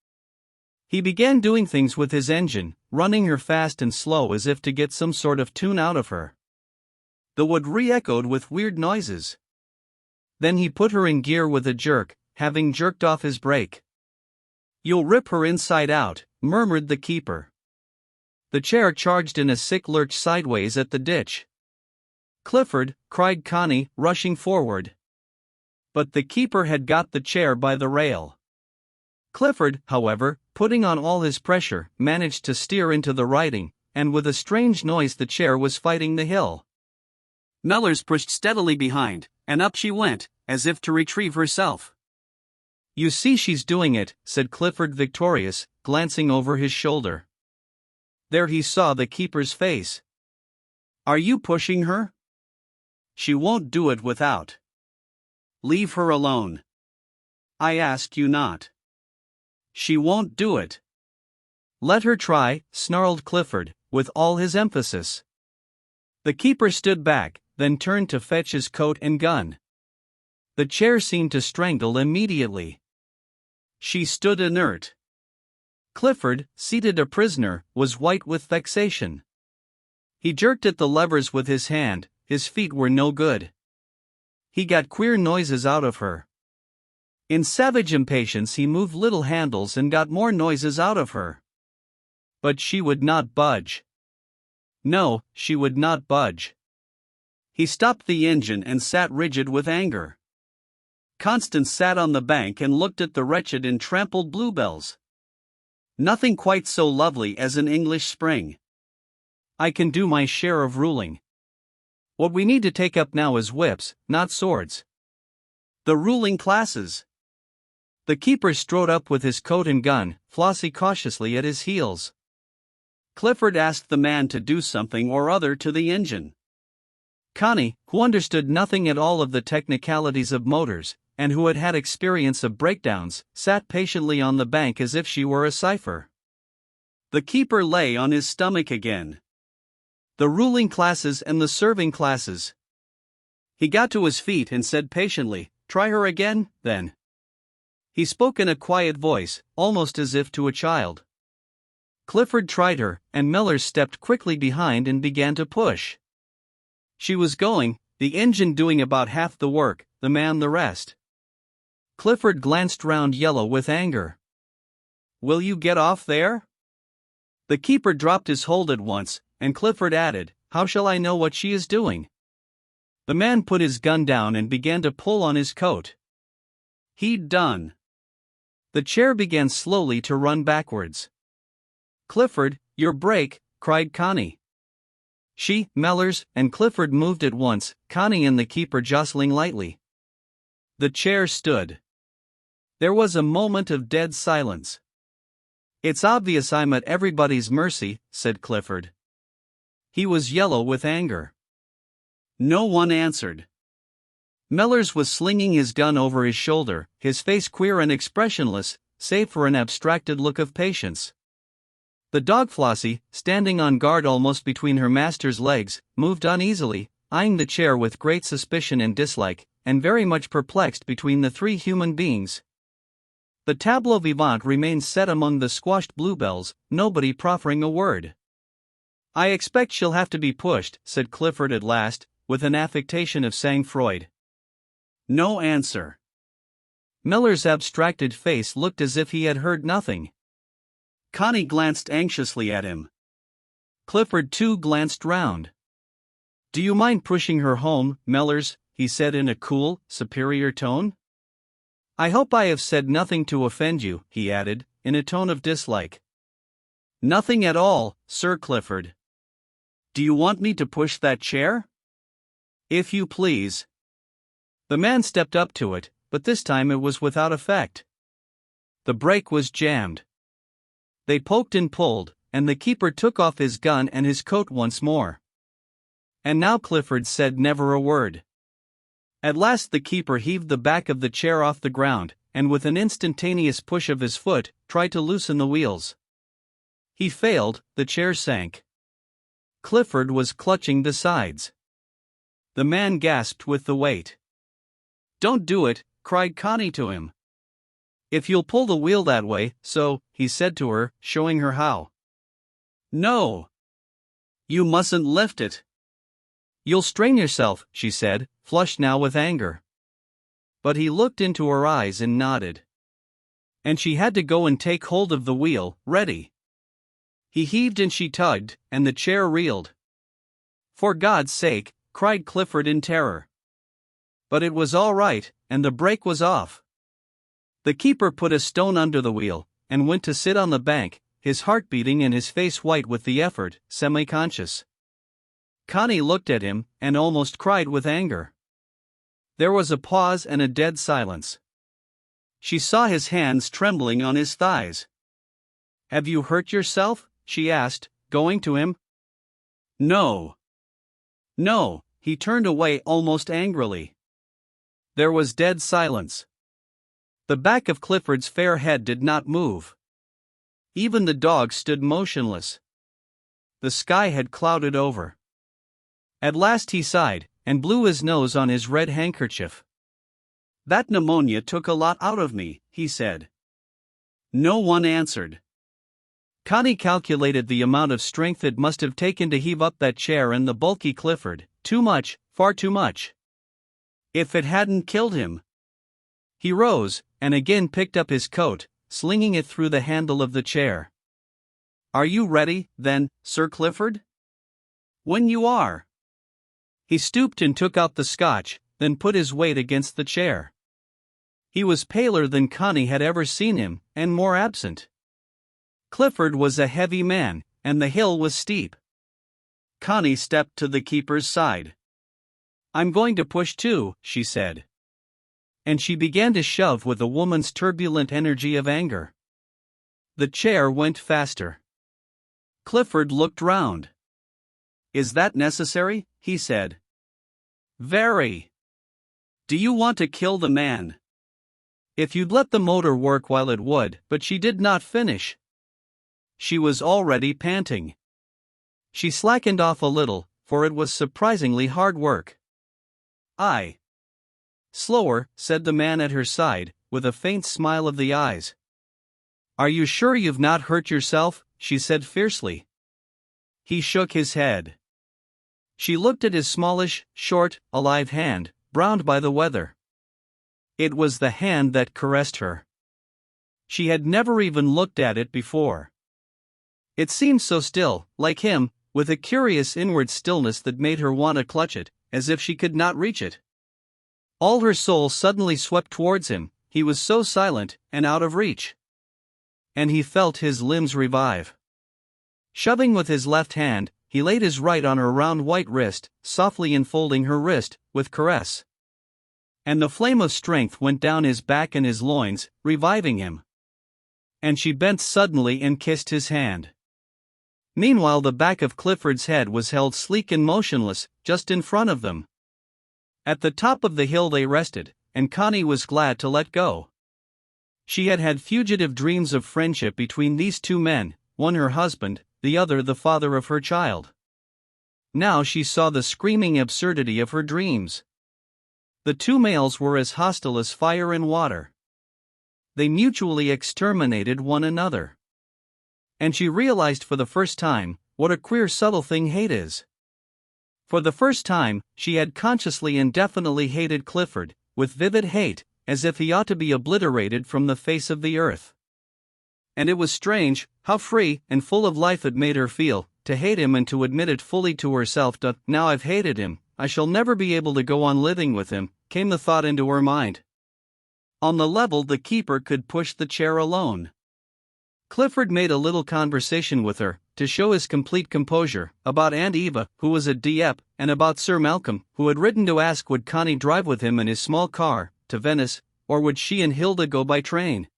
He began doing things with his engine, running her fast and slow as if to get some sort of tune out of her. The wood re-echoed with weird noises. Then he put her in gear with a jerk, having jerked off his brake. "You'll rip her inside out," murmured the keeper. The chair charged in a sick lurch sideways at the ditch. "Clifford!" cried Connie, rushing forward. But the keeper had got the chair by the rail. Clifford, however, putting on all his pressure, managed to steer into the riding, and with a strange noise the chair was fighting the hill. Mellors pushed steadily behind, and up she went, as if to retrieve herself. "You see she's doing it," said Clifford victorious, glancing over his shoulder. There he saw the keeper's face. "Are you pushing her? She won't do it without. Leave her alone. I ask you not. She won't do it." "Let her try," snarled Clifford, with all his emphasis. The keeper stood back, then turned to fetch his coat and gun. The chair seemed to strangle immediately. She stood inert. Clifford, seated a prisoner, was white with vexation. He jerked at the levers with his hand, his feet were no good. He got queer noises out of her. In savage impatience he moved little handles and got more noises out of her. But she would not budge. No, she would not budge. He stopped the engine and sat rigid with anger. Constance sat on the bank and looked at the wretched and trampled bluebells. Nothing quite so lovely as an English spring. "I can do my share of ruling. What we need to take up now is whips, not swords." "The ruling classes." The keeper strode up with his coat and gun, Flossie cautiously at his heels. Clifford asked the man to do something or other to the engine. Connie, who understood nothing at all of the technicalities of motors, and who had had experience of breakdowns, sat patiently on the bank as if she were a cipher. The keeper lay on his stomach again. "The ruling classes and the serving classes." He got to his feet and said patiently, "Try her again, then." He spoke in a quiet voice, almost as if to a child. Clifford tried her, and Mellors stepped quickly behind and began to push. She was going, the engine doing about half the work, the man the rest. Clifford glanced round yellow with anger. "Will you get off there?" The keeper dropped his hold at once, and Clifford added, "How shall I know what she is doing?" The man put his gun down and began to pull on his coat. He'd done. The chair began slowly to run backwards. "Clifford, your brake," cried Connie. She, Mellors, and Clifford moved at once, Connie and the keeper jostling lightly. The chair stood. There was a moment of dead silence. "It's obvious I'm at everybody's mercy," said Clifford. He was yellow with anger. No one answered. Mellors was slinging his gun over his shoulder, his face queer and expressionless, save for an abstracted look of patience. The dog Flossie, standing on guard almost between her master's legs, moved uneasily, eyeing the chair with great suspicion and dislike, and very much perplexed between the three human beings. The tableau vivant remained set among the squashed bluebells, nobody proffering a word. "I expect she'll have to be pushed," said Clifford at last, with an affectation of sang-froid. No answer. Miller's abstracted face looked as if he had heard nothing. Connie glanced anxiously at him. Clifford too glanced round. "Do you mind pushing her home, Mellors?" he said in a cool, superior tone. "I hope I have said nothing to offend you," he added, in a tone of dislike. "Nothing at all, Sir Clifford. Do you want me to push that chair?" "If you please." The man stepped up to it, but this time it was without effect. The brake was jammed. They poked and pulled, and the keeper took off his gun and his coat once more. And now Clifford said never a word. At last the keeper heaved the back of the chair off the ground, and with an instantaneous push of his foot, tried to loosen the wheels. He failed, the chair sank. Clifford was clutching the sides. The man gasped with the weight. "Don't do it," cried Connie to him. "If you'll pull the wheel that way, so," he said to her, showing her how. "No. You mustn't lift it." "You'll strain yourself," she said, flushed now with anger. But he looked into her eyes and nodded. And she had to go and take hold of the wheel, ready. He heaved and she tugged, and the chair reeled. "For God's sake," cried Clifford in terror. But it was all right, and the brake was off. The keeper put a stone under the wheel, and went to sit on the bank, his heart beating and his face white with the effort, semi-conscious. Connie looked at him, and almost cried with anger. There was a pause and a dead silence. She saw his hands trembling on his thighs. "Have you hurt yourself?" she asked, going to him. "No. No," he turned away almost angrily. There was dead silence. The back of Clifford's fair head did not move. Even the dog stood motionless. The sky had clouded over. At last he sighed, and blew his nose on his red handkerchief. "That pneumonia took a lot out of me," he said. No one answered. Connie calculated the amount of strength it must have taken to heave up that chair and the bulky Clifford. Too much, far too much. If it hadn't killed him. He rose, and again picked up his coat, slinging it through the handle of the chair. "Are you ready, then, Sir Clifford?" "When you are." He stooped and took out the scotch, then put his weight against the chair. He was paler than Connie had ever seen him, and more absent. Clifford was a heavy man, and the hill was steep. Connie stepped to the keeper's side. "I'm going to push too," she said. And she began to shove with a woman's turbulent energy of anger. The chair went faster. Clifford looked round. "Is that necessary?" he said. "Very. Do you want to kill the man?" "If you'd let the motor work while it would," but she did not finish. She was already panting. She slackened off a little, for it was surprisingly hard work. "I." "Slower," said the man at her side, with a faint smile of the eyes. "Are you sure you've not hurt yourself?" she said fiercely. He shook his head. She looked at his smallish, short, alive hand, browned by the weather. It was the hand that caressed her. She had never even looked at it before. It seemed so still, like him, with a curious inward stillness that made her want to clutch it, as if she could not reach it. All her soul suddenly swept towards him, he was so silent, and out of reach. And he felt his limbs revive. Shoving with his left hand, he laid his right on her round white wrist, softly enfolding her wrist, with caress. And the flame of strength went down his back and his loins, reviving him. And she bent suddenly and kissed his hand. Meanwhile the back of Clifford's head was held sleek and motionless, just in front of them. At the top of the hill they rested, and Connie was glad to let go. She had had fugitive dreams of friendship between these two men, one her husband, the other the father of her child. Now she saw the screaming absurdity of her dreams. The two males were as hostile as fire and water. They mutually exterminated one another. And she realized for the first time what a queer subtle thing hate is. For the first time, she had consciously and definitely hated Clifford, with vivid hate, as if he ought to be obliterated from the face of the earth. And it was strange, how free and full of life it made her feel, to hate him and to admit it fully to herself. "Now I've hated him, I shall never be able to go on living with him," came the thought into her mind. On the level the keeper could push the chair alone. Clifford made a little conversation with her, to show his complete composure, about Aunt Eva, who was at Dieppe, and about Sir Malcolm, who had written to ask would Connie drive with him in his small car, to Venice, or would she and Hilda go by train.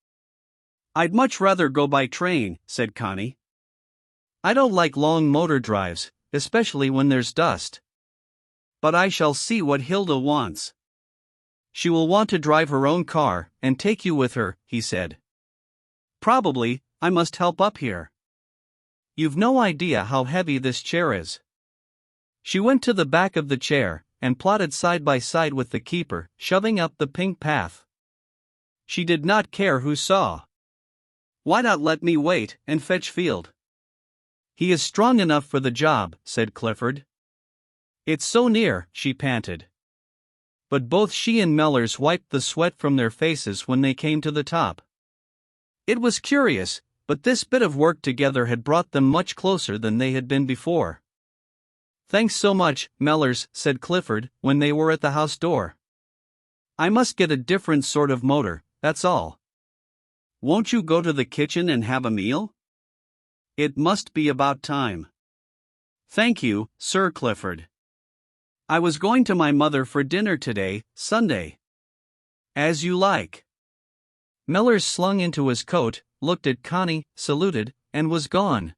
"I'd much rather go by train," said Connie. "I don't like long motor drives, especially when there's dust. But I shall see what Hilda wants." "She will want to drive her own car, and take you with her," he said. "Probably. I must help up here. You've no idea how heavy this chair is." She went to the back of the chair, and plodded side by side with the keeper, shoving up the pink path. She did not care who saw. "Why not let me wait, and fetch Field?" "He is strong enough for the job," said Clifford. "It's so near," she panted. But both she and Mellors wiped the sweat from their faces when they came to the top. It was curious, but this bit of work together had brought them much closer than they had been before. "Thanks so much, Mellors," said Clifford, when they were at the house door. "I must get a different sort of motor, that's all." "Won't you go to the kitchen and have a meal?" It must be about time. Thank you, Sir Clifford. I was going to my mother for dinner today, Sunday. As you like. Mellors slung into his coat, looked at Connie, saluted, and was gone.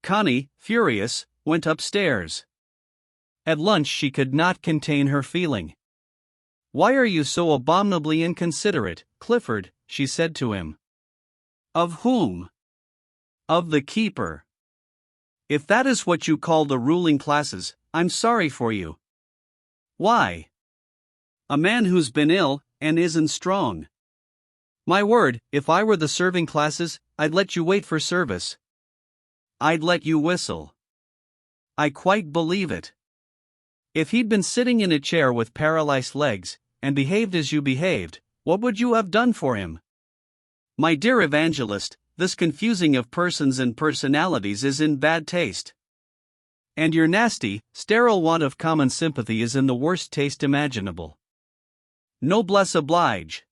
Connie, furious, went upstairs. At lunch she could not contain her feeling. "Why are you so abominably inconsiderate, Clifford?" she said to him. Of whom? Of the keeper. If that is what you call the ruling classes, I'm sorry for you. Why? A man who's been ill, and isn't strong. My word, if I were the serving classes, I'd let you wait for service. I'd let you whistle. I quite believe it. If he'd been sitting in a chair with paralyzed legs, and behaved as you behaved, what would you have done for him? My dear evangelist, this confusing of persons and personalities is in bad taste. And your nasty, sterile want of common sympathy is in the worst taste imaginable. Noblesse oblige.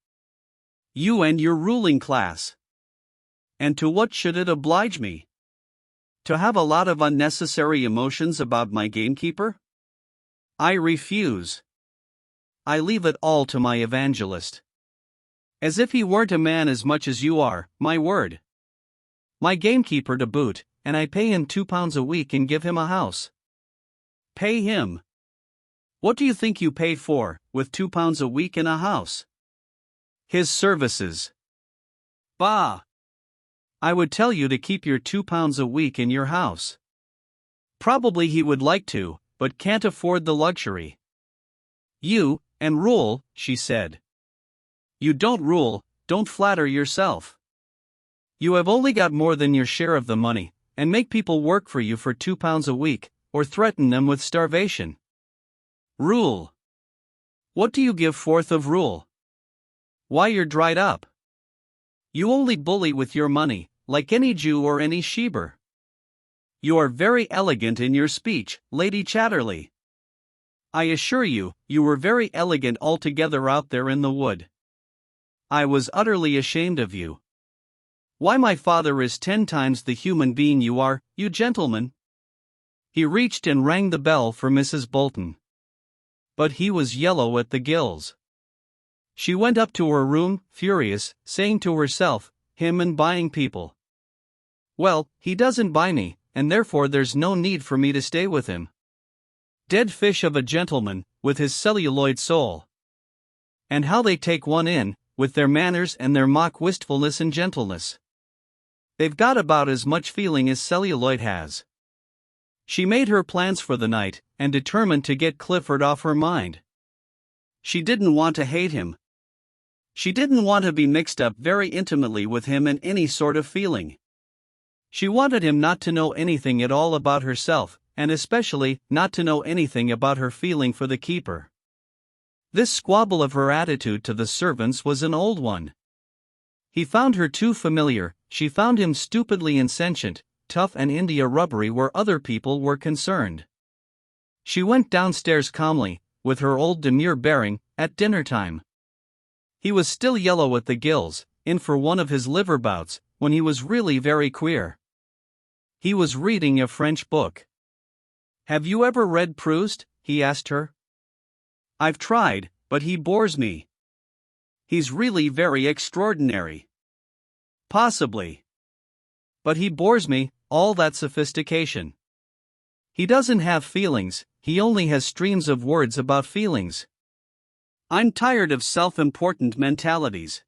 You and your ruling class. And to what should it oblige me? To have a lot of unnecessary emotions about my gamekeeper? I refuse. I leave it all to my evangelist. As if he weren't a man as much as you are, my word. My gamekeeper to boot, and I pay him £2 a week and give him a house. Pay him? What do you think you pay for, with £2 a week and a house? His services. Bah! I would tell you to keep your £2 a week in your house. Probably he would like to, but can't afford the luxury. You, and rule, she said. You don't rule, don't flatter yourself. You have only got more than your share of the money, and make people work for you for £2 a week, or threaten them with starvation. Rule. What do you give forth of rule? Why, you're dried up. You only bully with your money, like any Jew or any Sheber. You are very elegant in your speech, Lady Chatterley. I assure you, you were very elegant altogether out there in the wood. I was utterly ashamed of you. Why, my father is 10 times the human being you are, you gentlemen. He reached and rang the bell for Mrs. Bolton. But he was yellow at the gills. She went up to her room, furious, saying to herself, him and buying people. Well, he doesn't buy me, and therefore there's no need for me to stay with him. Dead fish of a gentleman, with his celluloid soul. And how they take one in, with their manners and their mock wistfulness and gentleness. They've got about as much feeling as celluloid has. She made her plans for the night, and determined to get Clifford off her mind. She didn't want to hate him. She didn't want to be mixed up very intimately with him in any sort of feeling. She wanted him not to know anything at all about herself, and especially not to know anything about her feeling for the keeper. This squabble of her attitude to the servants was an old one. He found her too familiar, she found him stupidly insentient, tough and india rubbery where other people were concerned. She went downstairs calmly, with her old demure bearing, at dinner time. He was still yellow at the gills, in for one of his liver bouts, when he was really very queer. He was reading a French book. "Have you ever read Proust?" he asked her. "I've tried, but he bores me. He's really very extraordinary." "Possibly. But he bores me, all that sophistication. He doesn't have feelings, he only has streams of words about feelings." "I'm tired of self-important mentalities."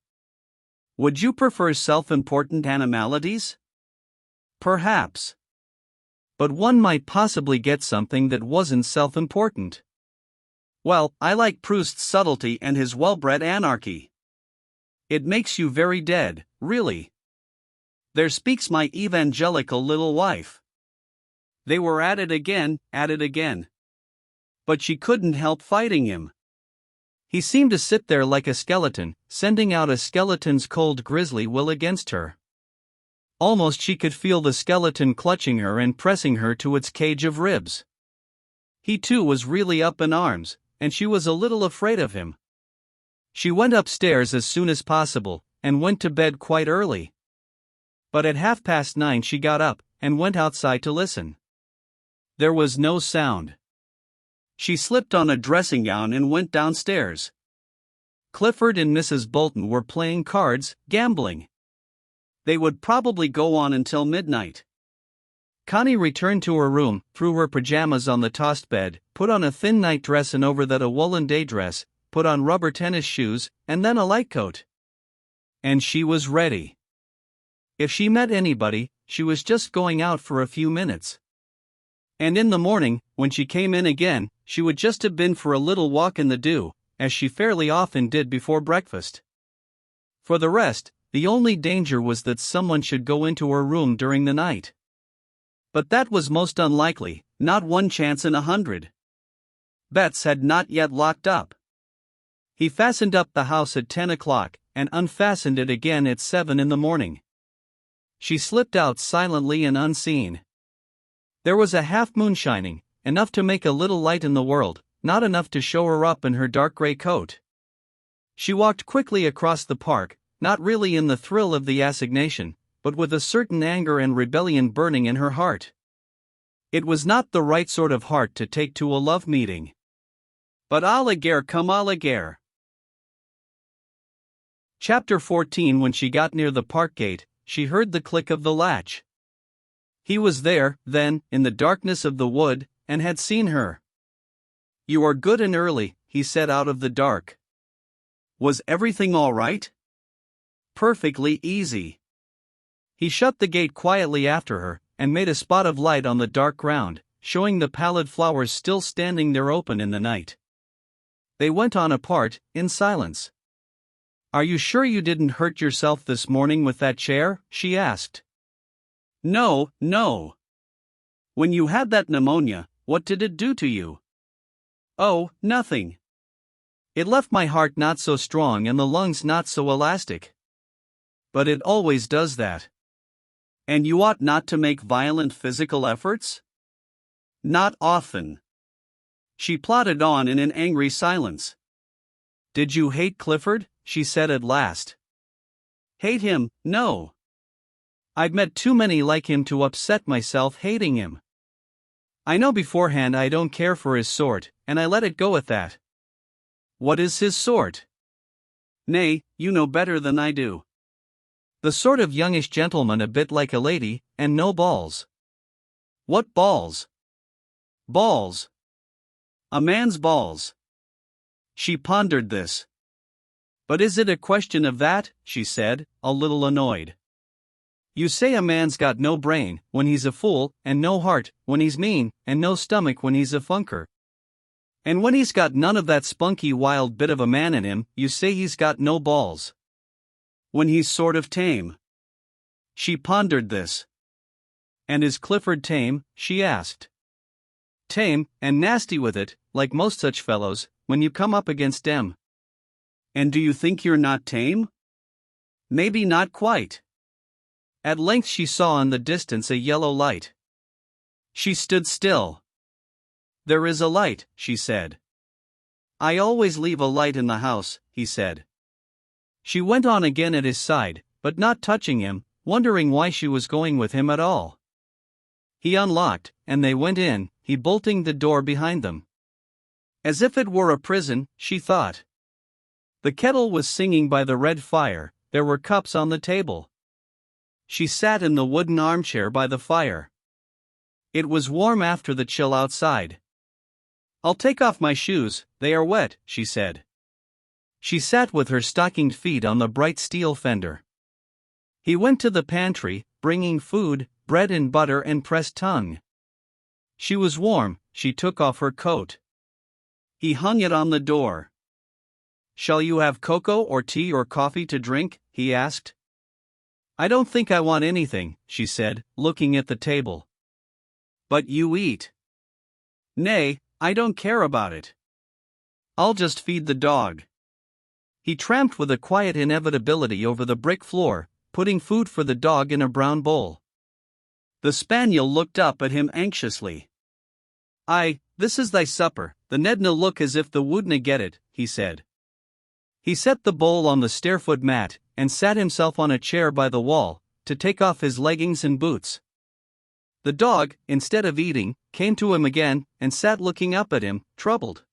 "Would you prefer self-important animalities?" "Perhaps. But one might possibly get something that wasn't self-important." "Well, I like Proust's subtlety and his well-bred anarchy. It makes you very dead, really. There speaks my evangelical little wife." They were at it again, But she couldn't help fighting him. He seemed to sit there like a skeleton, sending out a skeleton's cold grisly will against her. Almost she could feel the skeleton clutching her and pressing her to its cage of ribs. He too was really up in arms, and she was a little afraid of him. She went upstairs as soon as possible, and went to bed quite early. But at 9:30 she got up and went outside to listen. There was no sound. She slipped on a dressing gown and went downstairs. Clifford and Mrs. Bolton were playing cards, gambling. They would probably go on until midnight. Connie returned to her room, threw her pajamas on the tossed bed, put on a thin night dress and over that a woolen day dress, put on rubber tennis shoes, and then a light coat. And she was ready. If she met anybody, she was just going out for a few minutes. And in the morning, when she came in again, she would just have been for a little walk in the dew, as she fairly often did before breakfast. For the rest, the only danger was that someone should go into her room during the night. But that was most unlikely, not 1 chance in 100. Betts had not yet locked up. He fastened up the house at 10 o'clock, and unfastened it again at 7 in the morning. She slipped out silently and unseen. There was a half-moon shining, enough to make a little light in the world, not enough to show her up in her dark gray coat. She walked quickly across the park, not really in the thrill of the assignation, but with a certain anger and rebellion burning in her heart. It was not the right sort of heart to take to a love meeting. But à la guerre comme à la guerre. Chapter 14. When she got near the park gate, she heard the click of the latch. He was there, then, in the darkness of the wood, and had seen her. "You are good and early," he said out of the dark. "Was everything all right?" "Perfectly easy." He shut the gate quietly after her, and made a spot of light on the dark ground, showing the pallid flowers still standing there open in the night. They went on apart, in silence. "Are you sure you didn't hurt yourself this morning with that chair?" she asked. No. When you had that pneumonia, what did it do to you?" "Oh, nothing. It left my heart not so strong and the lungs not so elastic. But it always does that." "And you ought not to make violent physical efforts?" "Not often." She plodded on in an angry silence. "Did you hate Clifford?" she said at last. "Hate him, no. I've met too many like him to upset myself hating him. I know beforehand I don't care for his sort, and I let it go at that." "What is his sort?" "Nay, you know better than I do." "The sort of youngish gentleman a bit like a lady, and no balls." "What balls?" "Balls. A man's balls." She pondered this. "But is it a question of that?" she said, a little annoyed. "You say a man's got no brain when he's a fool, and no heart when he's mean, and no stomach when he's a funker. And when he's got none of that spunky wild bit of a man in him, you say he's got no balls." "When he's sort of tame." She pondered this. "And is Clifford tame?" she asked. "Tame, and nasty with it, like most such fellows, when you come up against them." "And do you think you're not tame?" "Maybe not quite." At length she saw in the distance a yellow light. She stood still. "There is a light," she said. "I always leave a light in the house," he said. She went on again at his side, but not touching him, wondering why she was going with him at all. He unlocked, and they went in, he bolting the door behind them. As if it were a prison, she thought. The kettle was singing by the red fire, there were cups on the table. She sat in the wooden armchair by the fire. It was warm after the chill outside. "I'll take off my shoes, they are wet," she said. She sat with her stockinged feet on the bright steel fender. He went to the pantry, bringing food, bread and butter and pressed tongue. She was warm, she took off her coat. He hung it on the door. "Shall you have cocoa or tea or coffee to drink?" he asked. "I don't think I want anything," she said, looking at the table. "But you eat." "Nay, I don't care about it. I'll just feed the dog." He tramped with a quiet inevitability over the brick floor, putting food for the dog in a brown bowl. The spaniel looked up at him anxiously. This is thy supper, the nedna look as if the wouldna get it," he said. He set the bowl on the stairfoot mat, and sat himself on a chair by the wall, to take off his leggings and boots. The dog, instead of eating, came to him again and sat looking up at him, troubled.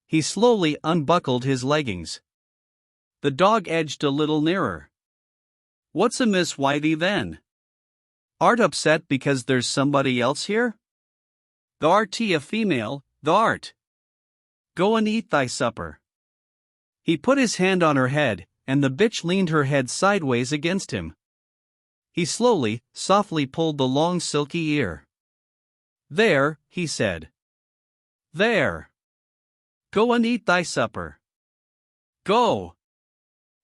He slowly unbuckled his leggings. The dog edged a little nearer. "What's amiss, Whitey, then? Art upset because there's somebody else here? Thou'rt a female, thou'rt. Go and eat thy supper." He put his hand on her head, and the bitch leaned her head sideways against him. He slowly, softly pulled the long silky ear. "There," he said. "There. Go and eat thy supper. Go."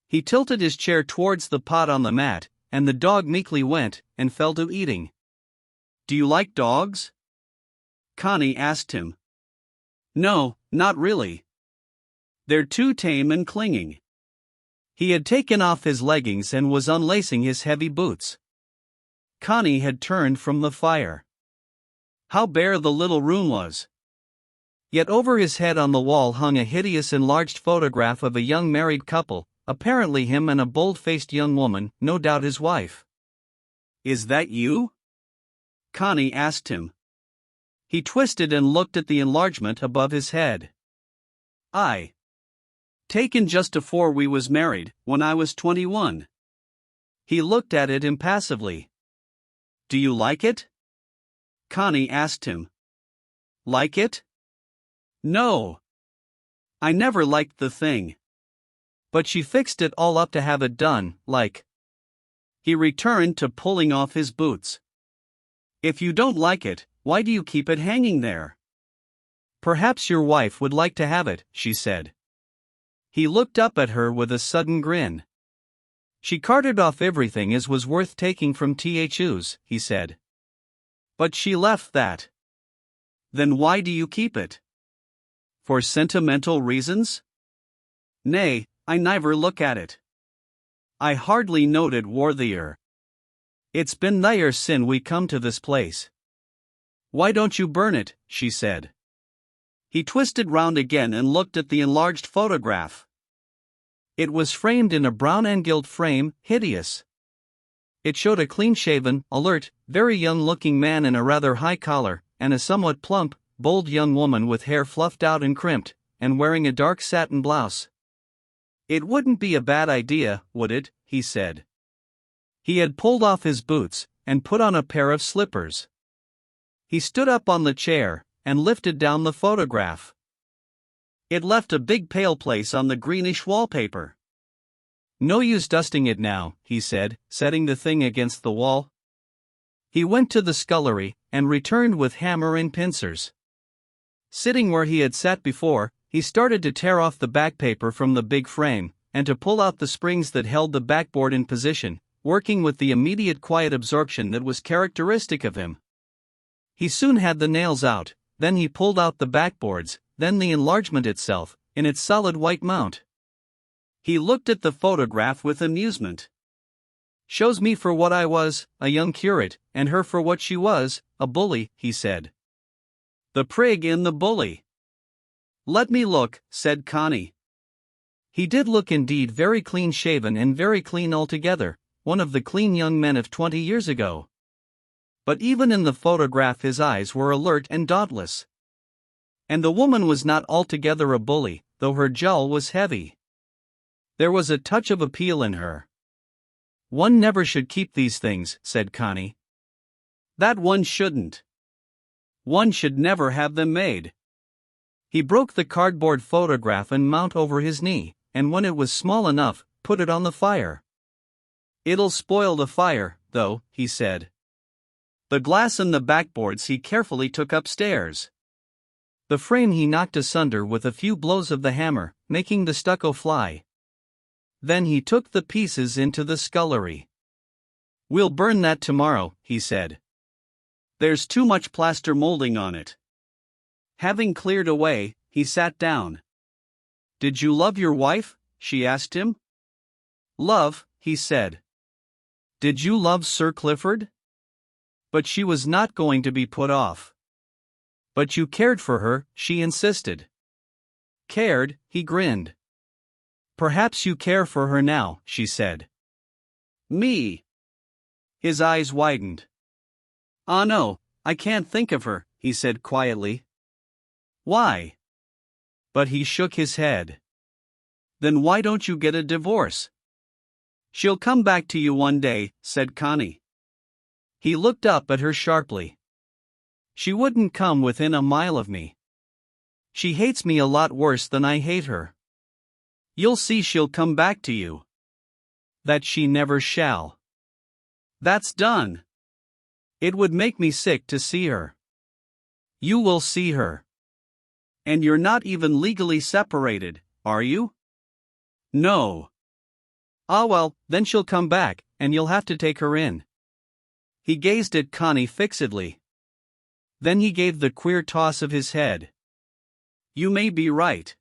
He tilted his chair towards the pot on the mat, and the dog meekly went and fell to eating. "Do you like dogs?" Connie asked him. "No, not really. They're too tame and clinging." He had taken off his leggings and was unlacing his heavy boots. Connie had turned from the fire. How bare the little room was! Yet over his head on the wall hung a hideous enlarged photograph of a young married couple, apparently him and a bold-faced young woman, no doubt his wife. "Is that you?" Connie asked him. He twisted and looked at the enlargement above his head. "Aye. Taken just afore we was married, when I was 21. He looked at it impassively. "Do you like it?" Connie asked him. "Like it? No. I never liked the thing. But she fixed it all up to have it done, like." He returned to pulling off his boots. "If you don't like it, why do you keep it hanging there?" "Perhaps your wife would like to have it," she said. He looked up at her with a sudden grin. "She carted off everything as was worth taking from Thu's," he said. "But she left that." "Then why do you keep it? For sentimental reasons?" "Nay, I never look at it. I hardly knowed it worthier. It's been nigher sin we come to this place." "Why don't you burn it?" she said. He twisted round again and looked at the enlarged photograph. It was framed in a brown and gilt frame, hideous. It showed a clean-shaven, alert, very young-looking man in a rather high collar, and a somewhat plump, bold young woman with hair fluffed out and crimped, and wearing a dark satin blouse. "It wouldn't be a bad idea, would it?" he said. He had pulled off his boots, and put on a pair of slippers. He stood up on the chair, and lifted down the photograph. It left a big pale place on the greenish wallpaper. "No use dusting it now," he said, setting the thing against the wall. He went to the scullery, and returned with hammer and pincers. Sitting where he had sat before, he started to tear off the back paper from the big frame, and to pull out the springs that held the backboard in position, working with the immediate quiet absorption that was characteristic of him. He soon had the nails out, then he pulled out the backboards, then the enlargement itself, in its solid white mount. He looked at the photograph with amusement. "Shows me for what I was, a young curate, and her for what she was, a bully," he said. "The prig in the bully." "Let me look," said Connie. He did look indeed very clean-shaven and very clean altogether, one of the clean young men of 20 years ago. But even in the photograph his eyes were alert and dauntless. And the woman was not altogether a bully, though her jowl was heavy. There was a touch of appeal in her. "One never should keep these things," said Connie. "That one shouldn't. One should never have them made." He broke the cardboard photograph and mount over his knee, and when it was small enough, put it on the fire. "It'll spoil the fire, though," he said. The glass and the backboards he carefully took upstairs. The frame he knocked asunder with a few blows of the hammer, making the stucco fly. Then he took the pieces into the scullery. "We'll burn that tomorrow," he said. "There's too much plaster molding on it." Having cleared away, he sat down. "Did you love your wife?" she asked him. "Love," he said. "Did you love Sir Clifford?" But she was not going to be put off. "But you cared for her," she insisted. "Cared," he grinned. "Perhaps you care for her now," she said. "Me? His eyes widened. "Ah no, I can't think of her," he said quietly. "Why?" But he shook his head. "Then why don't you get a divorce?" "She'll come back to you one day," said Connie. He looked up at her sharply. "She wouldn't come within a mile of me. She hates me a lot worse than I hate her. You'll see she'll come back to you." "That she never shall." "That's done. It would make me sick to see her." "You will see her. And you're not even legally separated, are you?" "No." "Ah well, then she'll come back, and you'll have to take her in." He gazed at Connie fixedly. Then he gave the queer toss of his head. "You may be right.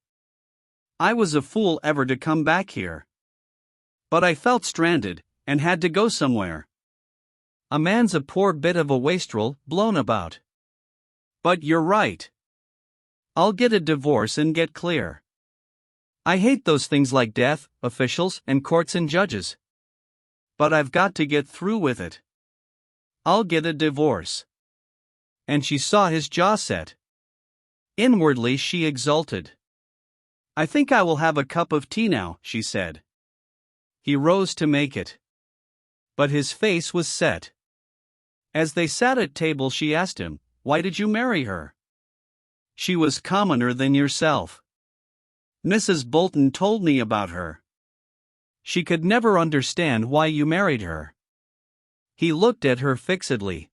I was a fool ever to come back here. But I felt stranded, and had to go somewhere. A man's a poor bit of a wastrel, blown about. But you're right. I'll get a divorce and get clear. I hate those things like death, officials, and courts and judges. But I've got to get through with it. I'll get a divorce." And she saw his jaw set. Inwardly she exulted. "I think I will have a cup of tea now," she said. He rose to make it. But his face was set. As they sat at table she asked him, "Why did you marry her?" "She was commoner than yourself. Mrs. Bolton told me about her. She could never understand why you married her." He looked at her fixedly.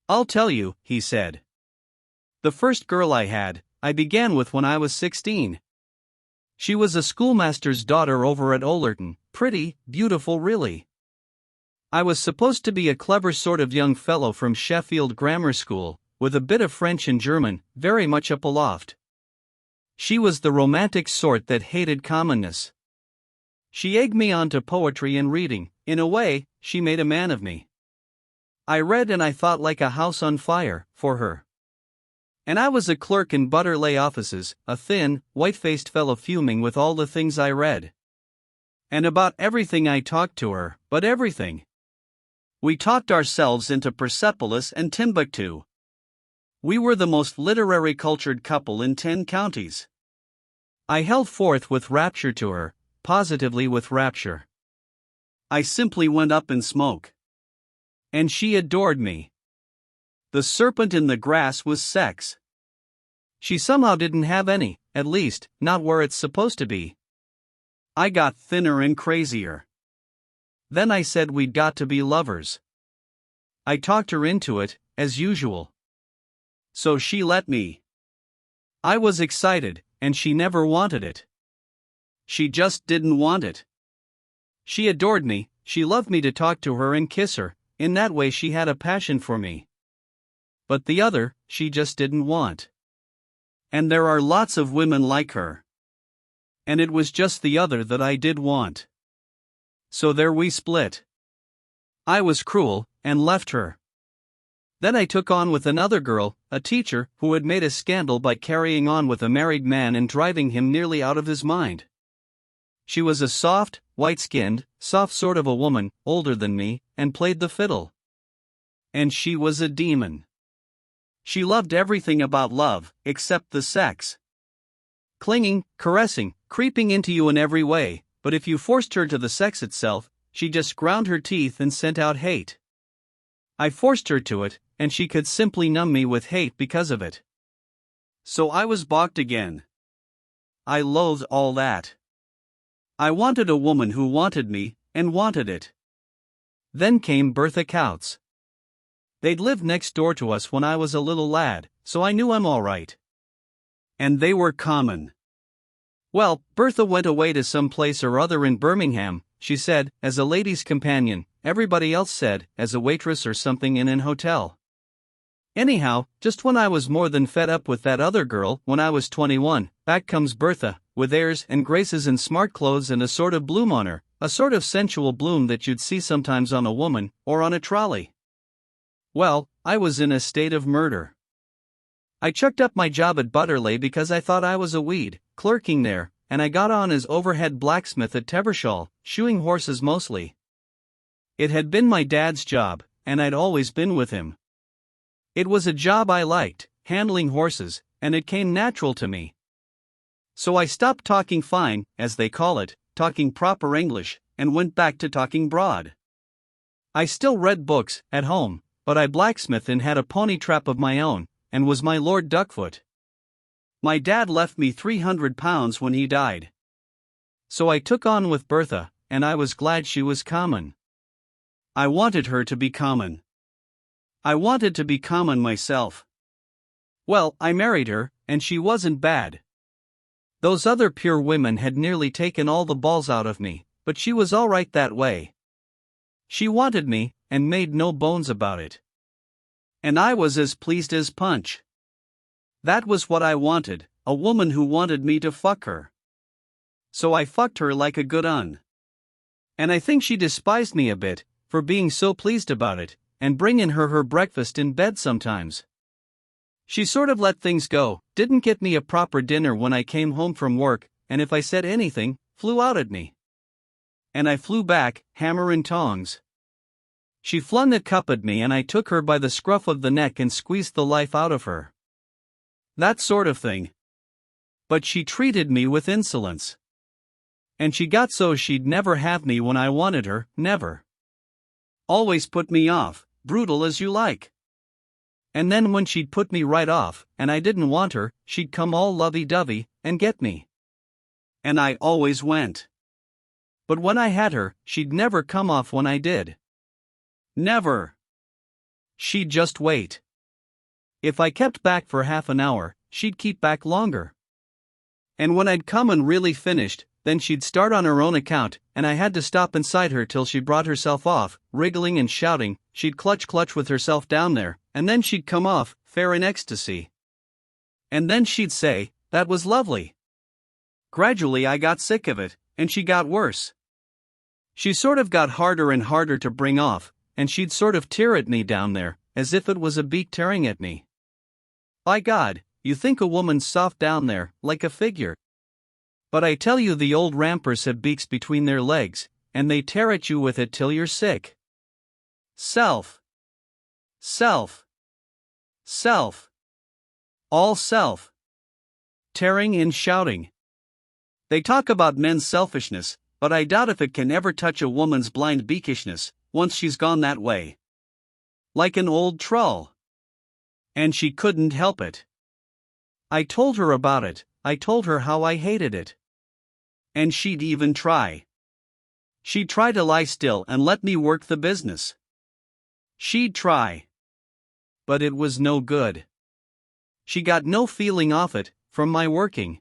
"I'll tell you," he said. "The first girl I began with when I was 16. She was a schoolmaster's daughter over at Ollerton, pretty, beautiful really. I was supposed to be a clever sort of young fellow from Sheffield Grammar School, with a bit of French and German, very much up aloft. She was the romantic sort that hated commonness. She egged me on to poetry and reading. In a way, she made a man of me. I read and I thought like a house on fire, for her. And I was a clerk in Butterley offices, a thin, white-faced fellow fuming with all the things I read. And about everything I talked to her, but everything. We talked ourselves into Persepolis and Timbuktu. We were the most literary cultured couple in 10 counties. I held forth with rapture to her, positively with rapture. I simply went up in smoke. And she adored me. The serpent in the grass was sex. She somehow didn't have any, at least, not where it's supposed to be. I got thinner and crazier. Then I said we'd got to be lovers. I talked her into it, as usual. So she let me. I was excited, and she never wanted it. She just didn't want it. She adored me, she loved me to talk to her and kiss her, in that way she had a passion for me. But the other, she just didn't want. And there are lots of women like her. And it was just the other that I did want. So there we split. I was cruel, and left her. Then I took on with another girl, a teacher, who had made a scandal by carrying on with a married man and driving him nearly out of his mind. She was a soft, white-skinned, soft sort of a woman, older than me, and played the fiddle. And she was a demon. She loved everything about love, except the sex. Clinging, caressing, creeping into you in every way, but if you forced her to the sex itself, she just ground her teeth and sent out hate. I forced her to it, and she could simply numb me with hate because of it. So I was balked again. I loathed all that. I wanted a woman who wanted me, and wanted it. Then came Bertha Coutts. They'd lived next door to us when I was a little lad, so I knew I'm all right. And they were common. Well, Bertha went away to some place or other in Birmingham, she said, as a lady's companion. Everybody else said, as a waitress or something in an hotel. Anyhow, just when I was more than fed up with that other girl, when I was 21, back comes Bertha, with airs and graces and smart clothes and a sort of bloom on her, a sort of sensual bloom that you'd see sometimes on a woman, or on a trolley. Well, I was in a state of murder. I chucked up my job at Butterley because I thought I was a weed, clerking there, and I got on as overhead blacksmith at Tevershall, shoeing horses mostly. It had been my dad's job, and I'd always been with him. It was a job I liked, handling horses, and it came natural to me. So I stopped talking fine, as they call it, talking proper English, and went back to talking broad. I still read books, at home, but I blacksmithed and had a pony trap of my own, and was my Lord Duckfoot. My dad left me £300 when he died. So I took on with Bertha, and I was glad she was common. I wanted her to be common. I wanted to be common myself. Well, I married her, and she wasn't bad. Those other pure women had nearly taken all the balls out of me, but she was all right that way. She wanted me, and made no bones about it. And I was as pleased as Punch. That was what I wanted, a woman who wanted me to fuck her. So I fucked her like a good un. And I think she despised me a bit, for being so pleased about it, and bringing her breakfast in bed sometimes. She sort of let things go, didn't get me a proper dinner when I came home from work, and if I said anything, flew out at me. And I flew back, hammer and tongs. She flung a cup at me and I took her by the scruff of the neck and squeezed the life out of her. That sort of thing. But she treated me with insolence. And she got so she'd never have me when I wanted her, never. Always put me off, brutal as you like. And then when she'd put me right off, and I didn't want her, she'd come all lovey-dovey, and get me. And I always went. But when I had her, she'd never come off when I did. Never. She'd just wait. If I kept back for half an hour, she'd keep back longer. And when I'd come and really finished, then she'd start on her own account, and I had to stop inside her till she brought herself off, wriggling and shouting. She'd clutch with herself down there, and then she'd come off, fair in ecstasy. And then she'd say, "That was lovely." Gradually I got sick of it, and she got worse. She sort of got harder and harder to bring off, and she'd sort of tear at me down there, as if it was a beak tearing at me. By God, you think a woman's soft down there, like a figure. But I tell you the old rampers have beaks between their legs, and they tear at you with it till you're sick. Self. Self. Self. All self. Tearing and shouting. They talk about men's selfishness, but I doubt if it can ever touch a woman's blind beakishness, once she's gone that way. Like an old trull. And she couldn't help it. I told her about it, I told her how I hated it. And she'd even try. She'd try to lie still and let me work the business. She'd try. But it was no good. She got no feeling off it, from my working.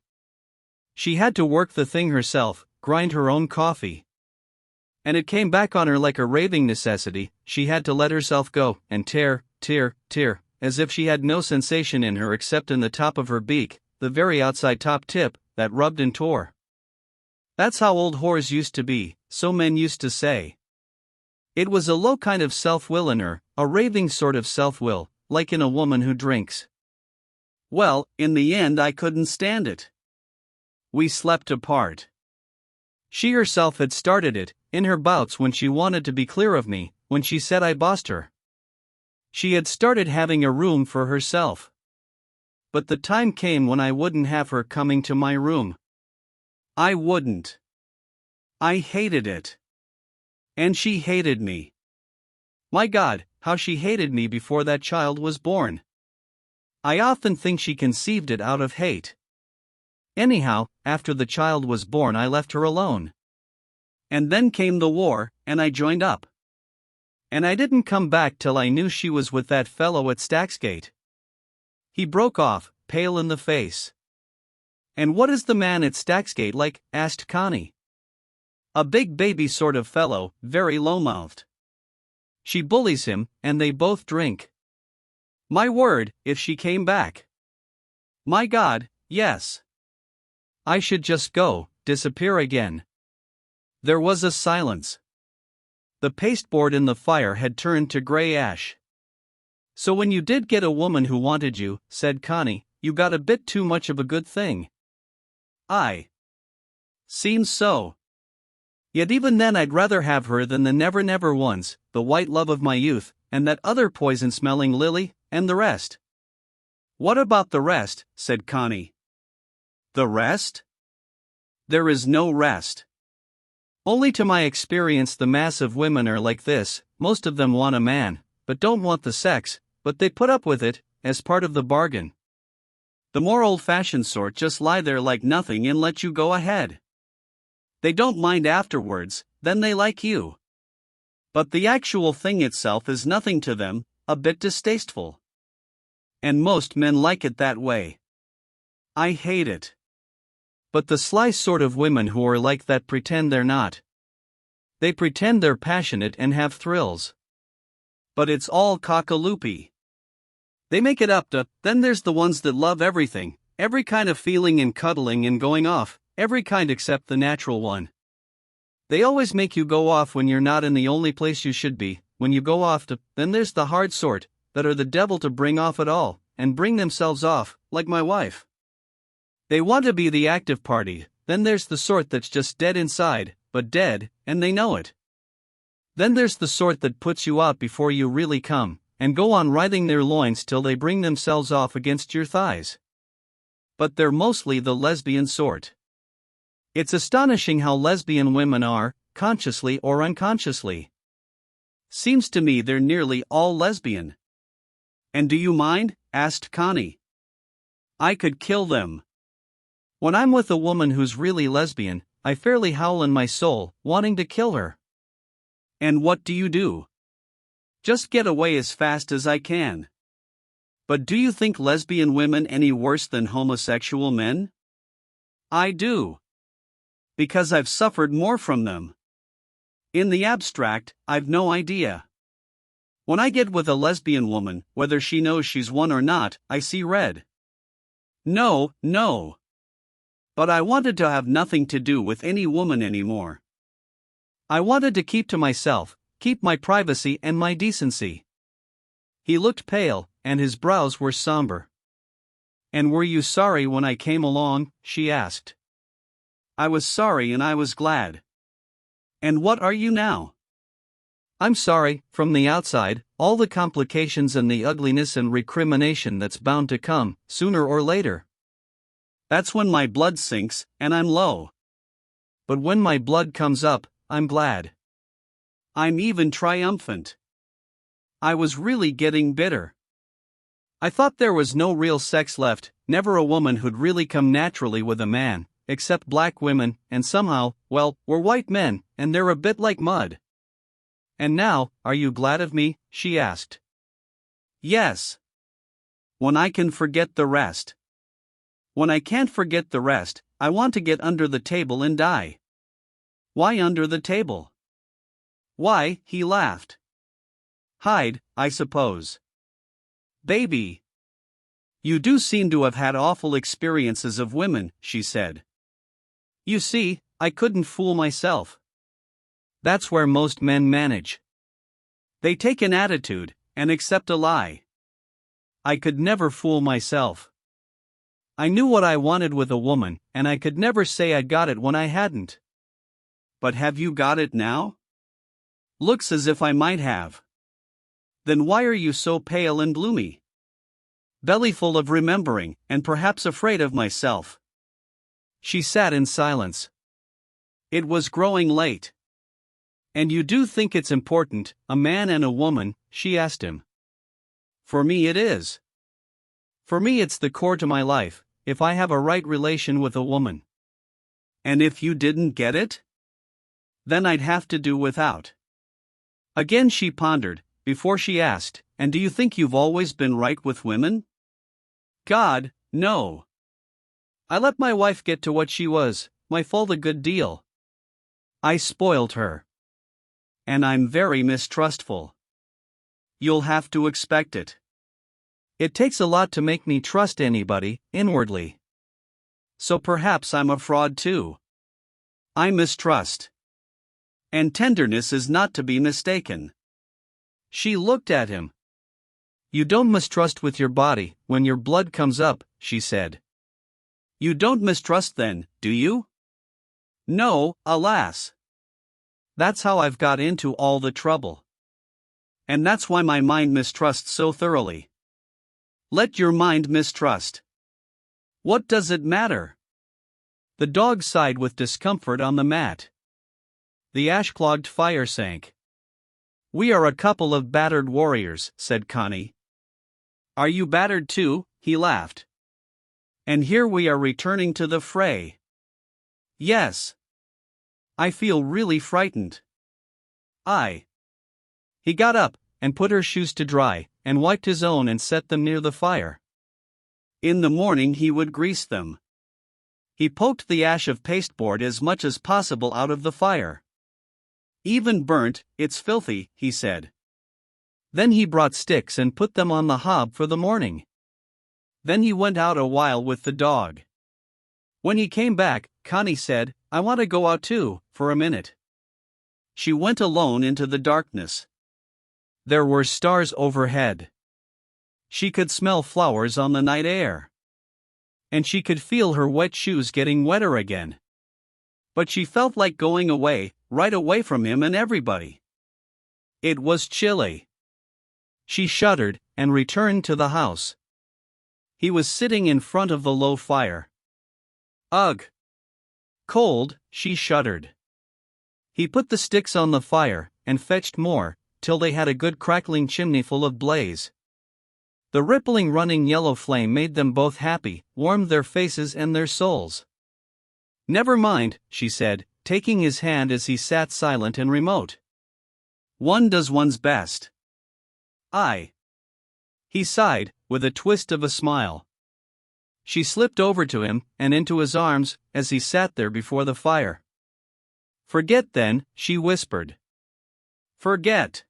She had to work the thing herself, grind her own coffee. And it came back on her like a raving necessity. She had to let herself go, and tear, as if she had no sensation in her except in the top of her beak, the very outside top tip, that rubbed and tore. That's how old whores used to be, so men used to say. It was a low kind of self-will in her, a raving sort of self-will, like in a woman who drinks. Well, in the end I couldn't stand it. We slept apart. She herself had started it, in her bouts when she wanted to be clear of me, when she said I bossed her. She had started having a room for herself. But the time came when I wouldn't have her coming to my room. I wouldn't. I hated it. And she hated me. My God, how she hated me before that child was born. I often think she conceived it out of hate. Anyhow, after the child was born I left her alone. And then came the war, and I joined up. And I didn't come back till I knew she was with that fellow at Stacksgate. He broke off, pale in the face. And what is the man at Stacksgate like? Asked Connie. A big baby sort of fellow, very low-mouthed. She bullies him, and they both drink. My word, if she came back. My God, yes. I should just go, disappear again. There was a silence. The pasteboard in the fire had turned to grey ash. So when you did get a woman who wanted you, said Connie, you got a bit too much of a good thing. Seems so. Yet even then I'd rather have her than the never never ones, the white love of my youth, and that other poison-smelling lily, and the rest. What about the rest? Said Connie. The rest? There is no rest. Only to my experience the mass of women are like this, most of them want a man, but don't want the sex, but they put up with it, as part of the bargain. The more old-fashioned sort just lie there like nothing and let you go ahead. They don't mind afterwards, then they like you. But the actual thing itself is nothing to them, a bit distasteful. And most men like it that way. I hate it. But the sly sort of women who are like that pretend they're not. They pretend they're passionate and have thrills. But it's all cock-a-loopy. They make it up to. Then there's the ones that love everything, every kind of feeling and cuddling and going off, every kind except the natural one. They always make you go off when you're not in the only place you should be, when you go off to. Then there's the hard sort, that are the devil to bring off at all, and bring themselves off, like my wife. They want to be the active party. Then there's the sort that's just dead inside, but dead, and they know it. Then there's the sort that puts you out before you really come, and go on writhing their loins till they bring themselves off against your thighs. But they're mostly the lesbian sort. It's astonishing how lesbian women are, consciously or unconsciously. Seems to me they're nearly all lesbian. And do you mind? Asked Connie. I could kill them. When I'm with a woman who's really lesbian, I fairly howl in my soul, wanting to kill her. And what do you do? Just get away as fast as I can. But do you think lesbian women any worse than homosexual men? I do. Because I've suffered more from them. In the abstract, I've no idea. When I get with a lesbian woman, whether she knows she's one or not, I see red. No. But I wanted to have nothing to do with any woman anymore. I wanted to keep to myself, keep my privacy and my decency. He looked pale, and his brows were somber. And were you sorry when I came along? She asked. I was sorry and I was glad. And what are you now? I'm sorry, from the outside, all the complications and the ugliness and recrimination that's bound to come, sooner or later. That's when my blood sinks, and I'm low. But when my blood comes up, I'm glad. I'm even triumphant. I was really getting bitter. I thought there was no real sex left, never a woman who'd really come naturally with a man, except black women, and somehow, well, we're white men, and they're a bit like mud. And now, are you glad of me? She asked. Yes. When I can forget the rest. When I can't forget the rest, I want to get under the table and die. Why under the table? Why, he laughed. Hide, I suppose. Baby. You do seem to have had awful experiences of women, she said. You see, I couldn't fool myself. That's where most men manage. They take an attitude, and accept a lie. I could never fool myself. I knew what I wanted with a woman, and I could never say I got it when I hadn't. But have you got it now? Looks as if I might have. Then why are you so pale and gloomy? Bellyful of remembering, and perhaps afraid of myself. She sat in silence. It was growing late. And you do think it's important, a man and a woman? She asked him. For me it is. For me it's the core to my life, if I have a right relation with a woman. And if you didn't get it? Then I'd have to do without. Again she pondered, before she asked, and do you think you've always been right with women? God, no. I let my wife get to what she was, my fault a good deal. I spoiled her. And I'm very mistrustful. You'll have to expect it. It takes a lot to make me trust anybody, inwardly. So perhaps I'm a fraud too. I mistrust. And tenderness is not to be mistaken. She looked at him. You don't mistrust with your body, when your blood comes up, she said. You don't mistrust then, do you? No, alas. That's how I've got into all the trouble. And that's why my mind mistrusts so thoroughly. Let your mind mistrust. What does it matter? The dog sighed with discomfort on the mat. The ash-clogged fire sank. We are a couple of battered warriors, said Connie. Are you battered too? He laughed. And here we are returning to the fray. Yes. I feel really frightened. He got up, and put her shoes to dry, and wiped his own and set them near the fire. In the morning he would grease them. He poked the ash of pasteboard as much as possible out of the fire. Even burnt, it's filthy, he said. Then he brought sticks and put them on the hob for the morning. Then he went out a while with the dog. When he came back, Connie said, I want to go out too, for a minute. She went alone into the darkness. There were stars overhead. She could smell flowers on the night air. And she could feel her wet shoes getting wetter again. But she felt like going away, right away from him and everybody. It was chilly. She shuddered, and returned to the house. He was sitting in front of the low fire. Ugh! Cold, she shuddered. He put the sticks on the fire, and fetched more, till they had a good crackling chimneyful of blaze. The rippling running yellow flame made them both happy, warmed their faces and their souls. Never mind, she said, taking his hand as he sat silent and remote. One does one's best. He sighed, with a twist of a smile. She slipped over to him, and into his arms, as he sat there before the fire. Forget then, she whispered. Forget.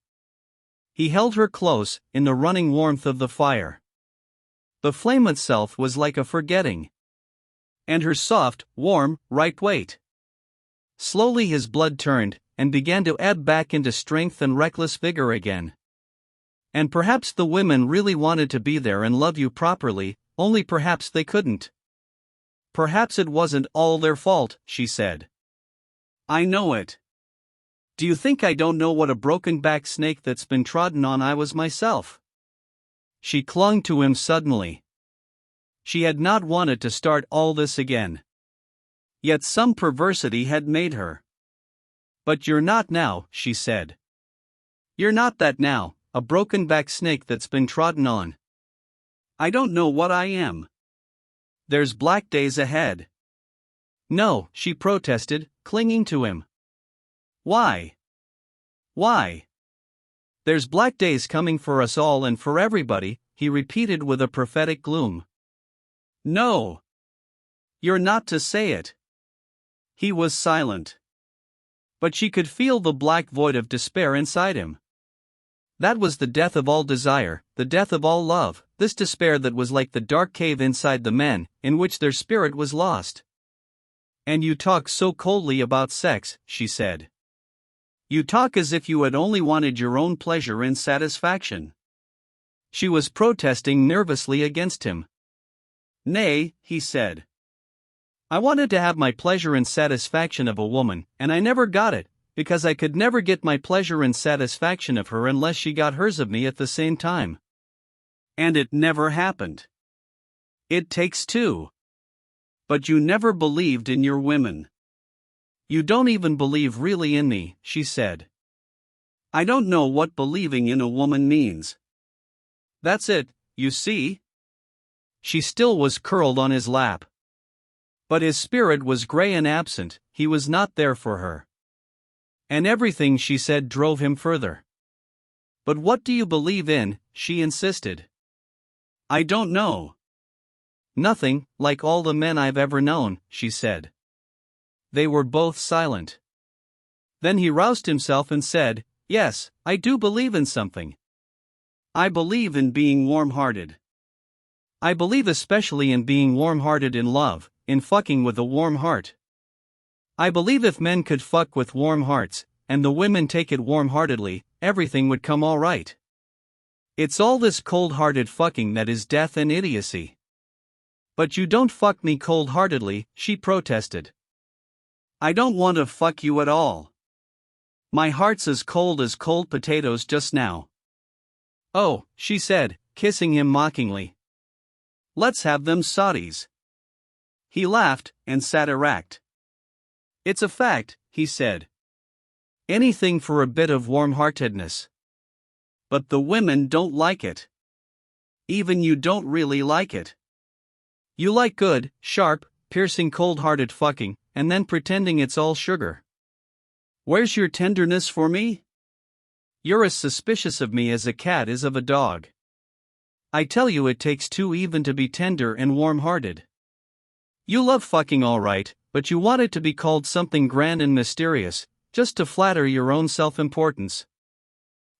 He held her close, in the running warmth of the fire. The flame itself was like a forgetting. And her soft, warm, right weight. Slowly his blood turned, and began to ebb back into strength and reckless vigor again. And perhaps the women really wanted to be there and love you properly, only perhaps they couldn't. Perhaps it wasn't all their fault, she said. I know it. Do you think I don't know what a broken-back snake that's been trodden on I was myself? She clung to him suddenly. She had not wanted to start all this again. Yet some perversity had made her. But you're not now, she said. You're not that now, a broken-back snake that's been trodden on. I don't know what I am. There's black days ahead. No, she protested, clinging to him. Why? Why? There's black days coming for us all and for everybody, he repeated with a prophetic gloom. No. You're not to say it. He was silent. But she could feel the black void of despair inside him. That was the death of all desire, the death of all love, this despair that was like the dark cave inside the men, in which their spirit was lost. And you talk so coldly about sex, she said. You talk as if you had only wanted your own pleasure and satisfaction. She was protesting nervously against him. Nay, he said. I wanted to have my pleasure and satisfaction of a woman, and I never got it, because I could never get my pleasure and satisfaction of her unless she got hers of me at the same time. And it never happened. It takes two. But you never believed in your women. You don't even believe really in me, she said. I don't know what believing in a woman means. That's it, you see? She still was curled on his lap. But his spirit was gray and absent, he was not there for her. And everything she said drove him further. But what do you believe in? She insisted. I don't know. Nothing, like all the men I've ever known, she said. They were both silent. Then he roused himself and said, Yes, I do believe in something. I believe in being warm-hearted. I believe especially in being warm-hearted in love, in fucking with a warm heart. I believe if men could fuck with warm hearts, and the women take it warm-heartedly, everything would come all right. It's all this cold-hearted fucking that is death and idiocy. But you don't fuck me cold-heartedly, she protested. I don't want to fuck you at all. My heart's as cold potatoes just now. Oh, she said, kissing him mockingly. Let's have them sotties. He laughed and sat erect. It's a fact, he said. Anything for a bit of warm-heartedness. But the women don't like it. Even you don't really like it. You like good, sharp, piercing cold-hearted fucking, and then pretending it's all sugar. Where's your tenderness for me? You're as suspicious of me as a cat is of a dog. I tell you it takes two even to be tender and warm-hearted. You love fucking all right, but you want it to be called something grand and mysterious, just to flatter your own self-importance.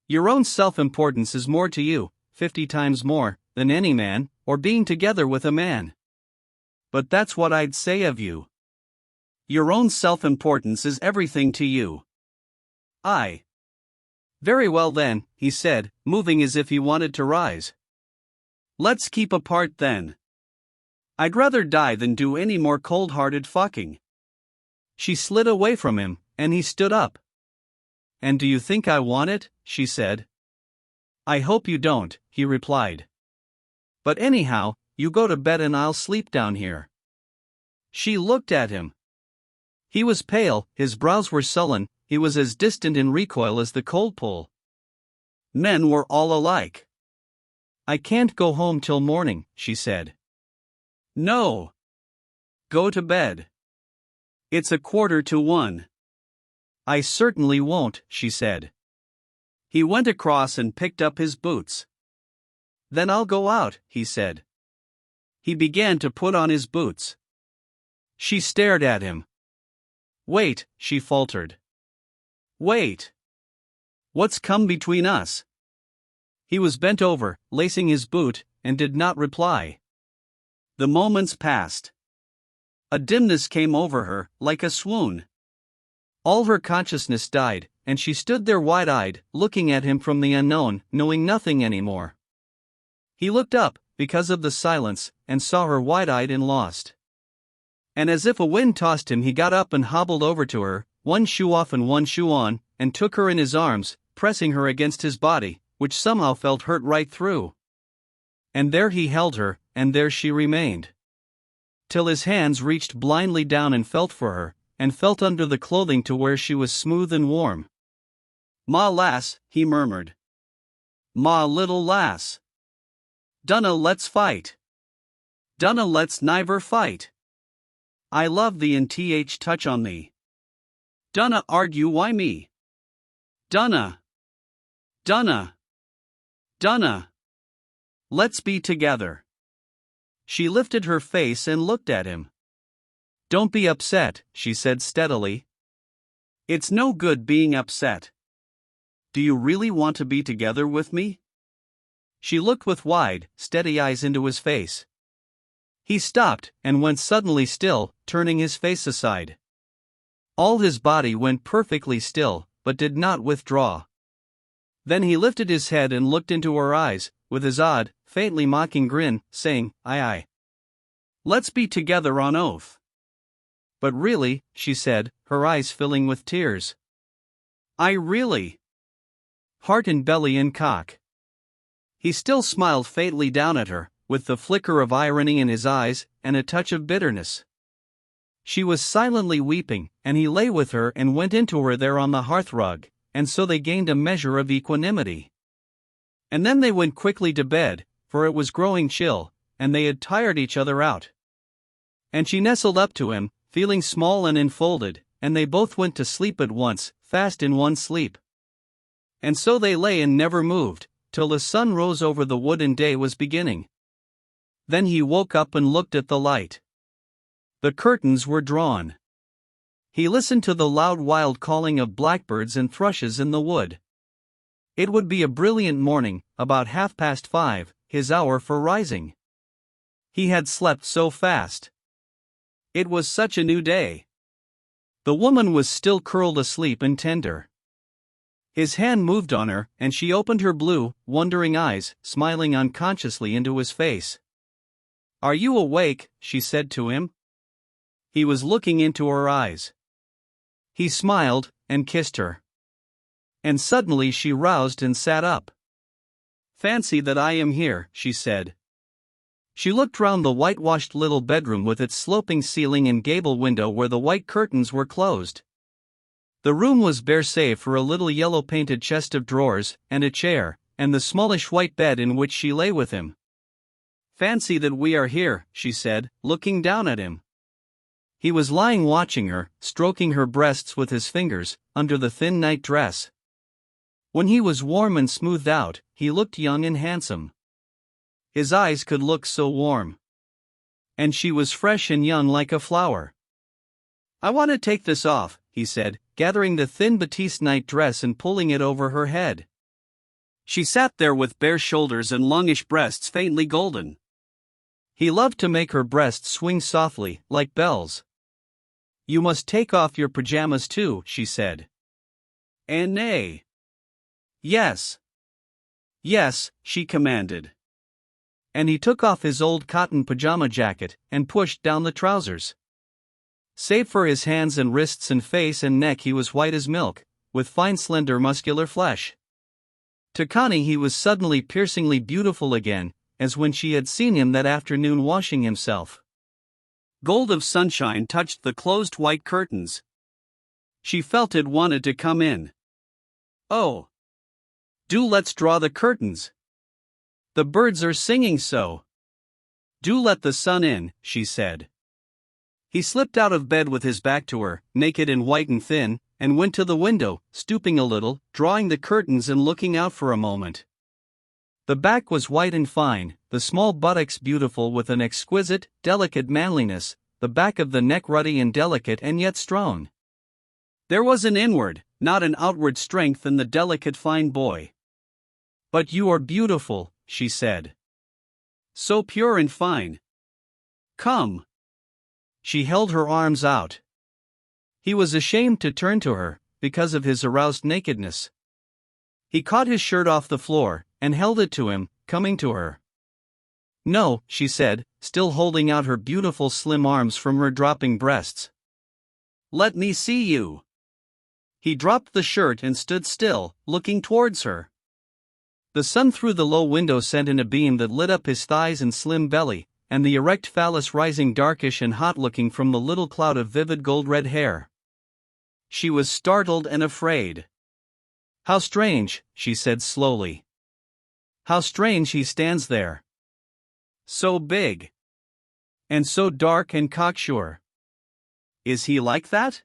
Your own self-importance is more to you, 50 times more, than any man, or being together with a man. But that's what I'd say of you. Your own self-importance is everything to you. Very well then, he said, moving as if he wanted to rise. Let's keep apart then. I'd rather die than do any more cold-hearted fucking. She slid away from him, and he stood up. And do you think I want it? She said. I hope you don't, he replied. But anyhow, you go to bed and I'll sleep down here. She looked at him. He was pale, his brows were sullen, he was as distant in recoil as the cold pole. Men were all alike. I can't go home till morning, she said. No. Go to bed. It's 1:45. I certainly won't, she said. He went across and picked up his boots. Then I'll go out, he said. He began to put on his boots. She stared at him. Wait, she faltered. Wait. What's come between us? He was bent over, lacing his boot, and did not reply. The moments passed. A dimness came over her, like a swoon. All her consciousness died, and she stood there wide-eyed, looking at him from the unknown, knowing nothing anymore. He looked up, because of the silence, and saw her wide-eyed and lost. And as if a wind tossed him, he got up and hobbled over to her, one shoe off and one shoe on, and took her in his arms, pressing her against his body, which somehow felt hurt right through. And there he held her, and there she remained. Till his hands reached blindly down and felt for her, and felt under the clothing to where she was smooth and warm. Ma lass, he murmured. Ma little lass. Dunna let's fight. Dunna let's never fight. I love thee and touch on thee. Dunna argue why me. Dunna. Dunna. Dunna. Let's be together. She lifted her face and looked at him. Don't be upset, she said steadily. It's no good being upset. Do you really want to be together with me? She looked with wide, steady eyes into his face. He stopped and went suddenly still, turning his face aside. All his body went perfectly still, but did not withdraw. Then he lifted his head and looked into her eyes, with his odd, faintly mocking grin, saying, Aye. Let's be together on oath. But really, she said, her eyes filling with tears. I really. Heart and belly and cock. He still smiled faintly down at her, with the flicker of irony in his eyes, and a touch of bitterness. She was silently weeping, and he lay with her and went into her there on the hearthrug, and so they gained a measure of equanimity. And then they went quickly to bed, for it was growing chill, and they had tired each other out. And she nestled up to him, feeling small and enfolded, and they both went to sleep at once, fast in one sleep. And so they lay and never moved, till the sun rose over the wood and day was beginning. Then he woke up and looked at the light. The curtains were drawn. He listened to the loud wild calling of blackbirds and thrushes in the wood. It would be a brilliant morning, about 5:30, his hour for rising. He had slept so fast. It was such a new day. The woman was still curled asleep and tender. His hand moved on her, and she opened her blue, wondering eyes, smiling unconsciously into his face. Are you awake? She said to him. He was looking into her eyes. He smiled, and kissed her. And suddenly she roused and sat up. "Fancy that I am here," she said. She looked round the whitewashed little bedroom with its sloping ceiling and gable window where the white curtains were closed. The room was bare save for a little yellow-painted chest of drawers, and a chair, and the smallish white bed in which she lay with him. "Fancy that we are here," she said, looking down at him. He was lying watching her, stroking her breasts with his fingers, under the thin night dress. When he was warm and smoothed out, he looked young and handsome. His eyes could look so warm. And she was fresh and young like a flower. "I want to take this off," he said, gathering the thin batiste night dress and pulling it over her head. She sat there with bare shoulders and longish breasts faintly golden. He loved to make her breasts swing softly, like bells. "You must take off your pajamas too," she said. "And nay." "Yes. Yes," she commanded. And he took off his old cotton pajama jacket and pushed down the trousers. Save for his hands and wrists and face and neck, he was white as milk, with fine slender muscular flesh. To Connie he was suddenly piercingly beautiful again, as when she had seen him that afternoon washing himself. Gold of sunshine touched the closed white curtains. She felt it wanted to come in. "Oh! Do let's draw the curtains. The birds are singing so. Do let the sun in," she said. He slipped out of bed with his back to her, naked and white and thin, and went to the window, stooping a little, drawing the curtains and looking out for a moment. The back was white and fine, the small buttocks beautiful with an exquisite, delicate manliness, the back of the neck ruddy and delicate and yet strong. There was an inward, not an outward strength in the delicate fine boy. "But you are beautiful," she said. "So pure and fine. Come." She held her arms out. He was ashamed to turn to her, because of his aroused nakedness. He caught his shirt off the floor, and held it to him, coming to her. "No," she said, still holding out her beautiful slim arms from her dropping breasts. "Let me see you." He dropped the shirt and stood still, looking towards her. The sun through the low window sent in a beam that lit up his thighs and slim belly, and the erect phallus rising darkish and hot-looking from the little cloud of vivid gold-red hair. She was startled and afraid. "How strange," she said slowly. "How strange he stands there. So big. And so dark and cocksure. Is he like that?"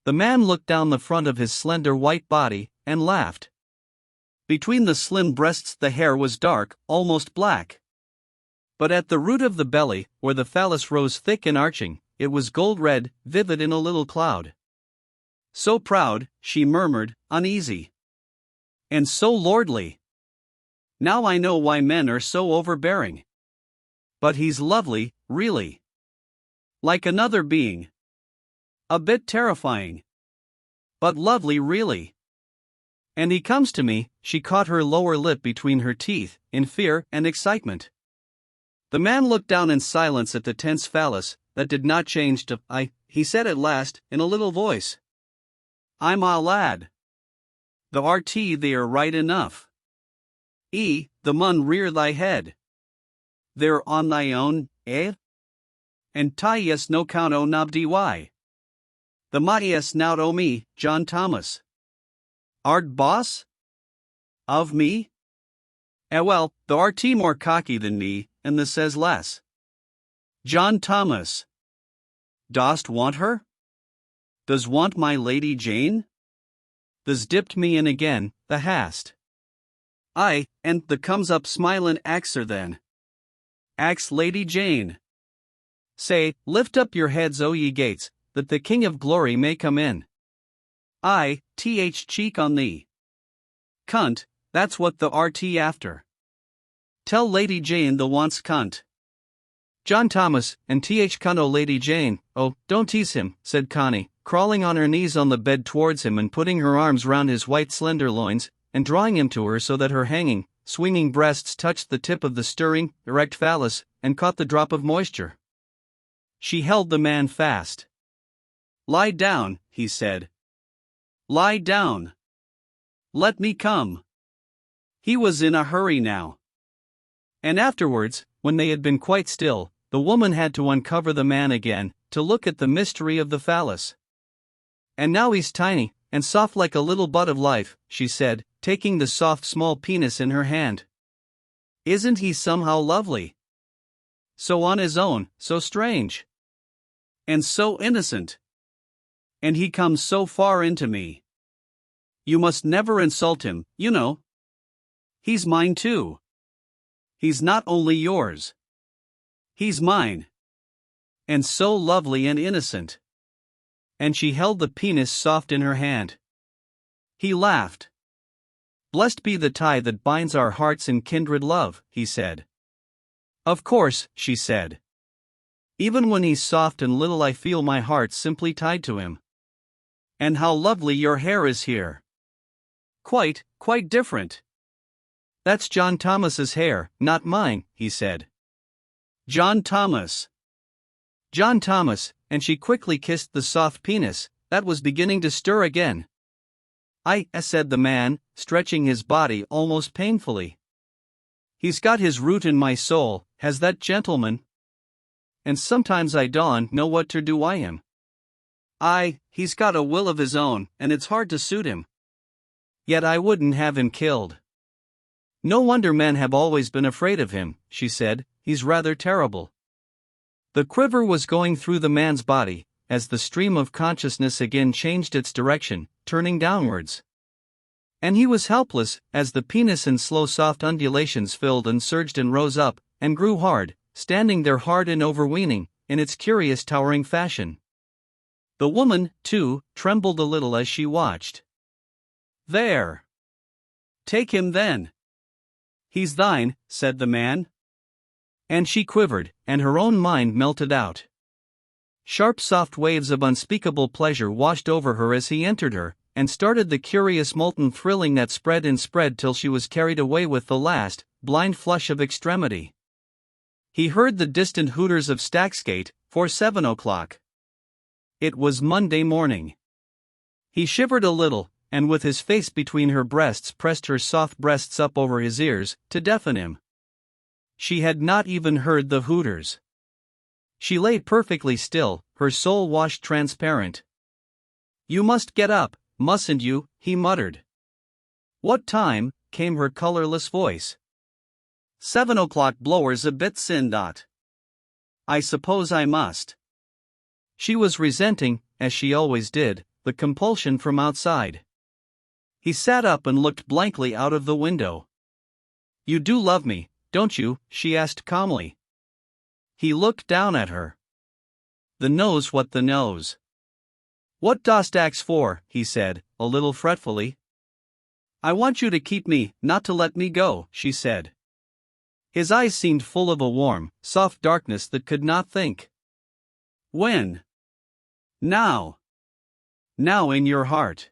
The man looked down the front of his slender white body, and laughed. Between the slim breasts the hair was dark, almost black. But at the root of the belly, where the phallus rose thick and arching, it was gold-red, vivid in a little cloud. "So proud," she murmured, uneasy. "And so lordly. Now I know why men are so overbearing. But he's lovely, really. Like another being. A bit terrifying. But lovely, really. And he comes to me," she caught her lower lip between her teeth, in fear and excitement. The man looked down in silence at the tense phallus, that did not change to "I," he said at last, in a little voice. "I'm a lad. The RT they're right enough. The mun rear thy head. They're on thy own, eh? And tie yes no count o nobdy why. The ma yes nout o me, John Thomas. Art boss? Of me? Well, the RT more cocky than me, and the says less. John Thomas. Dost want her? Does want my Lady Jane? Tha's dipped me in again, the hast. Aye, and the comes up smilin' axer then. Ax Lady Jane. Say, lift up your heads, O ye gates, that the King of Glory may come in. Aye, cheek on thee. Cunt, that's what the RT after. Tell Lady Jane the wants cunt. John Thomas, and cunt o Lady Jane. Oh, don't tease him, said Connie, crawling on her knees on the bed towards him and putting her arms round his white slender loins, and drawing him to her so that her hanging, swinging breasts touched the tip of the stirring, erect phallus, and caught the drop of moisture. She held the man fast. Lie down, he said. Lie down. Let me come. He was in a hurry now. And afterwards, when they had been quite still, the woman had to uncover the man again, to look at the mystery of the phallus. And now he's tiny, and soft like a little bud of life, she said, taking the soft small penis in her hand. Isn't he somehow lovely? So on his own, so strange. And so innocent. And he comes so far into me. You must never insult him, you know. He's mine too. He's not only yours. He's mine. And so lovely and innocent. And she held the penis soft in her hand. He laughed. Blessed be the tie that binds our hearts in kindred love, he said. Of course, she said. Even when he's soft and little, I feel my heart simply tied to him. And how lovely your hair is here. Quite different. That's John Thomas's hair, not mine, he said. John Thomas. John Thomas, and she quickly kissed the soft penis, that was beginning to stir again. I, said the man, stretching his body almost painfully. He's got his root in my soul, has that gentleman. And sometimes I don't know what to do I him. He's got a will of his own, and it's hard to suit him. Yet I wouldn't have him killed. No wonder men have always been afraid of him, she said, he's rather terrible. The quiver was going through the man's body, as the stream of consciousness again changed its direction, turning downwards. And he was helpless, as the penis in slow soft undulations filled and surged and rose up, and grew hard, standing there hard and overweening, in its curious towering fashion. The woman, too, trembled a little as she watched. There. Take him then. He's thine, said the man. And she quivered, and her own mind melted out. Sharp soft waves of unspeakable pleasure washed over her as he entered her, and started the curious molten thrilling that spread and spread till she was carried away with the last, blind flush of extremity. He heard the distant hooters of Stacksgate, for 7 o'clock. It was Monday morning. He shivered a little, and with his face between her breasts pressed her soft breasts up over his ears, to deafen him. She had not even heard the hooters. She lay perfectly still, her soul washed transparent. You must get up, mustn't you? He muttered. What time? Came her colorless voice. 7 o'clock blowers a bit sin dot. I suppose I must. She was resenting, as she always did, the compulsion from outside. He sat up and looked blankly out of the window. You do love me, don't you? She asked calmly. He looked down at her. The nose, what the nose? What dost ax for? He said, a little fretfully. I want you to keep me, not to let me go, she said. His eyes seemed full of a warm, soft darkness that could not think. When? Now. Now in your heart.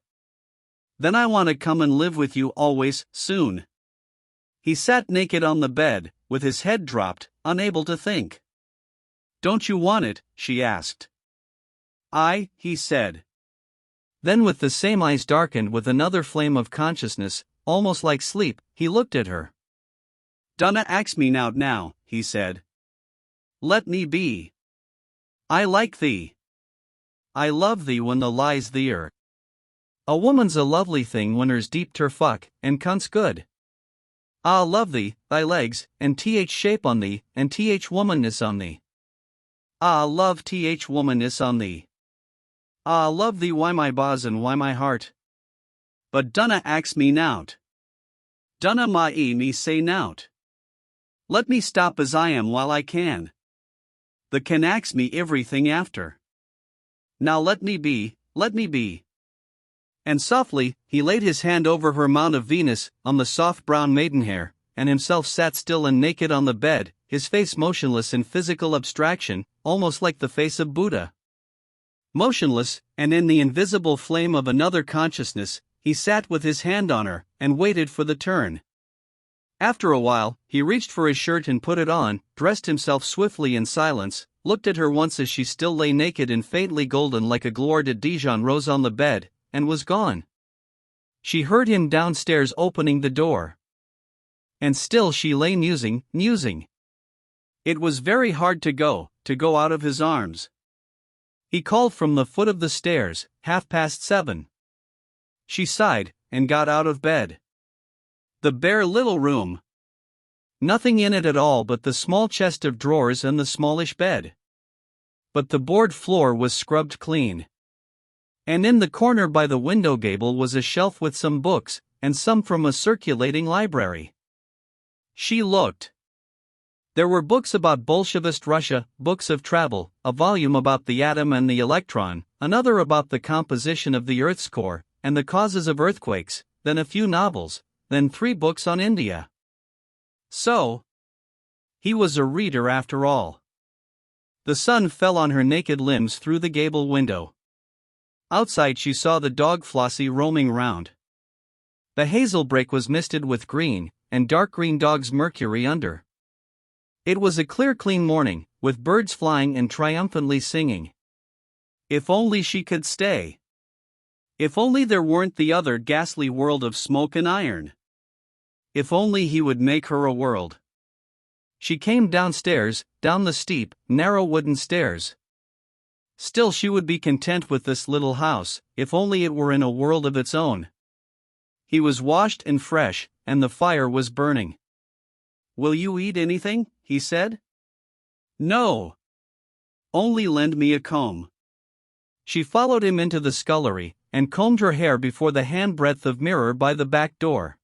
Then I want to come and live with you always, soon. He sat naked on the bed, with his head dropped, unable to think. Don't you want it? She asked. He said. Then with the same eyes darkened with another flame of consciousness, almost like sleep, he looked at her. Dunna ax me now, he said. Let me be. I like thee. I love thee when the lie's theer. A woman's a lovely thing when her's deep ter fuck, and cunt's good. Love thee, thy legs, and th shape on thee, and th womanness on thee. Love th womanness on thee. Love thee why my boz and why my heart. But dunna ax me nout. Dunna me say nout. Let me stop as I am while I can. The can ax me everything after. Now let me be. And softly, he laid his hand over her mount of Venus, on the soft brown maidenhair, and himself sat still and naked on the bed, his face motionless in physical abstraction, almost like the face of Buddha. Motionless, and in the invisible flame of another consciousness, he sat with his hand on her, and waited for the turn. After a while, he reached for his shirt and put it on, dressed himself swiftly in silence, looked at her once as she still lay naked and faintly golden like a gloire de Dijon rose on the bed, and was gone. She heard him downstairs opening the door. And still she lay musing. It was very hard to go out of his arms. He called from the foot of the stairs, 7:30. She sighed, and got out of bed. The bare little room. Nothing in it at all but the small chest of drawers and the smallish bed. But the board floor was scrubbed clean. And in the corner by the window gable was a shelf with some books, and some from a circulating library. She looked. There were books about Bolshevist Russia, books of travel, a volume about the atom and the electron, another about the composition of the Earth's core, and the causes of earthquakes, then a few novels, then 3 books on India. So, he was a reader after all. The sun fell on her naked limbs through the gable window. Outside she saw the dog Flossie roaming round. The hazel brake was misted with green, and dark green dog's mercury under. It was a clear clean morning, with birds flying and triumphantly singing. If only she could stay. If only there weren't the other ghastly world of smoke and iron. If only he would make her a world. She came downstairs, down the steep, narrow wooden stairs. Still she would be content with this little house, if only it were in a world of its own. He was washed and fresh, and the fire was burning. "Will you eat anything?" he said. "No. Only lend me a comb." She followed him into the scullery, and combed her hair before the handbreadth of mirror by the back door.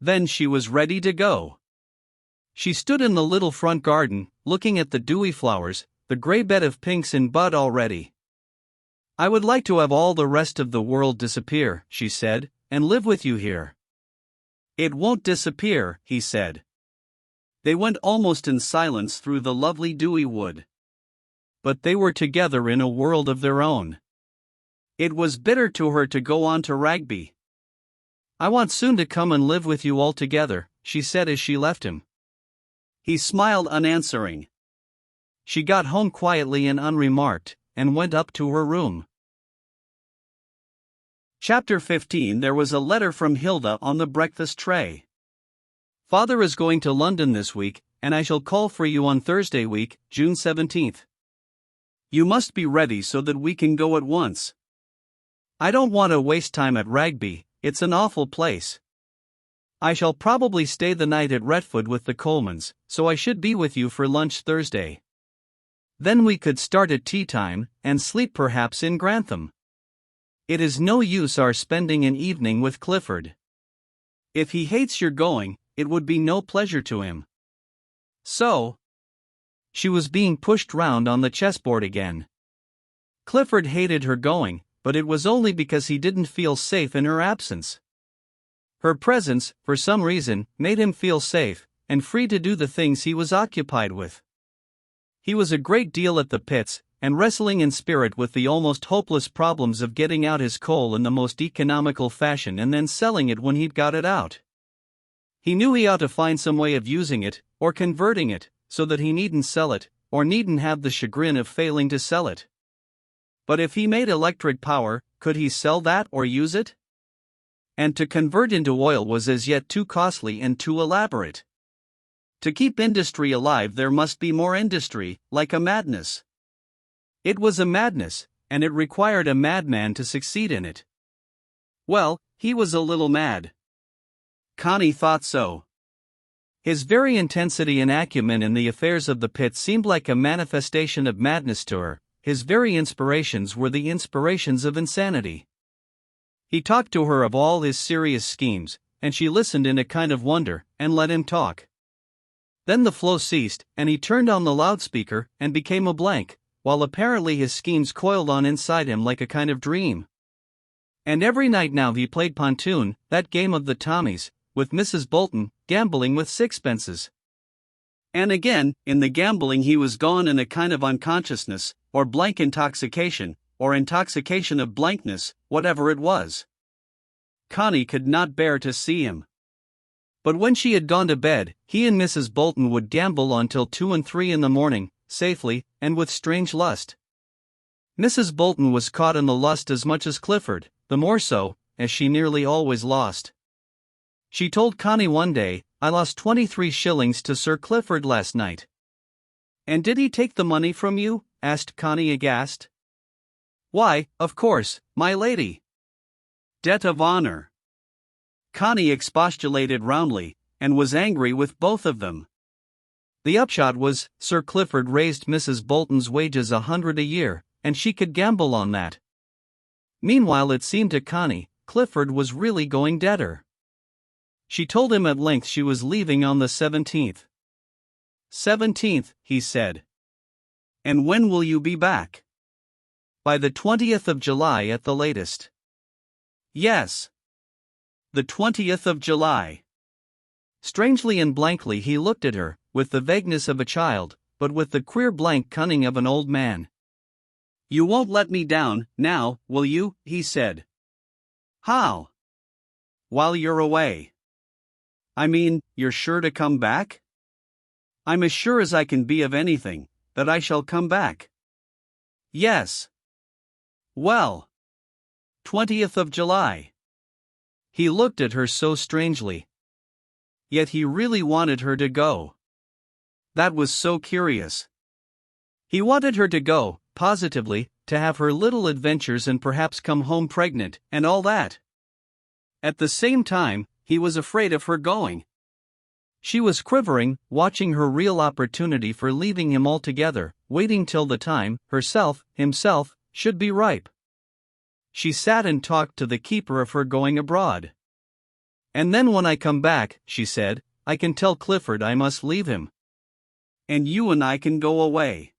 Then she was ready to go. She stood in the little front garden, looking at the dewy flowers, the gray bed of pinks in bud already. "I would like to have all the rest of the world disappear," she said, "and live with you here." "It won't disappear," he said. They went almost in silence through the lovely dewy wood. But they were together in a world of their own. It was bitter to her to go on to Rugby. "I want soon to come and live with you all together," she said as she left him. He smiled unanswering. She got home quietly and unremarked, and went up to her room. Chapter 15. There was a letter from Hilda on the breakfast tray. "Father is going to London this week, and I shall call for you on Thursday week, June 17th. You must be ready so that we can go at once. I don't want to waste time at Rugby, it's an awful place. I shall probably stay the night at Retford with the Colemans, so I should be with you for lunch Thursday. Then we could start at tea time, and sleep perhaps in Grantham. It is no use our spending an evening with Clifford. If he hates your going, it would be no pleasure to him. So..." She was being pushed round on the chessboard again. Clifford hated her going, but it was only because he didn't feel safe in her absence. Her presence, for some reason, made him feel safe, and free to do the things he was occupied with. He was a great deal at the pits, and wrestling in spirit with the almost hopeless problems of getting out his coal in the most economical fashion and then selling it when he'd got it out. He knew he ought to find some way of using it, or converting it, so that he needn't sell it, or needn't have the chagrin of failing to sell it. But if he made electric power, could he sell that or use it? And to convert into oil was as yet too costly and too elaborate. To keep industry alive there must be more industry, like a madness. It was a madness, and it required a madman to succeed in it. Well, he was a little mad. Connie thought so. His very intensity and acumen in the affairs of the pit seemed like a manifestation of madness to her. His very inspirations were the inspirations of insanity. He talked to her of all his serious schemes, and she listened in a kind of wonder, and let him talk. Then the flow ceased, and he turned on the loudspeaker, and became a blank, while apparently his schemes coiled on inside him like a kind of dream. And every night now he played pontoon, that game of the Tommies, with Mrs. Bolton, gambling with sixpences. And again, in the gambling he was gone in a kind of unconsciousness, or blank intoxication, or intoxication of blankness, whatever it was. Connie could not bear to see him. But when she had gone to bed, he and Mrs. Bolton would gamble until 2 and 3 in the morning, safely, and with strange lust. Mrs. Bolton was caught in the lust as much as Clifford, the more so, as she nearly always lost. She told Connie one day, "I lost 23 shillings to Sir Clifford last night." "And did he take the money from you?" asked Connie aghast. "Why, of course, my lady. Debt of honor." Connie expostulated roundly, and was angry with both of them. The upshot was, Sir Clifford raised Mrs. Bolton's wages 100 a year, and she could gamble on that. Meanwhile, it seemed to Connie, Clifford was really going debtor. She told him at length she was leaving on the 17th. 17th, he said. "And when will you be back?" "By the 20th of July at the latest." "Yes. The 20th of July. Strangely and blankly he looked at her, with the vagueness of a child, but with the queer blank cunning of an old man. "You won't let me down, now, will you?" he said. "How?" "While you're away." "I mean, you're sure to come back?" "I'm as sure as I can be of anything, that I shall come back." "Yes." "Well. 20th of July. He looked at her so strangely. Yet he really wanted her to go. That was so curious. He wanted her to go, positively, to have her little adventures and perhaps come home pregnant, and all that. At the same time, he was afraid of her going. She was quivering, watching her real opportunity for leaving him altogether, waiting till the time, himself, should be ripe. She sat and talked to the keeper of her going abroad. "And then when I come back," she said, "I can tell Clifford I must leave him. And you and I can go away.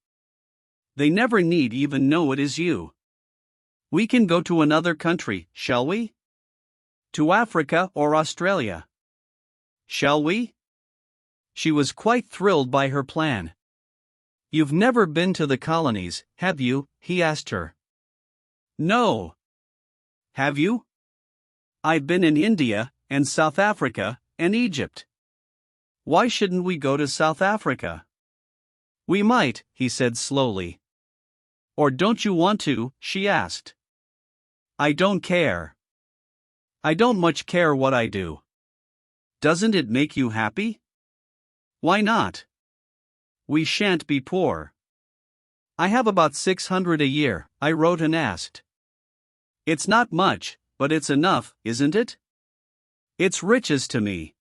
They never need even know it is you. We can go to another country, shall we? To Africa or Australia. Shall we?" She was quite thrilled by her plan. "You've never been to the colonies, have you?" he asked her. "No." "Have you?" "I've been in India, and South Africa, and Egypt." "Why shouldn't we go to South Africa?" "We might," he said slowly. "Or don't you want to?" she asked. "I don't care. I don't much care what I do." "Doesn't it make you happy?" "Why not? We shan't be poor." "I have about 600 a year," I wrote and asked. "It's not much, but it's enough, isn't it?" "It's riches to me."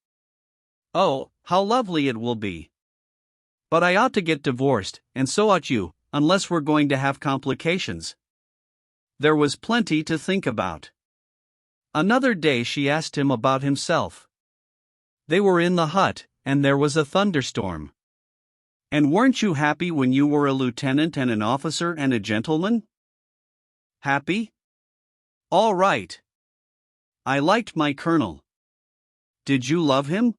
"Oh, how lovely it will be. But I ought to get divorced, and so ought you, unless we're going to have complications." There was plenty to think about. Another day she asked him about himself. They were in the hut, and there was a thunderstorm. "And weren't you happy when you were a lieutenant and an officer and a gentleman?" "Happy? All right. I liked my colonel." "Did you love him?"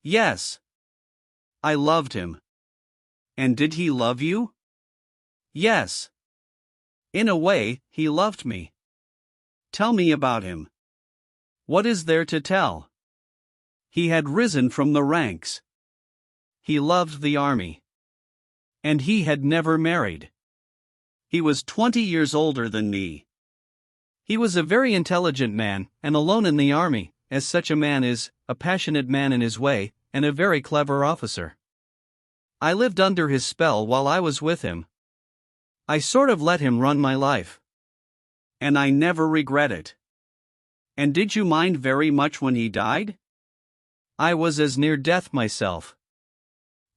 "Yes. I loved him." "And did he love you?" "Yes. In a way, he loved me." "Tell me about him." "What is there to tell?" "He had risen from the ranks." "He loved the army." "And he had never married." "He was 20 years older than me." "He was a very intelligent man, and alone in the army, as such a man is, a passionate man in his way, and a very clever officer. I lived under his spell while I was with him. I sort of let him run my life. And I never regret it." "And did you mind very much when he died?" "I was as near death myself.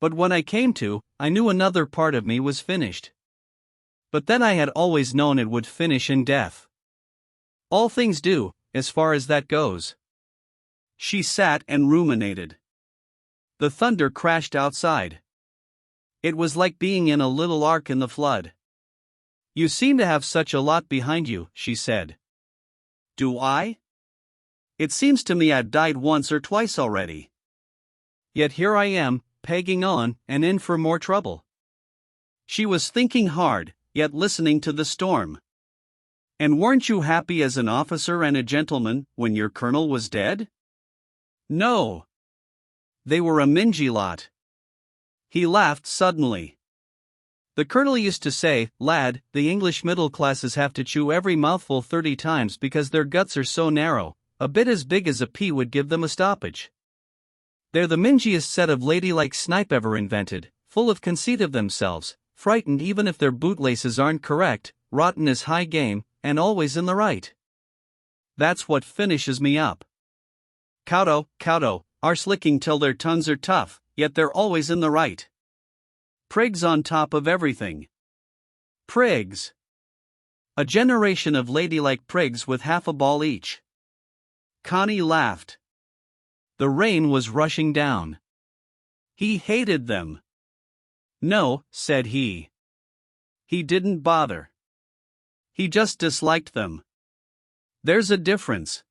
But when I came to, I knew another part of me was finished. But then I had always known it would finish in death. All things do, as far as that goes." She sat and ruminated. The thunder crashed outside. It was like being in a little ark in the flood. "You seem to have such a lot behind you," she said. "Do I? It seems to me I've died once or twice already." "Yet here I am, pegging on, and in for more trouble." She was thinking hard, yet listening to the storm. "And weren't you happy as an officer and a gentleman, when your colonel was dead?" "No. They were a mingy lot." He laughed suddenly. The colonel used to say, "Lad, the English middle classes have to chew every mouthful 30 times because their guts are so narrow, a bit as big as a pea would give them a stoppage. They're the mingiest set of ladylike snipe ever invented, full of conceit of themselves, frightened even if their bootlaces aren't correct, rotten as high game, and always in the right. That's what finishes me up. Cowdo, are slicking till their tongues are tough, yet they're always in the right. Prigs on top of everything. Prigs. A generation of ladylike prigs with half a ball each." Connie laughed. The rain was rushing down. He hated them. "No," said he. He didn't bother. He just disliked them. There's a difference.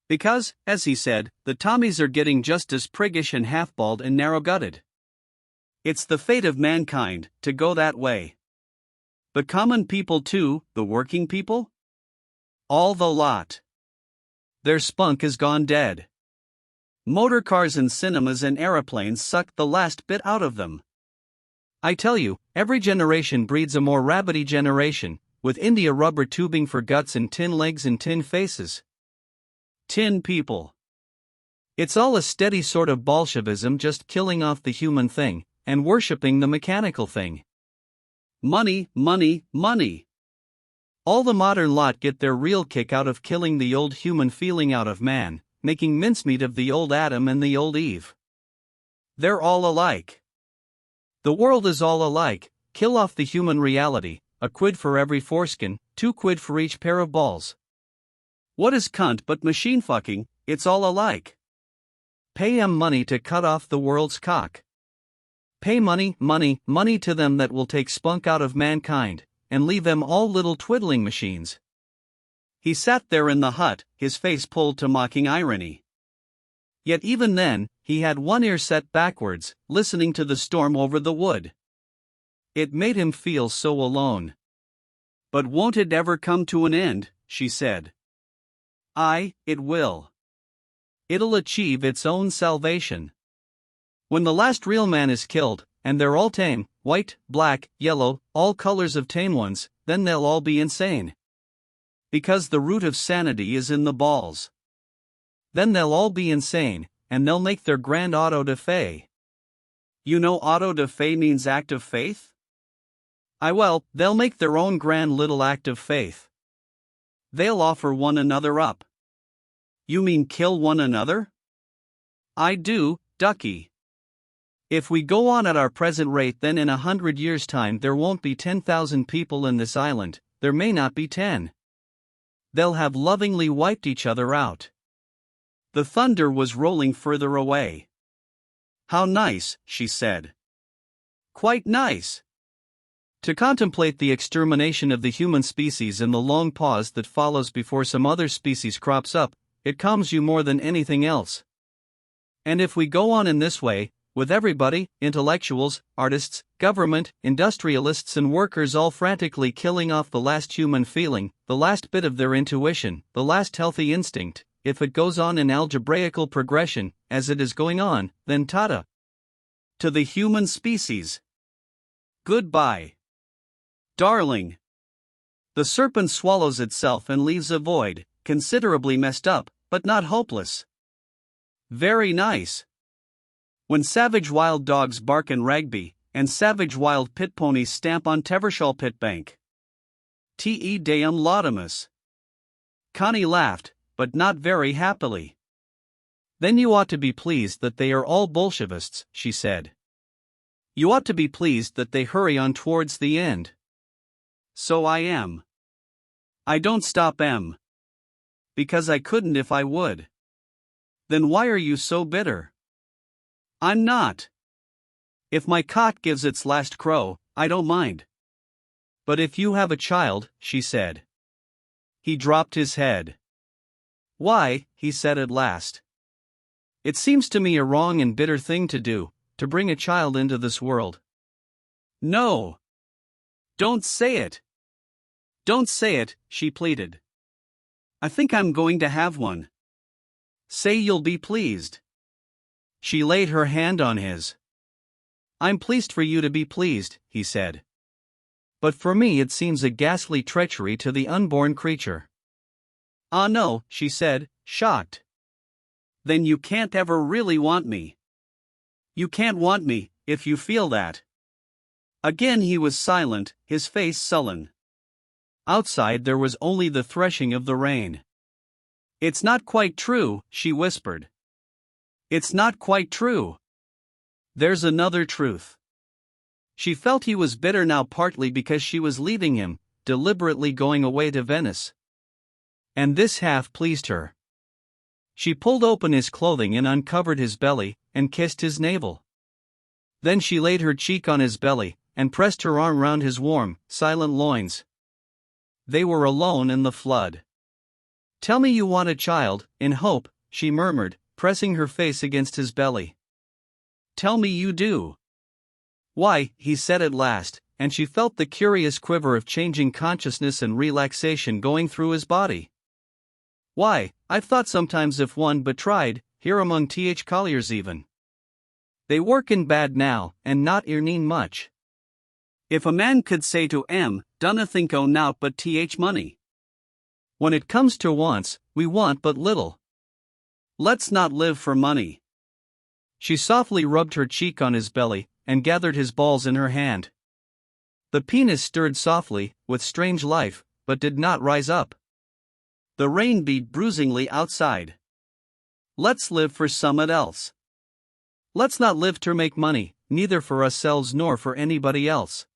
Because, as he said, the Tommies are getting just as priggish and half-bald and narrow-gutted. It's the fate of mankind to go that way. The common people too, the working people? All the lot. Their spunk is gone dead. Motor cars and cinemas and aeroplanes sucked the last bit out of them. I tell you, every generation breeds a more rabbity generation, with India rubber tubing for guts and tin legs and tin faces. Tin people. It's all a steady sort of Bolshevism, just killing off the human thing and worshipping the mechanical thing. Money, money, money. All the modern lot get their real kick out of killing the old human feeling out of man, making mincemeat of the old Adam and the old Eve. They're all alike. The world is all alike. Kill off the human reality, a quid for every foreskin, 2 quid for each pair of balls. What is cunt but machine fucking? It's all alike. Pay 'em money to cut off the world's cock. Pay money to them that will take spunk out of mankind, and leave them all little twiddling machines. He sat there in the hut, his face pulled to mocking irony. Yet even then, he had one ear set backwards, listening to the storm over the wood. It made him feel so alone. "But won't it ever come to an end?" she said. "Aye, it will. It'll achieve its own salvation. When the last real man is killed, and they're all tame, white, black, yellow, all colors of tame ones, then they'll all be insane. Because the root of sanity is in the balls. Then they'll all be insane, and they'll make their grand auto de fe. You know auto de fe means act of faith? Well, they'll make their own grand little act of faith. They'll offer one another up." "You mean kill one another?" "I do, ducky. If we go on at our present rate, then in 100 years' time there won't be 10,000 people in this island, there may not be 10. They'll have lovingly wiped each other out." The thunder was rolling further away. "How nice," she said. "Quite nice. To contemplate the extermination of the human species in the long pause that follows before some other species crops up, it calms you more than anything else. And if we go on in this way, with everybody, intellectuals, artists, government, industrialists and workers all frantically killing off the last human feeling, the last bit of their intuition, the last healthy instinct, if it goes on in algebraical progression, as it is going on, then ta-ta to the human species. Goodbye. Darling. The serpent swallows itself and leaves a void, considerably messed up, but not hopeless. Very nice. When savage wild dogs bark in Rugby, and savage wild pit ponies stamp on Tevershall pit bank. Te Deum laudamus. Connie laughed, but not very happily. Then you ought to be pleased that they are all Bolshevists, she said. You ought to be pleased that they hurry on towards the end. So I am. I don't stop em. Because I couldn't if I would. Then why are you so bitter? I'm not. If my cock gives its last crow, I don't mind. But if you have a child, she said. He dropped his head. Why, he said at last. It seems to me a wrong and bitter thing to do, to bring a child into this world. No. Don't say it. Don't say it, she pleaded. I think I'm going to have one. Say you'll be pleased. She laid her hand on his. I'm pleased for you to be pleased, he said. But for me it seems a ghastly treachery to the unborn creature. Ah no, she said, shocked. Then you can't ever really want me. You can't want me, if you feel that. Again he was silent, his face sullen. Outside there was only the threshing of the rain. It's not quite true, she whispered. It's not quite true. There's another truth. She felt he was bitter now, partly because she was leaving him, deliberately going away to Venice. And this half pleased her. She pulled open his clothing and uncovered his belly, and kissed his navel. Then she laid her cheek on his belly, and pressed her arm round his warm, silent loins. They were alone in the flood. "Tell me you want a child, in hope," she murmured, pressing her face against his belly. "Tell me you do." "Why," he said at last, and she felt the curious quiver of changing consciousness and relaxation going through his body. "Why, I've thought sometimes if one but tried, here among Th colliers even. They work in bad now, and not earning much. If a man could say to dunna think o' nowt but Th money. When it comes to wants, we want but little. Let's not live for money." She softly rubbed her cheek on his belly, and gathered his balls in her hand. The penis stirred softly, with strange life, but did not rise up. The rain beat bruisingly outside. "Let's live for summat else. Let's not live to make money, neither for ourselves nor for anybody else.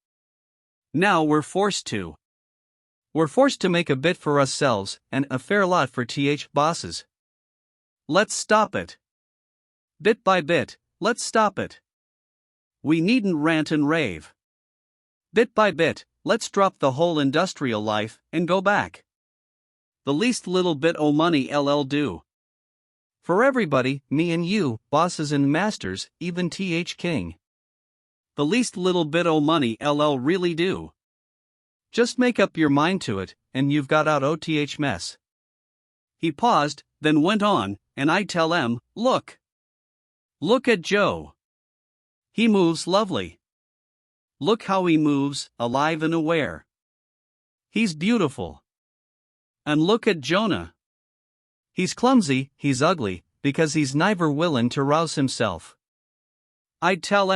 Now we're forced to. We're forced to make a bit for ourselves, and a fair lot for Th bosses. Let's stop it. Bit by bit, let's stop it. We needn't rant and rave. Bit by bit, let's drop the whole industrial life, and go back. The least little bit o' money LL do. For everybody, me and you, bosses and masters, even Th King. The least little bit o' money LL really do. Just make up your mind to it, and you've got out OTH mess." He paused, then went on, "And I tell look. Look at Joe. He moves lovely. Look how he moves, alive and aware. He's beautiful. And look at Jonah. He's clumsy, he's ugly, because he's never willin' to rouse himself. I tell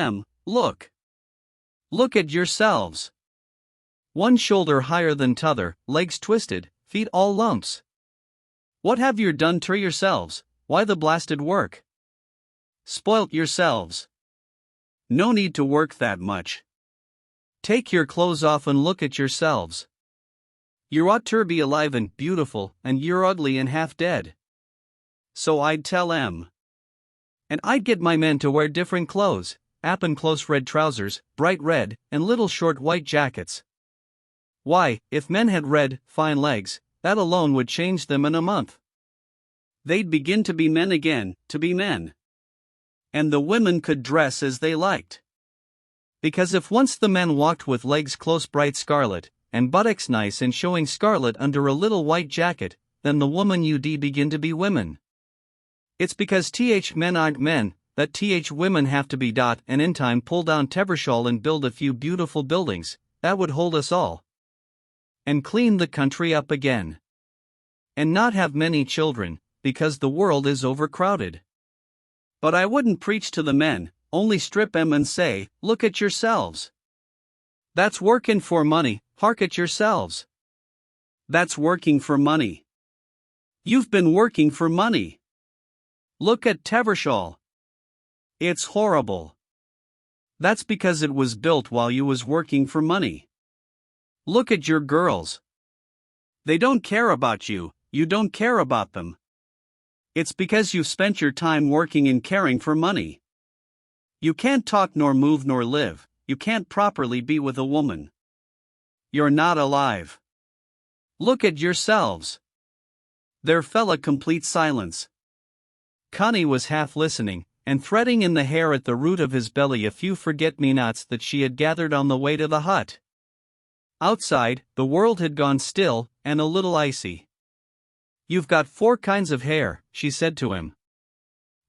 look. Look at yourselves. One shoulder higher than t'other, legs twisted, feet all lumps. What have yer done ter yourselves? Why the blasted work? Spoilt yourselves. No need to work that much. Take your clothes off and look at yourselves. You ought ter be alive and beautiful, and you're ugly and half dead. So I'd tell And I'd get my men to wear different clothes, appin close red trousers, bright red, and little short white jackets. Why, if men had red, fine legs, that alone would change them in a month. They'd begin to be men again, to be men. And the women could dress as they liked. Because if once the men walked with legs close bright scarlet, and buttocks nice and showing scarlet under a little white jacket, then the woman UD begin to be women. It's because Th men aren't men, that Th women have to be and in time pull down Tevershall and build a few beautiful buildings, that would hold us all. And clean the country up again. And not have many children, because the world is overcrowded. But I wouldn't preach to the men, only strip and say, look at yourselves. That's workin' for money, hark at yourselves. That's working for money. You've been working for money. Look at Tevershall. It's horrible. That's because it was built while you was working for money. Look at your girls. They don't care about you, you don't care about them. It's because you've spent your time working and caring for money. You can't talk nor move nor live, you can't properly be with a woman. You're not alive. Look at yourselves. There fell a complete silence. Connie was half listening, and threading in the hair at the root of his belly a few forget-me-nots that she had gathered on the way to the hut. Outside, the world had gone still, and a little icy. "You've got 4 kinds of hair," she said to him.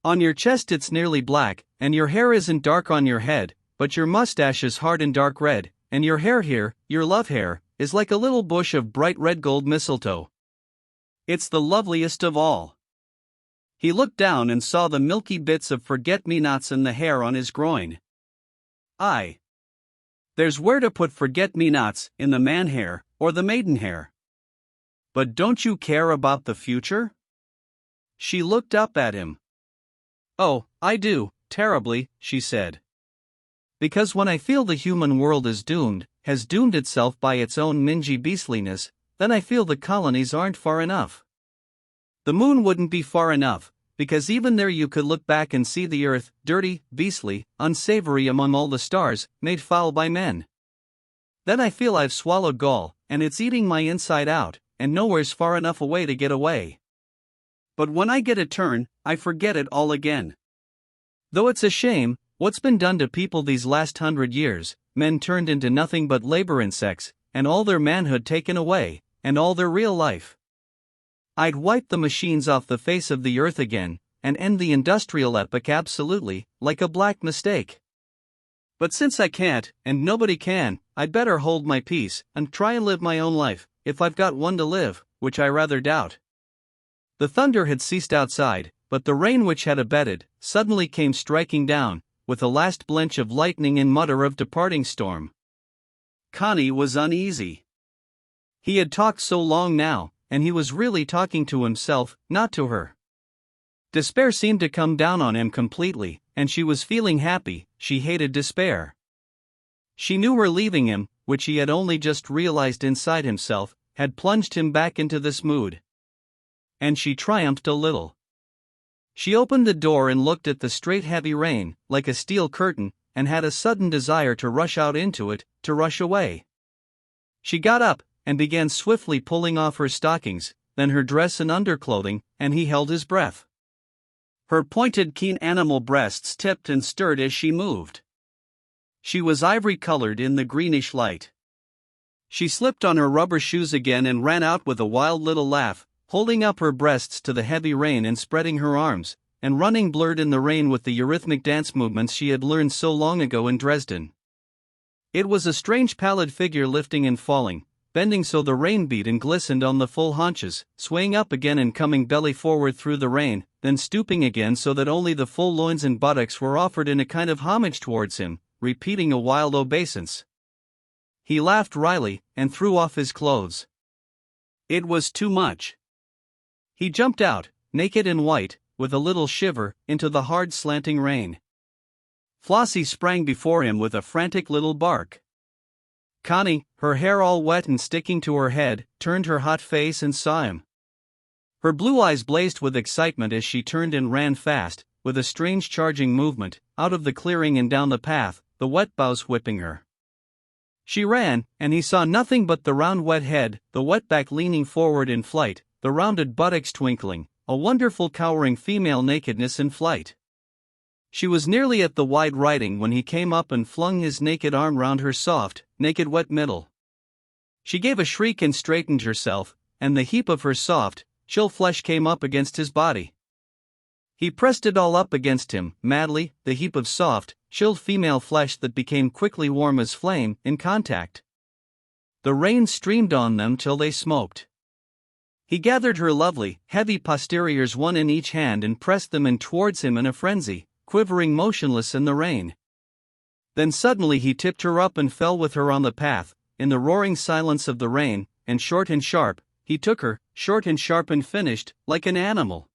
"On your chest it's nearly black, and your hair isn't dark on your head, but your mustache is hard and dark red, and your hair here, your love hair, is like a little bush of bright red gold mistletoe. It's the loveliest of all. He looked down and saw the milky bits of forget-me-nots in the hair on his groin. There's where to put forget-me-nots, in the man hair, or the maiden hair. But don't you care about the future? She looked up at him. Oh, I do, terribly, she said. Because when I feel the human world is doomed, has doomed itself by its own mingy beastliness, then I feel the colonies aren't far enough. The moon wouldn't be far enough, because even there you could look back and see the earth, dirty, beastly, unsavory among all the stars, made foul by men. Then I feel I've swallowed gall, and it's eating my inside out, and nowhere's far enough away to get away. But when I get a turn, I forget it all again. Though it's a shame, what's been done to people these last 100 years, men turned into nothing but labor insects, and all their manhood taken away, and all their real life. I'd wipe the machines off the face of the earth again, and end the industrial epoch absolutely, like a black mistake. But since I can't, and nobody can, I'd better hold my peace, and try and live my own life, if I've got one to live, which I rather doubt. The thunder had ceased outside, but the rain which had abated, suddenly came striking down, with a last blench of lightning and mutter of departing storm. Connie was uneasy. He had talked so long now, and he was really talking to himself, not to her. Despair seemed to come down on him completely, and she was feeling happy. She hated despair. She knew her leaving him, which he had only just realized inside himself, had plunged him back into this mood. And she triumphed a little. She opened the door and looked at the straight heavy rain, like a steel curtain, and had a sudden desire to rush out into it, to rush away. She got up, and began swiftly pulling off her stockings, then her dress and underclothing, and he held his breath. Her pointed keen animal breasts tipped and stirred as she moved. She was ivory-colored in the greenish light. She slipped on her rubber shoes again and ran out with a wild little laugh, holding up her breasts to the heavy rain and spreading her arms, and running blurred in the rain with the eurythmic dance movements she had learned so long ago in Dresden. It was a strange pallid figure lifting and falling, bending so the rain beat and glistened on the full haunches, swaying up again and coming belly forward through the rain, then stooping again so that only the full loins and buttocks were offered in a kind of homage towards him, repeating a wild obeisance. He laughed wryly, and threw off his clothes. It was too much. He jumped out, naked and white, with a little shiver, into the hard slanting rain. Flossie sprang before him with a frantic little bark. Connie, her hair all wet and sticking to her head, turned her hot face and saw him. Her blue eyes blazed with excitement as she turned and ran fast, with a strange charging movement, out of the clearing and down the path, the wet boughs whipping her. She ran, and he saw nothing but the round wet head, the wet back leaning forward in flight, the rounded buttocks twinkling, a wonderful cowering female nakedness in flight. She was nearly at the wide writing when he came up and flung his naked arm round her soft, naked wet middle. She gave a shriek and straightened herself, and the heap of her soft, chill flesh came up against his body. He pressed it all up against him, madly, the heap of soft, chilled female flesh that became quickly warm as flame, in contact. The rain streamed on them till they smoked. He gathered her lovely, heavy posteriors one in each hand and pressed them in towards him in a frenzy, quivering motionless in the rain. Then suddenly he tipped her up and fell with her on the path, in the roaring silence of the rain, and short and sharp, he took her, short and sharp and finished, like an animal.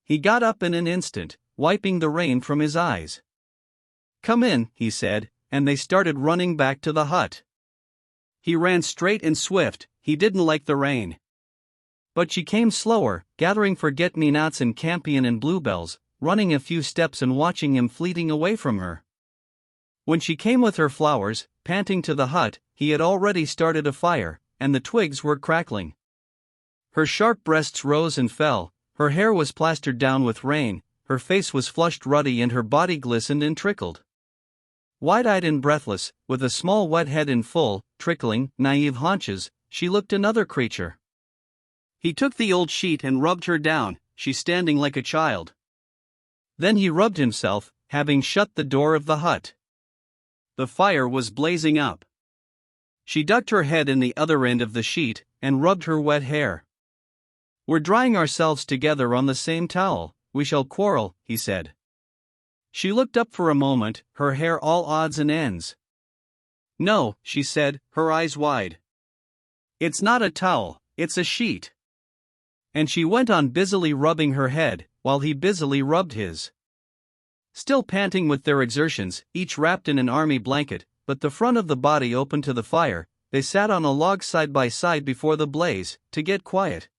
He got up in an instant, wiping the rain from his eyes. "Come in," he said, and they started running back to the hut. He ran straight and swift, he didn't like the rain. But she came slower, gathering forget-me-nots and campion and bluebells, running a few steps and watching him fleeting away from her. When she came with her flowers, panting to the hut, he had already started a fire, and the twigs were crackling. Her sharp breasts rose and fell, her hair was plastered down with rain, her face was flushed ruddy and her body glistened and trickled. Wide-eyed and breathless, with a small wet head and full, trickling, naive haunches, she looked another creature. He took the old sheet and rubbed her down, she standing like a child. Then he rubbed himself, having shut the door of the hut. The fire was blazing up. She ducked her head in the other end of the sheet and rubbed her wet hair. "We're drying ourselves together on the same towel, we shall quarrel," he said. She looked up for a moment, her hair all odds and ends. "No," she said, her eyes wide. "It's not a towel, it's a sheet." And she went on busily rubbing her head, while he busily rubbed his. Still panting with their exertions, each wrapped in an army blanket, but the front of the body open to the fire, they sat on a log side by side before the blaze, to get quiet.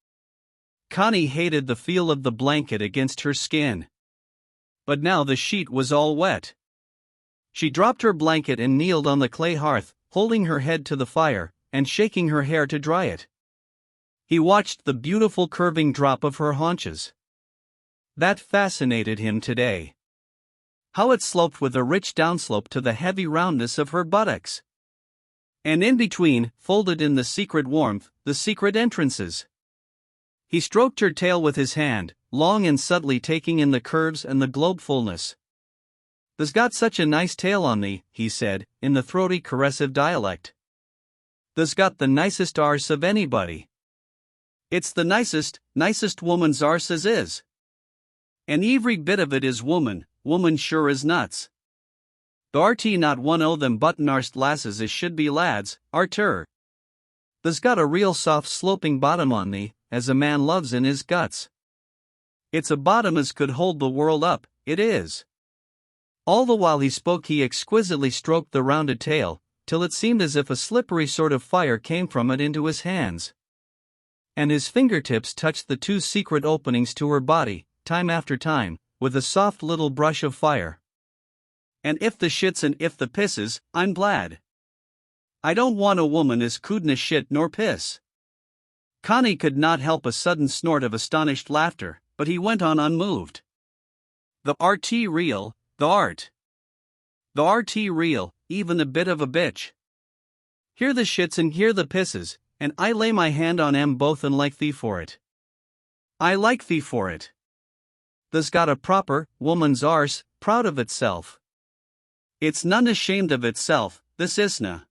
Connie hated the feel of the blanket against her skin. But now the sheet was all wet. She dropped her blanket and kneeled on the clay hearth, holding her head to the fire, and shaking her hair to dry it. He watched the beautiful curving drop of her haunches. That fascinated him today. How it sloped with a rich downslope to the heavy roundness of her buttocks. And in between, folded in the secret warmth, the secret entrances. He stroked her tail with his hand, long and subtly taking in the curves and the globefulness. "Th's got such a nice tail on thee," he said, in the throaty caressive dialect. "Th's got the nicest arse of anybody. It's the nicest woman's arse as is. And every bit of it is woman sure as nuts. Th'art not one o' them button-arsed lasses as should be lads, art. Th's got a real soft sloping bottom on thee, as a man loves in his guts. It's a bottom as could hold the world up, it is." All the while he spoke he exquisitely stroked the rounded tail, till it seemed as if a slippery sort of fire came from it into his hands. And his fingertips touched the two secret openings to her body, time after time, with a soft little brush of fire. "And if the shits and if the pisses, I'm glad. I don't want a woman as couldna shit nor piss." Connie could not help a sudden snort of astonished laughter, but he went on unmoved. "The RT real, the art. The RT real, even a bit of a bitch. Hear the shits and hear the pisses, and I lay my hand on 'em both and like thee for it. I like thee for it. Th's got a proper, woman's arse, proud of itself. It's none ashamed of itself, this isna."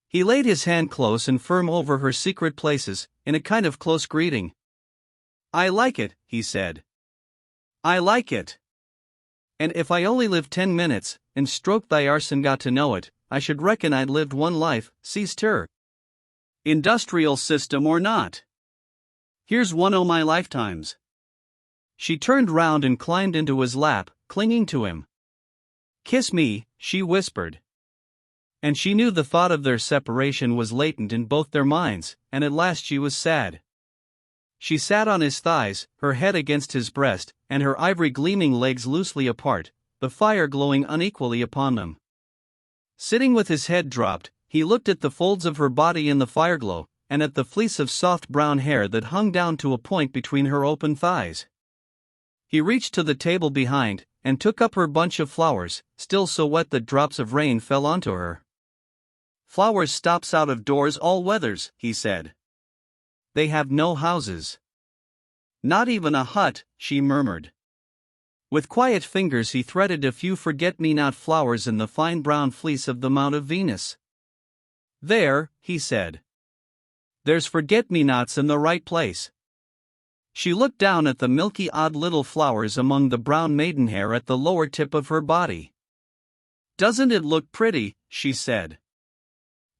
He laid his hand close and firm over her secret places, in a kind of close greeting. "I like it," he said. "I like it. And if I only lived 10 minutes, and stroked thy arse and got to know it, I should reckon I'd lived one life, seest her. Industrial system or not. Here's one o' my lifetimes." She turned round and climbed into his lap, clinging to him. "Kiss me," she whispered. And she knew the thought of their separation was latent in both their minds, and at last she was sad. She sat on his thighs, her head against his breast, and her ivory gleaming legs loosely apart, the fire glowing unequally upon them. Sitting with his head dropped, he looked at the folds of her body in the fireglow, and at the fleece of soft brown hair that hung down to a point between her open thighs. He reached to the table behind, and took up her bunch of flowers, still so wet that drops of rain fell onto her. "Flowers stops out of doors all weathers," he said. "They have no houses." "Not even a hut," she murmured. With quiet fingers he threaded a few forget-me-not flowers in the fine brown fleece of the Mount of Venus. "There," he said. "There's forget-me-nots in the right place." She looked down at the milky odd little flowers among the brown maidenhair at the lower tip of her body. "Doesn't it look pretty?" she said.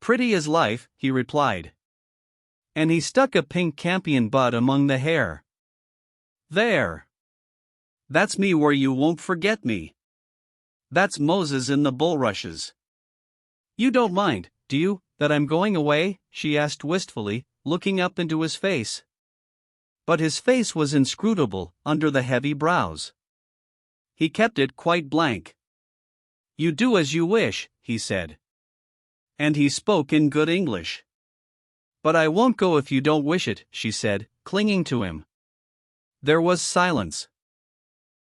"Pretty as life," he replied. And he stuck a pink campion bud among the hair. "There. That's me where you won't forget me. That's Moses in the bulrushes. You don't mind, do you, that I'm going away?" she asked wistfully, looking up into his face. But his face was inscrutable, under the heavy brows. He kept it quite blank. "You do as you wish," he said. And he spoke in good English. "But I won't go if you don't wish it," she said, clinging to him. There was silence.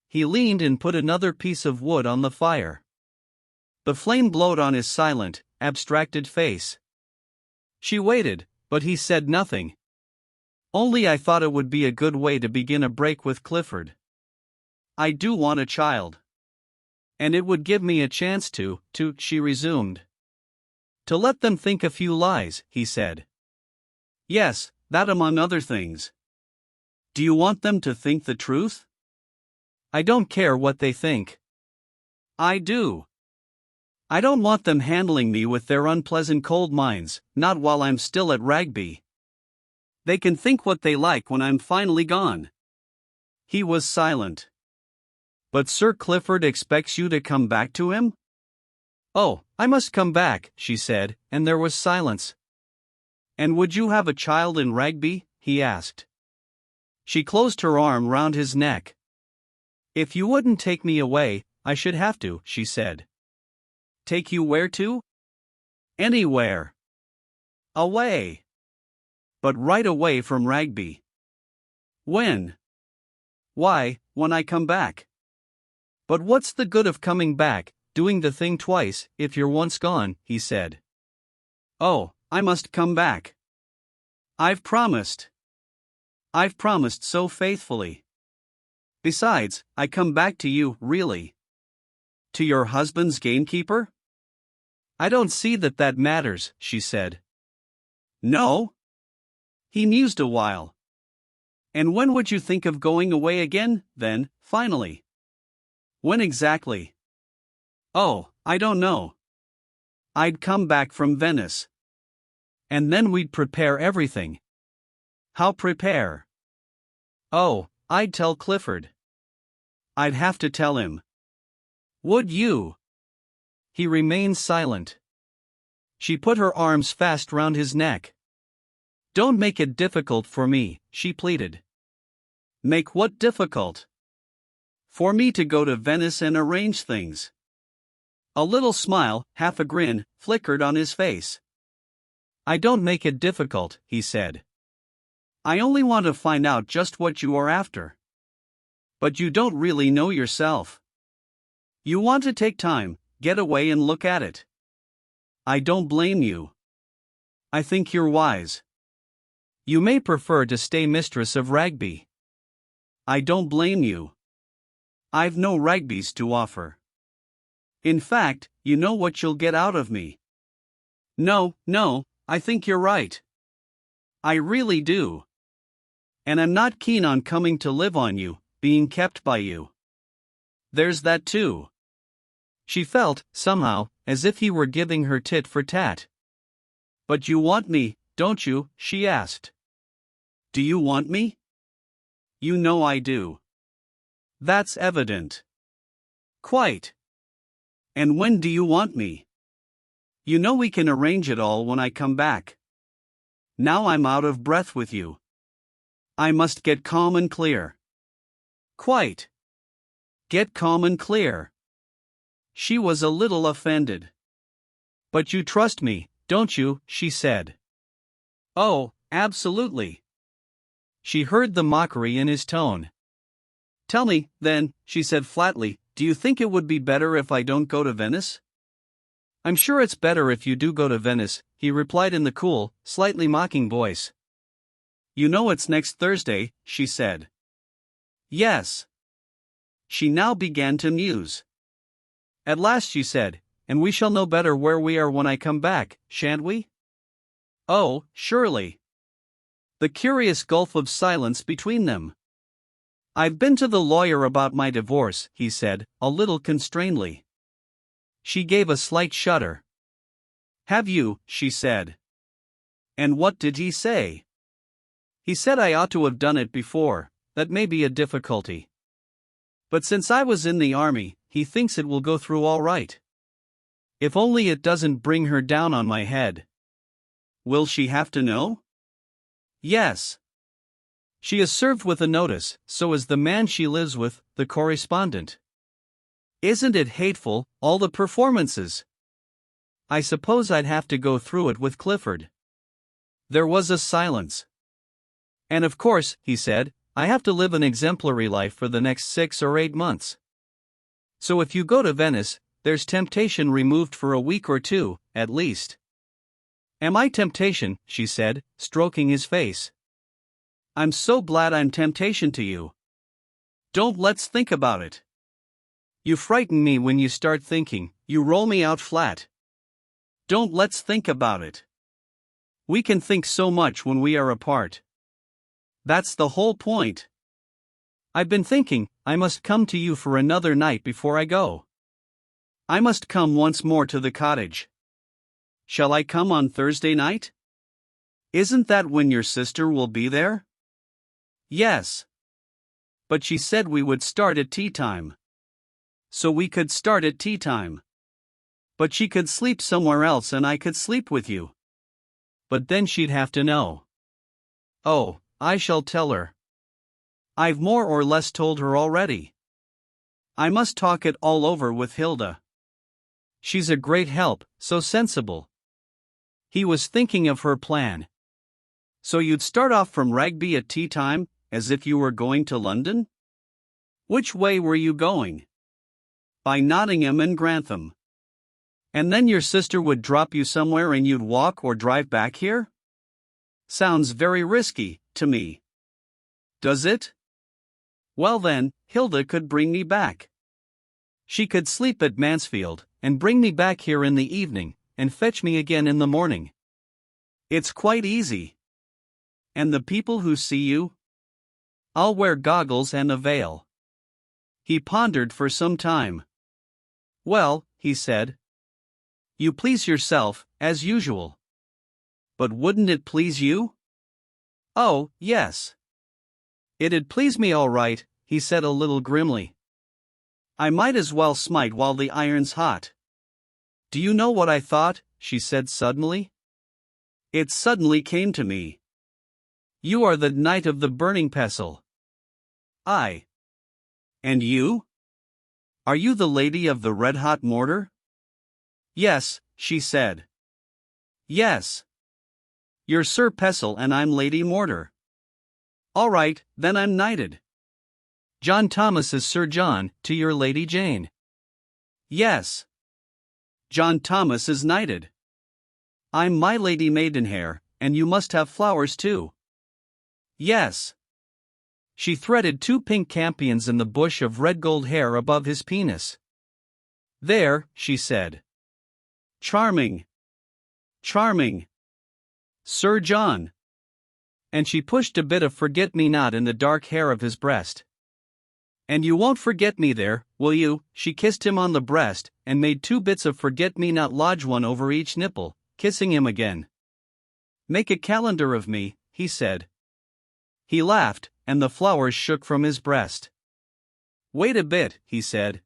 He leaned and put another piece of wood on the fire. The flame glowed on his silent, abstracted face. She waited, but he said nothing. "Only I thought it would be a good way to begin a break with Clifford. I do want a child. And it would give me a chance to," she resumed. To let them think a few lies, he said. Yes, that among other things. Do you want them to think the truth? I don't care what they think. I do. I don't want them handling me with their unpleasant cold minds, not while I'm still at Rugby. They can think what they like when I'm finally gone. He was silent. But Sir Clifford expects you to come back to him? Oh, I must come back, she said, and there was silence. And would you have a child in Rugby? He asked. She closed her arm round his neck. If you wouldn't take me away, I should have to, she said. Take you where to? Anywhere. Away. But right away from Rugby. When? Why, when I come back. But what's the good of coming back, doing the thing twice, if you're once gone, he said. Oh, I must come back. I've promised. I've promised so faithfully. Besides, I come back to you, really. To your husband's gamekeeper? I don't see that matters, she said. No? He mused a while. And when would you think of going away again, then, finally? When exactly? Oh, I don't know. I'd come back from Venice. And then we'd prepare everything. How prepare? Oh, I'd tell Clifford. I'd have to tell him. Would you? He remained silent. She put her arms fast round his neck. Don't make it difficult for me, she pleaded. Make what difficult? For me to go to Venice and arrange things. A little smile, half a grin, flickered on his face. I don't make it difficult, he said. I only want to find out just what you are after. But you don't really know yourself. You want to take time, get away and look at it. I don't blame you. I think you're wise. You may prefer to stay mistress of Rugby. I don't blame you. I've no Rugbys to offer. In fact, you know what you'll get out of me. No, I think you're right. I really do. And I'm not keen on coming to live on you, being kept by you. There's that too. She felt, somehow, as if he were giving her tit for tat. But you want me, don't you? She asked. Do you want me? You know I do. That's evident. Quite. And when do you want me? You know we can arrange it all when I come back. Now I'm out of breath with you. I must get calm and clear. Quite. Get calm and clear. She was a little offended. But you trust me, don't you? She said. Oh, absolutely. She heard the mockery in his tone. Tell me, then, she said flatly, do you think it would be better if I don't go to Venice? I'm sure it's better if you do go to Venice, he replied in the cool, slightly mocking voice. You know it's next Thursday, she said. Yes. She now began to muse. At last she said, and we shall know better where we are when I come back, shan't we? Oh, surely. The curious gulf of silence between them. I've been to the lawyer about my divorce, he said, a little constrainedly. She gave a slight shudder. Have you? She said. And what did he say? He said I ought to have done it before, that may be a difficulty. But since I was in the army, he thinks it will go through all right. If only it doesn't bring her down on my head. Will she have to know? Yes. She is served with a notice, so is the man she lives with, the correspondent. Isn't it hateful, all the performances? I suppose I'd have to go through it with Clifford. There was a silence. And of course, he said, I have to live an exemplary life for the next 6 or 8 months. So if you go to Venice, there's temptation removed for a week or 2, at least. Am I temptation? She said, stroking his face. I'm so glad I'm temptation to you. Don't let's think about it. You frighten me when you start thinking, you roll me out flat. let's think about it. We can think so much when we are apart. That's the whole point. I've been thinking, I must come to you for another night before I go. I must come once more to the cottage. Shall I come on Thursday night? Isn't that when your sister will be there? Yes. But she said we would start at tea time. So we could start at tea time. But she could sleep somewhere else and I could sleep with you. But then she'd have to know. Oh, I shall tell her. I've more or less told her already. I must talk it all over with Hilda. She's a great help, so sensible. He was thinking of her plan. So you'd start off from Rugby at tea time, as if you were going to London? Which way were you going? By Nottingham and Grantham. And then your sister would drop you somewhere and you'd walk or drive back here? Sounds very risky, to me. Does it? Well then, Hilda could bring me back. She could sleep at Mansfield, and bring me back here in the evening, and fetch me again in the morning. It's quite easy. And the people who see you? I'll wear goggles and a veil. He pondered for some time. Well, he said. You please yourself, as usual. But wouldn't it please you? Oh, yes. It'd please me all right, he said a little grimly. I might as well smite while the iron's hot. Do you know what I thought? She said suddenly. It suddenly came to me. You are the knight of the burning pestle. I. And you? Are you the lady of the red-hot mortar? Yes, she said. Yes. You're Sir Pestle and I'm Lady Mortar. All right, then I'm knighted. John Thomas is Sir John, to your Lady Jane. Yes. John Thomas is knighted. I'm my Lady Maidenhair, and you must have flowers too. Yes. She threaded 2 pink campions in the bush of red gold hair above his penis. There, she said. Charming. Charming. Sir John. And she pushed a bit of forget-me-not in the dark hair of his breast. And you won't forget me there, will you? She kissed him on the breast, and made 2 bits of forget-me-not lodge one over each nipple, kissing him again. Make a calendar of me, he said. He laughed, and the flowers shook from his breast. Wait a bit, he said.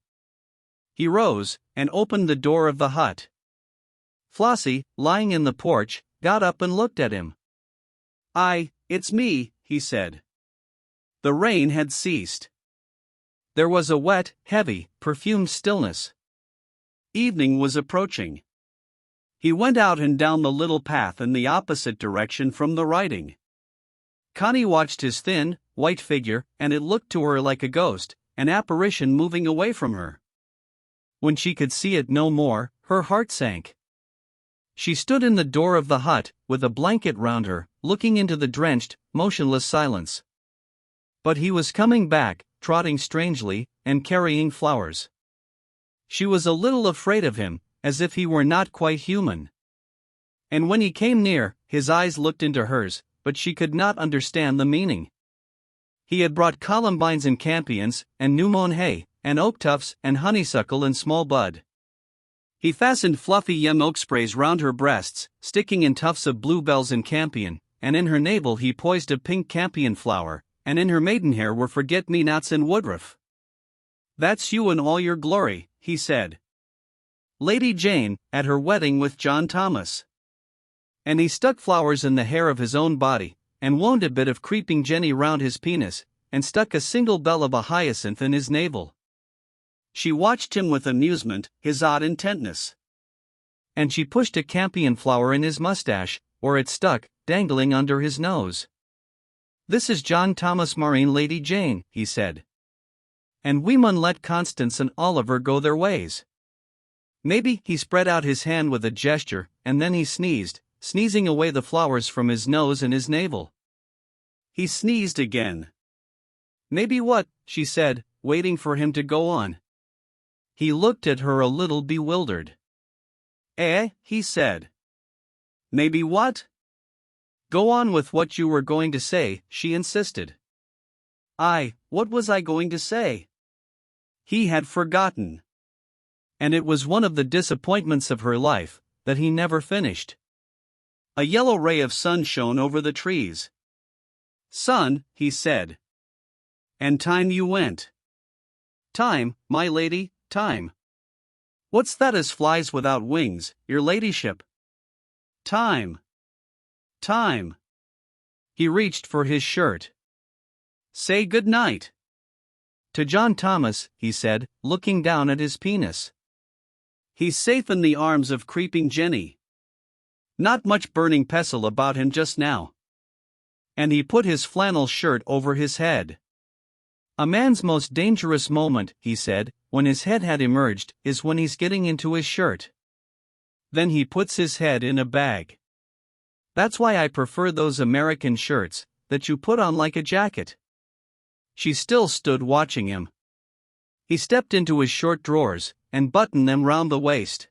He rose, and opened the door of the hut. Flossie, lying in the porch, got up and looked at him. It's me, he said. The rain had ceased. There was a wet, heavy, perfumed stillness. Evening was approaching. He went out and down the little path in the opposite direction from the writing. Connie watched his thin, white figure, and it looked to her like a ghost, an apparition moving away from her. When she could see it no more, her heart sank. She stood in the door of the hut, with a blanket round her, looking into the drenched, motionless silence. But he was coming back, trotting strangely, and carrying flowers. She was a little afraid of him, as if he were not quite human. And when he came near, his eyes looked into hers, but she could not understand the meaning. He had brought columbines and campions, and new-mown hay, and oak tufts and honeysuckle in small bud. He fastened fluffy young oak sprays round her breasts, sticking in tufts of bluebells and campion, and in her navel he poised a pink campion flower, and in her maidenhair were forget-me-nots and woodruff. That's you in all your glory, he said. Lady Jane, at her wedding with John Thomas. And he stuck flowers in the hair of his own body, and wound a bit of creeping jenny round his penis, and stuck a single bell of a hyacinth in his navel. She watched him with amusement, his odd intentness. And she pushed a campion flower in his mustache, or it stuck, dangling under his nose. This is John Thomas Marine Lady Jane, he said. And we mun let Constance and Oliver go their ways. Maybe, he spread out his hand with a gesture, and then he sneezed, sneezing away the flowers from his nose and his navel. He sneezed again. Maybe what? She said, waiting for him to go on. He looked at her a little bewildered. He said. Maybe what? Go on with what you were going to say, she insisted. What was I going to say? He had forgotten. And it was one of the disappointments of her life, that he never finished. A yellow ray of sun shone over the trees. Sun, he said. And time you went. Time, my lady, time. What's that as flies without wings, your ladyship? Time. Time. He reached for his shirt. Say good night. To John Thomas, he said, looking down at his penis. He's safe in the arms of creeping Jenny. Not much burning pestle about him just now. And he put his flannel shirt over his head. A man's most dangerous moment, he said, when his head had emerged, is when he's getting into his shirt. Then he puts his head in a bag. That's why I prefer those American shirts, that you put on like a jacket. She still stood watching him. He stepped into his short drawers, and buttoned them round the waist.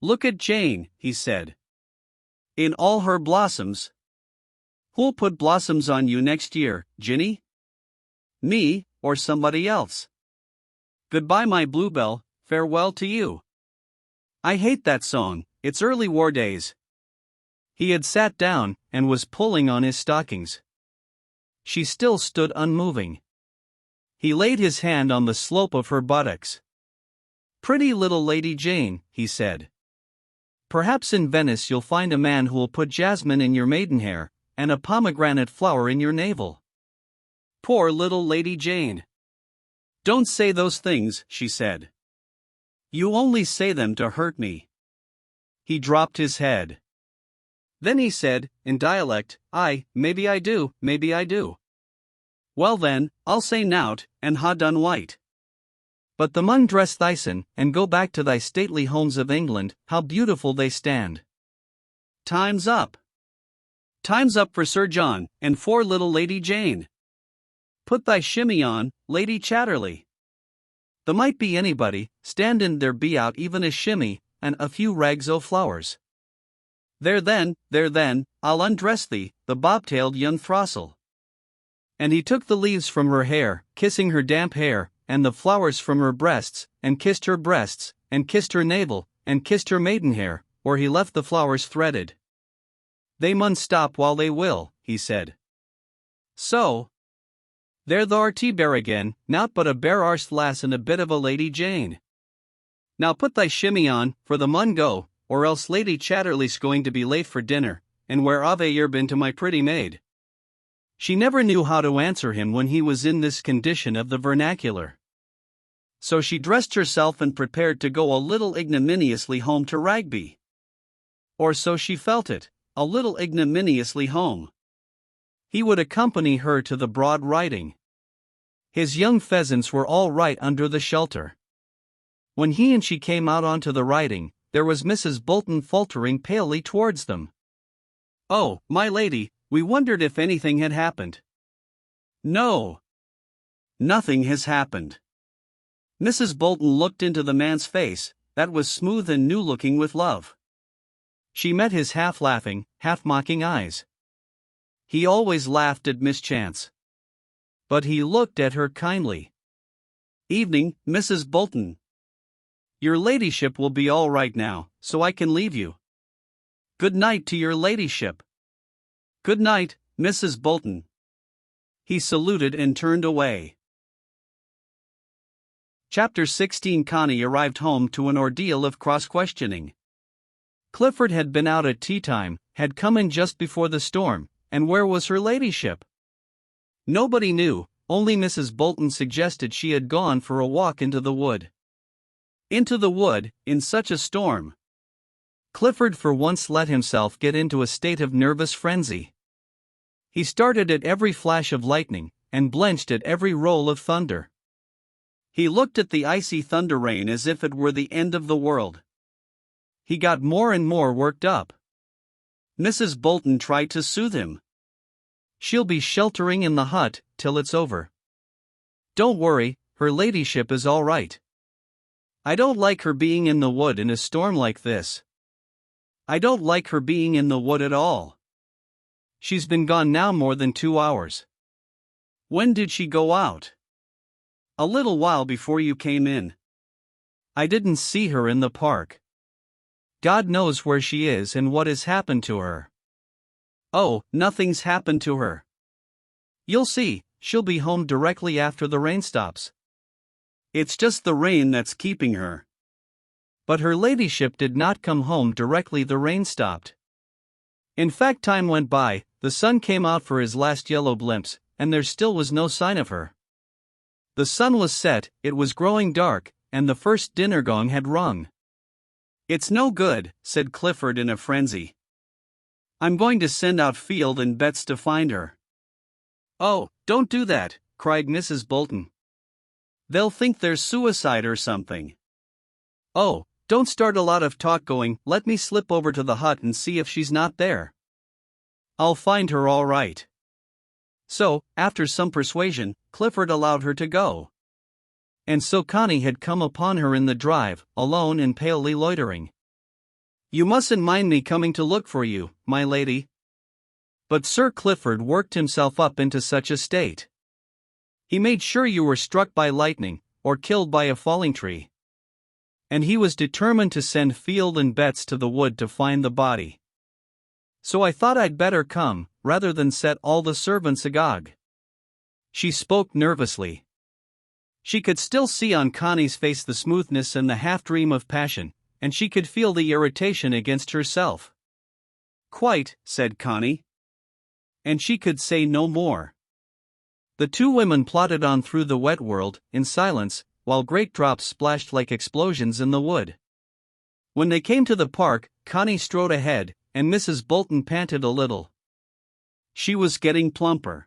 Look at Jane, he said. In all her blossoms. Who'll put blossoms on you next year, Ginny? Me, or somebody else? Goodbye, my bluebell, farewell to you. I hate that song, it's early war days. He had sat down, and was pulling on his stockings. She still stood unmoving. He laid his hand on the slope of her buttocks. Pretty little Lady Jane, he said. Perhaps in Venice you'll find a man who'll put jasmine in your maidenhair, and a pomegranate flower in your navel. Poor little Lady Jane. Don't say those things, she said. You only say them to hurt me. He dropped his head. Then he said, in dialect, maybe I do, maybe I do. Well then, I'll say nout, and ha done white. But the mun dress thysen, and go back to thy stately homes of England, how beautiful they stand. Time's up. Time's up for Sir John, and for little Lady Jane. Put thy shimmy on, Lady Chatterley. There might be anybody, standin' there be out even a shimmy, and a few rags o' flowers. There then, I'll undress thee, the bobtailed young throstle. And he took the leaves from her hair, kissing her damp hair, and the flowers from her breasts, and kissed her breasts, and kissed her navel, and kissed her maidenhair, where he left the flowers threaded. They mun stop while they will, he said. So. There thou art bear again, nowt but a bare-arsed lass and a bit of a Lady Jane. Now put thy shimmy on, for the mun go, or else Lady Chatterley's going to be late for dinner, and where ave yer been to my pretty maid? She never knew how to answer him when he was in this condition of the vernacular. So she dressed herself and prepared to go a little ignominiously home to Ragby. Or so she felt it, a little ignominiously home. He would accompany her to the broad riding. His young pheasants were all right under the shelter. When he and she came out onto the riding, there was Mrs. Bolton faltering palely towards them. Oh, my lady, we wondered if anything had happened. No. Nothing has happened. Mrs. Bolton looked into the man's face, that was smooth and new-looking with love. She met his half-laughing, half-mocking eyes. He always laughed at mischance. But he looked at her kindly. Evening, Mrs. Bolton. Your ladyship will be all right now, so I can leave you. Good night to your ladyship. Good night, Mrs. Bolton. He saluted and turned away. Chapter 16. Connie arrived home to an ordeal of cross-questioning. Clifford had been out at tea-time, had come in just before the storm, and where was her ladyship? Nobody knew, only Mrs. Bolton suggested she had gone for a walk into the wood. Into the wood, in such a storm. Clifford for once let himself get into a state of nervous frenzy. He started at every flash of lightning, and blenched at every roll of thunder. He looked at the icy thunder rain as if it were the end of the world. He got more and more worked up. Mrs. Bolton tried to soothe him. She'll be sheltering in the hut till it's over. Don't worry, her ladyship is all right. I don't like her being in the wood in a storm like this. I don't like her being in the wood at all. She's been gone now more than 2 hours. When did she go out? A little while before you came in. I didn't see her in the park. God knows where she is and what has happened to her. Oh, nothing's happened to her. You'll see, she'll be home directly after the rain stops. It's just the rain that's keeping her. But her ladyship did not come home directly the rain stopped. In fact, time went by, the sun came out for his last yellow glimpse, and there still was no sign of her. The sun was set, it was growing dark, and the first dinner gong had rung. It's no good, said Clifford in a frenzy. I'm going to send out Field and Betts to find her. Oh, don't do that, cried Mrs. Bolton. They'll think there's suicide or something. Oh, don't start a lot of talk going, let me slip over to the hut and see if she's not there. I'll find her all right. So, after some persuasion, Clifford allowed her to go. And so Connie had come upon her in the drive, alone and palely loitering. You mustn't mind me coming to look for you, my lady. But Sir Clifford worked himself up into such a state. He made sure you were struck by lightning, or killed by a falling tree. And he was determined to send Field and Betts to the wood to find the body. So I thought I'd better come, rather than set all the servants agog. She spoke nervously. She could still see on Connie's face the smoothness and the half-dream of passion, and she could feel the irritation against herself. Quite, said Connie. And she could say no more. The two women plodded on through the wet world, in silence, while great drops splashed like explosions in the wood. When they came to the park, Connie strode ahead, and Mrs. Bolton panted a little. She was getting plumper.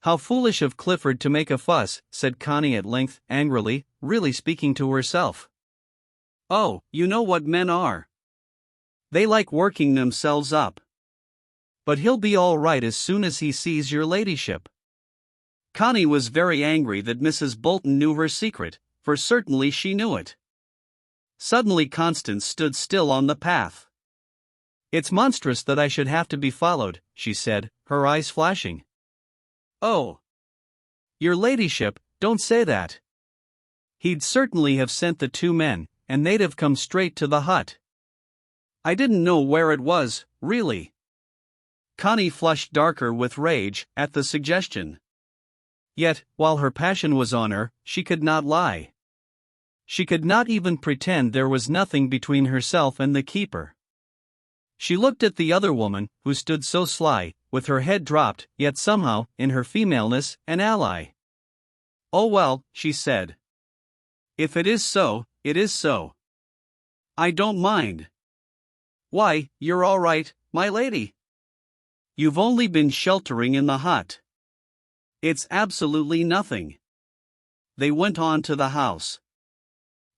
How foolish of Clifford to make a fuss, said Connie at length, angrily, really speaking to herself. Oh, you know what men are. They like working themselves up. But he'll be all right as soon as he sees your ladyship. Connie was very angry that Mrs. Bolton knew her secret, for certainly she knew it. Suddenly Constance stood still on the path. It's monstrous that I should have to be followed, she said, her eyes flashing. Oh! Your ladyship, don't say that. He'd certainly have sent the two men, and they'd have come straight to the hut. I didn't know where it was, really. Connie flushed darker with rage at the suggestion. Yet, while her passion was on her, she could not lie. She could not even pretend there was nothing between herself and the keeper. She looked at the other woman, who stood so sly, with her head dropped, yet somehow, in her femaleness, an ally. Oh well, she said. If it is so, it is so. I don't mind. Why, you're all right, my lady. You've only been sheltering in the hut. It's absolutely nothing. They went on to the house.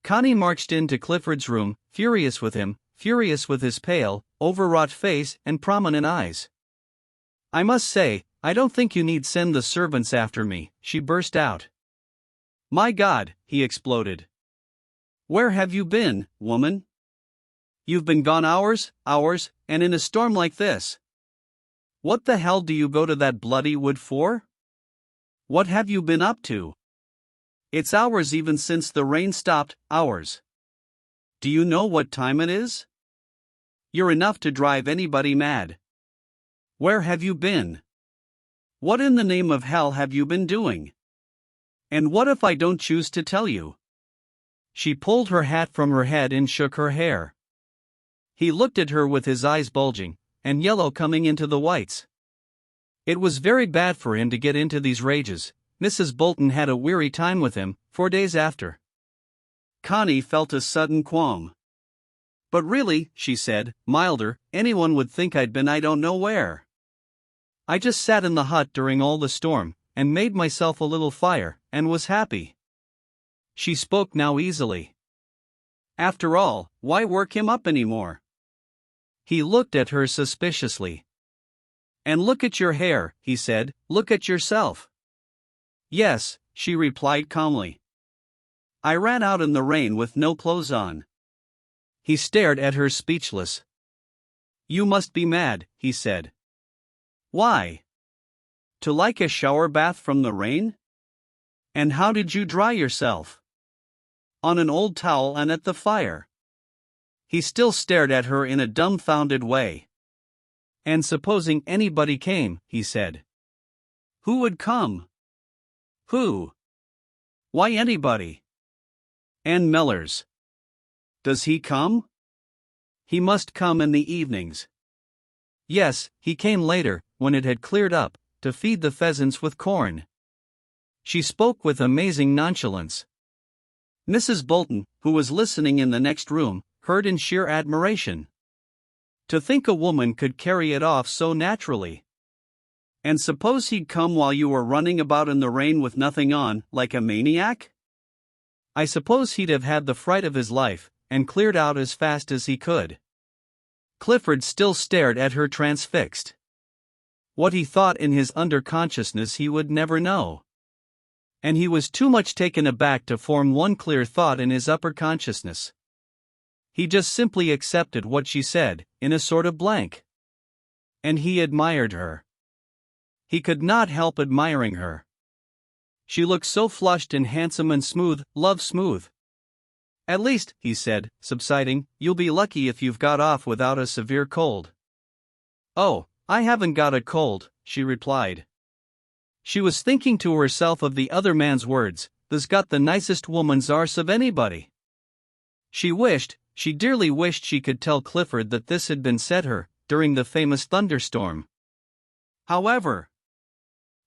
Connie marched into Clifford's room, furious with him, furious with his pale, overwrought face and prominent eyes. I must say, I don't think you need send the servants after me, she burst out. My God, he exploded. Where have you been, woman? You've been gone hours, and in a storm like this. What the hell do you go to that bloody wood for? What have you been up to? It's hours even since the rain stopped, hours. Do you know what time it is? You're enough to drive anybody mad. Where have you been? What in the name of hell have you been doing? And what if I don't choose to tell you? She pulled her hat from her head and shook her hair. He looked at her with his eyes bulging, and yellow coming into the whites. It was very bad for him to get into these rages. Mrs. Bolton had a weary time with him, 4 days after. Connie felt a sudden qualm. But really, she said, milder, anyone would think I'd been I don't know where. I just sat in the hut during all the storm, and made myself a little fire, and was happy. She spoke now easily. After all, why work him up anymore? He looked at her suspiciously. And look at your hair, he said, look at yourself. Yes, she replied calmly. I ran out in the rain with no clothes on. He stared at her speechless. You must be mad, he said. Why? To like a shower bath from the rain? And how did you dry yourself? On an old towel and at the fire. He still stared at her in a dumbfounded way. And supposing anybody came, he said. Who would come? Who? Why, anybody. And Mellors. Does he come? He must come in the evenings. Yes, he came later, when it had cleared up, to feed the pheasants with corn. She spoke with amazing nonchalance. Mrs. Bolton, who was listening in the next room, heard in sheer admiration. To think a woman could carry it off so naturally. And suppose he'd come while you were running about in the rain with nothing on, like a maniac? I suppose he'd have had the fright of his life, and cleared out as fast as he could. Clifford still stared at her transfixed. What he thought in his underconsciousness he would never know. And he was too much taken aback to form one clear thought in his upper consciousness. He just simply accepted what she said, in a sort of blank. And he admired her. He could not help admiring her. She looked so flushed and handsome and smooth, love smooth. At least, he said, subsiding, you'll be lucky if you've got off without a severe cold. Oh, I haven't got a cold, she replied. She was thinking to herself of the other man's words, "Tha's got the nicest woman's arse of anybody." She dearly wished she could tell Clifford that this had been said her, during the famous thunderstorm. However,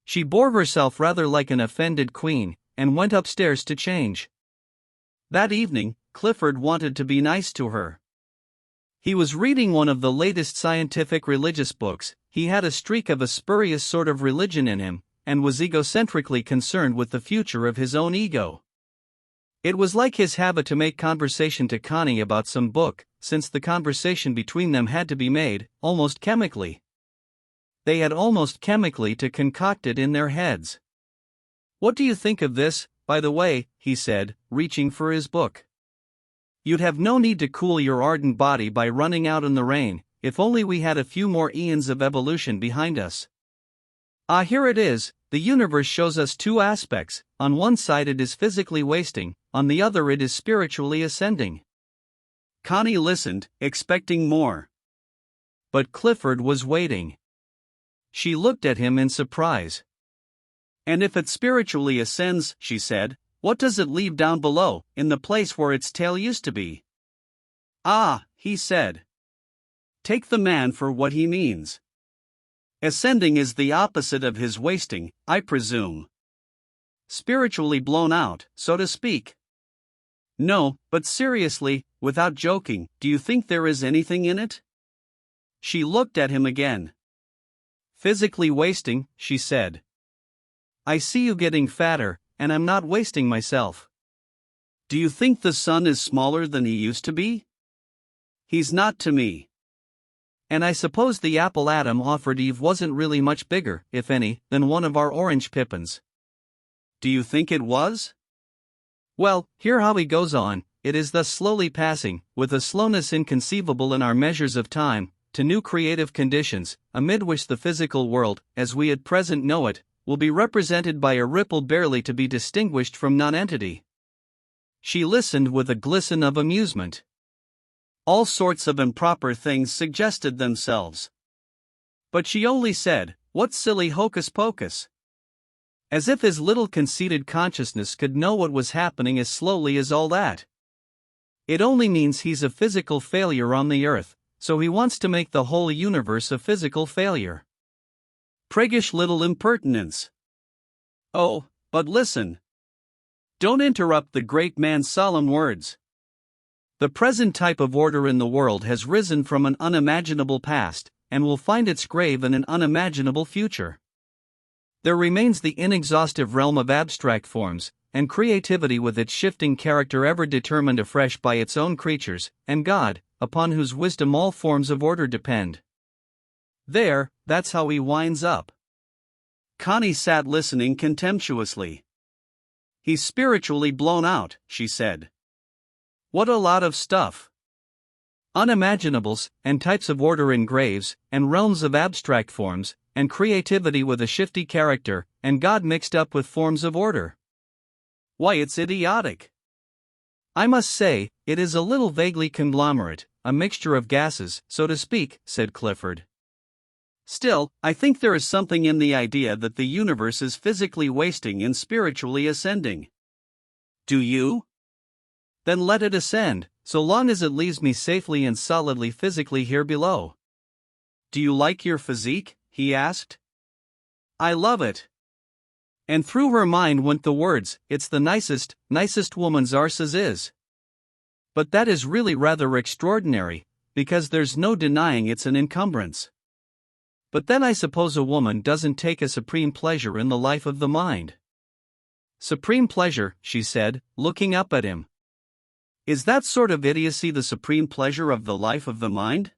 she bore herself rather like an offended queen, and went upstairs to change. That evening, Clifford wanted to be nice to her. He was reading one of the latest scientific religious books. He had a streak of a spurious sort of religion in him, and was egocentrically concerned with the future of his own ego. It was like his habit to make conversation to Connie about some book, since the conversation between them had to be made, almost chemically. They had almost chemically to concoct it in their heads. What do you think of this, by the way, he said, reaching for his book. You'd have no need to cool your ardent body by running out in the rain, if only we had a few more eons of evolution behind us. Ah, here it is. The universe shows us two aspects. On one side it is physically wasting, on the other it is spiritually ascending. Connie listened, expecting more. But Clifford was waiting. She looked at him in surprise. And if it spiritually ascends, she said, what does it leave down below, in the place where its tail used to be? Ah, he said. Take the man for what he means. Ascending is the opposite of his wasting, I presume. Spiritually blown out, so to speak. No, but seriously, without joking, do you think there is anything in it? She looked at him again. Physically wasting, she said. I see you getting fatter, and I'm not wasting myself. Do you think the sun is smaller than he used to be? He's not to me. And I suppose the apple Adam offered Eve wasn't really much bigger, if any, than one of our orange pippins. Do you think it was? Well, hear how he goes on. It is thus slowly passing, with a slowness inconceivable in our measures of time, to new creative conditions, amid which the physical world, as we at present know it, will be represented by a ripple barely to be distinguished from nonentity. She listened with a glisten of amusement. All sorts of improper things suggested themselves. But she only said, "What silly hocus pocus?" As if his little conceited consciousness could know what was happening as slowly as all that. It only means he's a physical failure on the earth, so he wants to make the whole universe a physical failure. Priggish little impertinence. Oh, but listen. Don't interrupt the great man's solemn words. The present type of order in the world has risen from an unimaginable past, and will find its grave in an unimaginable future. There remains the inexhaustive realm of abstract forms, and creativity with its shifting character ever determined afresh by its own creatures, and God, upon whose wisdom all forms of order depend. That's how he winds up. Connie sat listening contemptuously. He's spiritually blown out, she said. What a lot of stuff. Unimaginables, and types of order in graves, and realms of abstract forms, and creativity with a shifty character, and God mixed up with forms of order. Why, it's idiotic. I must say, it is a little vaguely conglomerate, a mixture of gases, so to speak, said Clifford. Still, I think there is something in the idea that the universe is physically wasting and spiritually ascending. Do you? Then let it ascend, so long as it leaves me safely and solidly physically here below. Do you like your physique? He asked. I love it. And through her mind went the words, it's the nicest woman's arse as is. But that is really rather extraordinary, because there's no denying it's an encumbrance. But then I suppose a woman doesn't take a supreme pleasure in the life of the mind. Supreme pleasure, she said, looking up at him. Is that sort of idiocy the supreme pleasure of the life of the mind?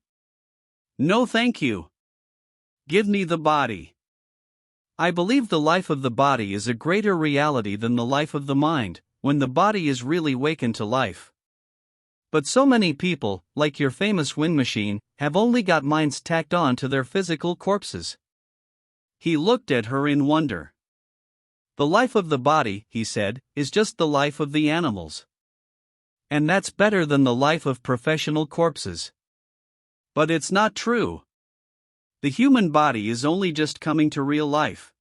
No, thank you. Give me the body. I believe the life of the body is a greater reality than the life of the mind, when the body is really wakened to life. But so many people, like your famous wind machine, have only got minds tacked on to their physical corpses. He looked at her in wonder. The life of the body, he said, is just the life of the animals. And that's better than the life of professional corpses. But it's not true. The human body is only just coming to real life.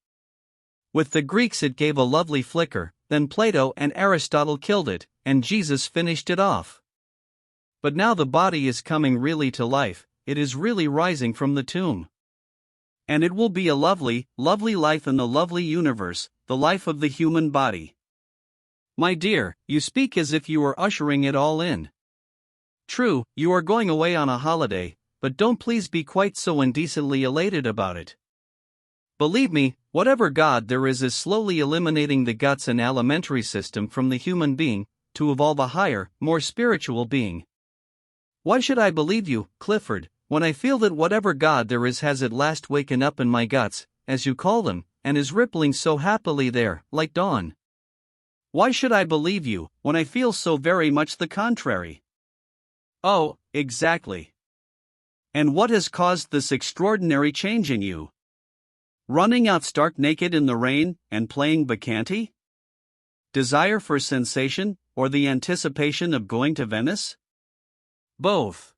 With the Greeks it gave a lovely flicker, then Plato and Aristotle killed it, and Jesus finished it off. But now the body is coming really to life, it is really rising from the tomb. And it will be a lovely, lovely life in the lovely universe, the life of the human body. My dear, you speak as if you were ushering it all in. True, you are going away on a holiday, but don't please be quite so indecently elated about it. Believe me, whatever God there is slowly eliminating the guts and alimentary system from the human being, to evolve a higher, more spiritual being. Why should I believe you, Clifford, when I feel that whatever God there is has at last waken up in my guts, as you call them, and is rippling so happily there, like dawn? Why should I believe you, when I feel so very much the contrary? Oh, exactly. And what has caused this extraordinary change in you? Running out stark naked in the rain, and playing Bacchante? Desire for sensation, or the anticipation of going to Venice? Both.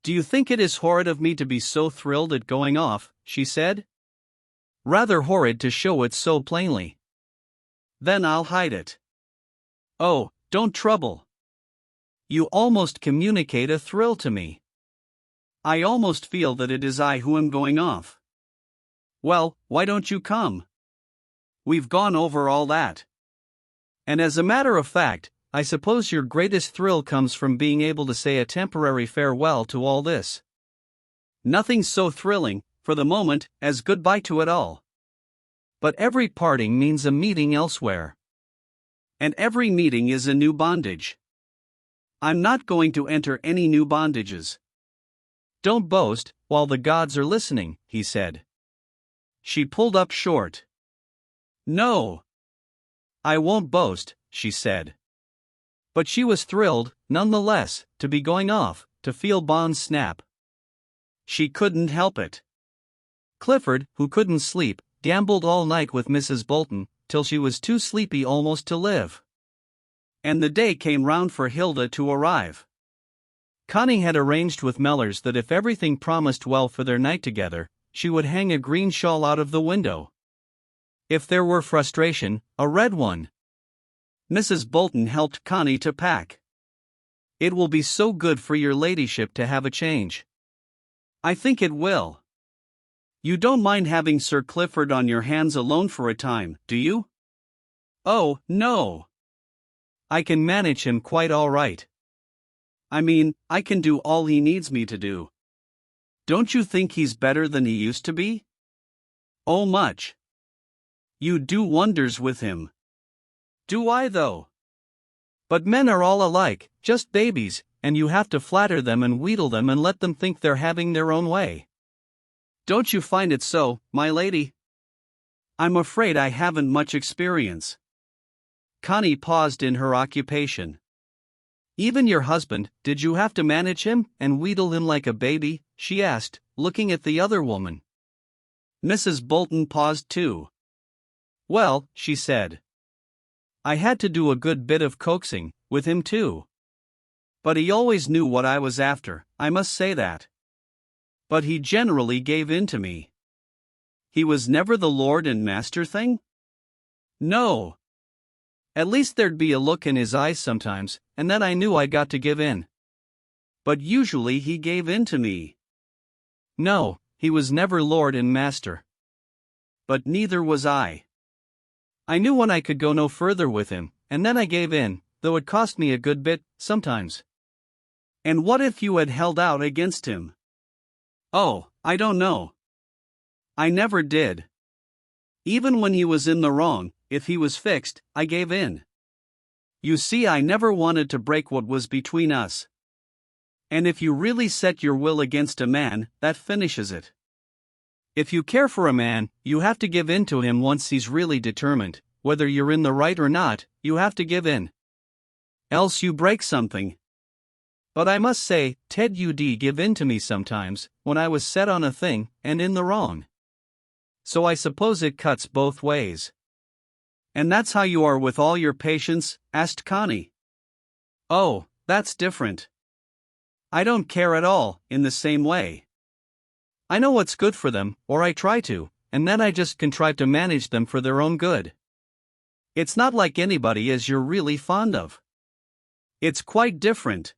Do you think it is horrid of me to be so thrilled at going off, she said. Rather horrid to show it so plainly. Then I'll hide it. Oh, don't trouble. You almost communicate a thrill to me. I almost feel that it is I who am going off. Well, why don't you come? We've gone over all that. And as a matter of fact, I suppose your greatest thrill comes from being able to say a temporary farewell to all this. Nothing's so thrilling, for the moment, as goodbye to it all. But every parting means a meeting elsewhere. And every meeting is a new bondage. I'm not going to enter any new bondages. Don't boast, while the gods are listening, he said. She pulled up short. No. I won't boast, she said. But she was thrilled, nonetheless, to be going off, to feel bonds snap. She couldn't help it. Clifford, who couldn't sleep, gambled all night with Mrs. Bolton, till she was too sleepy almost to live. And the day came round for Hilda to arrive. Connie had arranged with Mellors that if everything promised well for their night together, she would hang a green shawl out of the window. If there were frustration, a red one. Mrs. Bolton helped Connie to pack. It will be so good for your ladyship to have a change. I think it will. You don't mind having Sir Clifford on your hands alone for a time, do you? Oh, no. I can manage him quite all right. I mean, I can do all he needs me to do. Don't you think he's better than he used to be? Oh, much. You do wonders with him. Do I, though? But men are all alike, just babies, and you have to flatter them and wheedle them and let them think they're having their own way. Don't you find it so, my lady? I'm afraid I haven't much experience. Connie paused in her occupation. Even your husband, did you have to manage him and wheedle him like a baby? She asked, looking at the other woman. Mrs. Bolton paused too. Well, she said, I had to do a good bit of coaxing, with him too. But he always knew what I was after, I must say that. But he generally gave in to me. He was never the lord and master thing? No. At least there'd be a look in his eyes sometimes, and then I knew I'd got to give in. But usually he gave in to me. No, he was never lord and master. But neither was I. I knew when I could go no further with him, and then I gave in, though it cost me a good bit, sometimes. And what if you had held out against him? Oh, I don't know. I never did. Even when he was in the wrong, if he was fixed, I gave in. You see, I never wanted to break what was between us. And if you really set your will against a man, that finishes it. If you care for a man, you have to give in to him once he's really determined. Whether you're in the right or not, you have to give in. Else you break something. But I must say, Ted UD give in to me sometimes, when I was set on a thing, and in the wrong. So I suppose it cuts both ways. And that's how you are with all your patients? Asked Connie. Oh, that's different. I don't care at all, in the same way. I know what's good for them, or I try to, and then I just contrive to manage them for their own good. It's not like anybody as you're really fond of. It's quite different.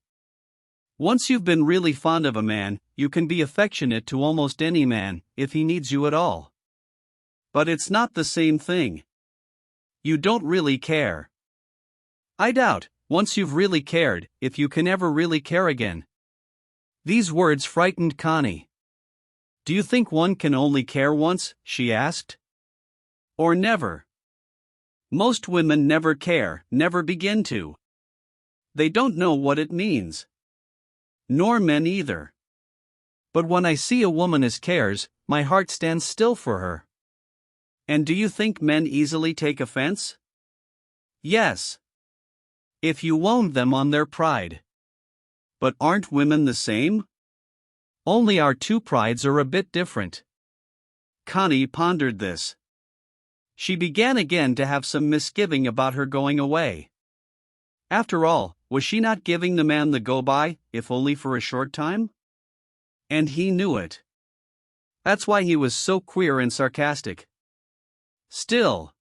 Once you've been really fond of a man, you can be affectionate to almost any man, if he needs you at all. But it's not the same thing. You don't really care. I doubt, once you've really cared, if you can ever really care again. These words frightened Connie. Do you think one can only care once? She asked. Or never? Most women never care, never begin to. They don't know what it means. Nor men either. But when I see a woman as cares, my heart stands still for her. And do you think men easily take offense? Yes. If you wound them on their pride. But aren't women the same? Only our two prides are a bit different. Connie pondered this. She began again to have some misgiving about her going away. After all, was she not giving the man the go-by, if only for a short time? And he knew it. That's why he was so queer and sarcastic. Still,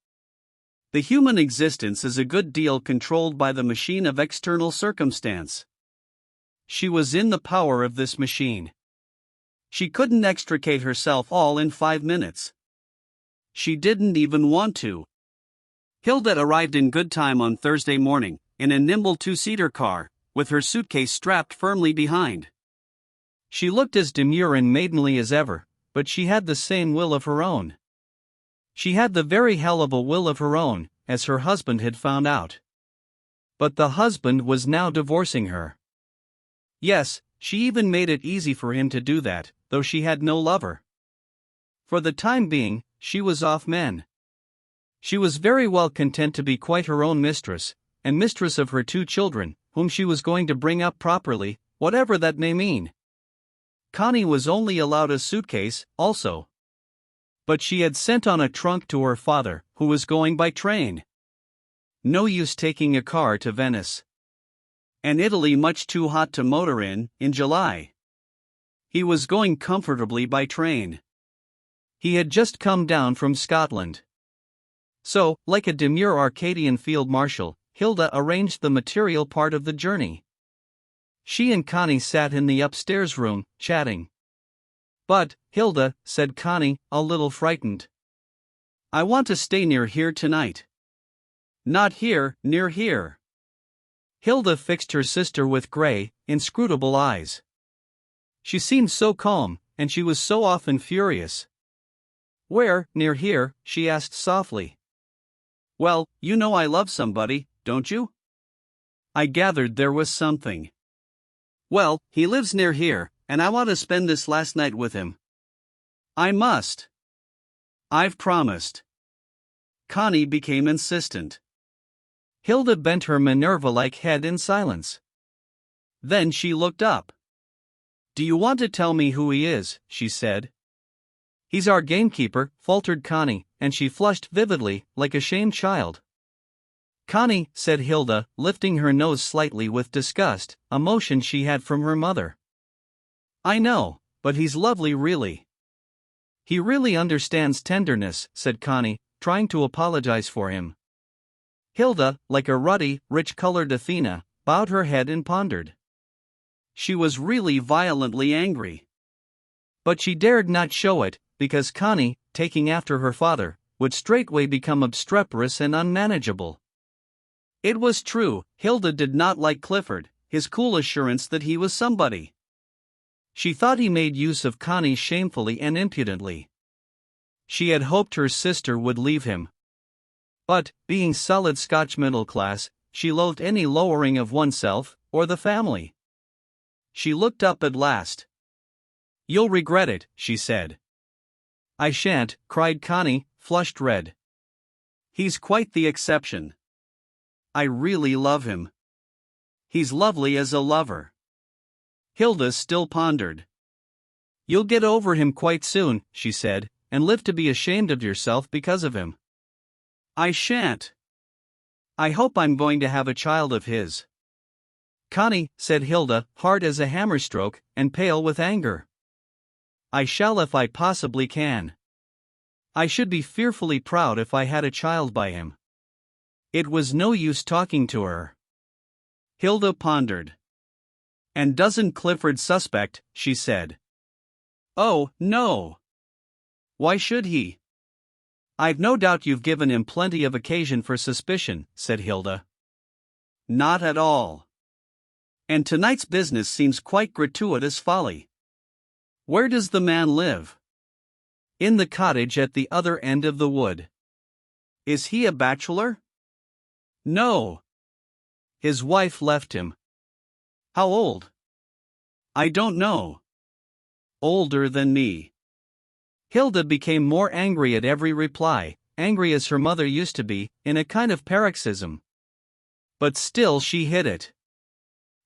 the human existence is a good deal controlled by the machine of external circumstance. She was in the power of this machine. She couldn't extricate herself all in 5 minutes. She didn't even want to. Hilda arrived in good time on Thursday morning, in a nimble 2-seater car, with her suitcase strapped firmly behind. She looked as demure and maidenly as ever, but she had the same will of her own. She had the very hell of a will of her own, as her husband had found out. But the husband was now divorcing her. Yes, she even made it easy for him to do that, though she had no lover. For the time being, she was off men. She was very well content to be quite her own mistress, and mistress of her 2 children, whom she was going to bring up properly, whatever that may mean. Connie was only allowed a suitcase, also. But she had sent on a trunk to her father, who was going by train. No use taking a car to Venice. And Italy much too hot to motor in July. He was going comfortably by train. He had just come down from Scotland. So, like a demure Arcadian field marshal, Hilda arranged the material part of the journey. She and Connie sat in the upstairs room, chatting. But, Hilda, said Connie, a little frightened. I want to stay near here tonight. Not here, near here. Hilda fixed her sister with gray, inscrutable eyes. She seemed so calm, and she was so often furious. Where, near here? She asked softly. Well, you know I love somebody, don't you? I gathered there was something. Well, he lives near here, and I want to spend this last night with him. I must. I've promised. Connie became insistent. Hilda bent her Minerva-like head in silence. Then she looked up. "Do you want to tell me who he is?" she said. "He's our gamekeeper," faltered Connie, and she flushed vividly, like a shamed child. "Connie," said Hilda, lifting her nose slightly with disgust, a motion she had from her mother. "I know, but he's lovely really." "He really understands tenderness," said Connie, trying to apologize for him. Hilda, like a ruddy, rich-colored Athena, bowed her head and pondered. She was really violently angry. But she dared not show it, because Connie, taking after her father, would straightway become obstreperous and unmanageable. It was true, Hilda did not like Clifford, his cool assurance that he was somebody. She thought he made use of Connie shamefully and impudently. She had hoped her sister would leave him. But, being solid Scotch middle class, she loathed any lowering of oneself, or the family. She looked up at last. "You'll regret it," she said. "I shan't," cried Connie, flushed red. "He's quite the exception. I really love him. He's lovely as a lover." Hilda still pondered. "You'll get over him quite soon," she said, "and live to be ashamed of yourself because of him." "I shan't. I hope I'm going to have a child of his." "Connie," said Hilda, hard as a hammer stroke, and pale with anger. "I shall if I possibly can. I should be fearfully proud if I had a child by him." It was no use talking to her. Hilda pondered. "And doesn't Clifford suspect?" she said. "Oh, no. Why should he?" "I've no doubt you've given him plenty of occasion for suspicion," said Hilda. "Not at all. And tonight's business seems quite gratuitous folly. Where does the man live?" "In the cottage at the other end of the wood." "Is he a bachelor?" "No. His wife left him." "How old?" "I don't know." "Older than me." Hilda became more angry at every reply, angry as her mother used to be, in a kind of paroxysm. But still she hid it.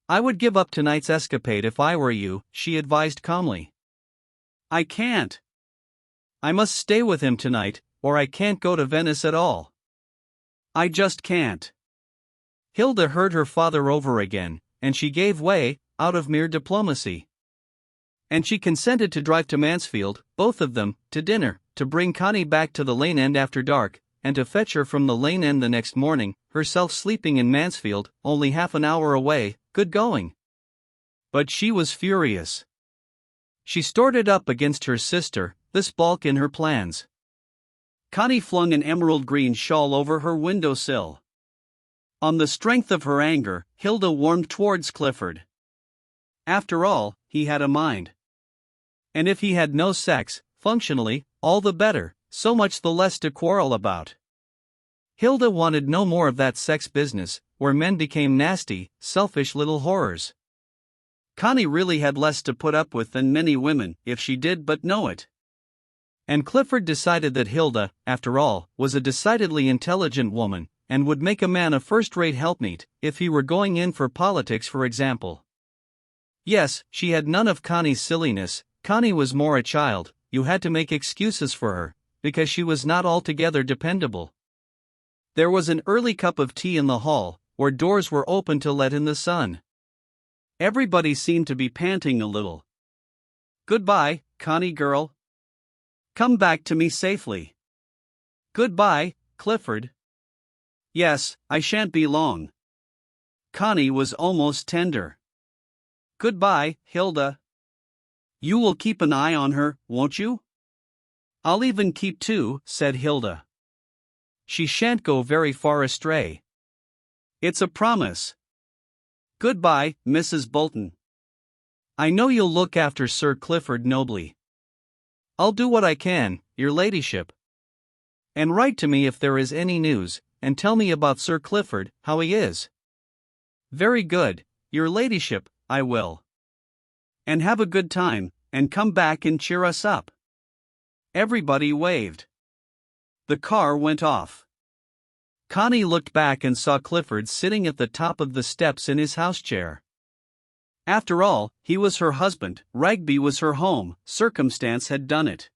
"I would give up tonight's escapade if I were you," she advised calmly. "I can't. I must stay with him tonight, or I can't go to Venice at all. I just can't." Hilda heard her father over again, and she gave way, out of mere diplomacy. And she consented to drive to Mansfield, both of them, to dinner, to bring Connie back to the Lane End after dark, and to fetch her from the Lane End the next morning, herself sleeping in Mansfield, only half an hour away. Good going. But she was furious. She stored up against her sister, this balk in her plans. Connie flung an emerald green shawl over her windowsill. On the strength of her anger, Hilda warmed towards Clifford. After all, he had a mind. And if he had no sex, functionally, all the better, so much the less to quarrel about. Hilda wanted no more of that sex business, where men became nasty, selfish little horrors. Connie really had less to put up with than many women, if she did but know it. And Clifford decided that Hilda, after all, was a decidedly intelligent woman, and would make a man a first-rate helpmeet, if he were going in for politics, for example. Yes, she had none of Connie's silliness. Connie was more a child, you had to make excuses for her, because she was not altogether dependable. There was an early cup of tea in the hall, where doors were open to let in the sun. Everybody seemed to be panting a little. "Goodbye, Connie girl. Come back to me safely." "Goodbye, Clifford." "Yes, I shan't be long." Connie was almost tender. "Goodbye, Hilda. You will keep an eye on her, won't you?" "I'll even keep two," said Hilda. "She shan't go very far astray." "It's a promise." "Goodbye, Mrs. Bolton. I know you'll look after Sir Clifford nobly." "I'll do what I can, your ladyship. And write to me if there is any news, and tell me about Sir Clifford, how he is." "Very good, your ladyship, I will." "And have a good time, and come back and cheer us up." Everybody waved. The car went off. Connie looked back and saw Clifford sitting at the top of the steps in his house chair. After all, he was her husband, Rugby was her home, circumstance had done it.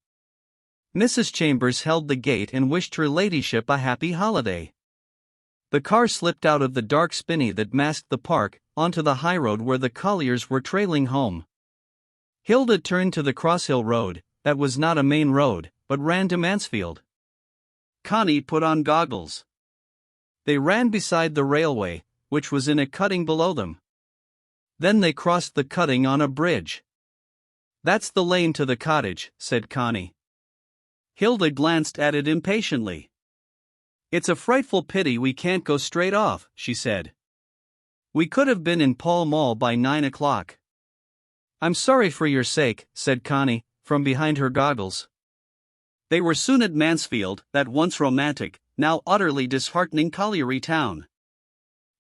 Mrs. Chambers held the gate and wished her ladyship a happy holiday. The car slipped out of the dark spinney that masked the park, onto the highroad where the colliers were trailing home. Hilda turned to the Crosshill Road, that was not a main road, but ran to Mansfield. Connie put on goggles. They ran beside the railway, which was in a cutting below them. Then they crossed the cutting on a bridge. "That's the lane to the cottage," said Connie. Hilda glanced at it impatiently. "It's a frightful pity we can't go straight off," she said. "We could have been in Pall Mall by 9 o'clock. "I'm sorry for your sake," said Connie, from behind her goggles. They were soon at Mansfield, that once romantic, now utterly disheartening colliery town.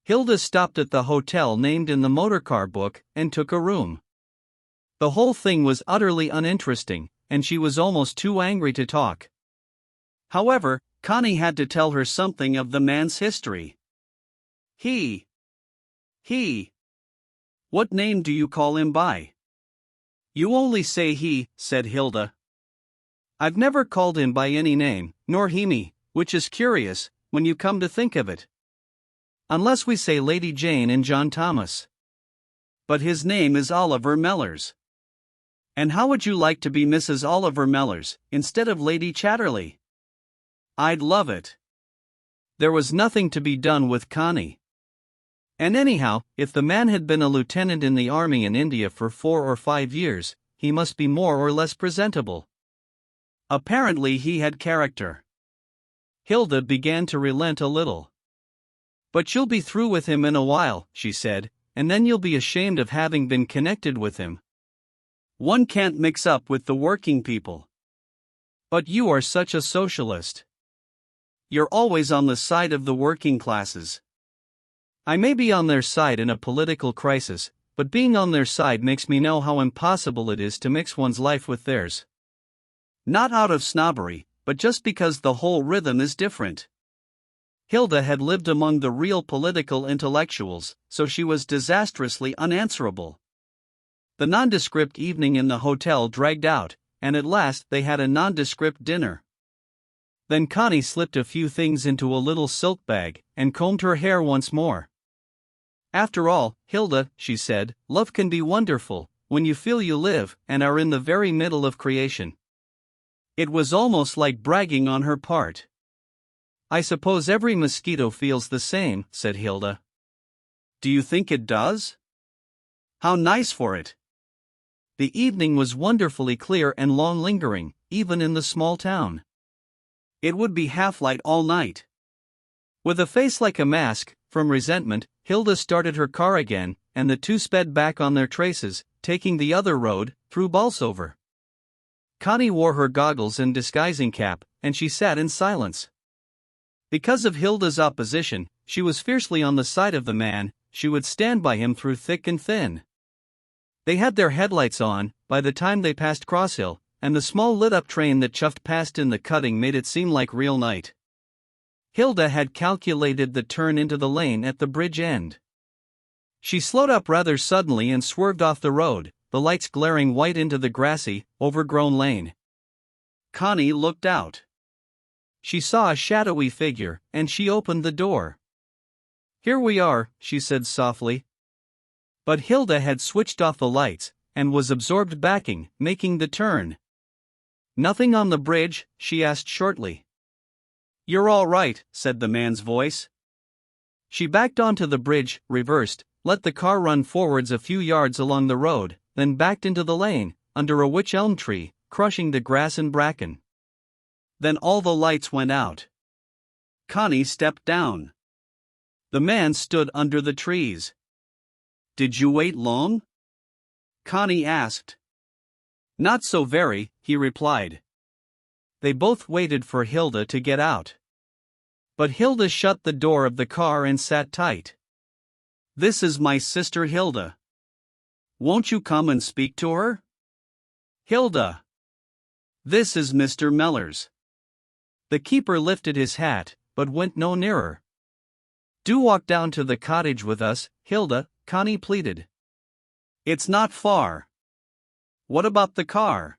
Hilda stopped at the hotel named in the motorcar book, and took a room. The whole thing was utterly uninteresting, and she was almost too angry to talk. However, Connie had to tell her something of the man's history. He. What name do you call him by?" "You only say he," said Hilda. "I've never called him by any name, nor he me, which is curious, when you come to think of it. Unless we say Lady Jane and John Thomas. But his name is Oliver Mellors. And how would you like to be Mrs. Oliver Mellors, instead of Lady Chatterley?" "I'd love it." There was nothing to be done with Connie. And anyhow, if the man had been a lieutenant in the army in India for 4 or 5 years, he must be more or less presentable. Apparently he had character. Hilda began to relent a little. "But you'll be through with him in a while," she said, "and then you'll be ashamed of having been connected with him. One can't mix up with the working people. But you are such a socialist. You're always on the side of the working classes." "I may be on their side in a political crisis, but being on their side makes me know how impossible it is to mix one's life with theirs. Not out of snobbery, but just because the whole rhythm is different." Hilda had lived among the real political intellectuals, so she was disastrously unanswerable. The nondescript evening in the hotel dragged out, and at last they had a nondescript dinner. Then Connie slipped a few things into a little silk bag, and combed her hair once more. "After all, Hilda," she said, "love can be wonderful, when you feel you live, and are in the very middle of creation." It was almost like bragging on her part. "I suppose every mosquito feels the same," said Hilda. "Do you think it does? How nice for it." The evening was wonderfully clear and long-lingering, even in the small town. It would be half-light all night. With a face like a mask, from resentment, Hilda started her car again, and the two sped back on their traces, taking the other road, through Bolsover. Connie wore her goggles and disguising cap, and she sat in silence. Because of Hilda's opposition, she was fiercely on the side of the man. She would stand by him through thick and thin. They had their headlights on by the time they passed Crosshill, and the small lit-up train that chuffed past in the cutting made it seem like real night. Hilda had calculated the turn into the lane at the bridge end. She slowed up rather suddenly and swerved off the road, the lights glaring white into the grassy, overgrown lane. Connie looked out. She saw a shadowy figure, and she opened the door. "Here we are," she said softly. But Hilda had switched off the lights, and was absorbed backing, making the turn. "Nothing on the bridge?" she asked shortly. "You're all right," said the man's voice. She backed onto the bridge, reversed, let the car run forwards a few yards along the road, then backed into the lane, under a wych elm tree, crushing the grass and bracken. Then all the lights went out. Connie stepped down. The man stood under the trees. "Did you wait long?" Connie asked. "Not so very," he replied. They both waited for Hilda to get out. But Hilda shut the door of the car and sat tight. "This is my sister Hilda. Won't you come and speak to her?" "Hilda. This is Mr. Mellors." The keeper lifted his hat, but went no nearer. Do walk down to the cottage with us, Hilda, Connie pleaded. It's not far. What about the car?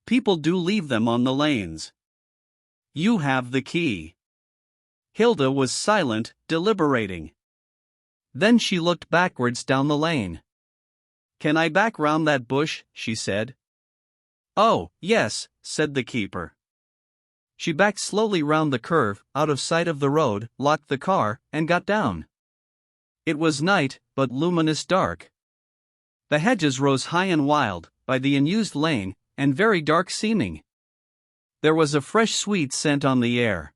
People do leave them on the lanes. You have the key. Hilda was silent, deliberating. Then she looked backwards down the lane. Can I back round that bush? She said. Oh, yes, said the keeper. She backed slowly round the curve, out of sight of the road, locked the car, and got down. It was night, but luminous dark. The hedges rose high and wild, by the unused lane, and very dark seeming. There was a fresh sweet scent on the air.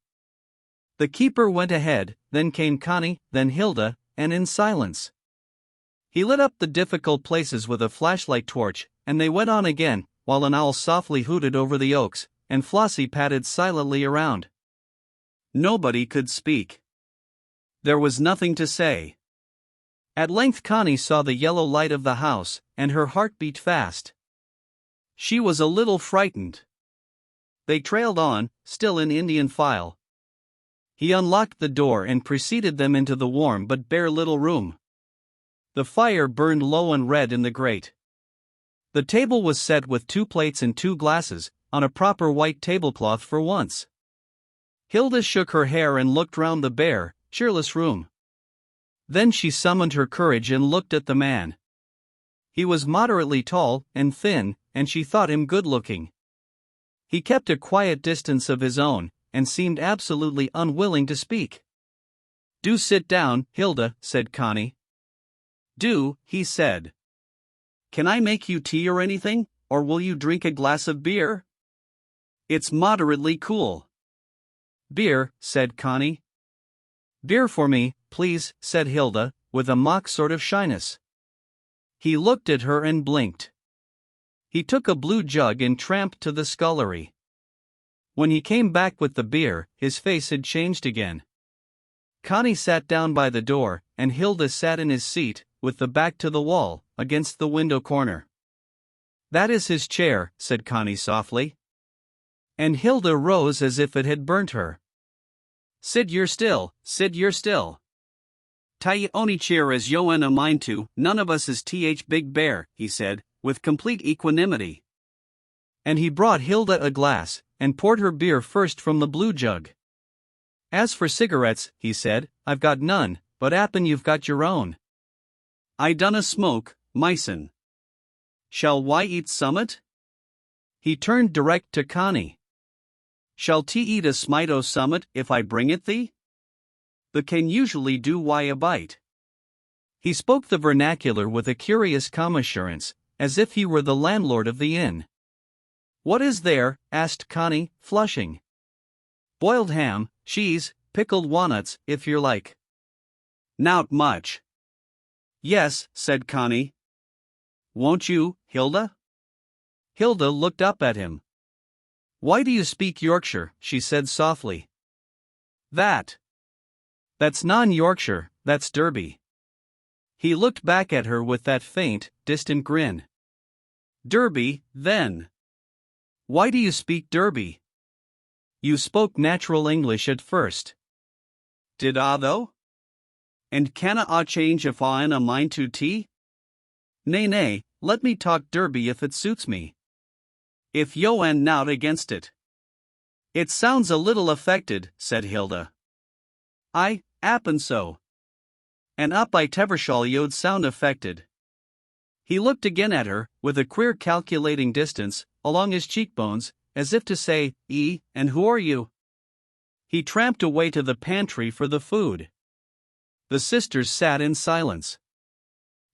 The keeper went ahead, then came Connie, then Hilda, and in silence. He lit up the difficult places with a flashlight torch, and they went on again, while an owl softly hooted over the oaks, and Flossie padded silently around. Nobody could speak. There was nothing to say. At length Connie saw the yellow light of the house, and her heart beat fast. She was a little frightened. They trailed on, still in Indian file. He unlocked the door and preceded them into the warm but bare little room. The fire burned low and red in the grate. The table was set with 2 plates and 2 glasses, on a proper white tablecloth for once. Hilda shook her hair and looked round the bare, cheerless room. Then she summoned her courage and looked at the man. He was moderately tall and thin, and she thought him good-looking. He kept a quiet distance of his own, and seemed absolutely unwilling to speak. "Do sit down, Hilda," said Connie. "Do," he said. "Can I make you tea or anything, or will you drink a glass of beer? It's moderately cool." "Beer," said Connie. "Beer for me, please," said Hilda, with a mock sort of shyness. He looked at her and blinked. He took a blue jug and tramped to the scullery. When he came back with the beer, his face had changed again. Connie sat down by the door, and Hilda sat in his seat, with the back to the wall, against the window corner. "That is his chair," said Connie softly. And Hilda rose as if it had burnt her. "Sid you're still, Sid you're still. "Tai only chair as yo and a mind to, none of us is th big bear," he said, with complete equanimity. And he brought Hilda a glass, and poured her beer first from the blue jug. "As for cigarettes," he said, "I've got none, but 'appen you've got your own." "I dunna smoke, myson. Shall we eat summat?" He turned direct to Connie. "Shall tea eat a smite o' summat if I bring it thee? The can usually do why a bite." He spoke the vernacular with a curious calm assurance, as if he were the landlord of the inn. "What is there?" asked Connie, flushing. "Boiled ham, cheese, pickled walnuts, if you're like." "Nowt much." "Yes," said Connie. "Won't you, Hilda?" Hilda looked up at him. "Why do you speak Yorkshire?" she said softly. "That's non-Yorkshire, that's Derby." He looked back at her with that faint, distant grin. "Derby, then. Why do you speak Derby? You spoke natural English at first." "Did I though? And canna I change if I'm a mind to tea?" Nay, let me talk Derby if it suits me." "If yo and nowt against it." "It sounds a little affected," said Hilda. "I, 'appen so. And up by Tevershall yo'd sound affected." He looked again at her, with a queer calculating distance, along his cheekbones, as if to say, and who are you?" He tramped away to the pantry for the food. The sisters sat in silence.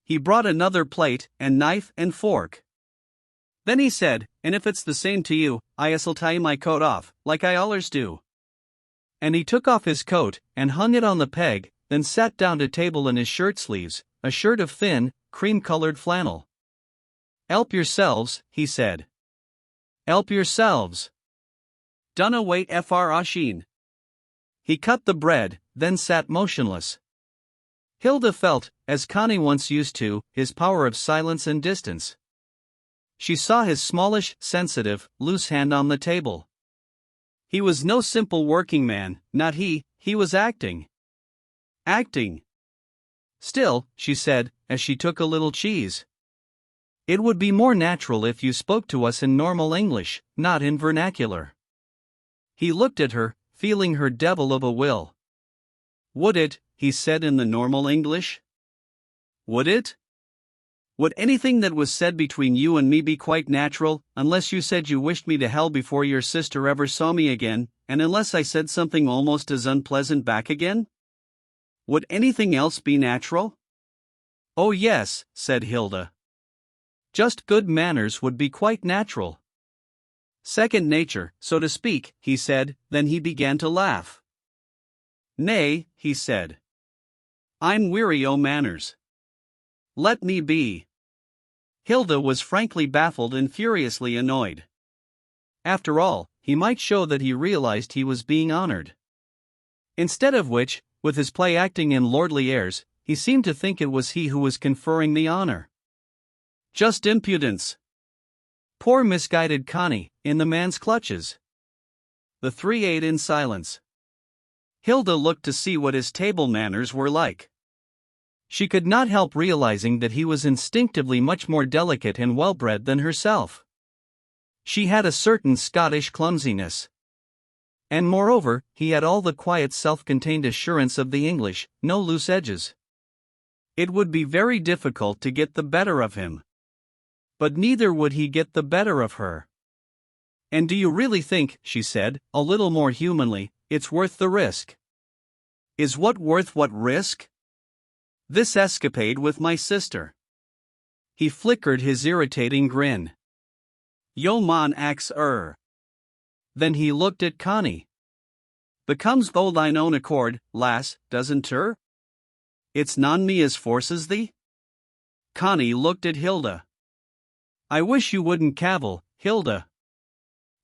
He brought another plate, and knife and fork. Then he said, "And if it's the same to you, I'll tie my coat off, like I allers do." And he took off his coat, and hung it on the peg, then sat down to table in his shirt sleeves, a shirt of thin, cream-colored flannel. "Help yourselves," he said. "Help yourselves. Dunna wait fr Oshin." He cut the bread, then sat motionless. Hilda felt, as Connie once used to, his power of silence and distance. She saw his smallish, sensitive, loose hand on the table. He was no simple working man, not he was acting. Acting. Still, she said, as she took a little cheese. It would be more natural if you spoke to us in normal English, not in vernacular. He looked at her, feeling her devil of a will. Would it, he said in the normal English? Would it? Would anything that was said between you and me be quite natural, unless you said you wished me to hell before your sister ever saw me again, and unless I said something almost as unpleasant back again? Would anything else be natural? Oh yes, said Hilda. Just good manners would be quite natural. Second nature, so to speak, he said, then he began to laugh. Nay, he said. I'm weary o' manners. Let me be. Hilda was frankly baffled and furiously annoyed. After all, he might show that he realized he was being honored. Instead of which, with his play acting in lordly airs, he seemed to think it was he who was conferring the honor. Just impudence. Poor misguided Connie, in the man's clutches. The three ate in silence. Hilda looked to see what his table manners were like. She could not help realizing that he was instinctively much more delicate and well-bred than herself. She had a certain Scottish clumsiness. And moreover, he had all the quiet self-contained assurance of the English, no loose edges. It would be very difficult to get the better of him. But neither would he get the better of her. And do you really think, she said, a little more humanly, it's worth the risk? Is what worth what risk? This escapade with my sister. He flickered his irritating grin. Yo man ax Then he looked at Connie. Becomes thou thine own accord, lass, doesn't her? It's non me as forces thee? Connie looked at Hilda. I wish you wouldn't cavil, Hilda.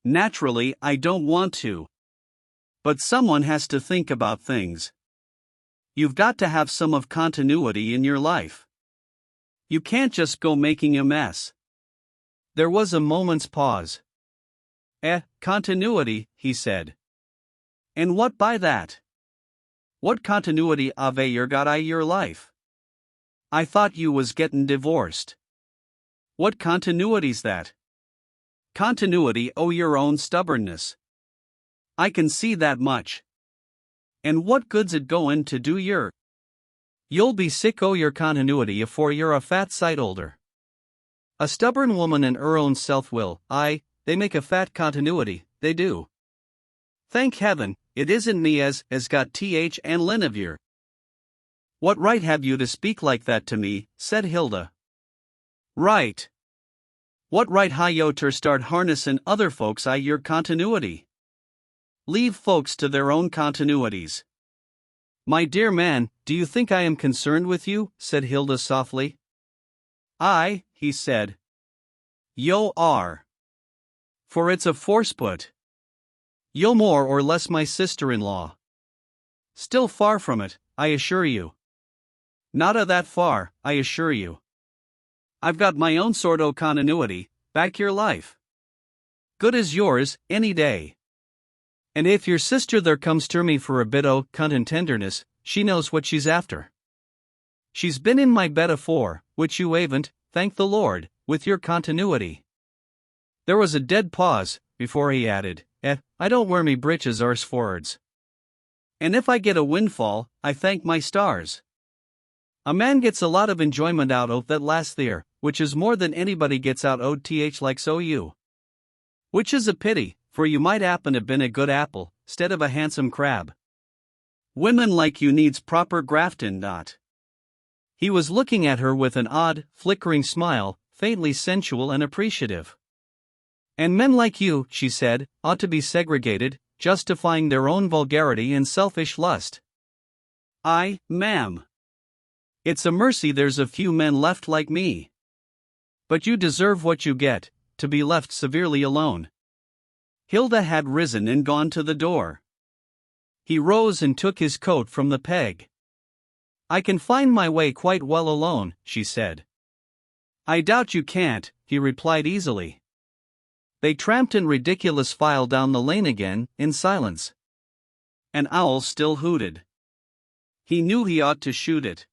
Naturally, I don't want to. But someone has to think about things. You've got to have some of continuity in your life. You can't just go making a mess. There was a moment's pause. Continuity, he said. And what by that? What continuity ave yer got I your life? I thought you was gettin' divorced. What continuity's that? Continuity o' your own stubbornness. I can see that much. And what good's it goin' to do yer? You'll be sick o' your continuity afore you're a fat sight older. A stubborn woman and her own self-will, they make a fat continuity, they do. Thank heaven, it isn't me as got th and Linevere. What right have you to speak like that to me, said Hilda. Right. What right ha yo ter start harnessin' other folks your continuity? Leave folks to their own continuities. My dear man, do you think I am concerned with you? Said Hilda softly. Aye, he said. Yo are. For it's a force-put. Yo more or less my sister-in-law. Still far from it, I assure you. Not a that far, I assure you. I've got my own sort o' continuity, back your life. Good as yours, any day. And if your sister there comes to me for a bit o' cunt and tenderness, she knows what she's after. She's been in my bed afore, which you aven't, thank the Lord, with your continuity. There was a dead pause, before he added, I don't wear me breeches arse forwards. And if I get a windfall, I thank my stars. A man gets a lot of enjoyment out o' that last there, which is more than anybody gets out o' like so you. Which is a pity, for you might happen have been a good apple, 'stead of a handsome crab. Women like you needs proper graftin', not. He was looking at her with an odd, flickering smile, faintly sensual and appreciative. And men like you, she said, ought to be segregated, justifying their own vulgarity and selfish lust. Aye, ma'am. It's a mercy there's a few men left like me. But you deserve what you get, to be left severely alone. Hilda had risen and gone to the door. He rose and took his coat from the peg. I can find my way quite well alone, she said. I doubt you can't, he replied easily. They tramped in ridiculous file down the lane again, in silence. An owl still hooted. He knew he ought to shoot it.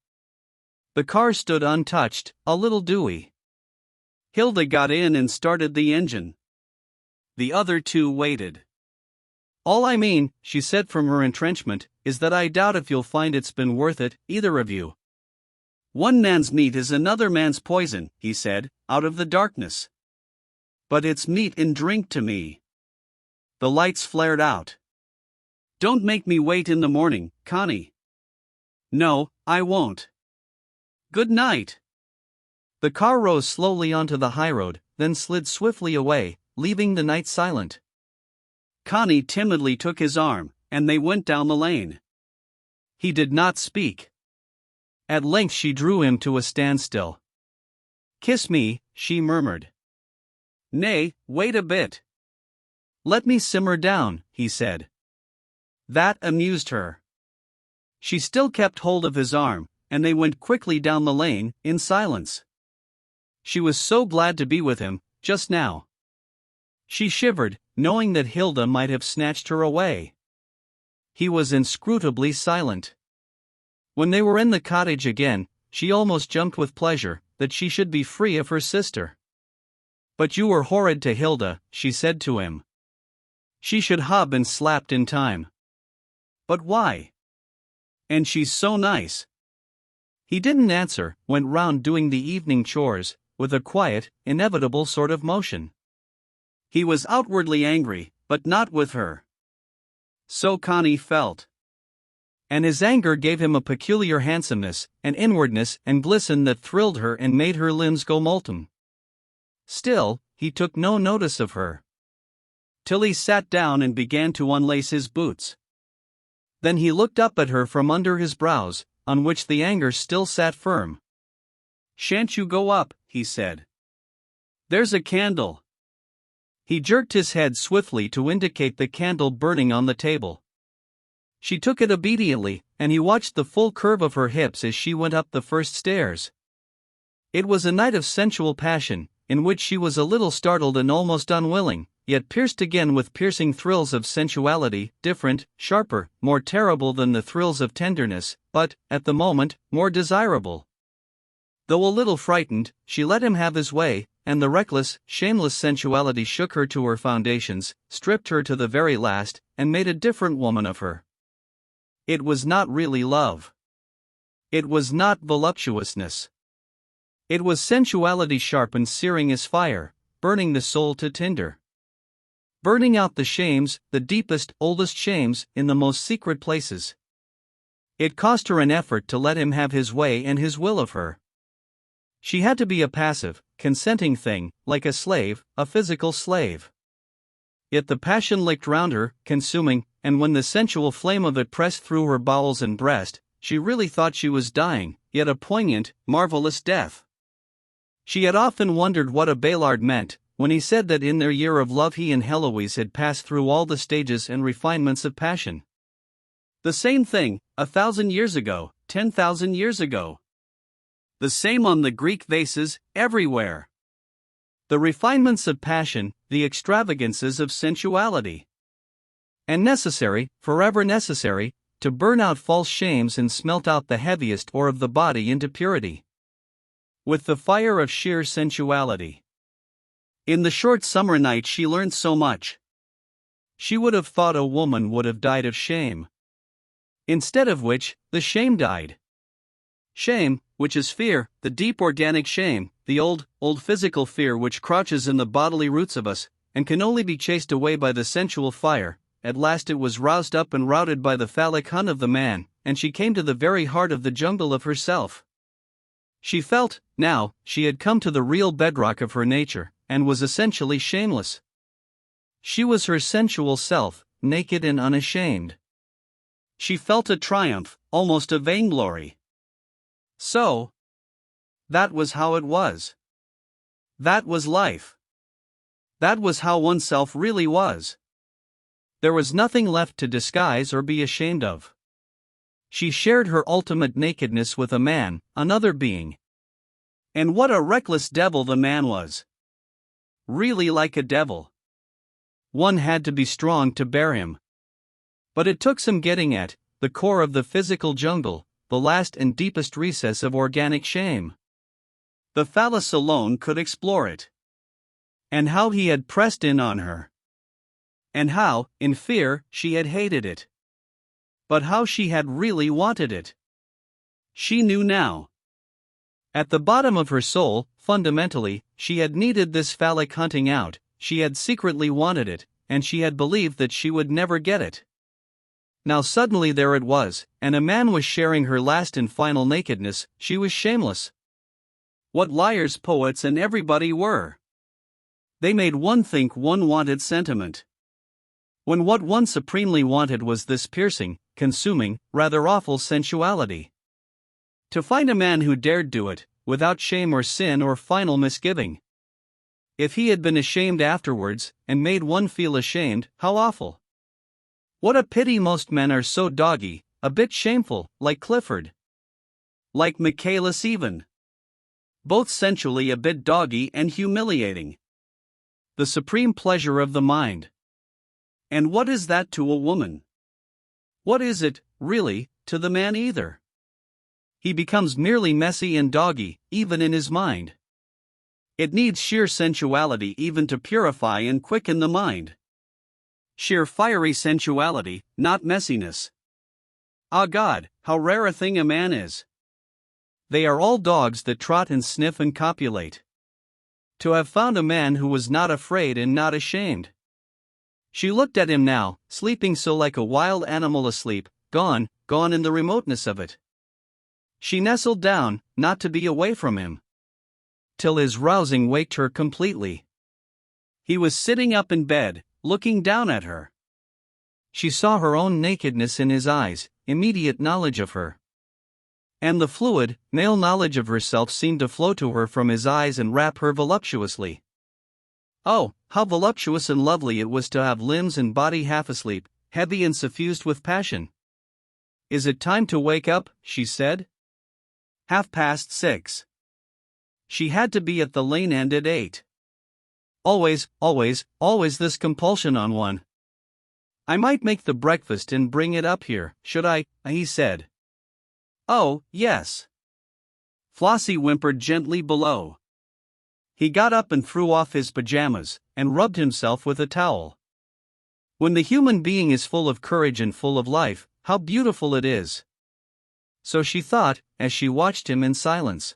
The car stood untouched, a little dewy. Hilda got in and started the engine. The other two waited. "All I mean," she said from her entrenchment, "is that I doubt if you'll find it's been worth it, either of you." "One man's meat is another man's poison," he said, out of the darkness. "But it's meat and drink to me." The lights flared out. "Don't make me wait in the morning, Connie." "No, I won't. Good night." The car rose slowly onto the highroad, then slid swiftly away, leaving the night silent. Connie timidly took his arm, and they went down the lane. He did not speak. At length she drew him to a standstill. "Kiss me," she murmured. "Nay, wait a bit." "Let me simmer down," he said. That amused her. She still kept hold of his arm, and they went quickly down the lane, in silence. She was so glad to be with him, just now. She shivered, knowing that Hilda might have snatched her away. He was inscrutably silent. When they were in the cottage again, she almost jumped with pleasure, that she should be free of her sister. "But you were horrid to Hilda," she said to him. "She should have been slapped in time." "But why? And she's so nice." He didn't answer, went round doing the evening chores, with a quiet, inevitable sort of motion. He was outwardly angry, but not with her. So Connie felt. And his anger gave him a peculiar handsomeness, an inwardness and glisten that thrilled her and made her limbs go molten. Still, he took no notice of her. Till he sat down and began to unlace his boots. Then he looked up at her from under his brows, on which the anger still sat firm. "Shan't you go up?" he said. "There's a candle." He jerked his head swiftly to indicate the candle burning on the table. She took it obediently, and he watched the full curve of her hips as she went up the first stairs. It was a night of sensual passion, in which she was a little startled and almost unwilling, yet pierced again with piercing thrills of sensuality, different, sharper, more terrible than the thrills of tenderness, but, at the moment, more desirable. Though a little frightened, she let him have his way, and the reckless, shameless sensuality shook her to her foundations, stripped her to the very last, and made a different woman of her. It was not really love. It was not voluptuousness. It was sensuality sharp and searing as fire, burning the soul to tinder. Burning out the shames, the deepest, oldest shames, in the most secret places. It cost her an effort to let him have his way and his will of her. She had to be a passive, consenting thing, like a slave, a physical slave. Yet the passion licked round her, consuming, and when the sensual flame of it pressed through her bowels and breast, she really thought she was dying, yet a poignant, marvelous death. She had often wondered what a Bayard meant, when he said that in their year of love he and Heloise had passed through all the stages and refinements of passion. The same thing, 1,000 years ago, 10,000 years ago. The same on the Greek vases, everywhere. The refinements of passion, the extravagances of sensuality. And necessary, forever necessary, to burn out false shames and smelt out the heaviest ore of the body into purity. With the fire of sheer sensuality. In the short summer night she learned so much. She would have thought a woman would have died of shame. Instead of which, the shame died. Shame, which is fear, the deep organic shame, the old physical fear which crouches in the bodily roots of us, and can only be chased away by the sensual fire. At last it was roused up and routed by the phallic hunt of the man, and she came to the very heart of the jungle of herself. She felt, now, she had come to the real bedrock of her nature, and was essentially shameless. She was her sensual self, naked and unashamed. She felt a triumph, almost a vainglory. So, that was how it was. That was life. That was how oneself really was. There was nothing left to disguise or be ashamed of. She shared her ultimate nakedness with a man, another being. And what a reckless devil the man was. Really like a devil. One had to be strong to bear him. But it took some getting at, the core of the physical jungle, the last and deepest recess of organic shame. The phallus alone could explore it. And how he had pressed in on her. And how, in fear, she had hated it. But how she had really wanted it. She knew now. At the bottom of her soul, fundamentally, she had needed this phallic hunting out, she had secretly wanted it, and she had believed that she would never get it. Now suddenly there it was, and a man was sharing her last and final nakedness. She was shameless. What liars poets and everybody were! They made one think one wanted sentiment, when what one supremely wanted was this piercing, consuming, rather awful sensuality. To find a man who dared do it, without shame or sin or final misgiving. If he had been ashamed afterwards, and made one feel ashamed, how awful! What a pity most men are so doggy, a bit shameful, like Clifford. Like Michaelis even. Both sensually a bit doggy and humiliating. The supreme pleasure of the mind. And what is that to a woman? What is it, really, to the man either? He becomes merely messy and doggy, even in his mind. It needs sheer sensuality even to purify and quicken the mind. Sheer fiery sensuality, not messiness. Ah God, how rare a thing a man is. They are all dogs that trot and sniff and copulate. To have found a man who was not afraid and not ashamed. She looked at him now, sleeping so like a wild animal asleep, gone in the remoteness of it. She nestled down, not to be away from him. Till his rousing waked her completely. He was sitting up in bed, looking down at her. She saw her own nakedness in his eyes, immediate knowledge of her. And the fluid, male knowledge of herself seemed to flow to her from his eyes and wrap her voluptuously. Oh, how voluptuous and lovely it was to have limbs and body half asleep, heavy and suffused with passion. "Is it time to wake up?" she said. 6:30. She had to be at the lane end at 8. Always this compulsion on one. "I might make the breakfast and bring it up here, should I?" he said. "Oh, yes." Flossie whimpered gently below. He got up and threw off his pajamas, and rubbed himself with a towel. When the human being is full of courage and full of life, how beautiful it is. So she thought, as she watched him in silence.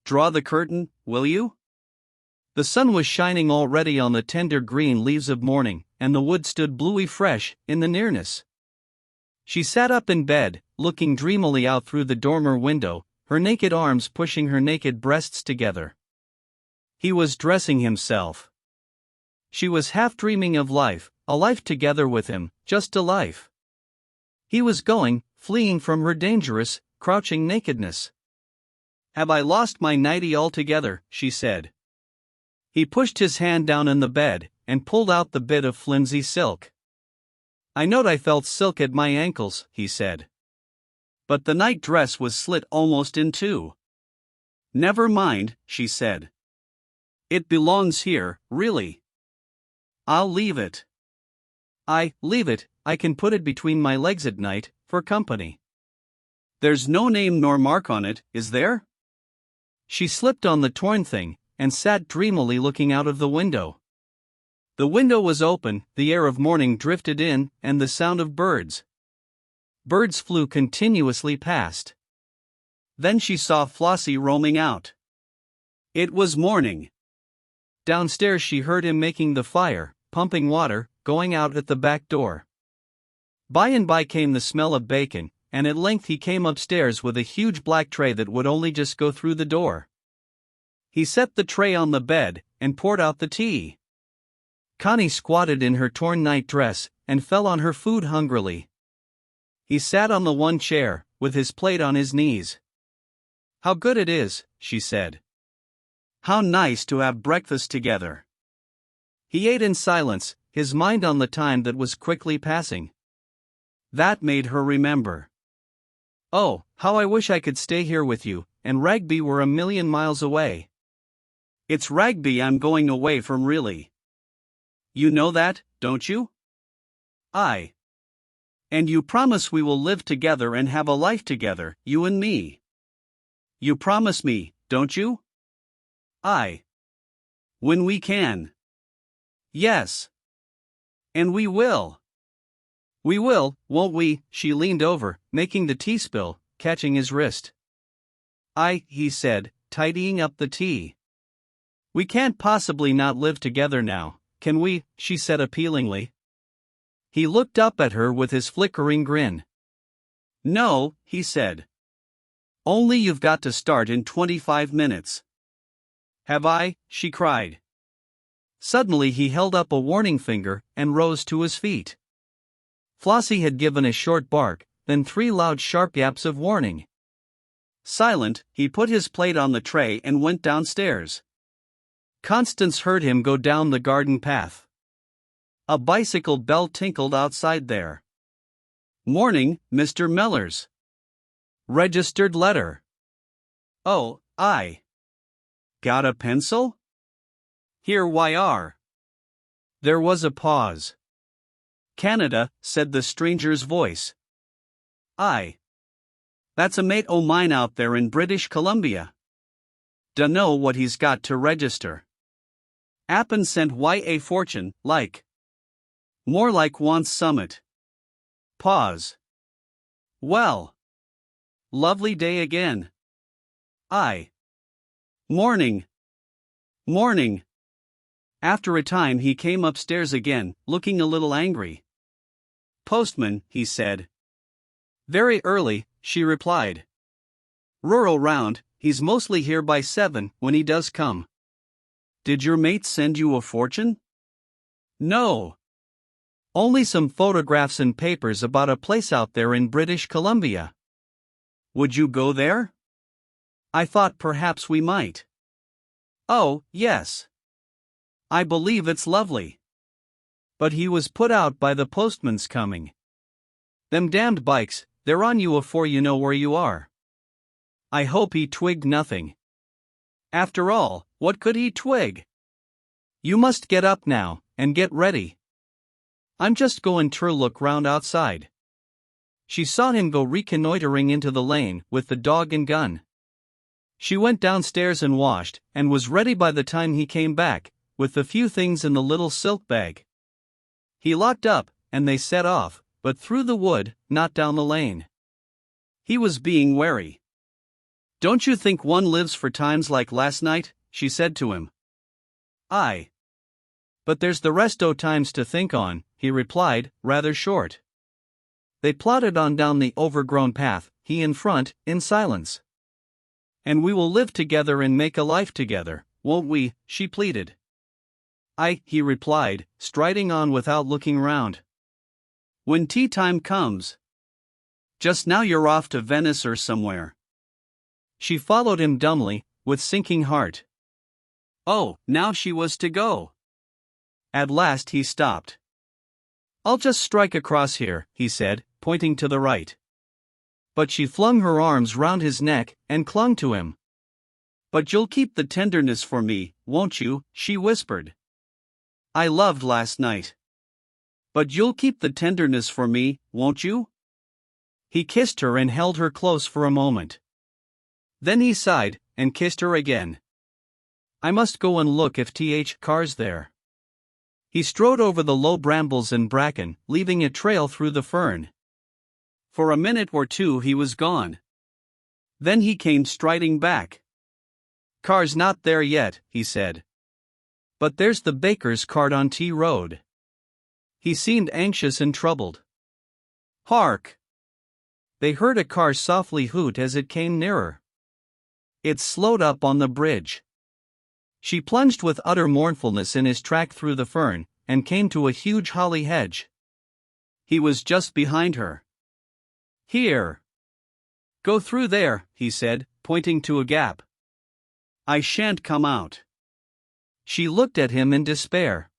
"Draw the curtain, will you?" The sun was shining already on the tender green leaves of morning, and the wood stood bluey fresh, in the nearness. She sat up in bed, looking dreamily out through the dormer window, her naked arms pushing her naked breasts together. He was dressing himself. She was half dreaming of life, a life together with him, just a life. He was going, fleeing from her dangerous, crouching nakedness. "Have I lost my nightie altogether?" she said. He pushed his hand down in the bed, and pulled out the bit of flimsy silk. "I knowed I felt silk at my ankles," he said. But the night dress was slit almost in two. "Never mind," she said. "It belongs here, really. I'll leave it." Leave it, I can put it between my legs at night, for company." "There's no name nor mark on it, is there?" She slipped on the torn thing, and sat dreamily looking out of the window. The window was open, the air of morning drifted in, and the sound of birds. Birds flew continuously past. Then she saw Flossie roaming out. It was morning. Downstairs she heard him making the fire, pumping water, going out at the back door. By and by came the smell of bacon, and at length he came upstairs with a huge black tray that would only just go through the door. He set the tray on the bed, and poured out the tea. Connie squatted in her torn night dress, and fell on her food hungrily. He sat on the one chair, with his plate on his knees. "How good it is," she said. "How nice to have breakfast together." He ate in silence, his mind on the time that was quickly passing. That made her remember. "Oh, how I wish I could stay here with you, and Ragby were a million miles away." "It's Ragby I'm going away from, really. You know that, don't you?" And you promise we will live together and have a life together, you and me. You promise me, don't you? When we can. Yes. And we will. We will, won't we? She leaned over, making the tea spill, catching his wrist. He said, tidying up the tea. We can't possibly not live together now, can we? She said appealingly. He looked up at her with his flickering grin. No, he said. Only you've got to start in 25 minutes. Have I? She cried. Suddenly he held up a warning finger and rose to his feet. Flossie had given a short bark, then 3 loud sharp yaps of warning. Silent, he put his plate on the tray and went downstairs. Constance heard him go down the garden path. A bicycle bell tinkled outside there. Morning, Mr. Mellors. Registered letter. Oh, got a pencil? Here YR. There was a pause. Canada, said the stranger's voice. That's a mate o' mine out there in British Columbia. Dunno what he's got to register. Appin sent a fortune, like. More like wants summit. Pause. Well. Lovely day again. Morning. Morning. After a time he came upstairs again, looking a little angry. Postman, he said. Very early, she replied. Rural round, he's mostly here by 7 when he does come. Did your mate send you a fortune? No. Only some photographs and papers about a place out there in British Columbia. Would you go there? I thought perhaps we might. Oh, yes. I believe it's lovely. But he was put out by the postman's coming. Them damned bikes, they're on you afore you know where you are. I hope he twigged nothing. After all, what could he twig? You must get up now, and get ready. I'm just going ter look round outside. She saw him go reconnoitering into the lane with the dog and gun. She went downstairs and washed, and was ready by the time he came back, with the few things in the little silk bag. He locked up, and they set off, but through the wood, not down the lane. He was being wary. Don't you think one lives for times like last night? She said to him. But there's the rest o' times to think on, he replied, rather short. They plodded on down the overgrown path, he in front, in silence. And we will live together and make a life together, won't we? She pleaded. He replied, striding on without looking round. When tea time comes. Just now you're off to Venice or somewhere. She followed him dumbly, with sinking heart. Oh, now she was to go. At last he stopped. I'll just strike across here, he said, pointing to the right. But she flung her arms round his neck and clung to him. But you'll keep the tenderness for me, won't you? She whispered. I loved last night. But you'll keep the tenderness for me, won't you? He kissed her and held her close for a moment. Then he sighed, and kissed her again. I must go and look if Car's there. He strode over the low brambles and bracken, leaving a trail through the fern. For a minute or two he was gone. Then he came striding back. Car's not there yet, he said. But there's the baker's cart on T Road. He seemed anxious and troubled. Hark! They heard a car softly hoot as it came nearer. It slowed up on the bridge. She plunged with utter mournfulness in his track through the fern, and came to a huge holly hedge. He was just behind her. Here. Go through there, he said, pointing to a gap. I shan't come out. She looked at him in despair.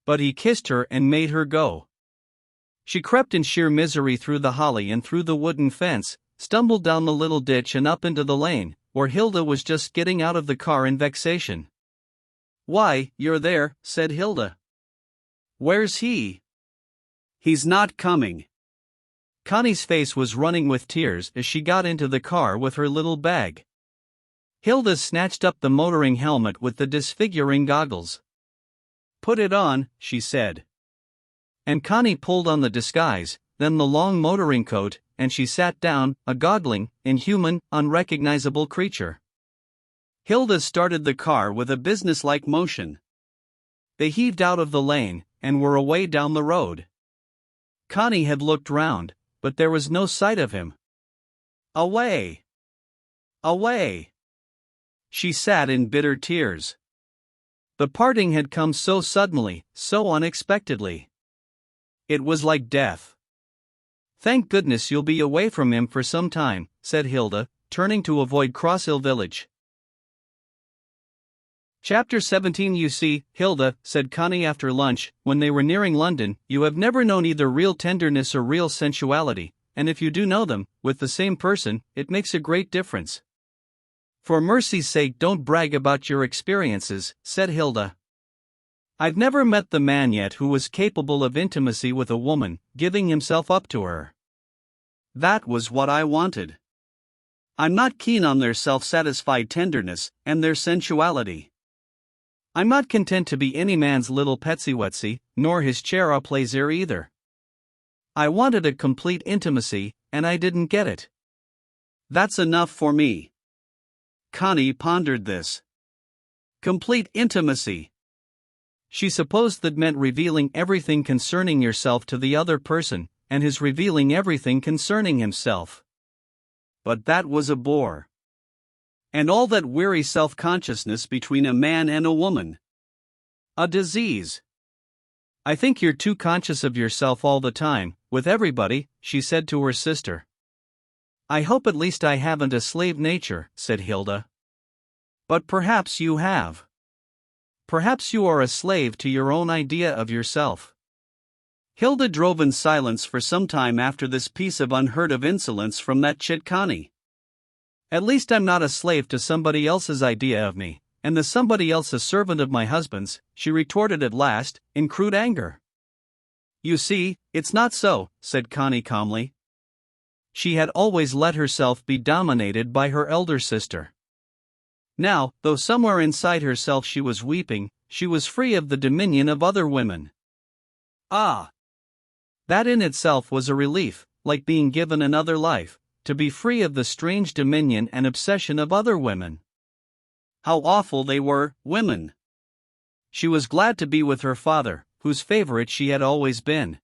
But he kissed her and made her go. She crept in sheer misery through the holly and through the wooden fence, stumbled down the little ditch and up into the lane, where Hilda was just getting out of the car in vexation. Why, you're there, said Hilda. Where's he? He's not coming. Connie's face was running with tears as she got into the car with her little bag. Hilda snatched up the motoring helmet with the disfiguring goggles. "Put it on," she said. And Connie pulled on the disguise, then the long motoring coat, and she sat down, a goggling, inhuman, unrecognizable creature. Hilda started the car with a businesslike motion. They heaved out of the lane, and were away down the road. Connie had looked round, but there was no sight of him. Away! Away! She sat in bitter tears. The parting had come so suddenly, so unexpectedly. It was like death. "Thank goodness you'll be away from him for some time," said Hilda, turning to avoid Crosshill village. Chapter 17. "You see, Hilda," said Connie after lunch, when they were nearing London, "you have never known either real tenderness or real sensuality, and if you do know them, with the same person, it makes a great difference." "For mercy's sake, don't brag about your experiences," said Hilda. "I've never met the man yet who was capable of intimacy with a woman, giving himself up to her. That was what I wanted. I'm not keen on their self-satisfied tenderness, and their sensuality. I'm not content to be any man's little petsy-wetsy, nor his chair à plaisir either. I wanted a complete intimacy, and I didn't get it. That's enough for me." Connie pondered this. Complete intimacy. She supposed that meant revealing everything concerning yourself to the other person, and his revealing everything concerning himself. But that was a bore. And all that weary self-consciousness between a man and a woman. A disease. "I think you're too conscious of yourself all the time, with everybody," she said to her sister. "I hope at least I haven't a slave nature," said Hilda. "But perhaps you have. Perhaps you are a slave to your own idea of yourself." Hilda drove in silence for some time after this piece of unheard-of insolence from that chit Connie. "At least I'm not a slave to somebody else's idea of me, and the somebody else a servant of my husband's," she retorted at last, in crude anger. "You see, it's not so," said Connie calmly. She had always let herself be dominated by her elder sister. Now, though somewhere inside herself she was weeping, she was free of the dominion of other women. Ah! That in itself was a relief, like being given another life, to be free of the strange dominion and obsession of other women. How awful they were, women! She was glad to be with her father, whose favorite she had always been.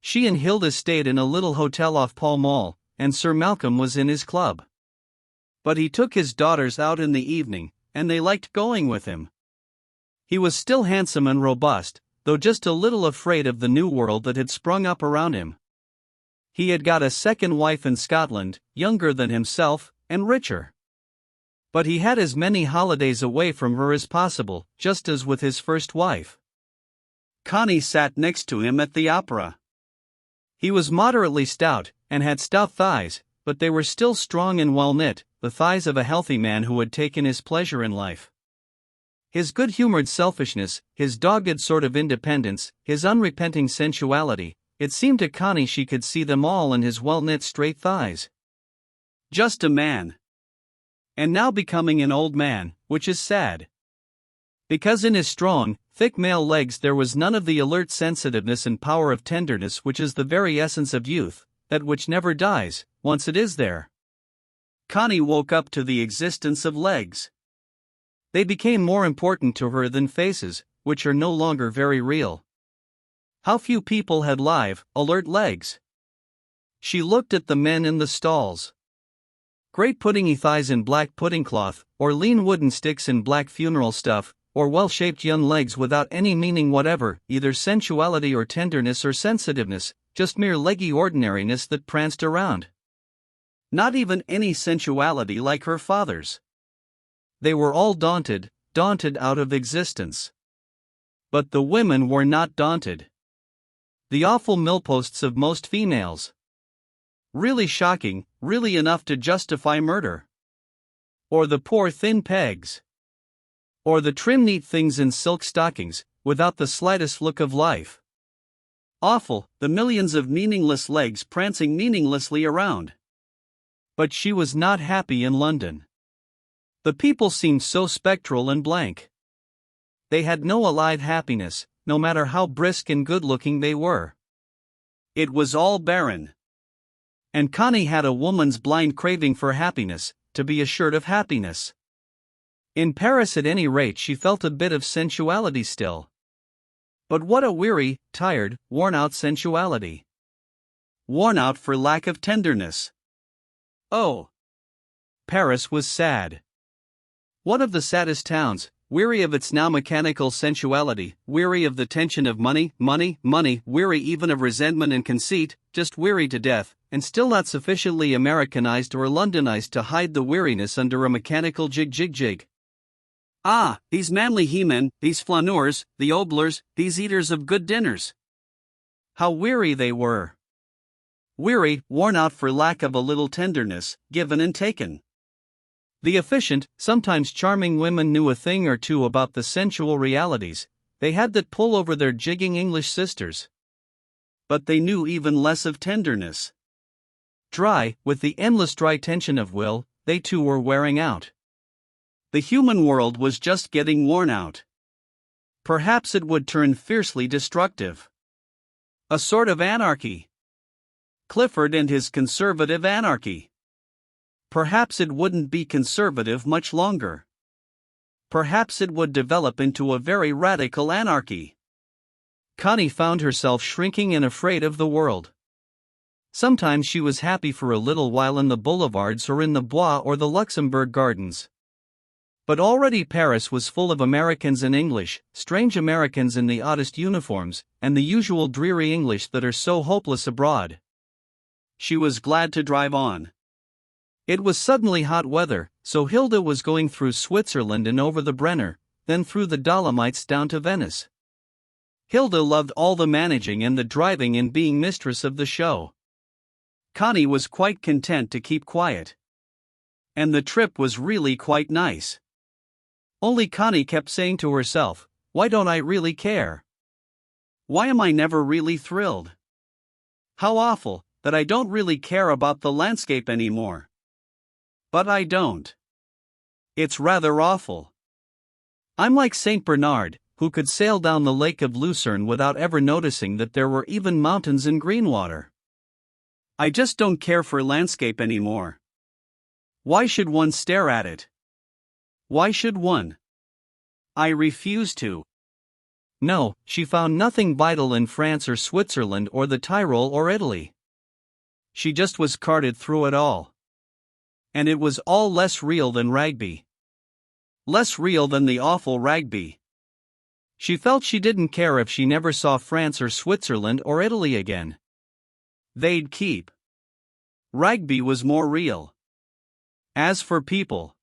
She and Hilda stayed in a little hotel off Pall Mall, and Sir Malcolm was in his club. But he took his daughters out in the evening, and they liked going with him. He was still handsome and robust, though just a little afraid of the new world that had sprung up around him. He had got a second wife in Scotland, younger than himself, and richer. But he had as many holidays away from her as possible, just as with his first wife. Connie sat next to him at the opera. He was moderately stout, and had stout thighs, but they were still strong and well-knit, the thighs of a healthy man who had taken his pleasure in life. His good-humored selfishness, his dogged sort of independence, his unrepenting sensuality, it seemed to Connie she could see them all in his well-knit straight thighs. Just a man. And now becoming an old man, which is sad. Because in his strong, thick male legs there was none of the alert sensitiveness and power of tenderness which is the very essence of youth, that which never dies, once it is there. Connie woke up to the existence of legs. They became more important to her than faces, which are no longer very real. How few people had live, alert legs. She looked at the men in the stalls. Great puddingy thighs in black pudding cloth, or lean wooden sticks in black funeral stuff, or well-shaped young legs without any meaning whatever, either sensuality or tenderness or sensitiveness, just mere leggy ordinariness that pranced around. Not even any sensuality like her father's. They were all daunted out of existence. But the women were not daunted. The awful millposts of most females. Really shocking, really enough to justify murder. Or the poor thin pegs. Or the trim neat things in silk stockings, without the slightest look of life. Awful, the millions of meaningless legs prancing meaninglessly around. But she was not happy in London. The people seemed so spectral and blank. They had no alive happiness, no matter how brisk and good-looking they were. It was all barren. And Connie had a woman's blind craving for happiness, to be assured of happiness. In Paris at any rate she felt a bit of sensuality still. But what a weary, tired, worn-out sensuality. Worn out for lack of tenderness. Oh! Paris was sad. One of the saddest towns, weary of its now mechanical sensuality, weary of the tension of money, weary even of resentment and conceit, just weary to death, and still not sufficiently Americanized or Londonized to hide the weariness under a mechanical jig. Ah, these manly he-men, these flaneurs, the oblers, these eaters of good dinners. How weary they were. Weary, worn out for lack of a little tenderness, given and taken. The efficient, sometimes charming women knew a thing or two about the sensual realities, they had that pull over their jigging English sisters. But they knew even less of tenderness. Dry, with the endless dry tension of will, they too were wearing out. The human world was just getting worn out. Perhaps it would turn fiercely destructive. A sort of anarchy. Clifford and his conservative anarchy. Perhaps it wouldn't be conservative much longer. Perhaps it would develop into a very radical anarchy. Connie found herself shrinking and afraid of the world. Sometimes she was happy for a little while in the boulevards or in the Bois or the Luxembourg Gardens. But already Paris was full of Americans and English, strange Americans in the oddest uniforms, and the usual dreary English that are so hopeless abroad. She was glad to drive on. It was suddenly hot weather, so Hilda was going through Switzerland and over the Brenner, then through the Dolomites down to Venice. Hilda loved all the managing and the driving and being mistress of the show. Connie was quite content to keep quiet. And the trip was really quite nice. Only Connie kept saying to herself, why don't I really care? Why am I never really thrilled? How awful, that I don't really care about the landscape anymore. But I don't. It's rather awful. I'm like Saint Bernard, who could sail down the lake of Lucerne without ever noticing that there were even mountains in green water. I just don't care for landscape anymore. Why should one stare at it? Why should one? I refuse to. No, she found nothing vital in France or Switzerland or the Tyrol or Italy. She just was carted through it all. And it was all less real than Ragby. Less real than the awful Ragby. She felt she didn't care if she never saw France or Switzerland or Italy again. They'd keep. Ragby was more real. As for people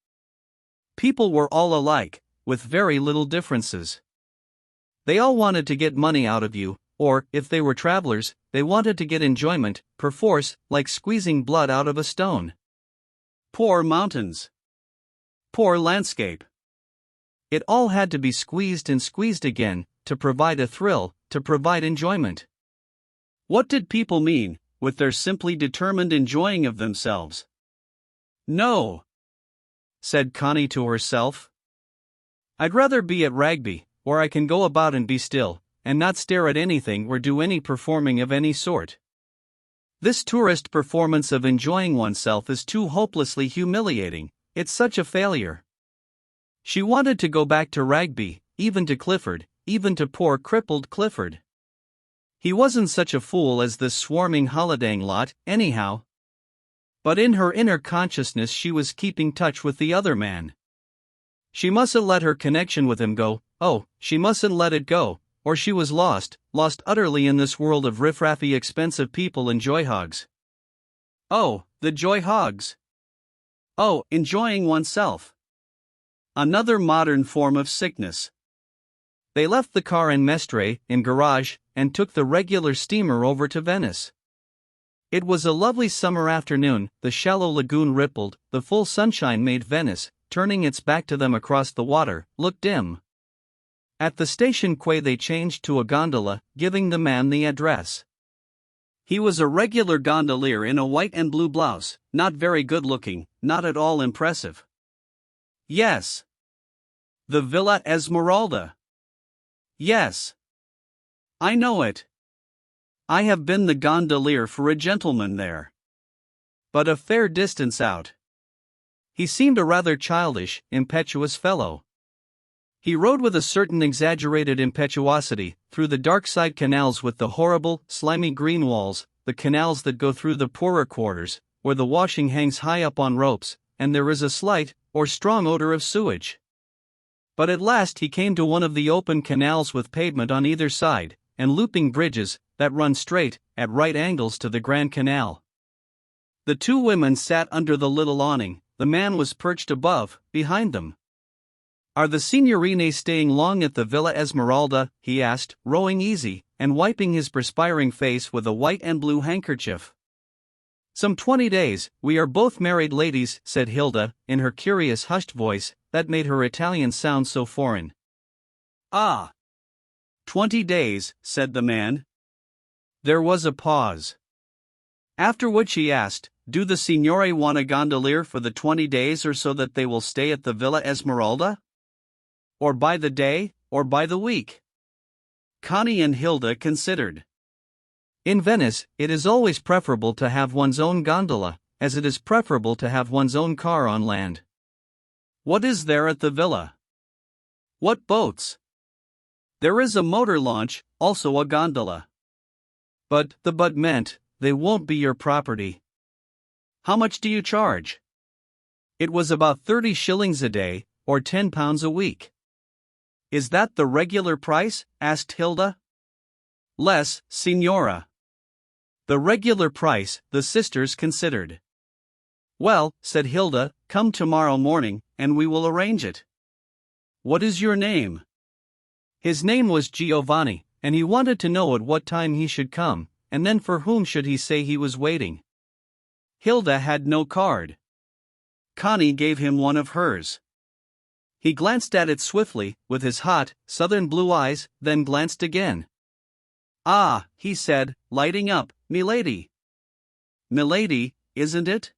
were all alike, with very little differences. They all wanted to get money out of you, or, if they were travelers, they wanted to get enjoyment, perforce, like squeezing blood out of a stone. Poor mountains. Poor landscape. It all had to be squeezed and squeezed again, to provide a thrill, to provide enjoyment. What did people mean, with their simply determined enjoying of themselves? No, said Connie to herself. I'd rather be at Ragby, where I can go about and be still, and not stare at anything or do any performing of any sort. This tourist performance of enjoying oneself is too hopelessly humiliating, it's such a failure. She wanted to go back to Ragby, even to Clifford, even to poor crippled Clifford. He wasn't such a fool as this swarming holidaying lot, anyhow. But in her inner consciousness she was keeping touch with the other man. She mustn't let her connection with him go, oh, she mustn't let it go, or she was lost utterly in this world of riffraffy expensive people and joy hogs. Oh, the joy hogs. Oh, enjoying oneself. Another modern form of sickness. They left the car in Mestre, in garage, and took the regular steamer over to Venice. It was a lovely summer afternoon, the shallow lagoon rippled, the full sunshine made Venice, turning its back to them across the water, look dim. At the station quay they changed to a gondola, giving the man the address. He was a regular gondolier in a white and blue blouse, not very good looking, not at all impressive. Yes. The Villa Esmeralda. Yes. I know it. I have been the gondolier for a gentleman there. But a fair distance out. He seemed a rather childish, impetuous fellow. He rode with a certain exaggerated impetuosity through the dark side canals with the horrible, slimy green walls, the canals that go through the poorer quarters, where the washing hangs high up on ropes, and there is a slight, or strong odor of sewage. But at last he came to one of the open canals with pavement on either side, and looping bridges, that run straight, at right angles to the Grand Canal. The two women sat under the little awning, the man was perched above, behind them. "Are the signorine staying long at the Villa Esmeralda?" he asked, rowing easy, and wiping his perspiring face with a white and blue handkerchief. "Some 20 days, we are both married ladies," said Hilda, in her curious hushed voice, that made her Italian sound so foreign. "Ah! 20 days, said the man. There was a pause. After which he asked, "Do the signore want a gondolier for the 20 days or so that they will stay at the Villa Esmeralda? Or by the day, or by the week?" Connie and Hilda considered. In Venice, it is always preferable to have one's own gondola, as it is preferable to have one's own car on land. What is there at the villa? What boats? There is a motor launch, also a gondola. But the but meant, they won't be your property. How much do you charge? It was about 30 shillings a day, or £10 a week. Is that the regular price? Asked Hilda. Less, signora. The regular price, the sisters considered. Well, said Hilda, come tomorrow morning, and we will arrange it. What is your name? His name was Giovanni, and he wanted to know at what time he should come, and then for whom should he say he was waiting. Hilda had no card. Connie gave him one of hers. He glanced at it swiftly, with his hot, southern blue eyes, then glanced again. "Ah," he said, lighting up, "Milady." "Milady, isn't it?"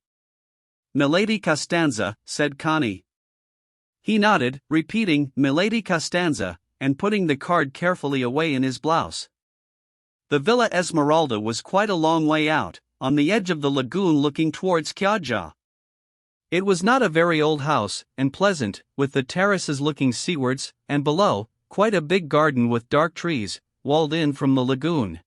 "Milady Costanza," said Connie. He nodded, repeating "Milady Costanza," and putting the card carefully away in his blouse. The Villa Esmeralda was quite a long way out, on the edge of the lagoon looking towards Chioggia. It was not a very old house, and pleasant, with the terraces looking seawards, and below, quite a big garden with dark trees, walled in from the lagoon.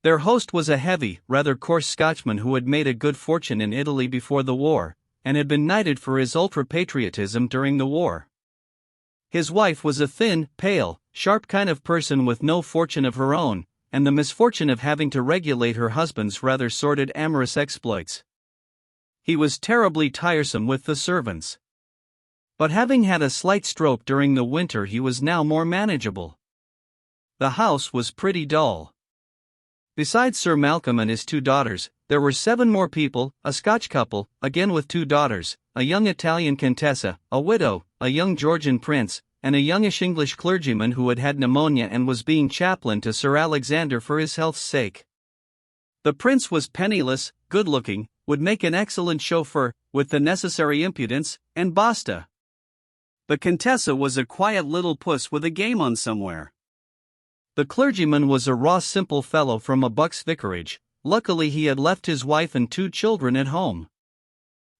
Their host was a heavy, rather coarse Scotchman who had made a good fortune in Italy before the war, and had been knighted for his ultra-patriotism during the war. His wife was a thin, pale, sharp kind of person with no fortune of her own, and the misfortune of having to regulate her husband's rather sordid amorous exploits. He was terribly tiresome with the servants. But having had a slight stroke during the winter, he was now more manageable. The house was pretty dull. Besides Sir Malcolm and his 2 daughters, there were 7 more people, a Scotch couple, again with 2 daughters, a young Italian contessa, a widow, a young Georgian prince, and a youngish English clergyman who had had pneumonia and was being chaplain to Sir Alexander for his health's sake. The prince was penniless, good-looking, would make an excellent chauffeur, with the necessary impudence, and basta. The Contessa was a quiet little puss with a game on somewhere. The clergyman was a raw simple fellow from a Bucks vicarage. Luckily he had left his wife and 2 children at home.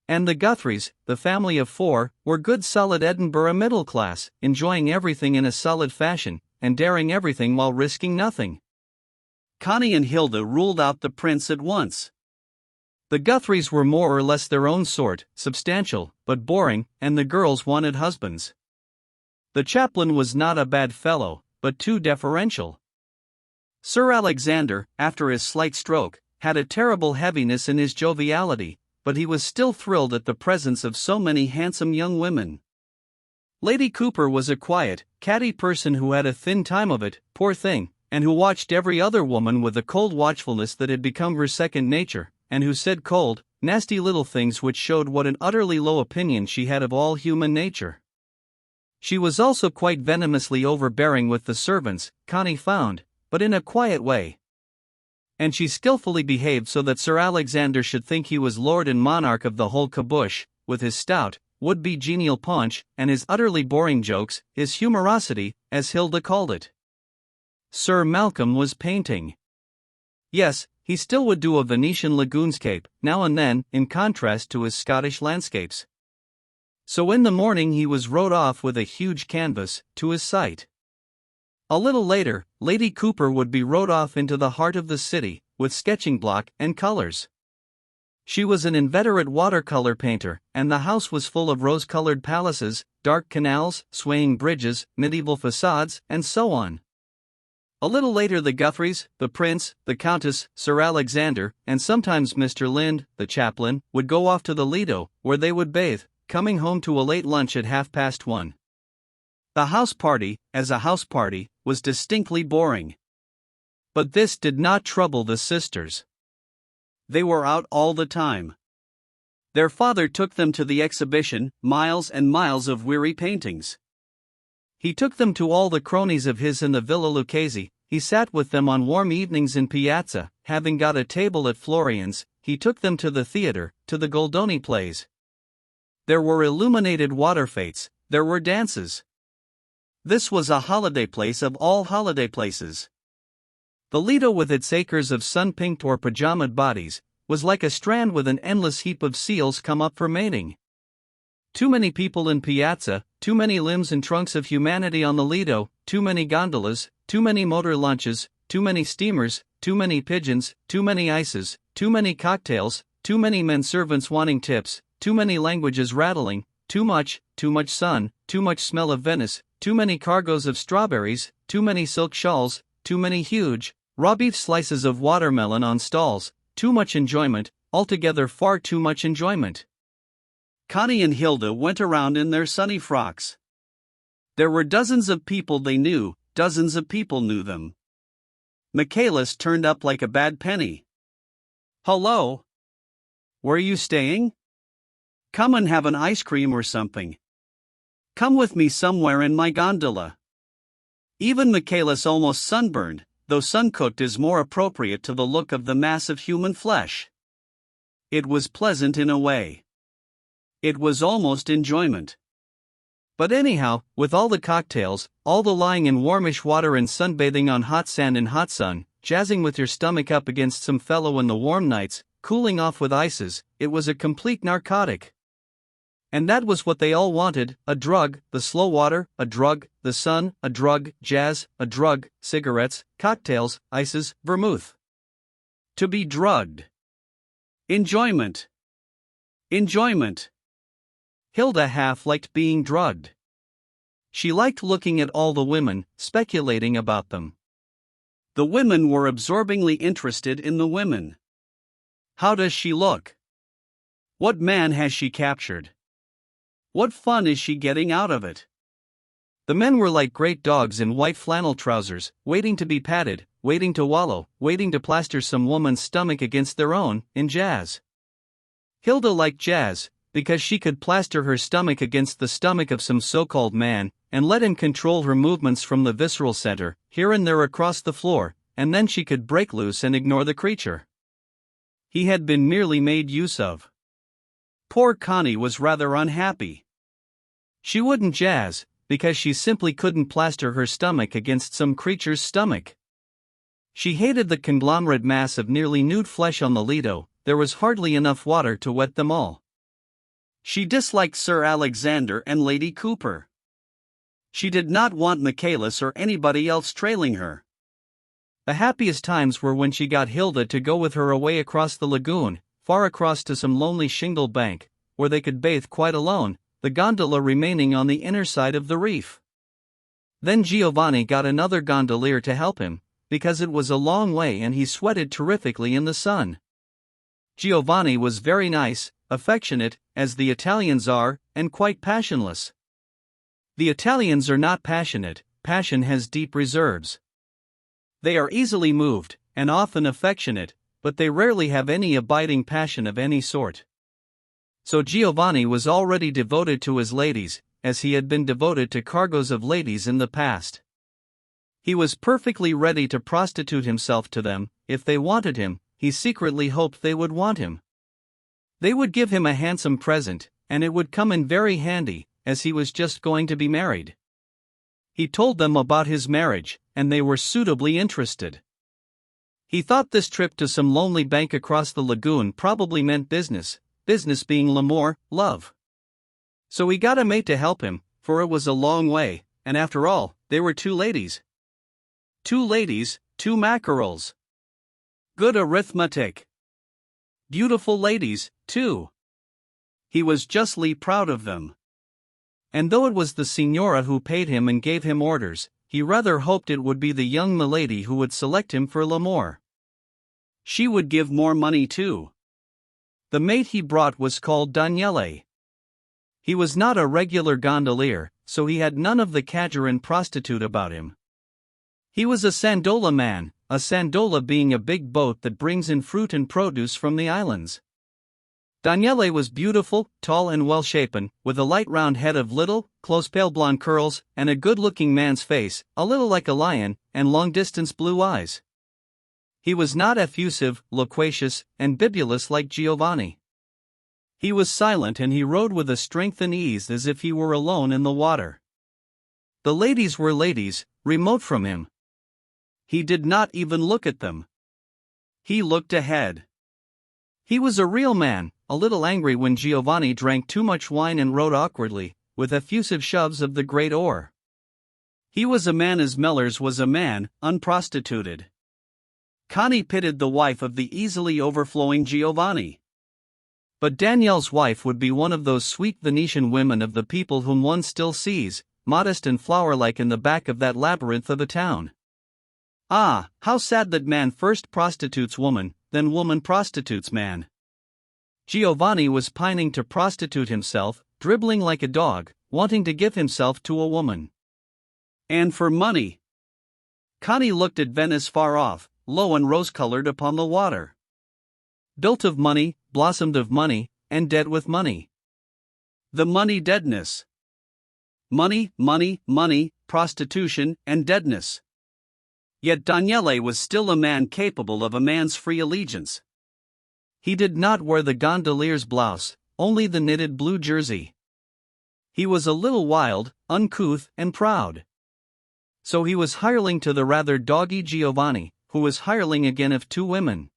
And the Guthries, the family of 4, were good solid Edinburgh middle class, enjoying everything in a solid fashion, and daring everything while risking nothing. Connie and Hilda ruled out the prince at once. The Guthries were more or less their own sort, substantial, but boring, and the girls wanted husbands. The chaplain was not a bad fellow, but too deferential. Sir Alexander, after his slight stroke, had a terrible heaviness in his joviality, but he was still thrilled at the presence of so many handsome young women. Lady Cooper was a quiet, catty person who had a thin time of it, poor thing, and who watched every other woman with a cold watchfulness that had become her second nature, and who said cold, nasty little things which showed what an utterly low opinion she had of all human nature. She was also quite venomously overbearing with the servants, Connie found, but in a quiet way. And she skillfully behaved so that Sir Alexander should think he was lord and monarch of the whole caboose, with his stout, would-be genial paunch, and his utterly boring jokes, his humorosity, as Hilda called it. Sir Malcolm was painting. Yes, he still would do a Venetian lagoonscape, now and then, in contrast to his Scottish landscapes. So in the morning he was rowed off with a huge canvas, to his sight. A little later, Lady Cooper would be rowed off into the heart of the city, with sketching block and colors. She was an inveterate watercolor painter, and the house was full of rose-colored palaces, dark canals, swaying bridges, medieval facades, and so on. A little later the Guthries, the Prince, the Countess, Sir Alexander, and sometimes Mr. Lind, the chaplain, would go off to the Lido, where they would bathe, coming home to a late lunch at 1:30. The house party, as a house party, was distinctly boring. But this did not trouble the sisters. They were out all the time. Their father took them to the exhibition, miles and miles of weary paintings. He took them to all the cronies of his in the Villa Lucchese. He sat with them on warm evenings in Piazza. Having got a table at Florian's, he took them to the theatre, to the Goldoni plays. There were illuminated water fetes, there were dances. This was a holiday place of all holiday places. The Lido, with its acres of sun-pinked or pajamaed bodies, was like a strand with an endless heap of seals come up for mating. Too many people in Piazza, too many limbs and trunks of humanity on the Lido, too many gondolas, too many motor launches, too many steamers, too many pigeons, too many ices, too many cocktails, too many men servants wanting tips, too many languages rattling, too much sun, too much smell of Venice, too many cargoes of strawberries, too many silk shawls, too many huge, raw beef slices of watermelon on stalls, too much enjoyment, altogether far too much enjoyment. Connie and Hilda went around in their sunny frocks. There were dozens of people they knew, dozens of people knew them. Michaelis turned up like a bad penny. "Hello? Where are you staying? Come and have an ice cream or something. Come with me somewhere in my gondola." Even Michaelis, almost sunburned, though sun-cooked is more appropriate to the look of the mass of human flesh. It was pleasant in a way. It was almost enjoyment. But anyhow, with all the cocktails, all the lying in warmish water and sunbathing on hot sand in hot sun, jazzing with your stomach up against some fellow in the warm nights, cooling off with ices, it was a complete narcotic. And that was what they all wanted: a drug, the slow water, a drug, the sun, a drug, jazz, a drug, cigarettes, cocktails, ices, vermouth. To be drugged. Enjoyment. Enjoyment. Hilda half liked being drugged. She liked looking at all the women, speculating about them. The women were absorbingly interested in the women. How does she look? What man has she captured? What fun is she getting out of it? The men were like great dogs in white flannel trousers, waiting to be patted, waiting to wallow, waiting to plaster some woman's stomach against their own, in jazz. Hilda liked jazz, because she could plaster her stomach against the stomach of some so-called man, and let him control her movements from the visceral center, here and there across the floor, and then she could break loose and ignore the creature. He had been merely made use of. Poor Connie was rather unhappy. She wouldn't jazz, because she simply couldn't plaster her stomach against some creature's stomach. She hated the conglomerate mass of nearly nude flesh on the Lido. There was hardly enough water to wet them all. She disliked Sir Alexander and Lady Cooper. She did not want Michaelis or anybody else trailing her. The happiest times were when she got Hilda to go with her away across the lagoon, far across to some lonely shingle bank, where they could bathe quite alone, the gondola remaining on the inner side of the reef. Then Giovanni got another gondolier to help him, because it was a long way and he sweated terrifically in the sun. Giovanni was very nice, affectionate, as the Italians are, and quite passionless. The Italians are not passionate. Passion has deep reserves. They are easily moved, and often affectionate, but they rarely have any abiding passion of any sort. So Giovanni was already devoted to his ladies. as he had been devoted to cargoes of ladies in the past. He was perfectly ready to prostitute himself to them. If they wanted him, he secretly hoped they would want him. They would give him a handsome present, and it would come in very handy, as he was just going to be married. He told them about his marriage, and they were suitably interested. He thought this trip to some lonely bank across the lagoon probably meant business, business being l'amour, love. So he got a mate to help him, for it was a long way, and after all, they were two ladies. Two ladies, two mackerels. Good arithmetic. Beautiful ladies, too. He was justly proud of them. And though it was the signora who paid him and gave him orders, he rather hoped it would be the young milady who would select him for l'amour. She would give more money too. The mate he brought was called Daniele. He was not a regular gondolier, so he had none of the cadger and prostitute about him. He was a sandola man, a sandola being a big boat that brings in fruit and produce from the islands. Daniele was beautiful, tall and well-shapen, with a light round head of little, close pale blonde curls, and a good-looking man's face, a little like a lion, and long-distance blue eyes. He was not effusive, loquacious, and bibulous like Giovanni. He was silent and he rowed with a strength and ease as if he were alone in the water. The ladies were ladies, remote from him. He did not even look at them. He looked ahead. He was a real man, a little angry when Giovanni drank too much wine and rowed awkwardly, with effusive shoves of the great oar. He was a man as Mellors was a man, unprostituted. Connie pitied the wife of the easily overflowing Giovanni. But Danielle's wife would be one of those sweet Venetian women of the people whom one still sees, modest and flower-like in the back of that labyrinth of a town. Ah, how sad that man first prostitutes woman, then woman prostitutes man. Giovanni was pining to prostitute himself, dribbling like a dog, wanting to give himself to a woman. And for money. Connie looked at Venice far off, low and rose-colored upon the water. Built of money, blossomed of money, and dead with money. The money deadness. Money, money, money, prostitution, and deadness. Yet Daniele was still a man capable of a man's free allegiance. He did not wear the gondolier's blouse, only the knitted blue jersey. He was a little wild, uncouth, and proud. So he was hireling to the rather doggy Giovanni, who was hireling again of two women.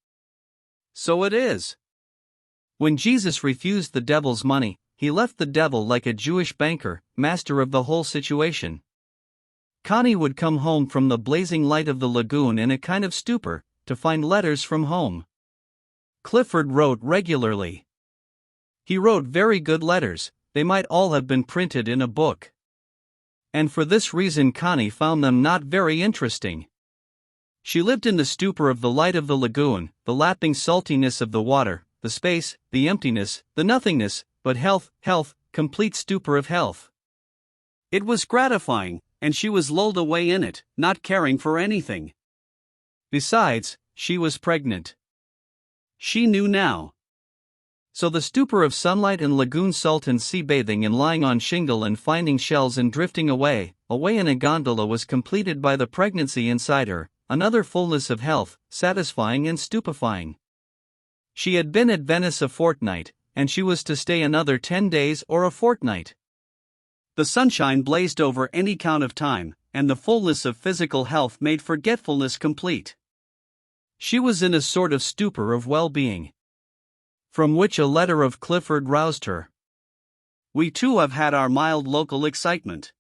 So it is. When Jesus refused the devil's money, he left the devil like a Jewish banker, master of the whole situation. Connie would come home from the blazing light of the lagoon in a kind of stupor, to find letters from home. Clifford wrote regularly. He wrote very good letters, they might all have been printed in a book. And for this reason Connie found them not very interesting. She lived in the stupor of the light of the lagoon, the lapping saltiness of the water, the space, the emptiness, the nothingness, but health, complete stupor of health. It was gratifying, and she was lulled away in it, not caring for anything. Besides, she was pregnant. She knew now. So the stupor of sunlight and lagoon salt and sea bathing and lying on shingle and finding shells and drifting away in a gondola was completed by the pregnancy inside her, another fullness of health, satisfying and stupefying. She had been at Venice a fortnight, and she was to stay another 10 days or a fortnight. The sunshine blazed over any count of time, and the fullness of physical health made forgetfulness complete. She was in a sort of stupor of well-being, from which a letter of Clifford roused her. We too have had our mild local excitement.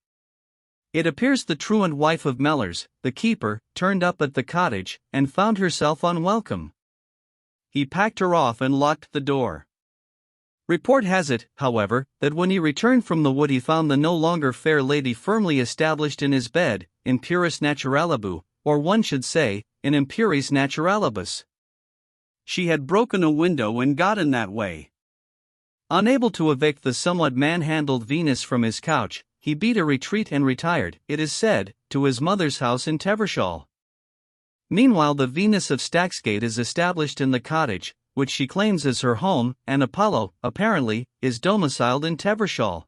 It appears the truant wife of Mellors, the keeper, turned up at the cottage, and found herself unwelcome. He packed her off and locked the door. Report has it, however, that when he returned from the wood he found the no longer fair lady firmly established in his bed, in puris naturalibus, or one should say, in impuris naturalibus. She had broken a window and got in that way. Unable to evict the somewhat manhandled Venus from his couch, he beat a retreat and retired, it is said, to his mother's house in Tevershall. Meanwhile the Venus of Stacksgate is established in the cottage, which she claims as her home, and Apollo, apparently, is domiciled in Tevershall.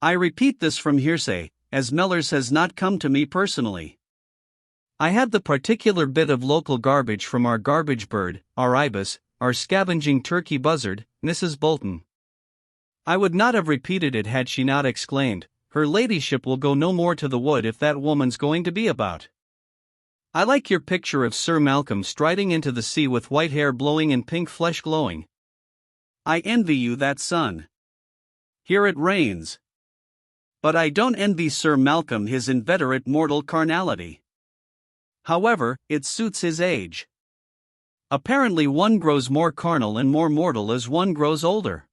I repeat this from hearsay, as Mellors has not come to me personally. I had the particular bit of local garbage from our garbage bird, our ibis, our scavenging turkey buzzard, Mrs. Bolton. I would not have repeated it had she not exclaimed, "Her ladyship will go no more to the wood if that woman's going to be about." I like your picture of Sir Malcolm striding into the sea with white hair blowing and pink flesh glowing. I envy you that sun. Here it rains. But I don't envy Sir Malcolm his inveterate mortal carnality. However, it suits his age. Apparently one grows more carnal and more mortal as one grows older.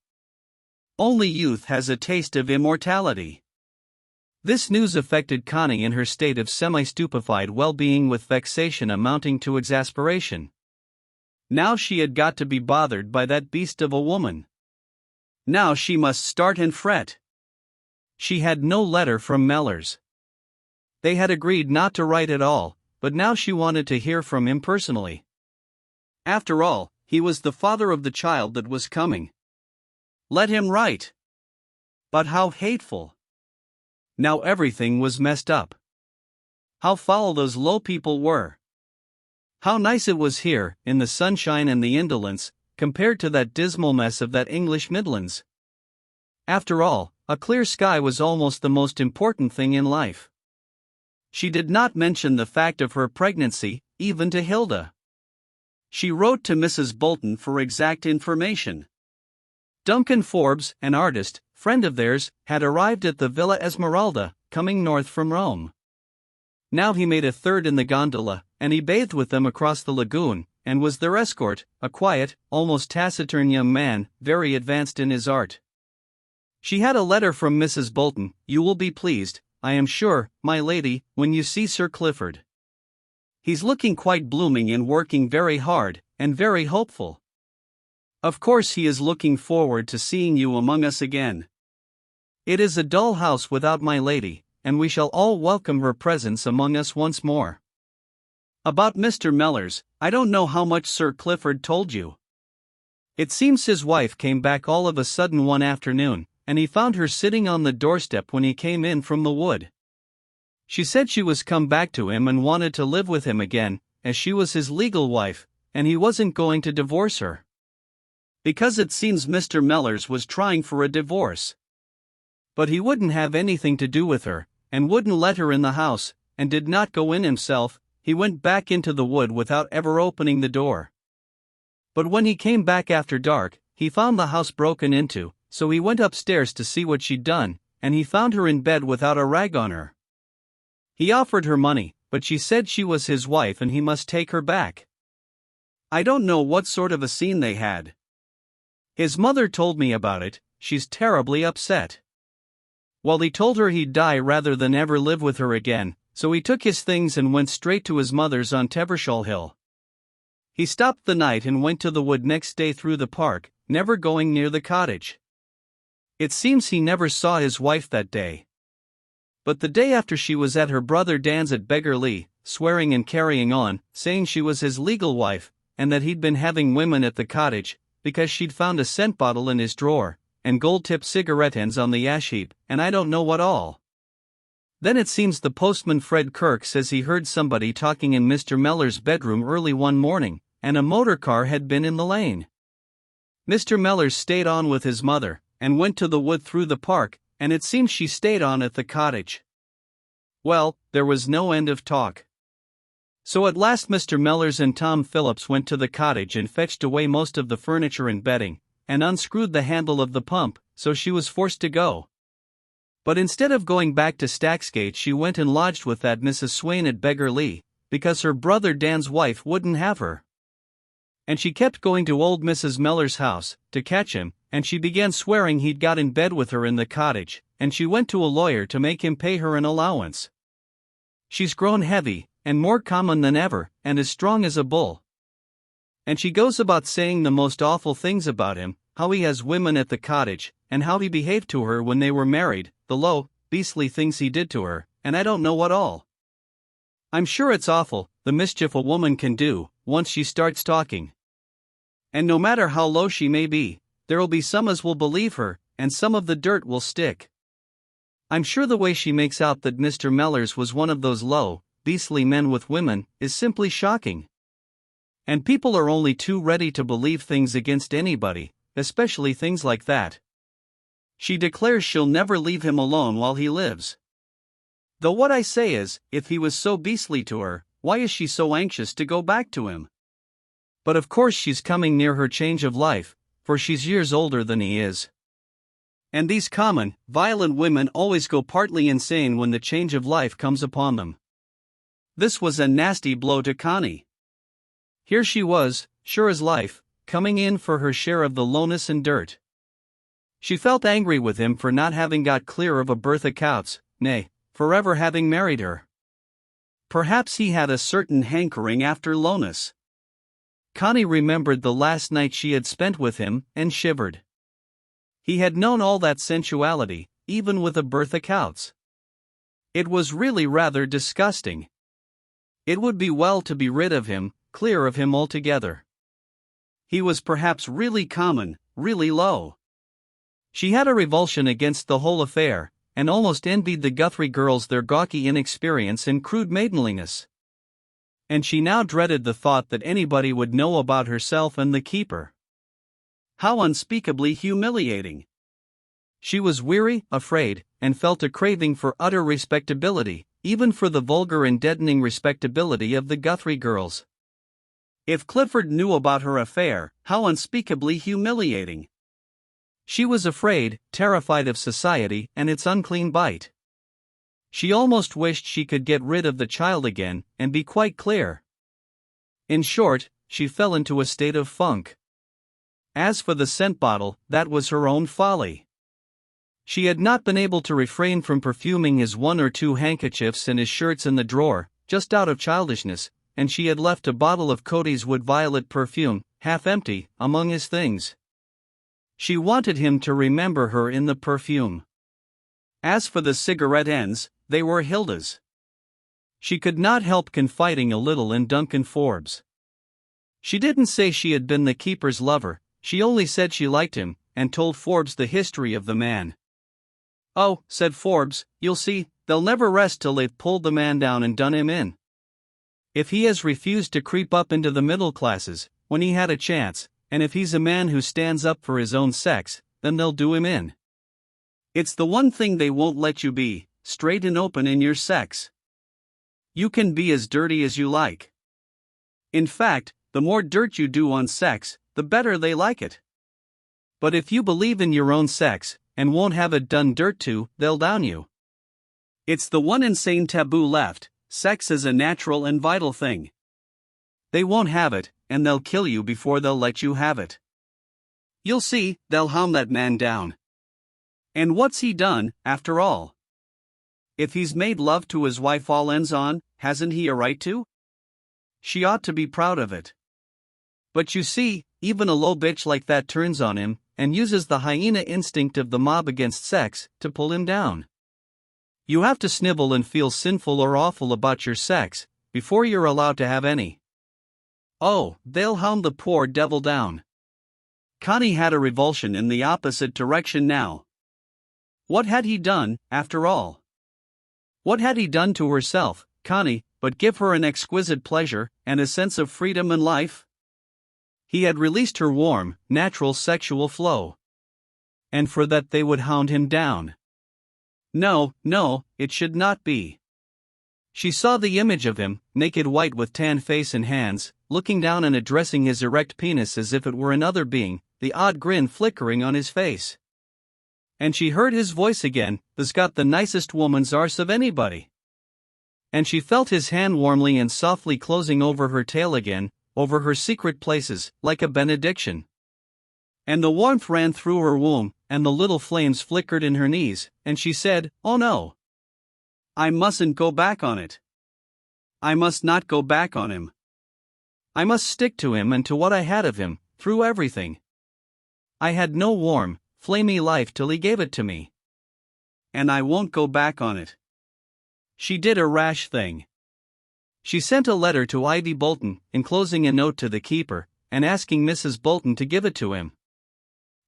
Only youth has a taste of immortality. This news affected Connie in her state of semi-stupefied well-being with vexation amounting to exasperation. Now she had got to be bothered by that beast of a woman. Now she must start and fret. She had no letter from Mellors. They had agreed not to write at all, but now she wanted to hear from him personally. After all, he was the father of the child that was coming. Let him write. But how hateful. Now everything was messed up. How foul those low people were. How nice it was here, in the sunshine and the indolence, compared to that dismal mess of that English Midlands. After all, a clear sky was almost the most important thing in life. She did not mention the fact of her pregnancy, even to Hilda. She wrote to Mrs. Bolton for exact information. Duncan Forbes, an artist, friend of theirs, had arrived at the Villa Esmeralda, coming north from Rome. Now he made a third in the gondola, and he bathed with them across the lagoon, and was their escort, a quiet, almost taciturn young man, very advanced in his art. She had a letter from Mrs. Bolton. "You will be pleased, I am sure, my lady, when you see Sir Clifford. He's looking quite blooming and working very hard, and very hopeful. Of course he is looking forward to seeing you among us again. It is a dull house without my lady, and we shall all welcome her presence among us once more. About Mr. Mellors, I don't know how much Sir Clifford told you. It seems his wife came back all of a sudden one afternoon, and he found her sitting on the doorstep when he came in from the wood. She said she was come back to him and wanted to live with him again, as she was his legal wife, and he wasn't going to divorce her. Because it seems Mr. Mellors was trying for a divorce. But he wouldn't have anything to do with her, and wouldn't let her in the house, and did not go in himself. He went back into the wood without ever opening the door. But when he came back after dark, he found the house broken into, so he went upstairs to see what she'd done, and he found her in bed without a rag on her. He offered her money, but she said she was his wife and he must take her back. I don't know what sort of a scene they had. His mother told me about it. She's terribly upset. Well, he told her he'd die rather than ever live with her again, so he took his things and went straight to his mother's on Tevershall Hill. He stopped the night and went to the wood next day through the park, never going near the cottage. It seems he never saw his wife that day. But the day after she was at her brother Dan's at Beggarly, swearing and carrying on, saying she was his legal wife, and that he'd been having women at the cottage, because she'd found a scent bottle in his drawer, and gold-tipped cigarette ends on the ash heap, and I don't know what all. Then it seems the postman Fred Kirk says he heard somebody talking in Mr. Mellors' bedroom early one morning, and a motor car had been in the lane. Mr. Mellors stayed on with his mother, and went to the wood through the park, and it seems she stayed on at the cottage. Well, there was no end of talk. So at last Mr. Mellors and Tom Phillips went to the cottage and fetched away most of the furniture and bedding, and unscrewed the handle of the pump, so she was forced to go. But instead of going back to Stacksgate, she went and lodged with that Mrs. Swain at Beggarly, because her brother Dan's wife wouldn't have her. And she kept going to old Mrs. Mellors' house, to catch him, and she began swearing he'd got in bed with her in the cottage, and she went to a lawyer to make him pay her an allowance. She's grown heavy, and more common than ever, and as strong as a bull. And she goes about saying the most awful things about him, how he has women at the cottage, and how he behaved to her when they were married, the low, beastly things he did to her, and I don't know what all. I'm sure it's awful, the mischief a woman can do, once she starts talking. And no matter how low she may be, there'll be some as will believe her, and some of the dirt will stick. I'm sure the way she makes out that Mr. Mellors was one of those low, beastly men with women is simply shocking. And people are only too ready to believe things against anybody, especially things like that. She declares she'll never leave him alone while he lives. Though what I say is, if he was so beastly to her, why is she so anxious to go back to him? But of course she's coming near her change of life, for she's years older than he is. And these common, violent women always go partly insane when the change of life comes upon them. This was a nasty blow to Connie. Here she was, sure as life, coming in for her share of the lowness and dirt. She felt angry with him for not having got clear of a Bertha Coutts, nay, forever having married her. Perhaps he had a certain hankering after lowness. Connie remembered the last night she had spent with him, and shivered. He had known all that sensuality, even with a Bertha Coutts. It was really rather disgusting. It would be well to be rid of him, clear of him altogether. He was perhaps really common, really low. She had a revulsion against the whole affair, and almost envied the Guthrie girls their gawky inexperience and crude maidenliness. And she now dreaded the thought that anybody would know about herself and the keeper. How unspeakably humiliating! She was weary, afraid, and felt a craving for utter respectability, even for the vulgar and deadening respectability of the Guthrie girls. If Clifford knew about her affair, how unspeakably humiliating! She was afraid, terrified of society and its unclean bite. She almost wished she could get rid of the child again, and be quite clear. In short, she fell into a state of funk. As for the scent bottle, that was her own folly. She had not been able to refrain from perfuming his one or two handkerchiefs and his shirts in the drawer, just out of childishness, and she had left a bottle of Cody's wood violet perfume, half empty, among his things. She wanted him to remember her in the perfume. As for the cigarette ends, they were Hilda's. She could not help confiding a little in Duncan Forbes. She didn't say she had been the keeper's lover, she only said she liked him, and told Forbes the history of the man. "Oh," said Forbes, "you'll see, they'll never rest till they've pulled the man down and done him in. If he has refused to creep up into the middle classes, when he had a chance, and if he's a man who stands up for his own sex, then they'll do him in. It's the one thing they won't let you be, straight and open in your sex. You can be as dirty as you like. In fact, the more dirt you do on sex, the better they like it. But if you believe in your own sex, and won't have it done dirt to, they'll down you. It's the one insane taboo left, sex is a natural and vital thing. They won't have it, and they'll kill you before they'll let you have it. You'll see, they'll hound that man down. And what's he done, after all? If he's made love to his wife all ends on, hasn't he a right to? She ought to be proud of it. But you see, even a low bitch like that turns on him, and uses the hyena instinct of the mob against sex, to pull him down. You have to snivel and feel sinful or awful about your sex, before you're allowed to have any. Oh, they'll hound the poor devil down. Connie had a revulsion in the opposite direction now. What had he done, after all? What had he done to herself, Connie, but give her an exquisite pleasure, and a sense of freedom and life? He had released her warm, natural sexual flow. And for that they would hound him down. No, no, it should not be. She saw the image of him, naked white with tan face and hands, looking down and addressing his erect penis as if it were another being, the odd grin flickering on his face. And she heard his voice again, "Tha's got the nicest woman's arse of anybody." And she felt his hand warmly and softly closing over her tail again, over her secret places, like a benediction. And the warmth ran through her womb, and the little flames flickered in her knees, and she said, "Oh no. I mustn't go back on it. I must not go back on him. I must stick to him and to what I had of him, through everything. I had no warm, flamey life till he gave it to me. And I won't go back on it." She did a rash thing. She sent a letter to Ivy Bolton, enclosing a note to the keeper, and asking Mrs. Bolton to give it to him.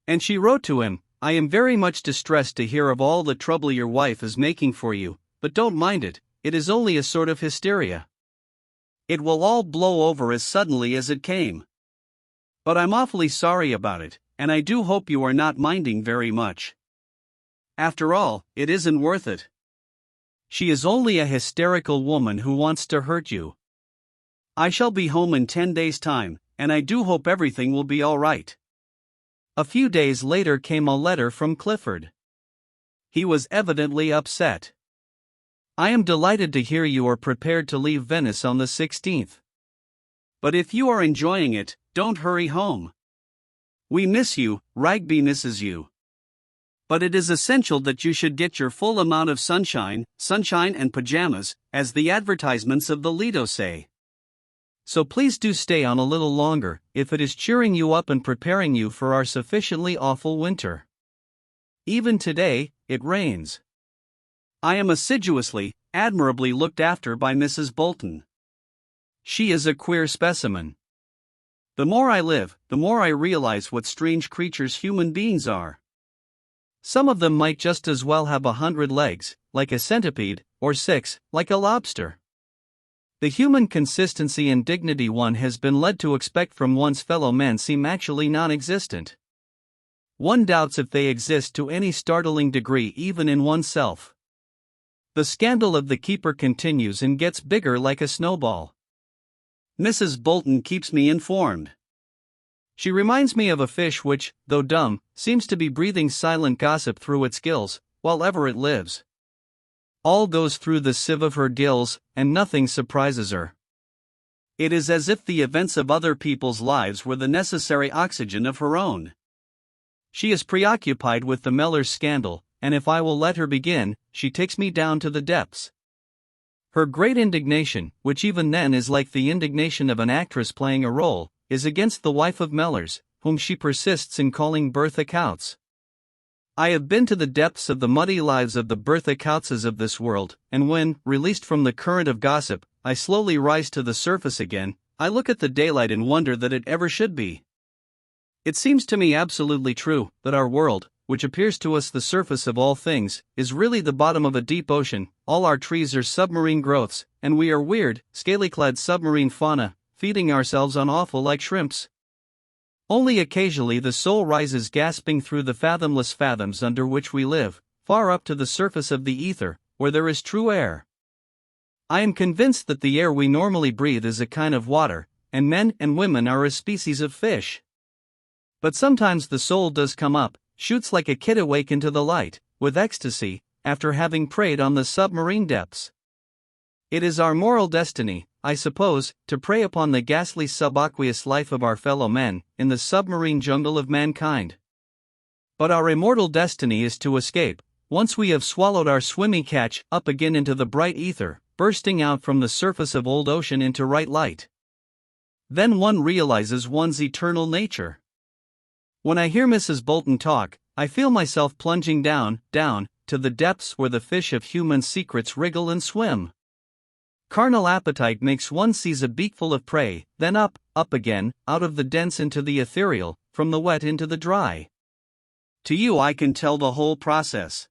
And she wrote to him, I am very much distressed to hear of all the trouble your wife is making for you, but don't mind it, it is only a sort of hysteria. It will all blow over as suddenly as it came. But I'm awfully sorry about it, and I do hope you are not minding very much. After all, it isn't worth it. She is only a hysterical woman who wants to hurt you. I shall be home in 10 days' time, and I do hope everything will be all right." A few days later came a letter from Clifford. He was evidently upset. "I am delighted to hear you are prepared to leave Venice on the 16th. But if you are enjoying it, don't hurry home. We miss you, Ragby misses you. But it is essential that you should get your full amount of sunshine and pajamas, as the advertisements of the Lido say. So please do stay on a little longer, if it is cheering you up and preparing you for our sufficiently awful winter. Even today, it rains. I am assiduously, admirably looked after by Mrs. Bolton. She is a queer specimen. The more I live, the more I realize what strange creatures human beings are. Some of them might just as well have 100 legs, like a centipede, or 6, like a lobster. The human consistency and dignity one has been led to expect from one's fellow men seem actually non-existent. One doubts if they exist to any startling degree even in oneself. The scandal of the keeper continues and gets bigger like a snowball. Mrs. Bolton keeps me informed. She reminds me of a fish which, though dumb, seems to be breathing silent gossip through its gills, while ever it lives. All goes through the sieve of her gills, and nothing surprises her. It is as if the events of other people's lives were the necessary oxygen of her own. She is preoccupied with the Mellors scandal, and if I will let her begin, she takes me down to the depths. Her great indignation, which even then is like the indignation of an actress playing a role, is against the wife of Mellors, whom she persists in calling Bertha Coutts. I have been to the depths of the muddy lives of the Bertha Couttses of this world, and when, released from the current of gossip, I slowly rise to the surface again, I look at the daylight and wonder that it ever should be. It seems to me absolutely true that our world, which appears to us the surface of all things, is really the bottom of a deep ocean. All our trees are submarine growths, and we are weird, scaly-clad submarine fauna, feeding ourselves on offal like shrimps. Only occasionally the soul rises gasping through the fathomless fathoms under which we live, far up to the surface of the ether, where there is true air. I am convinced that the air we normally breathe is a kind of water, and men and women are a species of fish. But sometimes the soul does come up, shoots like a kid awake into the light, with ecstasy, after having preyed on the submarine depths. It is our moral destiny, I suppose, to prey upon the ghastly subaqueous life of our fellow men, in the submarine jungle of mankind. But our immortal destiny is to escape, once we have swallowed our swimmy catch, up again into the bright ether, bursting out from the surface of old ocean into right light. Then one realizes one's eternal nature. When I hear Mrs. Bolton talk, I feel myself plunging down, to the depths where the fish of human secrets wriggle and swim. Carnal appetite makes one seize a beakful of prey, then up again, out of the dense into the ethereal, from the wet into the dry. To you I can tell the whole process.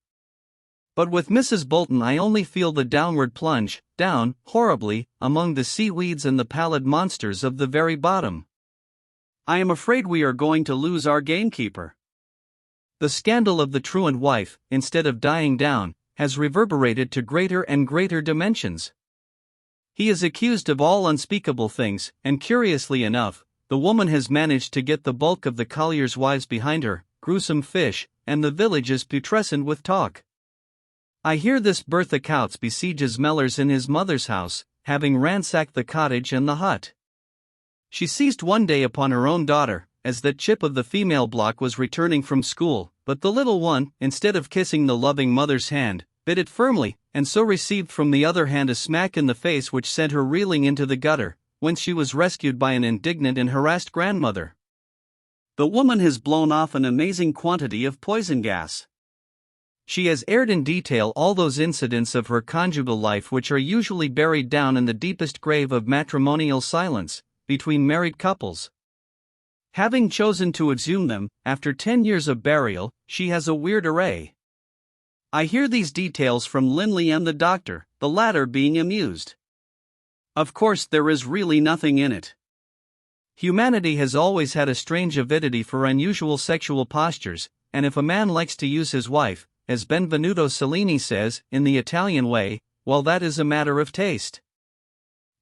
But with Mrs. Bolton I only feel the downward plunge, down, horribly, among the seaweeds and the pallid monsters of the very bottom. I am afraid we are going to lose our gamekeeper. The scandal of the truant wife, instead of dying down, has reverberated to greater and greater dimensions. He is accused of all unspeakable things, and curiously enough, the woman has managed to get the bulk of the colliers' wives behind her, gruesome fish, and the village is putrescent with talk. I hear this Bertha Coutts besieges Mellors in his mother's house, having ransacked the cottage and the hut. She seized one day upon her own daughter, as that chip of the female block was returning from school, but the little one, instead of kissing the loving mother's hand, bit it firmly, and so received from the other hand a smack in the face which sent her reeling into the gutter, whence she was rescued by an indignant and harassed grandmother. The woman has blown off an amazing quantity of poison gas. She has aired in detail all those incidents of her conjugal life which are usually buried down in the deepest grave of matrimonial silence, between married couples. Having chosen to exhume them, after 10 years of burial, she has a weird array. I hear these details from Linley and the doctor, the latter being amused. Of course, there is really nothing in it. Humanity has always had a strange avidity for unusual sexual postures, and if a man likes to use his wife, as Benvenuto Cellini says, in the Italian way, well, that is a matter of taste.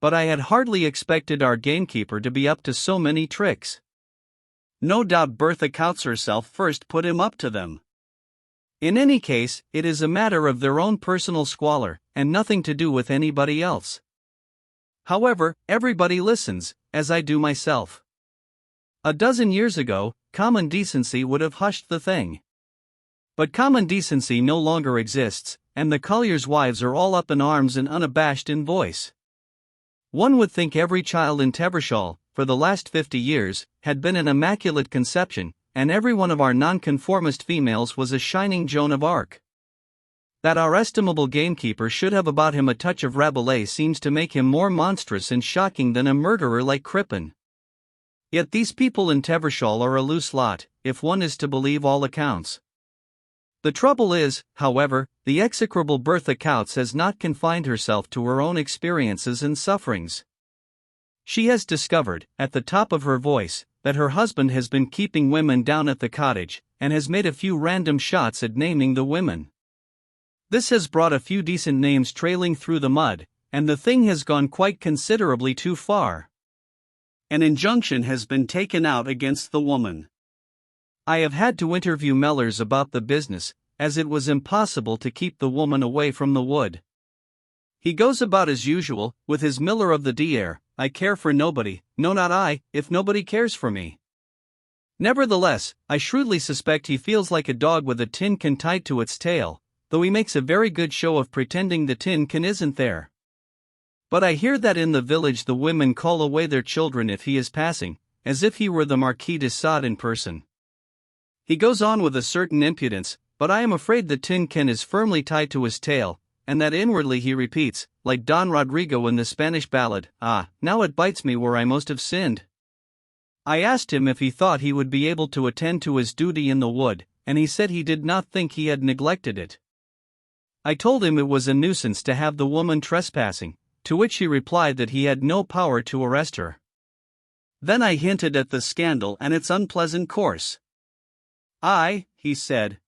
But I had hardly expected our gamekeeper to be up to so many tricks. No doubt Bertha Coutts herself first put him up to them. In any case, it is a matter of their own personal squalor, and nothing to do with anybody else. However, everybody listens, as I do myself. A dozen years ago, common decency would have hushed the thing. But common decency no longer exists, and the colliers' wives are all up in arms and unabashed in voice. One would think every child in Tevershall, for the last 50 years, had been an immaculate conception, and every one of our nonconformist females was a shining Joan of Arc. That our estimable gamekeeper should have about him a touch of Rabelais seems to make him more monstrous and shocking than a murderer like Crippen. Yet these people in Tevershall are a loose lot, if one is to believe all accounts. The trouble is, however, the execrable Bertha Coutts has not confined herself to her own experiences and sufferings. She has discovered, at the top of her voice, that her husband has been keeping women down at the cottage, and has made a few random shots at naming the women. This has brought a few decent names trailing through the mud, and the thing has gone quite considerably too far. An injunction has been taken out against the woman. I have had to interview Mellors about the business, as it was impossible to keep the woman away from the wood. He goes about as usual, with his Miller of the Dee air, I care for nobody, no not I, if nobody cares for me. Nevertheless, I shrewdly suspect he feels like a dog with a tin can tied to its tail, though he makes a very good show of pretending the tin can isn't there. But I hear that in the village the women call away their children if he is passing, as if he were the Marquis de Sade in person. He goes on with a certain impudence, but I am afraid the tin can is firmly tied to his tail, and that inwardly he repeats, like Don Rodrigo in the Spanish ballad, "Ah, now it bites me where I most have sinned." I asked him if he thought he would be able to attend to his duty in the wood, and he said he did not think he had neglected it. I told him it was a nuisance to have the woman trespassing, to which he replied that he had no power to arrest her. Then I hinted at the scandal and its unpleasant course. "Aye," he said.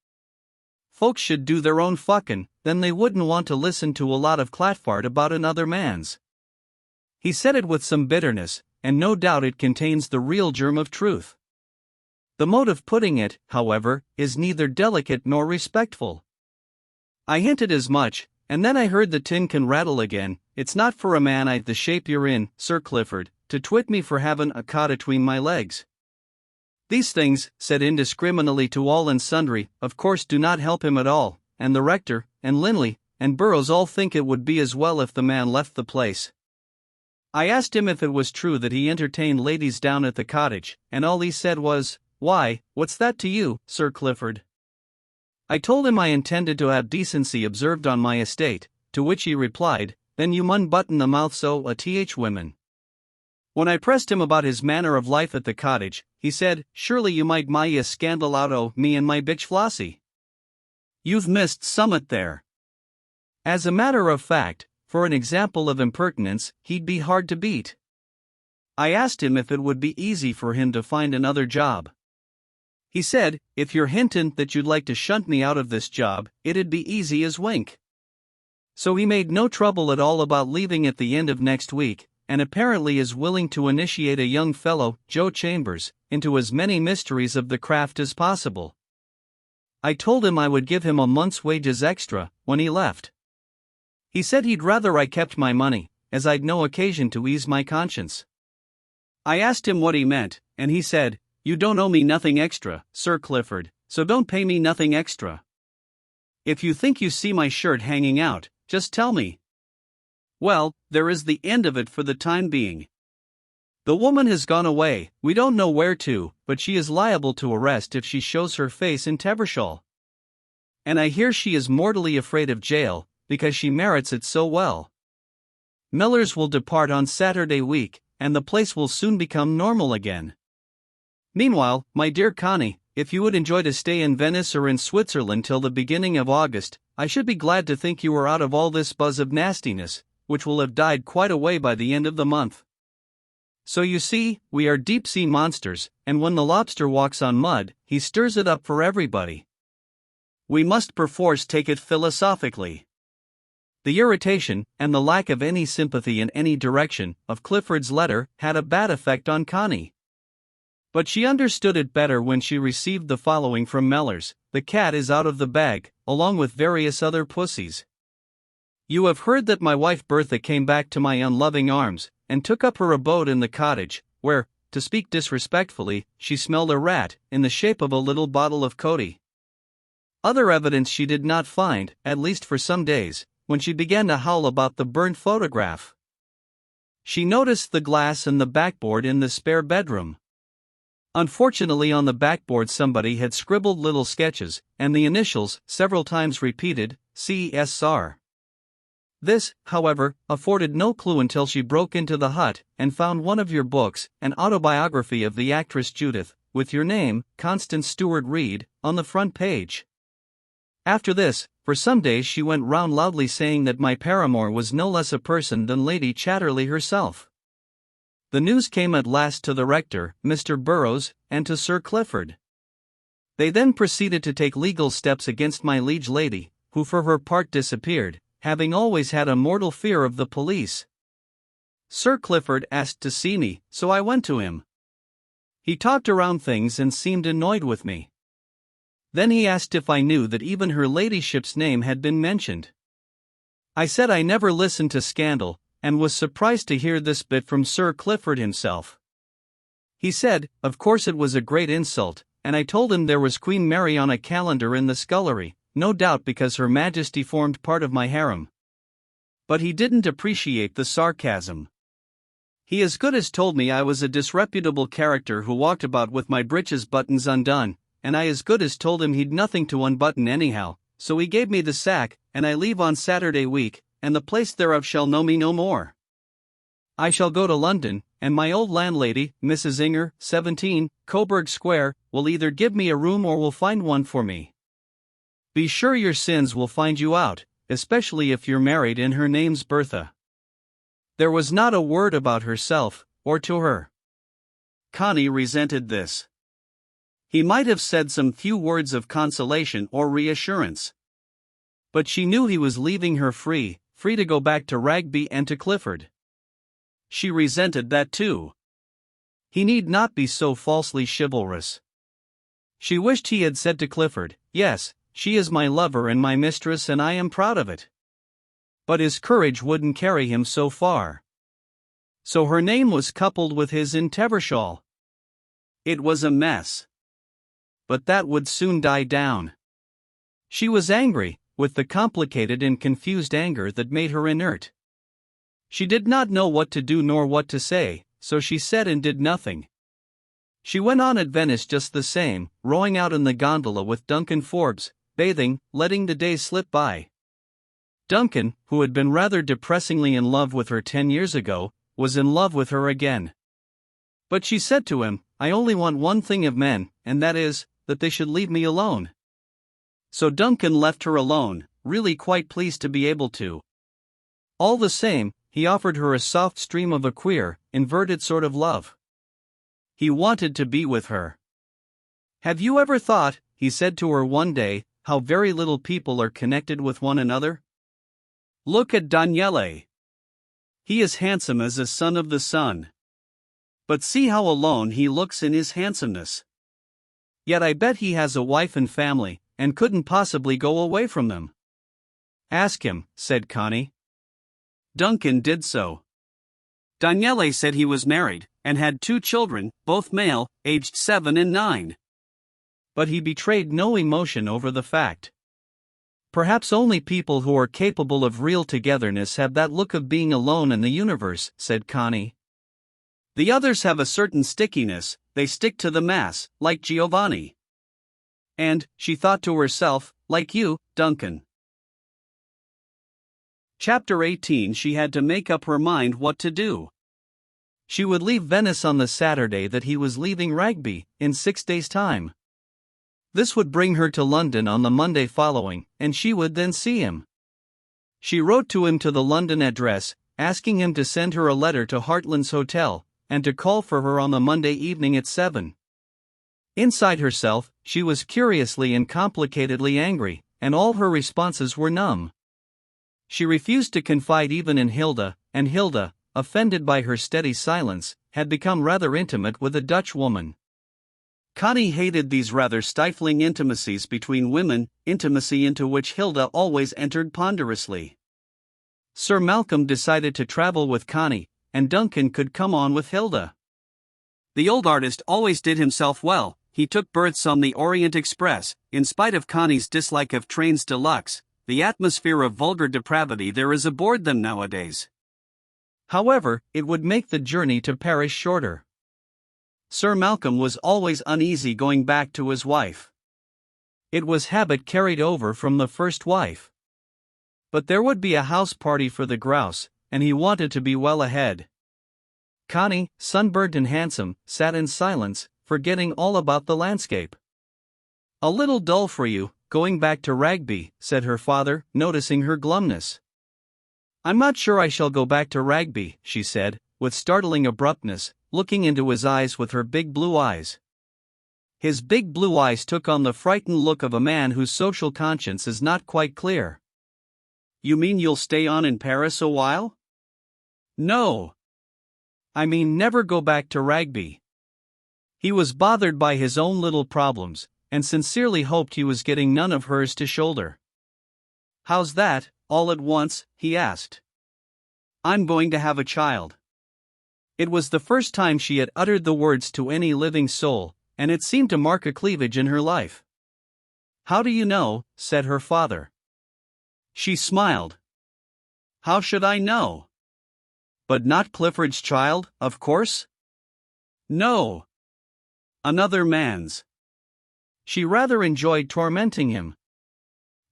"Folks should do their own fucking, then they wouldn't want to listen to a lot of clatfart about another man's." He said it with some bitterness, and no doubt it contains the real germ of truth. The mode of putting it, however, is neither delicate nor respectful. I hinted as much, and then I heard the tin can rattle again. "It's not for a man the shape you're in, Sir Clifford, to twit me for having a cot atween my legs." These things, said indiscriminately to all and sundry, of course do not help him at all, and the rector, and Linley, and Burrows all think it would be as well if the man left the place. I asked him if it was true that he entertained ladies down at the cottage, and all he said was, "Why, what's that to you, Sir Clifford?" I told him I intended to have decency observed on my estate, to which he replied, "Then you mun button the mouth so th women." When I pressed him about his manner of life at the cottage, he said, "Surely you might my a scandal out o' me and my bitch Flossie. You've missed summat there." As a matter of fact, for an example of impertinence, he'd be hard to beat. I asked him if it would be easy for him to find another job. He said, "If you're hintin' that you'd like to shunt me out of this job, it'd be easy as wink." So he made no trouble at all about leaving at the end of next week, and apparently is willing to initiate a young fellow, Joe Chambers, into as many mysteries of the craft as possible. I told him I would give him a month's wages extra, when he left. He said he'd rather I kept my money, as I'd no occasion to ease my conscience. I asked him what he meant, and he said, "You don't owe me nothing extra, Sir Clifford, so don't pay me nothing extra. If you think you see my shirt hanging out, just tell me." Well, there is the end of it for the time being. The woman has gone away, we don't know where to, but she is liable to arrest if she shows her face in Tevershall. And I hear she is mortally afraid of jail, because she merits it so well. Mellors will depart on Saturday week, and the place will soon become normal again. Meanwhile, my dear Connie, if you would enjoy to stay in Venice or in Switzerland till the beginning of August, I should be glad to think you are out of all this buzz of nastiness, which will have died quite away by the end of the month. So you see, we are deep-sea monsters, and when the lobster walks on mud, he stirs it up for everybody. We must perforce take it philosophically. The irritation, and the lack of any sympathy in any direction, of Clifford's letter had a bad effect on Connie. But she understood it better when she received the following from Mellors: "The cat is out of the bag, along with various other pussies. You have heard that my wife Bertha came back to my unloving arms, and took up her abode in the cottage, where, to speak disrespectfully, she smelled a rat, in the shape of a little bottle of Cody. Other evidence she did not find, at least for some days, when she began to howl about the burnt photograph. She noticed the glass and the backboard in the spare bedroom. Unfortunately, on the backboard somebody had scribbled little sketches, and the initials, several times repeated, C.S.R. This, however, afforded no clue until she broke into the hut, and found one of your books, an autobiography of the actress Judith, with your name, Constance Stewart Reed, on the front page. After this, for some days she went round loudly saying that my paramour was no less a person than Lady Chatterley herself. The news came at last to the rector, Mr. Burroughs, and to Sir Clifford. They then proceeded to take legal steps against my liege lady, who for her part disappeared, having always had a mortal fear of the police. Sir Clifford asked to see me, so I went to him. He talked around things and seemed annoyed with me. Then he asked if I knew that even her ladyship's name had been mentioned. I said I never listened to scandal, and was surprised to hear this bit from Sir Clifford himself. He said, of course it was a great insult, and I told him there was Queen Mary on a calendar in the scullery, no doubt because Her Majesty formed part of my harem. But he didn't appreciate the sarcasm. He as good as told me I was a disreputable character who walked about with my breeches buttons undone, and I as good as told him he'd nothing to unbutton anyhow, so he gave me the sack, and I leave on Saturday week, and the place thereof shall know me no more. I shall go to London, and my old landlady, Mrs. Inger, 17, Coburg Square, will either give me a room or will find one for me. Be sure your sins will find you out, especially if you're married and her name's Bertha." There was not a word about herself, or to her. Connie resented this. He might have said some few words of consolation or reassurance. But she knew he was leaving her free to go back to Ragby and to Clifford. She resented that too. He need not be so falsely chivalrous. She wished he had said to Clifford, "Yes, she is my lover and my mistress and I am proud of it." But his courage wouldn't carry him so far. So her name was coupled with his in Tevershall. It was a mess. But that would soon die down. She was angry, with the complicated and confused anger that made her inert. She did not know what to do nor what to say, so she said and did nothing. She went on at Venice just the same, rowing out in the gondola with Duncan Forbes, bathing, letting the days slip by. Duncan, who had been rather depressingly in love with her 10 years ago, was in love with her again. But she said to him, "I only want one thing of men, and that is, that they should leave me alone." So Duncan left her alone, really quite pleased to be able to. All the same, he offered her a soft stream of a queer, inverted sort of love. He wanted to be with her. "Have you ever thought," he said to her one day, "how very little people are connected with one another? Look at Daniele. He is handsome as a son of the sun. But see how alone he looks in his handsomeness. Yet I bet he has a wife and family, and couldn't possibly go away from them." "Ask him," said Connie. Duncan did so. Daniele said he was married, and had 2 children, both male, aged 7 and 9. But he betrayed no emotion over the fact. "Perhaps only people who are capable of real togetherness have that look of being alone in the universe," said Connie. "The others have a certain stickiness, they stick to the mass, like Giovanni. And," she thought to herself, "like you, Duncan." Chapter 18. She had to make up her mind what to do. She would leave Venice on the Saturday that he was leaving Rugby, in 6 days' time. This would bring her to London on the Monday following, and she would then see him. She wrote to him to the London address, asking him to send her a letter to Hartland's Hotel, and to call for her on the Monday evening at 7. Inside herself, she was curiously and complicatedly angry, and all her responses were numb. She refused to confide even in Hilda, and Hilda, offended by her steady silence, had become rather intimate with a Dutch woman. Connie hated these rather stifling intimacies between women, intimacy into which Hilda always entered ponderously. Sir Malcolm decided to travel with Connie, and Duncan could come on with Hilda. The old artist always did himself well. He took berths on the Orient Express, in spite of Connie's dislike of trains de luxe, the atmosphere of vulgar depravity there is aboard them nowadays. However, it would make the journey to Paris shorter. Sir Malcolm was always uneasy going back to his wife. It was habit carried over from the first wife. But there would be a house party for the grouse, and he wanted to be well ahead. Connie, sunburnt and handsome, sat in silence, forgetting all about the landscape. "A little dull for you, going back to Rugby," said her father, noticing her glumness. "I'm not sure I shall go back to Rugby," she said, with startling abruptness, looking into his eyes with her big blue eyes. His big blue eyes took on the frightened look of a man whose social conscience is not quite clear. "You mean you'll stay on in Paris a while?" "No. I mean never go back to Rugby." He was bothered by his own little problems, and sincerely hoped he was getting none of hers to shoulder. "How's that, all at once?" he asked. "I'm going to have a child." It was the first time she had uttered the words to any living soul, and it seemed to mark a cleavage in her life. "How do you know?" said her father. She smiled. "How should I know? But not Clifford's child, of course?" "No. Another man's." She rather enjoyed tormenting him.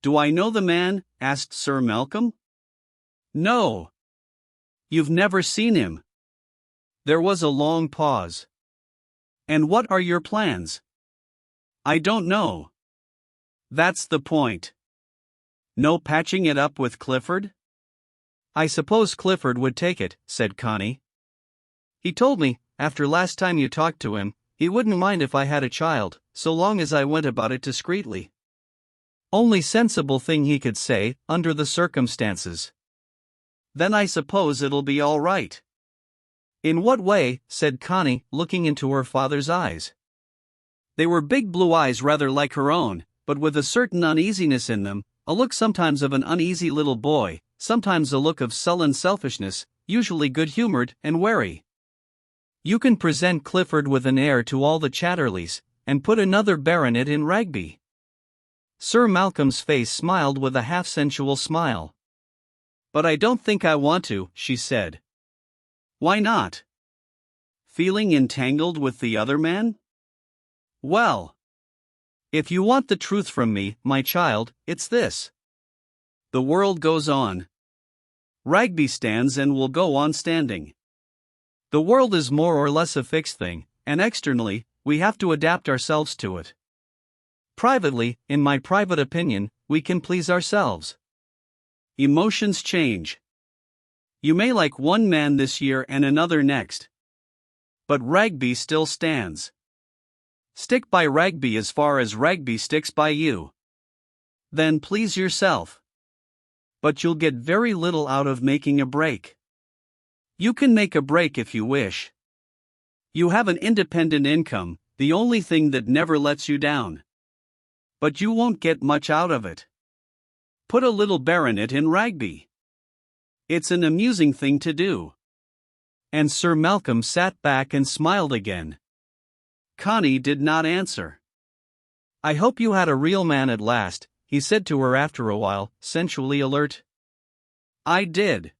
"Do I know the man?" asked Sir Malcolm. "No. You've never seen him." There was a long pause. "And what are your plans?" "I don't know. That's the point." "No patching it up with Clifford?" "I suppose Clifford would take it," said Connie. "He told me, after last time you talked to him, he wouldn't mind if I had a child, so long as I went about it discreetly. Only sensible thing he could say, under the circumstances." "Then I suppose it'll be all right." "In what way?" said Connie, looking into her father's eyes. They were big blue eyes rather like her own, but with a certain uneasiness in them, a look sometimes of an uneasy little boy, sometimes a look of sullen selfishness, usually good-humored and wary. "You can present Clifford with an heir to all the Chatterleys, and put another baronet in Rugby." Sir Malcolm's face smiled with a half-sensual smile. "But I don't think I want to," she said. "Why not? Feeling entangled with the other man?" "Well, if you want the truth from me, my child, it's this. The world goes on. Rugby stands and will go on standing. The world is more or less a fixed thing, and externally, we have to adapt ourselves to it. Privately, in my private opinion, we can please ourselves. Emotions change. You may like one man this year and another next. But Rugby still stands. Stick by Rugby as far as Rugby sticks by you. Then please yourself. But you'll get very little out of making a break. You can make a break if you wish. You have an independent income, the only thing that never lets you down. But you won't get much out of it. Put a little baronet in Rugby. It's an amusing thing to do." And Sir Malcolm sat back and smiled again. Connie did not answer. "I hope you had a real man at last," he said to her after a while, sensually alert. "I did.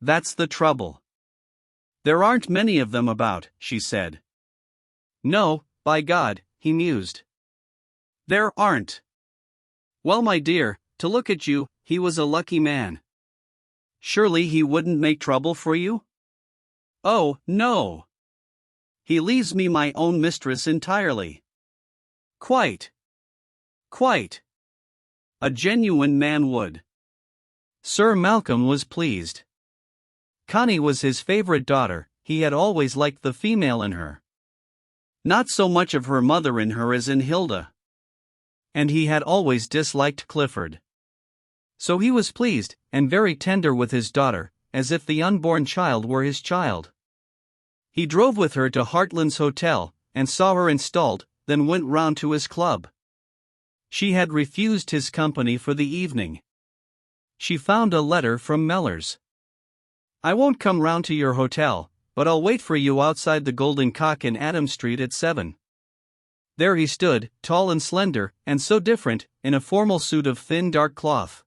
That's the trouble. There aren't many of them about," she said. "No, by God," he mused. "There aren't. Well, my dear, to look at you, he was a lucky man. Surely he wouldn't make trouble for you?" Oh, no. He leaves me my own mistress entirely. Quite. Quite. A genuine man would. Sir Malcolm was pleased. Connie was his favorite daughter, he had always liked the female in her. Not so much of her mother in her as in Hilda. And he had always disliked Clifford. So he was pleased, and very tender with his daughter, as if the unborn child were his child. He drove with her to Hartland's hotel, and saw her installed, then went round to his club. She had refused his company for the evening. She found a letter from Mellors. "I won't come round to your hotel, but I'll wait for you outside the Golden Cock in Adam Street at 7. There he stood, tall and slender, and so different, in a formal suit of thin dark cloth.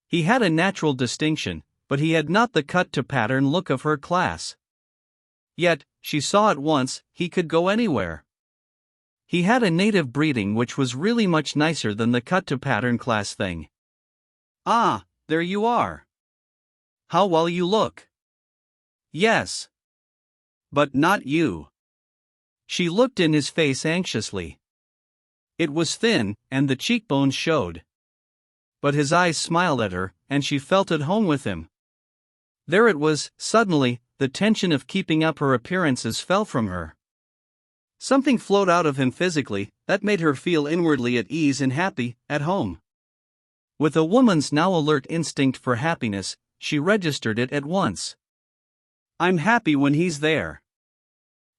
He had a natural distinction, but he had not the cut-to-pattern look of her class. Yet, she saw at once, he could go anywhere. He had a native breeding which was really much nicer than the cut-to-pattern class thing. Ah, there you are. How well you look. Yes. But not you. She looked in his face anxiously. It was thin, and the cheekbones showed. But his eyes smiled at her, and she felt at home with him. There it was, suddenly, the tension of keeping up her appearances fell from her. Something flowed out of him physically, that made her feel inwardly at ease and happy, at home. With a woman's now alert instinct for happiness, she registered it at once. I'm happy when he's there.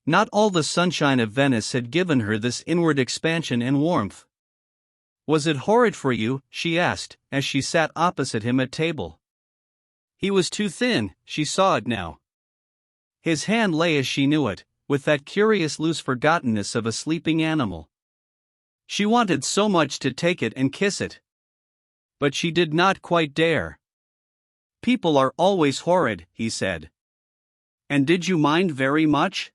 Not all the sunshine of Venice had given her this inward expansion and warmth. Was it horrid for you, she asked, as she sat opposite him at table. He was too thin, she saw it now. His hand lay as she knew it, with that curious loose forgottenness of a sleeping animal. She wanted so much to take it and kiss it. But she did not quite dare. People are always horrid, he said. And did you mind very much?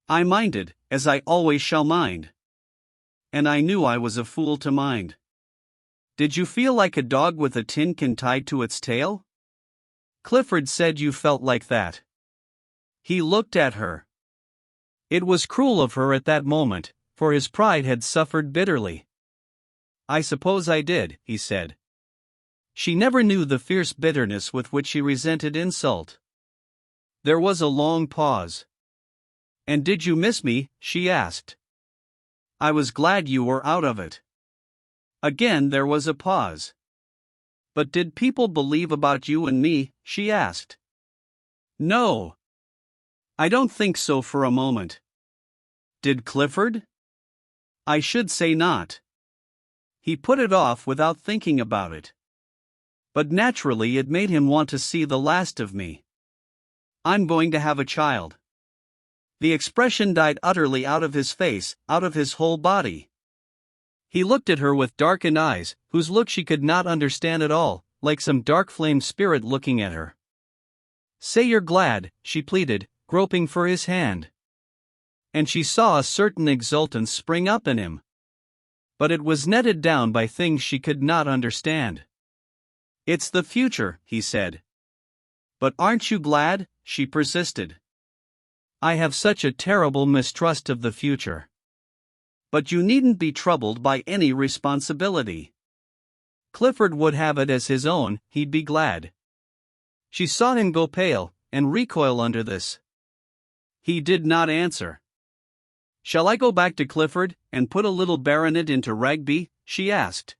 I minded, as I always shall mind. And I knew I was a fool to mind. Did you feel like a dog with a tin can tied to its tail? Clifford said you felt like that. He looked at her. It was cruel of her at that moment, for his pride had suffered bitterly. I suppose I did, he said. She never knew the fierce bitterness with which she resented insult. There was a long pause. And did you miss me? She asked. I was glad you were out of it. Again there was a pause. But did people believe about you and me? She asked. No. I don't think so for a moment. Did Clifford? I should say not. He put it off without thinking about it. But naturally it made him want to see the last of me. I'm going to have a child. The expression died utterly out of his face, out of his whole body. He looked at her with darkened eyes, whose look she could not understand at all, like some dark-flamed spirit looking at her. Say you're glad, she pleaded, groping for his hand. And she saw a certain exultance spring up in him. But it was netted down by things she could not understand. It's the future, he said. But aren't you glad? She persisted. I have such a terrible mistrust of the future. But you needn't be troubled by any responsibility. Clifford would have it as his own, he'd be glad. She saw him go pale, and recoil under this. He did not answer. Shall I go back to Clifford, and put a little baronet into Rugby? She asked.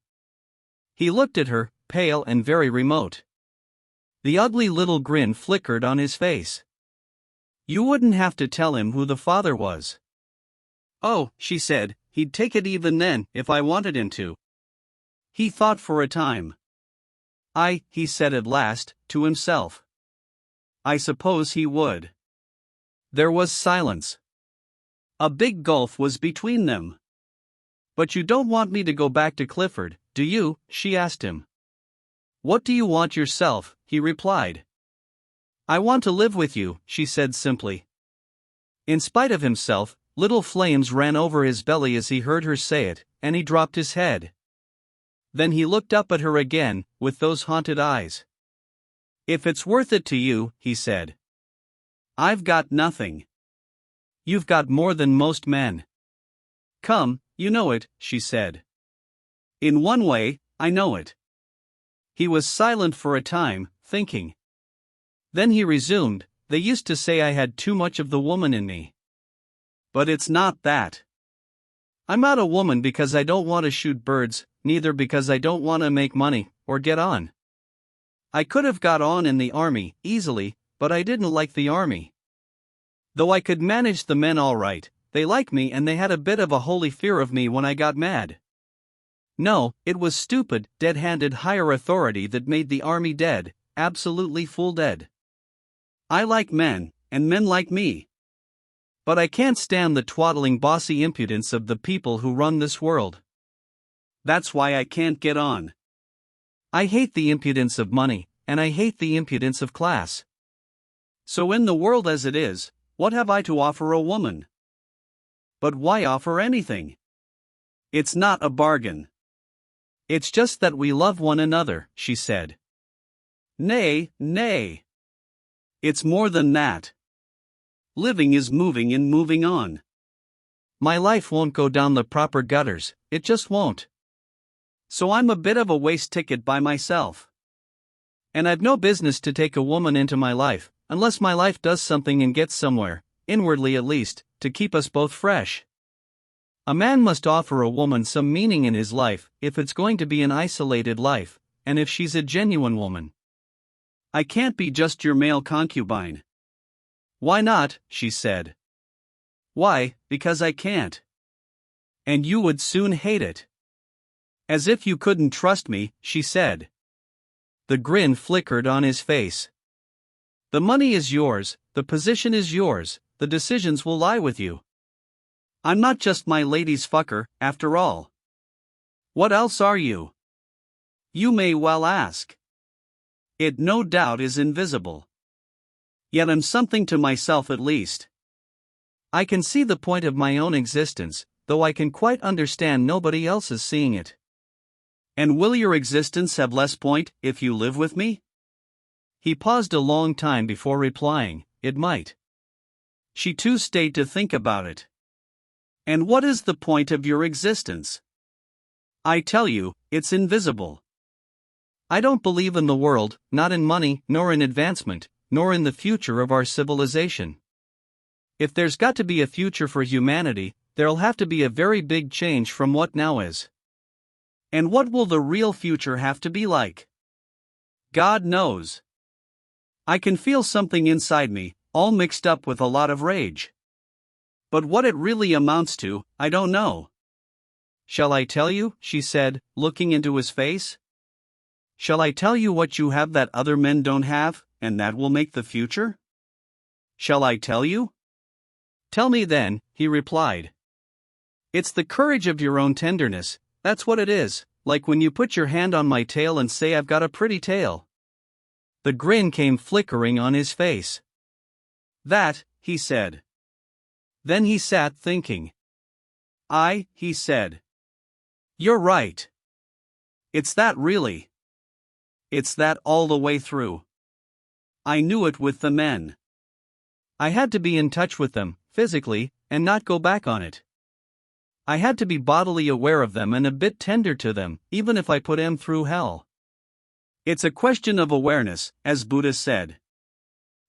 He looked at her, pale and very remote. The ugly little grin flickered on his face. You wouldn't have to tell him who the father was. Oh, she said, he'd take it even then, if I wanted him to. He thought for a time. He said at last, to himself. I suppose he would. There was silence. A big gulf was between them. But you don't want me to go back to Clifford, do you? She asked him. What do you want yourself? He replied. I want to live with you, she said simply. In spite of himself, little flames ran over his belly as he heard her say it, and he dropped his head. Then he looked up at her again, with those haunted eyes. If it's worth it to you, he said. I've got nothing. You've got more than most men. Come, you know it, she said. In one way, I know it. He was silent for a time, thinking. Then he resumed, they used to say I had too much of the woman in me. But it's not that. I'm not a woman because I don't want to shoot birds, neither because I don't want to make money, or get on. I could have got on in the army, easily, but I didn't like the army. Though I could manage the men all right, they liked me and they had a bit of a holy fear of me when I got mad. No, it was stupid, dead-handed higher authority that made the army dead, absolutely full dead. I like men, and men like me. But I can't stand the twaddling bossy impudence of the people who run this world. That's why I can't get on. I hate the impudence of money, and I hate the impudence of class. So in the world as it is, what have I to offer a woman? But why offer anything? It's not a bargain. It's just that we love one another, she said. Nay, nay. It's more than that. Living is moving and moving on. My life won't go down the proper gutters, it just won't. So I'm a bit of a waste ticket by myself. And I've no business to take a woman into my life, unless my life does something and gets somewhere, inwardly at least, to keep us both fresh. A man must offer a woman some meaning in his life, if it's going to be an isolated life, and if she's a genuine woman. I can't be just your male concubine. Why not? She said. Why, because I can't. And you would soon hate it. As if you couldn't trust me, she said. The grin flickered on his face. The money is yours, the position is yours, the decisions will lie with you. I'm not just my lady's fucker, after all. What else are you? You may well ask. It no doubt is invisible. Yet I'm something to myself at least. I can see the point of my own existence, though I can quite understand nobody else's seeing it. And will your existence have less point, if you live with me? He paused a long time before replying, it might. She too stayed to think about it. And what is the point of your existence? I tell you, it's invisible. I don't believe in the world, not in money, nor in advancement, nor in the future of our civilization. If there's got to be a future for humanity, there'll have to be a very big change from what now is. And what will the real future have to be like? God knows. I can feel something inside me, all mixed up with a lot of rage. But what it really amounts to, I don't know. Shall I tell you? She said, looking into his face. Shall I tell you what you have that other men don't have, and that will make the future? Shall I tell you? Tell me then, he replied. It's the courage of your own tenderness, that's what it is, like when you put your hand on my tail and say I've got a pretty tail. The grin came flickering on his face. That, he said. Then he sat thinking. He said. You're right. It's that really. It's that all the way through. I knew it with the men. I had to be in touch with them, physically, and not go back on it. I had to be bodily aware of them and a bit tender to them, even if I put them through hell. It's a question of awareness, as Buddha said.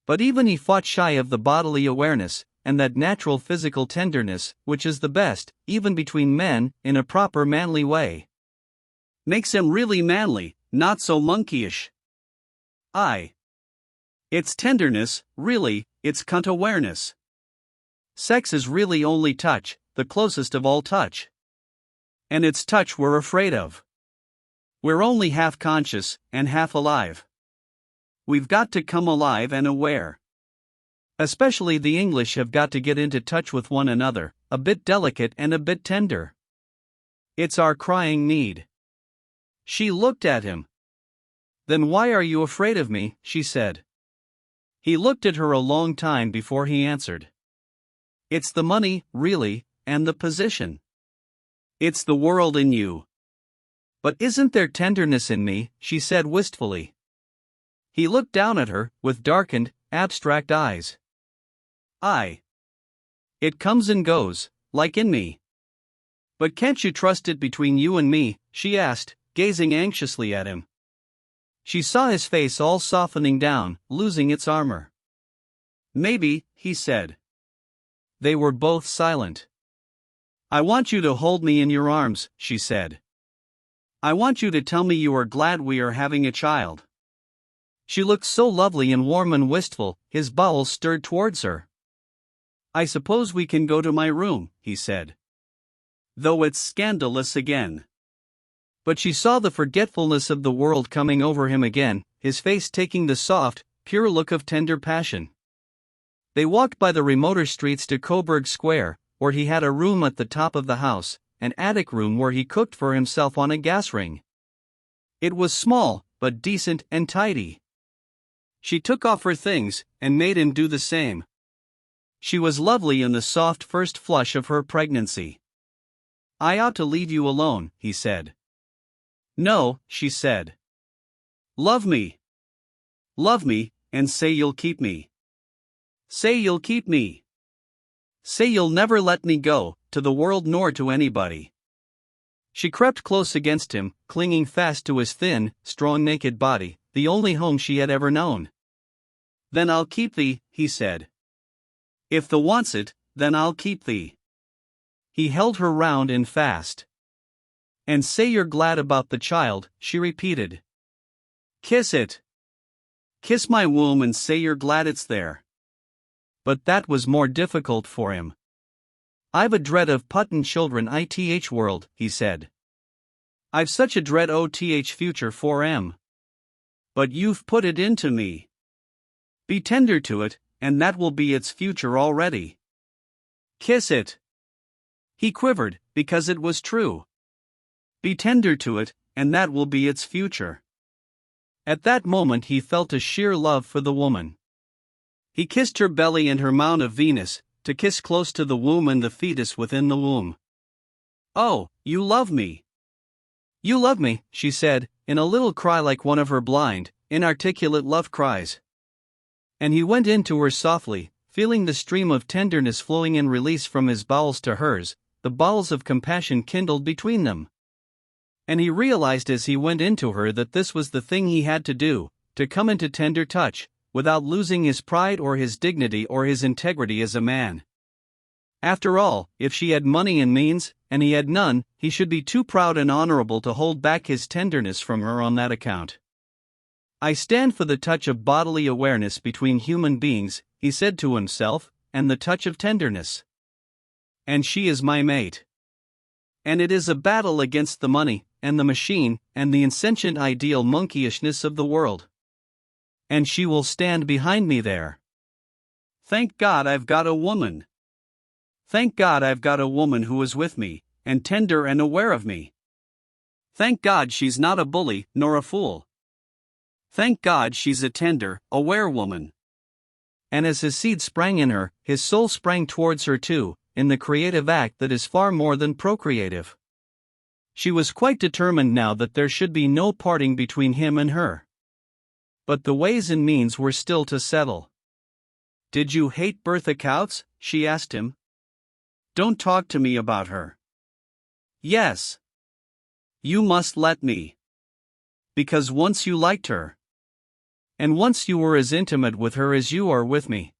But even he fought shy of the bodily awareness, and that natural physical tenderness, which is the best, even between men, in a proper manly way. Makes him really manly, not so monkeyish. It's tenderness, really, it's cunt awareness. Sex is really only touch, the closest of all touch. And it's touch we're afraid of. We're only half conscious, and half alive. We've got to come alive and aware. Especially the English have got to get into touch with one another, a bit delicate and a bit tender. It's our crying need. She looked at him. Then why are you afraid of me? She said. He looked at her a long time before he answered. It's the money, really, and the position. It's the world in you. But isn't there tenderness in me? She said wistfully. He looked down at her, with darkened, abstract eyes. It comes and goes, like in me. But can't you trust it between you and me? She asked, gazing anxiously at him. She saw his face all softening down, losing its armor. Maybe, he said. They were both silent. I want you to hold me in your arms, she said. I want you to tell me you are glad we are having a child. She looked so lovely and warm and wistful, his bowels stirred towards her. I suppose we can go to my room, he said. Though it's scandalous again. But she saw the forgetfulness of the world coming over him again, his face taking the soft, pure look of tender passion. They walked by the remoter streets to Coburg Square, where he had a room at the top of the house, an attic room where he cooked for himself on a gas ring. It was small, but decent and tidy. She took off her things, and made him do the same. She was lovely in the soft first flush of her pregnancy. I ought to leave you alone, he said. No, she said. Love me. Love me, and say you'll keep me. Say you'll keep me. Say you'll never let me go, to the world nor to anybody. She crept close against him, clinging fast to his thin, strong naked body, the only home she had ever known. Then I'll keep thee, he said. If thou wants it, then I'll keep thee. He held her round and fast. And say you're glad about the child, she repeated. Kiss it. Kiss my womb and say you're glad it's there. But that was more difficult for him. I've a dread of puttin' children ith world, he said. I've such a dread oth future for 'em. But you've put it into me. Be tender to it, and that will be its future already. Kiss it. He quivered, because it was true. Be tender to it, and that will be its future. At that moment he felt a sheer love for the woman. He kissed her belly and her Mount of Venus, to kiss close to the womb and the fetus within the womb. Oh, you love me. You love me, she said, in a little cry like one of her blind, inarticulate love cries. And he went in to her softly, feeling the stream of tenderness flowing in release from his bowels to hers, the bowels of compassion kindled between them. And he realized as he went into her that this was the thing he had to do, to come into tender touch, without losing his pride or his dignity or his integrity as a man. After all, if she had money and means, and he had none, he should be too proud and honorable to hold back his tenderness from her on that account. I stand for the touch of bodily awareness between human beings, he said to himself, and the touch of tenderness. And she is my mate. And it is a battle against the money, and the machine, and the insentient ideal monkeyishness of the world. And she will stand behind me there. Thank God I've got a woman. Thank God I've got a woman who is with me, and tender and aware of me. Thank God she's not a bully, nor a fool. Thank God she's a tender, aware woman. And as his seed sprang in her, his soul sprang towards her too, in the creative act that is far more than procreative. She was quite determined now that there should be no parting between him and her. But the ways and means were still to settle. Did you hate Bertha Coutts? She asked him. Don't talk to me about her. Yes. You must let me. Because once you liked her. And once you were as intimate with her as you are with me.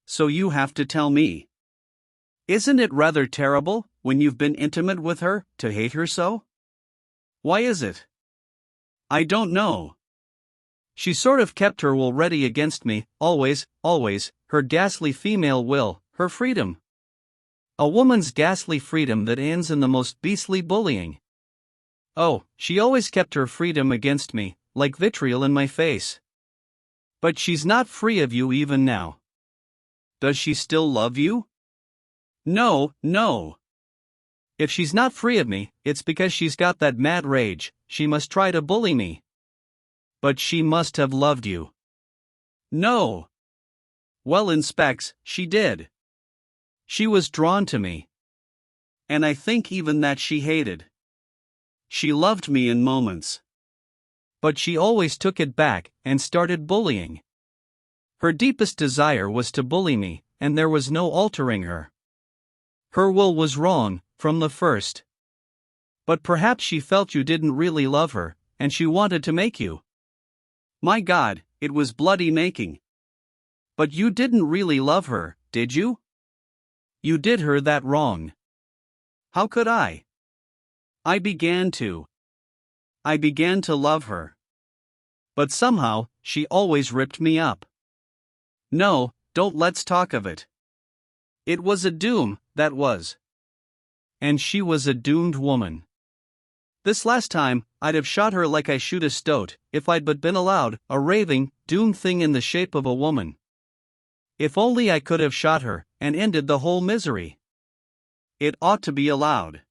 So you have to tell me. Isn't it rather terrible, when you've been intimate with her, to hate her so? Why is it? I don't know. She sort of kept her will ready against me, always, her ghastly female will, her freedom. A woman's ghastly freedom that ends in the most beastly bullying. Oh, she always kept her freedom against me, like vitriol in my face. But she's not free of you even now. Does she still love you? No. If she's not free of me, it's because she's got that mad rage, she must try to bully me. But she must have loved you. No. Well, in specs, she did. She was drawn to me. And I think even that she hated. She loved me in moments. But she always took it back, and started bullying. Her deepest desire was to bully me, and there was no altering her. Her will was wrong, from the first. But perhaps she felt you didn't really love her, and she wanted to make you. My God, it was bloody making. But you didn't really love her, did you? You did her that wrong. How could I? I began to love her. But somehow, she always ripped me up. No, don't let's talk of it. It was a doom, that was. And she was a doomed woman. This last time, I'd have shot her like I shoot a stoat, if I'd but been allowed, a raving, doomed thing in the shape of a woman. If only I could have shot her, and ended the whole misery. It ought to be allowed.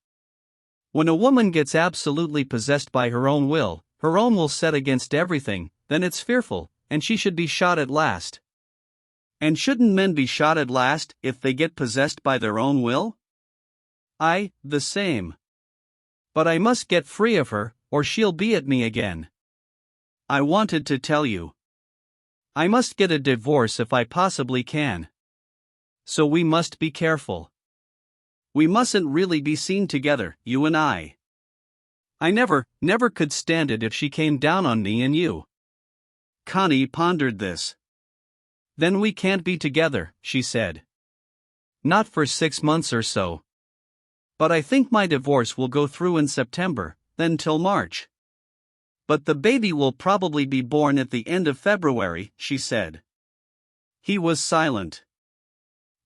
When a woman gets absolutely possessed by her own will set against everything, then it's fearful, and she should be shot at last. And shouldn't men be shot at last, if they get possessed by their own will? The same. But I must get free of her, or she'll be at me again. I wanted to tell you. I must get a divorce if I possibly can. So we must be careful. We mustn't really be seen together, you and I. I never could stand it if she came down on me and you. Connie pondered this. Then we can't be together, she said. Not for 6 months or so. But I think my divorce will go through in September, then till March. But the baby will probably be born at the end of February, she said. He was silent.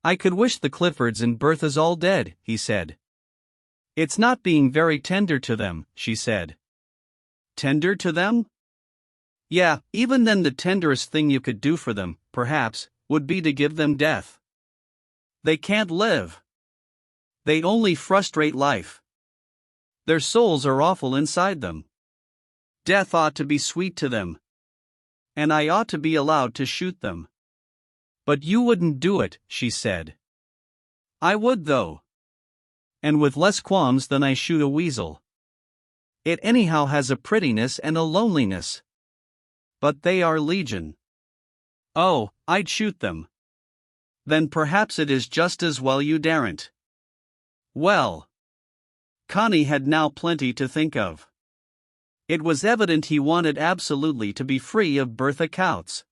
I could wish the Cliffords and Berthas all dead, he said. It's not being very tender to them, she said. Tender to them? Yeah, even then the tenderest thing you could do for them, perhaps, would be to give them death. They can't live. They only frustrate life. Their souls are awful inside them. Death ought to be sweet to them. And I ought to be allowed to shoot them. But you wouldn't do it, she said. I would though. And with less qualms than I shoot a weasel. It anyhow has a prettiness and a loneliness. But they are legion. Oh, I'd shoot them. Then perhaps it is just as well you daren't. Well. Connie had now plenty to think of. It was evident he wanted absolutely to be free of Bertha Coutts.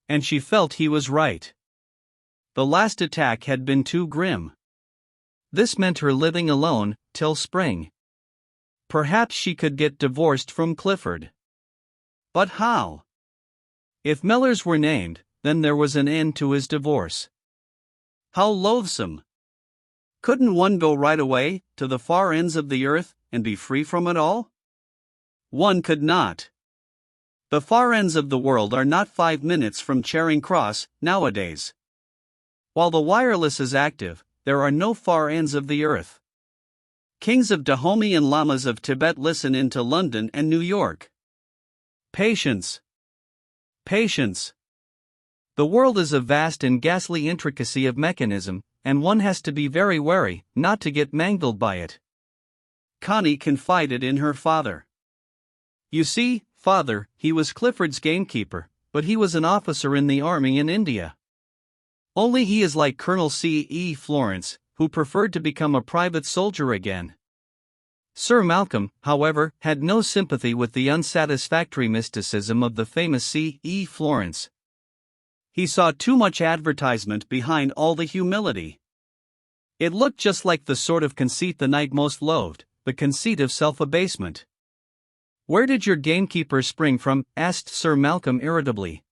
And she felt he was right. The last attack had been too grim. This meant her living alone, till spring. Perhaps she could get divorced from Clifford. But how? If Mellors were named, then there was an end to his divorce. How loathsome! Couldn't one go right away, to the far ends of the earth, and be free from it all? One could not. The far ends of the world are not 5 minutes from Charing Cross, nowadays. While the wireless is active, there are no far ends of the earth. Kings of Dahomey and lamas of Tibet listen into London and New York. Patience. Patience. The world is a vast and ghastly intricacy of mechanism, and one has to be very wary not to get mangled by it. Connie confided in her father. You see, father, he was Clifford's gamekeeper, but he was an officer in the army in India. Only he is like Colonel C.E. Florence, who preferred to become a private soldier again. Sir Malcolm, however, had no sympathy with the unsatisfactory mysticism of the famous C.E. Florence. He saw too much advertisement behind all the humility. It looked just like the sort of conceit the knight most loathed, the conceit of self-abasement. Where did your gamekeeper spring from? Asked Sir Malcolm irritably.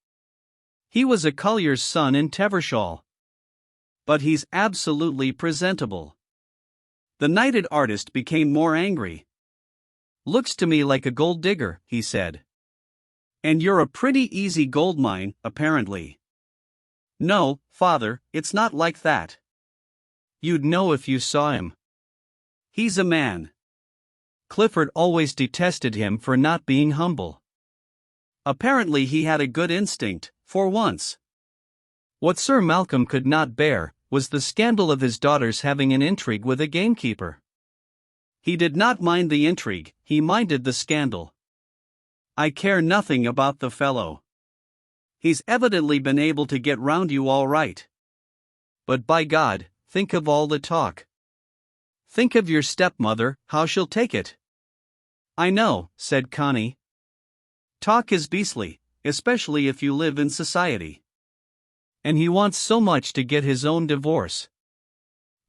He was a collier's son in Tevershall. But he's absolutely presentable. The knighted artist became more angry. Looks to me like a gold digger, he said. And you're a pretty easy gold mine, apparently. No, father, it's not like that. You'd know if you saw him. He's a man. Clifford always detested him for not being humble. Apparently he had a good instinct, for once. What Sir Malcolm could not bear was the scandal of his daughter's having an intrigue with a gamekeeper. He did not mind the intrigue, he minded the scandal. I care nothing about the fellow. He's evidently been able to get round you all right. But by God, think of all the talk. Think of your stepmother, how she'll take it. I know, said Connie. Talk is beastly, especially if you live in society. And he wants so much to get his own divorce.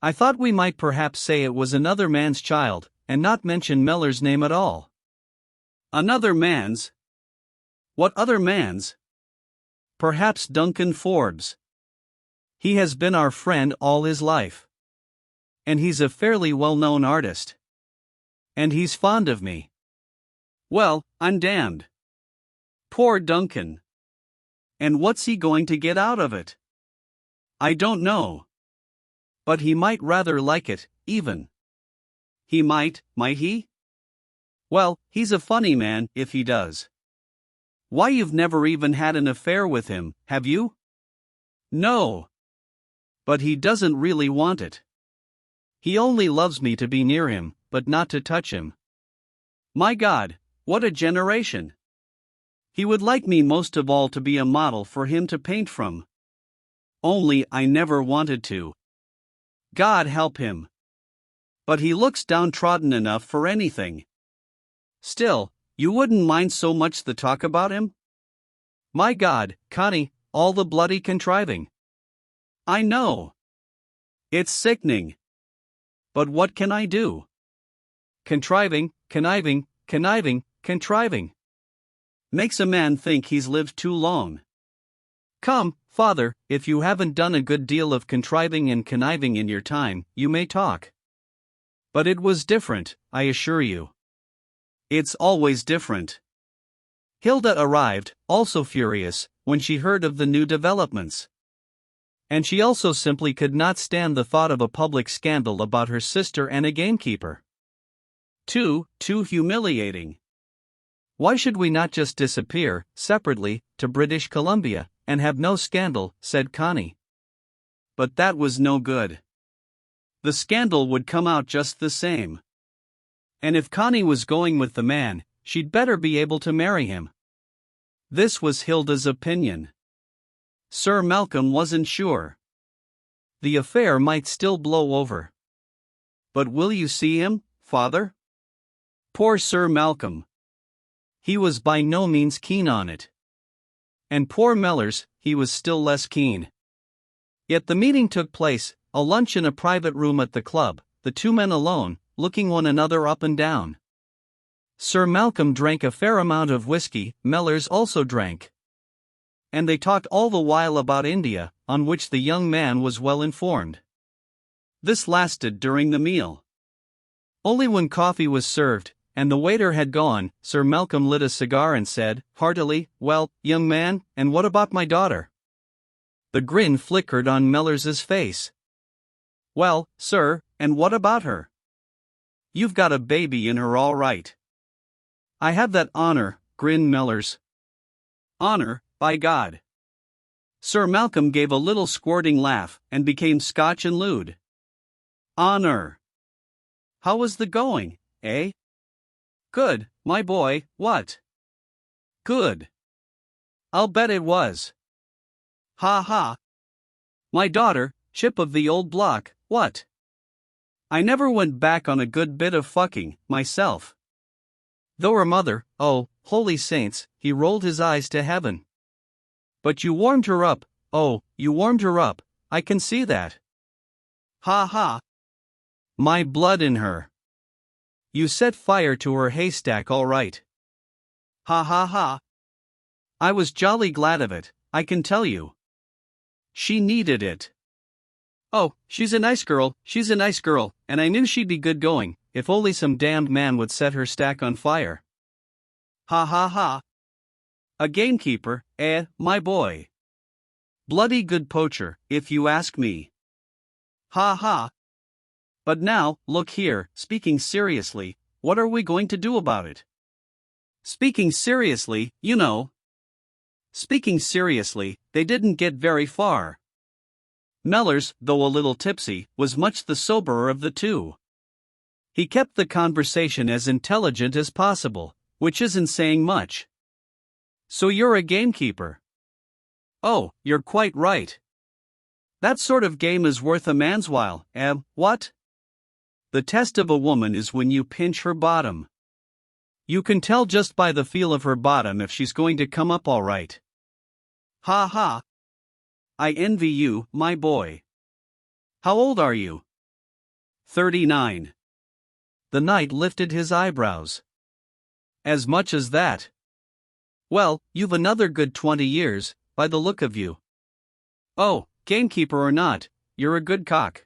I thought we might perhaps say it was another man's child, and not mention Mellor's name at all. Another man's? What other man's? Perhaps Duncan Forbes. He has been our friend all his life. And he's a fairly well-known artist. And he's fond of me. Well, I'm damned. Poor Duncan. And what's he going to get out of it? I don't know. But he might rather like it, even. He might he? Well, he's a funny man, if he does. Why, you've never even had an affair with him, have you? No. But he doesn't really want it. He only loves me to be near him, but not to touch him. My God, what a generation! He would like me most of all to be a model for him to paint from. Only I never wanted to. God help him. But he looks downtrodden enough for anything. Still, you wouldn't mind so much the talk about him? My God, Connie, all the bloody contriving. I know. It's sickening. But what can I do? Contriving, conniving, contriving. Makes a man think he's lived too long. Come, Father, if you haven't done a good deal of contriving and conniving in your time, you may talk. But it was different, I assure you. It's always different. Hilda arrived, also furious, when she heard of the new developments. And she also simply could not stand the thought of a public scandal about her sister and a gamekeeper. Too humiliating. Why should we not just disappear, separately, to British Columbia, and have no scandal, said Connie. But that was no good. The scandal would come out just the same. And if Connie was going with the man, she'd better be able to marry him. This was Hilda's opinion. Sir Malcolm wasn't sure. The affair might still blow over. But will you see him, Father? Poor Sir Malcolm. He was by no means keen on it. And poor Mellors, he was still less keen. Yet the meeting took place, a lunch in a private room at the club, the two men alone, looking one another up and down. Sir Malcolm drank a fair amount of whiskey, Mellors also drank. And they talked all the while about India, on which the young man was well informed. This lasted during the meal. Only when coffee was served, and the waiter had gone, Sir Malcolm lit a cigar and said, heartily, "Well, young man, and what about my daughter?" The grin flickered on Mellors's face. "Well, sir, and what about her? You've got a baby in her all right." "I have that honor," grinned Mellors. "Honor, by God." Sir Malcolm gave a little squirting laugh and became Scotch and lewd. "Honor. How was the going, eh?" "Good, my boy, what?" "Good." "I'll bet it was." "Ha ha. My daughter, chip of the old block, what?" "I never went back on a good bit of fucking, myself." "Though her mother, oh, holy saints," he rolled his eyes to heaven. "But you warmed her up, oh, you warmed her up, I can see that." "Ha ha. My blood in her. You set fire to her haystack all right." "Ha ha ha. I was jolly glad of it, I can tell you. She needed it." "Oh, she's a nice girl, and I knew she'd be good going, if only some damned man would set her stack on fire." "Ha ha ha. A gamekeeper, my boy. Bloody good poacher, if you ask me. Ha ha. But now, look here, speaking seriously, what are we going to do about it?" "Speaking seriously, you know." Speaking seriously, they didn't get very far. Mellors, though a little tipsy, was much the soberer of the two. He kept the conversation as intelligent as possible, which isn't saying much. "So you're a gamekeeper?" "Oh, you're quite right. That sort of game is worth a man's while, what? The test of a woman is when you pinch her bottom. You can tell just by the feel of her bottom if she's going to come up all right. Ha ha. I envy you, my boy. How old are you? 39. The knight lifted his eyebrows. As much as that? Well, you've another good 20 years, by the look of you. Oh, gamekeeper or not, you're a good cock.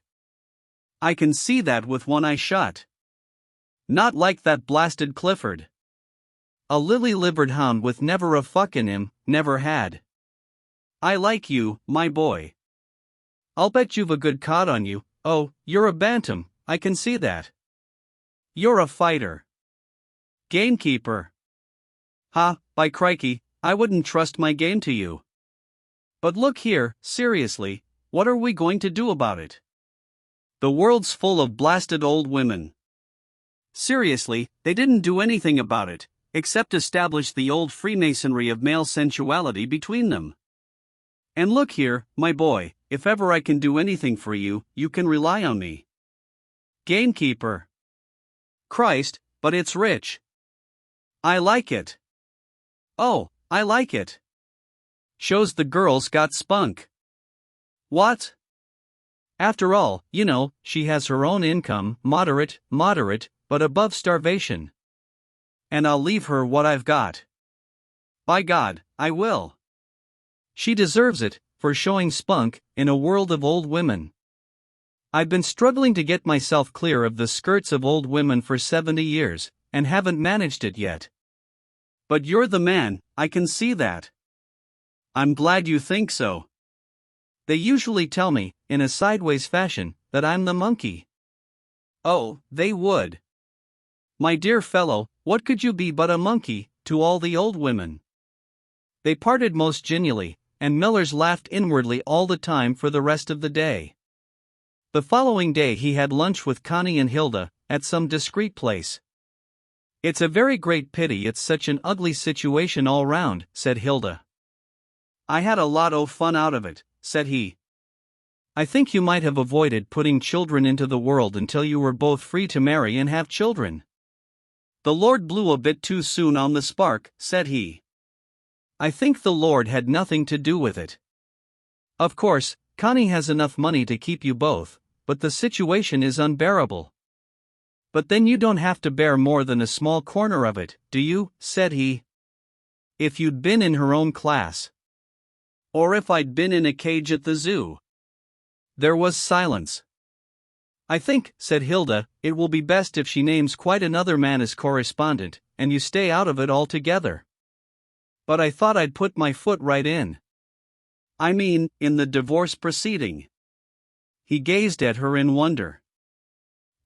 I can see that with one eye shut. Not like that blasted Clifford. A lily-livered hound with never a fuck in him, never had. I like you, my boy. I'll bet you've a good cod on you. Oh, you're a bantam, I can see that. You're a fighter. Gamekeeper. Ha, by crikey, I wouldn't trust my game to you. But look here, seriously, what are we going to do about it? The world's full of blasted old women. Seriously, they didn't do anything about it, except establish the old Freemasonry of male sensuality between them. And look here, my boy, if ever I can do anything for you, you can rely on me. Gamekeeper. Christ, but it's rich. I like it. Oh, I like it. Shows the girl's got spunk. What? After all, you know, she has her own income, moderate, but above starvation. And I'll leave her what I've got. By God, I will. She deserves it, for showing spunk, in a world of old women. I've been struggling to get myself clear of the skirts of old women for 70 years, and haven't managed it yet. But you're the man, I can see that. I'm glad you think so. They usually tell me, in a sideways fashion, that I'm the monkey. Oh, they would. My dear fellow, what could you be but a monkey, to all the old women? They parted most genially, and Millers laughed inwardly all the time for the rest of the day. The following day he had lunch with Connie and Hilda, at some discreet place. It's a very great pity it's such an ugly situation all round, said Hilda. I had a lot o' fun out of it, said he. I think you might have avoided putting children into the world until you were both free to marry and have children. The Lord blew a bit too soon on the spark, said he. I think the Lord had nothing to do with it. Of course, Connie has enough money to keep you both, but the situation is unbearable. But then you don't have to bear more than a small corner of it, do you? Said he. If you'd been in her own class. Or if I'd been in a cage at the zoo. There was silence. I think, said Hilda, it will be best if she names quite another man as correspondent, and you stay out of it altogether. But I thought I'd put my foot right in. I mean, in the divorce proceeding. He gazed at her in wonder.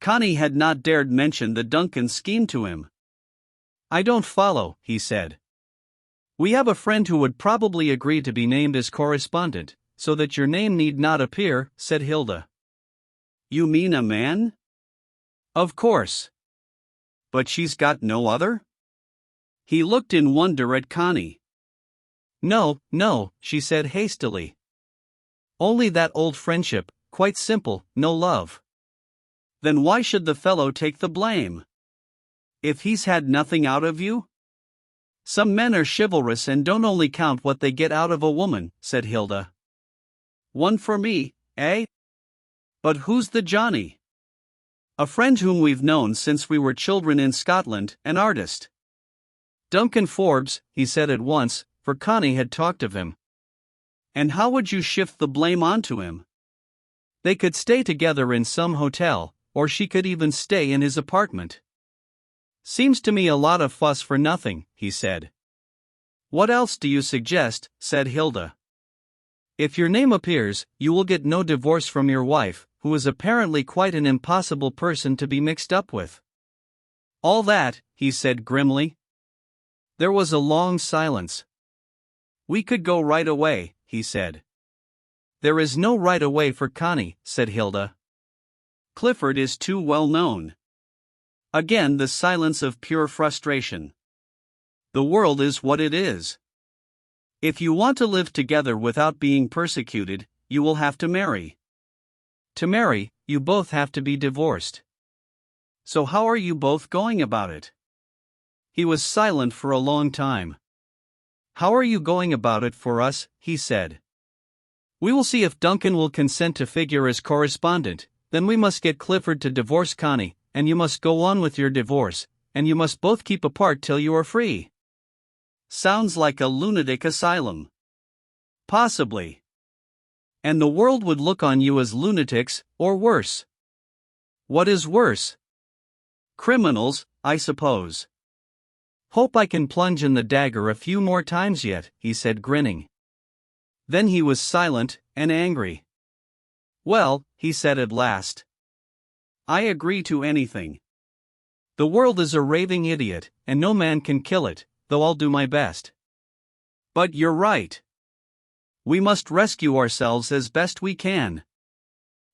Connie had not dared mention the Duncan scheme to him. I don't follow, he said. We have a friend who would probably agree to be named as correspondent, so that your name need not appear, said Hilda. You mean a man? Of course. But she's got no other? He looked in wonder at Connie. No, she said hastily. Only that old friendship, quite simple, no love. Then why should the fellow take the blame? If he's had nothing out of you? Some men are chivalrous and don't only count what they get out of a woman, said Hilda. One for me, eh? But who's the Johnny? A friend whom we've known since we were children in Scotland, an artist. Duncan Forbes, he said at once, for Connie had talked of him. And how would you shift the blame onto him? They could stay together in some hotel, or she could even stay in his apartment. Seems to me a lot of fuss for nothing, he said. What else do you suggest, said Hilda. If your name appears, you will get no divorce from your wife, who is apparently quite an impossible person to be mixed up with. All that, he said grimly. There was a long silence. We could go right away, he said. There is no right away for Connie, said Hilda. Clifford is too well known. Again the silence of pure frustration. The world is what it is. If you want to live together without being persecuted, you will have to marry. To marry, you both have to be divorced. So how are you both going about it? He was silent for a long time. How are you going about it for us? He said. We will see if Duncan will consent to figure as correspondent, then we must get Clifford to divorce Connie, and you must go on with your divorce, and you must both keep apart till you are free. Sounds like a lunatic asylum. Possibly. And the world would look on you as lunatics, or worse. What is worse? Criminals, I suppose. Hope I can plunge in the dagger a few more times yet, he said, grinning. Then he was silent, and angry. Well, he said at last, I agree to anything. The world is a raving idiot, and no man can kill it, though I'll do my best. But you're right. We must rescue ourselves as best we can.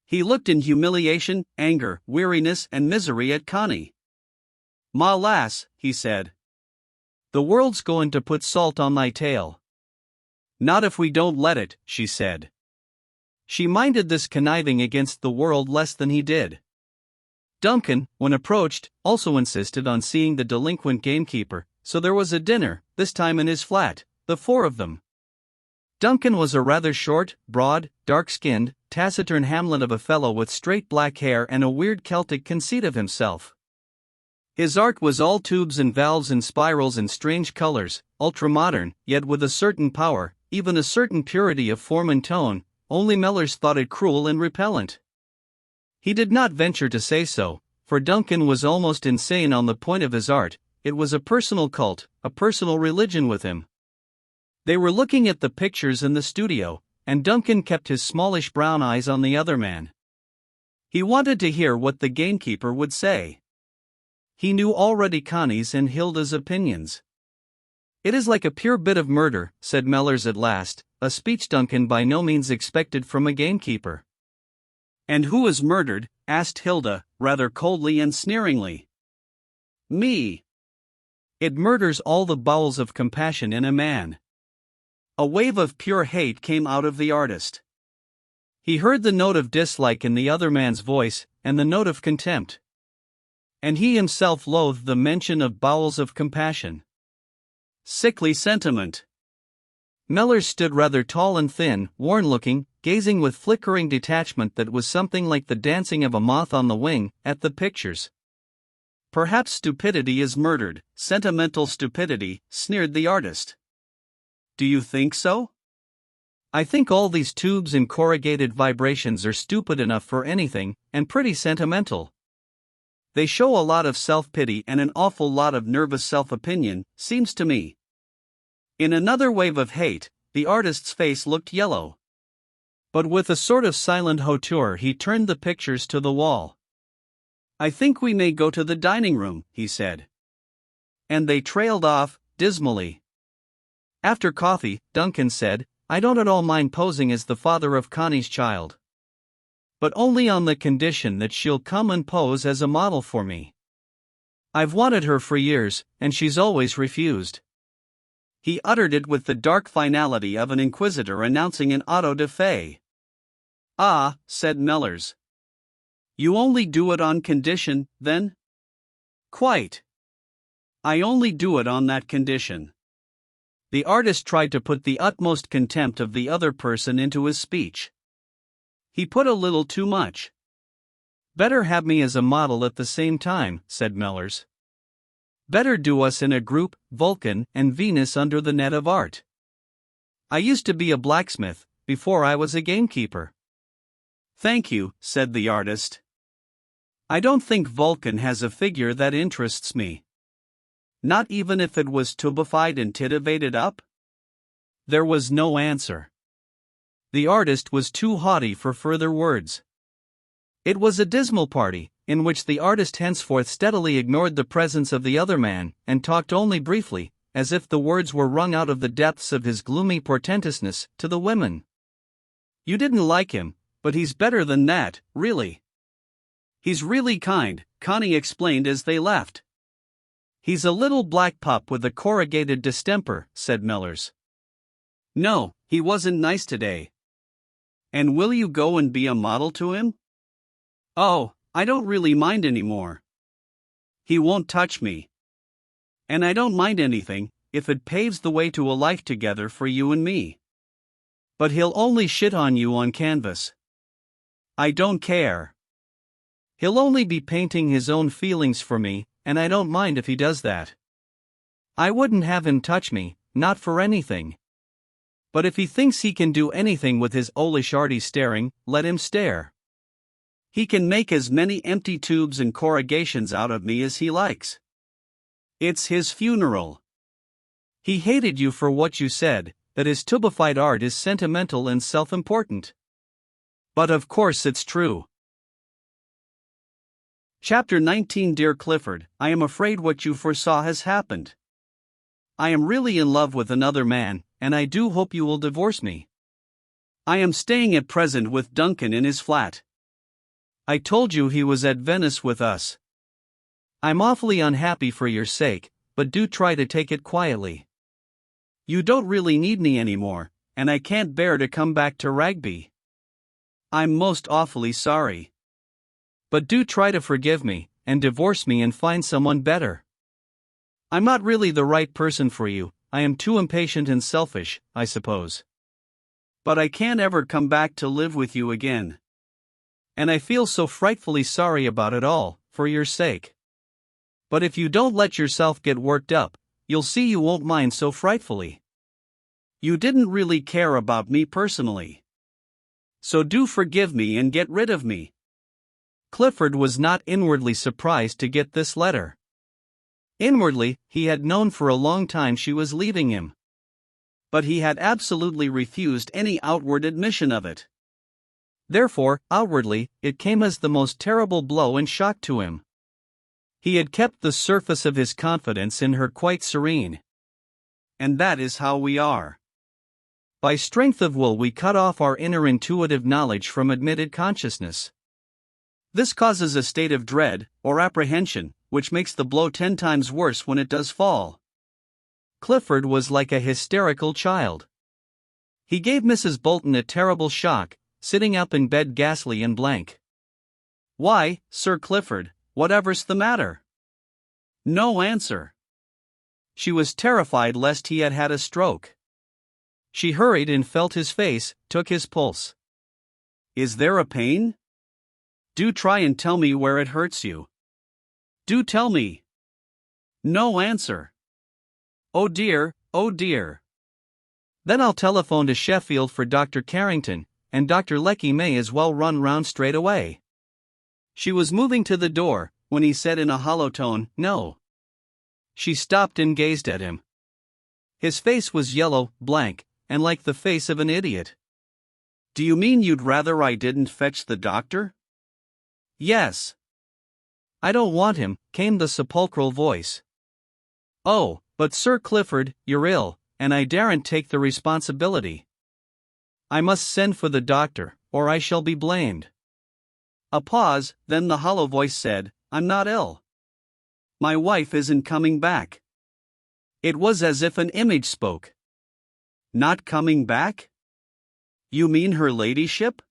He looked in humiliation, anger, weariness, and misery at Connie. Ma lass, he said. The world's going to put salt on thy tail. Not if we don't let it, she said. She minded this conniving against the world less than he did. Duncan, when approached, also insisted on seeing the delinquent gamekeeper, so there was a dinner, this time in his flat, the four of them. Duncan was a rather short, broad, dark-skinned, taciturn hamlet of a fellow with straight black hair and a weird Celtic conceit of himself. His art was all tubes and valves and spirals and strange colors, ultra-modern, yet with a certain power, even a certain purity of form and tone, only Mellors thought it cruel and repellent. He did not venture to say so, for Duncan was almost insane on the point of his art. It was a personal cult, a personal religion with him. They were looking at the pictures in the studio, and Duncan kept his smallish brown eyes on the other man. He wanted to hear what the gamekeeper would say. He knew already Connie's and Hilda's opinions. It is like a pure bit of murder, said Mellors at last, a speech Duncan by no means expected from a gamekeeper. And who is murdered? Asked Hilda, rather coldly and sneeringly. Me. It murders all the bowels of compassion in a man. A wave of pure hate came out of the artist. He heard the note of dislike in the other man's voice, and the note of contempt. And he himself loathed the mention of bowels of compassion. Sickly sentiment. Mellors stood rather tall and thin, worn-looking, gazing with flickering detachment that was something like the dancing of a moth on the wing, at the pictures. Perhaps stupidity is murdered, sentimental stupidity, sneered the artist. Do you think so? I think all these tubes and corrugated vibrations are stupid enough for anything, and pretty sentimental. They show a lot of self-pity and an awful lot of nervous self-opinion, seems to me. In another wave of hate, the artist's face looked yellow. But with a sort of silent hauteur he turned the pictures to the wall. I think we may go to the dining room, he said. And they trailed off, dismally. After coffee, Duncan said, I don't at all mind posing as the father of Connie's child. But only on the condition that she'll come and pose as a model for me. I've wanted her for years, and she's always refused. He uttered it with the dark finality of an inquisitor announcing an auto da fe. Ah, said Mellors. You only do it on condition, then? Quite. I only do it on that condition. The artist tried to put the utmost contempt of the other person into his speech. He put a little too much. Better have me as a model at the same time, said Mellors. Better do us in a group, Vulcan and Venus under the net of art. I used to be a blacksmith, before I was a gamekeeper. Thank you, said the artist. I don't think Vulcan has a figure that interests me. Not even if it was tubified and titivated up? There was no answer. The artist was too haughty for further words. It was a dismal party, in which the artist henceforth steadily ignored the presence of the other man, and talked only briefly, as if the words were wrung out of the depths of his gloomy portentousness, to the women. You didn't like him, but he's better than that, really. He's really kind, Connie explained as they left. He's a little black pup with a corrugated distemper, said Mellors. No, he wasn't nice today. And will you go and be a model to him? Oh, I don't really mind anymore. He won't touch me. And I don't mind anything, if it paves the way to a life together for you and me. But he'll only shit on you on canvas. I don't care. He'll only be painting his own feelings for me, and I don't mind if he does that. I wouldn't have him touch me, not for anything. But if he thinks he can do anything with his owlish arty staring, let him stare. He can make as many empty tubes and corrugations out of me as he likes. It's his funeral. He hated you for what you said, that his tubified art is sentimental and self-important. But of course it's true. Chapter 19. Dear Clifford, I am afraid what you foresaw has happened. I am really in love with another man, and I do hope you will divorce me. I am staying at present with Duncan in his flat. I told you he was at Venice with us. I'm awfully unhappy for your sake, but do try to take it quietly. You don't really need me anymore, and I can't bear to come back to Rugby. I'm most awfully sorry. But do try to forgive me, and divorce me and find someone better. I'm not really the right person for you, I am too impatient and selfish, I suppose. But I can't ever come back to live with you again. And I feel so frightfully sorry about it all, for your sake. But if you don't let yourself get worked up, you'll see you won't mind so frightfully. You didn't really care about me personally. So do forgive me and get rid of me. Clifford was not inwardly surprised to get this letter. Inwardly, he had known for a long time she was leaving him. But he had absolutely refused any outward admission of it. Therefore, outwardly, it came as the most terrible blow and shock to him. He had kept the surface of his confidence in her quite serene. And that is how we are. By strength of will we cut off our inner intuitive knowledge from admitted consciousness. This causes a state of dread, or apprehension, which makes the blow 10 times worse when it does fall. Clifford was like a hysterical child. He gave Mrs. Bolton a terrible shock, sitting up in bed ghastly and blank. Why, Sir Clifford, whatever's the matter? No answer. She was terrified lest he had had a stroke. She hurried and felt his face, took his pulse. Is there a pain? Do try and tell me where it hurts you. Do tell me. No answer. Oh dear, oh dear. Then I'll telephone to Sheffield for Dr. Carrington, and Dr. Lecky may as well run round straight away. She was moving to the door, when he said in a hollow tone, No. She stopped and gazed at him. His face was yellow, blank, and like the face of an idiot. Do you mean you'd rather I didn't fetch the doctor? Yes. I don't want him, came the sepulchral voice. Oh, but Sir Clifford, you're ill, and I daren't take the responsibility. I must send for the doctor, or I shall be blamed. A pause, then the hollow voice said, I'm not ill. My wife isn't coming back. It was as if an image spoke. Not coming back? You mean her ladyship?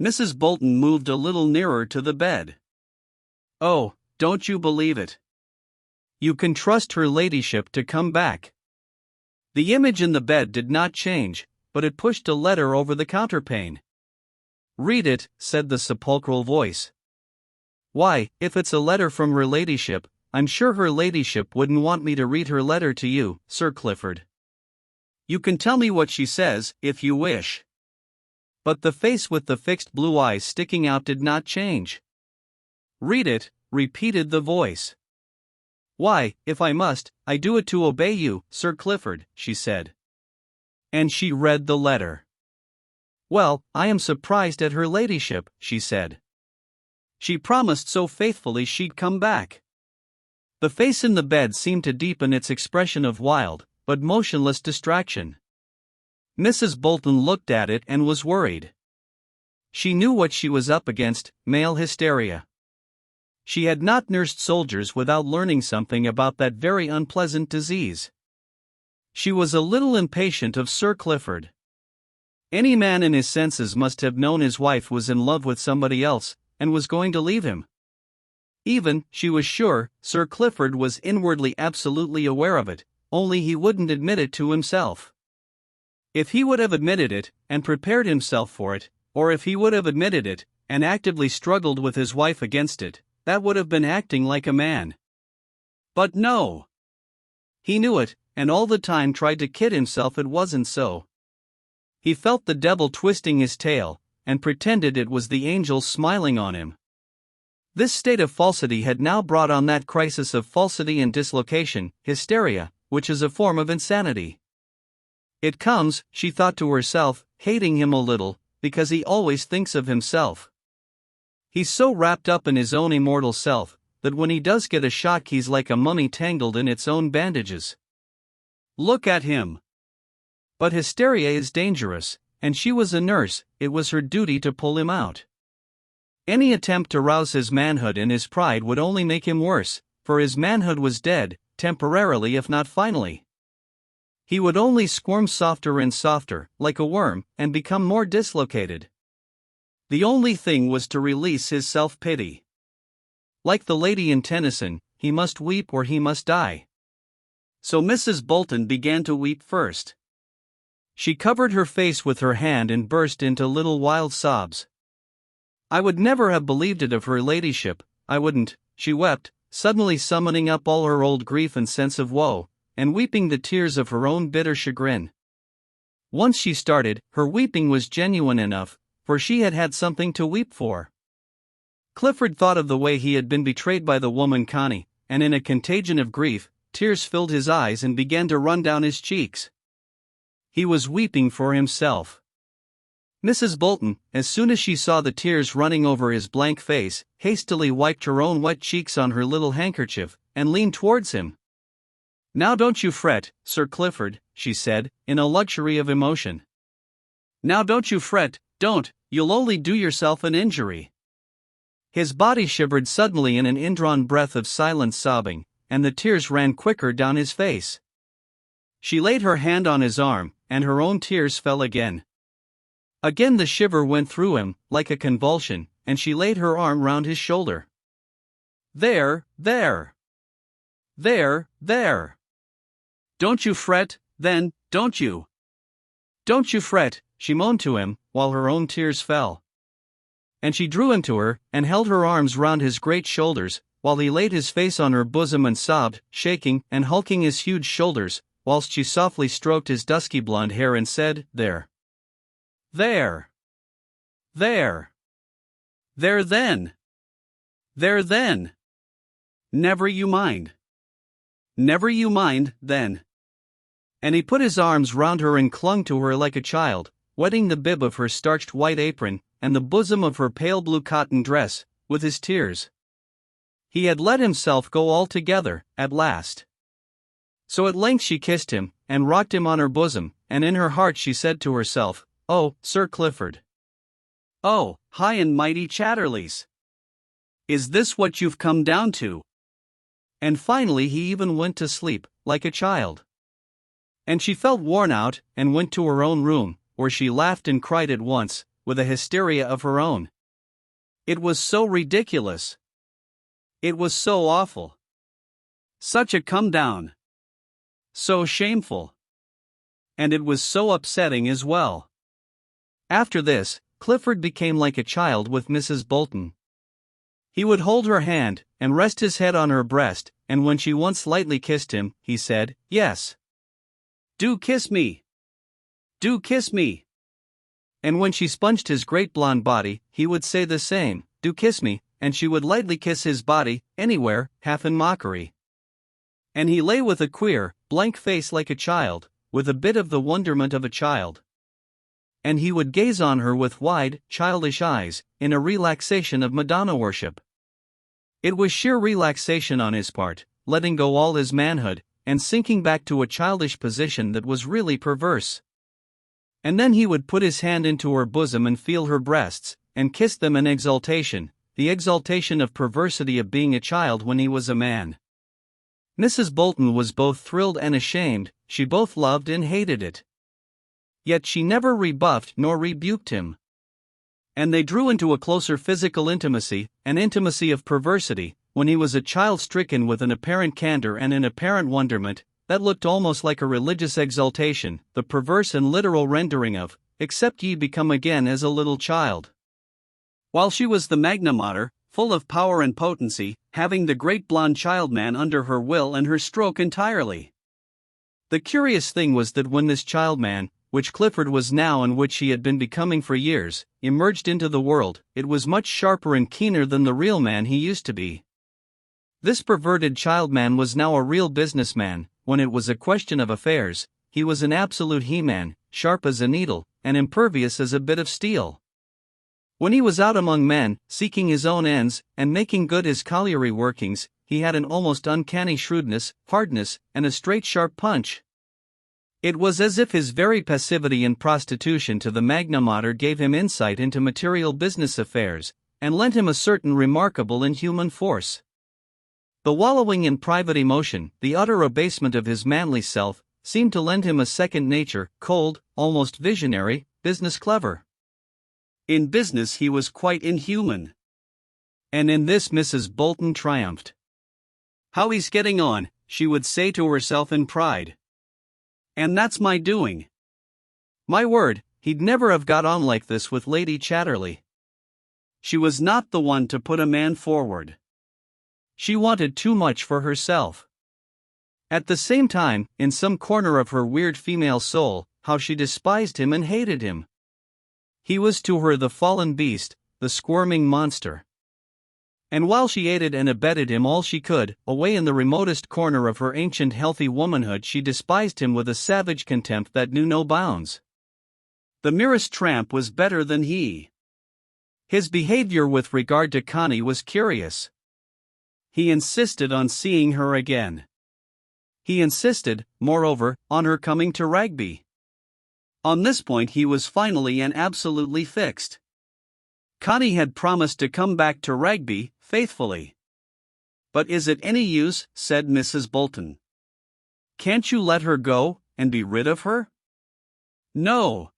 Mrs. Bolton moved a little nearer to the bed. Oh, don't you believe it. You can trust her ladyship to come back. The image in the bed did not change, but it pushed a letter over the counterpane. Read it, said the sepulchral voice. Why, if it's a letter from her ladyship, I'm sure her ladyship wouldn't want me to read her letter to you, Sir Clifford. You can tell me what she says, if you wish. But the face with the fixed blue eyes sticking out did not change. Read it, repeated the voice. Why, if I must, I do it to obey you, Sir Clifford, she said. And she read the letter. Well, I am surprised at her ladyship, she said. She promised so faithfully she'd come back. The face in the bed seemed to deepen its expression of wild, but motionless distraction. Mrs. Bolton looked at it and was worried. She knew what she was up against, male hysteria. She had not nursed soldiers without learning something about that very unpleasant disease. She was a little impatient of Sir Clifford. Any man in his senses must have known his wife was in love with somebody else, and was going to leave him. Even, she was sure, Sir Clifford was inwardly absolutely aware of it, only he wouldn't admit it to himself. If he would have admitted it, and prepared himself for it, or if he would have admitted it, and actively struggled with his wife against it, that would have been acting like a man. But no! He knew it, and all the time tried to kid himself it wasn't so. He felt the devil twisting his tail, and pretended it was the angels smiling on him. This state of falsity had now brought on that crisis of falsity and dislocation, hysteria, which is a form of insanity. It comes, she thought to herself, hating him a little, because he always thinks of himself. He's so wrapped up in his own immortal self, that when he does get a shock he's like a mummy tangled in its own bandages. Look at him! But hysteria is dangerous, and she was a nurse, it was her duty to pull him out. Any attempt to rouse his manhood and his pride would only make him worse, for his manhood was dead, temporarily if not finally. He would only squirm softer and softer, like a worm, and become more dislocated. The only thing was to release his self-pity. Like the lady in Tennyson, he must weep or he must die. So Mrs. Bolton began to weep first. She covered her face with her hand and burst into little wild sobs. I would never have believed it of her ladyship, I wouldn't, she wept, suddenly summoning up all her old grief and sense of woe, and weeping the tears of her own bitter chagrin. Once she started, her weeping was genuine enough, for she had had something to weep for. Clifford thought of the way he had been betrayed by the woman Connie, and in a contagion of grief, tears filled his eyes and began to run down his cheeks. He was weeping for himself. Mrs. Bolton, as soon as she saw the tears running over his blank face, hastily wiped her own wet cheeks on her little handkerchief, and leaned towards him. Now don't you fret, Sir Clifford, she said, in a luxury of emotion. Now don't you fret, don't, you'll only do yourself an injury. His body shivered suddenly in an indrawn breath of silent sobbing, and the tears ran quicker down his face. She laid her hand on his arm, and her own tears fell again. Again the shiver went through him, like a convulsion, and she laid her arm round his shoulder. There, there. There, there. Don't you fret, then, don't you? Don't you fret, she moaned to him, while her own tears fell. And she drew him to her, and held her arms round his great shoulders, while he laid his face on her bosom and sobbed, shaking and hulking his huge shoulders, whilst she softly stroked his dusky blonde hair and said, There. There. There. There then. There then. Never you mind. Never you mind, then. And he put his arms round her and clung to her like a child, wetting the bib of her starched white apron, and the bosom of her pale blue cotton dress, with his tears. He had let himself go altogether, at last. So at length she kissed him, and rocked him on her bosom, and in her heart she said to herself, Oh, Sir Clifford. Oh, high and mighty Chatterleys. Is this what you've come down to? And finally he even went to sleep, like a child. And she felt worn out, and went to her own room, where she laughed and cried at once, with a hysteria of her own. It was so ridiculous. It was so awful. Such a come down. So shameful. And it was so upsetting as well. After this, Clifford became like a child with Mrs. Bolton. He would hold her hand, and rest his head on her breast, and when she once lightly kissed him, he said, Yes. Do kiss me. Do kiss me. And when she sponged his great blonde body, he would say the same, Do kiss me, and she would lightly kiss his body, anywhere, half in mockery. And he lay with a queer, blank face like a child, with a bit of the wonderment of a child. And he would gaze on her with wide, childish eyes, in a relaxation of Madonna worship. It was sheer relaxation on his part, letting go all his manhood, and sinking back to a childish position that was really perverse. And then he would put his hand into her bosom and feel her breasts, and kiss them in exultation, the exultation of perversity of being a child when he was a man. Mrs. Bolton was both thrilled and ashamed, she both loved and hated it. Yet she never rebuffed nor rebuked him. And they drew into a closer physical intimacy, an intimacy of perversity, when he was a child stricken with an apparent candor and an apparent wonderment, that looked almost like a religious exaltation, the perverse and literal rendering of, except ye become again as a little child. While she was the Magna Mater, full of power and potency, having the great blond child man under her will and her stroke entirely. The curious thing was that when this child man, which Clifford was now and which he had been becoming for years, emerged into the world, it was much sharper and keener than the real man he used to be. This perverted child man was now a real businessman. When it was a question of affairs, he was an absolute he-man, sharp as a needle, and impervious as a bit of steel. When he was out among men, seeking his own ends, and making good his colliery workings, he had an almost uncanny shrewdness, hardness, and a straight sharp punch. It was as if his very passivity in prostitution to the Magna Mater gave him insight into material business affairs, and lent him a certain remarkable inhuman force. The wallowing in private emotion, the utter abasement of his manly self, seemed to lend him a second nature, cold, almost visionary, business clever. In business he was quite inhuman. And in this Mrs. Bolton triumphed. "How he's getting on," she would say to herself in pride. "And that's my doing. My word, he'd never have got on like this with Lady Chatterley." She was not the one to put a man forward. She wanted too much for herself. At the same time, in some corner of her weird female soul, how she despised him and hated him. He was to her the fallen beast, the squirming monster. And while she aided and abetted him all she could, away in the remotest corner of her ancient healthy womanhood she despised him with a savage contempt that knew no bounds. The merest tramp was better than he. His behavior with regard to Connie was curious. He insisted on seeing her again. He insisted, moreover, on her coming to Ragby. On this point he was finally and absolutely fixed. Connie had promised to come back to Ragby, faithfully. "But is it any use?" said Mrs. Bolton. "Can't you let her go, and be rid of her?" "No.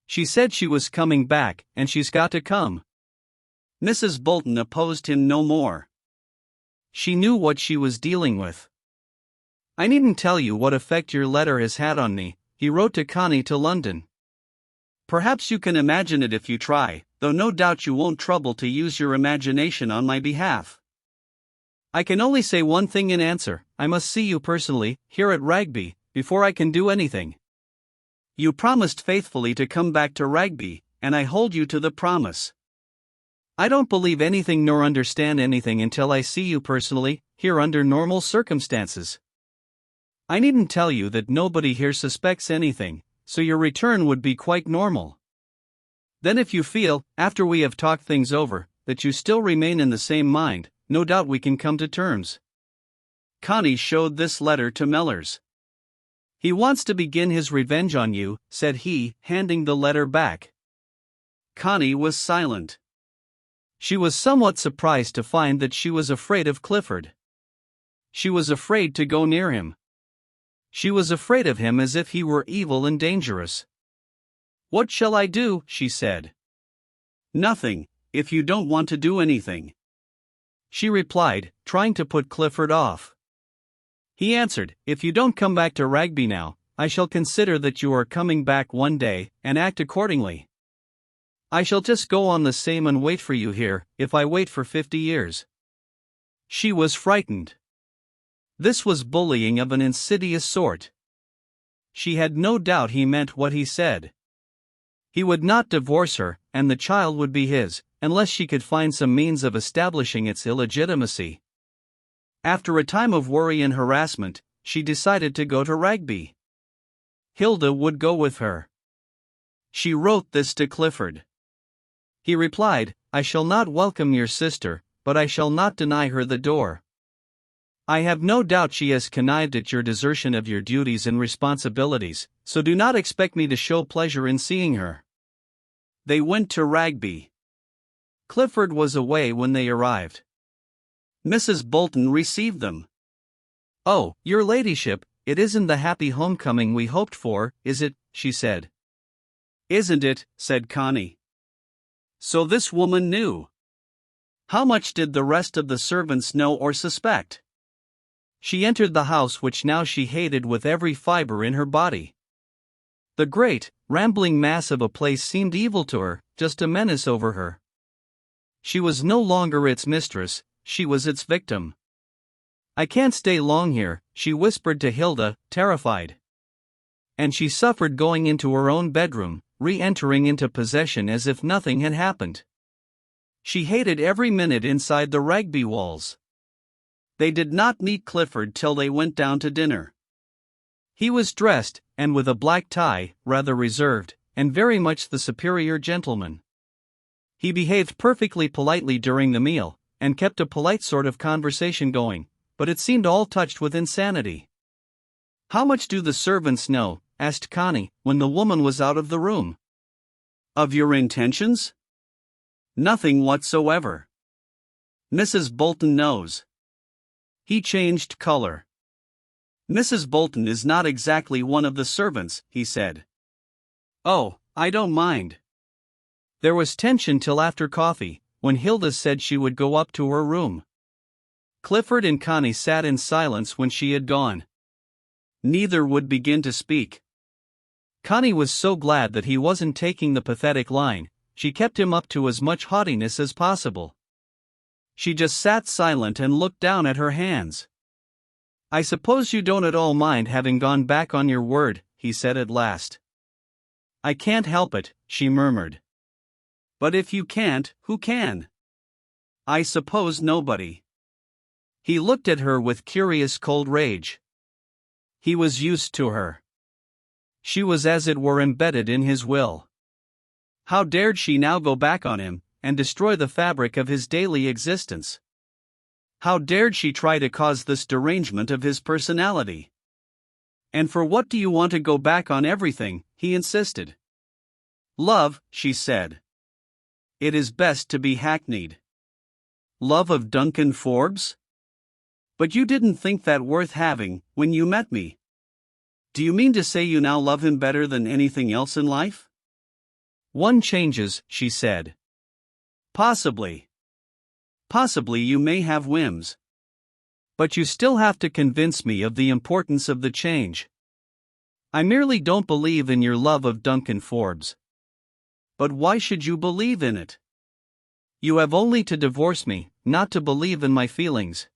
She said she was coming back, and she's got to come." Mrs. Bolton opposed him no more. She knew what she was dealing with. "I needn't tell you what effect your letter has had on me," he wrote to Connie to London. "Perhaps you can imagine it if you try, though no doubt you won't trouble to use your imagination on my behalf. I can only say one thing in answer: I must see you personally, here at Ragby, before I can do anything. You promised faithfully to come back to Ragby, and I hold you to the promise. I don't believe anything nor understand anything until I see you personally, here under normal circumstances. I needn't tell you that nobody here suspects anything, so your return would be quite normal. Then if you feel, after we have talked things over, that you still remain in the same mind, no doubt we can come to terms." Connie showed this letter to Mellors. "He wants to begin his revenge on you," said he, handing the letter back. Connie was silent. She was somewhat surprised to find that she was afraid of Clifford. She was afraid to go near him. She was afraid of him as if he were evil and dangerous. "What shall I do?" she said. "Nothing, if you don't want to do anything," she replied, trying to put Clifford off. He answered, "If you don't come back to Ragby now, I shall consider that you are coming back one day, and act accordingly. I shall just go on the same and wait for you here, if I wait for 50 years. She was frightened. This was bullying of an insidious sort. She had no doubt he meant what he said. He would not divorce her, and the child would be his, unless she could find some means of establishing its illegitimacy. After a time of worry and harassment, she decided to go to Ragby. Hilda would go with her. She wrote this to Clifford. He replied, "I shall not welcome your sister, but I shall not deny her the door. I have no doubt she has connived at your desertion of your duties and responsibilities, so do not expect me to show pleasure in seeing her." They went to Ragby. Clifford was away when they arrived. Mrs. Bolton received them. "Oh, your ladyship, it isn't the happy homecoming we hoped for, is it?" she said. Isn't it? Said Connie. So this woman knew. How much did the rest of the servants know or suspect? She entered the house, which now she hated with every fiber in her body. The great, rambling mass of a place seemed evil to her, just a menace over her. She was no longer its mistress, she was its victim. I can't stay long here, she whispered to Hilda, terrified. And she suffered going into her own bedroom, re-entering into possession as if nothing had happened. She hated every minute inside the Rugby walls. They did not meet Clifford till they went down to dinner. He was dressed, and with a black tie, rather reserved, and very much the superior gentleman. He behaved perfectly politely during the meal, and kept a polite sort of conversation going, but it seemed all touched with insanity. How much do the servants know? Asked Connie, when the woman was out of the room. Of your intentions? Nothing whatsoever. Mrs. Bolton knows. He changed color. Mrs. Bolton is not exactly one of the servants, he said. Oh, I don't mind. There was tension till after coffee, when Hilda said she would go up to her room. Clifford and Connie sat in silence when she had gone. Neither would begin to speak. Connie was so glad that he wasn't taking the pathetic line, she kept him up to as much haughtiness as possible. She just sat silent and looked down at her hands. I suppose you don't at all mind having gone back on your word, he said at last. I can't help it, she murmured. But if you can't, who can? I suppose nobody. He looked at her with curious cold rage. He was used to her. She was as it were embedded in his will. How dared she now go back on him, and destroy the fabric of his daily existence? How dared she try to cause this derangement of his personality? And for what do you want to go back on everything? He insisted. Love, she said. It is best to be hackneyed. Love of Duncan Forbes? But you didn't think that worth having, when you met me. Do you mean to say you now love him better than anything else in life? One changes, she said. Possibly. Possibly you may have whims. But you still have to convince me of the importance of the change. I merely don't believe in your love of Duncan Forbes. But why should you believe in it? You have only to divorce me, not to believe in my feelings.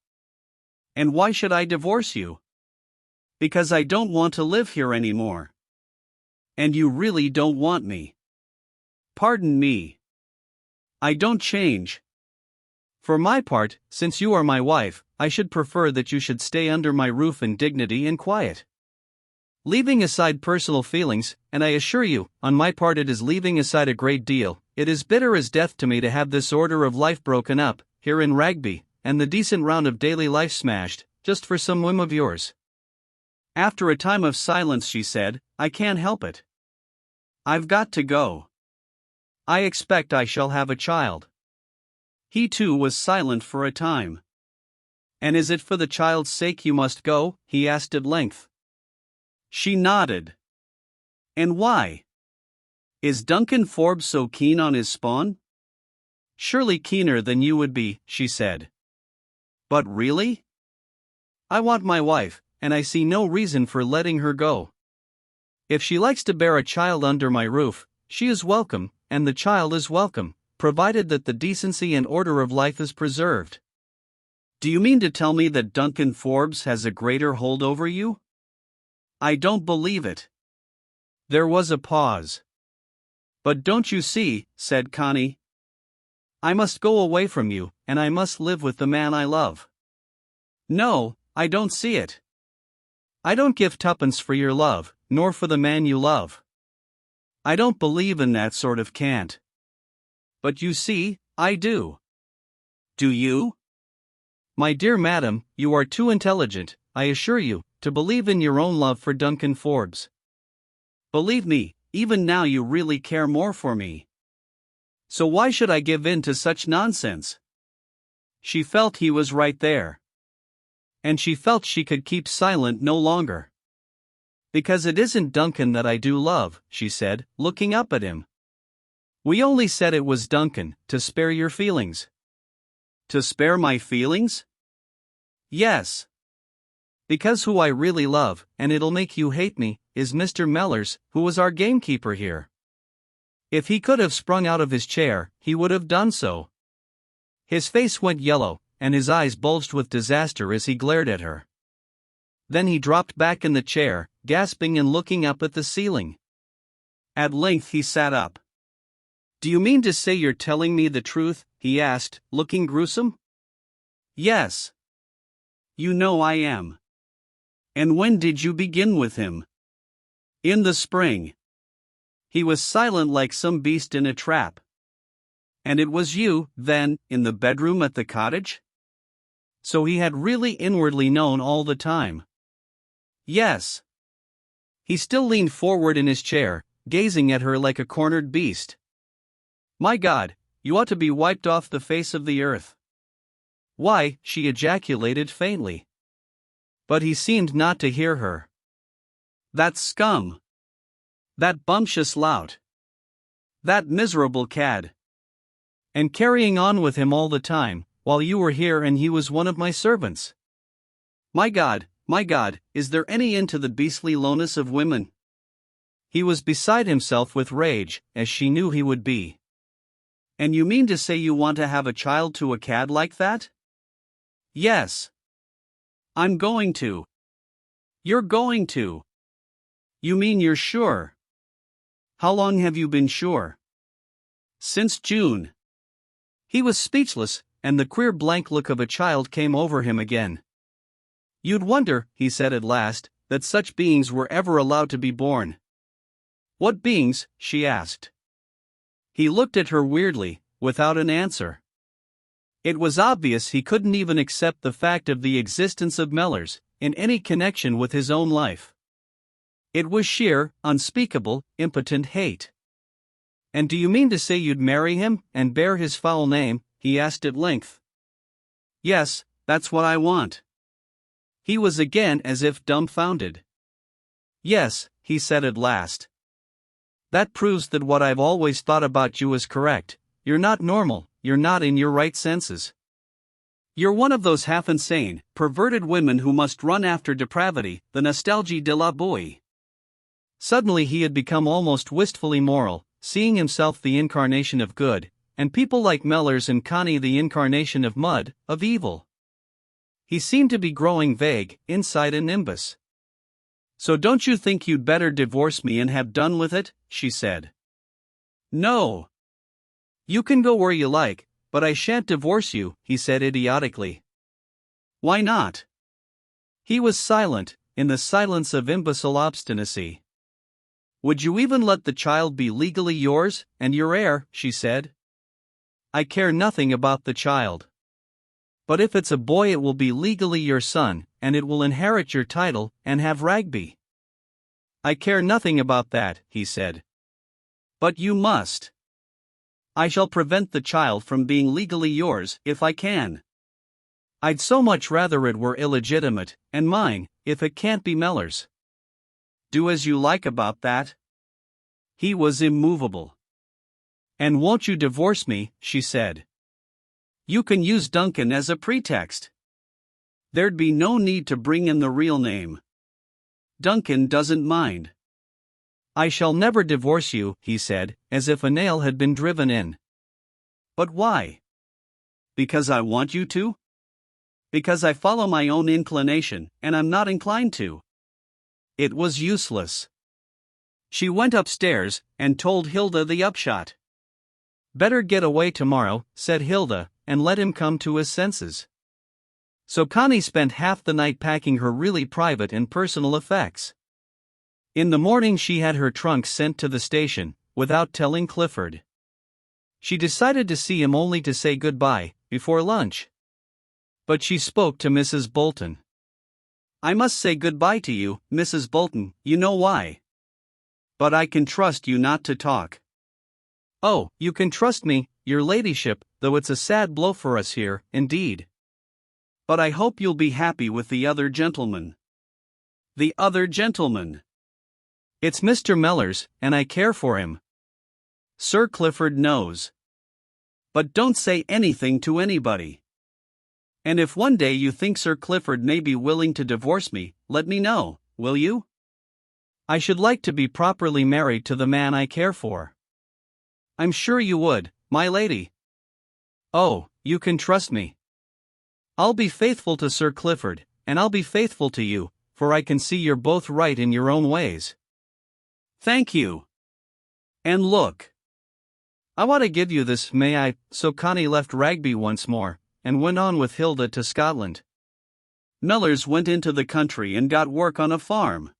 And why should I divorce you? Because I don't want to live here anymore. And you really don't want me. Pardon me. I don't change. For my part, since you are my wife, I should prefer that you should stay under my roof in dignity and quiet. Leaving aside personal feelings, and I assure you, on my part it is leaving aside a great deal, it is bitter as death to me to have this order of life broken up, here in Rugby, and the decent round of daily life smashed, just for some whim of yours. After a time of silence she said, I can't help it. I've got to go. I expect I shall have a child. He too was silent for a time. And is it for the child's sake you must go? He asked at length. She nodded. And why? Is Duncan Forbes so keen on his spawn? Surely keener than you would be, she said. But really? I want my wife, and I see no reason for letting her go. If she likes to bear a child under my roof, she is welcome, and the child is welcome, provided that the decency and order of life is preserved. Do you mean to tell me that Duncan Forbes has a greater hold over you? I don't believe it. There was a pause. But don't you see, said Connie. I must go away from you, and I must live with the man I love. No, I don't see it. I don't give tuppence for your love, nor for the man you love. I don't believe in that sort of cant. But you see, I do. Do you? My dear madam, you are too intelligent, I assure you, to believe in your own love for Duncan Forbes. Believe me, even now you really care more for me. So why should I give in to such nonsense? She felt he was right there. And she felt she could keep silent no longer. Because it isn't Duncan that I do love, she said, looking up at him. We only said it was Duncan, to spare your feelings. To spare my feelings? Yes. Because who I really love, and it'll make you hate me, is Mr. Mellors, who was our gamekeeper here. If he could have sprung out of his chair, he would have done so. His face went yellow, and his eyes bulged with disaster as he glared at her. Then he dropped back in the chair, gasping and looking up at the ceiling. At length he sat up. Do you mean to say you're telling me the truth? He asked, looking gruesome. Yes. You know I am. And when did you begin with him? In the spring. He was silent like some beast in a trap. And it was you, then, in the bedroom at the cottage? So he had really inwardly known all the time. Yes. He still leaned forward in his chair, gazing at her like a cornered beast. My God, you ought to be wiped off the face of the earth. Why? She ejaculated faintly. But he seemed not to hear her. That scum. That bumptious lout. That miserable cad. And carrying on with him all the time, while you were here and he was one of my servants. My God, is there any end to the beastly lowness of women? He was beside himself with rage, as she knew he would be. And you mean to say you want to have a child to a cad like that? Yes. I'm going to. You're going to. You mean you're sure? How long have you been sure? Since June. He was speechless, and the queer blank look of a child came over him again. You'd wonder, he said at last, that such beings were ever allowed to be born. What beings? She asked. He looked at her weirdly, without an answer. It was obvious he couldn't even accept the fact of the existence of Mellors, in any connection with his own life. It was sheer, unspeakable, impotent hate. And do you mean to say you'd marry him, and bear his foul name? He asked at length. Yes, that's what I want. He was again as if dumbfounded. Yes, he said at last. That proves that what I've always thought about you is correct. You're not normal, you're not in your right senses. You're one of those half-insane, perverted women who must run after depravity, the nostalgie de la boue. Suddenly he had become almost wistfully moral, seeing himself the incarnation of good, and people like Mellors and Connie the incarnation of mud, of evil. He seemed to be growing vague, inside a nimbus. So don't you think you'd better divorce me and have done with it? She said. No. You can go where you like, but I shan't divorce you, he said idiotically. Why not? He was silent, in the silence of imbecile obstinacy. Would you even let the child be legally yours, and your heir? She said. I care nothing about the child. But if it's a boy it will be legally your son, and it will inherit your title, and have Ragby. I care nothing about that, he said. But you must. I shall prevent the child from being legally yours, if I can. I'd so much rather it were illegitimate, and mine, if it can't be Mellors. Do as you like about that. He was immovable. And won't you divorce me? She said. You can use Duncan as a pretext. There'd be no need to bring in the real name. Duncan doesn't mind. I shall never divorce you, he said, as if a nail had been driven in. But why? Because I want you to? Because I follow my own inclination, and I'm not inclined to. It was useless. She went upstairs, and told Hilda the upshot. Better get away tomorrow, said Hilda, and let him come to his senses. So Connie spent half the night packing her really private and personal effects. In the morning she had her trunk sent to the station, without telling Clifford. She decided to see him only to say goodbye, before lunch. But she spoke to Mrs. Bolton. I must say goodbye to you, Mrs. Bolton, you know why. But I can trust you not to talk. Oh, you can trust me, your ladyship, though it's a sad blow for us here, indeed. But I hope you'll be happy with the other gentleman. The other gentleman. It's Mr. Mellors, and I care for him. Sir Clifford knows. But don't say anything to anybody. And if one day you think Sir Clifford may be willing to divorce me, let me know, will you? I should like to be properly married to the man I care for. I'm sure you would, my lady. Oh, you can trust me. I'll be faithful to Sir Clifford, and I'll be faithful to you, for I can see you're both right in your own ways. Thank you. And look. I want to give you this, may I? So Connie left Ragby once more, and went on with Hilda to Scotland. Mellors went into the country and got work on a farm.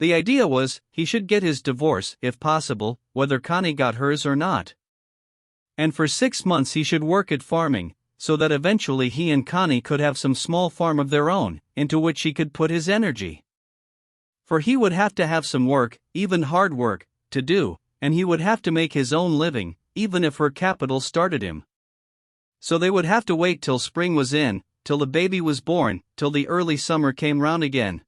The idea was, he should get his divorce, if possible, whether Connie got hers or not. And for 6 months he should work at farming, so that eventually he and Connie could have some small farm of their own, into which he could put his energy. For he would have to have some work, even hard work, to do, and he would have to make his own living, even if her capital started him. So they would have to wait till spring was in, till the baby was born, till the early summer came round again.